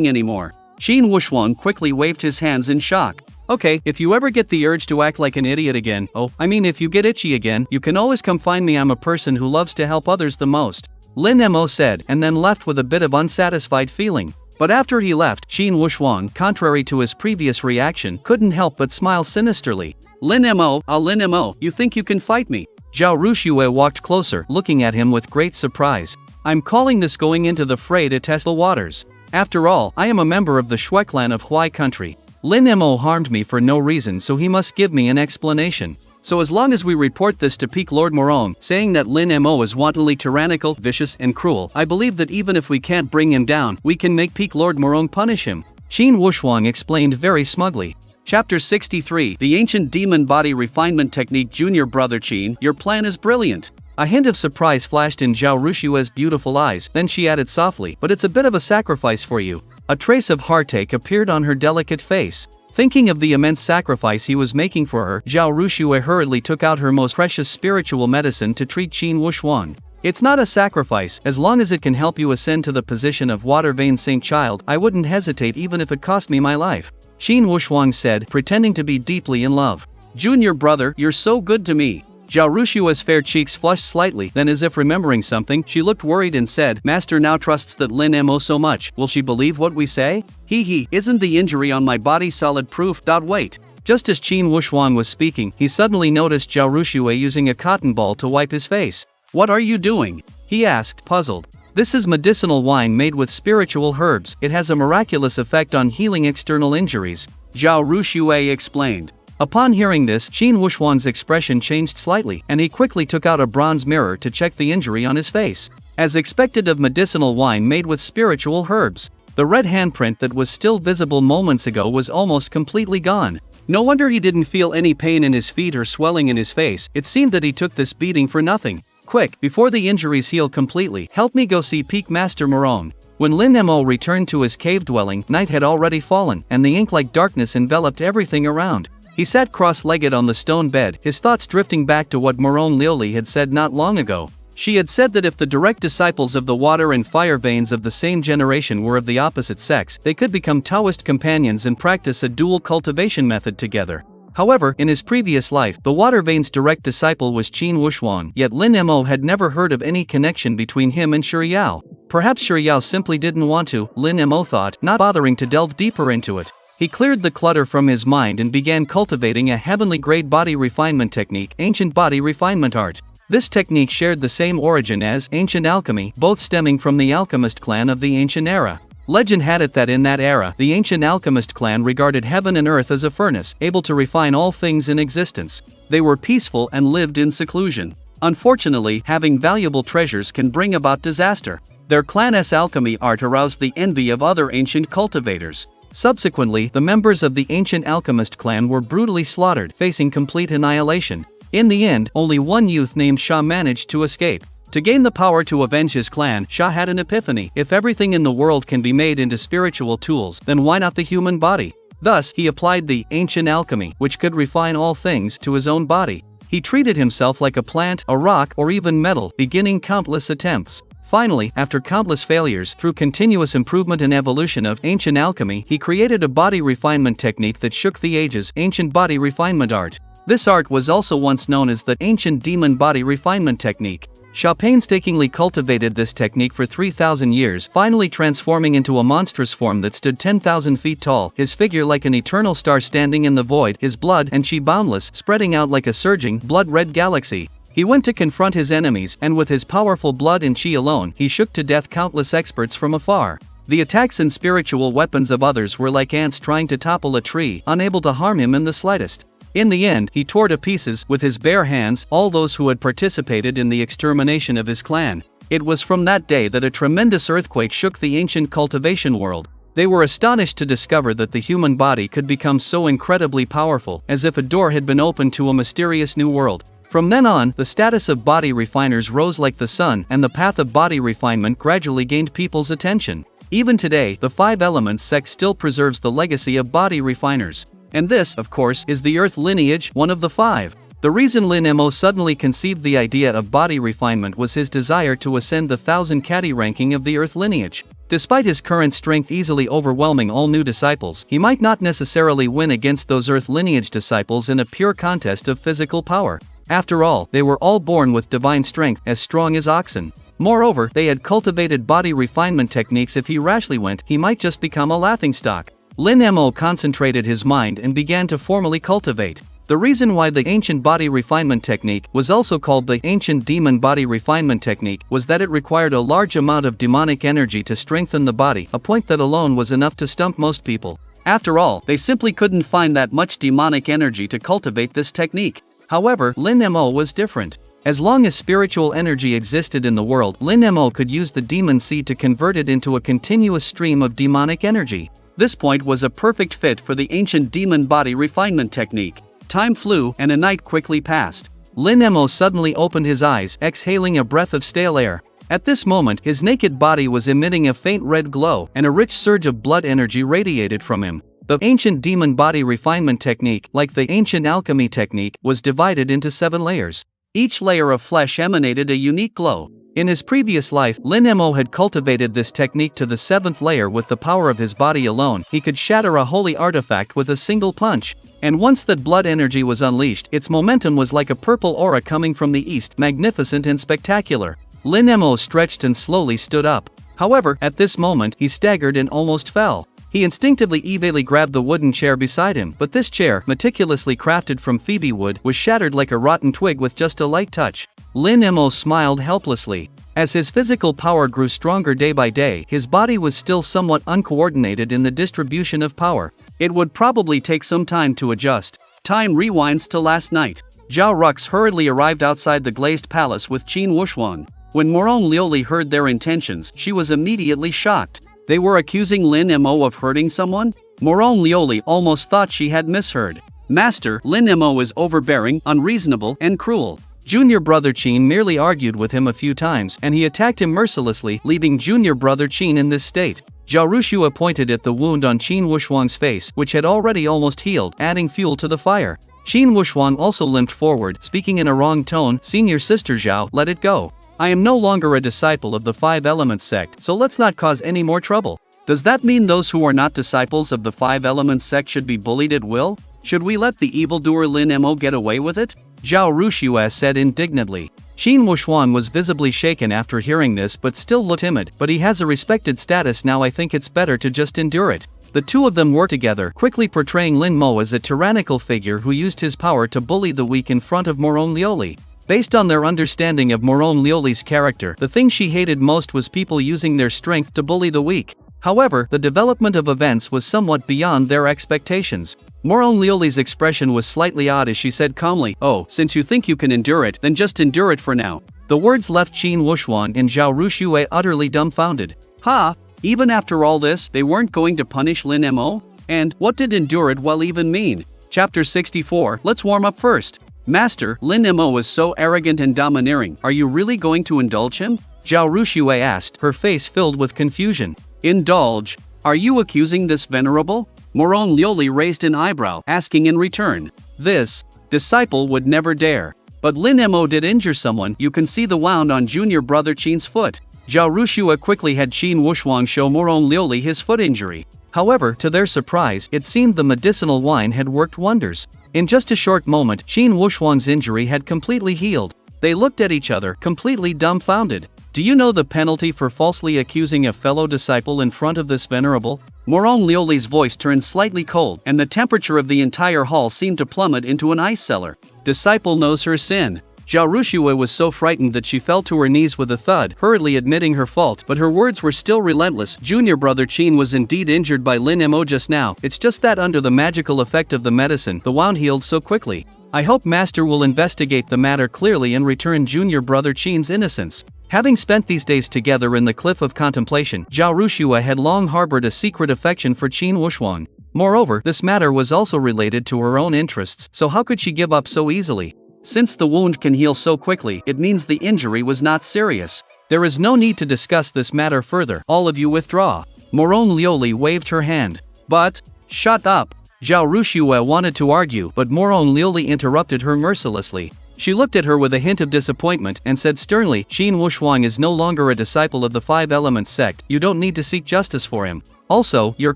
Speaker 3: anymore." Qin Wuxuang quickly waved his hands in shock. "Okay, if you ever get the urge to act like an idiot again, if you get itchy again, you can always come find me. I'm a person who loves to help others the most," Lin Mo said, and then left with a bit of unsatisfied feeling. But after he left, Qin Wuxuang, contrary to his previous reaction, couldn't help but smile sinisterly. Lin Mo, you think you can fight me?" Zhao Ruxue walked closer, looking at him with great surprise. "I'm calling this going into the fray to test the waters. After all, I am a member of the Shui clan of Huai country. Lin Mo harmed me for no reason, so he must give me an explanation. So as long as we report this to Peak Lord Morong, saying that Lin Mo is wantonly tyrannical, vicious, and cruel, I believe that even if we can't bring him down, we can make Peak Lord Morong punish him," Qin Wuxuang explained very smugly. Chapter 63, The Ancient Demon Body Refinement Technique. Junior brother Qin, your plan is brilliant. A hint of surprise flashed in Zhao Ruxue's beautiful eyes, then she added softly, "But it's a bit of a sacrifice for you." A trace of heartache appeared on her delicate face. Thinking of the immense sacrifice he was making for her, Zhao Ruxue hurriedly took out her most precious spiritual medicine to treat Qin Wuxuang. "It's not a sacrifice, as long as it can help you ascend to the position of Water Vein Saint Child, I wouldn't hesitate even if it cost me my life," Qin Wuxuang said, pretending to be deeply in love. "Junior brother, you're so good to me." Zhao Ruxue's fair cheeks flushed slightly, then as if remembering something, she looked worried and said, "Master now trusts that Lin Mo so much, will she believe what we say? Isn't the injury on my body solid proof? Wait." Just as Qin Wuxuang was speaking, he suddenly noticed Zhao Ruxue using a cotton ball to wipe his face. "What are you doing?" he asked, puzzled.
Speaker 2: This is medicinal wine made with spiritual herbs. It has a miraculous effect on healing external injuries, Zhao Ruxue explained. Upon hearing this, Qin Wuxuan's expression changed slightly, and he quickly took out a bronze mirror to check the injury on his face. As expected of medicinal wine made with spiritual herbs, the red handprint that was still visible moments ago was almost completely gone. No wonder he didn't feel any pain in his feet or swelling in his face. It seemed that he took this beating for nothing. Quick, before the injuries heal completely, help me go see Peak Master Morone. When Lin Mo returned to his cave dwelling, night had already fallen, and the ink-like darkness enveloped everything around. He sat cross-legged on the stone bed, his thoughts drifting back to what Morone Liuli had said not long ago. She had said that if the direct disciples of the water and fire veins of the same generation were of the opposite sex, they could become Taoist companions and practice a dual cultivation method together. However, in his previous life, the water vein's direct disciple was Qin Wuxuan, yet Lin Mo had never heard of any connection between him and Shiriyao. Perhaps Shiriyao simply didn't want to, Lin Mo thought, not bothering to delve deeper into it. He cleared the clutter from his mind and began cultivating a heavenly-grade body refinement technique, ancient body refinement art. This technique shared the same origin as ancient alchemy, both stemming from the alchemist clan of the ancient era. Legend had it that in that era, the ancient alchemist clan regarded heaven and earth as a furnace, able to refine all things in existence. They were peaceful and lived in seclusion. Unfortunately, having valuable treasures can bring about disaster. Their clan's alchemy art aroused the envy of other ancient cultivators. Subsequently, the members of the ancient alchemist clan were brutally slaughtered, facing complete annihilation. In the end, only one youth named Sha managed to escape. To gain the power to avenge his clan, Sha had an epiphany. If everything in the world can be made into spiritual tools, then why not the human body? Thus, he applied the ancient alchemy, which could refine all things, to his own body. He treated himself like a plant, a rock, or even metal, beginning countless attempts. Finally, after countless failures, through continuous improvement and evolution of ancient alchemy, he created a body refinement technique that shook the ages, ancient body refinement art. This art was also once known as the ancient demon body refinement technique. Sha painstakingly cultivated this technique for 3,000 years, finally transforming into a monstrous form that stood 10,000 feet tall, his figure like an eternal star standing in the void, his blood and chi boundless, spreading out like a surging, blood-red galaxy. He went to confront his enemies, and with his powerful blood and chi alone, he shook to death countless experts from afar. The attacks and spiritual weapons of others were like ants trying to topple a tree, unable to harm him in the slightest. In the end, he tore to pieces, with his bare hands, all those who had participated in the extermination of his clan. It was from that day that a tremendous earthquake shook the ancient cultivation world. They were astonished to discover that the human body could become so incredibly powerful, as if a door had been opened to a mysterious new world. From then on, the status of body refiners rose like the sun, and the path of body refinement gradually gained people's attention. Even today, the Five Elements sect still preserves the legacy of body refiners. And this, of course, is the Earth lineage, one of the five. The reason Lin Mo suddenly conceived the idea of body refinement was his desire to ascend the 1,000 Kati ranking of the Earth lineage. Despite his current strength easily overwhelming all new disciples, he might not necessarily win against those Earth lineage disciples in a pure contest of physical power. After all, they were all born with divine strength, as strong as oxen. Moreover, they had cultivated body refinement techniques. If he rashly went, he might just become a laughingstock. Lin Mo concentrated his mind and began to formally cultivate. The reason why the ancient body refinement technique was also called the ancient demon body refinement technique was that it required a large amount of demonic energy to strengthen the body, a point that alone was enough to stump most people. After all, they simply couldn't find that much demonic energy to cultivate this technique. However, Lin Mo was different. As long as spiritual energy existed in the world, Lin Mo could use the demon seed to convert it into a continuous stream of demonic energy. This point was a perfect fit for the ancient demon body refinement technique. Time flew, and a night quickly passed. Lin Mo suddenly opened his eyes, exhaling a breath of stale air. At this moment, his naked body was emitting a faint red glow, and a rich surge of blood energy radiated from him. The ancient demon body refinement technique, like the ancient alchemy technique, was divided into 7 layers. Each layer of flesh emanated a unique glow. In his previous life, Lin Mo had cultivated this technique to the 7th layer. With the power of his body alone, he could shatter a holy artifact with a single punch. And once that blood energy was unleashed, its momentum was like a purple aura coming from the east, magnificent and spectacular. Lin Mo stretched and slowly stood up. However, at this moment, he staggered and almost fell. He instinctively evilly grabbed the wooden chair beside him, but this chair, meticulously crafted from phoebe wood, was shattered like a rotten twig with just a light touch. Lin Mo smiled helplessly. As his physical power grew stronger day by day, his body was still somewhat uncoordinated in the distribution of power. It would probably take some time to adjust. Time rewinds to last night. Zhao Rux hurriedly arrived outside the glazed palace with Qin Wuxuan. When Morong Liuli heard their intentions, she was immediately shocked. They were accusing Lin Mo of hurting someone? Morong Liuli almost thought she had misheard. Master, Lin Mo is overbearing, unreasonable, and cruel. Junior brother Qin merely argued with him a few times and he attacked him mercilessly, leaving junior brother Qin in this state. Zhao Rushua pointed at the wound on Qin Wuxuang's face, which had already almost healed, adding fuel to the fire. Qin Wuxuang also limped forward, speaking in a wrong tone. Senior sister Zhao, let it go. I am no longer a disciple of the Five Elements sect, so let's not cause any more trouble. Does that mean those who are not disciples of the Five Elements sect should be bullied at will? Should we let the evildoer Lin Mo get away with it? Zhao Rushua said indignantly. Qin Wuxuan was visibly shaken after hearing this but still looked timid, but he has a respected status now. I think it's better to just endure it. The two of them were together, quickly portraying Lin Mo as a tyrannical figure who used his power to bully the weak in front of Morong Liuli. Based on their understanding of Morong Liuli's character, the thing she hated most was people using their strength to bully the weak. However, the development of events was somewhat beyond their expectations. Morong Liuli's expression was slightly odd as she said calmly, "Oh, since you think you can endure it, then just endure it for now." The words left Qin Wuxuan and Zhao Rushue utterly dumbfounded. Ha! Even after all this, they weren't going to punish Lin Mo? And what did endure it well even mean? Chapter 64, let's warm up first. Master, Lin Mo is so arrogant and domineering, are you really going to indulge him? Zhao Rushue asked, her face filled with confusion. Indulge? Are you accusing this venerable? Morong Liuli raised an eyebrow, asking in return. This disciple would never dare. But Lin Mo did injure someone. You can see the wound on junior brother Qin's foot. Zhao Rushua quickly had Qin Wuxuang show Morong Liuli his foot injury. However, to their surprise, it seemed the medicinal wine had worked wonders. In just a short moment, Qin Wuxuang's injury had completely healed. They looked at each other, completely dumbfounded. Do you know the penalty for falsely accusing a fellow disciple in front of this venerable? Morong Liuli's voice turned slightly cold, and the temperature of the entire hall seemed to plummet into an ice cellar. Disciple knows her sin. Zhao Rushua was so frightened that she fell to her knees with a thud, hurriedly admitting her fault, but her words were still relentless. Junior brother Qin was indeed injured by Lin Mo just now. It's just that under the magical effect of the medicine, the wound healed so quickly. I hope Master will investigate the matter clearly and return junior brother Qin's innocence. Having spent these days together in the Cliff of Contemplation, Zhao Rushua had long harbored a secret affection for Qin Wuxuan. Moreover, this matter was also related to her own interests, so how could she give up so easily? Since the wound can heal so quickly, it means the injury was not serious. There is no need to discuss this matter further. All of you withdraw. Morong Liuli waved her hand. But, shut up. Zhao Rushua wanted to argue, but Morong Liuli interrupted her mercilessly. She looked at her with a hint of disappointment and said sternly, Qin Wuxuang is no longer a disciple of the Five Elements sect. You don't need to seek justice for him. Also, your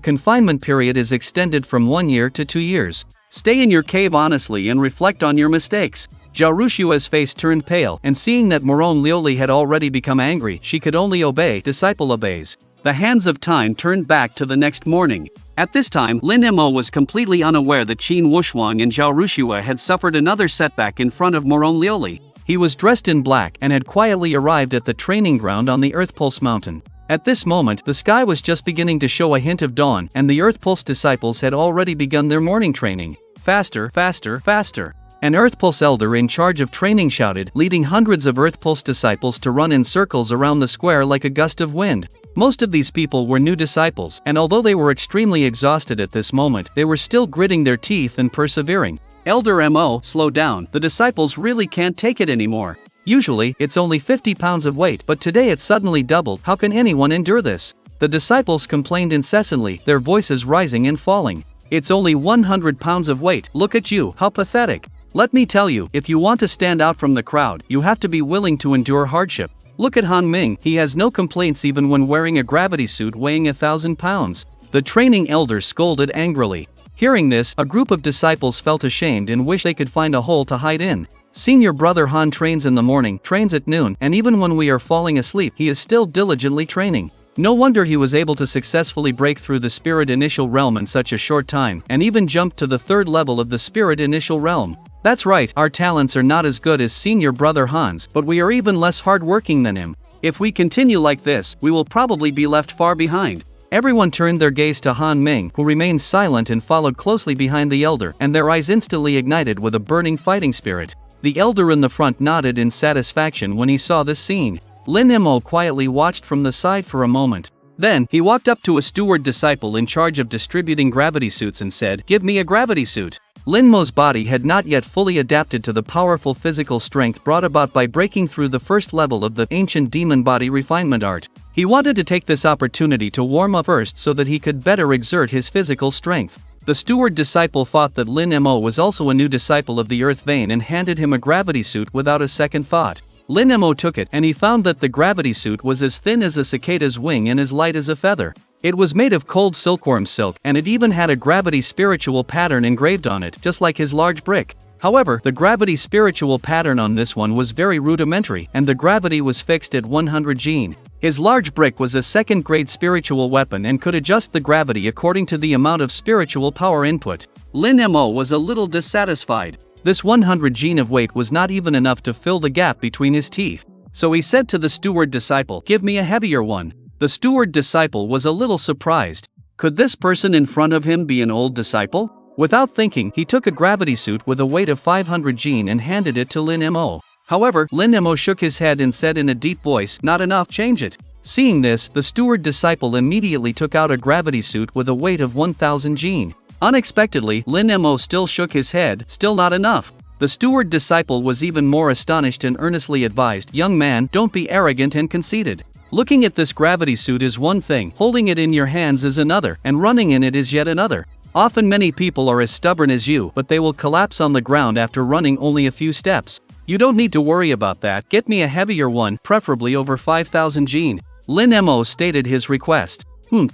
Speaker 2: confinement period is extended from 1 year to 2 years. Stay in your cave honestly and reflect on your mistakes. Zhao Rushua's face turned pale, and seeing that Morong Liuli had already become angry, she could only obey. Disciple obeys. The hands of time turned back to the next morning. At this time, Lin Mo was completely unaware that Qin Wuxuang and Zhao Rushua had suffered another setback in front of Morong Liuli. He was dressed in black and had quietly arrived at the training ground on the Earth Pulse Mountain. At this moment, the sky was just beginning to show a hint of dawn, and the Earth Pulse disciples had already begun their morning training. Faster, faster, faster. An Earth Pulse elder in charge of training shouted, leading hundreds of Earth Pulse disciples to run in circles around the square like a gust of wind. Most of these people were new disciples, and although they were extremely exhausted at this moment, they were still gritting their teeth and persevering. Elder Mo, slow down, the disciples really can't take it anymore. Usually, it's only 50 pounds of weight, but today it's suddenly doubled. How can anyone endure this? The disciples complained incessantly, their voices rising and falling. It's only 100 pounds of weight, look at you, how pathetic. Let me tell you, if you want to stand out from the crowd, you have to be willing to endure hardship. Look at Han Ming, he has no complaints even when wearing a gravity suit weighing 1,000 pounds. The training elder scolded angrily. Hearing this, a group of disciples felt ashamed and wished they could find a hole to hide in. Senior brother Han trains in the morning, trains at noon, and even when we are falling asleep, he is still diligently training. No wonder he was able to successfully break through the Spirit Initial Realm in such a short time, and even jump to the 3rd level of the Spirit Initial Realm. That's right, our talents are not as good as senior brother Han's, but we are even less hardworking than him.
Speaker 3: If we continue like this, we will probably be left far behind. Everyone turned their gaze to Han Ming, who remained silent and followed closely behind the elder, and their eyes instantly ignited with a burning fighting spirit. The elder in the front nodded in satisfaction when he saw this scene. Lin Mo quietly watched from the side for a moment. Then, he walked up to a steward disciple in charge of distributing gravity suits and said, "Give me a gravity suit." Lin Mo's body had not yet fully adapted to the powerful physical strength brought about by breaking through the first level of the ancient demon body refinement art. He wanted to take this opportunity to warm up first so that he could better exert his physical strength. The steward disciple thought that Lin Mo was also a new disciple of the Earth Vein and handed him a gravity suit without a second thought. Lin Mo took it and he found that the gravity suit was as thin as a cicada's wing and as light as a feather. It was made of cold silkworm silk and it even had a gravity spiritual pattern engraved on it, just like his large brick. However, the gravity spiritual pattern on this one was very rudimentary and the gravity was fixed at 100 gene. His large brick was a second-grade spiritual weapon and could adjust the gravity according to the amount of spiritual power input. Lin Mo was a little dissatisfied. This 100 gene of weight was not even enough to fill the gap between his teeth. So he said to the steward disciple, "Give me a heavier one." The steward disciple was a little surprised. Could this person in front of him be an old disciple? Without thinking, he took a gravity suit with a weight of 500 gene and handed it to Lin Mo. However, Lin Mo shook his head and said in a deep voice, "Not enough, change it." Seeing this, the steward disciple immediately took out a gravity suit with a weight of 1000 gene. Unexpectedly, Lin Mo still shook his head, "Still not enough." The steward disciple was even more astonished and earnestly advised, "Young man, don't be arrogant and conceited. Looking at this gravity suit is one thing, holding it in your hands is another, and running in it is yet another. Often many people are as stubborn as you, but they will collapse on the ground after running only a few steps. You don't need to worry about that, get me a heavier one, preferably over 5000 gene." Lin Mo stated his request.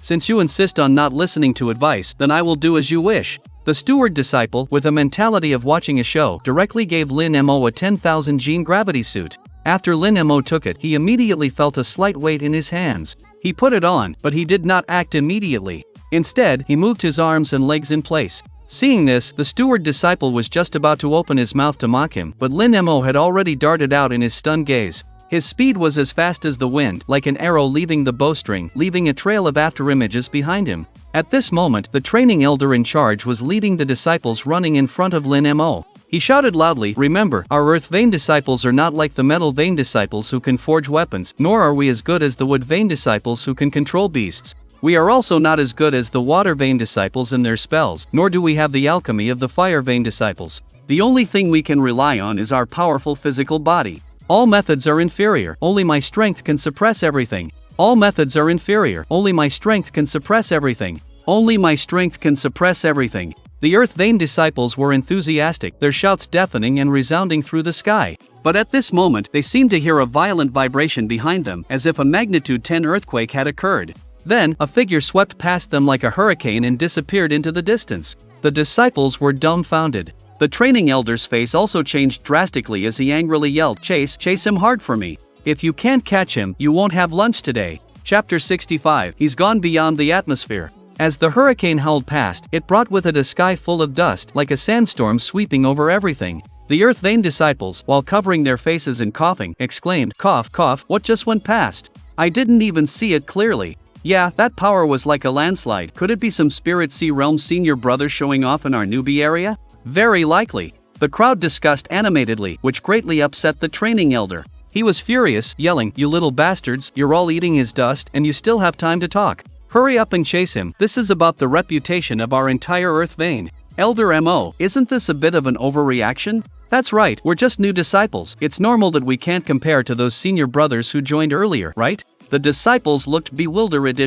Speaker 3: Since you insist on not listening to advice, then I will do as you wish." The steward disciple, with a mentality of watching a show, directly gave Lin Mo a 10,000 gene gravity suit. After Lin Mo took it, he immediately felt a slight weight in his hands. He put it on, but he did not act immediately. Instead, he moved his arms and legs in place. Seeing this, the steward disciple was just about to open his mouth to mock him, but Lin Mo had already darted out in his stunned gaze. His speed was as fast as the wind, like an arrow leaving the bowstring, leaving a trail of afterimages behind him. At this moment, the training elder in charge was leading the disciples running in front of Lin Mo. He shouted loudly, "Remember, our Earth Vein disciples are not like the Metal Vein disciples who can forge weapons, nor are we as good as the Wood Vein disciples who can control beasts. We are also not as good as the Water Vein disciples in their spells, nor do we have the alchemy of the Fire Vein disciples. The only thing we can rely on is our powerful physical body. All methods are inferior, only my strength can suppress everything. All methods are inferior, only my strength can suppress everything. Only my strength can suppress everything." The Earth Vein disciples were enthusiastic, their shouts deafening and resounding through the sky. But at this moment, they seemed to hear a violent vibration behind them, as if a magnitude 10 earthquake had occurred. Then, a figure swept past them like a hurricane and disappeared into the distance. The disciples were dumbfounded. The training elder's face also changed drastically as he angrily yelled, chase him hard for me. If you can't catch him, you won't have lunch today." Chapter 65, He's Gone Beyond the Atmosphere. As the hurricane howled past, it brought with it a sky full of dust, like a sandstorm sweeping over everything. The Earth Vein disciples, while covering their faces and coughing, exclaimed, "Cough, cough, what just went past? I didn't even see it clearly. Yeah, that power was like a landslide. Could it be some Spirit Sea Realm senior brother showing off in our newbie area? Very likely." The crowd discussed animatedly, which greatly upset the training elder. He was furious, yelling, "You little bastards, you're all eating his dust, and you still have time to talk. Hurry up and chase him, this is about the reputation of our entire Earth Vein." Elder Mo, isn't this a bit of an overreaction? That's right, we're just new disciples, it's normal that we can't compare to those senior brothers who joined earlier, right? The disciples looked bewildered.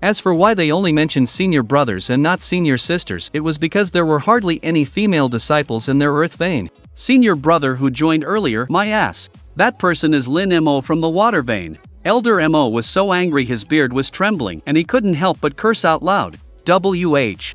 Speaker 3: As for why they only mentioned senior brothers and not senior sisters, it was because there were hardly any female disciples in their Earth Vein. Senior brother who joined earlier, my ass. That person is Lin Mo from the Water Vein. Elder Mo was so angry his beard was trembling and he couldn't help but curse out loud. WH.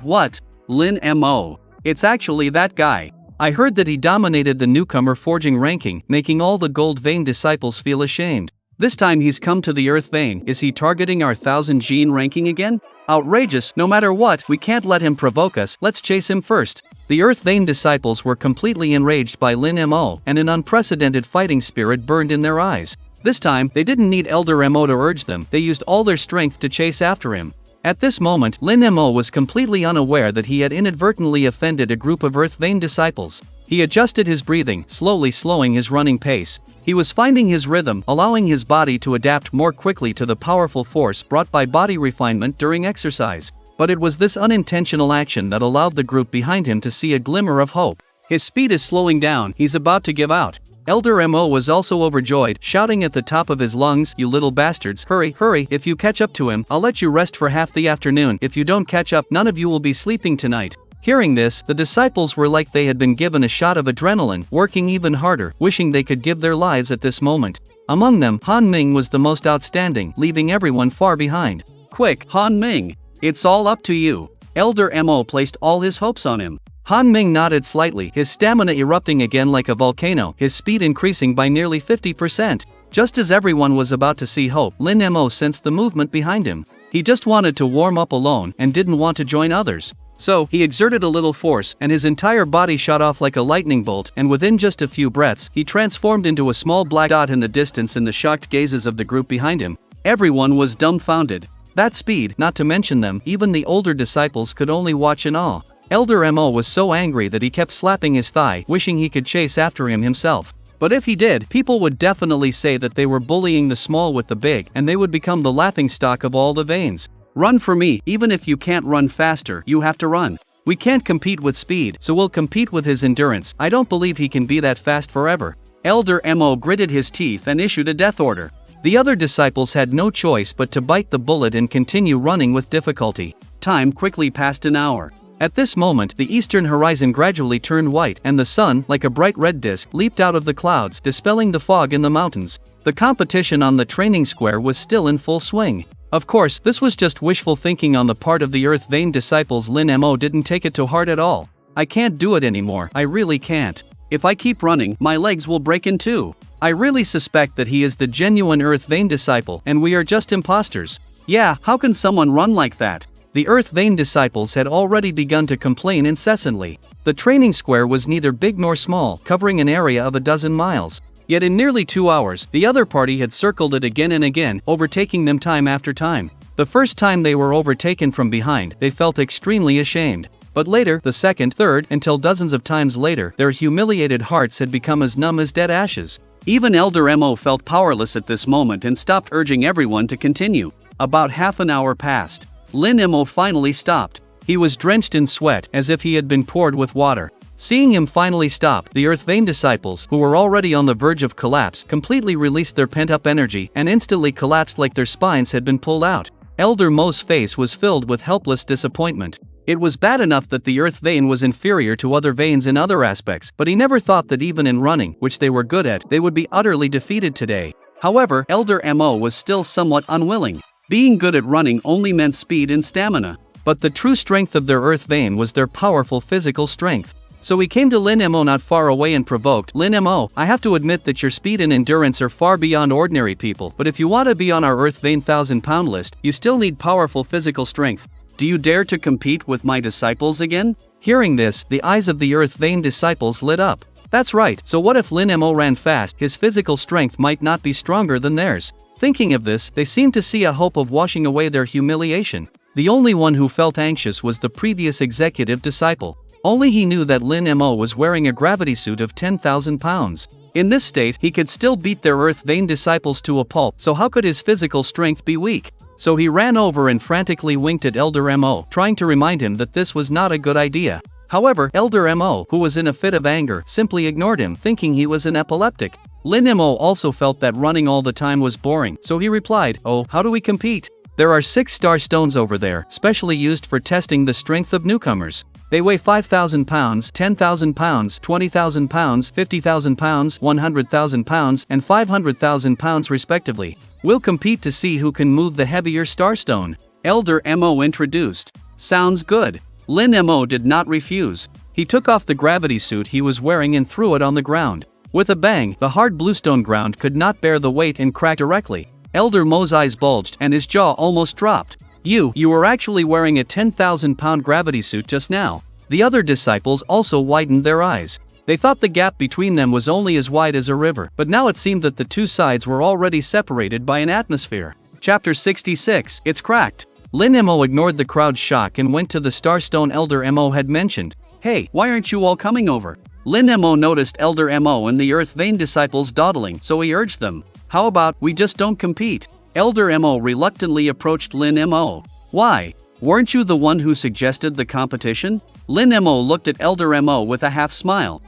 Speaker 3: What? Lin Mo. It's actually that guy. I heard that he dominated the newcomer forging ranking, making all the Gold Vein disciples feel ashamed. This time he's come to the Earth Vein, is he targeting our 1000 gene ranking again? Outrageous, no matter what, we can't let him provoke us, let's chase him first. The Earth Vein disciples were completely enraged by Lin Mo, and an unprecedented fighting spirit burned in their eyes. This time, they didn't need Elder Mo to urge them, they used all their strength to chase after him. At this moment, Lin Mo was completely unaware that he had inadvertently offended a group of Earth Vein disciples. He adjusted his breathing, slowly slowing his running pace. He was finding his rhythm, allowing his body to adapt more quickly to the powerful force brought by body refinement during exercise. But it was this unintentional action that allowed the group behind him to see a glimmer of hope. His speed is slowing down, he's about to give out. Elder Mo was also overjoyed, shouting at the top of his lungs, "You little bastards, hurry, hurry, if you catch up to him, I'll let you rest for half the afternoon. If you don't catch up, none of you will be sleeping tonight." Hearing this, the disciples were like they had been given a shot of adrenaline, working even harder, wishing they could give their lives at this moment. Among them, Han Ming was the most outstanding, leaving everyone far behind. "Quick, Han Ming! It's all up to you." Elder Mo placed all his hopes on him. Han Ming nodded slightly, his stamina erupting again like a volcano, his speed increasing by nearly 50%. Just as everyone was about to see hope, Lin Mo sensed the movement behind him. He just wanted to warm up alone and didn't want to join others. So, he exerted a little force, and his entire body shot off like a lightning bolt, and within just a few breaths, he transformed into a small black dot in the distance in the shocked gazes of the group behind him. Everyone was dumbfounded. That speed, not to mention them, even the older disciples could only watch in awe. Elder Mo was so angry that he kept slapping his thigh, wishing he could chase after him himself. But if he did, people would definitely say that they were bullying the small with the big, and they would become the laughingstock of all the veins. "Run for me, even if you can't run faster, you have to run. We can't compete with speed, so we'll compete with his endurance. I don't believe he can be that fast forever." Elder Mo gritted his teeth and issued a death order. The other disciples had no choice but to bite the bullet and continue running with difficulty. Time quickly passed an hour. At this moment, the eastern horizon gradually turned white, and the sun, like a bright red disk, leaped out of the clouds, dispelling the fog in the mountains. The competition on the training square was still in full swing. Of course, this was just wishful thinking on the part of the Earth Vein disciples. Lin Mo didn't take it to heart at all. "I can't do it anymore, I really can't. If I keep running, my legs will break in two. I really suspect that he is the genuine Earth Vein disciple, and we are just imposters. Yeah, how can someone run like that?" The Earth Vein disciples had already begun to complain incessantly. The training square was neither big nor small, covering an area of 12 miles. Yet in nearly 2 hours, the other party had circled it again and again, overtaking them time after time. The first time they were overtaken from behind, they felt extremely ashamed. But later, the second, third, until dozens of times later, their humiliated hearts had become as numb as dead ashes. Even Elder Mo felt powerless at this moment and stopped urging everyone to continue. About half an hour passed. Lin Mo finally stopped. He was drenched in sweat, as if he had been poured with water. Seeing him finally stop, the Earth Vein disciples, who were already on the verge of collapse, completely released their pent-up energy and instantly collapsed like their spines had been pulled out. Elder Mo's face was filled with helpless disappointment. It was bad enough that the Earth Vein was inferior to other veins in other aspects, but he never thought that even in running, which they were good at, they would be utterly defeated today. However, Elder Mo was still somewhat unwilling. Being good at running only meant speed and stamina. But the true strength of their Earth Vein was their powerful physical strength. So he came to Lin Mo not far away and provoked, "Lin Mo, I have to admit that your speed and endurance are far beyond ordinary people, but if you want to be on our Earth Vein 1,000-pound list, you still need powerful physical strength. Do you dare to compete with my disciples again?" Hearing this, the eyes of the Earth Vein disciples lit up. That's right, so what if Lin Mo ran fast? His physical strength might not be stronger than theirs. Thinking of this, they seemed to see a hope of washing away their humiliation. The only one who felt anxious was the previous executive disciple. Only he knew that Lin Mo was wearing a gravity suit of 10,000 pounds. In this state, he could still beat their Earth Vein disciples to a pulp, so how could his physical strength be weak? So he ran over and frantically winked at Elder Mo, trying to remind him that this was not a good idea. However, Elder Mo, who was in a fit of anger, simply ignored him, thinking he was an epileptic. Lin Mo also felt that running all the time was boring, so he replied, "Oh, how do we compete? There are 6 star stones over there, specially used for testing the strength of newcomers. They weigh 5,000 pounds, 10,000 pounds, 20,000 pounds, 50,000 pounds, 100,000 pounds, and 500,000 pounds respectively. We'll compete to see who can move the heavier starstone." Elder Mo introduced. "Sounds good." Lin Mo did not refuse. He took off the gravity suit he was wearing and threw it on the ground. With a bang, the hard bluestone ground could not bear the weight and cracked directly. Elder Mo's eyes bulged and his jaw almost dropped. You were actually wearing a 10,000-pound gravity suit just now." The other disciples also widened their eyes.
Speaker 2: They thought the gap between them was only as wide as a river, but now it seemed that the two sides were already separated by an atmosphere. Chapter 66, It's Cracked. Lin Mo ignored the crowd's shock and went to the Starstone Elder Mo had mentioned. Hey, why aren't you all coming over? Lin Mo noticed Elder Mo and the Earth Vein disciples dawdling, so he urged them. How about we just don't compete? Elder Mo reluctantly approached Lin Mo. Why? Weren't you the one who suggested the competition? Lin Mo looked at Elder Mo with a half smile.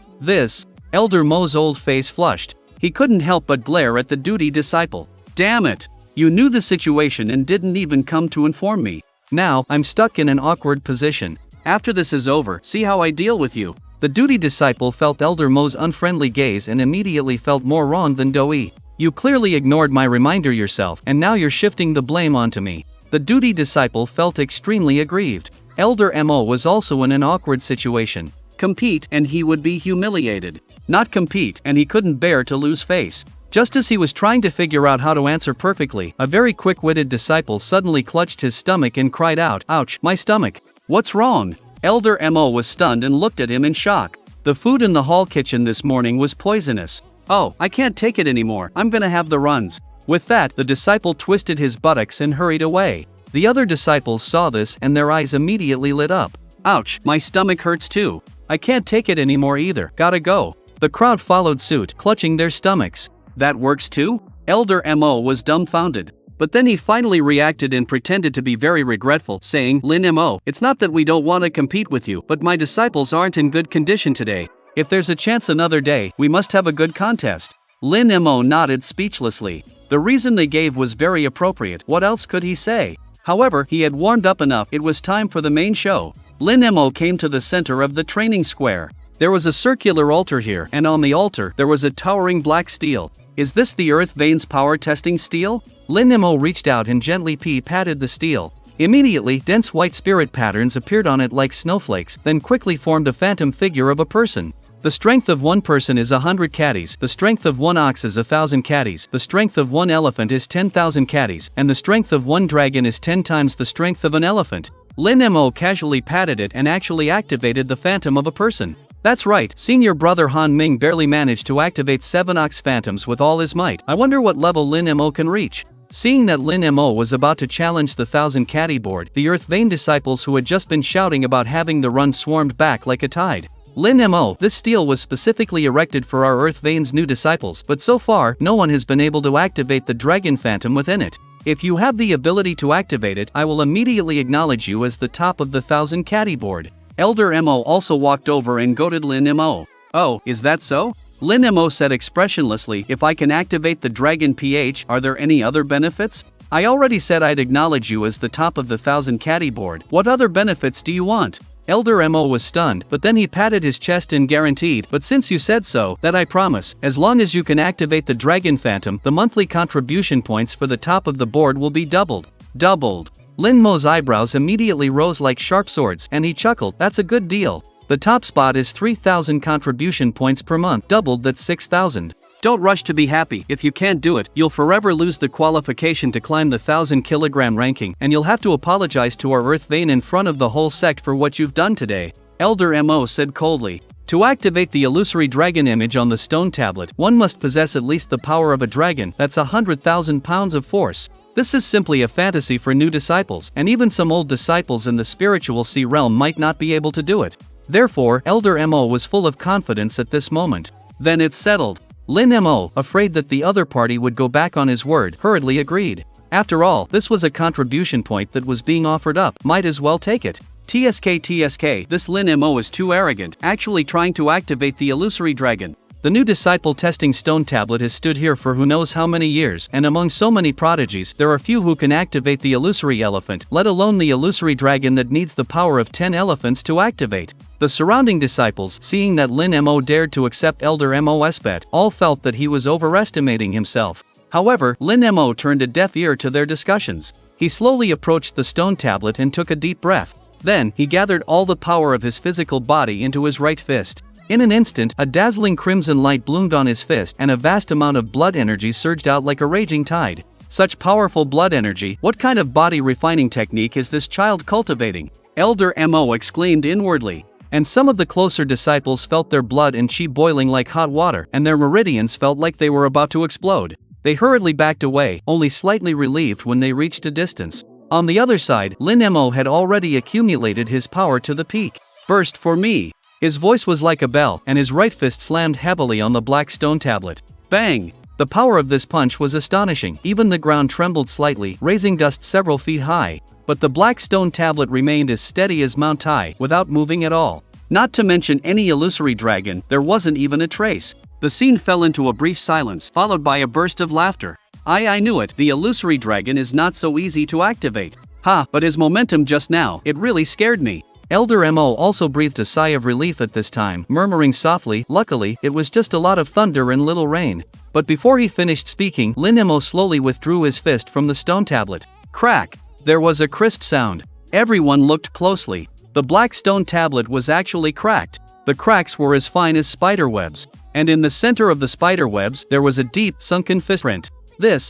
Speaker 2: Elder Mo's old face flushed. He couldn't help but glare at the duty disciple. Damn it! You knew the situation and didn't even come to inform me. Now, I'm stuck in an awkward position. After this is over, see how I deal with you. The duty disciple felt Elder Mo's unfriendly gaze and immediately felt more wrong than Doi. You clearly ignored my reminder yourself, and now you're shifting the blame onto me. The duty disciple felt extremely aggrieved. Elder Mo was also in an awkward situation. Compete and he would be humiliated. Not compete and he couldn't bear to lose face. Just as he was trying to figure out how to answer perfectly, a very quick-witted disciple suddenly clutched his stomach and cried out, "Ouch, my stomach! What's wrong?" Elder Mo was stunned and looked at him in shock. The food in the hall kitchen this morning was poisonous. Oh, I can't take it anymore, I'm gonna have the runs. With that, the disciple twisted his buttocks and hurried away. The other disciples saw this and their eyes immediately lit up. Ouch, my stomach hurts too. I can't take it anymore either, gotta go. The crowd followed suit, clutching their stomachs. That works too? Elder Mo was dumbfounded. But then he finally reacted and pretended to be very regretful, saying, Lin Mo, it's not that we don't want to compete with you, but my disciples aren't in good condition today. If there's a chance another day, we must have a good contest. Lin Mo nodded speechlessly. The reason they gave was very appropriate, what else could he say? However, he had warmed up enough, it was time for the main show. Lin Mo came to the center of the training square. There was a circular altar here, and on the altar there was a towering black steel. Is this the Earth Vein's power testing steel? Lin Mo reached out and gently patted the steel. Immediately, dense white spirit patterns appeared on it like snowflakes, then quickly formed a phantom figure of a person. The strength of one person is 100 caddies, the strength of one ox is 1,000 caddies, the strength of one elephant is 10,000 caddies, and the strength of one dragon is 10 times the strength of an elephant. Lin Mo casually patted it and actually activated the phantom of a person. That's right, senior brother Han Ming barely managed to activate 7 ox phantoms with all his might. I wonder what level Lin Mo can reach. Seeing that Lin Mo was about to challenge the 1,000 caddy board, the Earth Vein disciples who had just been shouting about having the run swarmed back like a tide. Lin Mo, this steel was specifically erected for our Earth Vein's new disciples, but so far, no one has been able to activate the dragon phantom within it. If you have the ability to activate it, I will immediately acknowledge you as the top of the 1,000 caddy board. Elder Mo also walked over and goaded Lin Mo. Oh, is that so? Lin Mo said expressionlessly, if I can activate the dragon PH, are there any other benefits? I already said I'd acknowledge you as the top of the 1,000 caddy board. What other benefits do you want? Elder Mo was stunned, but then he patted his chest and guaranteed, but since you said so, that I promise, as long as you can activate the Dragon Phantom, the monthly contribution points for the top of the board will be doubled. Doubled. Lin Mo's eyebrows immediately rose like sharp swords, and he chuckled, that's a good deal. The top spot is 3,000 contribution points per month, doubled that's 6,000. Don't rush to be happy, if you can't do it, you'll forever lose the qualification to climb the 1,000 kilogram ranking, and you'll have to apologize to our Earth Vein in front of the whole sect for what you've done today. Elder Mo said coldly. To activate the illusory dragon image on the stone tablet, one must possess at least the power of a dragon, that's 100,000 pounds of force. This is simply a fantasy for new disciples, and even some old disciples in the spiritual sea realm might not be able to do it. Therefore, Elder Mo was full of confidence at this moment. Then it's settled. Lin Mo, afraid that the other party would go back on his word, hurriedly agreed. After all, this was a contribution point that was being offered up, might as well take it. TSK, this Lin Mo is too arrogant, actually trying to activate the illusory dragon. The new disciple testing stone tablet has stood here for who knows how many years, and among so many prodigies, there are few who can activate the illusory elephant, let alone the illusory dragon that needs the power of 10 elephants to activate. The surrounding disciples, seeing that Lin Mo dared to accept Elder Mo's bet, all felt that he was overestimating himself. However, Lin Mo turned a deaf ear to their discussions. He slowly approached the stone tablet and took a deep breath. Then, he gathered all the power of his physical body into his right fist. In an instant, a dazzling crimson light bloomed on his fist, and a vast amount of blood energy surged out like a raging tide. Such powerful blood energy, what kind of body refining technique is this child cultivating? Elder Mo exclaimed inwardly. And some of the closer disciples felt their blood and chi boiling like hot water, and their meridians felt like they were about to explode. They hurriedly backed away, only slightly relieved when they reached a distance. On the other side, Lin Mo had already accumulated his power to the peak. Burst for me. His voice was like a bell, and his right fist slammed heavily on the black stone tablet. Bang! The power of this punch was astonishing. Even the ground trembled slightly, raising dust several feet high. But the black stone tablet remained as steady as Mount Tai, without moving at all. Not to mention any illusory dragon, there wasn't even a trace. The scene fell into a brief silence, followed by a burst of laughter. I knew it, the illusory dragon is not so easy to activate. Ha, but his momentum just now, it really scared me. Elder Mo also breathed a sigh of relief at this time, murmuring softly, luckily, it was just a lot of thunder and little rain. But before he finished speaking, Lin Mo slowly withdrew his fist from the stone tablet. Crack! There was a crisp sound. Everyone looked closely. The black stone tablet was actually cracked. The cracks were as fine as spider webs. And in the center of the spider webs, there was a deep, sunken fistprint.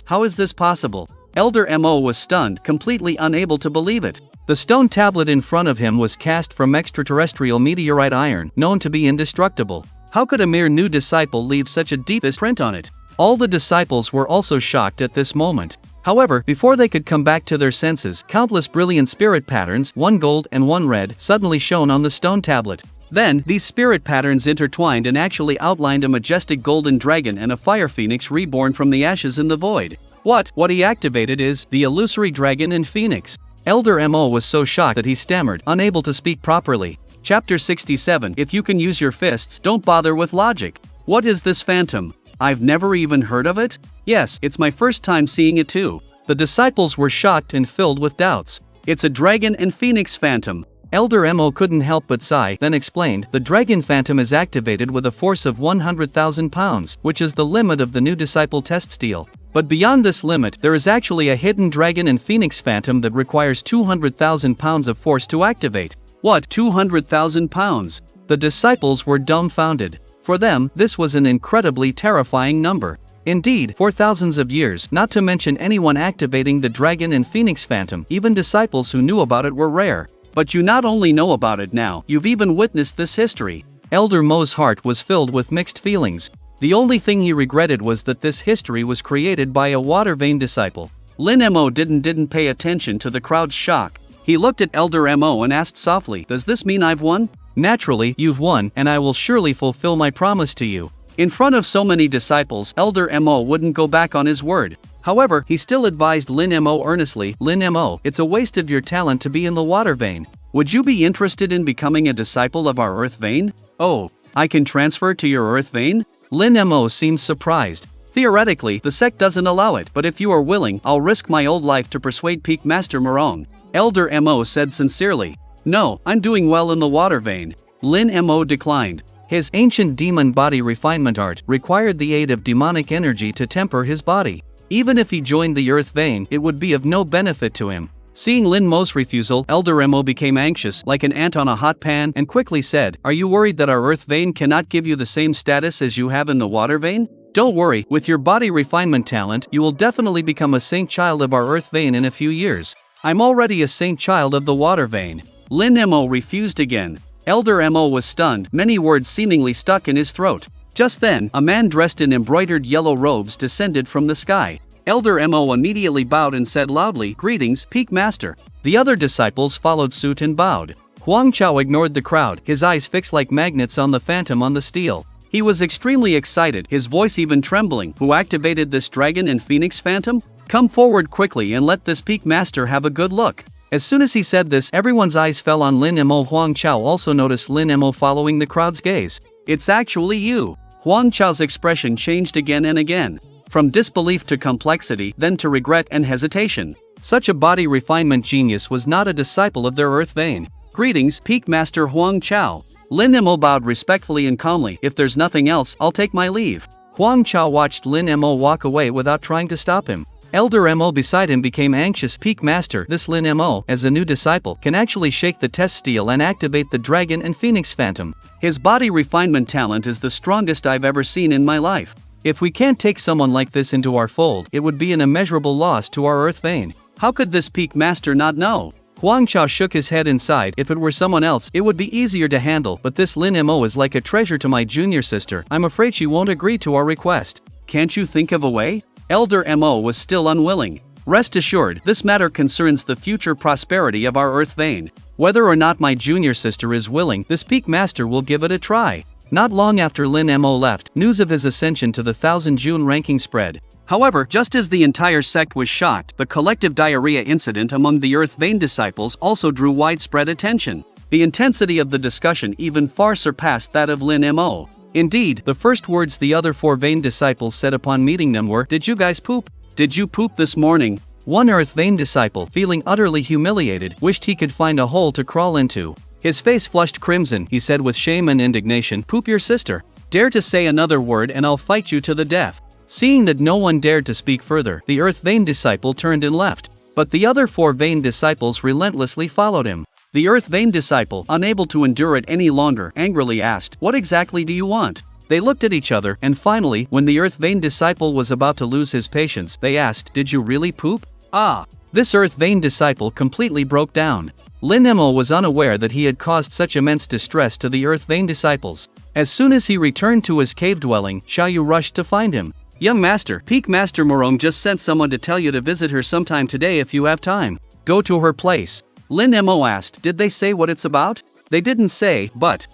Speaker 2: How is this possible? Elder Mo was stunned, completely unable to believe it. The stone tablet in front of him was cast from extraterrestrial meteorite iron, known to be indestructible. How could a mere new disciple leave such a deep print on it? All the disciples were also shocked at this moment. However, before they could come back to their senses, countless brilliant spirit patterns, one gold and one red, suddenly shone on the stone tablet. Then, these spirit patterns intertwined and actually outlined a majestic golden dragon and a fire phoenix reborn from the ashes in the void. What he activated is the illusory dragon and phoenix. Elder Mo was so shocked that he stammered, unable to speak properly. Chapter 67. If you can use your fists, don't bother with logic. What is this phantom? I've never even heard of it? Yes, it's my first time seeing it too. The disciples were shocked and filled with doubts. It's a dragon and phoenix phantom. Elder Mo couldn't help but sigh, then explained, the dragon phantom is activated with a force of 100,000 pounds, which is the limit of the new disciple test steel. But beyond this limit, there is actually a hidden dragon and phoenix phantom that requires 200,000 pounds of force to activate. What, 200,000 pounds? The disciples were dumbfounded. For them, this was an incredibly terrifying number. Indeed, for thousands of years, not to mention anyone activating the dragon and phoenix phantom, even disciples who knew about it were rare. But you not only know about it now, you've even witnessed this history. Elder Mo's heart was filled with mixed feelings. The only thing he regretted was that this history was created by a water vein disciple. Lin Mo didn't pay attention to the crowd's shock. He looked at Elder Mo and asked softly, does this mean I've won? Naturally, you've won, and I will surely fulfill my promise to you. In front of so many disciples, Elder Mo wouldn't go back on his word. However, he still advised Lin Mo earnestly, Lin Mo, it's a waste of your talent to be in the water vein. Would you be interested in becoming a disciple of our earth vein? Oh, I can transfer to your earth vein? Lin Mo seemed surprised. Theoretically, the sect doesn't allow it, but if you are willing, I'll risk my old life to persuade Peak Master Morong. Elder Mo said sincerely. No, I'm doing well in the water vein. Lin Mo declined. His ancient demon body refinement art required the aid of demonic energy to temper his body. Even if he joined the earth vein, it would be of no benefit to him. Seeing Lin Mo's refusal, Elder Mo became anxious, like an ant on a hot pan, and quickly said, are you worried that our earth vein cannot give you the same status as you have in the water vein? Don't worry, with your body refinement talent, you will definitely become a saint child of our earth vein in a few years. I'm already a saint child of the water vein. Lin Mo refused again. Elder Mo was stunned, many words seemingly stuck in his throat. Just then, a man dressed in embroidered yellow robes descended from the sky. Elder Mo immediately bowed and said loudly, greetings, Peak Master. The other disciples followed suit and bowed. Huang Chao ignored the crowd, his eyes fixed like magnets on the phantom on the steel. He was extremely excited, his voice even trembling. Who activated this dragon and phoenix phantom? Come forward quickly and let this Peak Master have a good look. As soon as he said this, everyone's eyes fell on Lin Mo. Huang Chao also noticed Lin Mo following the crowd's gaze. It's actually you. Huang Chao's expression changed again and again. From disbelief to complexity, then to regret and hesitation. Such a body refinement genius was not a disciple of their earth vein. Greetings, Peak Master Huang Chao. Lin Mo bowed respectfully and calmly. If there's nothing else, I'll take my leave. Huang Chao watched Lin Mo walk away without trying to stop him. Elder Mo beside him became anxious. Peak Master, this Lin Mo, as a new disciple, can actually shake the test steel and activate the dragon and phoenix phantom. His body refinement talent is the strongest I've ever seen in my life. If we can't take someone like this into our fold, it would be an immeasurable loss to our earth vein. How could this Peak Master not know?
Speaker 3: Huang Chao shook his head inside. If it were someone else, it would be easier to handle, but this Lin Mo is like a treasure to my junior sister. I'm afraid she won't agree to our request. Can't you think of a way? Elder Mo was still unwilling. Rest assured, this matter concerns the future prosperity of our Earth vein. Whether or not my junior sister is willing, this Peak Master will give it a try. Not long after Lin Mo left, news of his ascension to the 1000 June ranking spread. However, just as the entire sect was shocked, the collective diarrhea incident among the Earth Vein disciples also drew widespread attention. The intensity of the discussion even far surpassed that of Lin Mo. Indeed, the first words the other 4 Vein disciples said upon meeting them were, "Did you guys poop? Did you poop this morning?" One Earth Vein disciple, feeling utterly humiliated, wished he could find a hole to crawl into. His face flushed crimson. He said with shame and indignation, "Poop your sister. Dare to say another word and I'll fight you to the death." Seeing that no one dared to speak further, the Earth Vein disciple turned and left. But the other 4 Vein disciples relentlessly followed him. The Earth Vein disciple, unable to endure it any longer, angrily asked, "What exactly do you want?" They looked at each other, and finally, when the Earth Vein disciple was about to lose his patience, they asked, "Did you really poop?" Ah! This Earth Vein disciple completely broke down. Lin Mo was unaware that he had caused such immense distress to the Earth Vein disciples. As soon as he returned to his cave dwelling, Xiaoyu rushed to find him. "Young master, Peak Master Morong just sent someone to tell you to visit her sometime today if you have time. Go to her place." Lin Mo asked, "Did they say what it's about?" "They didn't say, but,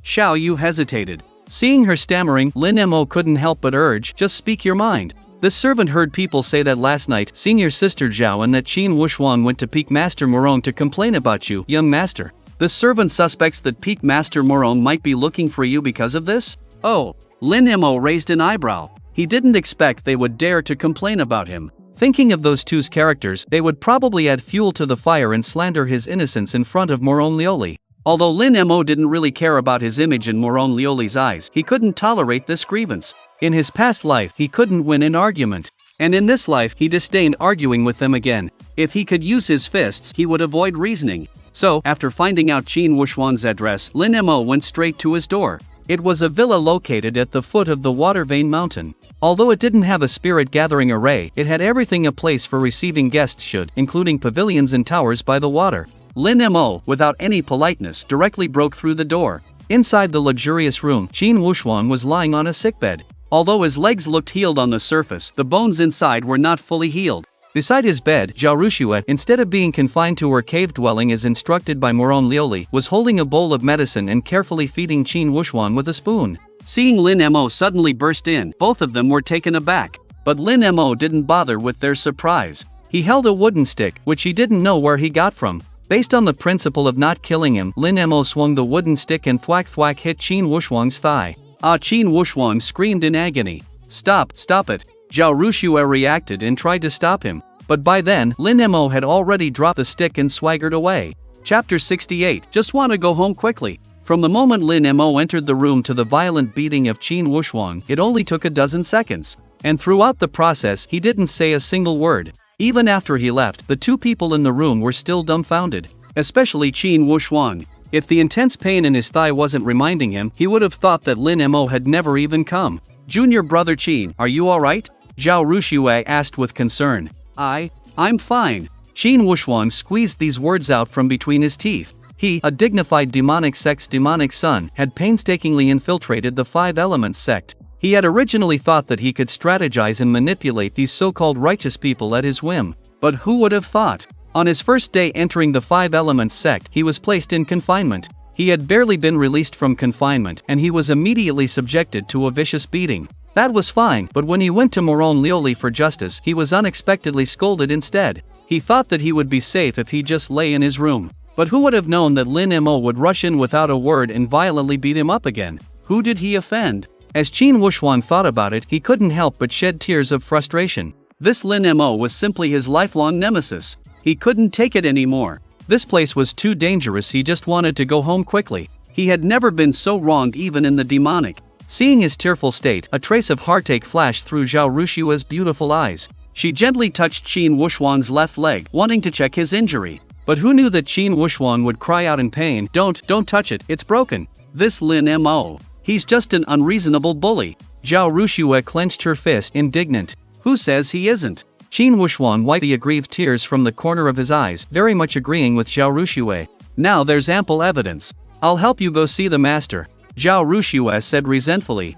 Speaker 3: Xiaoyu hesitated. Seeing her stammering, Lin Mo couldn't help but urge, "Just speak your mind." The servant heard people say that last night, senior sister Zhao and that Qin Wushuang went to Peak Master Morong to complain about you, young master. The servant suspects that Peak Master Morong might be looking for you because of this? Oh. Lin Mo raised an eyebrow. He didn't expect they would dare to complain about him. Thinking of those two's characters, they would probably add fuel to the fire and slander his innocence in front of Morong Lioli. Although Lin Mo didn't really care about his image in Morong Lioli's eyes, he couldn't tolerate this grievance. In his past life, he couldn't win an argument. And in this life, he disdained arguing with them again. If he could use his fists, he would avoid reasoning. So, after finding out Qin Wushuang's address, Lin Mo went straight to his door. It was a villa located at the foot of the Water Vein Mountain. Although it didn't have a spirit gathering array, it had everything a place for receiving guests should, including pavilions and towers by the water. Lin Mo, without any politeness, directly broke through the door. Inside the luxurious room, Qin Wushuang was lying on a sickbed. Although his legs looked healed on the surface, the bones inside were not fully healed. Beside his bed, Zhao Ruxue, instead of being confined to her cave dwelling as instructed by Morong Lioli, was holding a bowl of medicine and carefully feeding Qin Wushuang with a spoon. Seeing Lin Mo suddenly burst in, both of them were taken aback. But Lin Mo didn't bother with their surprise. He held a wooden stick, which he didn't know where he got from. Based on the principle of not killing him, Lin Mo swung the wooden stick and thwack hit Qin Wushuang's thigh. Qin Wushuang screamed in agony. Stop it. Zhao Ruxue reacted and tried to stop him. But by then, Lin Mo had already dropped the stick and swaggered away. Chapter 68, Just Want to Go Home Quickly. From the moment Lin Mo entered the room to the violent beating of Qin Wushuang, it only took a dozen seconds. And throughout the process, he didn't say a single word. Even after he left, the two people in the room were still dumbfounded. Especially Qin Wushuang. If the intense pain in his thigh wasn't reminding him, he would have thought that Lin Mo had never even come. Junior brother Qin, are you alright? Zhao Ruxue asked with concern. I'm fine. Qin Wushuang squeezed these words out from between his teeth. He, a dignified demonic sect's demonic son, had painstakingly infiltrated the Five Elements sect. He had originally thought that he could strategize and manipulate these so-called righteous people at his whim. But who would have thought? On his first day entering the Five Elements sect, he was placed in confinement. He had barely been released from confinement, and he was immediately subjected to a vicious beating. That was fine, but when he went to Morong Lioli for justice, he was unexpectedly scolded instead. He thought that he would be safe if he just lay in his room. But who would have known that Lin Mo would rush in without a word and violently beat him up again? Who did he offend? As Qin Wushuang thought about it, he couldn't help but shed tears of frustration. This Lin Mo was simply his lifelong nemesis. He couldn't take it anymore. This place was too dangerous, he just wanted to go home quickly. He had never been so wronged even in the demonic. Seeing his tearful state, a trace of heartache flashed through Zhao Ruxue's beautiful eyes. She gently touched Qin Wushuang's left leg, wanting to check his injury. But who knew that Qin Wushuang would cry out in pain, Don't touch it, it's broken. This Lin Mo. He's just an unreasonable bully. Zhao Ruxue clenched her fist, indignant. Who says he isn't?
Speaker 2: Qin Wuxuan wiped the aggrieved tears from the corner of his eyes, very much agreeing with Zhao Ruxue. Now there's ample evidence. I'll help you go see the master, Zhao Ruxue said resentfully.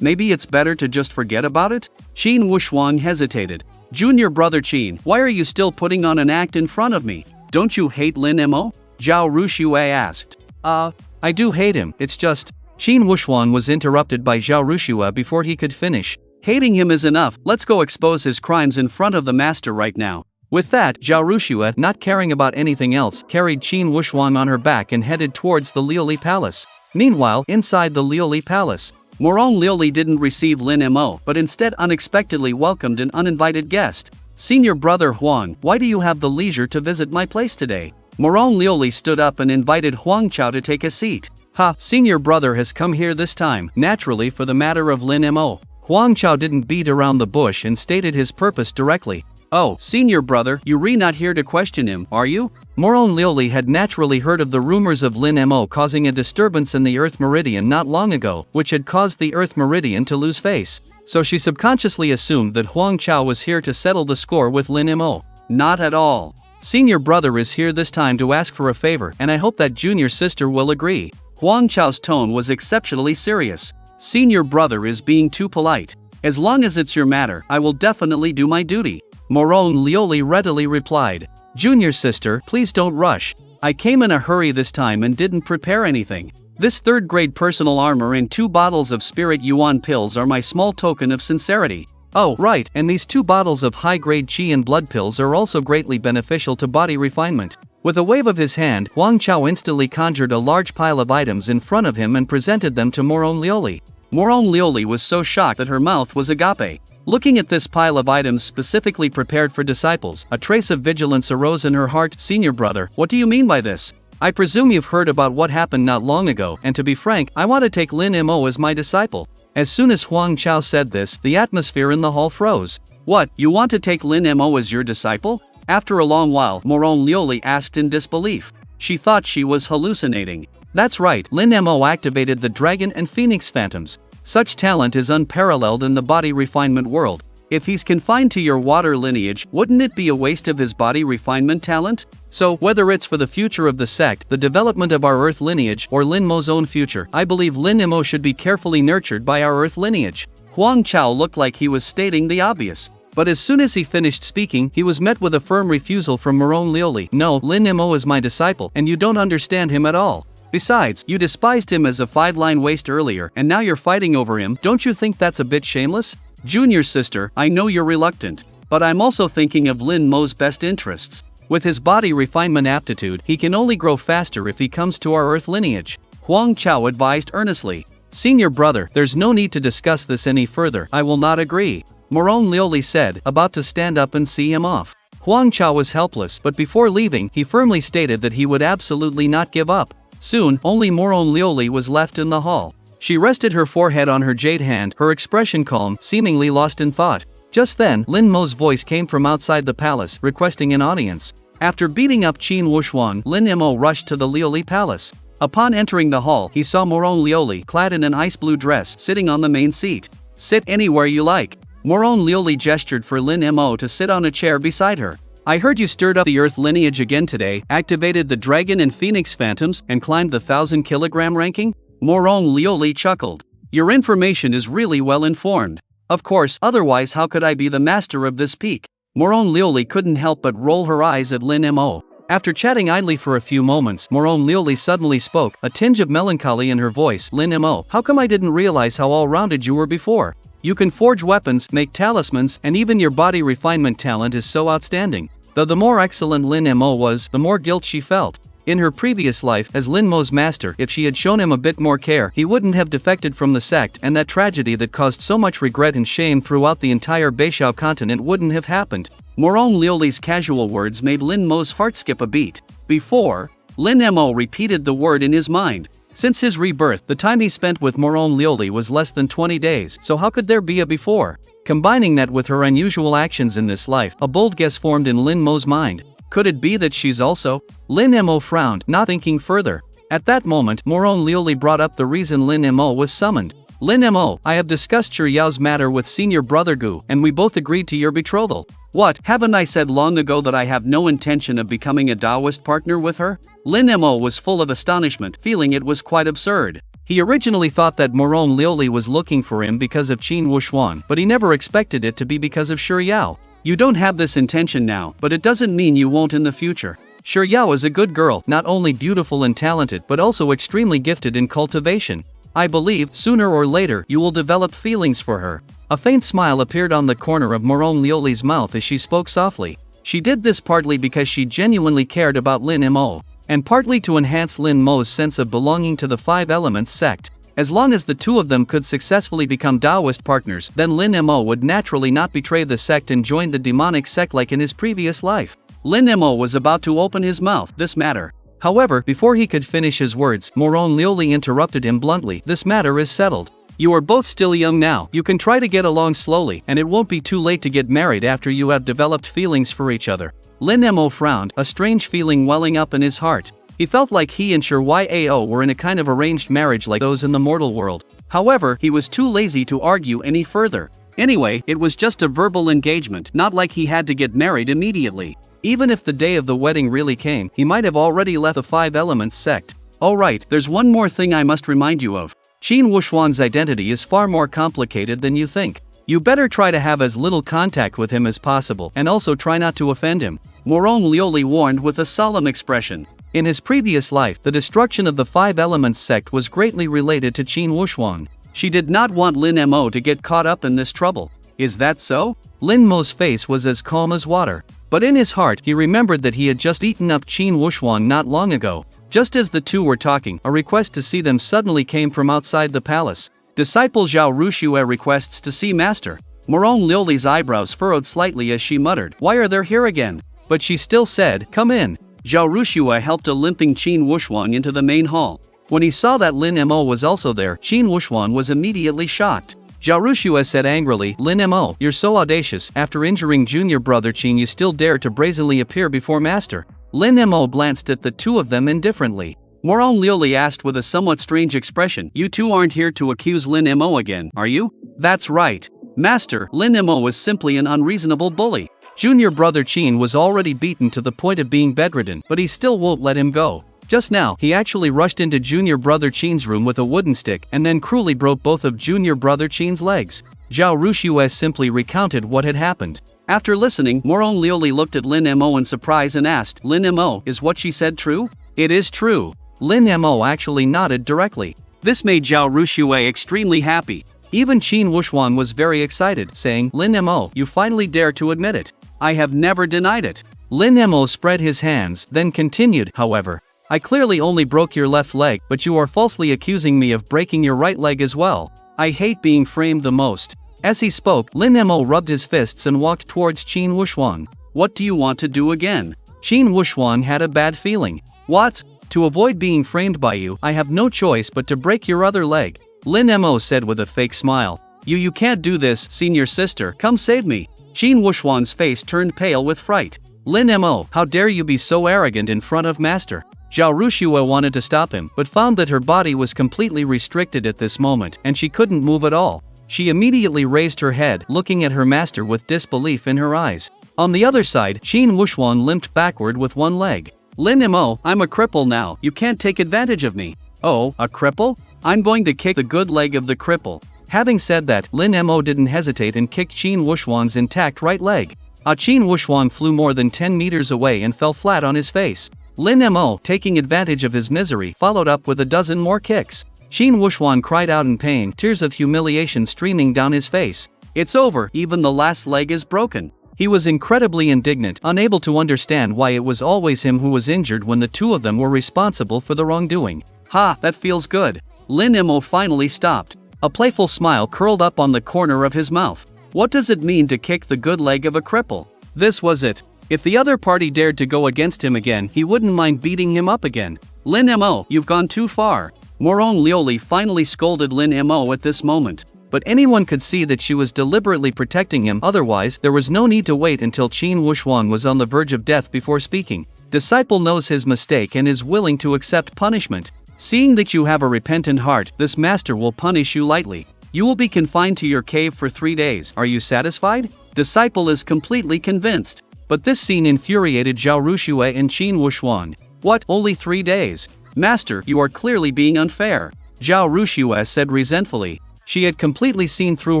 Speaker 2: Maybe it's better to just forget about it? Qin Wuxuan hesitated. Junior brother Qin, why are you still putting on an act in front of me? Don't you hate Lin Mo? Zhao Ruxue asked.
Speaker 3: I do hate him, it's just… Qin Wuxuan was interrupted by Zhao Ruxue before he could finish.
Speaker 2: Hating him is enough, let's go expose his crimes in front of the master right now.
Speaker 3: With that, Zhao Ruxue, not caring about anything else, carried Qin Wuxuan on her back and headed towards the Liuli Palace. Meanwhile, inside the Liuli Palace,
Speaker 2: Morong Liuli didn't receive Lin Mo, but instead unexpectedly welcomed an uninvited guest. Senior brother Huang, why do you have the leisure to visit my place today? Morong Liuli stood up and invited Huang Chao to take a seat.
Speaker 3: Senior brother has come here this time, naturally for the matter of Lin Mo. Huang Chao didn't beat around the bush and stated his purpose directly.
Speaker 2: Oh, senior brother, you're not here to question him, are you?
Speaker 3: Morong Liuli had naturally heard of the rumors of Lin Mo causing a disturbance in the Earth Meridian not long ago, which had caused the Earth Meridian to lose face. So she subconsciously assumed that Huang Chao was here to settle the score with Lin Mo.
Speaker 2: Not at all.
Speaker 3: Senior brother is here this time to ask for a favor, and I hope that junior sister will agree.
Speaker 2: Huang Chao's tone was exceptionally serious. Senior brother is being too polite. As long as it's your matter, I will definitely do my duty.
Speaker 3: Morong Liuli readily replied. Junior sister, please don't rush.
Speaker 2: I came in a hurry this time and didn't prepare anything. This third-grade personal armor and 2 bottles of spirit yuan pills are my small token of sincerity.
Speaker 3: Oh, right, and these 2 bottles of high-grade qi and blood pills are also greatly beneficial to body refinement. With a wave of his hand, Huang Chao instantly conjured a large pile of items in front of him and presented them to Morong Liuli.
Speaker 2: Morong Liuli was so shocked that her mouth was agape. Looking at this pile of items specifically prepared for disciples, a trace of vigilance arose in her heart. Senior brother, what do you mean by this? I presume you've heard about what happened not long ago, and to be frank, I want to take Lin Mo as my disciple. As soon as Huang Chao said this, the atmosphere in the hall froze. What, you want to take Lin Mo as your disciple? After a long while, Morong Liuli asked in disbelief. She thought she was hallucinating.
Speaker 3: That's right, Lin Mo activated the Dragon and Phoenix Phantoms. Such talent is unparalleled in the body refinement world.
Speaker 2: If he's confined to your water lineage, wouldn't it be a waste of his body refinement talent?
Speaker 3: So, whether it's for the future of the sect, the development of our Earth lineage, or Lin Mo's own future, I believe Lin Mo should be carefully nurtured by our Earth lineage.
Speaker 2: Huang Chao looked like he was stating the obvious.
Speaker 3: But as soon as he finished speaking, he was met with a firm refusal from Morong Liuli. No, Lin Mo is my disciple, and you don't understand him at all. Besides, you despised him as a 5-line waste earlier, and now you're fighting over him. Don't you think that's a bit shameless?
Speaker 2: Junior sister, I know you're reluctant, but I'm also thinking of Lin Mo's best interests.
Speaker 3: With his body refinement aptitude, he can only grow faster if he comes to our Earth lineage.
Speaker 2: Huang Chao advised earnestly.
Speaker 3: Senior brother, there's no need to discuss this any further. I will not agree. Morong Liuli said, about to stand up and see him off. Huang Chao was helpless, but before leaving, he firmly stated that he would absolutely not give up. Soon, only Morong Liuli was left in the hall. She rested her forehead on her jade hand, her expression calm, seemingly lost in thought. Just then, Lin Mo's voice came from outside the palace, requesting an audience. After beating up Qin Wuxuan, Lin Mo rushed to the Liuli Palace. Upon entering the hall, he saw Morong Liuli, clad in an ice blue dress, sitting on the main seat. Sit anywhere you like. Morong Liuli gestured for Lin Mo to sit on a chair beside her. I heard you stirred up the Earth lineage again today, activated the Dragon and Phoenix Phantoms, and climbed the 1,000-kilogram ranking? Morong Liuli chuckled. Your information is really well informed. Of course, otherwise how could I be the master of this peak? Morong Liuli couldn't help but roll her eyes at Lin Mo. After chatting idly for a few moments, Morong Liuli suddenly spoke, a tinge of melancholy in her voice. Lin Mo, how come I didn't realize how all-rounded you were before? You can forge weapons, make talismans, and even your body refinement talent is so outstanding. Though the more excellent Lin Mo was, the more guilt she felt. In her previous life as Lin Mo's master, if she had shown him a bit more care, he wouldn't have defected from the sect, and that tragedy that caused so much regret and shame throughout the entire Beishao continent wouldn't have happened.
Speaker 2: Morong Liuli's casual words made Lin Mo's heart skip a beat. Before, Lin Mo repeated the word in his mind. Since his rebirth, the time he spent with Morong Liuli was less than 20 days, so how could there be a before? Combining that with her unusual actions in this life, a bold guess formed in Lin Mo's mind. Could it be that she's also? Lin Mo frowned, not thinking further. At that moment, Morong Liuli brought up the reason Lin Mo was summoned.
Speaker 3: Lin Mo, I have discussed Yao's matter with senior brother Gu and we both agreed to your betrothal. What, haven't I said long ago that I have no intention of becoming a Taoist partner with her? Lin Mo was full of astonishment, feeling it was quite absurd. He originally thought that Moron Liuli was looking for him because of Qin Wushuan, but he never expected it to be because of Yao. You don't have this intention now, but it doesn't mean you won't in the future. Yao is a good girl, not only beautiful and talented but also extremely gifted in cultivation. I believe, sooner or later, you will develop feelings for her. A faint smile appeared on the corner of Moron Liuli's mouth as she spoke softly. She did this partly because she genuinely cared about Lin Mo, and partly to enhance Lin Mo's sense of belonging to the Five Elements sect. As long as the two of them could successfully become Taoist partners, then Lin Mo would naturally not betray the sect and join the demonic sect like in his previous life. Lin Mo was about to open his mouth this matter. However, before he could finish his words, Moron Liuli interrupted him bluntly. This matter is settled. You are both still young now, you can try to get along slowly, and it won't be too late to get married after you have developed feelings for each other. Lin Mo frowned, a strange feeling welling up in his heart. He felt like he and Yao were in a kind of arranged marriage like those in the mortal world. However, he was too lazy to argue any further. Anyway, it was just a verbal engagement, not like he had to get married immediately. Even if the day of the wedding really came, he might have already left the Five Elements sect. Alright, there's one more thing I must remind you of. Qin Wushuan's identity is far more complicated than you think. You better try to have as little contact with him as possible and also try not to offend him. Moron Liuli warned with a solemn expression. In his previous life, the destruction of the Five Elements sect was greatly related to Qin Wushuan. She did not want Lin Mo to get caught up in this trouble. Is that so? Lin Mo's face was as calm as water. But in his heart he remembered that he had just eaten up Qin Wushuan not long ago. Just as the two were talking, a request to see them suddenly came from outside the palace. Disciple Zhao Rushue requests to see master. Moron Liuli's eyebrows furrowed slightly as she muttered, "Why are they here again?" But she still said, "Come in." Zhao Rushue helped a limping Qin Wushuan into the main hall. When he saw that Lin Mo was also there, Qin Wushuan was immediately shocked. Zhao Rushue said angrily, "Lin Mo, you're so audacious, after injuring junior brother Qin you still dare to brazenly appear before master." Lin Mo glanced at the two of them indifferently. Moron Liuli asked with a somewhat strange expression, "You two aren't here to accuse Lin Mo again, are you?" "That's right. Master, Lin Mo was simply an unreasonable bully. Junior brother Qin was already beaten to the point of being bedridden, but he still won't let him go. Just now, he actually rushed into junior brother Qin's room with a wooden stick and then cruelly broke both of junior brother Qin's legs." Zhao Rushue simply recounted what had happened. After listening, Moron Liuli looked at Lin Mo in surprise and asked, "Lin Mo, is what she said true?" "It is true." Lin Mo actually nodded directly. This made Zhao Rushue extremely happy. Even Qin Wushuan was very excited, saying, "Lin Mo, you finally dare to admit it. I have never denied it." Lin Mo spread his hands, then continued, "However, I clearly only broke your left leg, but you are falsely accusing me of breaking your right leg as well. I hate being framed the most." As he spoke, Lin Mo rubbed his fists and walked towards Qin Wushuan. "What do you want to do again?" Qin Wushuan had a bad feeling. "What? To avoid being framed by you, I have no choice but to break your other leg." Lin Mo said with a fake smile. You can't do this, senior sister, come save me." Qin Wushuan's face turned pale with fright. "Lin Mo, how dare you be so arrogant in front of master?" Zhao Rushue wanted to stop him, but found that her body was completely restricted at this moment, and she couldn't move at all. She immediately raised her head, looking at her master with disbelief in her eyes. On the other side, Qin Wushuan limped backward with one leg. "Lin Mo, I'm a cripple now, you can't take advantage of me." "Oh, a cripple? I'm going to kick the good leg of the cripple." Having said that, Lin Mo didn't hesitate and kicked Qin Wushuan's intact right leg. Qin Wushuan flew more than 10 meters away and fell flat on his face. Lin Mo, taking advantage of his misery, followed up with a dozen more kicks. Qin Wushuan cried out in pain, tears of humiliation streaming down his face. "It's over, even the last leg is broken." He was incredibly indignant, unable to understand why it was always him who was injured when the two of them were responsible for the wrongdoing. "Ha, that feels good." Lin Mo finally stopped. A playful smile curled up on the corner of his mouth. What does it mean to kick the good leg of a cripple? This was it. If the other party dared to go against him again, he wouldn't mind beating him up again. "Lin Mo, you've gone too far." Moron Liuli finally scolded Lin Mo at this moment. But anyone could see that she was deliberately protecting him, otherwise there was no need to wait until Qin Wushuan was on the verge of death before speaking. Disciple knows his mistake and is willing to accept punishment. Seeing that you have a repentant heart, this master will punish you lightly. You will be confined to your cave for 3 days. Are you satisfied? Disciple is completely convinced. But this scene infuriated Zhao Ruxue and Qin Wuxuan. What, only 3 days? Master, you are clearly being unfair, Zhao Ruxue said resentfully. She had completely seen through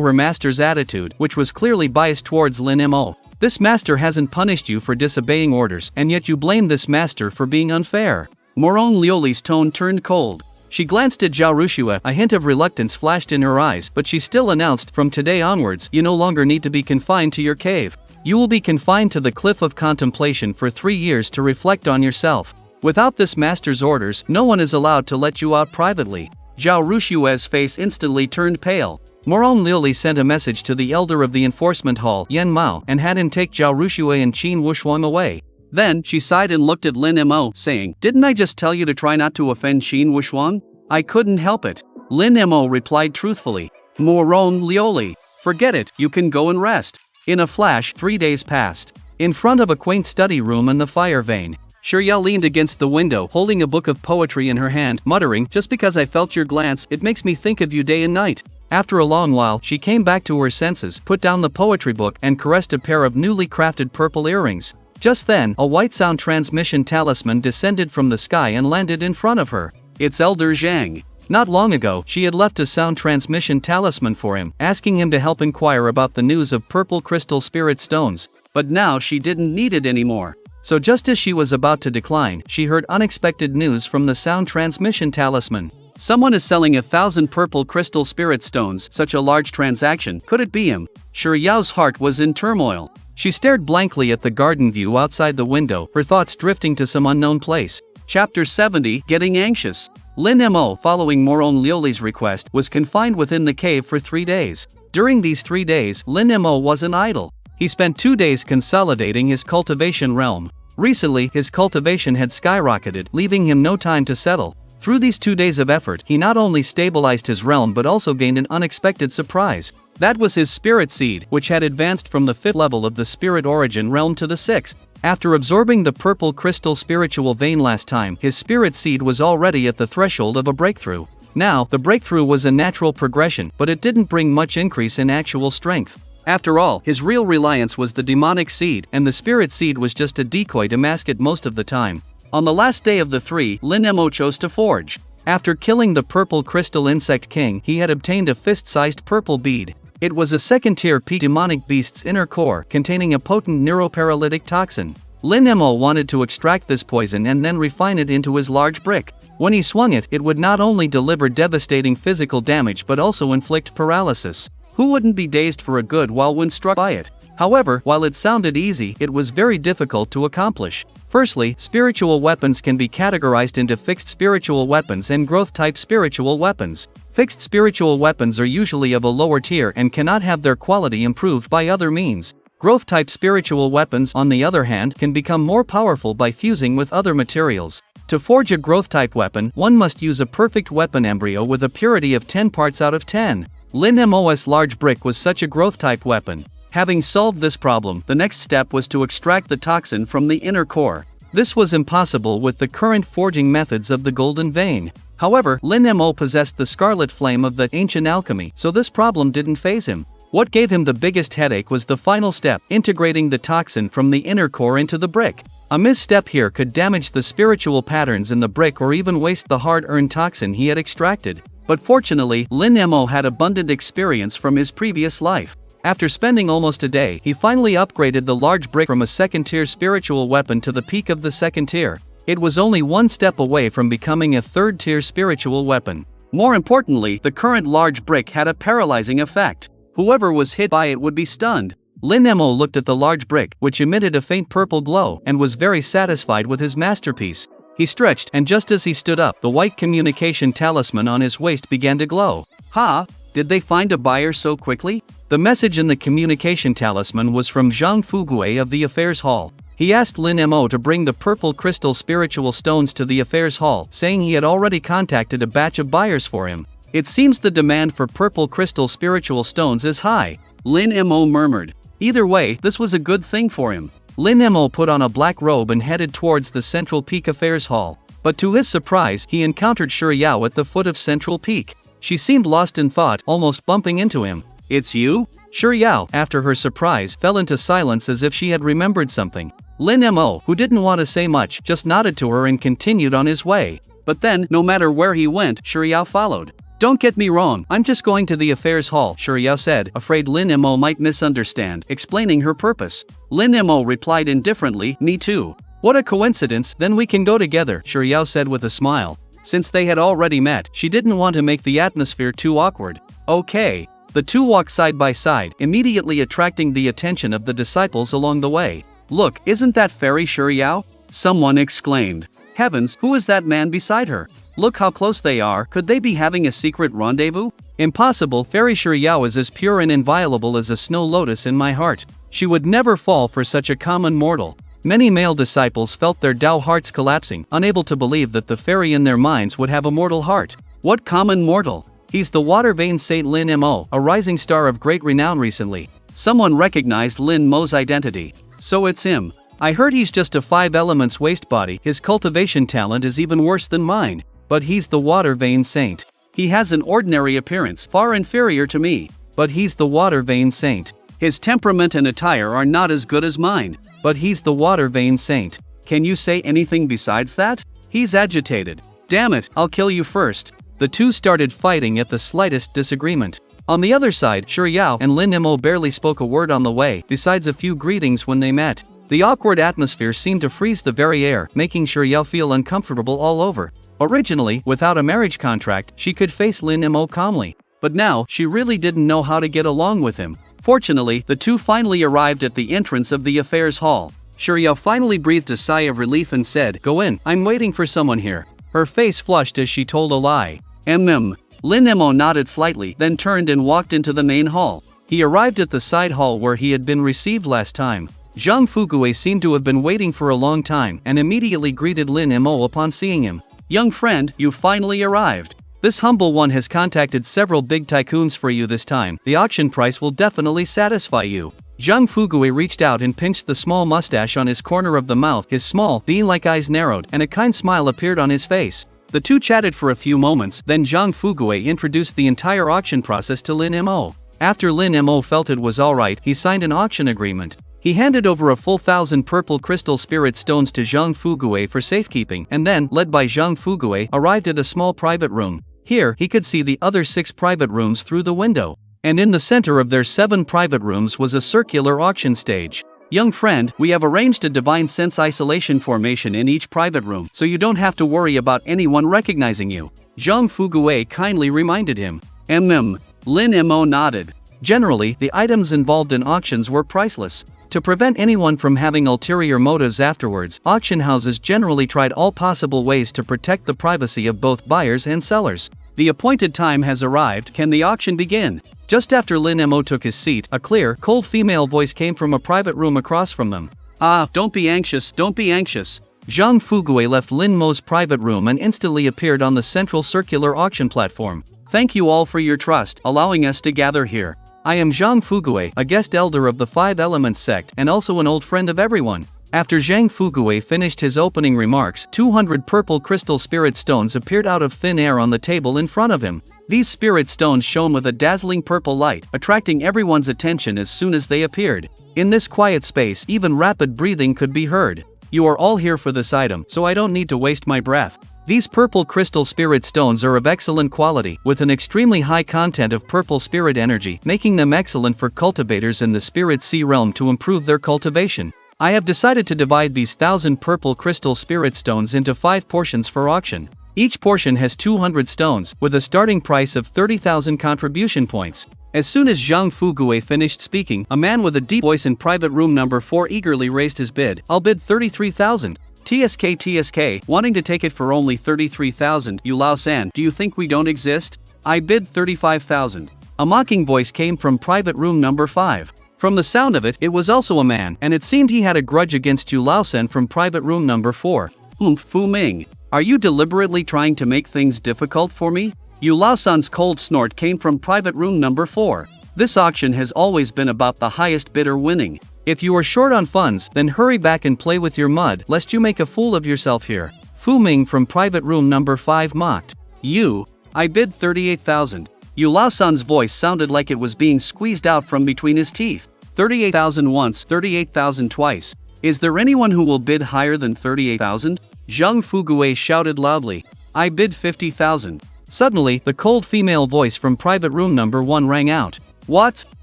Speaker 3: her master's attitude, which was clearly biased towards Lin Mo. This master hasn't punished you for disobeying orders, and yet you blame this master for being unfair. Morone Lioli's tone turned cold. She glanced at Zhao Ruxue, a hint of reluctance flashed in her eyes, but she still announced, from today onwards, you no longer need to be confined to your cave. You will be confined to the cliff of contemplation for 3 years to reflect on yourself. Without this master's orders, no one is allowed to let you out privately. Zhao Ruxue's face instantly turned pale. Morone Lioli sent a message to the elder of the enforcement hall, Yen Mao, and had him take Zhao Ruxue and Qin Wuxuan away. Then, she sighed and looked at Lin Mo, saying, "Didn't I just tell you to try not to offend Qin Wuxuan? I couldn't help it." Lin Mo replied truthfully. Morone Lioli, forget it, you can go and rest. In a flash, 3 days passed. In front of a quaint study room in the fire vein, Shiryao leaned against the window, holding a book of poetry in her hand, muttering, "Just because I felt your glance, it makes me think of you day and night." After a long while, she came back to her senses, put down the poetry book, and caressed a pair of newly crafted purple earrings. Just then, a white sound transmission talisman descended from the sky and landed in front of her. It's Elder Zhang. Not long ago, she had left a sound transmission talisman for him, asking him to help inquire about the news of purple crystal spirit stones. But now she didn't need it anymore. So just as she was about to decline, she heard unexpected news from the sound transmission talisman. Someone is selling 1,000 purple crystal spirit stones. Such a large transaction, could it be him? Shiryao's heart was in turmoil. She stared blankly at the garden view outside the window, her thoughts drifting to some unknown place. Chapter 70, Getting Anxious. Lin Mo, following Morone Lioli's request, was confined within the cave for 3 days. During these 3 days, Lin Mo wasn't idle. He spent 2 days consolidating his cultivation realm. Recently, his cultivation had skyrocketed, leaving him no time to settle. Through these 2 days of effort, he not only stabilized his realm but also gained an unexpected surprise. That was his spirit seed, which had advanced from the 5th level of the spirit origin realm to the 6th. After absorbing the purple crystal spiritual vein last time, his spirit seed was already at the threshold of a breakthrough. Now, the breakthrough was a natural progression, but it didn't bring much increase in actual strength. After all, his real reliance was the demonic seed, and the spirit seed was just a decoy to mask it most of the time. On the last day of the 3, Lin Mo chose to forge. After killing the purple crystal insect king, he had obtained a fist-sized purple bead. It was a second-tier demonic beast's inner core, containing a potent neuroparalytic toxin. Lin Mo wanted to extract this poison and then refine it into his large brick. When he swung it, it would not only deliver devastating physical damage but also inflict paralysis. Who wouldn't be dazed for a good while when struck by it? However, while it sounded easy, it was very difficult to accomplish. Firstly, spiritual weapons can be categorized into fixed spiritual weapons and growth-type spiritual weapons. Fixed spiritual weapons are usually of a lower tier and cannot have their quality improved by other means. Growth-type spiritual weapons, on the other hand, can become more powerful by fusing with other materials. To forge a growth-type weapon, one must use a perfect weapon embryo with a purity of 10 parts out of 10. Lin Mo's large brick was such a growth-type weapon. Having solved this problem, the next step was to extract the toxin from the inner core. This was impossible with the current forging methods of the golden vein. However, Lin Mo possessed the scarlet flame of the ancient alchemy, so this problem didn't faze him. What gave him the biggest headache was the final step, integrating the toxin from the inner core into the brick. A misstep here could damage the spiritual patterns in the brick or even waste the hard-earned toxin he had extracted. But fortunately, Lin Mo had abundant experience from his previous life. After spending almost a day, he finally upgraded the large brick from a second-tier spiritual weapon to the peak of the second tier. It was only one step away from becoming a third-tier spiritual weapon. More importantly, the current large brick had a paralyzing effect. Whoever was hit by it would be stunned. Lin Mo looked at the large brick, which emitted a faint purple glow, and was very satisfied with his masterpiece. He stretched, and just as he stood up, the white communication talisman on his waist began to glow. Ha! Did they find a buyer so quickly? The message in the communication talisman was from Zhang Fugui of the Affairs Hall. He asked Lin Mo to bring the purple crystal spiritual stones to the Affairs Hall, saying he had already contacted a batch of buyers for him. It seems the demand for purple crystal spiritual stones is high, Lin Mo murmured. Either way, this was a good thing for him. Lin Mo put on a black robe and headed towards the Central Peak Affairs Hall.
Speaker 2: But to his surprise, he encountered Shuriyao at the foot of Central Peak. She seemed lost in thought, almost bumping into him. "It's you?" Shuriyao, after her surprise, fell into silence as if she had remembered something. Lin Mo, who didn't want to say much, just nodded to her and continued on his way. But then, no matter where he went, Shuriyao followed. "Don't get me wrong, I'm just going to the affairs hall," Shuriyao said, afraid Lin Mo might misunderstand, explaining her purpose. Lin Mo replied indifferently, "Me too." "What a coincidence, then we can go together," Shuriyao said with a smile. Since they had already met, she didn't want to make the atmosphere too awkward. "Okay." The two walked side by side, immediately attracting the attention of the disciples along the way. "Look, isn't that Fairy Shuriyao?" someone exclaimed. "Heavens, who is that man beside her? Look how close they are, could they be having a secret rendezvous?" "Impossible, Fairy Shuriyao is as pure and inviolable as a snow lotus in my heart. She would never fall for such a common mortal." Many male disciples felt their Tao hearts collapsing, unable to believe that the fairy in their minds would have a mortal heart. What common mortal? He's the water vein saint Lin Mo, a rising star of great renown recently. Someone recognized Lin Mo's identity. "So it's him. I heard he's just a 5 elements waste body, his cultivation talent is even worse than mine. But he's the water vein saint. He has an ordinary appearance, far inferior to me. But he's the water vein saint. His temperament and attire are not as good as mine. But he's the water vein saint. Can you say anything besides that? He's agitated. Damn it, I'll kill you first." The two started fighting at the slightest disagreement. On the other side, Shuriyao and Lin Mo barely spoke a word on the way, besides a few greetings when they met. The awkward atmosphere seemed to freeze the very air, making Shuriyao feel uncomfortable all over. Originally, without a marriage contract, she could face Lin Mo calmly. But now, she really didn't know how to get along with him. Fortunately, the two finally arrived at the entrance of the affairs hall. Shuriyao finally breathed a sigh of relief and said, "Go in, I'm waiting for someone here." Her face flushed as she told a lie. Lin Mo nodded slightly, then turned and walked into the main hall. He arrived at the side hall where he had been received last time. Zhang Fugue seemed to have been waiting for a long time, and immediately greeted Lin Mo upon seeing him. "Young friend, you finally arrived. This humble one has contacted several big tycoons for you this time. The auction price will definitely satisfy you." Zhang Fugue reached out and pinched the small mustache on his corner of the mouth. His small, bee-like eyes narrowed, and a kind smile appeared on his face. The two chatted for a few moments, then Zhang Fugue introduced the entire auction process to Lin Mo. After Lin Mo felt it was alright, he signed an auction agreement. He handed over a full 1,000 purple crystal spirit stones to Zhang Fugue for safekeeping, and then, led by Zhang Fugue, arrived at a small private room. Here, he could see the other 6 private rooms through the window. And in the center of their 7 private rooms was a circular auction stage. "Young friend, we have arranged a divine sense isolation formation in each private room, so you don't have to worry about anyone recognizing you," Zhang Fugue kindly reminded him. Lin Mo nodded. Generally, the items involved in auctions were priceless. To prevent anyone from having ulterior motives afterwards, auction houses generally tried all possible ways to protect the privacy of both buyers and sellers. The appointed time has arrived, can the auction begin? Just after Lin Mo took his seat, a clear, cold female voice came from a private room across from them. "Ah, don't be anxious, don't be anxious." Zhang Fugue left Lin Mo's private room and instantly appeared on the central circular auction platform. "Thank you all for your trust, allowing us to gather here. I am Zhang Fugue, a guest elder of the 5 Elements sect and also an old friend of everyone." After Zhang Fugue finished his opening remarks, 200 purple crystal spirit stones appeared out of thin air on the table in front of him. These spirit stones shone with a dazzling purple light, attracting everyone's attention as soon as they appeared. In this quiet space, even rapid breathing could be heard. "You are all here for this item, so I don't need to waste my breath. These purple crystal spirit stones are of excellent quality, with an extremely high content of purple spirit energy, making them excellent for cultivators in the spirit sea realm to improve their cultivation. I have decided to divide these 1,000 purple crystal spirit stones into 5 portions for auction. Each portion has 200 stones, with a starting price of 30,000 contribution points." As soon as Zhang Fugue finished speaking, a man with a deep voice in private room number 4 eagerly raised his bid. "I'll bid 33,000. TSK, wanting to take it for only 33,000, you Lao-san, do you think we don't exist? I bid 35,000. A mocking voice came from private room number 5. From the sound of it, it was also a man, and it seemed he had a grudge against Yu Lao-san from private room number 4. Fu Ming. Are you deliberately trying to make things difficult for me? Yu Lao-san's cold snort came from private room number 4. This auction has always been about the highest bidder winning. If you are short on funds, then hurry back and play with your mud, lest you make a fool of yourself here. Fu Ming from private room number 5 mocked. You? I bid 38,000. Yu Laosan's voice sounded like it was being squeezed out from between his teeth. 38,000 once, 38,000 twice. Is there anyone who will bid higher than 38,000? Zhang Fugue shouted loudly. I bid 50,000. Suddenly, the cold female voice from private room number 1 rang out. What?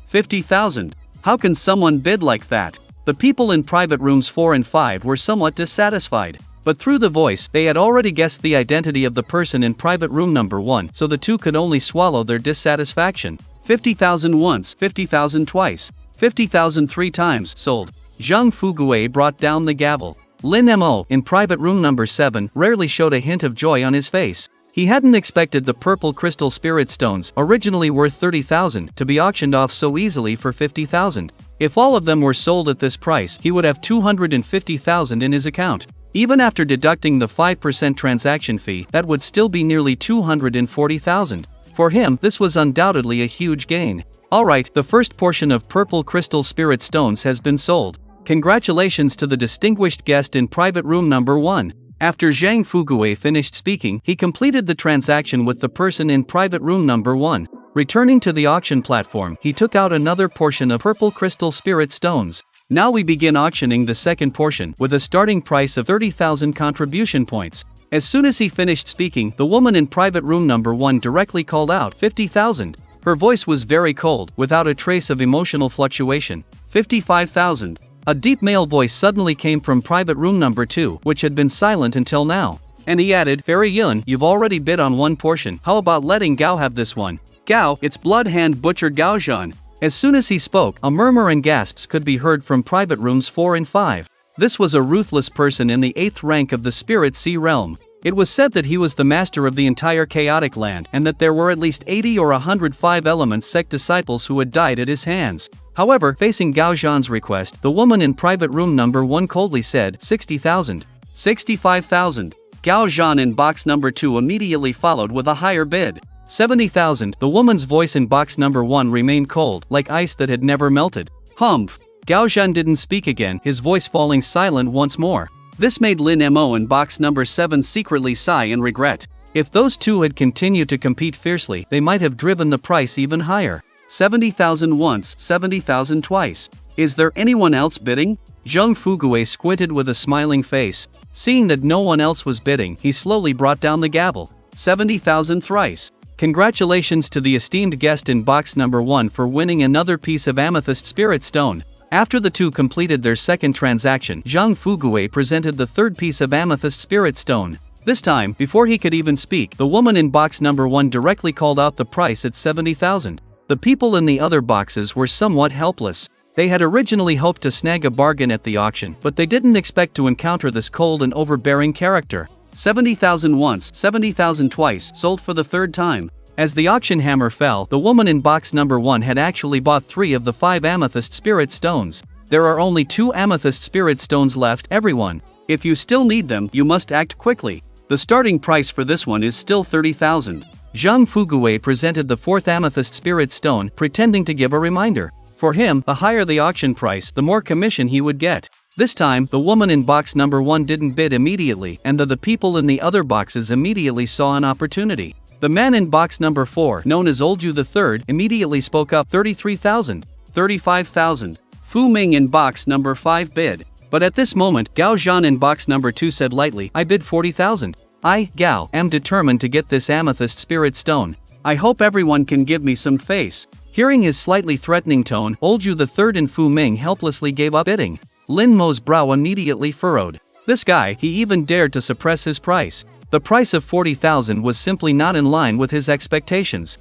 Speaker 2: 50,000? How can someone bid like that? The people in private rooms 4 and 5 were somewhat dissatisfied. But through the voice, they had already guessed the identity of the person in private room number 1, so the two could only swallow their dissatisfaction. 50,000 once, 50,000 twice, 50,000 3 times, sold. Zhang Fugue brought down the gavel. Lin Mo, in private room number 7, rarely showed a hint of joy on his face. He hadn't expected the purple crystal spirit stones, originally worth 30,000, to be auctioned off so easily for 50,000. If all of them were sold at this price, he would have 250,000 in his account. Even after deducting the 5% transaction fee, that would still be nearly 240,000. For him, this was undoubtedly a huge gain. Alright, the first portion of purple crystal spirit stones has been sold. Congratulations to the distinguished guest in private room number 1. After Zhang Fugue finished speaking, he completed the transaction with the person in private room number 1. Returning to the auction platform, he took out another portion of purple crystal spirit stones. Now we begin auctioning the second portion, with a starting price of 30,000 contribution points. As soon as he finished speaking, the woman in private room number 1 directly called out 50,000. Her voice was very cold, without a trace of emotional fluctuation. 55,000. A deep male voice suddenly came from private room number 2, which had been silent until now. And he added, Fairy Yun, you've already bid on one portion, how about letting Gao have this one? Gao, it's blood hand butcher Gao Zhan. As soon as he spoke, a murmur and gasps could be heard from private rooms 4 and 5. This was a ruthless person in the 8th rank of the Spirit Sea realm. It was said that he was the master of the entire chaotic land and that there were at least 80 or 105 Elements sect disciples who had died at his hands. However, facing Gao Zhan's request, the woman in private room number 1 coldly said 60,000. 65,000. Gao Zhan in box number 2 immediately followed with a higher bid. 70,000. The woman's voice in box number 1 remained cold, like ice that had never melted. Humph. Gao Zhan didn't speak again, his voice falling silent once more. This made Lin Mo in box number 7 secretly sigh in regret. If those two had continued to compete fiercely, they might have driven the price even higher. 70,000 once, 70,000 twice. Is there anyone else bidding? Zhang Fugue squinted with a smiling face. Seeing that no one else was bidding, he slowly brought down the gavel. 70,000 thrice. Congratulations to the esteemed guest in box number 1 for winning another piece of amethyst spirit stone. After the two completed their second transaction, Zhang Fugue presented the third piece of amethyst spirit stone. This time, before he could even speak, the woman in box number 1 directly called out the price at 70,000. The people in the other boxes were somewhat helpless. They had originally hoped to snag a bargain at the auction, but they didn't expect to encounter this cold and overbearing character. 70,000 once, 70,000 twice, sold for the third time. As the auction hammer fell, the woman in box number 1 had actually bought 3 of the 5 amethyst spirit stones. There are only 2 amethyst spirit stones left, everyone. If you still need them, you must act quickly. The starting price for this one is still 30,000. Zhang Fugue presented the 4th amethyst spirit stone, pretending to give a reminder. For him, the higher the auction price, the more commission he would get. This time, the woman in box number 1 didn't bid immediately, and the people in the other boxes immediately saw an opportunity. The man in box number 4, known as Olju III, immediately spoke up. 33,000. 35,000. Fu Ming in box number 5 bid. But at this moment, Gao Zhan in box number 2 said lightly, I bid 40,000. I, Gao, am determined to get this amethyst spirit stone. I hope everyone can give me some face. Hearing his slightly threatening tone, Olju III and Fu Ming helplessly gave up bidding. Lin Mo's brow immediately furrowed. This guy, he even dared to suppress his price. The price of 40,000 was simply not in line with his expectations.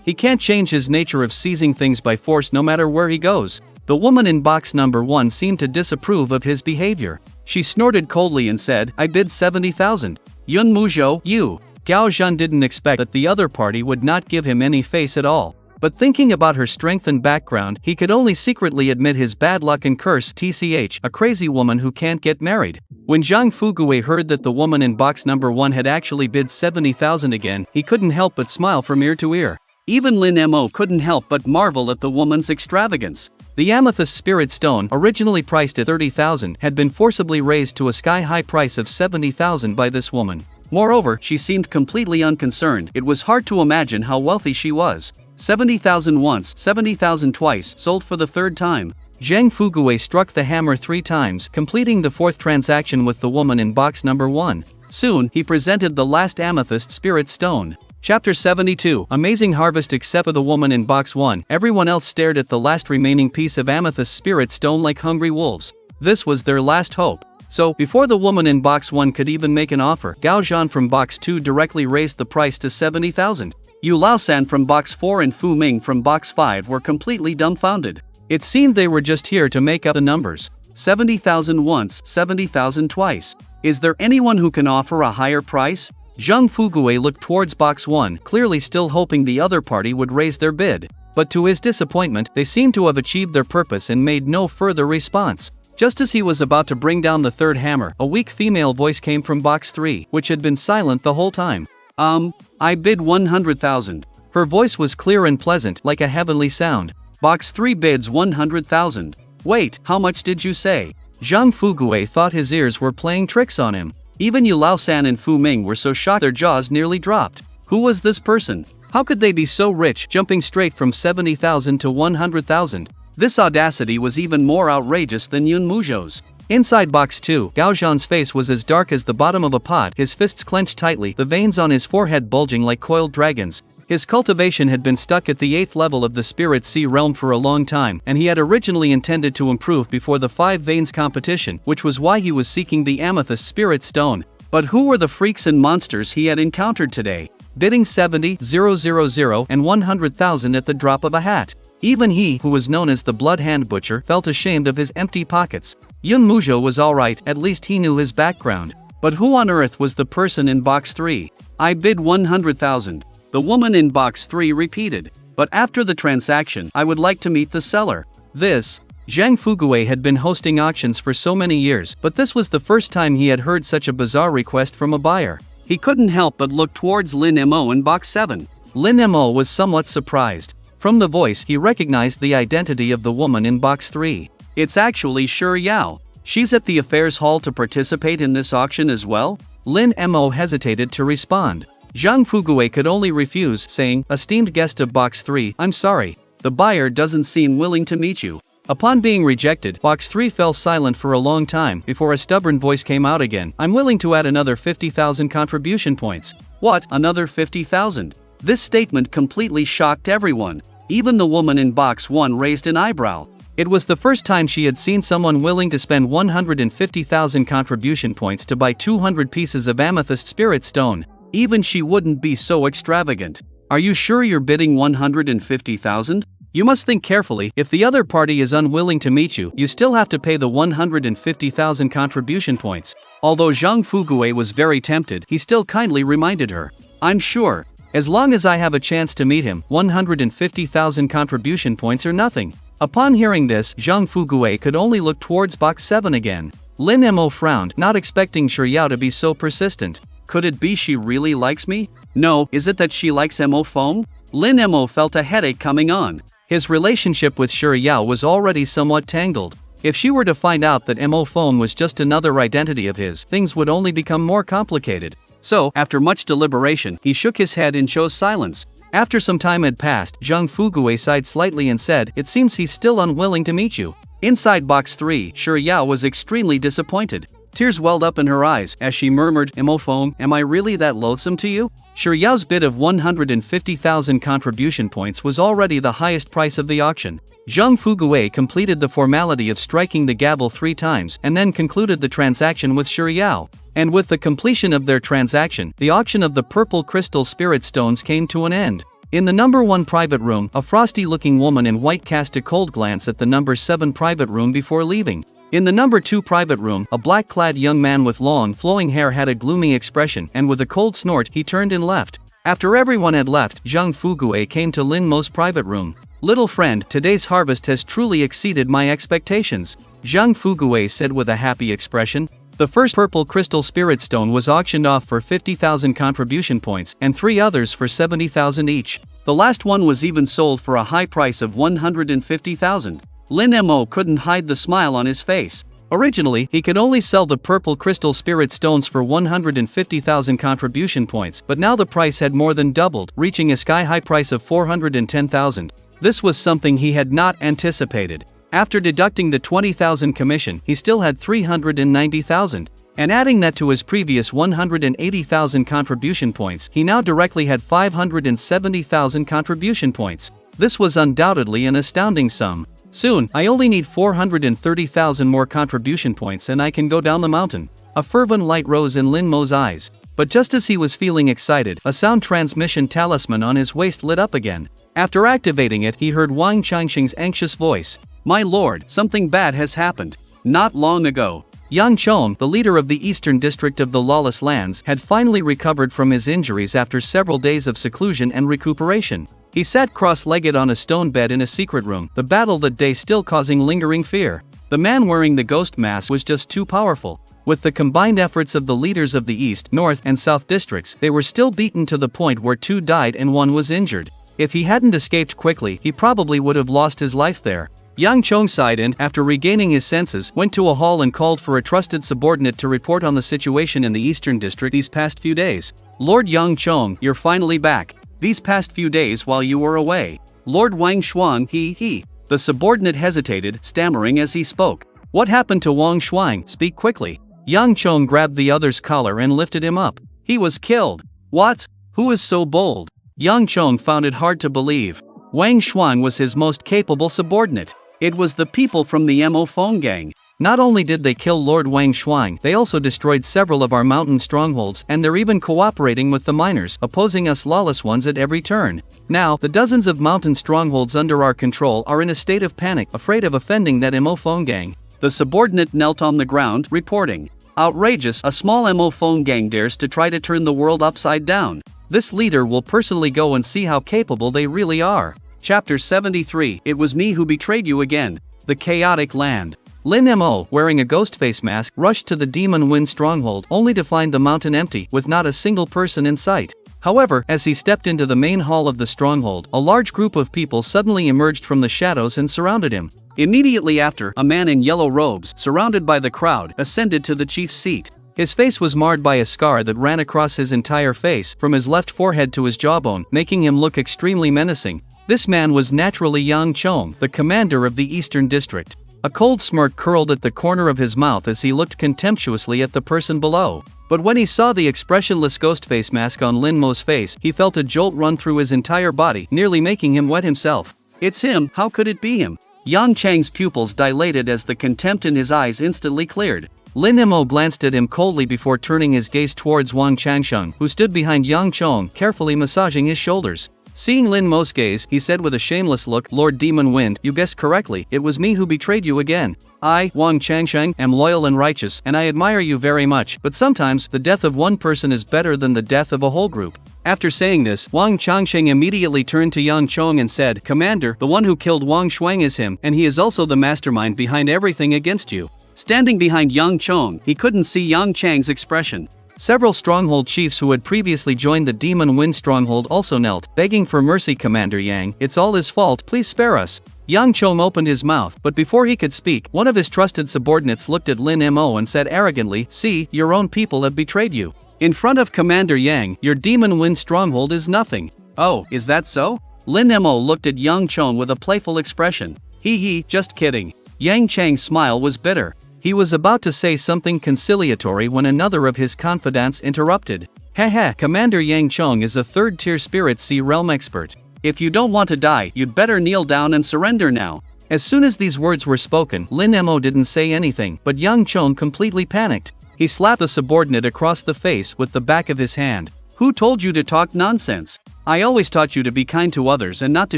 Speaker 2: He can't change his nature of seizing things by force no matter where he goes. The woman in box number 1 seemed to disapprove of his behavior. She snorted coldly and said, I bid 70,000. Yun Muzhou, you. Gao Zhan didn't expect that the other party would not give him any face at all. But thinking about her strength and background, he could only secretly admit his bad luck and curse TCH, a crazy woman who can't get married. When Zhang Fugue heard that the woman in box number 1 had actually bid 70,000 again, he couldn't help but smile from ear to ear. Even Lin Mo couldn't help but marvel at the woman's extravagance. The amethyst spirit stone, originally priced at 30,000, had been forcibly raised to a sky-high price of 70,000 by this woman. Moreover, she seemed completely unconcerned. It was hard to imagine how wealthy she was. 70,000 once, 70,000 twice, sold for the third time. Zhang Fugui struck the hammer 3 times, completing the 4th transaction with the woman in box number 1. Soon, he presented the last amethyst spirit stone. Chapter 72, Amazing Harvest. Except for the woman in box 1, everyone else stared at the last remaining piece of amethyst spirit stone like hungry wolves. This was their last hope. So, before the woman in box 1 could even make an offer, Gao Zhan from box 2 directly raised the price to 70,000. Yu Laosan from box 4 and Fu Ming from box 5 were completely dumbfounded. It seemed they were just here to make up the numbers. 70,000 once, 70,000 twice. Is there anyone who can offer a higher price? Zhang Fugui looked towards box 1, clearly still hoping the other party would raise their bid. But to his disappointment, they seemed to have achieved their purpose and made no further response. Just as he was about to bring down the third hammer, a weak female voice came from box 3, which had been silent the whole time. I bid 100,000. Her voice was clear and pleasant, like a heavenly sound. Box 3 bids 100,000. Wait, how much did you say? Zhang Fugui thought his ears were playing tricks on him. Even Yu Laosan and Fu Ming were so shocked their jaws nearly dropped. Who was this person? How could they be so rich, jumping straight from 70,000 to 100,000? This audacity was even more outrageous than Yun Muzhou's. Inside box 2, Gao Zhan's face was as dark as the bottom of a pot, his fists clenched tightly, the veins on his forehead bulging like coiled dragons. His cultivation had been stuck at the 8th level of the Spirit Sea realm for a long time, and he had originally intended to improve before the 5 veins competition, which was why he was seeking the amethyst spirit stone. But who were the freaks and monsters he had encountered today? Bidding 70,000 and 100,000 at the drop of a hat. Even he, who was known as the Blood Hand Butcher, felt ashamed of his empty pockets. Yun Muzhou was alright, at least he knew his background. But who on earth was the person in box 3? I bid 100,000. The woman in box 3 repeated. But after the transaction, I would like to meet the seller. Zhang Fugui had been hosting auctions for so many years, but this was the first time he had heard such a bizarre request from a buyer. He couldn't help but look towards Lin Mo in box 7. Lin Mo was somewhat surprised. From the voice, he recognized the identity of the woman in box 3. It's actually Shi Yao. She's at the affairs hall to participate in this auction as well? Lin Mo hesitated to respond. Zhang Fugui could only refuse, saying, "Esteemed guest of box 3, I'm sorry. The buyer doesn't seem willing to meet you." Upon being rejected, box 3 fell silent for a long time before a stubborn voice came out again. "I'm willing to add another 50,000 contribution points." What, another 50,000? This statement completely shocked everyone. Even the woman in box 1 raised an eyebrow. It was the first time she had seen someone willing to spend 150,000 contribution points to buy 200 pieces of amethyst spirit stone. Even she wouldn't be so extravagant. Are you sure you're bidding 150,000? You must think carefully. If the other party is unwilling to meet you, you still have to pay the 150,000 contribution points. Although Zhang Fugui was very tempted, he still kindly reminded her. I'm sure. As long as I have a chance to meet him, 150,000 contribution points are nothing. Upon hearing this, Zhang Fugui could only look towards box 7 again. Lin Mo frowned, not expecting Shi Yao to be so persistent. Could it be she really likes me? No, is it that she likes Mo phone? Lin Mo felt a headache coming on. His relationship with Shi Yao was already somewhat tangled. If she were to find out that Mo phone was just another identity of his, things would only become more complicated. So, after much deliberation, he shook his head and chose silence. After some time had passed, Zhang Fugui sighed slightly and said, "It seems he's still unwilling to meet you." Inside box 3, Shi Yao was extremely disappointed. Tears welled up in her eyes as she murmured, "Mo phone, am I really that loathsome to you?" Shi Yao's bid of 150,000 contribution points was already the highest price of the auction. Zhang Fugui completed the formality of striking the gavel 3 times and then concluded the transaction with Shi Yao. And with the completion of their transaction, the auction of the purple crystal spirit stones came to an end. In the number 1 private room, a frosty-looking woman in white cast a cold glance at the number 7 private room before leaving. In the number 2 private room, a black-clad young man with long, flowing hair had a gloomy expression, and with a cold snort, he turned and left. After everyone had left, Zhang Fugui came to Lin Mo's private room. "Little friend, today's harvest has truly exceeded my expectations," Zhang Fugui said with a happy expression. The first purple crystal spirit stone was auctioned off for 50,000 contribution points, and 3 others for 70,000 each. The last one was even sold for a high price of 150,000.
Speaker 3: Lin Mo couldn't hide the smile on his face. Originally, he could only sell the purple crystal spirit stones for 150,000 contribution points, but now the price had more than doubled, reaching a sky-high price of 410,000. This was something he had not anticipated. After deducting the 20,000 commission, he still had 390,000. And adding that to his previous 180,000 contribution points, he now directly had 570,000 contribution points. This was undoubtedly an astounding sum. Soon, I only need 430,000 more contribution points and I can go down the mountain. A fervent light rose in Lin Mo's eyes. But just as he was feeling excited, a sound transmission talisman on his waist lit up again. After activating it, he heard Wang Changxing's anxious voice. "My lord, something bad has happened. Not long ago, Yang Chong, the leader of the eastern district of the Lawless Lands, had finally recovered from his injuries after several days of seclusion and recuperation. He sat cross-legged on a stone bed in a secret room, the battle that day still causing lingering fear. The man wearing the ghost mask was just too powerful. With the combined efforts of the leaders of the East, North, and South districts, they were still beaten to the point where 2 died and 1 was injured. If he hadn't escaped quickly, he probably would have lost his life there. Yang Chong sighed and, after regaining his senses, went to a hall and called for a trusted subordinate to report on the situation in the Eastern District these past few days. "Lord Yang Chong, you're finally back. These past few days while you were away. Lord Wang Shuang, he. The subordinate hesitated, stammering as he spoke. "What happened to Wang Shuang? Speak quickly." Yang Chong grabbed the other's collar and lifted him up. "He was killed." "What? Who is so bold?" Yang Chong found it hard to believe. Wang Shuang was his most capable subordinate. It was the people from the Mo Phone Gang. Not only did they kill Lord Wang Shuang, they also destroyed several of our mountain strongholds, and they're even cooperating with the miners, opposing us lawless ones at every turn. Now, the dozens of mountain strongholds under our control are in a state of panic, afraid of offending that Mo Phone Gang. The subordinate knelt on the ground, reporting. "Outrageous, a small Mo Phone Gang dares to try to turn the world upside down. This leader will personally go and see how capable they really are." Chapter 73, It Was Me Who Betrayed You Again. The Chaotic Land. Lin Mo, wearing a ghost face mask, rushed to the Demon Wind stronghold only to find the mountain empty, with not a single person in sight. However, as he stepped into the main hall of the stronghold, a large group of people suddenly emerged from the shadows and surrounded him. Immediately after, a man in yellow robes, surrounded by the crowd, ascended to the chief's seat. His face was marred by a scar that ran across his entire face, from his left forehead to his jawbone, making him look extremely menacing. This man was naturally Yang Chong, the commander of the Eastern District. A cold smirk curled at the corner of his mouth as he looked contemptuously at the person below. But when he saw the expressionless ghost face mask on Lin Mo's face, he felt a jolt run through his entire body, nearly making him wet himself. "It's him, how could it be him?" Yang Chang's pupils dilated as the contempt in his eyes instantly cleared. Lin Mo glanced at him coldly before turning his gaze towards Wang Changsheng, who stood behind Yang Chong, carefully massaging his shoulders. Seeing Lin Mo's gaze, he said with a shameless look, "Lord Demon Wind, you guessed correctly, it was me who betrayed you again. I, Wang Changsheng, am loyal and righteous, and I admire you very much, but sometimes, the death of one person is better than the death of a whole group." After saying this, Wang Changsheng immediately turned to Yang Chong and said, "Commander, the one who killed Wang Shuang is him, and he is also the mastermind behind everything against you." Standing behind Yang Chong, he couldn't see Yang Chang's expression. Several stronghold chiefs who had previously joined the Demon Wind stronghold also knelt, begging for mercy. "Commander Yang, it's all his fault, please spare us." Yang Chong opened his mouth, but before he could speak, one of his trusted subordinates looked at Lin Mo and said arrogantly, "See, your own people have betrayed you. In front of Commander Yang, your Demon Wind stronghold is nothing." "Oh, is that so?" Lin Mo looked at Yang Chong with a playful expression. "He, just kidding." Yang Chang's smile was bitter. He was about to say something conciliatory when another of his confidants interrupted. "Haha, Commander Yang Chong is a third-tier Spirit Sea realm expert. If you don't want to die, you'd better kneel down and surrender now." As soon as these words were spoken, Lin Mo didn't say anything, but Yang Chong completely panicked. He slapped the subordinate across the face with the back of his hand. "Who told you to talk nonsense? I always taught you to be kind to others and not to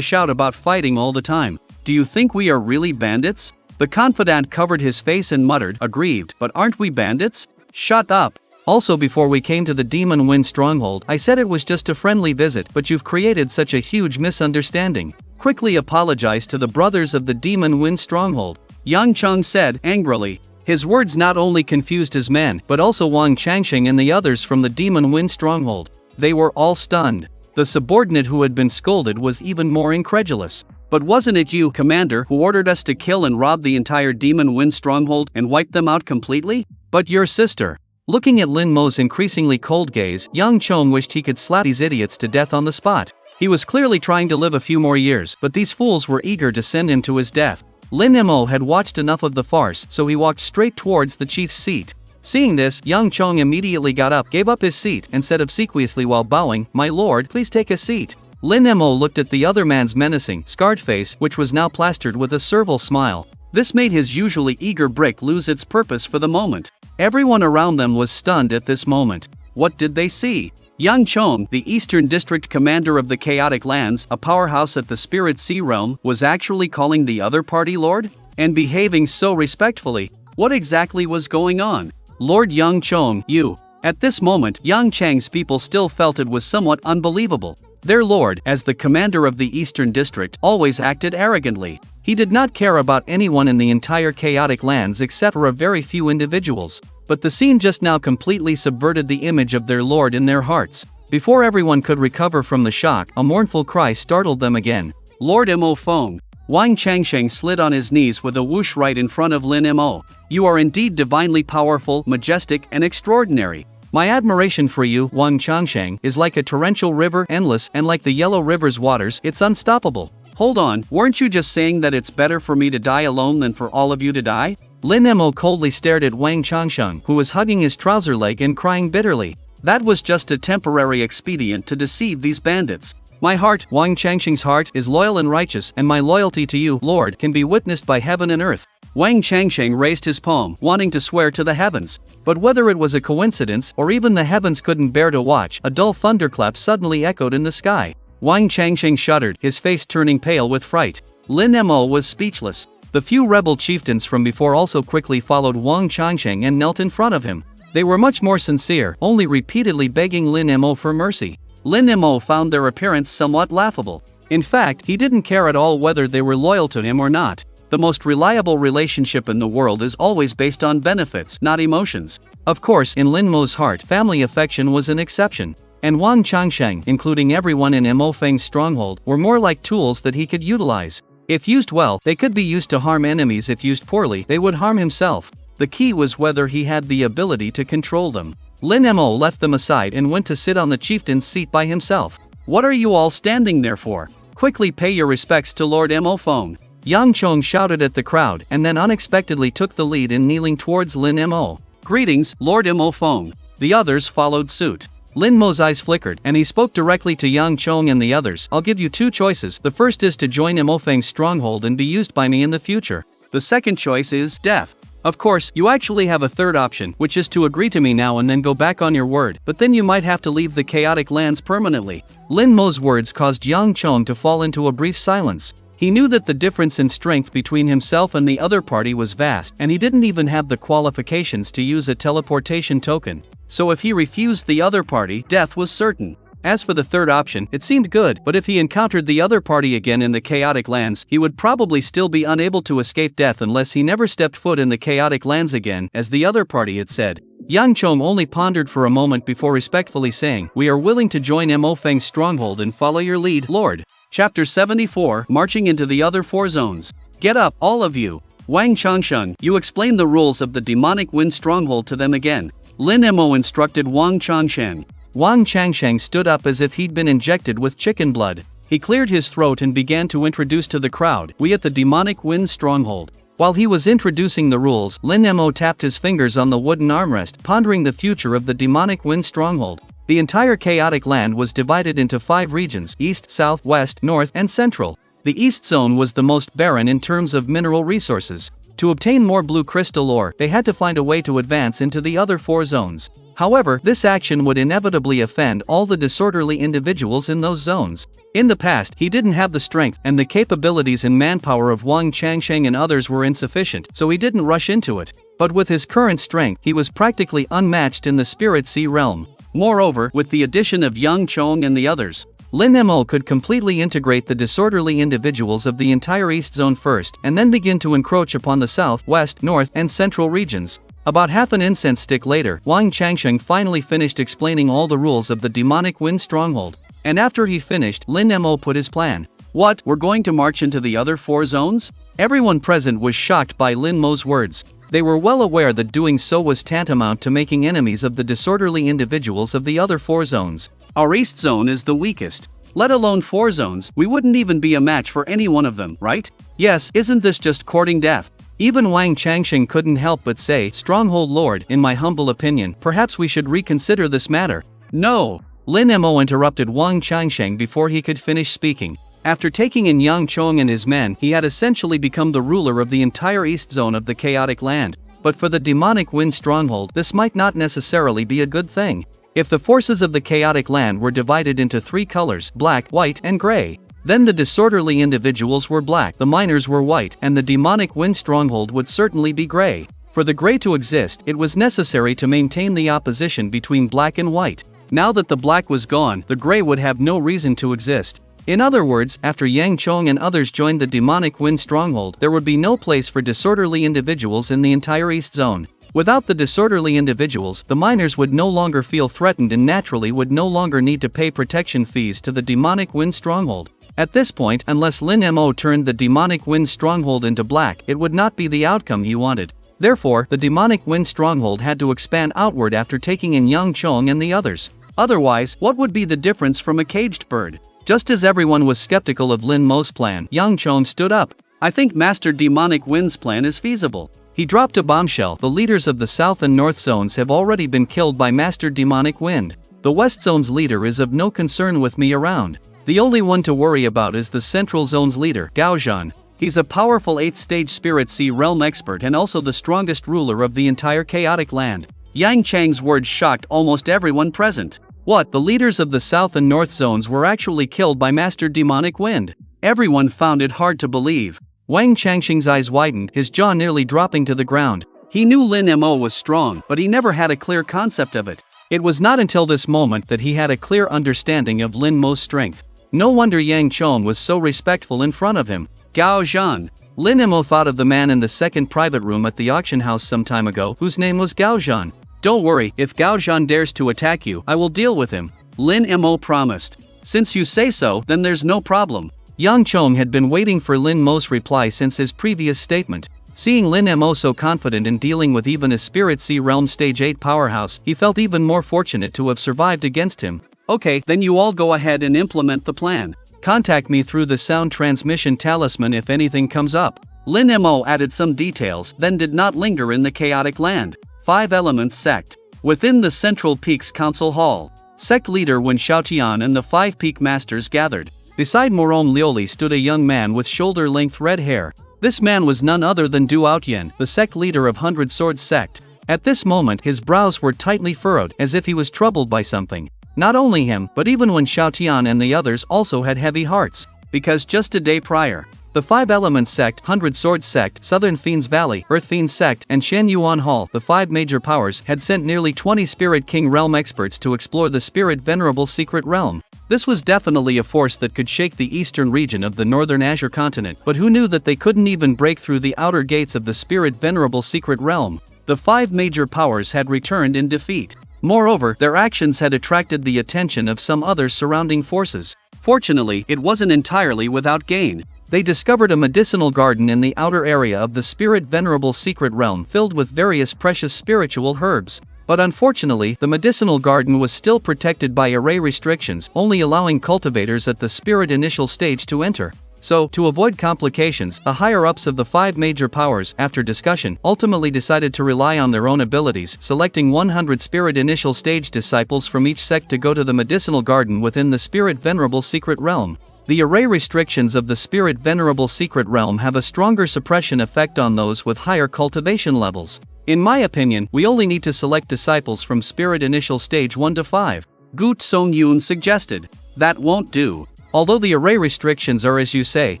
Speaker 3: shout about fighting all the time. Do you think we are really bandits?" The confidant covered his face and muttered, aggrieved, "But aren't we bandits?" "Shut up. Also, before we came to the Demon Wind stronghold, I said it was just a friendly visit, but you've created such a huge misunderstanding. Quickly apologize to the brothers of the Demon Wind stronghold," Yang Chong said, angrily. His words not only confused his men, but also Wang Changsheng and the others from the Demon Wind stronghold. They were all stunned. The subordinate who had been scolded was even more incredulous. But wasn't it you, Commander, who ordered us to kill and rob the entire Demon Wind stronghold and wipe them out completely?
Speaker 2: But your sister. Looking at Lin Mo's increasingly cold gaze, Yang Chong wished he could slap these idiots to death on the spot. He was clearly trying to live a few more years, but these fools were eager to send him to his death. Lin Mo had watched enough of the farce, so he walked straight towards the chief's seat. Seeing this, Yang Chong immediately got up, gave up his seat, and said obsequiously while bowing, "My lord, please take a seat." Lin Mo looked at the other man's menacing, scarred face, which was now plastered with a servile smile. This made his usually eager brick lose its purpose for the moment. Everyone around them was stunned at this moment. What did they see? Yang Chong, the Eastern District Commander of the Chaotic Lands, a powerhouse at the Spirit Sea Realm, was actually calling the other party Lord? And behaving so respectfully. What exactly was going on? Lord Yang Chong, you. At this moment, Yang Chang's people still felt it was somewhat unbelievable. Their lord, as the commander of the Eastern District, always acted arrogantly. He did not care about anyone in the entire Chaotic Lands except for a very few individuals. But the scene just now completely subverted the image of their lord in their hearts. Before everyone could recover from the shock, a mournful cry startled them again. Lord Mo Feng. Wang Changsheng slid on his knees with a whoosh right in front of Lin Mo. You are indeed divinely powerful, majestic, and extraordinary. My admiration for you, Wang Changsheng, is like a torrential river, endless, and like the Yellow River's waters, it's unstoppable. Hold on, weren't you just saying that it's better for me to die alone than for all of you to die? Lin Mo coldly stared at Wang Changsheng, who was hugging his trouser leg and crying bitterly. That was just a temporary expedient to deceive these bandits. My heart, Wang Changsheng's heart, is loyal and righteous, and my loyalty to you, Lord, can be witnessed by heaven and earth. Wang Changsheng raised his palm, wanting to swear to the heavens. But whether it was a coincidence, or even the heavens couldn't bear to watch, a dull thunderclap suddenly echoed in the sky. Wang Changsheng shuddered, his face turning pale with fright. Lin Mo was speechless. The few rebel chieftains from before also quickly followed Wang Changsheng and knelt in front of him. They were much more sincere, only repeatedly begging Lin Mo for mercy. Lin Mo found their appearance somewhat laughable. In fact, he didn't care at all whether they were loyal to him or not. The most reliable relationship in the world is always based on benefits, not emotions. Of course, in Lin Mo's heart, family affection was an exception. And Wang Changsheng, including everyone in Mo Feng's stronghold, were more like tools that he could utilize. If used well, they could be used to harm enemies. If used poorly, they would harm himself. The key was whether he had the ability to control them. Lin Mo left them aside and went to sit on the chieftain's seat by himself. What are you all standing there for? Quickly pay your respects to Lord Mo Feng. Yang Chong shouted at the crowd and then unexpectedly took the lead in kneeling towards Lin Mo. Greetings, Lord Mo Feng. The others followed suit. Lin Mo's eyes flickered, and he spoke directly to Yang Chong and the others. I'll give you two choices. The first is to join Mo Feng's stronghold and be used by me in the future. The second choice is death. Of course, you actually have a third option, which is to agree to me now and then go back on your word, but then you might have to leave the Chaotic Lands permanently. Lin Mo's words caused Yang Chong to fall into a brief silence. He knew that the difference in strength between himself and the other party was vast, and he didn't even have the qualifications to use a teleportation token. So if he refused the other party, death was certain. As for the third option, it seemed good, but if he encountered the other party again in the Chaotic Lands, he would probably still be unable to escape death unless he never stepped foot in the Chaotic Lands again, as the other party had said. Yang Chong only pondered for a moment before respectfully saying, "We are willing to join Mo Feng's stronghold and follow your lead, Lord." Chapter 74, Marching into the Other Four Zones. Get up, all of you. Wang Changsheng, you explain the rules of the demonic wind stronghold to them again. Lin Mo instructed Wang Changsheng. Wang Changsheng stood up as if he'd been injected with chicken blood. He cleared his throat and began to introduce to the crowd, "We at the demonic wind stronghold." While he was introducing the rules, Lin Mo tapped his fingers on the wooden armrest, pondering the future of the demonic wind stronghold. The entire Chaotic Land was divided into 5 regions: East, South, West, North, and Central. The East Zone was the most barren in terms of mineral resources. To obtain more blue crystal ore, they had to find a way to advance into the other 4 zones. However, this action would inevitably offend all the disorderly individuals in those zones. In the past, he didn't have the strength, and the capabilities and manpower of Wang Changsheng and others were insufficient, so he didn't rush into it. But with his current strength, he was practically unmatched in the Spirit Sea realm. Moreover, with the addition of Yang Chong and the others, Lin Mo could completely integrate the disorderly individuals of the entire East Zone first, and then begin to encroach upon the South, West, North, and Central regions. About half an incense stick later, Wang Changsheng finally finished explaining all the rules of the demonic wind stronghold. And after he finished, Lin Mo put his plan.
Speaker 3: What, we're going to march into the other 4 zones? Everyone present was shocked by Lin Mo's words. They were well aware that doing so was tantamount to making enemies of the disorderly individuals of the other 4 zones. Our East Zone is the weakest. Let alone 4 zones, we wouldn't even be a match for any one of them, right? Yes, isn't this just courting death? Even Wang Changxing couldn't help but say, Stronghold Lord, in my humble opinion, perhaps we should reconsider this matter. No! Lin Mo interrupted Wang Changxing before he could finish speaking. After taking in Yang Chong and his men, he had essentially become the ruler of the entire East Zone of the Chaotic Land. But for the demonic wind stronghold, this might not necessarily be a good thing. If the forces of the Chaotic Land were divided into 3 colors, black, white, and gray, then the disorderly individuals were black, the miners were white, and the demonic wind stronghold would certainly be gray. For the gray to exist, it was necessary to maintain the opposition between black and white. Now that the black was gone, the gray would have no reason to exist. In other words, after Yang Chong and others joined the demonic wind stronghold, there would be no place for disorderly individuals in the entire East Zone. Without the disorderly individuals, the miners would no longer feel threatened and naturally would no longer need to pay protection fees to the demonic wind stronghold. At this point, unless Lin Mo turned the demonic wind stronghold into black, it would not be the outcome he wanted. Therefore, the demonic wind stronghold had to expand outward after taking in Yang Chong and the others. Otherwise, what would be the difference from a caged bird? Just as everyone was skeptical of Lin Mo's plan, Yang Chong stood up. I think Master Demonic Wind's plan is feasible. He dropped a bombshell. The leaders of the South and North Zones have already been killed by Master Demonic Wind. The West Zone's leader is of no concern with me around. The only one to worry about is the Central Zone's leader, Gao Zhan. He's a powerful 8th-stage Spirit Sea realm expert and also the strongest ruler of the entire Chaotic Land. Yang Chang's words shocked almost everyone present. What, the leaders of the South and North Zones were actually killed by Master Demonic Wind? Everyone found it hard to believe. Wang Changxing's eyes widened, his jaw nearly dropping to the ground. He knew Lin Mo was strong, but he never had a clear concept of it. It was not until this moment that he had a clear understanding of Lin Mo's strength. No wonder Yang Chong was so respectful in front of him. Gao Zhan. Lin Mo thought of the man in the second private room at the auction house some time ago, whose name was Gao Zhan. Don't worry, if Gao Zhan dares to attack you, I will deal with him. Lin Mo promised. Since you say so, then there's no problem. Yang Chong had been waiting for Lin Mo's reply since his previous statement. Seeing Lin Mo so confident in dealing with even a Spirit Sea Realm Stage 8 powerhouse, he felt even more fortunate to have survived against him. Okay, then you all go ahead and implement the plan. Contact me through the sound transmission talisman if anything comes up. Lin Mo added some details, then did not linger in the Chaotic Land. 5 Elements Sect. Within the Central Peaks Council Hall, sect leader Wen Xiaotian and the 5 Peak Masters gathered. Beside Moron Lioli stood a young man with shoulder-length red hair. This man was none other than Du Outyen, the sect leader of Hundred Swords Sect. At this moment his brows were tightly furrowed, as if he was troubled by something. Not only him, but even Wen Xiaotian and the others also had heavy hearts, because just a day prior, the 5 Elements Sect, Hundred Swords Sect, Southern Fiends Valley, Earth Fiends Sect, and Shen Yuan Hall, the 5 major powers, had sent nearly 20 Spirit King Realm experts to explore the Spirit Venerable Secret Realm. This was definitely a force that could shake the eastern region of the northern Azure continent, but who knew that they couldn't even break through the outer gates of the Spirit Venerable Secret Realm? The 5 major powers had returned in defeat. Moreover, their actions had attracted the attention of some other surrounding forces. Fortunately, it wasn't entirely without gain. They discovered a medicinal garden in the outer area of the Spirit Venerable Secret Realm filled with various precious spiritual herbs. But unfortunately, the medicinal garden was still protected by array restrictions, only allowing cultivators at the Spirit Initial stage to enter. So, to avoid complications, the higher-ups of the 5 major powers, after discussion, ultimately decided to rely on their own abilities, selecting 100 Spirit Initial stage disciples from each sect to go to the medicinal garden within the Spirit Venerable Secret Realm. The array restrictions of the Spirit Venerable Secret Realm have a stronger suppression effect on those with higher cultivation levels. In my opinion, we only need to select disciples from Spirit Initial Stage 1 to 5. Gu Tsongyun suggested. That won't do. Although the array restrictions are as you say,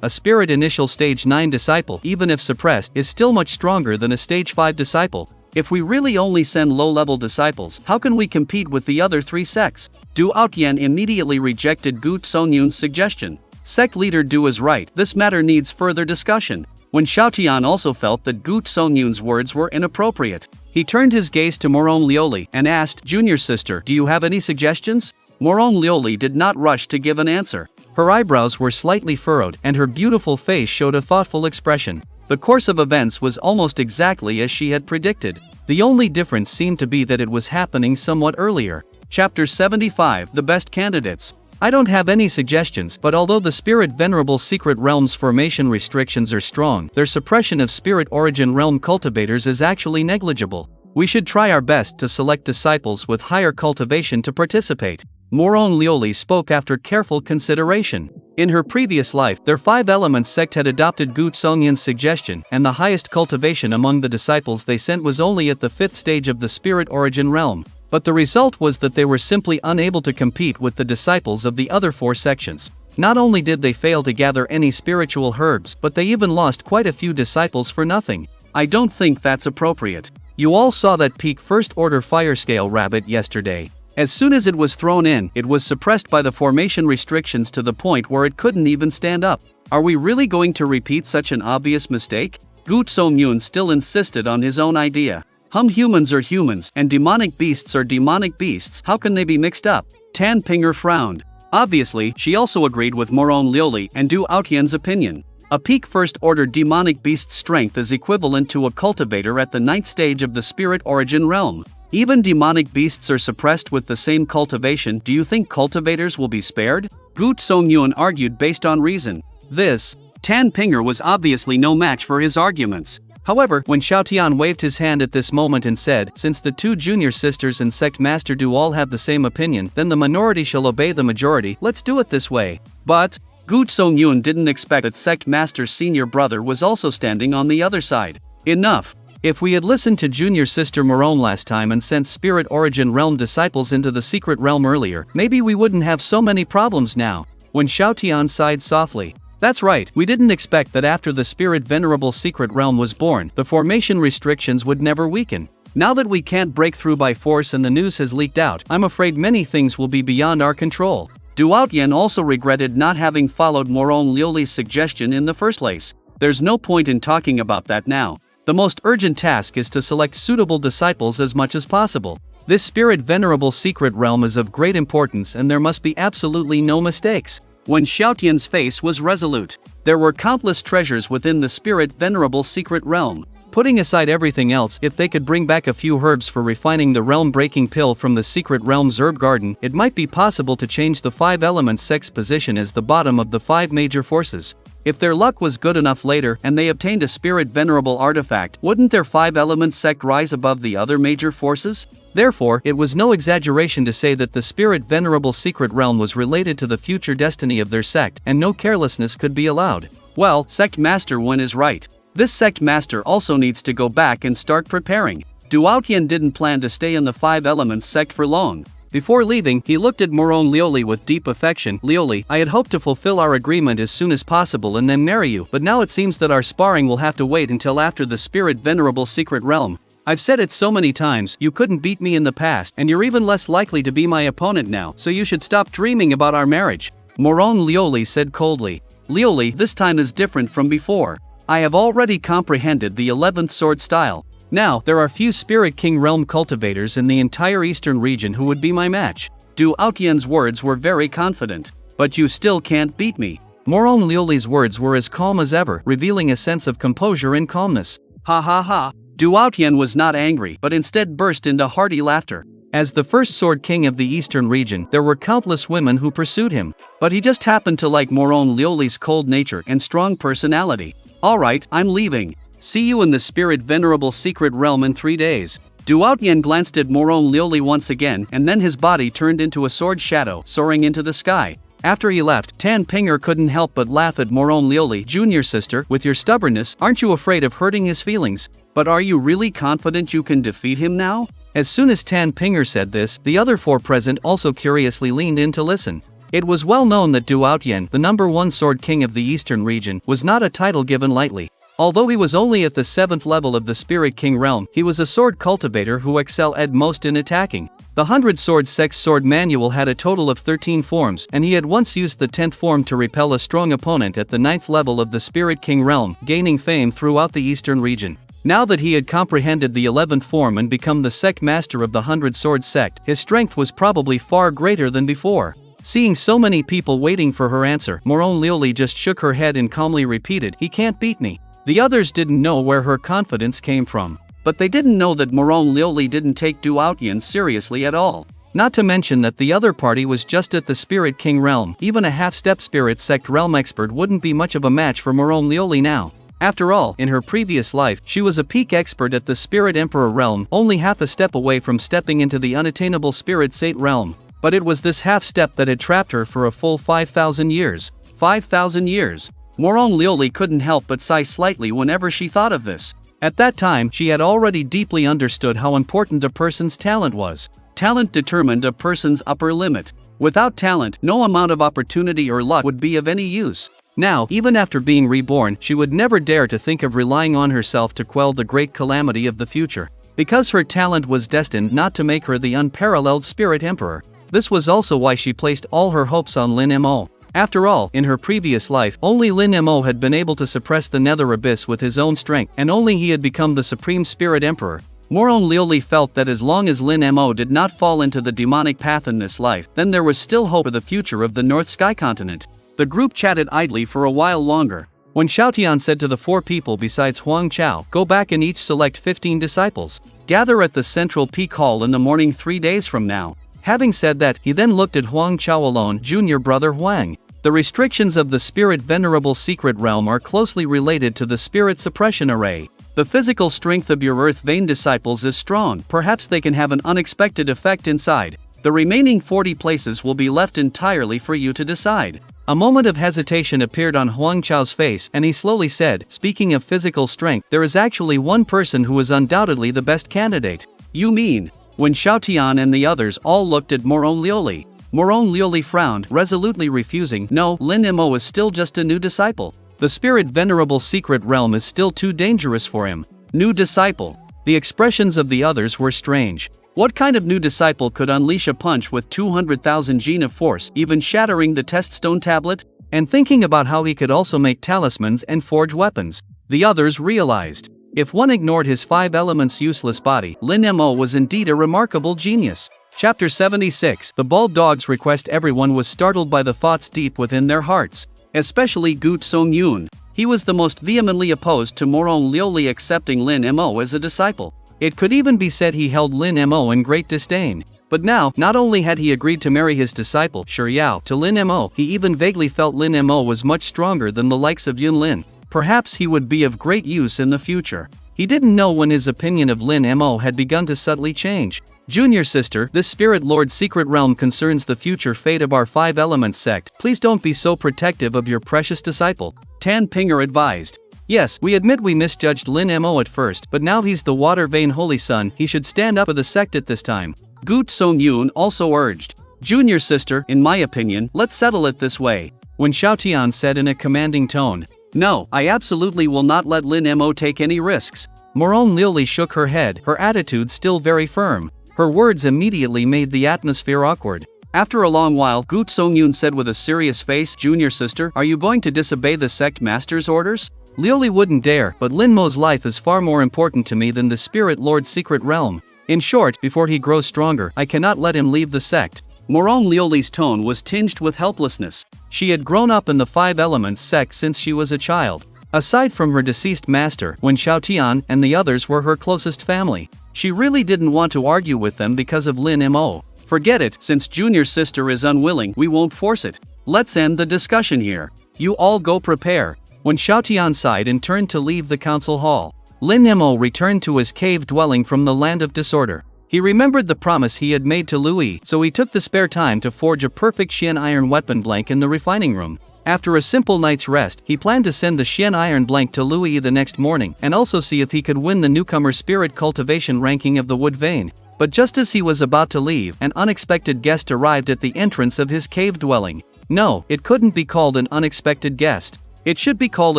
Speaker 3: a Spirit Initial Stage 9 disciple, even if suppressed, is still much stronger than a Stage 5 disciple. If we really only send low-level disciples, how can we compete with the other 3 sects? Du Outyen immediately rejected Gu Tsongyun's suggestion. Sect leader Du is right, this matter needs further discussion. When Xiaotian also felt that Gu Tsongyun's words were inappropriate, he turned his gaze to Moron Lioli and asked, Junior sister, do you have any suggestions? Moron Lioli did not rush to give an answer. Her eyebrows were slightly furrowed and her beautiful face showed a thoughtful expression. The course of events was almost exactly as she had predicted. The only difference seemed to be that it was happening somewhat earlier. Chapter 75, The Best Candidates. I don't have any suggestions, but although the Spirit Venerable Secret Realm's formation restrictions are strong, their suppression of Spirit Origin Realm cultivators is actually negligible. We should try our best to select disciples with higher cultivation to participate. Moron Lioli spoke after careful consideration. In her previous life, their Five Elements sect had adopted Gu Tsongyan's suggestion, and the highest cultivation among the disciples they sent was only at the 5th stage of the Spirit Origin Realm. But the result was that they were simply unable to compete with the disciples of the other 4 sections. Not only did they fail to gather any spiritual herbs, but they even lost quite a few disciples for nothing. I don't think that's appropriate. You all saw that peak First Order Fire Scale rabbit yesterday. As soon as it was thrown in, it was suppressed by the formation restrictions to the point where it couldn't even stand up. Are we really going to repeat such an obvious mistake? Gu Tsongyun still insisted on his own idea. Humans are humans, and demonic beasts are demonic beasts. How can they be mixed up? Tan Pinger frowned. Obviously, she also agreed with Moron Lioli and Du Aotian's opinion. A peak First Order demonic beast's strength is equivalent to a cultivator at the 9th stage of the Spirit Origin Realm. Even demonic beasts are suppressed with the same cultivation. Do you think cultivators will be spared? Gu Tsongyun argued based on reason. Tan Pinger was obviously no match for his arguments. However, when Xiaotian waved his hand at this moment and said, "Since the 2 junior sisters and sect master do all have the same opinion, then the minority shall obey the majority, let's do it this way." But Gu Tsongyun didn't expect that sect master's senior brother was also standing on the other side. Enough. If we had listened to junior sister Moron last time and sent Spirit Origin Realm disciples into the secret realm earlier, maybe we wouldn't have so many problems now. When Xiaotian sighed softly. That's right, we didn't expect that after the Spirit Venerable Secret Realm was born, the formation restrictions would never weaken. Now that we can't break through by force and the news has leaked out, I'm afraid many things will be beyond our control. Du Aotian also regretted not having followed Moron Lioli's suggestion in the first place. There's no point in talking about that now. The most urgent task is to select suitable disciples as much as possible. This Spirit Venerable Secret Realm is of great importance and there must be absolutely no mistakes. When Xiaotian's face was resolute, there were countless treasures within the Spirit Venerable Secret Realm. Putting aside everything else, if they could bring back a few herbs for refining the realm-breaking pill from the Secret Realm's herb garden, it might be possible to change the 5 Elements sect's position as the bottom of the 5 major forces. If their luck was good enough later and they obtained a Spirit Venerable artifact, wouldn't their 5 Elements sect rise above the other major forces? Therefore, it was no exaggeration to say that the Spirit Venerable Secret Realm was related to the future destiny of their sect, and no carelessness could be allowed. Well, Sect Master Wen is right. This Sect Master also needs to go back and start preparing. Du Aotian didn't plan to stay in the 5 Elements sect for long. Before leaving, he looked at Moron Lioli with deep affection. "Lioli, I had hoped to fulfill our agreement as soon as possible and then marry you, but now it seems that our sparring will have to wait until after the Spirit Venerable Secret Realm. I've said it so many times, you couldn't beat me in the past, and you're even less likely to be my opponent now, so you should stop dreaming about our marriage," Moron Lioli said coldly. "Lioli, this time is different from before. I have already comprehended the 11th sword style. Now, there are few Spirit King Realm cultivators in the entire eastern region who would be my match." Du Aotian's words were very confident. "But you still can't beat me." Moron Lioli's words were as calm as ever, revealing a sense of composure and calmness. Ha ha ha. Du Aotian was not angry, but instead burst into hearty laughter. As the first Sword King of the Eastern region, there were countless women who pursued him. But he just happened to like Moron Lioli's cold nature and strong personality. "Alright, I'm leaving. See you in the Spirit Venerable Secret Realm in 3 days." Du Aotian glanced at Moron Lioli once again, and then his body turned into a sword shadow, soaring into the sky. After he left, Tan Pinger couldn't help but laugh at Moron Lioli. "Junior sister, with your stubbornness, aren't you afraid of hurting his feelings? But are you really confident you can defeat him now?" As soon as Tan Pinger said this, the other 4 present also curiously leaned in to listen. It was well known that Du Aotian, the #1 Sword King of the Eastern region, was not a title given lightly. Although he was only at the 7th level of the Spirit King realm, he was a sword cultivator who excelled at most in attacking. The 100 Sword Sect's sword manual had a total of 13 forms, and he had once used the 10th form to repel a strong opponent at the 9th level of the Spirit King realm, gaining fame throughout the Eastern region. Now that he had comprehended the 11th form and become the sect master of the 100 Sword Sect, his strength was probably far greater than before. Seeing so many people waiting for her answer, Morone Lioli just shook her head and calmly repeated, "He can't beat me." The others didn't know where her confidence came from. But they didn't know that Morone Lioli didn't take Du Outyan seriously at all. Not to mention that the other party was just at the Spirit King realm. Even a half-step Spirit Sect realm expert wouldn't be much of a match for Morone Lioli now. After all, in her previous life, she was a peak expert at the Spirit Emperor realm, only half a step away from stepping into the unattainable Spirit Sate realm. But it was this half step that had trapped her for a full 5,000 years. 5,000 years. Morone Lioli couldn't help but sigh slightly whenever she thought of this. At that time, she had already deeply understood how important a person's talent was. Talent determined a person's upper limit. Without talent, no amount of opportunity or luck would be of any use. Now, even after being reborn, she would never dare to think of relying on herself to quell the great calamity of the future. Because her talent was destined not to make her the unparalleled Spirit Emperor. This was also why she placed all her hopes on Lin Mo. After all, in her previous life, only Lin Mo had been able to suppress the Nether Abyss with his own strength, and only he had become the Supreme Spirit Emperor. Morone Lioli felt that as long as Lin Mo did not fall into the demonic path in this life, then there was still hope for the future of the North Sky Continent. The group chatted idly for a while longer. When Xiaotian said to the 4 people besides Huang Chao, "Go back and each select 15 disciples. Gather at the Central Peak Hall in the morning 3 days from now." Having said that, he then looked at Huang Chao alone, junior brother Huang. The restrictions of the Spirit Venerable Secret Realm are closely related to the Spirit Suppression Array. The physical strength of your Earth Vein disciples is strong, perhaps they can have an unexpected effect inside. The remaining 40 places will be left entirely for you to decide. A moment of hesitation appeared on Huang Chao's face and he slowly said, "Speaking of physical strength, there is actually one person who is undoubtedly the best candidate." "You mean?" When Xiaotian and the others all looked at Morone Lioli. Morone Lioli frowned, resolutely refusing. "No, Lin Mo is still just a new disciple. The Spirit Venerable Secret Realm is still too dangerous for him." New disciple. The expressions of the others were strange. What kind of new disciple could unleash a punch with 200,000 gene of force, even shattering the test stone tablet? And thinking about how he could also make talismans and forge weapons, the others realized. If one ignored his 5 elements useless body, Lin Mo was indeed a remarkable genius. Chapter 76. The bald dog's request. Everyone was startled by the thoughts deep within their hearts. Especially Gu Song-yoon. He was the most vehemently opposed to Morone Lioli accepting Lin Mo as a disciple. It could even be said he held Lin Mo in great disdain. But now, not only had he agreed to marry his disciple, Shiryao, to Lin Mo, he even vaguely felt Lin Mo was much stronger than the likes of Yun Lin. Perhaps he would be of great use in the future. He didn't know when his opinion of Lin Mo had begun to subtly change. "Junior sister, this Spirit Lord Secret Realm concerns the future fate of our 5 Elements sect. Please don't be so protective of your precious disciple," Tan Pinger advised. "Yes, we admit we misjudged Lin Mo at first, but now he's the Water Vein Holy Son, he should stand up for the sect at this time," Gu Song-yoon also urged. "Junior sister, in my opinion, let's settle it this way," When Xiaotian said in a commanding tone. "No, I absolutely will not let Lin Mo take any risks." Morone Lioli shook her head, her attitude still very firm. Her words immediately made the atmosphere awkward. After a long while, Gu Song-yoon said with a serious face, "Junior sister, are you going to disobey the sect master's orders?" Lioli wouldn't dare, but Lin Mo's life is far more important to me than the Spirit Lord's secret realm. In short, before he grows stronger, I cannot let him leave the sect. Morone Lioli's tone was tinged with helplessness. She had grown up in the 5 Elements sect since she was a child. Aside from her deceased master, Wen Xiaotian and the others were her closest family. She really didn't want to argue with them because of Lin Mo. "Forget it, since junior sister is unwilling, we won't force it. Let's end the discussion here. You all go prepare." When Xiaotian sighed and turned to leave the council hall, Lin Mo returned to his cave dwelling from the land of disorder. He remembered the promise he had made to Louis, so he took the spare time to forge a perfect Xian iron weapon blank in the refining room. After a simple night's rest, he planned to send the Xian iron blank to Louis the next morning and also see if he could win the newcomer spirit cultivation ranking of the wood vein. But just as he was about to leave, an unexpected guest arrived at the entrance of his cave dwelling. No, it couldn't be called an unexpected guest. It should be called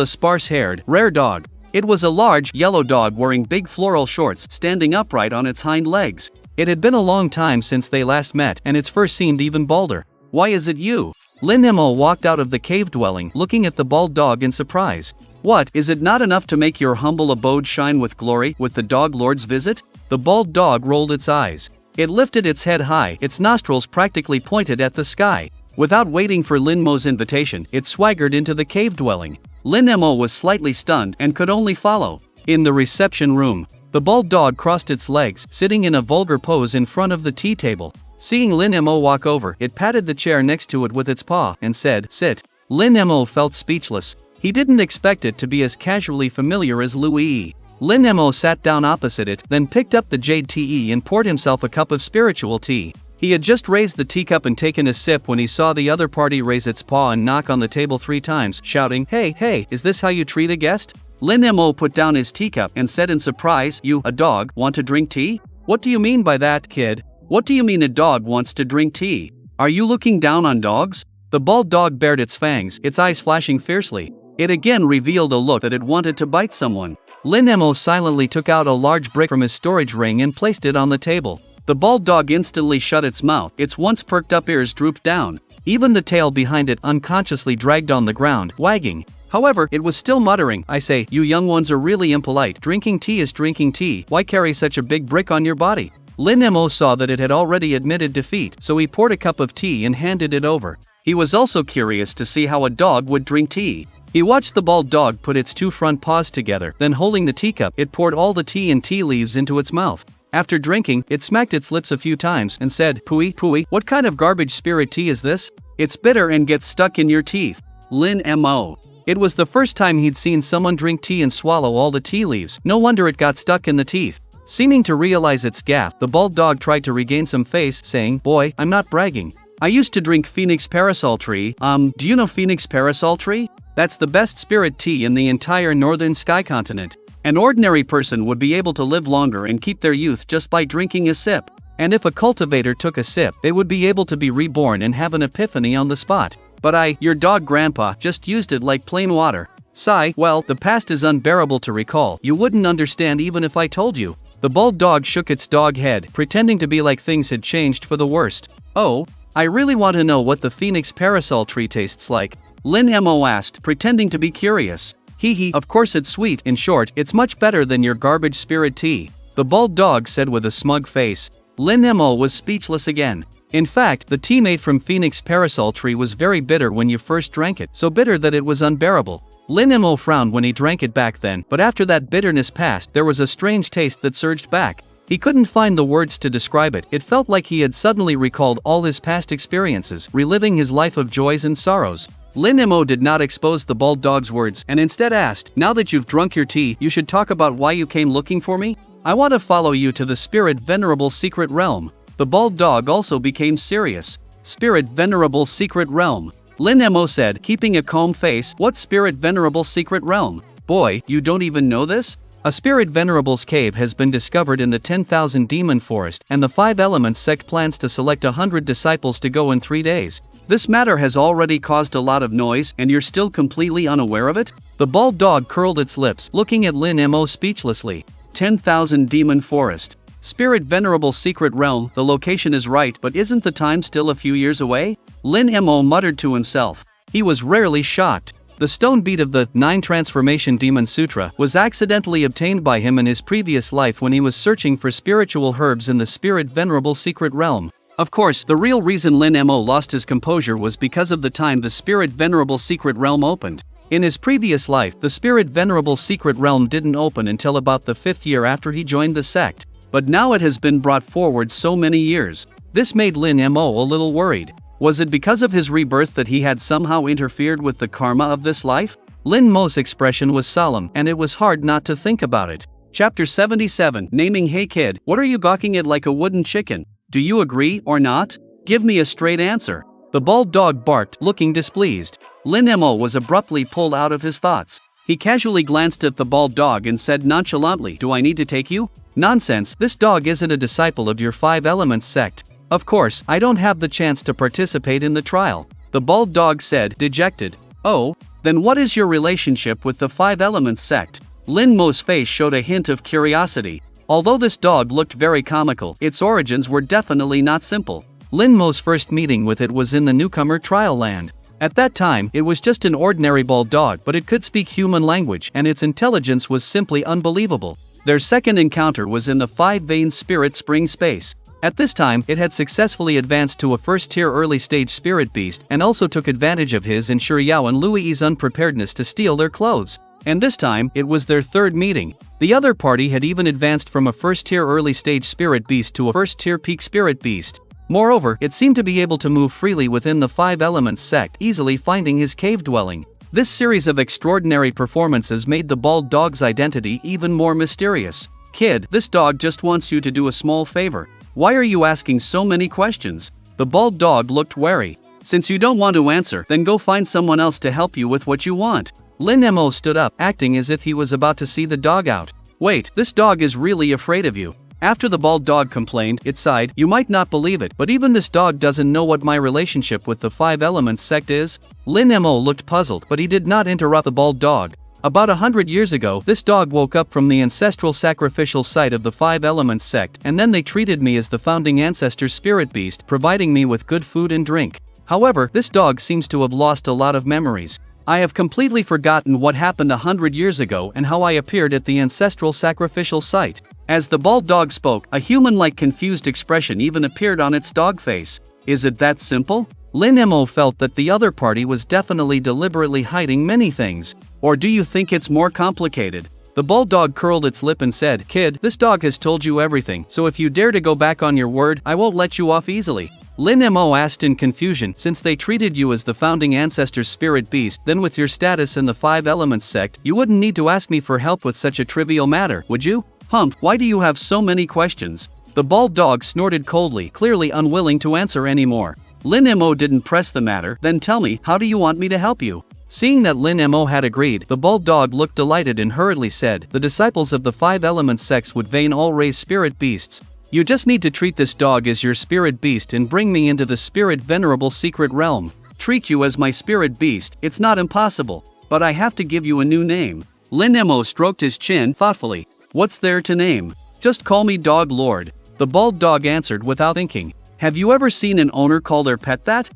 Speaker 3: a sparse-haired, rare dog. It was a large, yellow dog wearing big floral shorts, standing upright on its hind legs. It had been a long time since they last met, and its fur seemed even balder. "Why is it you?" Lin Mo walked out of the cave dwelling, looking at the bald dog in surprise. "What, is it not enough to make your humble abode shine with glory, with the dog lord's visit?" The bald dog rolled its eyes. It lifted its head high, its nostrils practically pointed at the sky. Without waiting for Lin Mo's invitation, it swaggered into the cave dwelling. Lin Mo was slightly stunned and could only follow. In the reception room, the bald dog crossed its legs, sitting in a vulgar pose in front of the tea table. Seeing Lin Mo walk over, it patted the chair next to it with its paw and said, "Sit." Lin Mo felt speechless. He didn't expect it to be as casually familiar as Louis. Lin Mo sat down opposite it, then picked up the jade tea and poured himself a cup of spiritual tea. He had just raised the teacup and taken a sip when he saw the other party raise its paw and knock on the table 3 times, shouting, "Hey, is this how you treat a guest?" Lin Mo put down his teacup and said in surprise, "You, a dog, want to drink tea? What do you mean by that, kid? What do you mean a dog wants to drink tea? Are you looking down on dogs?" The bald dog bared its fangs, its eyes flashing fiercely. It again revealed a look that it wanted to bite someone. Lin Mo silently took out a large brick from his storage ring and placed it on the table. The bald dog instantly shut its mouth, its once perked up ears drooped down. Even the tail behind it unconsciously dragged on the ground, wagging. However, it was still muttering, "I say, you young ones are really impolite. Drinking tea is drinking tea. Why carry such a big brick on your body?" Lin Mo saw that it had already admitted defeat, so he poured a cup of tea and handed it over. He was also curious to see how a dog would drink tea. He watched the bald dog put its 2 front paws together, then holding the teacup, it poured all the tea and tea leaves into its mouth. After drinking, it smacked its lips a few times and said, Pooey, what kind of garbage spirit tea is this? It's bitter and gets stuck in your teeth." Lin Mo. It was the first time he'd seen someone drink tea and swallow all the tea leaves. No wonder it got stuck in the teeth. Seeming to realize its gaffe, the bald dog tried to regain some face, saying, "Boy, I'm not bragging. I used to drink Phoenix Parasol Tree. Do you know Phoenix Parasol Tree? That's the best spirit tea in the entire northern sky continent. An ordinary person would be able to live longer and keep their youth just by drinking a sip. And if a cultivator took a sip, they would be able to be reborn and have an epiphany on the spot. But your dog grandpa, just used it like plain water. Sigh, well, the past is unbearable to recall. You wouldn't understand even if I told you." The bald dog shook its dog head, pretending to be like things had changed for the worst. "Oh, I really want to know what the Phoenix Parasol Tree tastes like," Lin Mo asked, pretending to be curious. Hee, of course it's sweet. In short, it's much better than your garbage spirit tea," the bald dog said with a smug face. Lin Mo was speechless again. In fact, the tea made from Phoenix Parasol Tree was very bitter when you first drank it, so bitter that it was unbearable. Lin Mo frowned when he drank it back then, but after that bitterness passed, there was a strange taste that surged back. He couldn't find the words to describe it. It felt like he had suddenly recalled all his past experiences, reliving his life of joys and sorrows. Lin Mo did not expose the bald dog's words and instead asked, "Now that you've drunk your tea, you should talk about why you came looking for me? I want to follow you to the Spirit Venerable Secret Realm." The bald dog also became serious. "Spirit Venerable Secret Realm," Lin Mo said, keeping a calm face. "What Spirit Venerable Secret Realm? Boy, you don't even know this? A Spirit Venerable's cave has been discovered in the 10,000 Demon Forest, and the 5 Elements sect plans to select 100 disciples to go in 3 days. This matter has already caused a lot of noise, and you're still completely unaware of it?" The bald dog curled its lips, looking at Lin Mo speechlessly. 10,000 Demon Forest. Spirit Venerable Secret Realm, the location is right, but isn't the time still a few years away? Lin Mo muttered to himself. He was rarely shocked. The stone bead of the 9 Transformation Demon Sutra was accidentally obtained by him in his previous life when he was searching for spiritual herbs in the Spirit Venerable Secret Realm. Of course, the real reason Lin Mo lost his composure was because of the time the Spirit Venerable Secret Realm opened. In his previous life, the Spirit Venerable Secret Realm didn't open until about the 5th year after he joined the sect. But now it has been brought forward so many years. This made Lin Mo a little worried. Was it because of his rebirth that he had somehow interfered with the karma of this life? Lin Mo's expression was solemn, and it was hard not to think about it. Chapter 77, Naming. Hey kid, what are you gawking at like a wooden chicken? Do you agree or not? Give me a straight answer. The bald dog barked, looking displeased. Lin Mo was abruptly pulled out of his thoughts. He casually glanced at the bald dog and said nonchalantly, "Do I need to take you?" "Nonsense, this dog isn't a disciple of your 5 Elements sect. Of course, I don't have the chance to participate in the trial," the bald dog said, dejected. "Oh, then what is your relationship with the 5 Elements sect?" Lin Mo's face showed a hint of curiosity. Although this dog looked very comical, its origins were definitely not simple. Lin Mo's first meeting with it was in the newcomer trial land. At that time, it was just an ordinary bald dog, but it could speak human language and its intelligence was simply unbelievable. Their second encounter was in the 5 Veins Spirit Spring space.
Speaker 2: At this time, it had successfully advanced to a first-tier early-stage spirit beast and also took advantage of his and Shiryao and Lui's unpreparedness to steal their clothes. And this time, it was their third meeting. The other party had even advanced from a first-tier early-stage spirit beast to a first-tier peak spirit beast. Moreover, it seemed to be able to move freely within the Five Elements sect, easily finding his cave dwelling. This series of extraordinary performances made the bald dog's identity even more mysterious. "Kid, this dog just wants you to do a small favor. Why are you asking so many questions?" The bald dog looked wary. "Since you don't want to answer, then go find someone else to help you with what you want." Lin Mo stood up, acting as if he was about to see the dog out. "Wait, this dog is really afraid of you." After the bald dog complained, it sighed, "You might not believe it, but even this dog doesn't know what my relationship with the Five Elements sect is." Lin Mo looked puzzled, but he did not interrupt the bald dog. About 100 years ago, this dog woke up from the ancestral sacrificial site of the Five Elements sect, and then they treated me as the founding ancestor's spirit beast, providing me with good food and drink. However, this dog seems to have lost a lot of memories. I have completely forgotten what happened 100 years ago and how I appeared at the ancestral sacrificial site. As the bald dog spoke, a human-like confused expression even appeared on its dog face. Is it that simple? Lin Mo felt that the other party was definitely deliberately hiding many things. Or do you think it's more complicated? The bald dog curled its lip and said, "Kid, this dog has told you everything, so if you dare to go back on your word, I won't let you off easily." Lin Mo asked in confusion, "Since they treated you as the founding ancestor's spirit beast, then with your status in the Five Elements sect, you wouldn't need to ask me for help with such a trivial matter, would you? Humph, why do you have so many questions?" The bald dog snorted coldly, clearly unwilling to answer anymore. Lin Mo didn't press the matter. "Then tell me, how do you want me to help you?" Seeing that Lin Mo had agreed, the bald dog looked delighted and hurriedly said, "The disciples of the Five Elements sects would vain all raise spirit beasts. You just need to treat this dog as your spirit beast and bring me into the spirit venerable secret realm. Treat you as my spirit beast, it's not impossible, but I have to give you a new name." Lin Mo stroked his chin thoughtfully. "What's there to name? Just call me Dog Lord." The bald dog answered without thinking. "Have you ever seen an owner call their pet that?"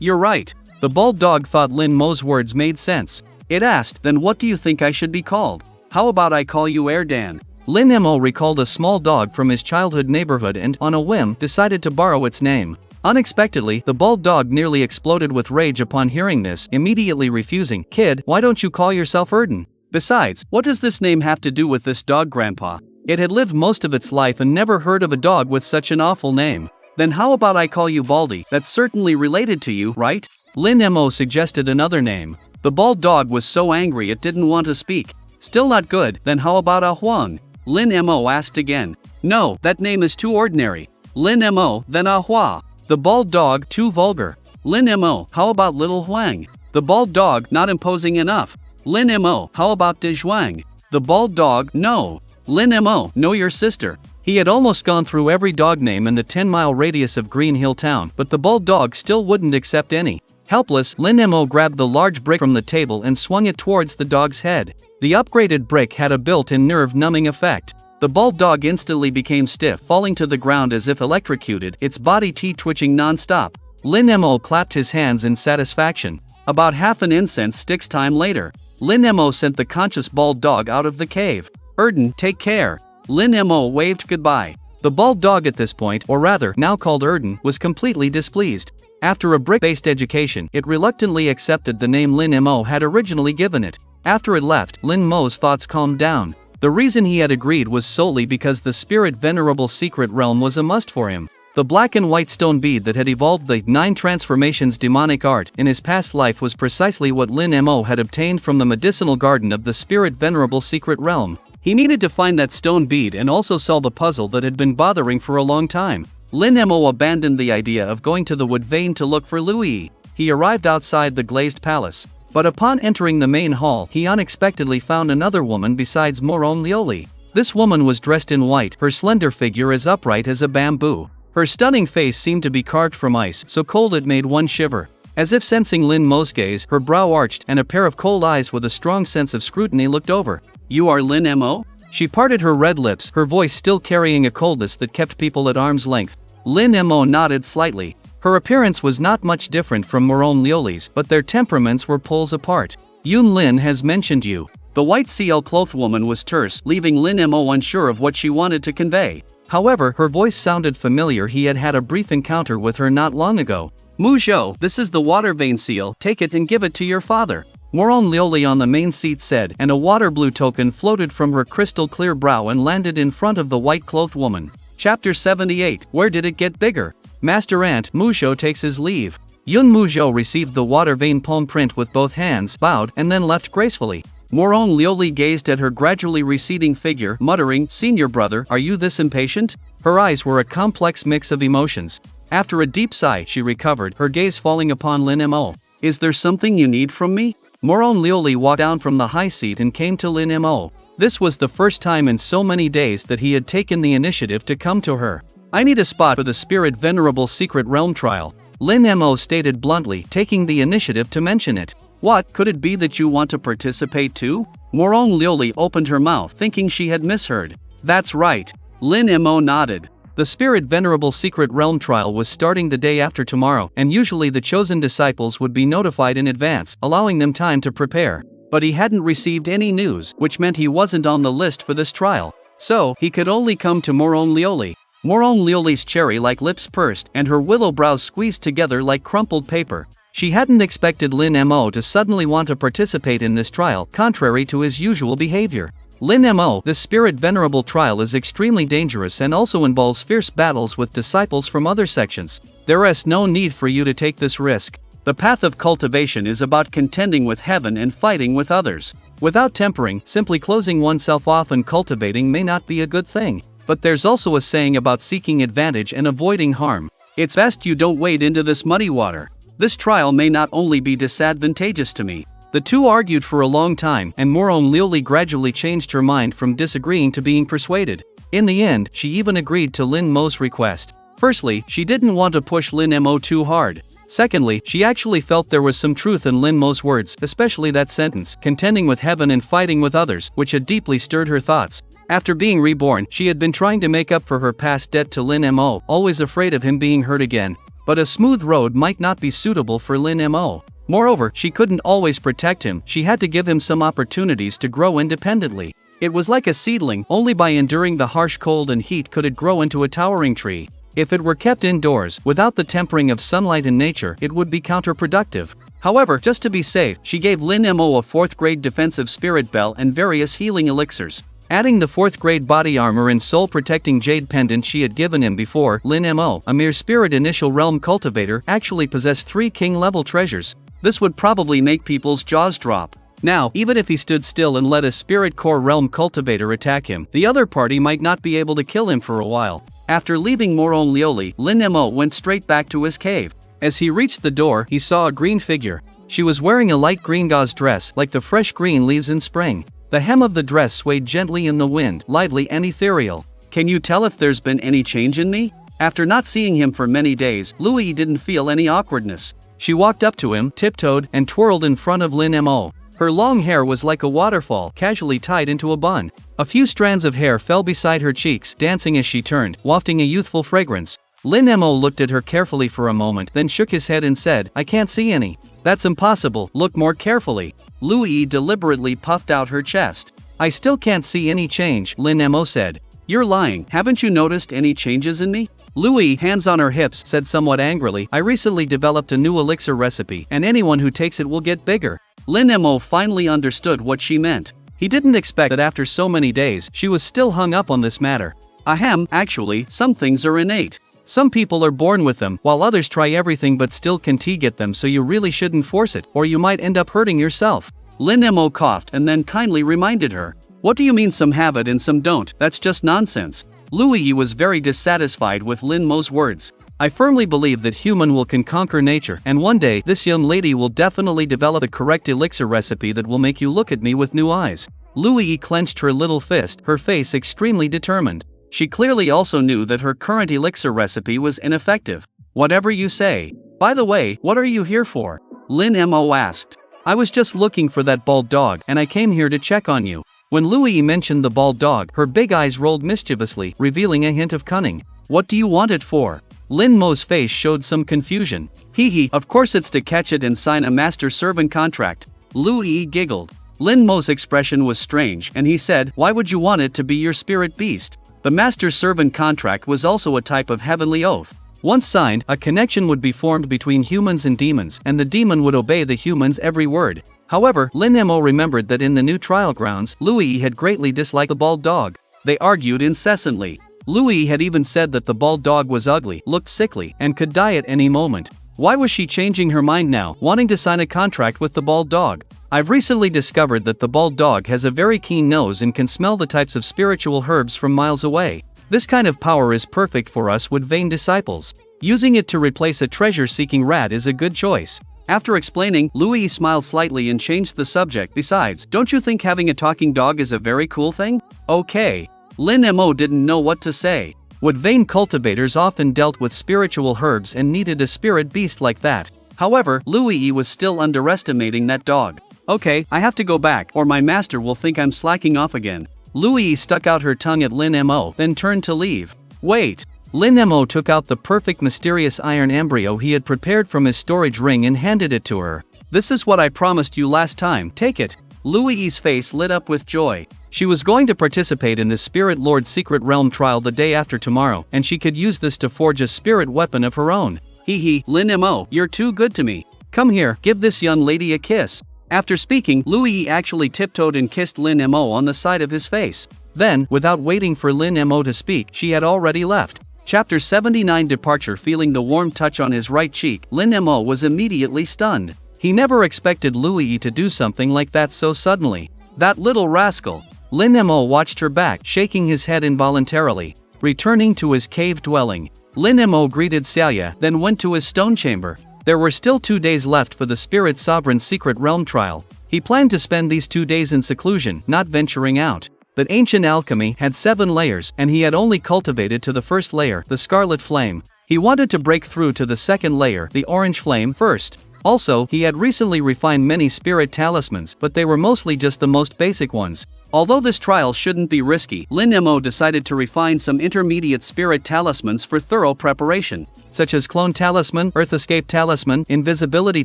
Speaker 2: You're right." The bald dog thought Lin Mo's words made sense. It asked, "Then what do you think I should be called? How about I call you Erdan?" Lin Mo recalled a small dog from his childhood neighborhood and, on a whim, decided to borrow its name. Unexpectedly, the bald dog nearly exploded with rage upon hearing this, immediately refusing. "Kid, why don't you call yourself Erdan? Besides, what does this name have to do with this dog, Grandpa?" It had lived most of its life and never heard of a dog with such an awful name. "Then how about I call you Baldy? That's certainly related to you, right?" Lin Mo suggested another name. The bald dog was so angry it didn't want to speak. "Still not good, then how about Ah Huang?" Lin Mo asked again. "No, that name is too ordinary." Lin Mo, "Then Ah Hua." The bald dog, "Too vulgar." Lin Mo, "How about Little Huang?" The bald dog, "Not imposing enough." Lin Mo, "How about De Zhuang?" The bald dog, "No." Lin Mo, "Know your sister." He had almost gone through every dog name in the 10-mile radius of Green Hill Town, but the bald dog still wouldn't accept any. Helpless, Lin Mo grabbed the large brick from the table and swung it towards the dog's head. The upgraded brick had a built-in nerve-numbing effect. The bald dog instantly became stiff, falling to the ground as if electrocuted, its body twitching non-stop. Lin Mo clapped his hands in satisfaction. About half an incense stick's time later, Lin Mo sent the conscious bald dog out of the cave. "Erdan, take care." Lin Mo waved goodbye. The bald dog at this point, or rather, now called Erdan, was completely displeased. After a brick-based education, it reluctantly accepted the name Lin Mo had originally given it. After it left, Lin Mo's thoughts calmed down. The reason he had agreed was solely because the spirit venerable secret realm was a must for him. The black and white stone bead that had evolved the 9 transformations demonic art in his past life was precisely what Lin Mo had obtained from the medicinal garden of the spirit venerable secret realm. He needed to find that stone bead and also solve a puzzle that had been bothering for a long time. Lin Mo abandoned the idea of going to the wood vein to look for Louis. He arrived outside the glazed palace. But upon entering the main hall, he unexpectedly found another woman besides Moron Lioli. This woman was dressed in white, her slender figure as upright as a bamboo. Her stunning face seemed to be carved from ice, so cold it made one shiver. As if sensing Lin Mo's gaze, her brow arched and a pair of cold eyes with a strong sense of scrutiny looked over. "You are Lin Mo?" She parted her red lips, her voice still carrying a coldness that kept people at arm's length. Lin Mo nodded slightly. Her appearance was not much different from Moron Lioli's, but their temperaments were poles apart. "Yun Lin has mentioned you." The white CL clothed woman was terse, leaving Lin Mo unsure of what she wanted to convey. However, her voice sounded familiar. He had had a brief encounter with her not long ago.
Speaker 3: Muzhou, this is the water vein seal, take it and give it to your father.
Speaker 2: Moron Lioli on the main seat said, and a water blue token floated from her crystal clear brow and landed in front of the white-clothed woman.
Speaker 3: Chapter 78, Where did it get bigger?
Speaker 2: Master Ant Muzhou takes his leave. Yun Muzhou received the water vein palm print with both hands, bowed, and then left gracefully.
Speaker 3: Moron Lioli gazed at her gradually receding figure, muttering, Senior brother, are you this impatient?
Speaker 2: Her eyes were a complex mix of emotions. After a deep sigh, she recovered, her gaze falling upon Lin Mo.
Speaker 3: Is there something you need from me?
Speaker 2: Moron Lioli walked down from the high seat and came to Lin Mo. This was the first time in so many days that he had taken the initiative to come to her.
Speaker 3: I need a spot for the Spirit Venerable Secret Realm trial,
Speaker 2: Lin Mo stated bluntly, taking the initiative to mention it.
Speaker 3: What, could it be that you want to participate too? Moron Lioli opened her mouth thinking she had misheard. That's right. Lin Mo nodded.
Speaker 2: The Spirit Venerable Secret Realm trial was starting the day after tomorrow, and usually the chosen disciples would be notified in advance, allowing them time to prepare.
Speaker 3: But he hadn't received any news, which meant he wasn't on the list for this trial. So, he could only come to Moron Lioli. Moron Lioli's cherry-like lips pursed, and her willow brows squeezed together like crumpled paper.
Speaker 2: She hadn't expected Lin Mo to suddenly want to participate in this trial, contrary to his usual behavior. Lin Mo, the Spirit Venerable trial is extremely dangerous and also involves fierce battles with disciples from other sections. There is no need for you to take this risk.
Speaker 3: The path of cultivation is about contending with heaven and fighting with others.
Speaker 2: Without tempering, simply closing oneself off and cultivating may not be a good thing. But there's also a saying about seeking advantage and avoiding harm.
Speaker 3: It's best you don't wade into this muddy water. This trial may not only be disadvantageous to me.
Speaker 2: The two argued for a long time, and Moron Lioli gradually changed her mind from disagreeing to being persuaded. In the end, she even agreed to Lin Mo's request. Firstly, she didn't want to push Lin Mo too hard. Secondly, she actually felt there was some truth in Lin Mo's words, especially that sentence, contending with heaven and fighting with others, which had deeply stirred her thoughts. After being reborn, she had been trying to make up for her past debt to Lin Mo, always afraid of him being hurt again. But a smooth road might not be suitable for Lin Mo. Moreover, she couldn't always protect him, she had to give him some opportunities to grow independently. It was like a seedling, only by enduring the harsh cold and heat could it grow into a towering tree. If it were kept indoors, without the tempering of sunlight and nature, it would be counterproductive. However, just to be safe, she gave Lin Mo a 4th grade defensive spirit bell and various healing elixirs. Adding the 4th grade body armor and soul-protecting jade pendant she had given him before, Lin Mo, a mere spirit initial realm cultivator, actually possessed 3 king-level treasures.
Speaker 3: This would probably make people's jaws drop. Now, even if he stood still and let a spirit core realm cultivator attack him, the other party might not be able to kill him for a while. After leaving Moron Lioli, Lin Mo went straight back to his cave. As he reached the door, he saw a green figure. She was wearing a light green gauze dress, like the fresh green leaves in spring. The hem of the dress swayed gently in the wind, lively and ethereal.
Speaker 2: Can you tell if there's been any change in me? After not seeing him for many days, Louis didn't feel any awkwardness. She walked up to him, tiptoed, and twirled in front of Lin Mo. Her long hair was like a waterfall, casually tied into a bun. A few strands of hair fell beside her cheeks, dancing as she turned, wafting a youthful fragrance. Lin Mo looked at her carefully for a moment, then shook his head and said, "I can't see any." "That's impossible, look more carefully." Louis deliberately puffed out her chest. "I still can't see any change," Lin Mo said. "You're lying, haven't you noticed any changes in me?" Louis, hands on her hips, said somewhat angrily, "I recently developed a new elixir recipe, and anyone who takes it will get bigger." Lin Mo finally understood what she meant. He didn't expect that after so many days, she was still hung up on this matter. Ahem, actually, some things are innate. Some people are born with them, while others try everything but still can't get them, so you really shouldn't force it, or you might end up hurting yourself. Lin Mo coughed and then kindly reminded her. "What do you mean some have it and some don't? That's just nonsense." Louis was very dissatisfied with Lin Mo's words. "I firmly believe that human will can conquer nature, and one day, this young lady will definitely develop the correct elixir recipe that will make you look at me with new eyes." Louis clenched her little fist, her face extremely determined. She clearly also knew that her current elixir recipe was ineffective. "Whatever you say. By the way, what are you here for?" Lin Mo asked. "I was just looking for that bald dog, and I came here to check on you." When Louis mentioned the bald dog, her big eyes rolled mischievously, revealing a hint of cunning. "What do you want it for?" Lin Mo's face showed some confusion. "Hee, of course it's to catch it and sign a master-servant contract." Louis giggled. Lin Mo's expression was strange, and he said, "Why would you want it to be your spirit beast?"
Speaker 3: The master-servant contract was also a type of heavenly oath. Once signed, a connection would be formed between humans and demons, and the demon would obey the human's every word. However, Lin Mo remembered that in the new trial grounds, Louis had greatly disliked the bald dog. They argued incessantly. Louis had even said that the bald dog was ugly, looked sickly, and could die at any moment. Why was she changing her mind now, wanting to sign a contract with the bald dog? I've recently discovered that the bald dog has a very keen nose and can smell the types of spiritual herbs from miles away. This kind of power is perfect for us wood vein disciples. Using it to replace a treasure-seeking rat is a good choice. After explaining, Louis smiled slightly and changed the subject. Besides, don't you think having a talking dog is a very cool thing? Okay. Lin Mo didn't know what to say. Wood vein cultivators often dealt with spiritual herbs and needed a spirit beast like that. However, Louis was still underestimating that dog. Okay, I have to go back, or my master will think I'm slacking off again. Louis stuck out her tongue at Lin Mo, then turned to leave. Wait. Lin Mo took out the perfect mysterious iron embryo he had prepared from his storage ring and handed it to her. This is what I promised you last time, take it. Louis's face lit up with joy. She was going to participate in the Spirit Lord's Secret Realm trial the day after tomorrow, and she could use this to forge a spirit weapon of her own. Hee, Lin Mo, you're too good to me. Come here, give this young lady a kiss. After speaking, Louis actually tiptoed and kissed Lin Mo on the side of his face. Then, without waiting for Lin Mo to speak, she had already left. Chapter 79 Departure. Feeling the warm touch on his right cheek, Lin Mo was immediately stunned. He never expected Louis to do something like that so suddenly. That little rascal. Lin Mo watched her back, shaking his head involuntarily. Returning to his cave dwelling, Lin Mo greeted Xiaoya, then went to his stone chamber. There were still 2 days left for the Spirit Sovereign's Secret Realm trial. He planned to spend these 2 days in seclusion, not venturing out. That ancient alchemy had 7 layers, and he had only cultivated to the first layer, the Scarlet Flame. He wanted to break through to the second layer, the Orange Flame, first. Also, he had recently refined many spirit talismans, but they were mostly just the most basic ones. Although this trial shouldn't be risky, Lin Mo decided to refine some intermediate spirit talismans for thorough preparation, such as Clone Talisman, Earth Escape Talisman, Invisibility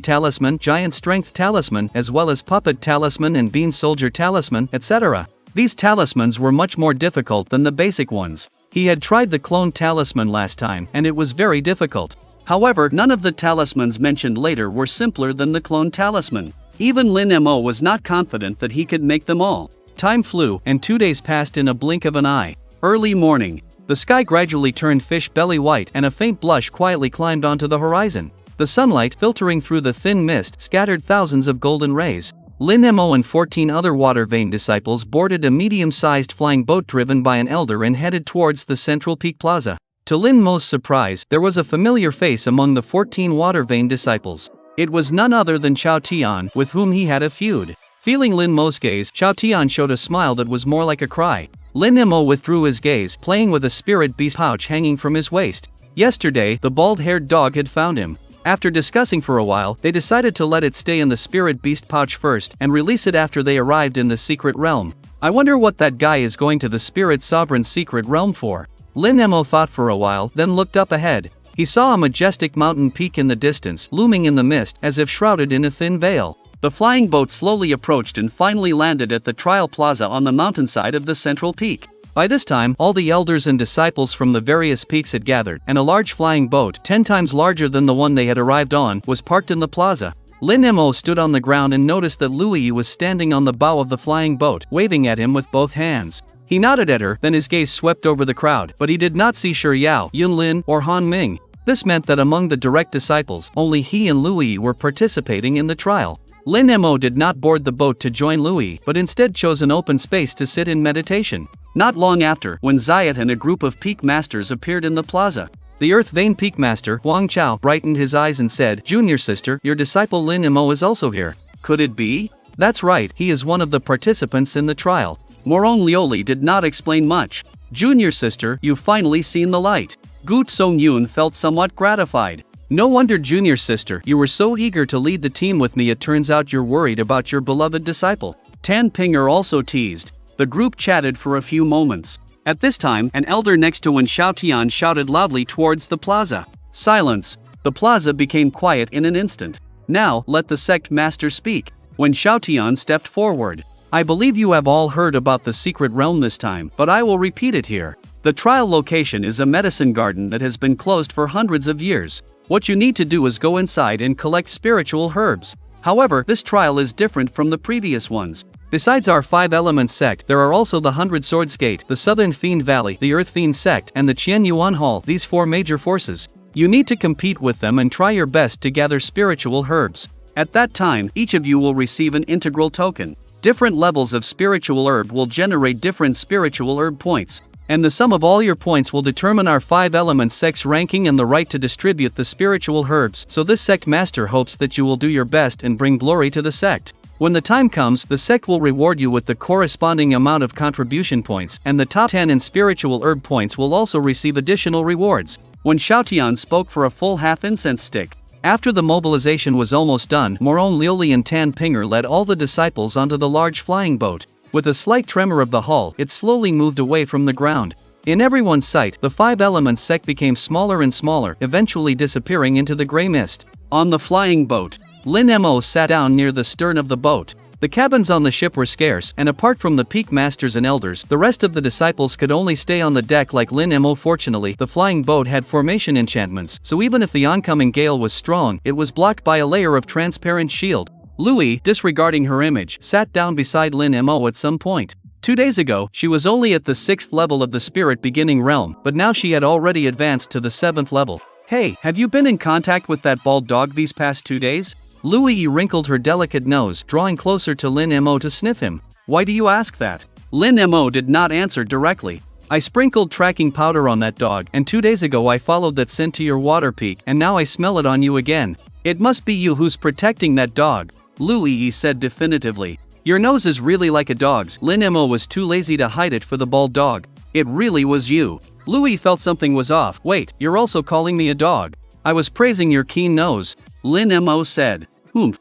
Speaker 3: Talisman, Giant Strength Talisman, as well as Puppet Talisman and Bean Soldier Talisman, etc. These talismans were much more difficult than the basic ones. He had tried the Clone Talisman last time, and it was very difficult. However, none of the talismans mentioned later were simpler than the Clone Talisman. Even Lin Mo was not confident that he could make them all. Time flew, and 2 days passed in a blink of an eye. Early morning. The sky gradually turned fish belly white and a faint blush quietly climbed onto the horizon. The sunlight, filtering through the thin mist, scattered thousands of golden rays. Lin Mo and 14 other water vein disciples boarded a medium-sized flying boat driven by an elder and headed towards the central peak plaza. To Lin Mo's surprise, there was a familiar face among the 14 water vein disciples. It was none other than Chao Tian, with whom he had a feud. Feeling Lin Mo's gaze, Chao Tian showed a smile that was more like a cry. Lin Mo withdrew his gaze, playing with a spirit beast pouch hanging from his waist. Yesterday, the bald-haired dog had found him. After discussing for a while, they decided to let it stay in the spirit beast pouch first and release it after they arrived in the secret realm. I wonder what that guy is going to the Spirit Sovereign's secret realm for. Lin Mo thought for a while, then looked up ahead. He saw a majestic mountain peak in the distance, looming in the mist as if shrouded in a thin veil. The flying boat slowly approached and finally landed at the trial plaza on the mountainside of the central peak. By this time, all the elders and disciples from the various peaks had gathered, and a large flying boat, 10 times larger than the one they had arrived on, was parked in the plaza. Lin Mo stood on the ground and noticed that Louis was standing on the bow of the flying boat, waving at him with both hands. He nodded at her, then his gaze swept over the crowd, but he did not see Shi Yao, Yunlin, or Han Ming. This meant that among the direct disciples, only he and Louis were participating in the trial. Lin Mo did not board the boat to join Louis, but instead chose an open space to sit in meditation. Not long after, when Zayat and a group of peak masters appeared in the plaza, the Earth Vein Peak Master, Huang Chao, brightened his eyes and said, "Junior sister, your disciple Lin Mo is also here." Could it be? That's right, he is one of the participants in the trial. Morong Lioli did not explain much. Junior sister, you've finally seen the light. Gu Songyun felt somewhat gratified. No wonder, junior sister, you were so eager to lead the team with me. It turns out you're worried about your beloved disciple. Tan Pinger also teased. The group chatted for a few moments. At this time, an elder next to Wen Xiaotian shouted loudly towards the plaza. Silence. The plaza became quiet in an instant. Now, let the sect master speak. Wen Xiaotian stepped forward. I believe you have all heard about the secret realm this time, but I will repeat it here. The trial location is a medicine garden that has been closed for hundreds of years. What you need to do is go inside and collect spiritual herbs. However, this trial is different from the previous ones. Besides our 5 Elements sect, there are also the 100 Swords Gate, the Southern Fiend Valley, the Earth Fiend sect, and the Qian Yuan Hall, these 4 major forces. You need to compete with them and try your best to gather spiritual herbs. At that time, each of you will receive an integral token. Different levels of spiritual herb will generate different spiritual herb points. And the sum of all your points will determine our 5 Elements sect's ranking and the right to distribute the spiritual herbs, so this sect master hopes that you will do your best and bring glory to the sect. When the time comes, the sect will reward you with the corresponding amount of contribution points, and the top 10 in spiritual herb points will also receive additional rewards. When Xiaotian spoke for a full half incense stick. After the mobilization was almost done, Moron Liuli and Tan Pinger led all the disciples onto the large flying boat. With a slight tremor of the hull, it slowly moved away from the ground. In everyone's sight, the 5 Elements sect became smaller and smaller, eventually disappearing into the gray mist. On the flying boat, Lin Mo sat down near the stern of the boat. The cabins on the ship were scarce, and apart from the peak masters and elders, the rest of the disciples could only stay on the deck like Lin Mo. Fortunately, the flying boat had formation enchantments, so even if the oncoming gale was strong, it was blocked by a layer of transparent shield. Louis, disregarding her image, sat down beside Lin Mo at some point. 2 days ago, she was only at the 6th level of the spirit beginning realm, but now she had already advanced to the 7th level. Hey, have you been in contact with that bald dog these past 2 days? Louis wrinkled her delicate nose, drawing closer to Lin Mo to sniff him. Why do you ask that? Lin Mo did not answer directly. I sprinkled tracking powder on that dog, and 2 days ago I followed that scent to your water peak, and now I smell it on you again. It must be you who's protecting that dog. Louis said definitively. Your nose is really like a dog's. Lin Mo was too lazy to hide it for the bald dog. It really was you. Louis felt something was off. Wait, you're also calling me a dog. I was praising your keen nose. Lin Mo said.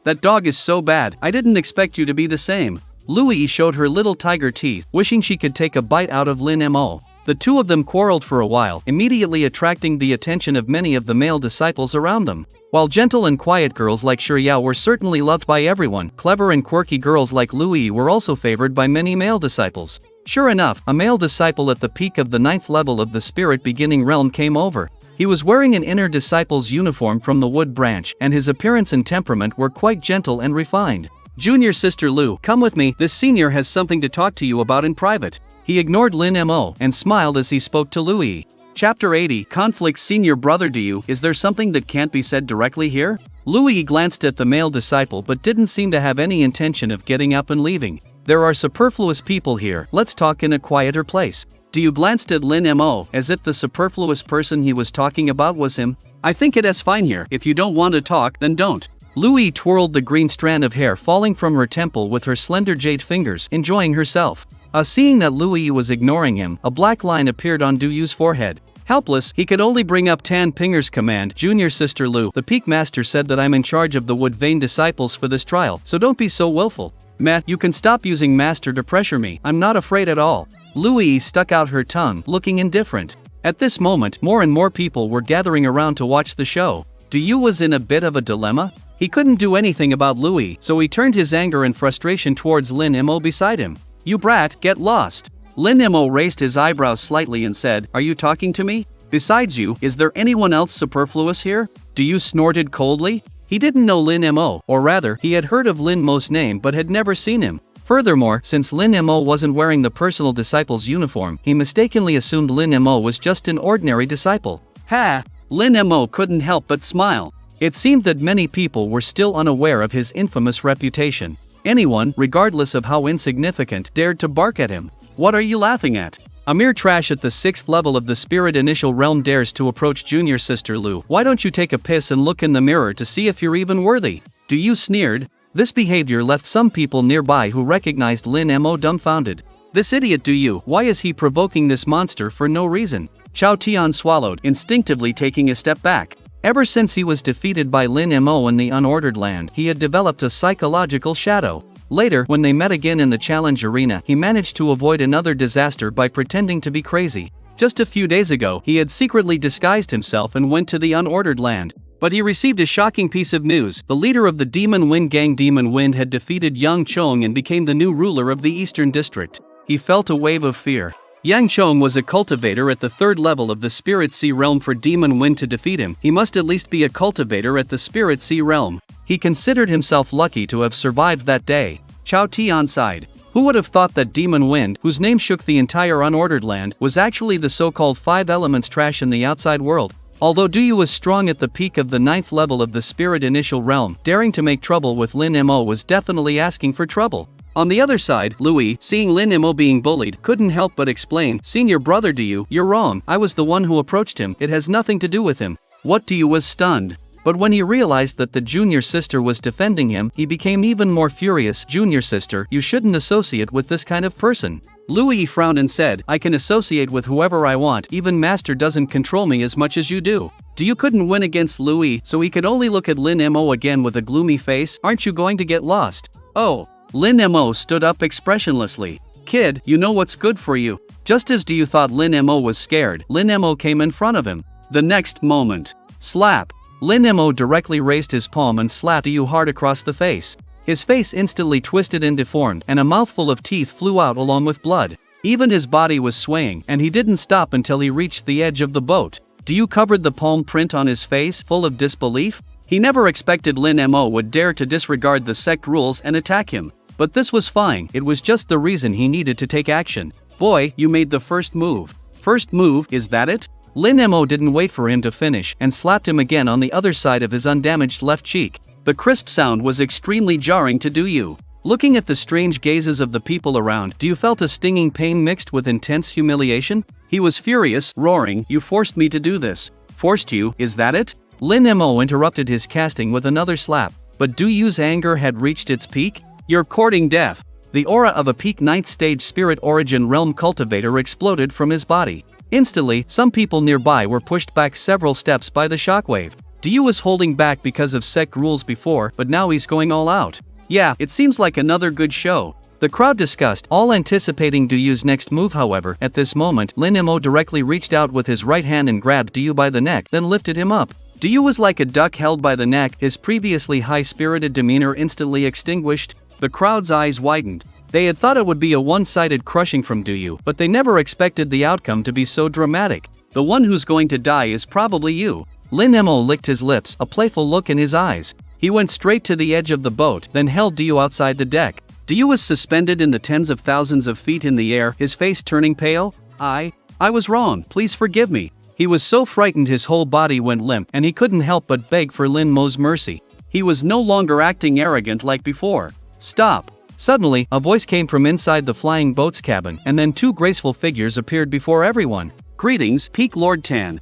Speaker 3: That dog is so bad, I didn't expect you to be the same. Louis showed her little tiger teeth, wishing she could take a bite out of Lin Mo. The two of them quarreled for a while, immediately attracting the attention of many of the male disciples around them. While gentle and quiet girls like Shiryao were certainly loved by everyone, clever and quirky girls like Louis were also favored by many male disciples. Sure enough, a male disciple at the peak of the 9th level of the spirit beginning realm came over. He was wearing an inner disciple's uniform from the wood branch, and his appearance and temperament were quite gentle and refined. Junior sister Lu, come with me, this senior has something to talk to you about in private. He ignored Lin Mo and smiled as he spoke to Louis. Chapter 80, Conflict. Senior brother, do you, is there something that can't be said directly here? Louis glanced at the male disciple but didn't seem to have any intention of getting up and leaving. There are superfluous people here, let's talk in a quieter place. Do you glanced at Lin Mo, as if the superfluous person he was talking about was him? I think it is fine here, if you don't want to talk, then don't. Louis twirled the green strand of hair falling from her temple with her slender jade fingers, enjoying herself. Seeing that Louis was ignoring him, a black line appeared on Duyu's forehead. Helpless, he could only bring up Tan Pinger's command. Junior sister Lu, the peak master said that I'm in charge of the wood vein disciples for this trial, so don't be so willful. Matt, you can stop using master to pressure me, I'm not afraid at all. Louis stuck out her tongue, looking indifferent. At this moment, more and more people were gathering around to watch the show. Duyu was in a bit of a dilemma. He couldn't do anything about Louis, so he turned his anger and frustration towards Lin Mo beside him. You brat, get lost. Lin Mo raised his eyebrows slightly and said, are you talking to me? Besides you, is there anyone else superfluous here? Duyu snorted coldly. He didn't know Lin Mo, or rather, he had heard of Lin Mo's name but had never seen him. Furthermore, since Lin Mo wasn't wearing the personal disciple's uniform, he mistakenly assumed Lin Mo was just an ordinary disciple. Ha! Lin Mo couldn't help but smile. It seemed that many people were still unaware of his infamous reputation. Anyone, regardless of how insignificant, dared to bark at him. What are you laughing at? A mere trash at the 6th level of the spirit initial realm dares to approach junior sister Lu. Why don't you take a piss and look in the mirror to see if you're even worthy? Duyu sneered. This behavior left some people nearby who recognized Lin Mo dumbfounded. This idiot Duyu, why is he provoking this monster for no reason? Chao Tian swallowed, instinctively taking a step back. Ever since he was defeated by Lin Mo in the unordered land, he had developed a psychological shadow. Later, when they met again in the challenge arena, he managed to avoid another disaster by pretending to be crazy. Just a few days ago, he had secretly disguised himself and went to the unordered land. But he received a shocking piece of news. The leader of the Demon Wind gang Demon Wind had defeated Yang Chong and became the new ruler of the Eastern District. He felt a wave of fear. Yang Chong was a cultivator at the 3rd level of the Spirit Sea realm. For Demon Wind to defeat him, he must at least be a cultivator at the Spirit Sea realm. He considered himself lucky to have survived that day. Chao Tian sighed. Who would have thought that Demon Wind, whose name shook the entire unordered land, was actually the so-called 5 elements trash in the outside world? Although Duyu was strong at the peak of the 9th level of the Spirit Initial realm, daring to make trouble with Lin Mo was definitely asking for trouble. On the other side, Louis, seeing Lin Mo being bullied, couldn't help but explain, "Senior brother Duyu, you're wrong, I was the one who approached him, it has nothing to do with him." What Duyu was stunned. But when he realized that the junior sister was defending him, he became even more furious. "Junior sister, you shouldn't associate with this kind of person." Louis frowned and said, "I can associate with whoever I want, even Master doesn't control me as much as you do." You couldn't win against Louis, so he could only look at Lin Mo again with a gloomy face. "Aren't you going to get lost?" "Oh." Lin Mo stood up expressionlessly. "Kid, you know what's good for you." Just as Duyu thought Lin Mo was scared, Lin Mo came in front of him. The next moment, slap. Lin Mo directly raised his palm and slapped Duyu hard across the face. His face instantly twisted and deformed, and a mouthful of teeth flew out along with blood. Even his body was swaying, and he didn't stop until he reached the edge of the boat. Duyu covered the palm print on his face, full of disbelief. He never expected Lin Mo would dare to disregard the sect rules and attack him. But this was fine, it was just the reason he needed to take action. "Boy, you made the first move." "First move, is that it?" Lin Mo didn't wait for him to finish and slapped him again on the other side of his undamaged left cheek. The crisp sound was extremely jarring to Duyu. Looking at the strange gazes of the people around, Duyu felt a stinging pain mixed with intense humiliation. He was furious, roaring, "You forced me to do this." "Forced you, is that it?" Lin Mo interrupted his casting with another slap. But Duyu's anger had reached its peak. "You're courting death." The aura of a peak 9th stage Spirit Origin Realm cultivator exploded from his body. Instantly, some people nearby were pushed back several steps by the shockwave. Duyu was holding back because of sect rules before, but now he's going all out. "Yeah, it seems like another good show." The crowd discussed, all anticipating Duyu's next move. However, at this moment, Lin Mo directly reached out with his right hand and grabbed Duyu by the neck, then lifted him up. Duyu was like a duck held by the neck, his previously high-spirited demeanor instantly extinguished. The crowd's eyes widened. They had thought it would be a one-sided crushing from Duyu, but they never expected the outcome to be so dramatic. "The one who's going to die is probably you." Lin Mo licked his lips, a playful look in his eyes. He went straight to the edge of the boat, then held Duyu outside the deck. Duyu was suspended in the tens of thousands of feet in the air, his face turning pale. I was wrong, please forgive me." He was so frightened his whole body went limp, and he couldn't help but beg for Lin Mo's mercy. He was no longer acting arrogant like before. "Stop." Suddenly, a voice came from inside the flying boat's cabin, and then 2 graceful figures appeared before everyone. "Greetings, Peak Lord Tan."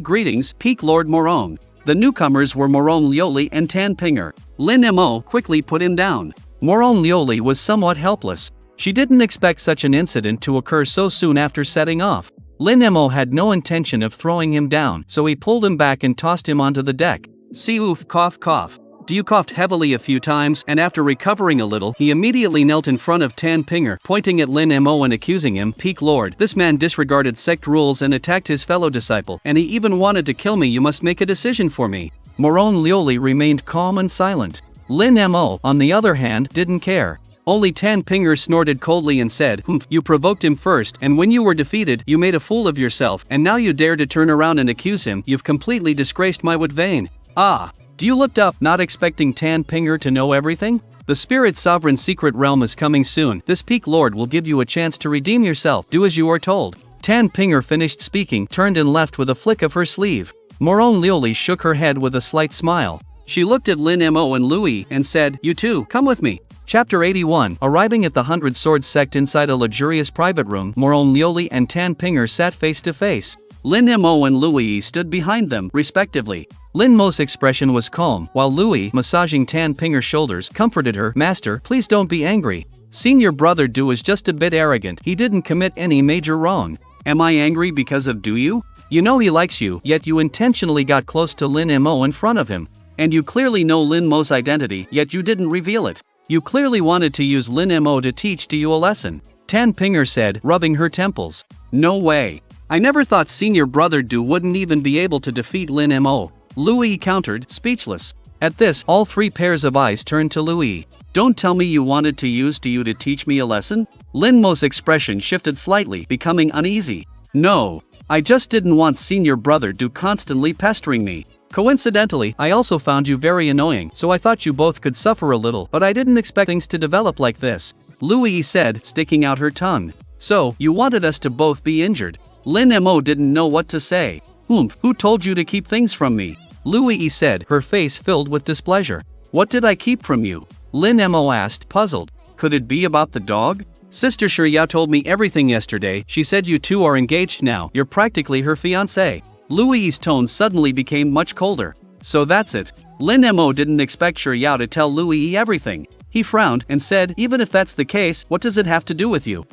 Speaker 3: "Greetings, Peak Lord Morong." The newcomers were Morong Lioli and Tan Pinger. Lin Mo quickly put him down. Morong Lioli was somewhat helpless. She didn't expect such an incident to occur so soon after setting off. Lin Mo had no intention of throwing him down, so he pulled him back and tossed him onto the deck. "See oof, cough cough." Duyu coughed heavily a few times, and after recovering a little, he immediately knelt in front of Tan Pinger, pointing at Lin Mo and accusing him. "Peak Lord, this man disregarded sect rules and attacked his fellow disciple, and he even wanted to kill me. You must make a decision for me." Morong Lioli remained calm and silent. Lin Mo, on the other hand, didn't care. Only Tan Pinger snorted coldly and said, "You provoked him first, and when you were defeated, you made a fool of yourself, and now you dare to turn around and accuse him. You've completely disgraced my Woodvane." "Ah." Duyu looked up, not expecting Tan Pinger to know everything. "The Spirit Sovereign Secret Realm is coming soon. This Peak Lord will give you a chance to redeem yourself. Do as you are told." Tan Pinger finished speaking, turned and left with a flick of her sleeve. Morong Lioli shook her head with a slight smile. She looked at Lin Mo and Louis and said, "You two, come with me." Chapter 81. Arriving at the 100 Swords sect inside a luxurious private room, Morong Lioli and Tan Pinger sat face to face. Lin Mo and Louis stood behind them, respectively. Lin Mo's expression was calm, while Louis, massaging Tan Pinger's shoulders, comforted her. "Master, please don't be angry. Senior brother Du is just a bit arrogant. He didn't commit any major wrong." "Am I angry because of Duyu? You know he likes you, yet you intentionally got close to Lin Mo in front of him. And you clearly know Lin Mo's identity, yet you didn't reveal it. You clearly wanted to use Lin Mo to teach Duyu a lesson." Tan Pinger said, rubbing her temples. "No way. I never thought senior brother Du wouldn't even be able to defeat Lin Mo." Louis countered, speechless. At this, all 3 pairs of eyes turned to Louis. Don't tell me you wanted to use you to teach me a lesson? Lin Mo's expression shifted slightly, becoming uneasy. No. I just didn't want senior brother to constantly pestering me. Coincidentally, I also found you very annoying, so I thought you both could suffer a little, but I didn't expect things to develop like this. Louis said, sticking out her tongue. So, you wanted us to both be injured. Lin Mo didn't know what to say. Who told you to keep things from me? Louis said, her face filled with displeasure. What did I keep from you? Lin Mo asked, puzzled. Could it be about the dog? Sister Shiryao told me everything yesterday. She said you two are engaged now. You're practically her fiancé. Louis' tone suddenly became much colder. So that's it. Lin Mo didn't expect Shiryao to tell Louis everything. He frowned and said, even if that's the case, what does it have to do with you?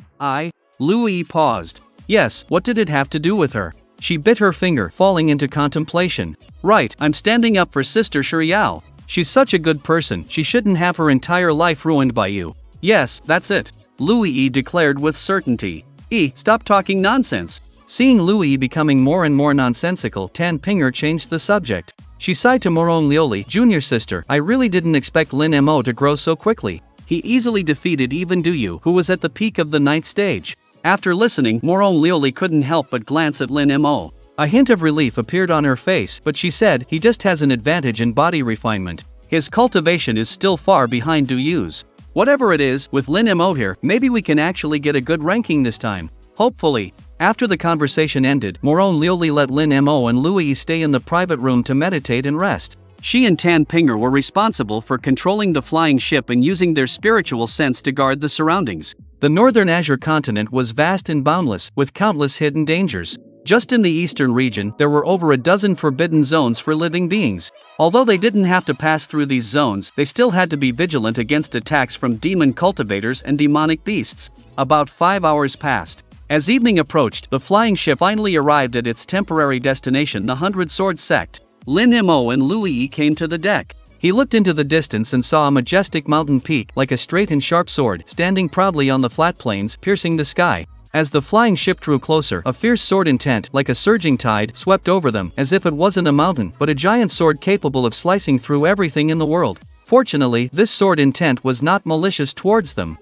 Speaker 3: Louis paused. Yes, what did it have to do with her? She bit her finger, falling into contemplation. Right, I'm standing up for Sister Shiryao. She's such a good person, she shouldn't have her entire life ruined by you. Yes, that's it. Louis declared with certainty. Stop talking nonsense. Seeing Louis becoming more and more nonsensical, Tan Pinger changed the subject. She sighed to Morong Lioli, junior sister, I really didn't expect Lin Mo to grow so quickly. He easily defeated even Duyu, who was at the peak of the 9th stage. After listening, Morong Lioli couldn't help but glance at Lin Mo. A hint of relief appeared on her face, but she said, he just has an advantage in body refinement. His cultivation is still far behind Duyu's. Whatever it is, with Lin Mo here, maybe we can actually get a good ranking this time. Hopefully. After the conversation ended, Morong Lioli let Lin Mo and Louis stay in the private room to meditate and rest. She and Tan Pinger were responsible for controlling the flying ship and using their spiritual sense to guard the surroundings. The northern Azure continent was vast and boundless, with countless hidden dangers. Just in the eastern region, there were over a dozen forbidden zones for living beings. Although they didn't have to pass through these zones, they still had to be vigilant against attacks from demon cultivators and demonic beasts. About 5 hours passed. As evening approached, the flying ship finally arrived at its temporary destination, the 100 Sword Sect. Lin Mo and Louis came to the deck. He looked into the distance and saw a majestic mountain peak, like a straight and sharp sword, standing proudly on the flat plains, piercing the sky. As the flying ship drew closer, a fierce sword intent, like a surging tide, swept over them, as if it wasn't a mountain, but a giant sword capable of slicing through everything in the world. Fortunately, this sword intent was not malicious towards them.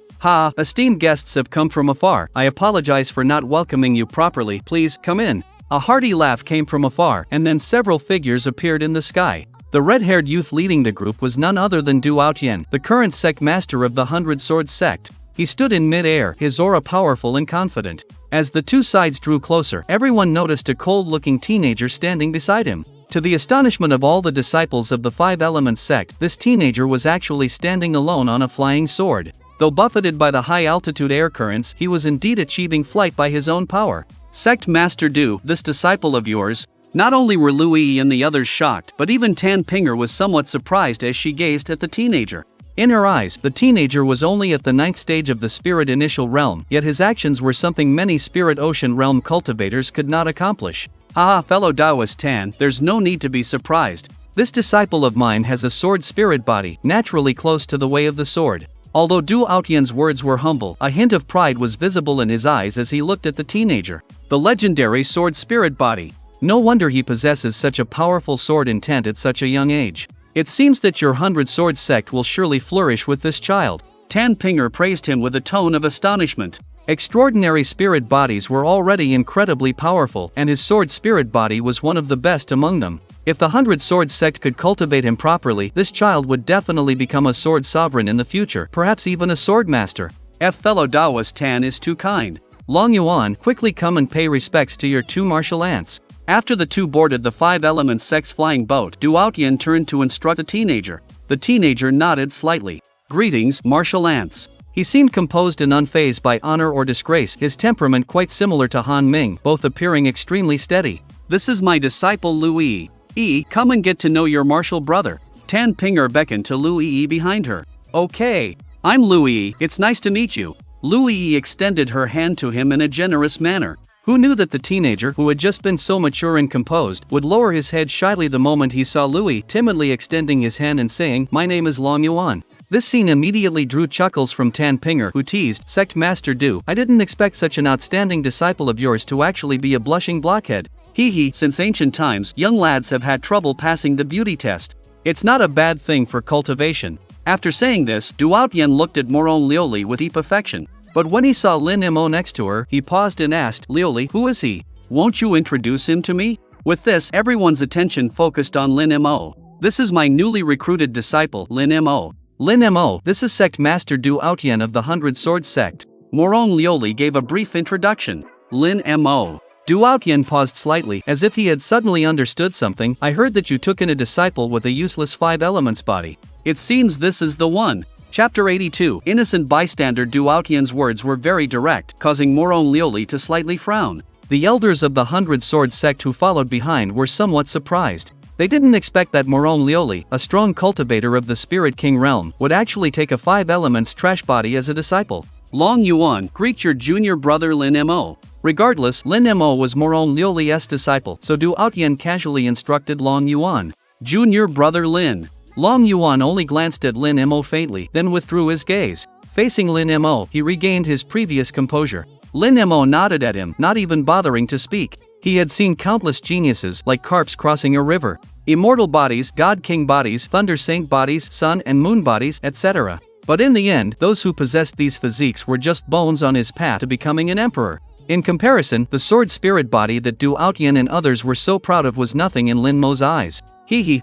Speaker 3: Esteemed guests have come from afar. I apologize for not welcoming you properly. Please, come in. A hearty laugh came from afar, and then several figures appeared in the sky. The red-haired youth leading the group was none other than Du Outyen, the current sect master of the 100 Sword Sect. He stood in mid-air, his aura powerful and confident. As the two sides drew closer, everyone noticed a cold-looking teenager standing beside him. To the astonishment of all the disciples of the Five Elements sect, this teenager was actually standing alone on a flying sword. Though buffeted by the high-altitude air currents, he was indeed achieving flight by his own power. Sect Master Du, this disciple of yours. Not only were Louis and the others shocked, but even Tan Pinger was somewhat surprised as she gazed at the teenager. In her eyes, the teenager was only at the 9th stage of the Spirit Initial Realm, yet his actions were something many Spirit Ocean Realm cultivators could not accomplish. Fellow Taoist Tan, there's no need to be surprised. This disciple of mine has a sword spirit body, naturally close to the way of the sword. Although Du Outyen's words were humble, a hint of pride was visible in his eyes as he looked at the teenager. The legendary sword spirit body. No wonder he possesses such a powerful sword intent at such a young age. It seems that your 100 Sword Sect will surely flourish with this child. Tan Pinger praised him with a tone of astonishment. Extraordinary spirit bodies were already incredibly powerful, and his sword spirit body was one of the best among them. If the 100 Sword Sect could cultivate him properly, this child would definitely become a sword sovereign in the future, perhaps even a sword master. Fellow Taoist Tan is too kind. Long Yuan, quickly come and pay respects to your two martial aunts. After the two boarded the Five Elements Sect's flying boat, Du Outyen turned to instruct the teenager. The teenager nodded slightly. Greetings, martial aunts. He seemed composed and unfazed by honor or disgrace, his temperament quite similar to Han Ming, both appearing extremely steady. This is my disciple Louis. Come and get to know your martial brother. Tan Pinger beckoned to Louis behind her. Okay. I'm Louis, it's nice to meet you. Louis extended her hand to him in a generous manner. Who knew that the teenager, who had just been so mature and composed, would lower his head shyly the moment he saw Louis timidly extending his hand and saying, "My name is Long Yuan." This scene immediately drew chuckles from Tan Pinger, who teased, "Sect Master Du, I didn't expect such an outstanding disciple of yours to actually be a blushing blockhead. Since ancient times, young lads have had trouble passing the beauty test. It's not a bad thing for cultivation. After saying this, Duotian looked at Morong Lioli with deep affection. But when he saw Lin Mo next to her, he paused and asked, Lioli, who is he? Won't you introduce him to me? With this, everyone's attention focused on Lin Mo. This is my newly recruited disciple, Lin Mo. Lin Mo, this is Sect Master Duotian of the 100 Swords Sect. Morong Lioli gave a brief introduction. Lin Mo. Duotian paused slightly, as if he had suddenly understood something. I heard that you took in a disciple with a useless 5 elements body. It seems this is the one. Chapter 82. Innocent bystander. Duotian's words were very direct, causing Morong Lioli to slightly frown. The elders of the 100 Swords Sect who followed behind were somewhat surprised. They didn't expect that Morong Lioli, a strong cultivator of the Spirit King realm, would actually take a 5 elements trash body as a disciple. Long Yuan, greet your junior brother Lin Mo. Regardless, Lin Mo was Morong Lioli's disciple, so Duotian casually instructed Long Yuan. Junior brother Lin. Long Yuan only glanced at Lin Mo faintly, then withdrew his gaze. Facing Lin Mo, he regained his previous composure. Lin Mo nodded at him, not even bothering to speak. He had seen countless geniuses, like carps crossing a river. Immortal bodies, God King bodies, Thunder Saint bodies, Sun and Moon bodies, etc. But in the end, those who possessed these physiques were just bones on his path to becoming an emperor. In comparison, the sword spirit body that Duotian and others were so proud of was nothing in Lin Mo's eyes.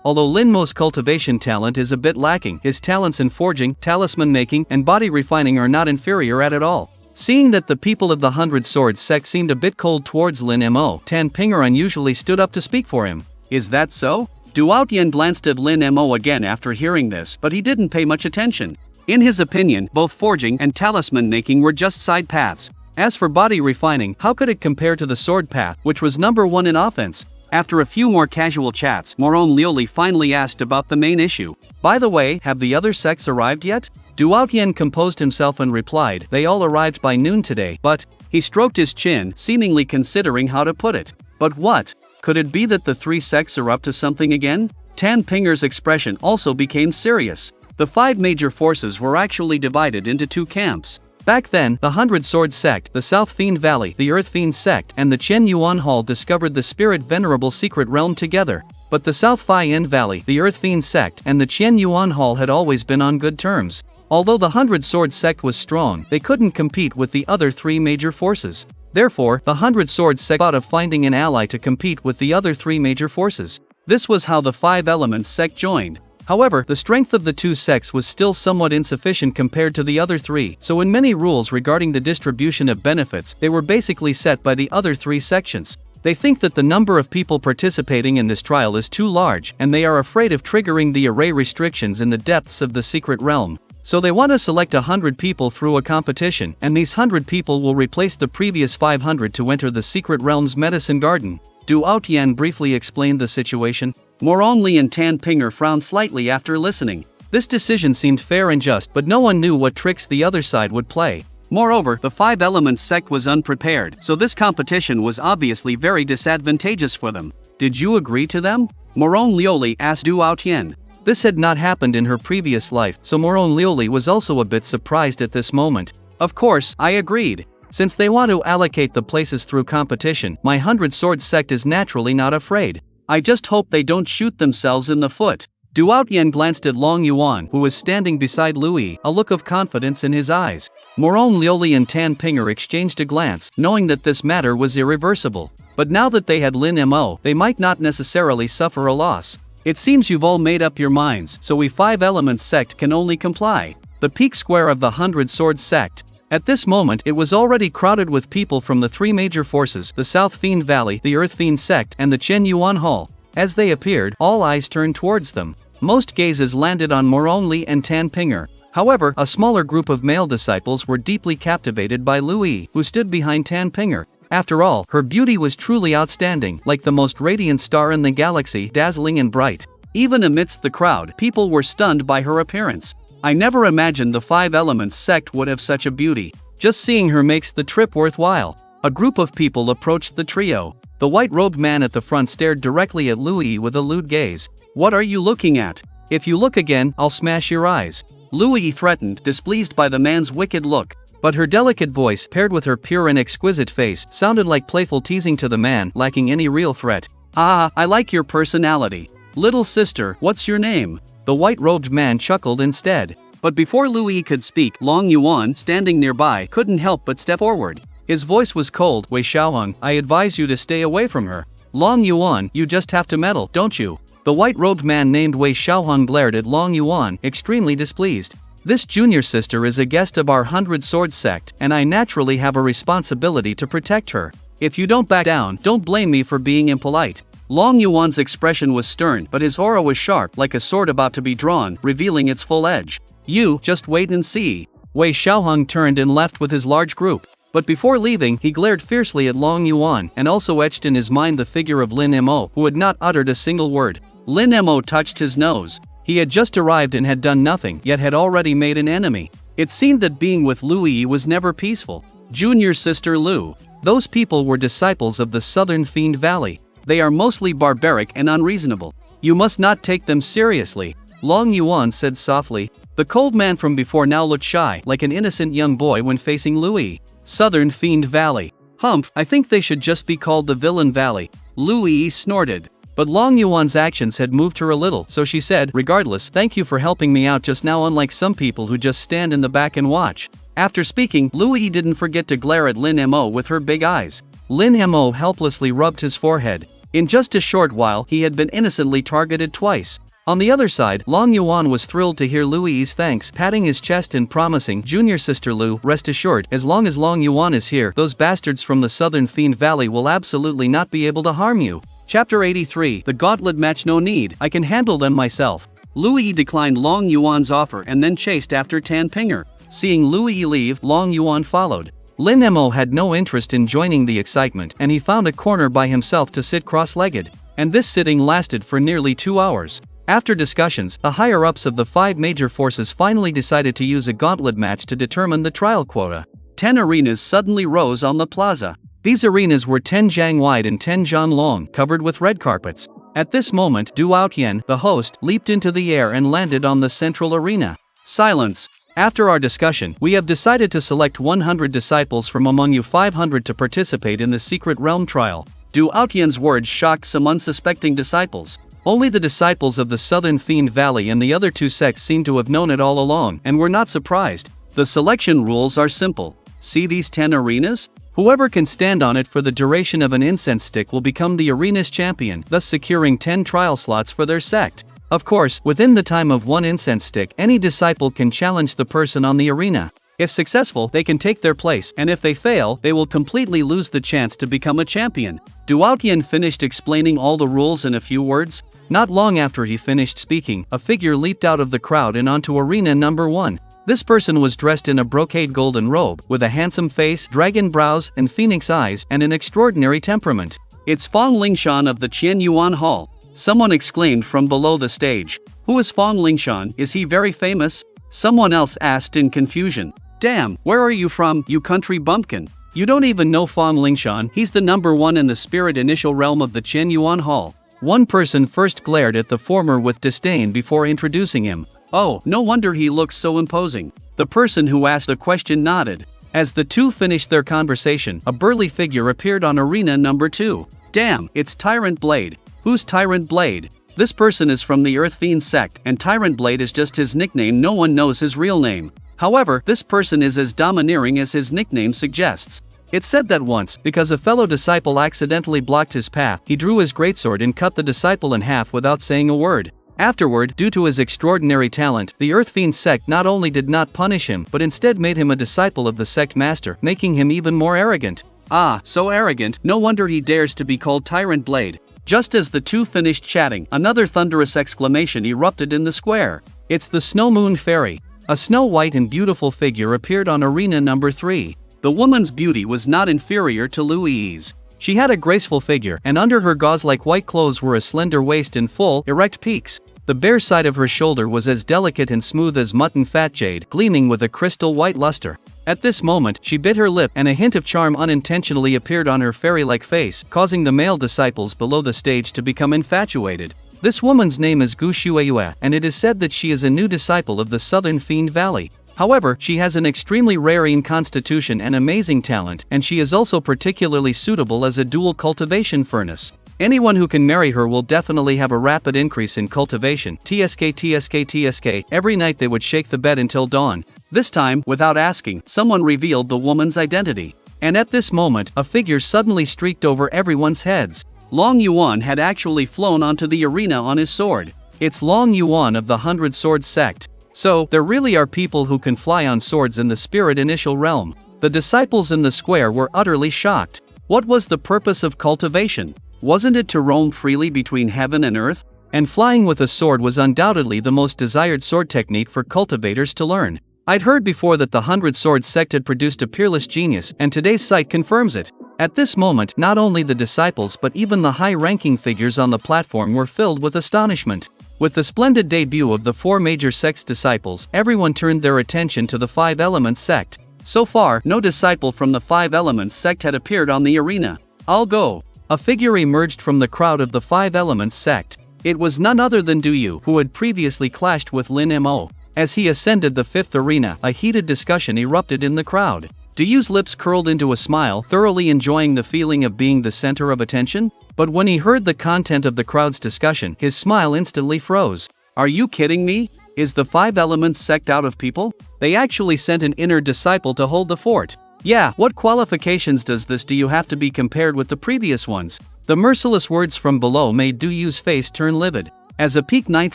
Speaker 3: Although Lin Mo's cultivation talent is a bit lacking, his talents in forging, talisman making, and body refining are not inferior at all. Seeing that the people of the 100 Swords Sect seemed a bit cold towards Lin Mo, Tan Pinger unusually stood up to speak for him. Is that so? Duotian glanced at Lin Mo again after hearing this, but he didn't pay much attention. In his opinion, both forging and talisman making were just side paths. As for body refining, how could it compare to the sword path, which was number 1 in offense? After a few more casual chats, Morong Lioli finally asked about the main issue. By the way, have the other sects arrived yet? Duotian composed himself and replied, they all arrived by noon today, but... He stroked his chin, seemingly considering how to put it. But what? Could it be that the 3 sects are up to something again? Tan Pinger's expression also became serious. The 5 major forces were actually divided into 2 camps. Back then, the 100 Swords Sect, the South Fiend Valley, the Earth Fiend Sect, and the Chen Yuan Hall discovered the Spirit Venerable Secret Realm together. But the South Phi End Valley, the Earth Fiend Sect, and the Chen Yuan Hall had always been on good terms. Although the 100 Swords Sect was strong, they couldn't compete with the other 3 major forces. Therefore, the 100 Swords Sect thought of finding an ally to compete with the other 3 major forces. This was how the 5 Elements Sect joined. However, the strength of the 2 sects was still somewhat insufficient compared to the other 3, so in many rules regarding the distribution of benefits, they were basically set by the other 3 sections. They think that the number of people participating in this trial is too large, and they are afraid of triggering the array restrictions in the depths of the secret realm. So they want to select 100 people through a competition, and these 100 people will replace the previous 500 to enter the secret realm's medicine garden. Duotian briefly explained the situation. Morong Li and Tan Pinger frowned slightly after listening. This decision seemed fair and just, but no one knew what tricks the other side would play. Moreover, the 5 Elements Sect was unprepared, so this competition was obviously very disadvantageous for them. Did you agree to them? Morong Lioli asked Duotian. This had not happened in her previous life, so Morong Lioli was also a bit surprised at this moment. Of course, I agreed. Since they want to allocate the places through competition, my 100 Swords Sect is naturally not afraid. I just hope they don't shoot themselves in the foot. Duotian glanced at Long Yuan, who was standing beside Louis, a look of confidence in his eyes. Morong Lioli and Tan Pinger exchanged a glance, knowing that this matter was irreversible. But now that they had Lin Mo, they might not necessarily suffer a loss. It seems you've all made up your minds, so we 5 Elements Sect can only comply. The peak square of the 100 Swords Sect. At this moment, it was already crowded with people from the 3 major forces, the South Fiend Valley, the Earth Fiend Sect, and the Chen Yuan Hall. As they appeared, all eyes turned towards them. Most gazes landed on Morong Li and Tan Pinger. However, a smaller group of male disciples were deeply captivated by Louis, who stood behind Tan Pinger. After all, her beauty was truly outstanding, like the most radiant star in the galaxy, dazzling and bright. Even amidst the crowd, people were stunned by her appearance. I never imagined the 5 Elements Sect would have such a beauty. Just seeing her makes the trip worthwhile. A group of people approached the trio. The white-robed man at the front stared directly at Louis with a lewd gaze. What are you looking at? If you look again, I'll smash your eyes. Louis threatened, displeased by the man's wicked look. But her delicate voice, paired with her pure and exquisite face, sounded like playful teasing to the man, lacking any real threat. Ah, I like your personality. Little sister, what's your name? The white-robed man chuckled instead. But before Lu Yi could speak, Long Yuan, standing nearby, couldn't help but step forward. His voice was cold. Wei Xiaoheng, I advise you to stay away from her. Long Yuan, you just have to meddle, don't you? The white-robed man named Wei Xiaoheng glared at Long Yuan, extremely displeased. This junior sister is a guest of our 100 Swords sect, and I naturally have a responsibility to protect her. If you don't back down, don't blame me for being impolite. Long Yuan's expression was stern, but his aura was sharp, like a sword about to be drawn, revealing its full edge. You, just wait and see. Wei Xiaoheng turned and left with his large group. But before leaving, he glared fiercely at Long Yuan, and also etched in his mind the figure of Lin Mo, who had not uttered a single word. Lin Mo touched his nose. He had just arrived and had done nothing, yet had already made an enemy. It seemed that being with Lu Yi was never peaceful. Junior sister Lu. Those people were disciples of the Southern Fiend Valley. They are mostly barbaric and unreasonable. You must not take them seriously, Long Yuan said softly. The cold man from before now looked shy, like an innocent young boy when facing Lu Yi. Southern Fiend Valley. Humph, I think they should just be called the Villain Valley. Lu Yi snorted. But Long Yuan's actions had moved her a little, so she said, regardless, thank you for helping me out just now, unlike some people who just stand in the back and watch. After speaking, Lu Yi didn't forget to glare at Lin Mo with her big eyes. Lin Mo helplessly rubbed his forehead. In just a short while, he had been innocently targeted twice. On the other side, Long Yuan was thrilled to hear Lu Yi's thanks, patting his chest and promising, Junior sister Lu, rest assured, as long as Long Yuan is here, those bastards from the Southern Fiend Valley will absolutely not be able to harm you. Chapter 83, The Gauntlet Match. No need, I can handle them myself. Lu Yi declined Long Yuan's offer and then chased after Tan Pinger. Seeing Lu Yi leave, Long Yuan followed. Lin Mo had no interest in joining the excitement, and he found a corner by himself to sit cross-legged. And this sitting lasted for nearly 2 hours. After discussions, the higher-ups of the 5 major forces finally decided to use a gauntlet match to determine the trial quota. 10 arenas suddenly rose on the plaza. These arenas were 10 zhang wide and 10 zhan long, covered with red carpets. At this moment, Du Outyan, the host, leaped into the air and landed on the central arena. Silence. After our discussion, we have decided to select 100 disciples from among you 500 to participate in the secret realm trial. Du Outyan's words shocked some unsuspecting disciples. Only the disciples of the Southern Fiend Valley and the other 2 sects seemed to have known it all along, and were not surprised. The selection rules are simple. See these 10 arenas? Whoever can stand on it for the duration of an incense stick will become the arena's champion, thus securing 10 trial slots for their sect. Of course, within the time of 1 incense stick, any disciple can challenge the person on the arena. If successful, they can take their place, and if they fail, they will completely lose the chance to become a champion. Du Outyan finished explaining all the rules in a few words. Not long after he finished speaking, a figure leaped out of the crowd and onto arena number 1. This person was dressed in a brocade golden robe, with a handsome face, dragon brows, and phoenix eyes, and an extraordinary temperament. It's Fong Lingshan of the Qian Yuan Hall. Someone exclaimed from below the stage. Who is Fong Lingshan? Is he very famous? Someone else asked in confusion. Damn, where are you from, you country bumpkin? You don't even know Fong Lingshan, he's the number 1 in the spirit initial realm of the Qian Yuan Hall. One person first glared at the former with disdain before introducing him. Oh, no wonder he looks so imposing. The person who asked the question nodded. As the two finished their conversation, a burly figure appeared on arena number 2. Damn, it's Tyrant Blade. Who's Tyrant Blade? This person is from the Earth Fiend sect, and Tyrant Blade is just his nickname, no one knows his real name. However, this person is as domineering as his nickname suggests. It's said that once, because a fellow disciple accidentally blocked his path, he drew his greatsword and cut the disciple in half without saying a word. Afterward, due to his extraordinary talent, the Earth Fiend sect not only did not punish him, but instead made him a disciple of the sect master, making him even more arrogant. Ah, so arrogant, no wonder he dares to be called Tyrant Blade. Just as the two finished chatting, another thunderous exclamation erupted in the square. It's the Snow Moon Fairy. A snow-white and beautiful figure appeared on arena number 3. The woman's beauty was not inferior to Lu Yi's. She had a graceful figure, and under her gauze-like white clothes were a slender waist and full, erect peaks. The bare side of her shoulder was as delicate and smooth as mutton fat jade, gleaming with a crystal white luster. At this moment, she bit her lip, and a hint of charm unintentionally appeared on her fairy-like face, causing the male disciples below the stage to become infatuated. This woman's name is Gu Shueyue, and it is said that she is a new disciple of the Southern Fiend Valley. However, she has an extremely rare constitution and amazing talent, and she is also particularly suitable as a dual cultivation furnace. Anyone who can marry her will definitely have a rapid increase in cultivation. TSK. Every night they would shake the bed until dawn. This time, without asking, someone revealed the woman's identity. And at this moment, a figure suddenly streaked over everyone's heads. Long Yuan had actually flown onto the arena on his sword. It's Long Yuan of the 100 Swords sect. So, there really are people who can fly on swords in the spirit initial realm. The disciples in the square were utterly shocked. What was the purpose of cultivation? Wasn't it to roam freely between heaven and earth? And flying with a sword was undoubtedly the most desired sword technique for cultivators to learn. I'd heard before that the 100 Swords sect had produced a peerless genius, and today's sight confirms it. At this moment, not only the disciples but even the high-ranking figures on the platform were filled with astonishment. With the splendid debut of the 4 major sects' disciples, everyone turned their attention to the 5 Elements sect. So far, no disciple from the 5 Elements sect had appeared on the arena. I'll go. A figure emerged from the crowd of the 5 Elements sect. It was none other than Du Yu, who had previously clashed with Lin Mo. As he ascended the 5th arena, a heated discussion erupted in the crowd. Du Yu's lips curled into a smile, thoroughly enjoying the feeling of being the center of attention. But when he heard the content of the crowd's discussion, his smile instantly froze. Are you kidding me? Is the 5 Elements sect out of people? They actually sent an inner disciple to hold the fort. Yeah, what qualifications does this Du Yu have to be compared with the previous ones? The merciless words from below made Du Yu's face turn livid. As a peak 9th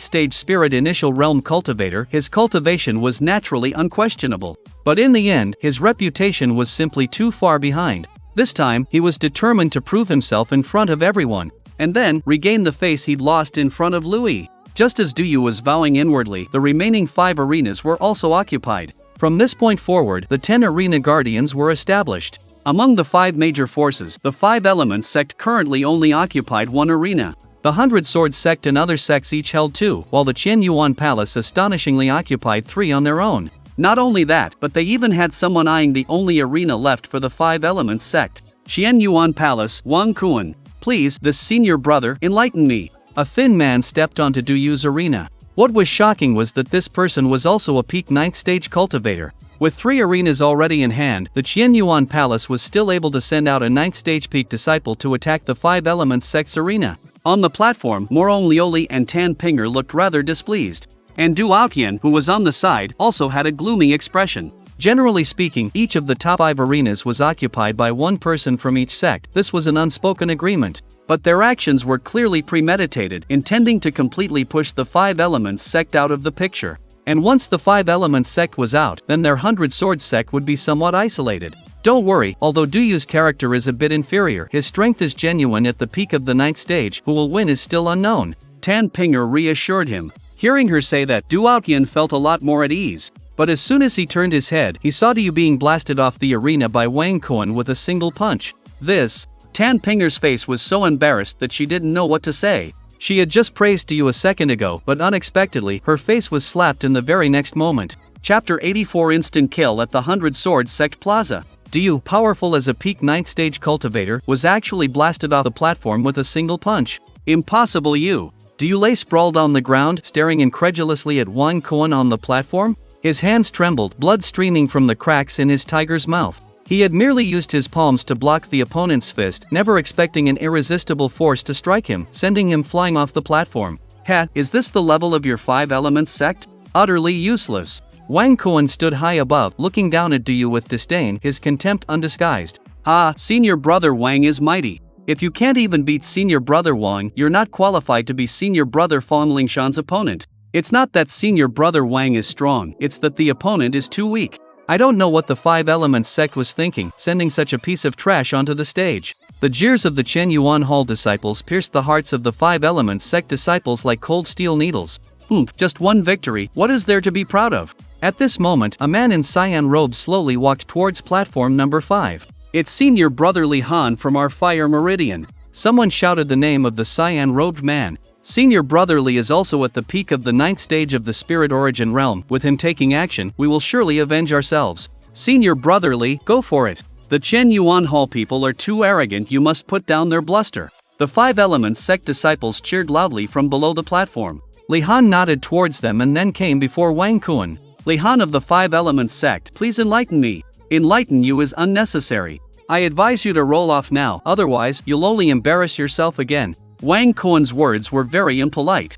Speaker 3: stage spirit initial realm cultivator, his cultivation was naturally unquestionable. But in the end, his reputation was simply too far behind. This time, he was determined to prove himself in front of everyone, and then regain the face he'd lost in front of Louis. Just as Du Yu was vowing inwardly, the remaining 5 arenas were also occupied. From this point forward, the 10 arena guardians were established. Among the 5 major forces, the 5 Elements sect currently only occupied 1 arena. The 100 Swords sect and other sects each held 2, while the Qian Yuan Palace astonishingly occupied 3 on their own. Not only that, but they even had someone eyeing the only arena left for the 5 Elements sect. Qian Yuan Palace, Wang Kuan. Please, this senior brother, enlighten me. A thin man stepped onto Du Yu's arena. What was shocking was that this person was also a peak 9th stage cultivator. With 3 arenas already in hand, the Qian Yuan Palace was still able to send out a 9th stage peak disciple to attack the 5 Elements sect's arena. On the platform, Morong Lioli and Tan Pinger looked rather displeased. And Du Aotian, who was on the side, also had a gloomy expression. Generally speaking, each of the top 5 arenas was occupied by 1 person from each sect. This was an unspoken agreement. But their actions were clearly premeditated, intending to completely push the 5 Elements sect out of the picture. And once the 5 Elements sect was out, then their 100 Swords sect would be somewhat isolated. Don't worry, although Du Yu's character is a bit inferior, his strength is genuine at the peak of the 9th stage. Who will win is still unknown. Tan Pinger reassured him. Hearing her say that, Du Aotian felt a lot more at ease. But as soon as he turned his head, he saw Du Yu being blasted off the arena by Wang Kuan with a single punch. Tan Pinger's face was so embarrassed that she didn't know what to say. She had just praised Du Yu a second ago, but unexpectedly, her face was slapped in the very next moment. Chapter 84 Instant Kill at the 100 Swords Sect Plaza. Du Yu, powerful as a peak 9th stage cultivator, was actually blasted off the platform with a single punch. Impossible. Du Yu lay sprawled on the ground, staring incredulously at Wang Kuan on the platform. His hands trembled, blood streaming from the cracks in his tiger's mouth. He had merely used his palms to block the opponent's fist, never expecting an irresistible force to strike him, sending him flying off the platform. Is this the level of your 5 Elements sect? Utterly useless. Wang Kuan stood high above, looking down at Du Yu with disdain, his contempt undisguised. Senior brother Wang is mighty. If you can't even beat senior brother Wang, you're not qualified to be senior brother Fang Lingshan's opponent. It's not that senior brother Wang is strong, it's that the opponent is too weak. I don't know what the 5 Elements sect was thinking, sending such a piece of trash onto the stage. The jeers of the Chen Yuan Hall disciples pierced the hearts of the 5 Elements sect disciples like cold steel needles. Just one victory, what is there to be proud of? At this moment, a man in cyan robes slowly walked towards platform number 5. It's senior brother Li Han from our Fire Meridian. Someone shouted the name of the cyan-robed man. Senior brother Li is also at the peak of the 9th stage of the Spirit Origin realm. With him taking action, we will surely avenge ourselves. Senior brother Li, go for it. The Chen Yuan Hall people are too arrogant, you must put down their bluster. The 5 Elements sect disciples cheered loudly from below the platform. Li Han nodded towards them and then came before Wang Kuan. Li Han of the 5 Elements sect, please enlighten me. Enlighten you is unnecessary. I advise you to roll off now, otherwise you'll only embarrass yourself again. Wang Kuan's words were very impolite.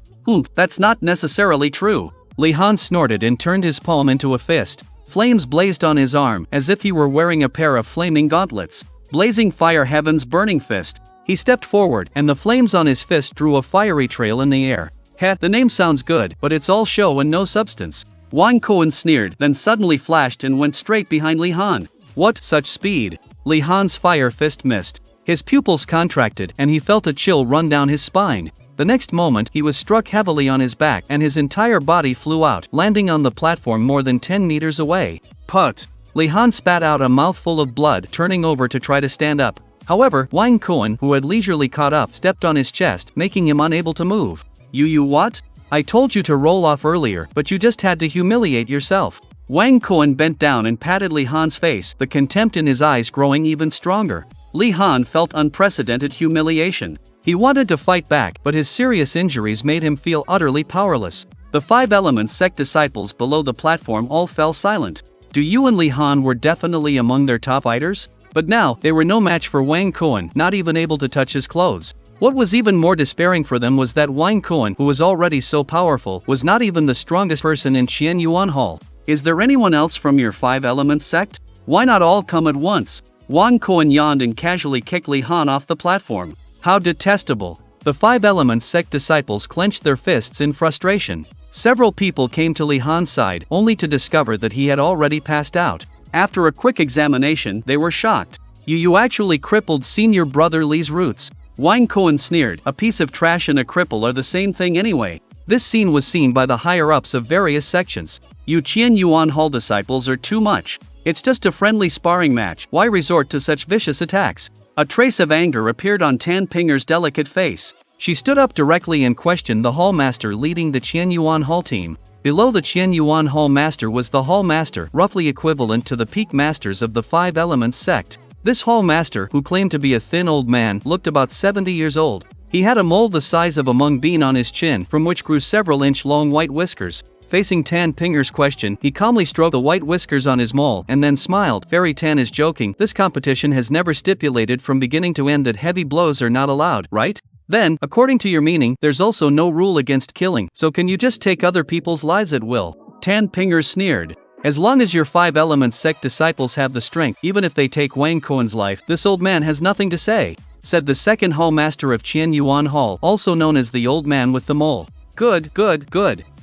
Speaker 3: That's not necessarily true. Li Han snorted and turned his palm into a fist. Flames blazed on his arm, as if he were wearing a pair of flaming gauntlets. Blazing fire heaven's burning fist. He stepped forward, and the flames on his fist drew a fiery trail in the air. The name sounds good, but it's all show and no substance. Wang Kuan sneered, then suddenly flashed and went straight behind Li Han. What such speed? Li Han's fire fist missed. His pupils contracted, and he felt a chill run down his spine. The next moment, he was struck heavily on his back, and his entire body flew out, landing on the platform more than 10 meters away. Put! Li Han spat out a mouthful of blood, turning over to try to stand up. However, Wang Kuan, who had leisurely caught up, stepped on his chest, making him unable to move. You what? I told you to roll off earlier, but you just had to humiliate yourself. Wang Kuan bent down and patted Li Han's face, the contempt in his eyes growing even stronger. Li Han felt unprecedented humiliation. He wanted to fight back, but his serious injuries made him feel utterly powerless. The 5 Elements sect disciples below the platform all fell silent. Du Yu and Li Han were definitely among their top fighters, but now they were no match for Wang Kuan, not even able to touch his clothes. What was even more despairing for them was that Wang Kuan, who was already so powerful, was not even the strongest person in Qian Yuan Hall. Is there anyone else from your 5 Elements sect? Why not all come at once? Wang Kuan yawned and casually kicked Li Han off the platform. How detestable. The 5 Elements sect disciples clenched their fists in frustration. Several people came to Li Han's side, only to discover that he had already passed out. After a quick examination, they were shocked. You actually crippled senior brother Li's roots. Wang Kuan sneered, a piece of trash and a cripple are the same thing anyway. This scene was seen by the higher-ups of various sections. You Qian Yuan Hall disciples are too much. It's just a friendly sparring match, why resort to such vicious attacks? A trace of anger appeared on Tan Pinger's delicate face. She stood up directly and questioned the hall master leading the Qian Yuan Hall team. Below the Qian Yuan Hall master was the hall master, roughly equivalent to the peak masters of the 5 Elements sect. This hall master, who claimed to be a thin old man, looked about 70 years old. He had a mole the size of a mung bean on his chin, from which grew several inch-long white whiskers. Facing Tan Pinger's question, he calmly stroked the white whiskers on his mole and then smiled. Fairy Tan is joking, this competition has never stipulated from beginning to end that heavy blows are not allowed, right? Then, according to your meaning, there's also no rule against killing, so can you just take other people's lives at will? Tan Pinger sneered. As long as your 5 Elements sect disciples have the strength, even if they take Wang Kuan's life, this old man has nothing to say, said the second hall master of Qian Yuan Hall, also known as the old man with the mole. Good.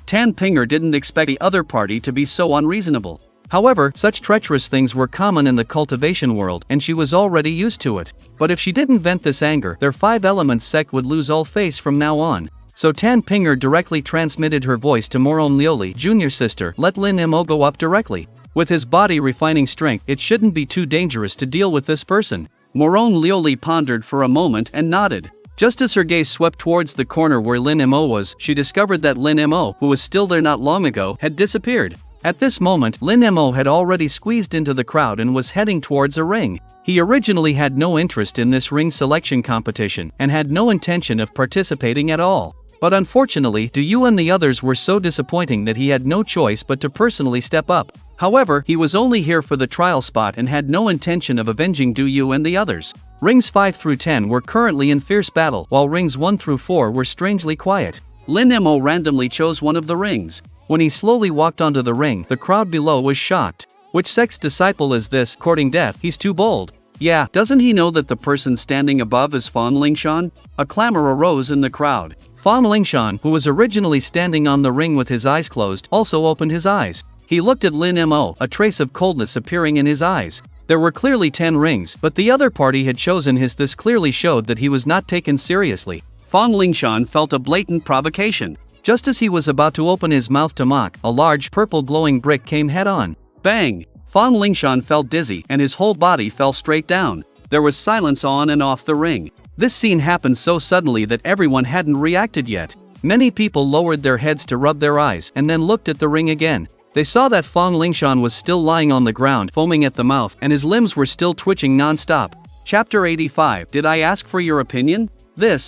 Speaker 3: Tan Pinger didn't expect the other party to be so unreasonable. However, such treacherous things were common in the cultivation world, and she was already used to it. But if she didn't vent this anger, their 5 Elements sect would lose all face from now on. So Tan Pinger directly transmitted her voice to Moron Lioli, junior sister, let Lin Mo go up directly. With his body refining strength, it shouldn't be too dangerous to deal with this person. Moron Lioli pondered for a moment and nodded. Just as her gaze swept towards the corner where Lin Mo was, she discovered that Lin Mo, who was still there not long ago, had disappeared. At this moment, Lin Mo had already squeezed into the crowd and was heading towards a ring. He originally had no interest in this ring selection competition, and had no intention of participating at all. But unfortunately, Du Yu and the others were so disappointing that he had no choice but to personally step up. However, he was only here for the trial spot and had no intention of avenging Du Yu and the others. Rings 5 through 10 were currently in fierce battle, while rings 1 through 4 were strangely quiet. Lin Mo randomly chose one of the rings. When he slowly walked onto the ring, the crowd below was shocked. Which sect's disciple is this, courting death? He's too bold. Yeah, doesn't he know that the person standing above is Fan Lingshan? A clamor arose in the crowd. Fan Lingshan, who was originally standing on the ring with his eyes closed, also opened his eyes. He looked at Lin Mo, a trace of coldness appearing in his eyes. There were clearly 10 rings, but the other party had chosen his. This clearly showed that he was not taken seriously. Fan Lingshan felt a blatant provocation. Just as he was about to open his mouth to mock, a large purple glowing brick came head-on. Bang! Fan Lingshan felt dizzy, and his whole body fell straight down. There was silence on and off the ring. This scene happened so suddenly that everyone hadn't reacted yet. Many people lowered their heads to rub their eyes and then looked at the ring again. They saw that Fan Lingshan was still lying on the ground, foaming at the mouth, and his limbs were still twitching non-stop. Chapter 85. Did I ask for your opinion?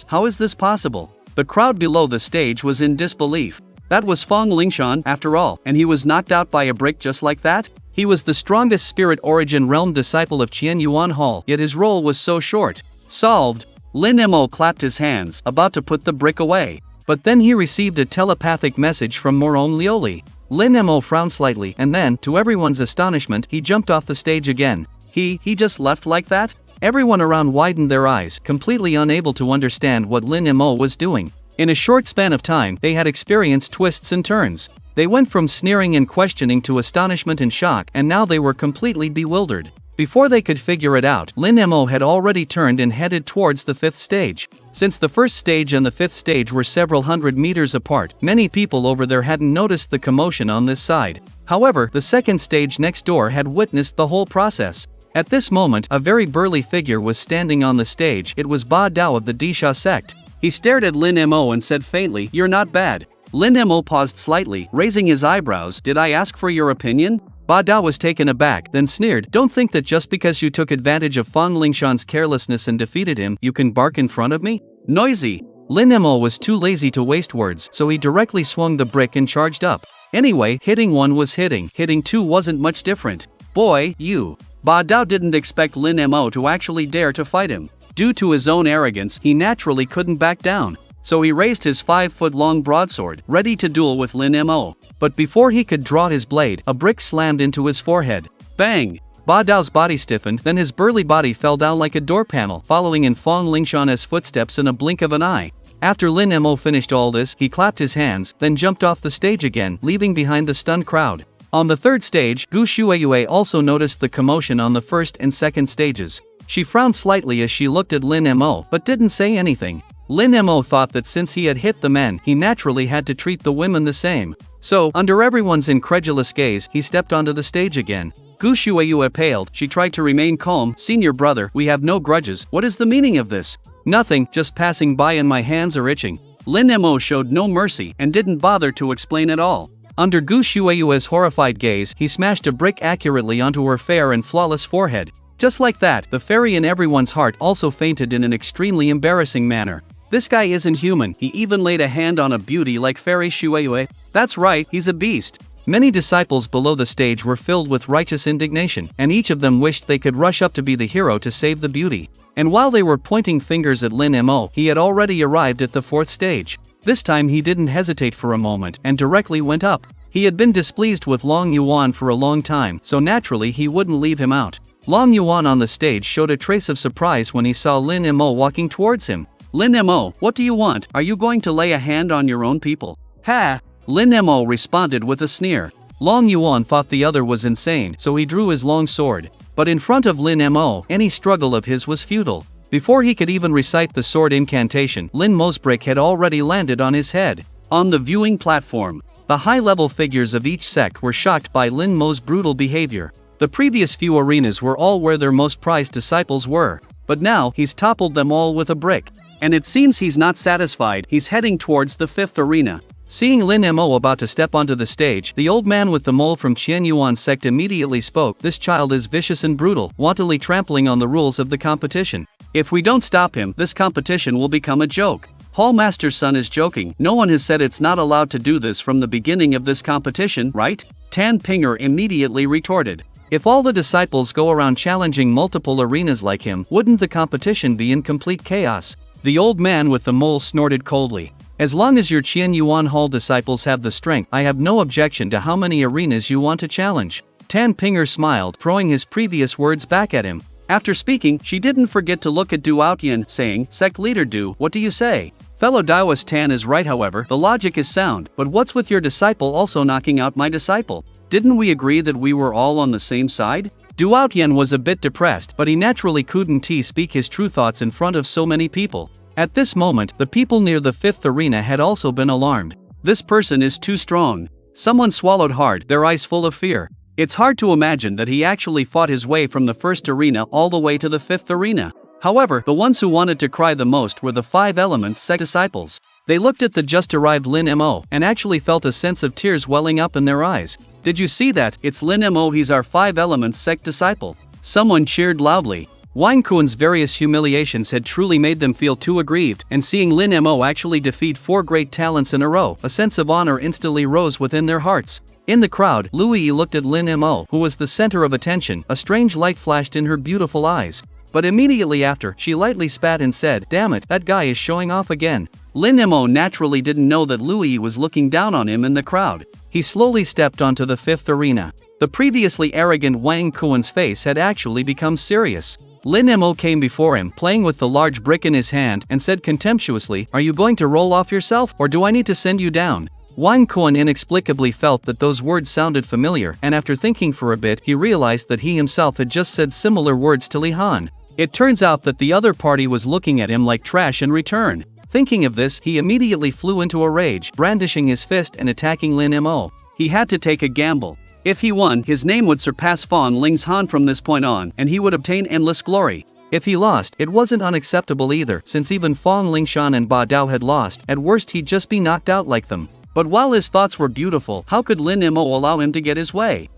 Speaker 3: How is this possible? The crowd below the stage was in disbelief. That was Fan Lingshan, after all, and he was knocked out by a brick just like that?
Speaker 2: He was the strongest spirit origin realm disciple of Qian Yuan Hall, yet his role was so short. Solved. Lin Mo clapped his hands, about to put the brick away. But then he received a telepathic message from Morone Lioli. Lin Mo frowned slightly, and then, to everyone's astonishment, he jumped off the stage again. He just left like that? Everyone around widened their eyes, completely unable to understand what Lin Mo was doing. In a short span of time, they had experienced twists and turns. They went from sneering and questioning to astonishment and shock, and now they were completely bewildered. Before they could figure it out, Lin Mo had already turned and headed towards the 5th stage. Since the 1st stage and the 5th stage were several hundred meters apart, many people over there hadn't noticed the commotion on this side. However, the 2nd stage next door had witnessed the whole process. At this moment, a very burly figure was standing on the stage. It was Ba Dao of the Disha sect. He stared at Lin Mo and said faintly, "You're not bad." Lin Mo paused slightly, raising his eyebrows. "Did I ask for your opinion?" Ba Dao was taken aback, then sneered, "Don't think that just because you took advantage of Fang Lingshan's carelessness and defeated him, you can bark in front of me? Noisy!" Lin Mo was too lazy to waste words, so he directly swung the brick and charged up. Anyway, hitting one was hitting 2 wasn't much different. "Boy, you." Ba Dao didn't expect Lin Mo to actually dare to fight him. Due to his own arrogance, he naturally couldn't back down. So he raised his 5-foot-long broadsword, ready to duel with Lin Mo. But before he could draw his blade, a brick slammed into his forehead. Bang! Ba Dao's body stiffened, then his burly body fell down like a door panel, following in Fang Lingshan's footsteps in a blink of an eye. After Lin Mo finished all this, he clapped his hands, then jumped off the stage again, leaving behind the stunned crowd. On the 3rd stage, Gu Shueyue also noticed the commotion on the 1st and 2nd stages. She frowned slightly as she looked at Lin Mo, but didn't say anything. Lin Mo thought that since he had hit the men, he naturally had to treat the women the same. So, under everyone's incredulous gaze, he stepped onto the stage again. Gu Shueyue paled. She tried to remain calm. "Senior brother, we have no grudges. What is the meaning of this?" "Nothing, just passing by and my hands are itching." Lin Mo showed no mercy and didn't bother to explain at all. Under Gu Shueyue's horrified gaze, he smashed a brick accurately onto her fair and flawless forehead. Just like that, the fairy in everyone's heart also fainted in an extremely embarrassing manner. This guy isn't human. He even laid a hand on a beauty like Fairy Shueyue. That's right, he's a beast. Many disciples below the stage were filled with righteous indignation, and each of them wished they could rush up to be the hero to save the beauty. And while they were pointing fingers at Lin Mo, he had already arrived at the 4th stage. This time he didn't hesitate for a moment and directly went up. He had been displeased with Long Yuan for a long time, so naturally he wouldn't leave him out. Long Yuan on the stage showed a trace of surprise when he saw Lin Mo walking towards him. "Lin Mo, what do you want? Are you going to lay a hand on your own people?" "Ha!" Lin Mo responded with a sneer. Long Yuan thought the other was insane, so he drew his long sword. But in front of Lin Mo, any struggle of his was futile. Before he could even recite the sword incantation, Lin Mo's brick had already landed on his head. On the viewing platform, the high-level figures of each sect were shocked by Lin Mo's brutal behavior. The previous few arenas were all where their most prized disciples were. But now, he's toppled them all with a brick. And it seems he's not satisfied. He's heading towards the 5th arena. Seeing Lin Mo about to step onto the stage, the old man with the mole from Qian Yuan sect immediately spoke. "This child is vicious and brutal, wantonly trampling on the rules of the competition. If we don't stop him, this competition will become a joke." Hallmaster's son is joking. "No one has said it's not allowed to do this from the beginning of this competition, right?" Tan Pinger immediately retorted. "If all the disciples go around challenging multiple arenas like him, wouldn't the competition be in complete chaos?" The old man with the mole snorted coldly. "As long as your Qian Yuan Hall disciples have the strength, I have no objection to how many arenas you want to challenge." Tan Pinger smiled, throwing his previous words back at him. After speaking, she didn't forget to look at Du Outyan, saying, "Sect leader Du, what do you say?" Fellow Daoist Tan is right, however, the logic is sound, but what's with your disciple also knocking out my disciple? Didn't we agree that we were all on the same side? Du Outyan was a bit depressed, but he naturally couldn't speak his true thoughts in front of so many people. At this moment, the people near the 5th arena had also been alarmed. "This person is too strong." Someone swallowed hard, their eyes full of fear. It's hard to imagine that he actually fought his way from the 1st arena all the way to the 5th arena. However, the ones who wanted to cry the most were the 5 Elements sect disciples. They looked at the just arrived Lin Mo and actually felt a sense of tears welling up in their eyes. "Did you see that? It's Lin Mo, he's our 5 Elements sect disciple." Someone cheered loudly.
Speaker 3: Wang Kuan's various humiliations had truly made them feel too aggrieved, and seeing Lin Mo actually defeat 4 great talents in a row, a sense of honor instantly rose within their hearts. In the crowd, Lu Yi looked at Lin Mo, who was the center of attention. A strange light flashed in her beautiful eyes. But immediately after, she lightly spat and said, "Damn it, that guy is showing off again." Lin Mo naturally didn't know that Lu Yi was looking down on him in the crowd. He slowly stepped onto the 5th arena. The previously arrogant Wang Kuan's face had actually become serious. Lin Mo came before him, playing with the large brick in his hand, and said contemptuously, "Are you going to roll off yourself, or do I need to send you down?" Wang Kuan inexplicably felt that those words sounded familiar, and after thinking for a bit, he realized that he himself had just said similar words to Li Han. It turns out that the other party was looking at him like trash in return. Thinking of this, he immediately flew into a rage, brandishing his fist and attacking Lin Mo. He had to take a gamble. If he won, his name would surpass Fan Ling's Han from this point on, and he would obtain endless glory. If he lost, it wasn't unacceptable either, since even Fang Lingshan and Ba Dao had lost. At worst, he'd just be knocked out like them. But while his thoughts were beautiful, how could Lin Mo allow him to get his way?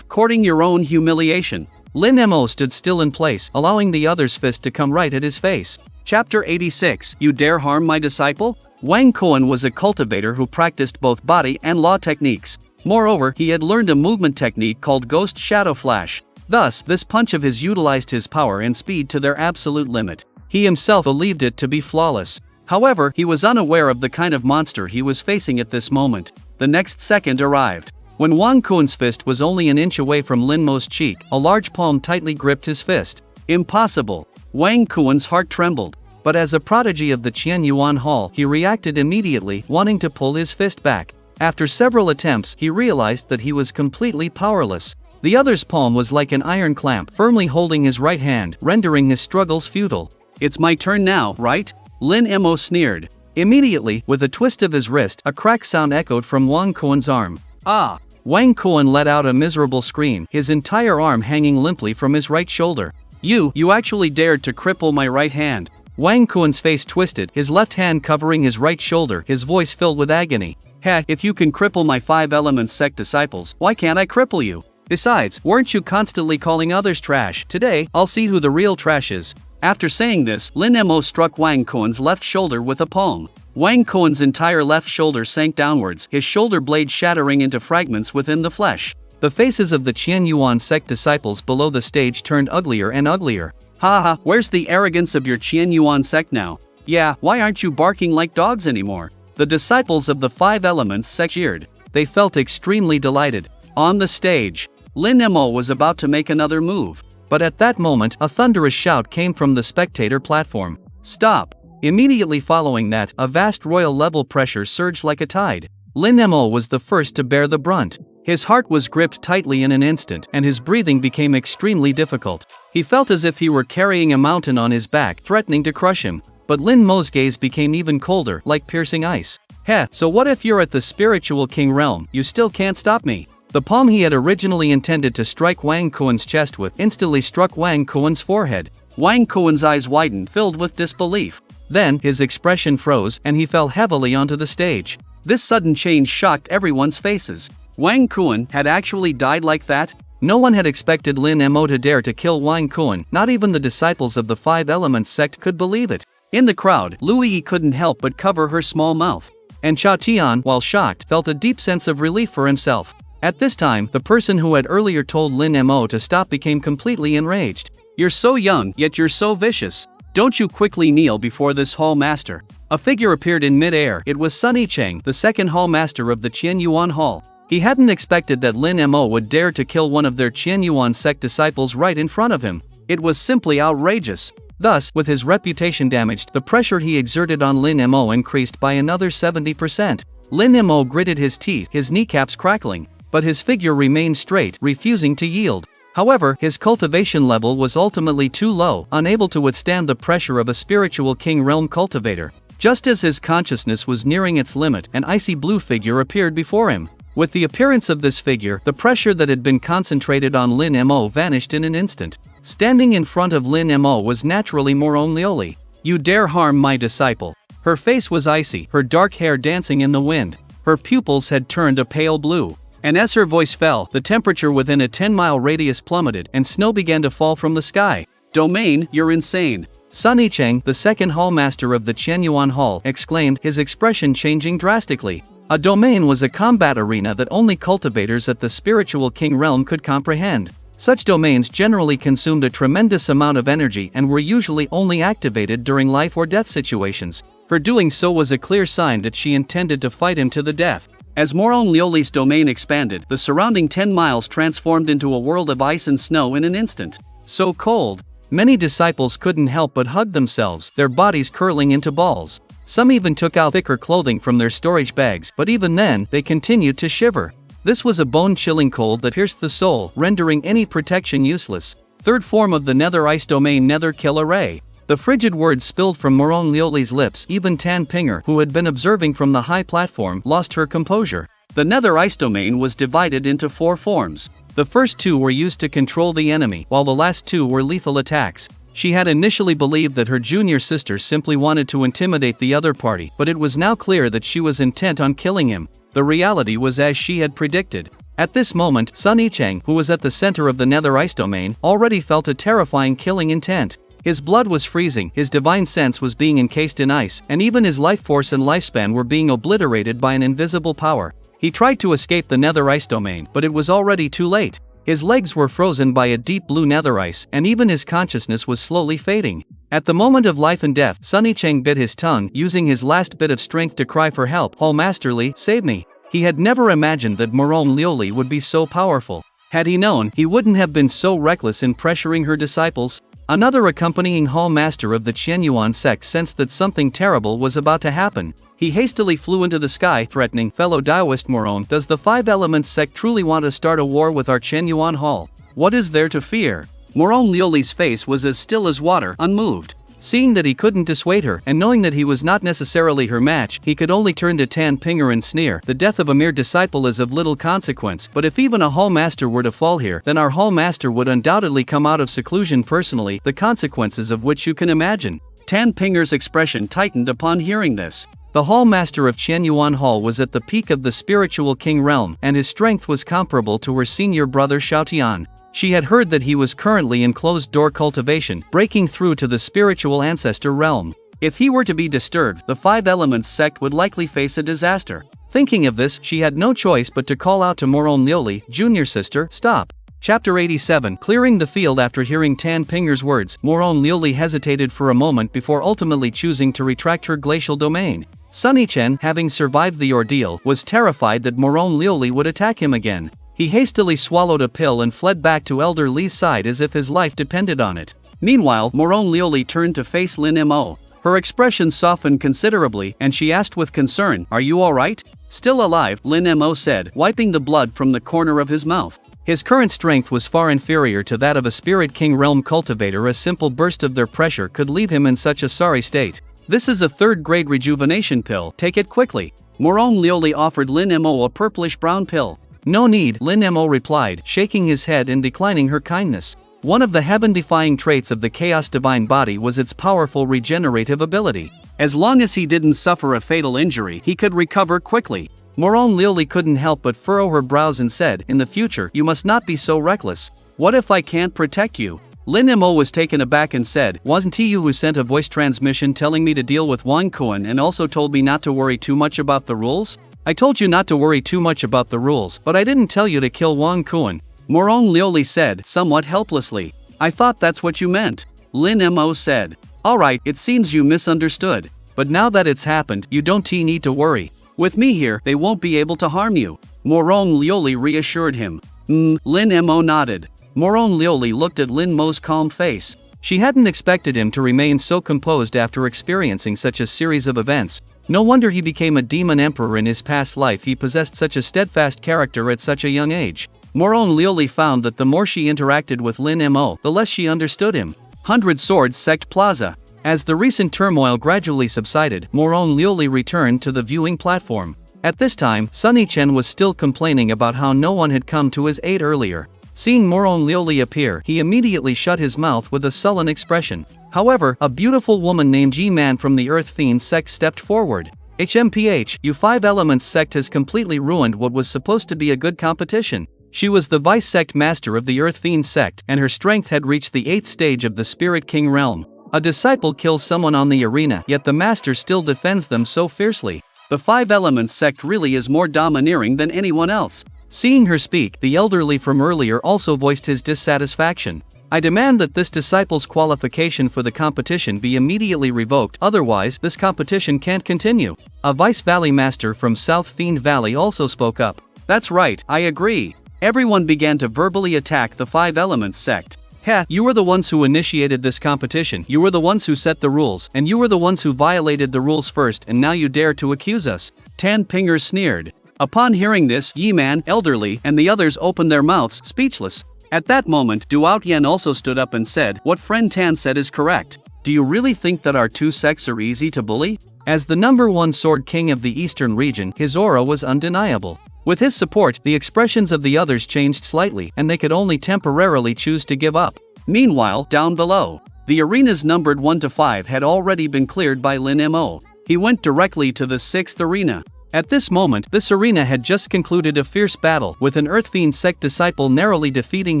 Speaker 3: Courting your own humiliation. Lin Mo stood still in place, allowing the other's fist to come right at his face. Chapter 86, You Dare Harm My Disciple? Wang Kuan was a cultivator who practiced both body and law techniques. Moreover, he had learned a movement technique called Ghost Shadow Flash. Thus, this punch of his utilized his power and speed to their absolute limit. He himself believed it to be flawless. However, he was unaware of the kind of monster he was facing at this moment. The next second arrived. When Wang Kuan's fist was only an inch away from Lin Mo's cheek, a large palm tightly gripped his fist. Impossible! Wang Kuan's heart trembled. But as a prodigy of the Qian Yuan Hall, he reacted immediately, wanting to pull his fist back. After several attempts, he realized that he was completely powerless. The other's palm was like an iron clamp, firmly holding his right hand, rendering his struggles futile. "It's my turn now, right?" Lin Mo sneered. Immediately, with a twist of his wrist, a crack sound echoed from Wang Kuan's arm. "Ah!" Wang Kuan let out a miserable scream, his entire arm hanging limply from his right shoulder. You actually dared to cripple my right hand." Wang Kuan's face twisted, his left hand covering his right shoulder, his voice filled with agony. "Heh, if you can cripple my 5 Elements sect disciples, why can't I cripple you? Besides, weren't you constantly calling others trash? Today, I'll see who the real trash is." After saying this, Lin Mo struck Wang Kuan's left shoulder with a palm. Wang Kuan's entire left shoulder sank downwards, his shoulder blade shattering into fragments within the flesh. The faces of the Qian Yuan sect disciples below the stage turned uglier and uglier. "Ha, where's the arrogance of your Qian Yuan sect now? Yeah, why aren't you barking like dogs anymore?" The disciples of the 5 Elements sect cheered. They felt extremely delighted. On the stage, Lin Mo was about to make another move. But at that moment, a thunderous shout came from the spectator platform. "Stop!" Immediately following that, a vast royal level pressure surged like a tide. Lin Mo was the first to bear the brunt. His heart was gripped tightly in an instant, and his breathing became extremely difficult. He felt as if he were carrying a mountain on his back, threatening to crush him. But Lin Mo's gaze became even colder, like piercing ice. "Heh, so what if you're at the spiritual king realm? You still can't stop me." The palm he had originally intended to strike Wang Kuan's chest with instantly struck Wang Kuan's forehead. Wang Kuan's eyes widened, filled with disbelief. Then, his expression froze, and he fell heavily onto the stage. This sudden change shocked everyone's faces. Wang Kuan had actually died like that? No one had expected Lin Mo to dare to kill Wang Kuan, not even the disciples of the 5 Elements sect could believe it. In the crowd, Lu Yi couldn't help but cover her small mouth. And Chao Tian, while shocked, felt a deep sense of relief for himself. At this time, the person who had earlier told Lin Mo to stop became completely enraged. "You're so young, yet you're so vicious. Don't you quickly kneel before this hall master." A figure appeared in mid-air. It was Sun Yicheng, the second hall master of the Qian Yuan Hall. He hadn't expected that Lin Mo would dare to kill one of their Qian Yuan sect disciples right in front of him. It was simply outrageous. Thus, with his reputation damaged, the pressure he exerted on Lin Mo increased by another 70%. Lin Mo gritted his teeth, his kneecaps crackling. But his figure remained straight, refusing to yield. However, his cultivation level was ultimately too low, unable to withstand the pressure of a spiritual king realm cultivator. Just as his consciousness was nearing its limit, an icy blue figure appeared before him. With the appearance of this figure, the pressure that had been concentrated on Lin Mo vanished in an instant. Standing in front of Lin Mo was naturally Moron Lioli. "You dare harm my disciple." Her face was icy, her dark hair dancing in the wind. Her pupils had turned a pale blue. And as her voice fell, the temperature within a 10-mile radius plummeted, and snow began to fall from the sky. Domain, you're insane.
Speaker 2: Sun Yicheng, the second hallmaster of the Qianyuan Hall, exclaimed, his expression changing drastically. A domain was a combat arena that only cultivators at the spiritual king realm could comprehend. Such domains generally consumed a tremendous amount of energy and were usually only activated during life or death situations. Her doing so was a clear sign that she intended to fight him to the death.
Speaker 3: As Morong Lioli's domain expanded, the surrounding 10 miles transformed into a world of ice and snow in an instant.
Speaker 2: So cold. Many disciples couldn't help but hug themselves, their bodies curling into balls. Some even took out thicker clothing from their storage bags, but even then, they continued to shiver. This was a bone-chilling cold that pierced the soul, rendering any protection useless. Third form of the Nether Ice Domain, Nether Killer Ray. The frigid words spilled from Morong Lioli's lips. Even Tan Pinger, who had been observing from the high platform, lost her composure.
Speaker 3: The Nether Ice Domain was divided into 4 forms.
Speaker 2: The first 2 were used to control the enemy, while the last 2 were lethal attacks. She had initially believed that her junior sister simply wanted to intimidate the other party, but it was now clear that she was intent on killing him. The reality was as she had predicted. At this moment, Sun Yicheng, who was at the center of the Nether Ice Domain, already felt a terrifying killing intent. His blood was freezing, his divine sense was being encased in ice, and even his life force and lifespan were being obliterated by an invisible power. He tried to escape the Nether Ice Domain, but it was already too late. His legs were frozen by a deep blue nether ice, and even his consciousness was slowly fading. At the moment of life and death, Sun Yicheng bit his tongue, using his last bit of strength to cry for help. Hallmasterly, save me. He had never imagined that Morong Lioli would be so powerful. Had he known, he wouldn't have been so reckless in pressuring her disciples. Another accompanying hallmaster of the Qianyuan sect sensed that something terrible was about to happen. He hastily flew into the sky, threatening, fellow Taoist Morong, does the Five Elements sect truly want to start a war with our Qianyuan Hall? What is there to fear?
Speaker 3: Morong Lioli's face was as still as water, unmoved.
Speaker 2: Seeing that he couldn't dissuade her, and knowing that he was not necessarily her match, he could only turn to Tan Pinger and sneer, the death of a mere disciple is of little consequence, but if even a hallmaster were to fall here, then our hallmaster would undoubtedly come out of seclusion personally, the consequences of which you can imagine.
Speaker 3: Tan Pinger's expression tightened upon hearing this.
Speaker 2: The hallmaster of Qianyuan Hall was at the peak of the spiritual king realm, and his strength was comparable to her senior brother Xiaotian. She had heard that he was currently in closed-door cultivation, breaking through to the spiritual ancestor realm. If he were to be disturbed, the Five Elements sect would likely face a disaster. Thinking of this, she had no choice but to call out to Morong Lioli, junior sister, stop. Chapter 87, Clearing the field. After hearing Tan Pinger's words, Morong Lioli hesitated for a moment before ultimately choosing to retract her glacial domain. Sun Yicheng, having survived the ordeal, was terrified that Morong Lioli would attack him again. He hastily swallowed a pill and fled back to Elder Li's side as if his life depended on it.
Speaker 3: Meanwhile, Morong Lioli turned to face Lin Mo. Her expression softened considerably, and she asked with concern, "Are you alright?" "Still alive," Lin Mo said, wiping the blood from the corner of his mouth.
Speaker 2: His current strength was far inferior to that of a Spirit King realm cultivator. A simple burst of their pressure could leave him in such a sorry state.
Speaker 3: "This is a third-grade rejuvenation pill, take it quickly." Morong Lioli offered Lin Mo a purplish-brown pill.
Speaker 2: "No need," Lin Mo replied, shaking his head and declining her kindness. One of the heaven-defying traits of the Chaos Divine Body was its powerful regenerative ability.
Speaker 3: As long as he didn't suffer a fatal injury, he could recover quickly.
Speaker 2: Morong Lioli couldn't help but furrow her brows and said, "In the future, you must not be so reckless."
Speaker 3: "What if I can't protect you?" Lin Mo was taken aback and said, "Wasn't he you who sent a voice transmission telling me to deal with Wang Kuan and also told me not to worry too much about the rules?"
Speaker 2: "I told you not to worry too much about the rules, but I didn't tell you to kill Wang Kuan,"
Speaker 3: Morong Lioli said, somewhat helplessly. "I thought that's what you meant," Lin Mo said. "Alright, it seems you misunderstood.
Speaker 2: But now that it's happened, you don't need to worry.
Speaker 3: With me here, they won't be able to harm you," Morong Lioli reassured him. Lin Mo nodded. Morong Lioli looked at Lin Mo's calm face.
Speaker 2: She hadn't expected him to remain so composed after experiencing such a series of events. No wonder he became a demon emperor in his past life. He possessed such a steadfast character at such a young age.
Speaker 3: Morong Lioli found that the more she interacted with Lin Mo, the less she understood him. 100 Swords Sect Plaza.
Speaker 2: As the recent turmoil gradually subsided, Morong Lioli returned to the viewing platform. At this time, Sun Yicheng was still complaining about how no one had come to his aid earlier. Seeing Morong Lioli appear, he immediately shut his mouth with a sullen expression. However, a beautiful woman named G-Man from the Earth Fiend sect stepped forward. "HMPH, you Five Elements sect has completely ruined what was supposed to be a good competition." She was the vice sect master of the Earth Fiend sect, and her strength had reached the 8th stage of the Spirit King realm. A disciple kills someone on the arena, yet the master still defends them so fiercely. The Five Elements sect really is more domineering than anyone else. Seeing her speak, the elderly from earlier also voiced his dissatisfaction. I demand that this disciple's qualification for the competition be immediately revoked, otherwise this competition can't continue. A Vice Valley master from South Fiend Valley also spoke up. That's right, I agree. Everyone began to verbally attack the Five Elements sect. Heh, you were the ones who initiated this competition, you were the ones who set the rules, and you were the ones who violated the rules first, and now you dare to accuse us. Tan Pinger sneered. Upon hearing this, Yi-Man, elderly, and the others opened their mouths, speechless. At that moment, Duoutian also stood up and said, "What friend Tan said is correct. Do you really think that our two sects are easy to bully?" As the #1 Sword King of the Eastern region, his aura was undeniable. With his support, the expressions of the others changed slightly, and they could only temporarily choose to give up. Meanwhile, down below, the arenas numbered 1 to 5 had already been cleared by Lin Mo. He went directly to the 6th arena. At this moment, this arena had just concluded a fierce battle, with an Earthfiend sect disciple narrowly defeating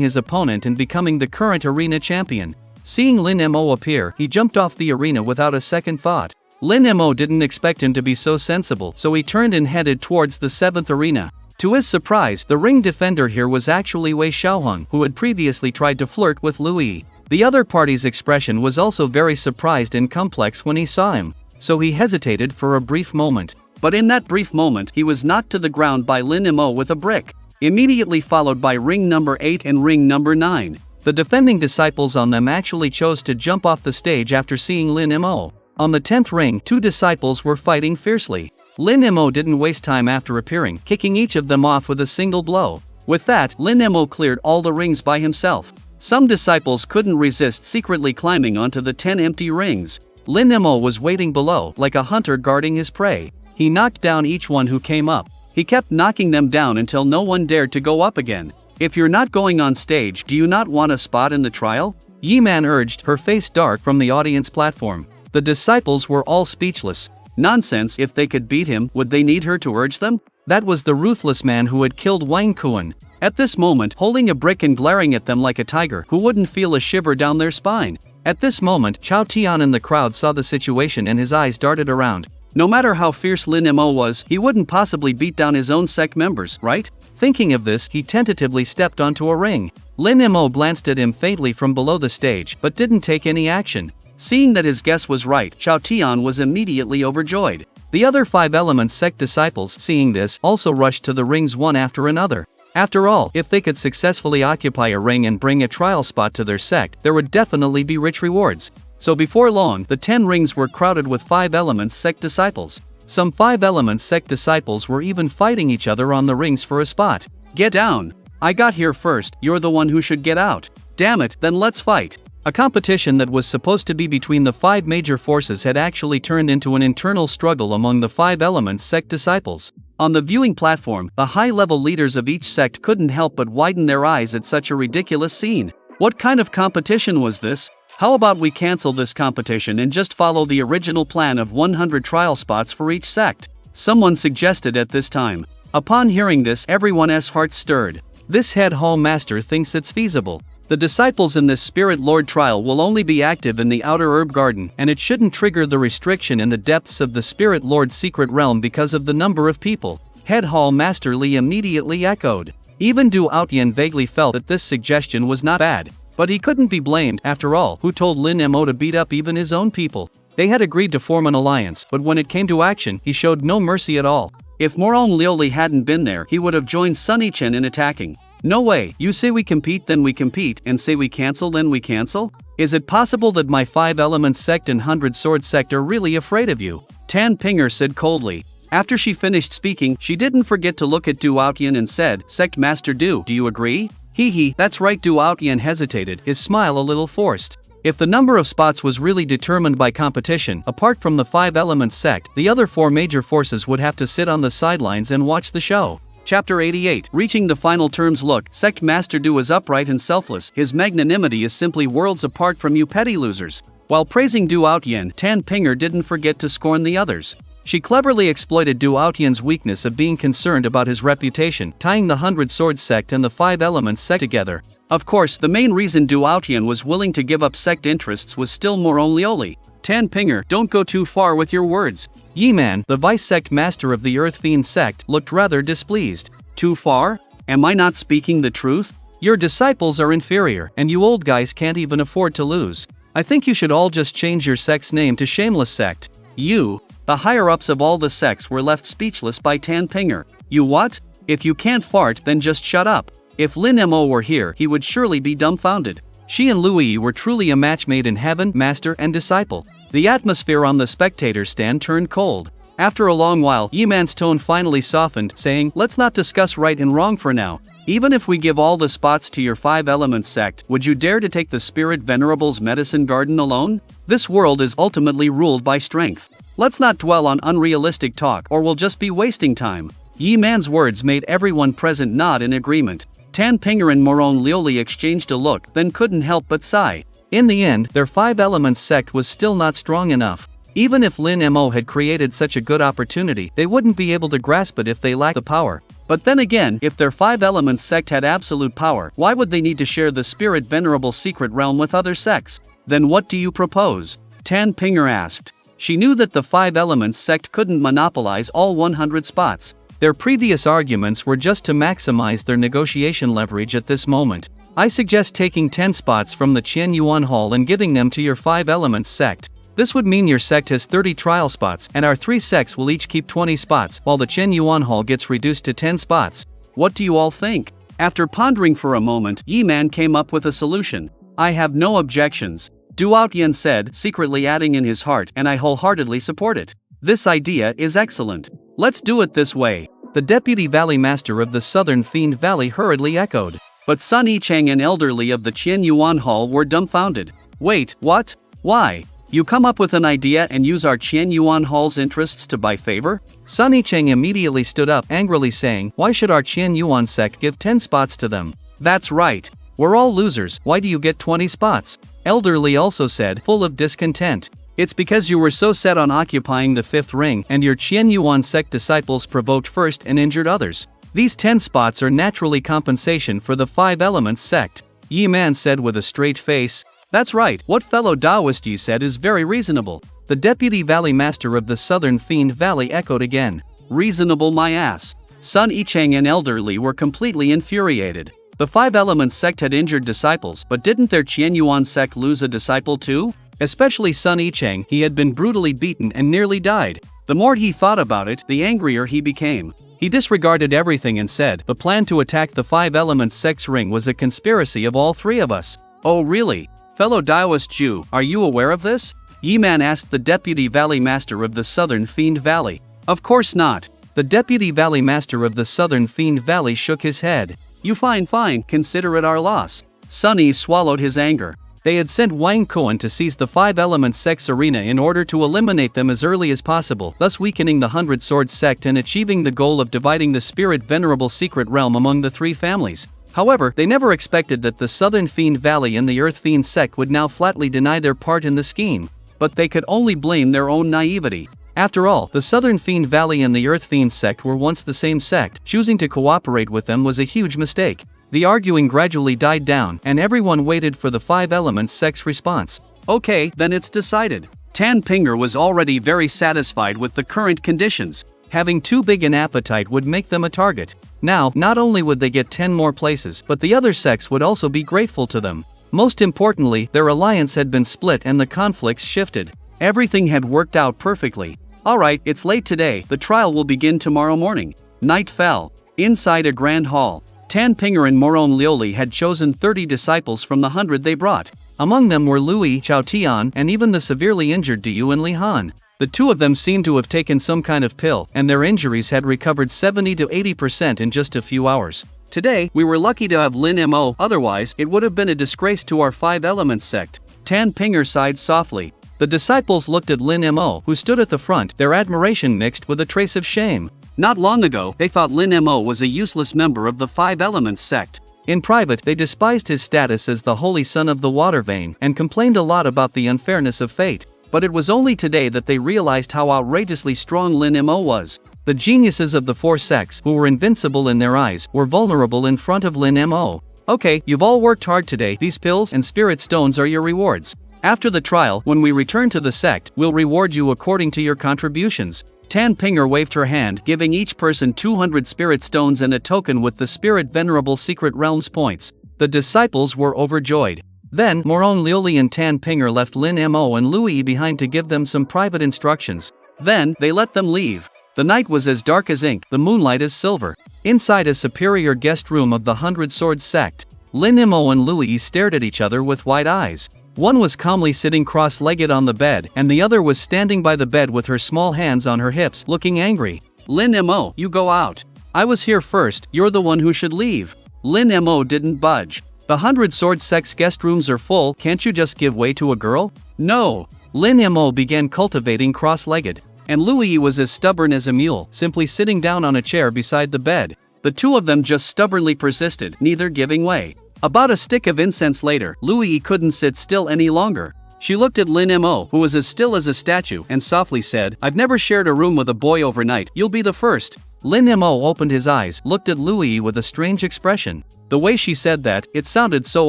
Speaker 2: his opponent and becoming the current arena champion. Seeing Lin Mo appear, he jumped off the arena without a second thought. Lin Mo didn't expect him to be so sensible, so he turned and headed towards the 7th arena. To his surprise, the ring defender here was actually Wei Xiaoheng, who had previously tried to flirt with Louis. The other party's expression was also very surprised and complex when he saw him, so he hesitated for a brief moment. But in that brief moment, he was knocked to the ground by Lin Mo with a brick, immediately followed by ring number 8 and ring number 9. The defending disciples on them actually chose to jump off the stage after seeing Lin Mo. On the 10th ring, two disciples were fighting fiercely. Lin Mo didn't waste time after appearing, kicking each of them off with a single blow. With that, Lin Mo cleared all the rings by himself. Some disciples couldn't resist secretly climbing onto the 10 empty rings. Lin Mo was waiting below, like a hunter guarding his prey. He knocked down each one who came up. He kept knocking them down until no one dared to go up again. "If you're not going on stage, do you not want a spot in the trial?" Yi-Man urged, her face dark from the audience platform. The disciples were all speechless. Nonsense, if they could beat him, would they need her to urge them? That was the ruthless man who had killed Wang Kuan. At this moment, holding a brick and glaring at them like a tiger, who wouldn't feel a shiver down their spine. At this moment, Chao Tian in the crowd saw the situation and his eyes darted around. No matter how fierce Lin Mo was, he wouldn't possibly beat down his own sect members, right? Thinking of this, he tentatively stepped onto a ring. Lin Mo glanced at him faintly from below the stage, but didn't take any action. Seeing that his guess was right, Chao Tian was immediately overjoyed. The other Five Elements sect disciples, seeing this, also rushed to the rings one after another. After all, if they could successfully occupy a ring and bring a trial spot to their sect, there would definitely be rich rewards. So before long, the 10 rings were crowded with Five Elements sect disciples. Some Five Elements sect disciples were even fighting each other on the rings for a spot. "Get down! I got here first, you're the one who should get out. Damn it, then let's fight." A competition that was supposed to be between the 5 major forces had actually turned into an internal struggle among the Five Elements sect disciples. On the viewing platform, the high-level leaders of each sect couldn't help but widen their eyes at such a ridiculous scene. What kind of competition was this? How about we cancel this competition and just follow the original plan of 100 trial spots for each sect? Someone suggested at this time. Upon hearing this, everyone's heart stirred. This head hall master thinks it's feasible. The disciples in this Spirit Lord trial will only be active in the Outer Herb Garden, and it shouldn't trigger the restriction in the depths of the Spirit Lord's secret realm because of the number of people. Head hall master Li immediately echoed. Even Du Outyan vaguely felt that this suggestion was not bad. But he couldn't be blamed, after all, who told Lin Mo to beat up even his own people? They had agreed to form an alliance, but when it came to action, he showed no mercy at all. If Moron Liuli hadn't been there, he would have joined Sunny Chen in attacking. No way, you say we compete then we compete, and say we cancel then we cancel? Is it possible that my Five Elements sect and 100 Sword sect are really afraid of you? Tan Pinger said coldly. After she finished speaking, she didn't forget to look at Du Outyan and said, "Sect Master Du, do you agree?" Hee, that's right. Du Outyan hesitated, his smile a little forced. If the number of spots was really determined by competition, apart from the Five Elements sect, the other 4 major forces would have to sit on the sidelines and watch the show. Chapter 88. Reaching the final terms. Look, Sect Master Du is upright and selfless, his magnanimity is simply worlds apart from you petty losers. While praising Du Outyan, Tan Pinger didn't forget to scorn the others.
Speaker 3: She cleverly exploited Du Aotian's weakness of being concerned about his reputation, tying the 100 Swords sect and the 5 Elements sect together. Of course, the main reason Du Aotian was willing to give up sect interests was still more only. Tan Pinger, don't go too far with your words. Yi Man, the vice sect master of the Earth Fiend sect, looked rather displeased. Too far? Am I not speaking the truth? Your disciples are inferior, and you old guys can't even afford to lose. I think you should all just change your sect's name to Shameless Sect. You, the higher-ups of all the sects, were left speechless by Tan Pinger. You what? If you can't fart, then just shut up. If Lin Mo were here, he would surely be dumbfounded. She and Louis were truly a match made in heaven, master and disciple. The atmosphere on the spectator stand turned cold. After a long while, Yi Man's tone finally softened, saying, let's not discuss right and wrong for now. Even if we give all the spots to your 5 Elements sect, would you dare to take the Spirit Venerable's medicine garden alone? This world is ultimately ruled by strength. Let's not dwell on unrealistic talk or we'll just be wasting time. Yi Man's words made everyone present nod in agreement. Tan Pinger and Moron Lioli exchanged a look, then couldn't help but sigh. In the end, their 5 Elements sect was still not strong enough. Even if Lin Mo had created such a good opportunity, they wouldn't be able to grasp it if they lacked the power. But then again, if their 5 Elements sect had absolute power, why would they need to share the Spirit Venerable secret realm with other sects? Then what do you propose? Tan Pinger asked. She knew that the 5 Elements sect couldn't monopolize all 100 spots. Their previous arguments were just to maximize their negotiation leverage at this moment. I suggest taking 10 spots from the Qian Yuan Hall and giving them to your 5 Elements sect. This would mean your sect has 30 trial spots, and our 3 sects will each keep 20 spots, while the Qian Yuan Hall gets reduced to 10 spots. What do you all think? After pondering for a moment, Yi Man came up with a solution. I have no objections, Du Aotian said, secretly adding in his heart, and I wholeheartedly support it. This idea is excellent. Let's do it this way. The Deputy Valley Master of the Southern Fiend Valley hurriedly echoed. But Sun Yichang and elderly of the Qian Yuan Hall were dumbfounded. Wait, what? Why? You come up with an idea and use our Qian Yuan Hall's interests to buy favor? Sun Yichang immediately stood up, angrily saying, why should our Qian Yuan sect give 10 spots to them? That's right. We're all losers, why do you get 20 spots? Elderly also said, full of discontent. It's because you were so set on occupying the 5th ring and your Qian Yuan sect disciples provoked first and injured others. These 10 spots are naturally compensation for the 5 Elements sect. Yi Man said with a straight face. That's right, what fellow Taoist you said is very reasonable. The Deputy Valley Master of the Southern Fiend Valley echoed again. Reasonable my ass. Sun Yichang and elderly were completely infuriated. The 5 Elements sect had injured disciples, but didn't their Qian Yuan sect lose a disciple too? Especially Sun Yichang, he had been brutally beaten and nearly died. The more he thought about it, the angrier he became. He disregarded everything and said, the plan to attack the 5 Elements sect's ring was a conspiracy of all 3 of us. Oh really? Fellow Taoist Jew, are you aware of this? Yi Man asked the Deputy Valley Master of the Southern Fiend Valley. Of course not. The Deputy Valley Master of the Southern Fiend Valley shook his head. You fine, consider it our loss. Sunny swallowed his anger. They had sent Wang Kuan to seize the 5 Elements sect's arena in order to eliminate them as early as possible, thus weakening the 100 Swords sect and achieving the goal of dividing the Spirit Venerable secret realm among the 3 families. However, they never expected that the Southern Fiend Valley and the Earth Fiend sect would now flatly deny their part in the scheme. But they could only blame their own naivety. After all, the Southern Fiend Valley and the Earth Fiend sect were once the same sect. Choosing to cooperate with them was a huge mistake. The arguing gradually died down, and everyone waited for the 5 Elements sect's response. Okay, then it's decided. Tan Pinger was already very satisfied with the current conditions. Having too big an appetite would make them a target. Now, not only would they get 10 more places, but the other sects would also be grateful to them. Most importantly, their alliance had been split and the conflicts shifted. Everything had worked out perfectly. Alright, it's late today, the trial will begin tomorrow morning. Night fell. Inside a grand hall, Tan Pinger and Moron Lioli had chosen 30 disciples from the 100 they brought. Among them were Louis, Chao Tian, and even the severely injured Diyu and Li Han. The 2 of them seemed to have taken some kind of pill, and their injuries had recovered 70 to 80% in just a few hours. Today, we were lucky to have Lin Mo, otherwise, it would have been a disgrace to our 5 Elements sect. Tan Pinger sighed softly. The disciples looked at Lin Mo, who stood at the front, their admiration mixed with a trace of shame. Not long ago, they thought Lin Mo was a useless member of the 5 Elements sect. In private, they despised his status as the holy son of the water vein and complained a lot about the unfairness of fate. but it was only today that they realized how outrageously strong Lin Mo was. The geniuses of the four sects, who were invincible in their eyes, were vulnerable in front of Lin Mo. Okay, you've all worked hard today, these pills and spirit stones are your rewards. After the trial, when we return to the sect, we'll reward you according to your contributions. Tan Pinger waved her hand, giving each person 200 spirit stones and a token with the spirit venerable secret realms points. The disciples were overjoyed. Then, Moron Lioli and Tan Pinger left Lin Mo and Louis behind to give them some private instructions. Then, they let them leave. The night was as dark as ink, the moonlight as silver. Inside a superior guest room of the 100 Swords sect, Lin Mo and Louis stared at each other with wide eyes. One was calmly sitting cross-legged on the bed, and the other was standing by the bed with her small hands on her hips, looking angry. Lin Mo, you go out. I was here first, you're the one who should leave. Lin Mo didn't budge. The 100 Swords sect's guest rooms are full, can't you just give way to a girl? No. Lin Mo began cultivating cross-legged. And Louis was as stubborn as a mule, simply sitting down on a chair beside the bed. The two of them just stubbornly persisted, neither giving way. About a stick of incense later, Louis couldn't sit still any longer. She looked at Lin Mo, who was as still as a statue, and softly said, I've never shared a room with a boy overnight, you'll be the first. Lin Mo opened his eyes, looked at Louis with a strange expression. The way she said that, it sounded so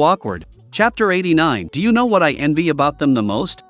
Speaker 3: awkward. Chapter 89. Do you know what I envy about them the most?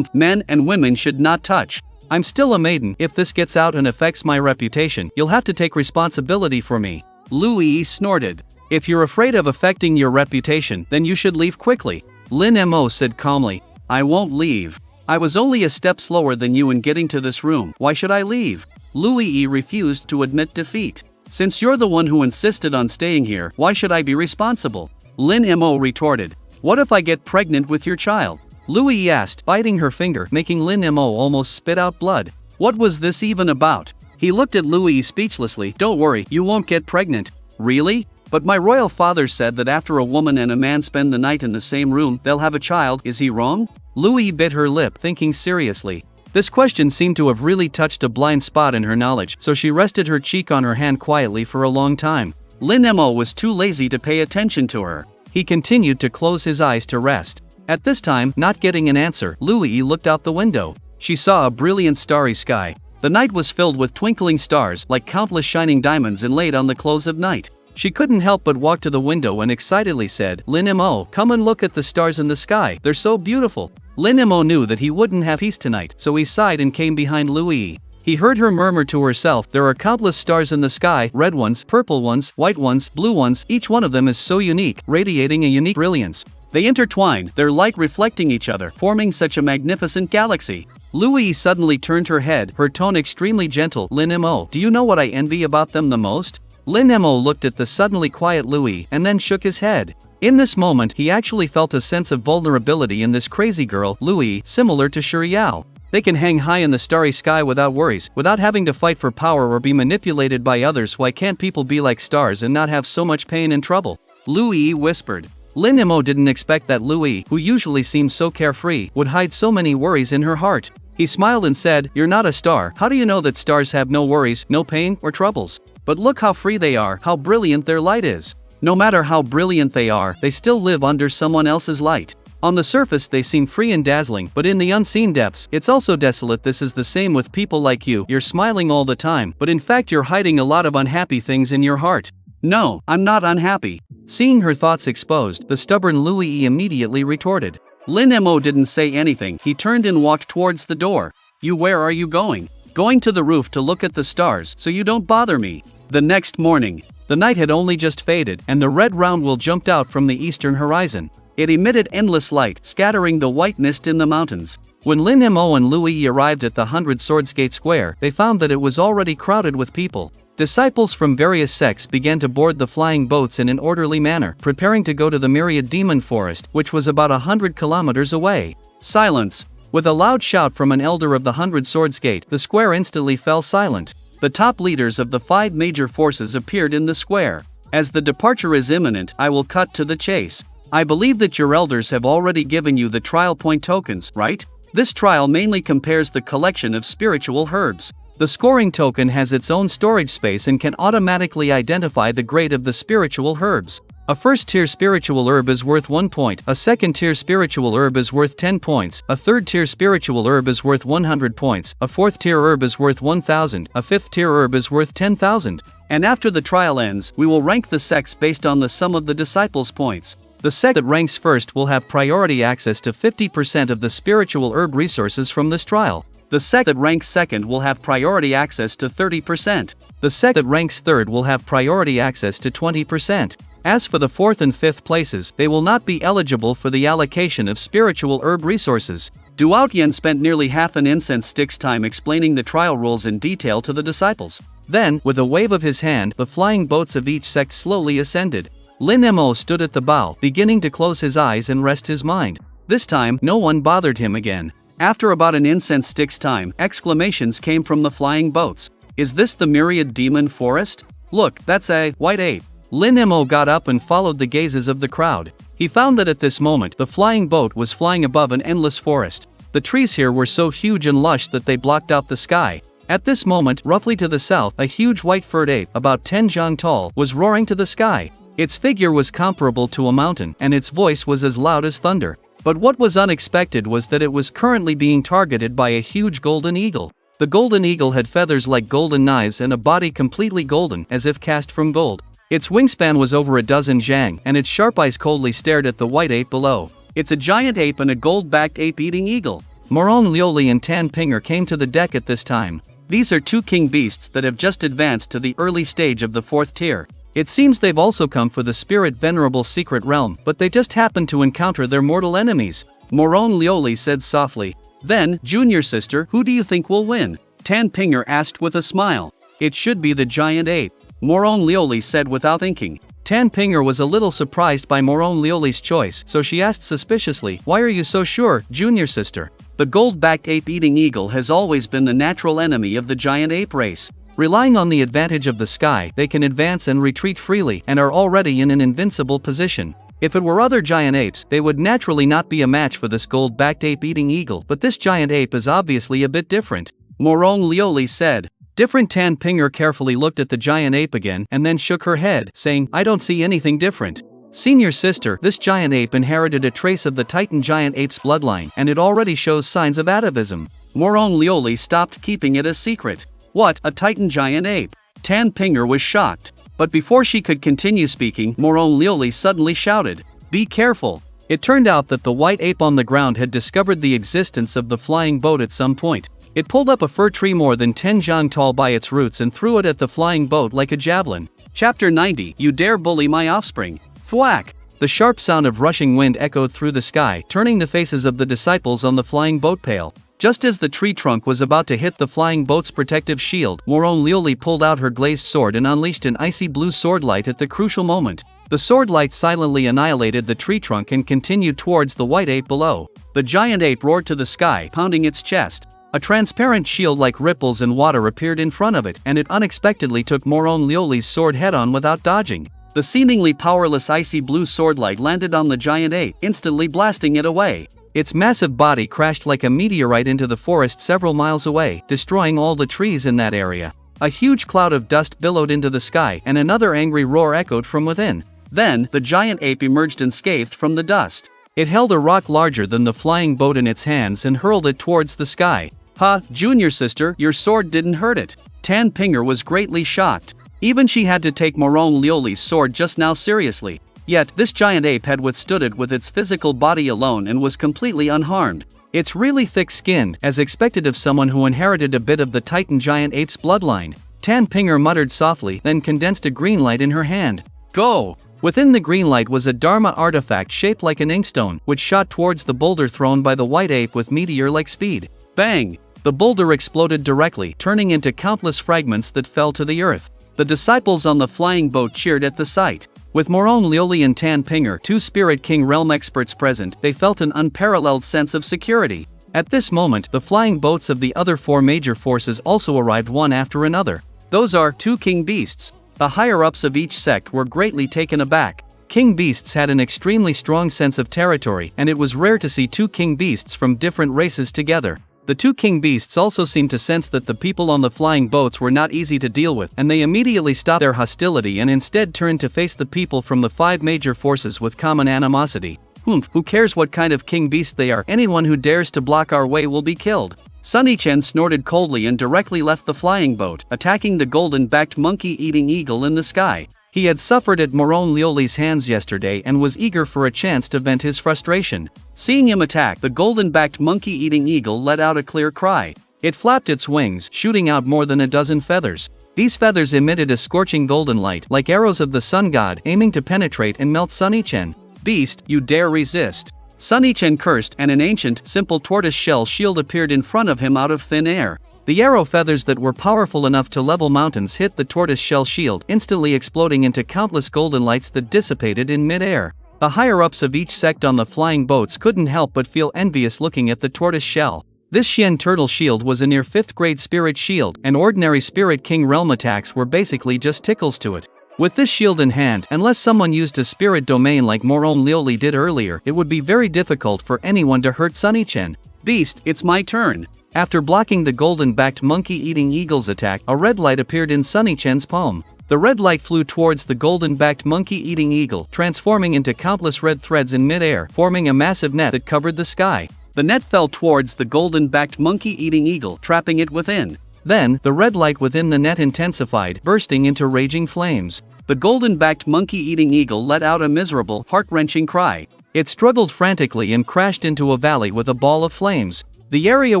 Speaker 3: Men and women should not touch. I'm still a maiden, if this gets out and affects my reputation, you'll have to take responsibility for me. Louis snorted. If you're afraid of affecting your reputation, then you should leave quickly. Lin Mo said calmly, I won't leave. I was only a step slower than you in getting to this room, why should I leave? Louis refused to admit defeat. Since you're the one who insisted on staying here, why should I be responsible? Lin Mo retorted, what if I get pregnant with your child? Louis asked, biting her finger, making Lin Mo almost spit out blood. What was this even about? He looked at Louis speechlessly, don't worry, you won't get pregnant. Really? But my royal father said that after a woman and a man spend the night in the same room, they'll have a child, is he wrong? Louis bit her lip, thinking seriously. This question seemed to have really touched a blind spot in her knowledge, so she rested her cheek on her hand quietly for a long time. Lin Mo was too lazy to pay attention to her. He continued to close his eyes to rest. At this time, not getting an answer, Louis looked out the window. She saw a brilliant starry sky. The night was filled with twinkling stars, like countless shining diamonds inlaid on the close of night. She couldn't help but walk to the window and excitedly said, Lin Mo, come and look at the stars in the sky, they're so beautiful. Lin Mo knew that he wouldn't have peace tonight, so he sighed and came behind Louis. He heard her murmur to herself, there are countless stars in the sky, red ones, purple ones, white ones, blue ones, each one of them is so unique, radiating a unique brilliance. They intertwine, their light reflecting each other, forming such a magnificent galaxy. Louis suddenly turned her head, her tone extremely gentle, Lin Mo, do you know what I envy about them the most? Lin Mo looked at the suddenly quiet Louis and then shook his head. In this moment, he actually felt a sense of vulnerability in this crazy girl, Louis, similar to Shuriao. They can hang high in the starry sky without worries, without having to fight for power or be manipulated by others. Why can't people be like stars and not have so much pain and trouble? Louis whispered. Lin Mo didn't expect that Louis, who usually seems so carefree, would hide so many worries in her heart. He smiled and said, you're not a star, how do you know that stars have no worries, no pain, or troubles? But look how free they are, how brilliant their light is. No matter how brilliant they are, they still live under someone else's light. On the surface they seem free and dazzling, but in the unseen depths, it's also desolate. This is the same with people like you. You're smiling all the time, but in fact you're hiding a lot of unhappy things in your heart. No, I'm not unhappy. Seeing her thoughts exposed, the stubborn Louis immediately retorted. Lin Mo didn't say anything. He turned and walked towards the door. Where are you going? Going to the roof to look at the stars, so you don't bother me. The next morning, the night had only just faded, and the red round wheel jumped out from the eastern horizon. It emitted endless light, scattering the white mist in the mountains. When Lin Mo and Louis arrived at the 100 Swords Gate Square, they found that it was already crowded with people. Disciples from various sects began to board the flying boats in an orderly manner, preparing to go to the Myriad Demon Forest, which was about 100 kilometers away. Silence! With a loud shout from an elder of the 100 Swords Gate, the square instantly fell silent. The top leaders of the 5 major forces appeared in the square. As the departure is imminent, I will cut to the chase. I believe that your elders have already given you the trial point tokens, right? This trial mainly compares the collection of spiritual herbs. The scoring token has its own storage space and can automatically identify the grade of the spiritual herbs.
Speaker 2: A first-tier spiritual herb is worth 1 point, a second-tier spiritual herb is worth 10 points, a third-tier spiritual herb is worth 100 points, a fourth-tier herb is worth 1,000, a fifth-tier herb is worth 10,000.
Speaker 3: And after the trial ends, we will rank the sects based on the sum of the disciples' points.
Speaker 2: The sect that ranks first will have priority access to 50% of the spiritual herb resources from this trial.
Speaker 3: The sect that ranks second will have priority access to 30%.
Speaker 2: The sect that ranks third will have priority access to 20%. As for the fourth and fifth places, they will not be eligible for the allocation of spiritual herb resources.
Speaker 3: Duoutian spent nearly half an incense stick's time explaining the trial rules in detail to the disciples.
Speaker 2: Then, with a wave of his hand, the flying boats of each sect slowly ascended. Lin Mo stood at the bow, beginning to close his eyes and rest his mind.
Speaker 3: This time, no one bothered him again. After about an incense stick's time, exclamations came from the flying boats. Is this the myriad demon forest? Look, that's a white ape.
Speaker 2: Lin Mo got up and followed the gazes of the crowd. He found that at this moment, the flying boat was flying above an endless forest. The trees here were so huge and lush that they blocked out the sky. At this moment, roughly to the south, a huge white-furred ape, about 10 jang tall, was roaring to the sky. Its figure was comparable to a mountain, and its voice was as loud as thunder. But what was unexpected was that it was currently being targeted by a huge golden eagle. The golden eagle had feathers like golden knives and a body completely golden, as if cast from gold. Its wingspan was over a dozen jang, and its sharp eyes coldly stared at the white ape below.
Speaker 3: It's a giant ape and a gold-backed ape-eating eagle.
Speaker 2: Moron Lioli and Tan Pinger came to the deck at this time.
Speaker 3: These are two king beasts that have just advanced to the early stage of the fourth tier.
Speaker 2: It seems they've also come for the spirit venerable secret realm, but they just happened to encounter their mortal enemies.
Speaker 3: Moron Lioli said softly. Then, junior sister, who do you think will win? Tan Pinger asked with a smile. It should be the giant ape. Moron Lioli said without thinking.
Speaker 2: Tan Pinger was a little surprised by Moron Lioli's choice, so she asked suspiciously, "Why are you so sure, junior sister?"
Speaker 3: The gold-backed ape-eating eagle has always been the natural enemy of the giant ape race.
Speaker 2: Relying on the advantage of the sky, they can advance and retreat freely and are already in an invincible position. If it were other giant apes, they would naturally not be a match for this gold-backed ape-eating eagle, but this giant ape is obviously a bit different.
Speaker 3: Moron Lioli said.
Speaker 2: Different. Tan Pinger carefully looked at the giant ape again and then shook her head, saying, "I don't see anything different." Senior sister, this giant ape inherited a trace of the Titan giant ape's bloodline, and it already shows signs of atavism.
Speaker 3: Moron Lioli stopped keeping it a secret. What, a Titan giant ape? Tan Pinger was shocked. But before she could continue speaking, Moron Lioli suddenly shouted, "Be careful!"
Speaker 2: It turned out that the white ape on the ground had discovered the existence of the flying boat at some point. It pulled up a fir tree more than 10 jang tall by its roots and threw it at the flying boat like a javelin.
Speaker 3: Chapter 90, You Dare Bully My Offspring. Thwack!
Speaker 2: The sharp sound of rushing wind echoed through the sky, turning the faces of the disciples on the flying boat pale. Just as the tree trunk was about to hit the flying boat's protective shield, Moron Lioli pulled out her glazed sword and unleashed an icy blue sword light at the crucial moment. The sword light silently annihilated the tree trunk and continued towards the white ape below.
Speaker 3: The giant ape roared to the sky, pounding its chest.
Speaker 2: A transparent shield like ripples in water appeared in front of it, and it unexpectedly took Moron Lioli's sword head-on without dodging.
Speaker 3: The seemingly powerless icy blue sword light landed on the giant ape, instantly blasting it away.
Speaker 2: Its massive body crashed like a meteorite into the forest several miles away, destroying all the trees in that area. A huge cloud of dust billowed into the sky, and another angry roar echoed from within.
Speaker 3: Then, the giant ape emerged unscathed from the dust.
Speaker 2: It held a rock larger than the flying boat in its hands and hurled it towards the sky.
Speaker 3: "Ha, junior sister, your sword didn't hurt it." Tan Pinger was greatly shocked. Even she had to take Moron Lioli's sword just now seriously. Yet, this giant ape had withstood it with its physical body alone and was completely unharmed.
Speaker 2: It's really thick-skinned, as expected of someone who inherited a bit of the Titan giant ape's bloodline. Tan Pinger muttered softly, then condensed a green light in her hand.
Speaker 3: "Go!"
Speaker 2: Within the green light was a Dharma artifact shaped like an inkstone, which shot towards the boulder thrown by the white ape with meteor-like speed.
Speaker 3: Bang!
Speaker 2: The boulder exploded directly, turning into countless fragments that fell to the earth.
Speaker 3: The disciples on the flying boat cheered at the sight.
Speaker 2: With Moron Lioli and Tan Pinger, two Spirit King realm experts present, they felt an unparalleled sense of security. At this moment, the flying boats of the other four major forces also arrived one after another.
Speaker 3: Those are two king beasts. The higher-ups of each sect were greatly taken aback.
Speaker 2: King beasts had an extremely strong sense of territory, and it was rare to see two king beasts from different races together.
Speaker 3: The two king beasts also seemed to sense that the people on the flying boats were not easy to deal with, and they immediately stopped their hostility and instead turned to face the people from the 5 major forces with common animosity. Who cares what kind of king beast they are? Anyone who dares to block our way will be killed. Sunny-chan snorted coldly and directly left the flying boat, attacking the golden-backed monkey-eating eagle in the sky. He had suffered at Moron Lioli's hands yesterday and was eager for a chance to vent his frustration. Seeing him attack, the golden-backed monkey-eating eagle let out a clear cry. It flapped its wings, shooting out more than a dozen feathers. These feathers emitted a scorching golden light, like arrows of the sun god, aiming to penetrate and melt Sunny-chan. "Beast, you dare resist!" Sunny-chan cursed, and an ancient, simple tortoise-shell shield appeared in front of him out of thin air. The arrow feathers that were powerful enough to level mountains hit the tortoise-shell shield, instantly exploding into countless golden lights that dissipated in mid-air. The higher-ups of each sect on the flying boats couldn't help but feel envious looking at the tortoise-shell. This Xian turtle shield was a near 5th grade spirit shield, and ordinary Spirit King realm attacks were basically just tickles to it. With this shield in hand, unless someone used a spirit domain like Moron Lioli did earlier, it would be very difficult for anyone to hurt Sunny-chan. "Beast, it's my turn." After blocking the golden-backed monkey-eating eagle's attack, a red light appeared in Sunny-chan's palm. The red light flew towards the golden-backed monkey-eating eagle, transforming into countless red threads in mid-air, forming a massive net that covered the sky. The net fell towards the golden-backed monkey-eating eagle, trapping it within. Then, the red light within the net intensified, bursting into raging flames. The golden-backed monkey-eating eagle let out a miserable, heart-wrenching cry. It struggled frantically and crashed into a valley with a ball of flames. The area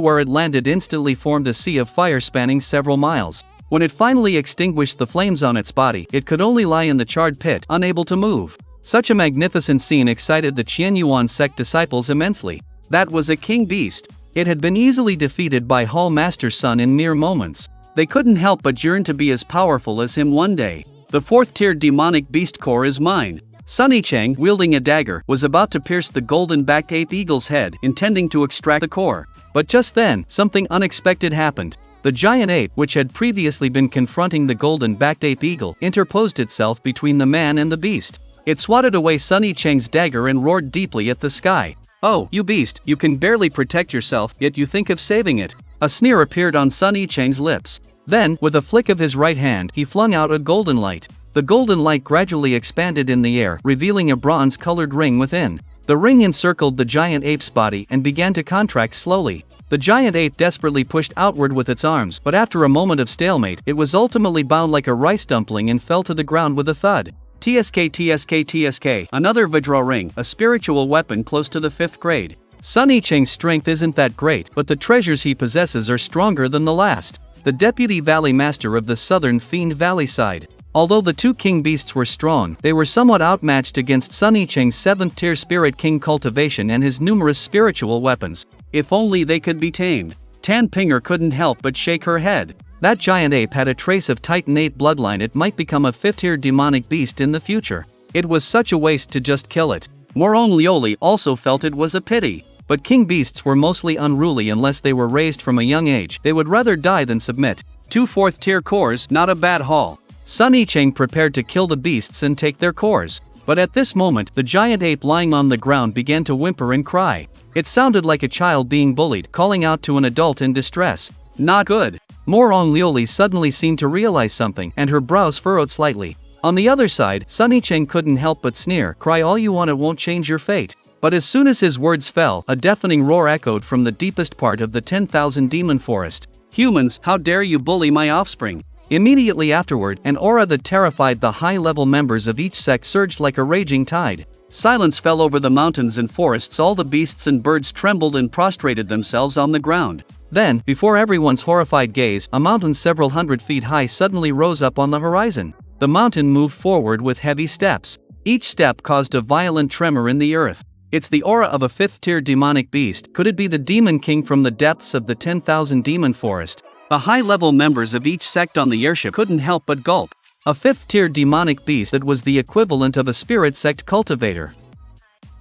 Speaker 3: where it landed instantly formed a sea of fire spanning several miles. When it finally extinguished the flames on its body, it could only lie in the charred pit, unable to move. Such a magnificent scene excited the Qianyuan sect disciples immensely. That was a king beast. It had been easily defeated by Hall Master's son in mere moments. They couldn't help but yearn to be as powerful as him one day. "The 4th-tier demonic beast core is mine." Sunny-chan, wielding a dagger, was about to pierce the golden-backed ape eagle's head, intending to extract the core. But just then, something unexpected happened. The giant ape, which had previously been confronting the golden-backed ape eagle, interposed itself between the man and the beast. It swatted away Sunny-chan's dagger and roared deeply at the sky. "Oh, you beast, you can barely protect yourself, yet you think of saving it." A sneer appeared on Sunny-chan's lips. Then, with a flick of his right hand, he flung out a golden light. The golden light gradually expanded in the air, revealing a bronze-colored ring within. The ring encircled the giant ape's body and began to contract slowly. The giant ape desperately pushed outward with its arms, but after a moment of stalemate, it was ultimately bound like a rice dumpling and fell to the ground with a thud. TSK, another Vajra ring, a spiritual weapon close to the 5th grade. Sunny-chan's strength isn't that great, but the treasures he possesses are stronger than the last. The deputy valley master of the southern Fiend Valley side. Although the two king beasts were strong, they were somewhat outmatched against Sunny-chan's 7th-tier Spirit King cultivation and his numerous spiritual weapons. If only they could be tamed. Tan Pinger couldn't help but shake her head. That giant ape had a trace of Titan 8 bloodline. It might become a 5th-tier demonic beast in the future. It was such a waste to just kill it. Moron Lioli also felt it was a pity. But king beasts were mostly unruly unless they were raised from a young age. They would rather die than submit. 2 4th-tier cores, not a bad haul. Sunny-chan prepared to kill the beasts and take their cores. But at this moment, the giant ape lying on the ground began to whimper and cry. It sounded like a child being bullied, calling out to an adult in distress. Not good. Moron Lioli suddenly seemed to realize something, and her brows furrowed slightly. On the other side, Sunny-chan couldn't help but sneer. "Cry all you want, it won't change your fate." But as soon as his words fell, a deafening roar echoed from the deepest part of the 10,000 demon forest. "Humans, how dare you bully my offspring!" Immediately afterward, an aura that terrified the high-level members of each sect surged like a raging tide. Silence fell over the mountains and forests. All the beasts and birds trembled and prostrated themselves on the ground. Then, before everyone's horrified gaze, a mountain several hundred feet high suddenly rose up on the horizon. The mountain moved forward with heavy steps. Each step caused a violent tremor in the earth. It's the aura of a 5th-tier demonic beast. Could it be the Demon King from the depths of the 10,000 demon forest? The high-level members of each sect on the airship couldn't help but gulp. A 5th-tier demonic beast that was the equivalent of a spirit sect cultivator.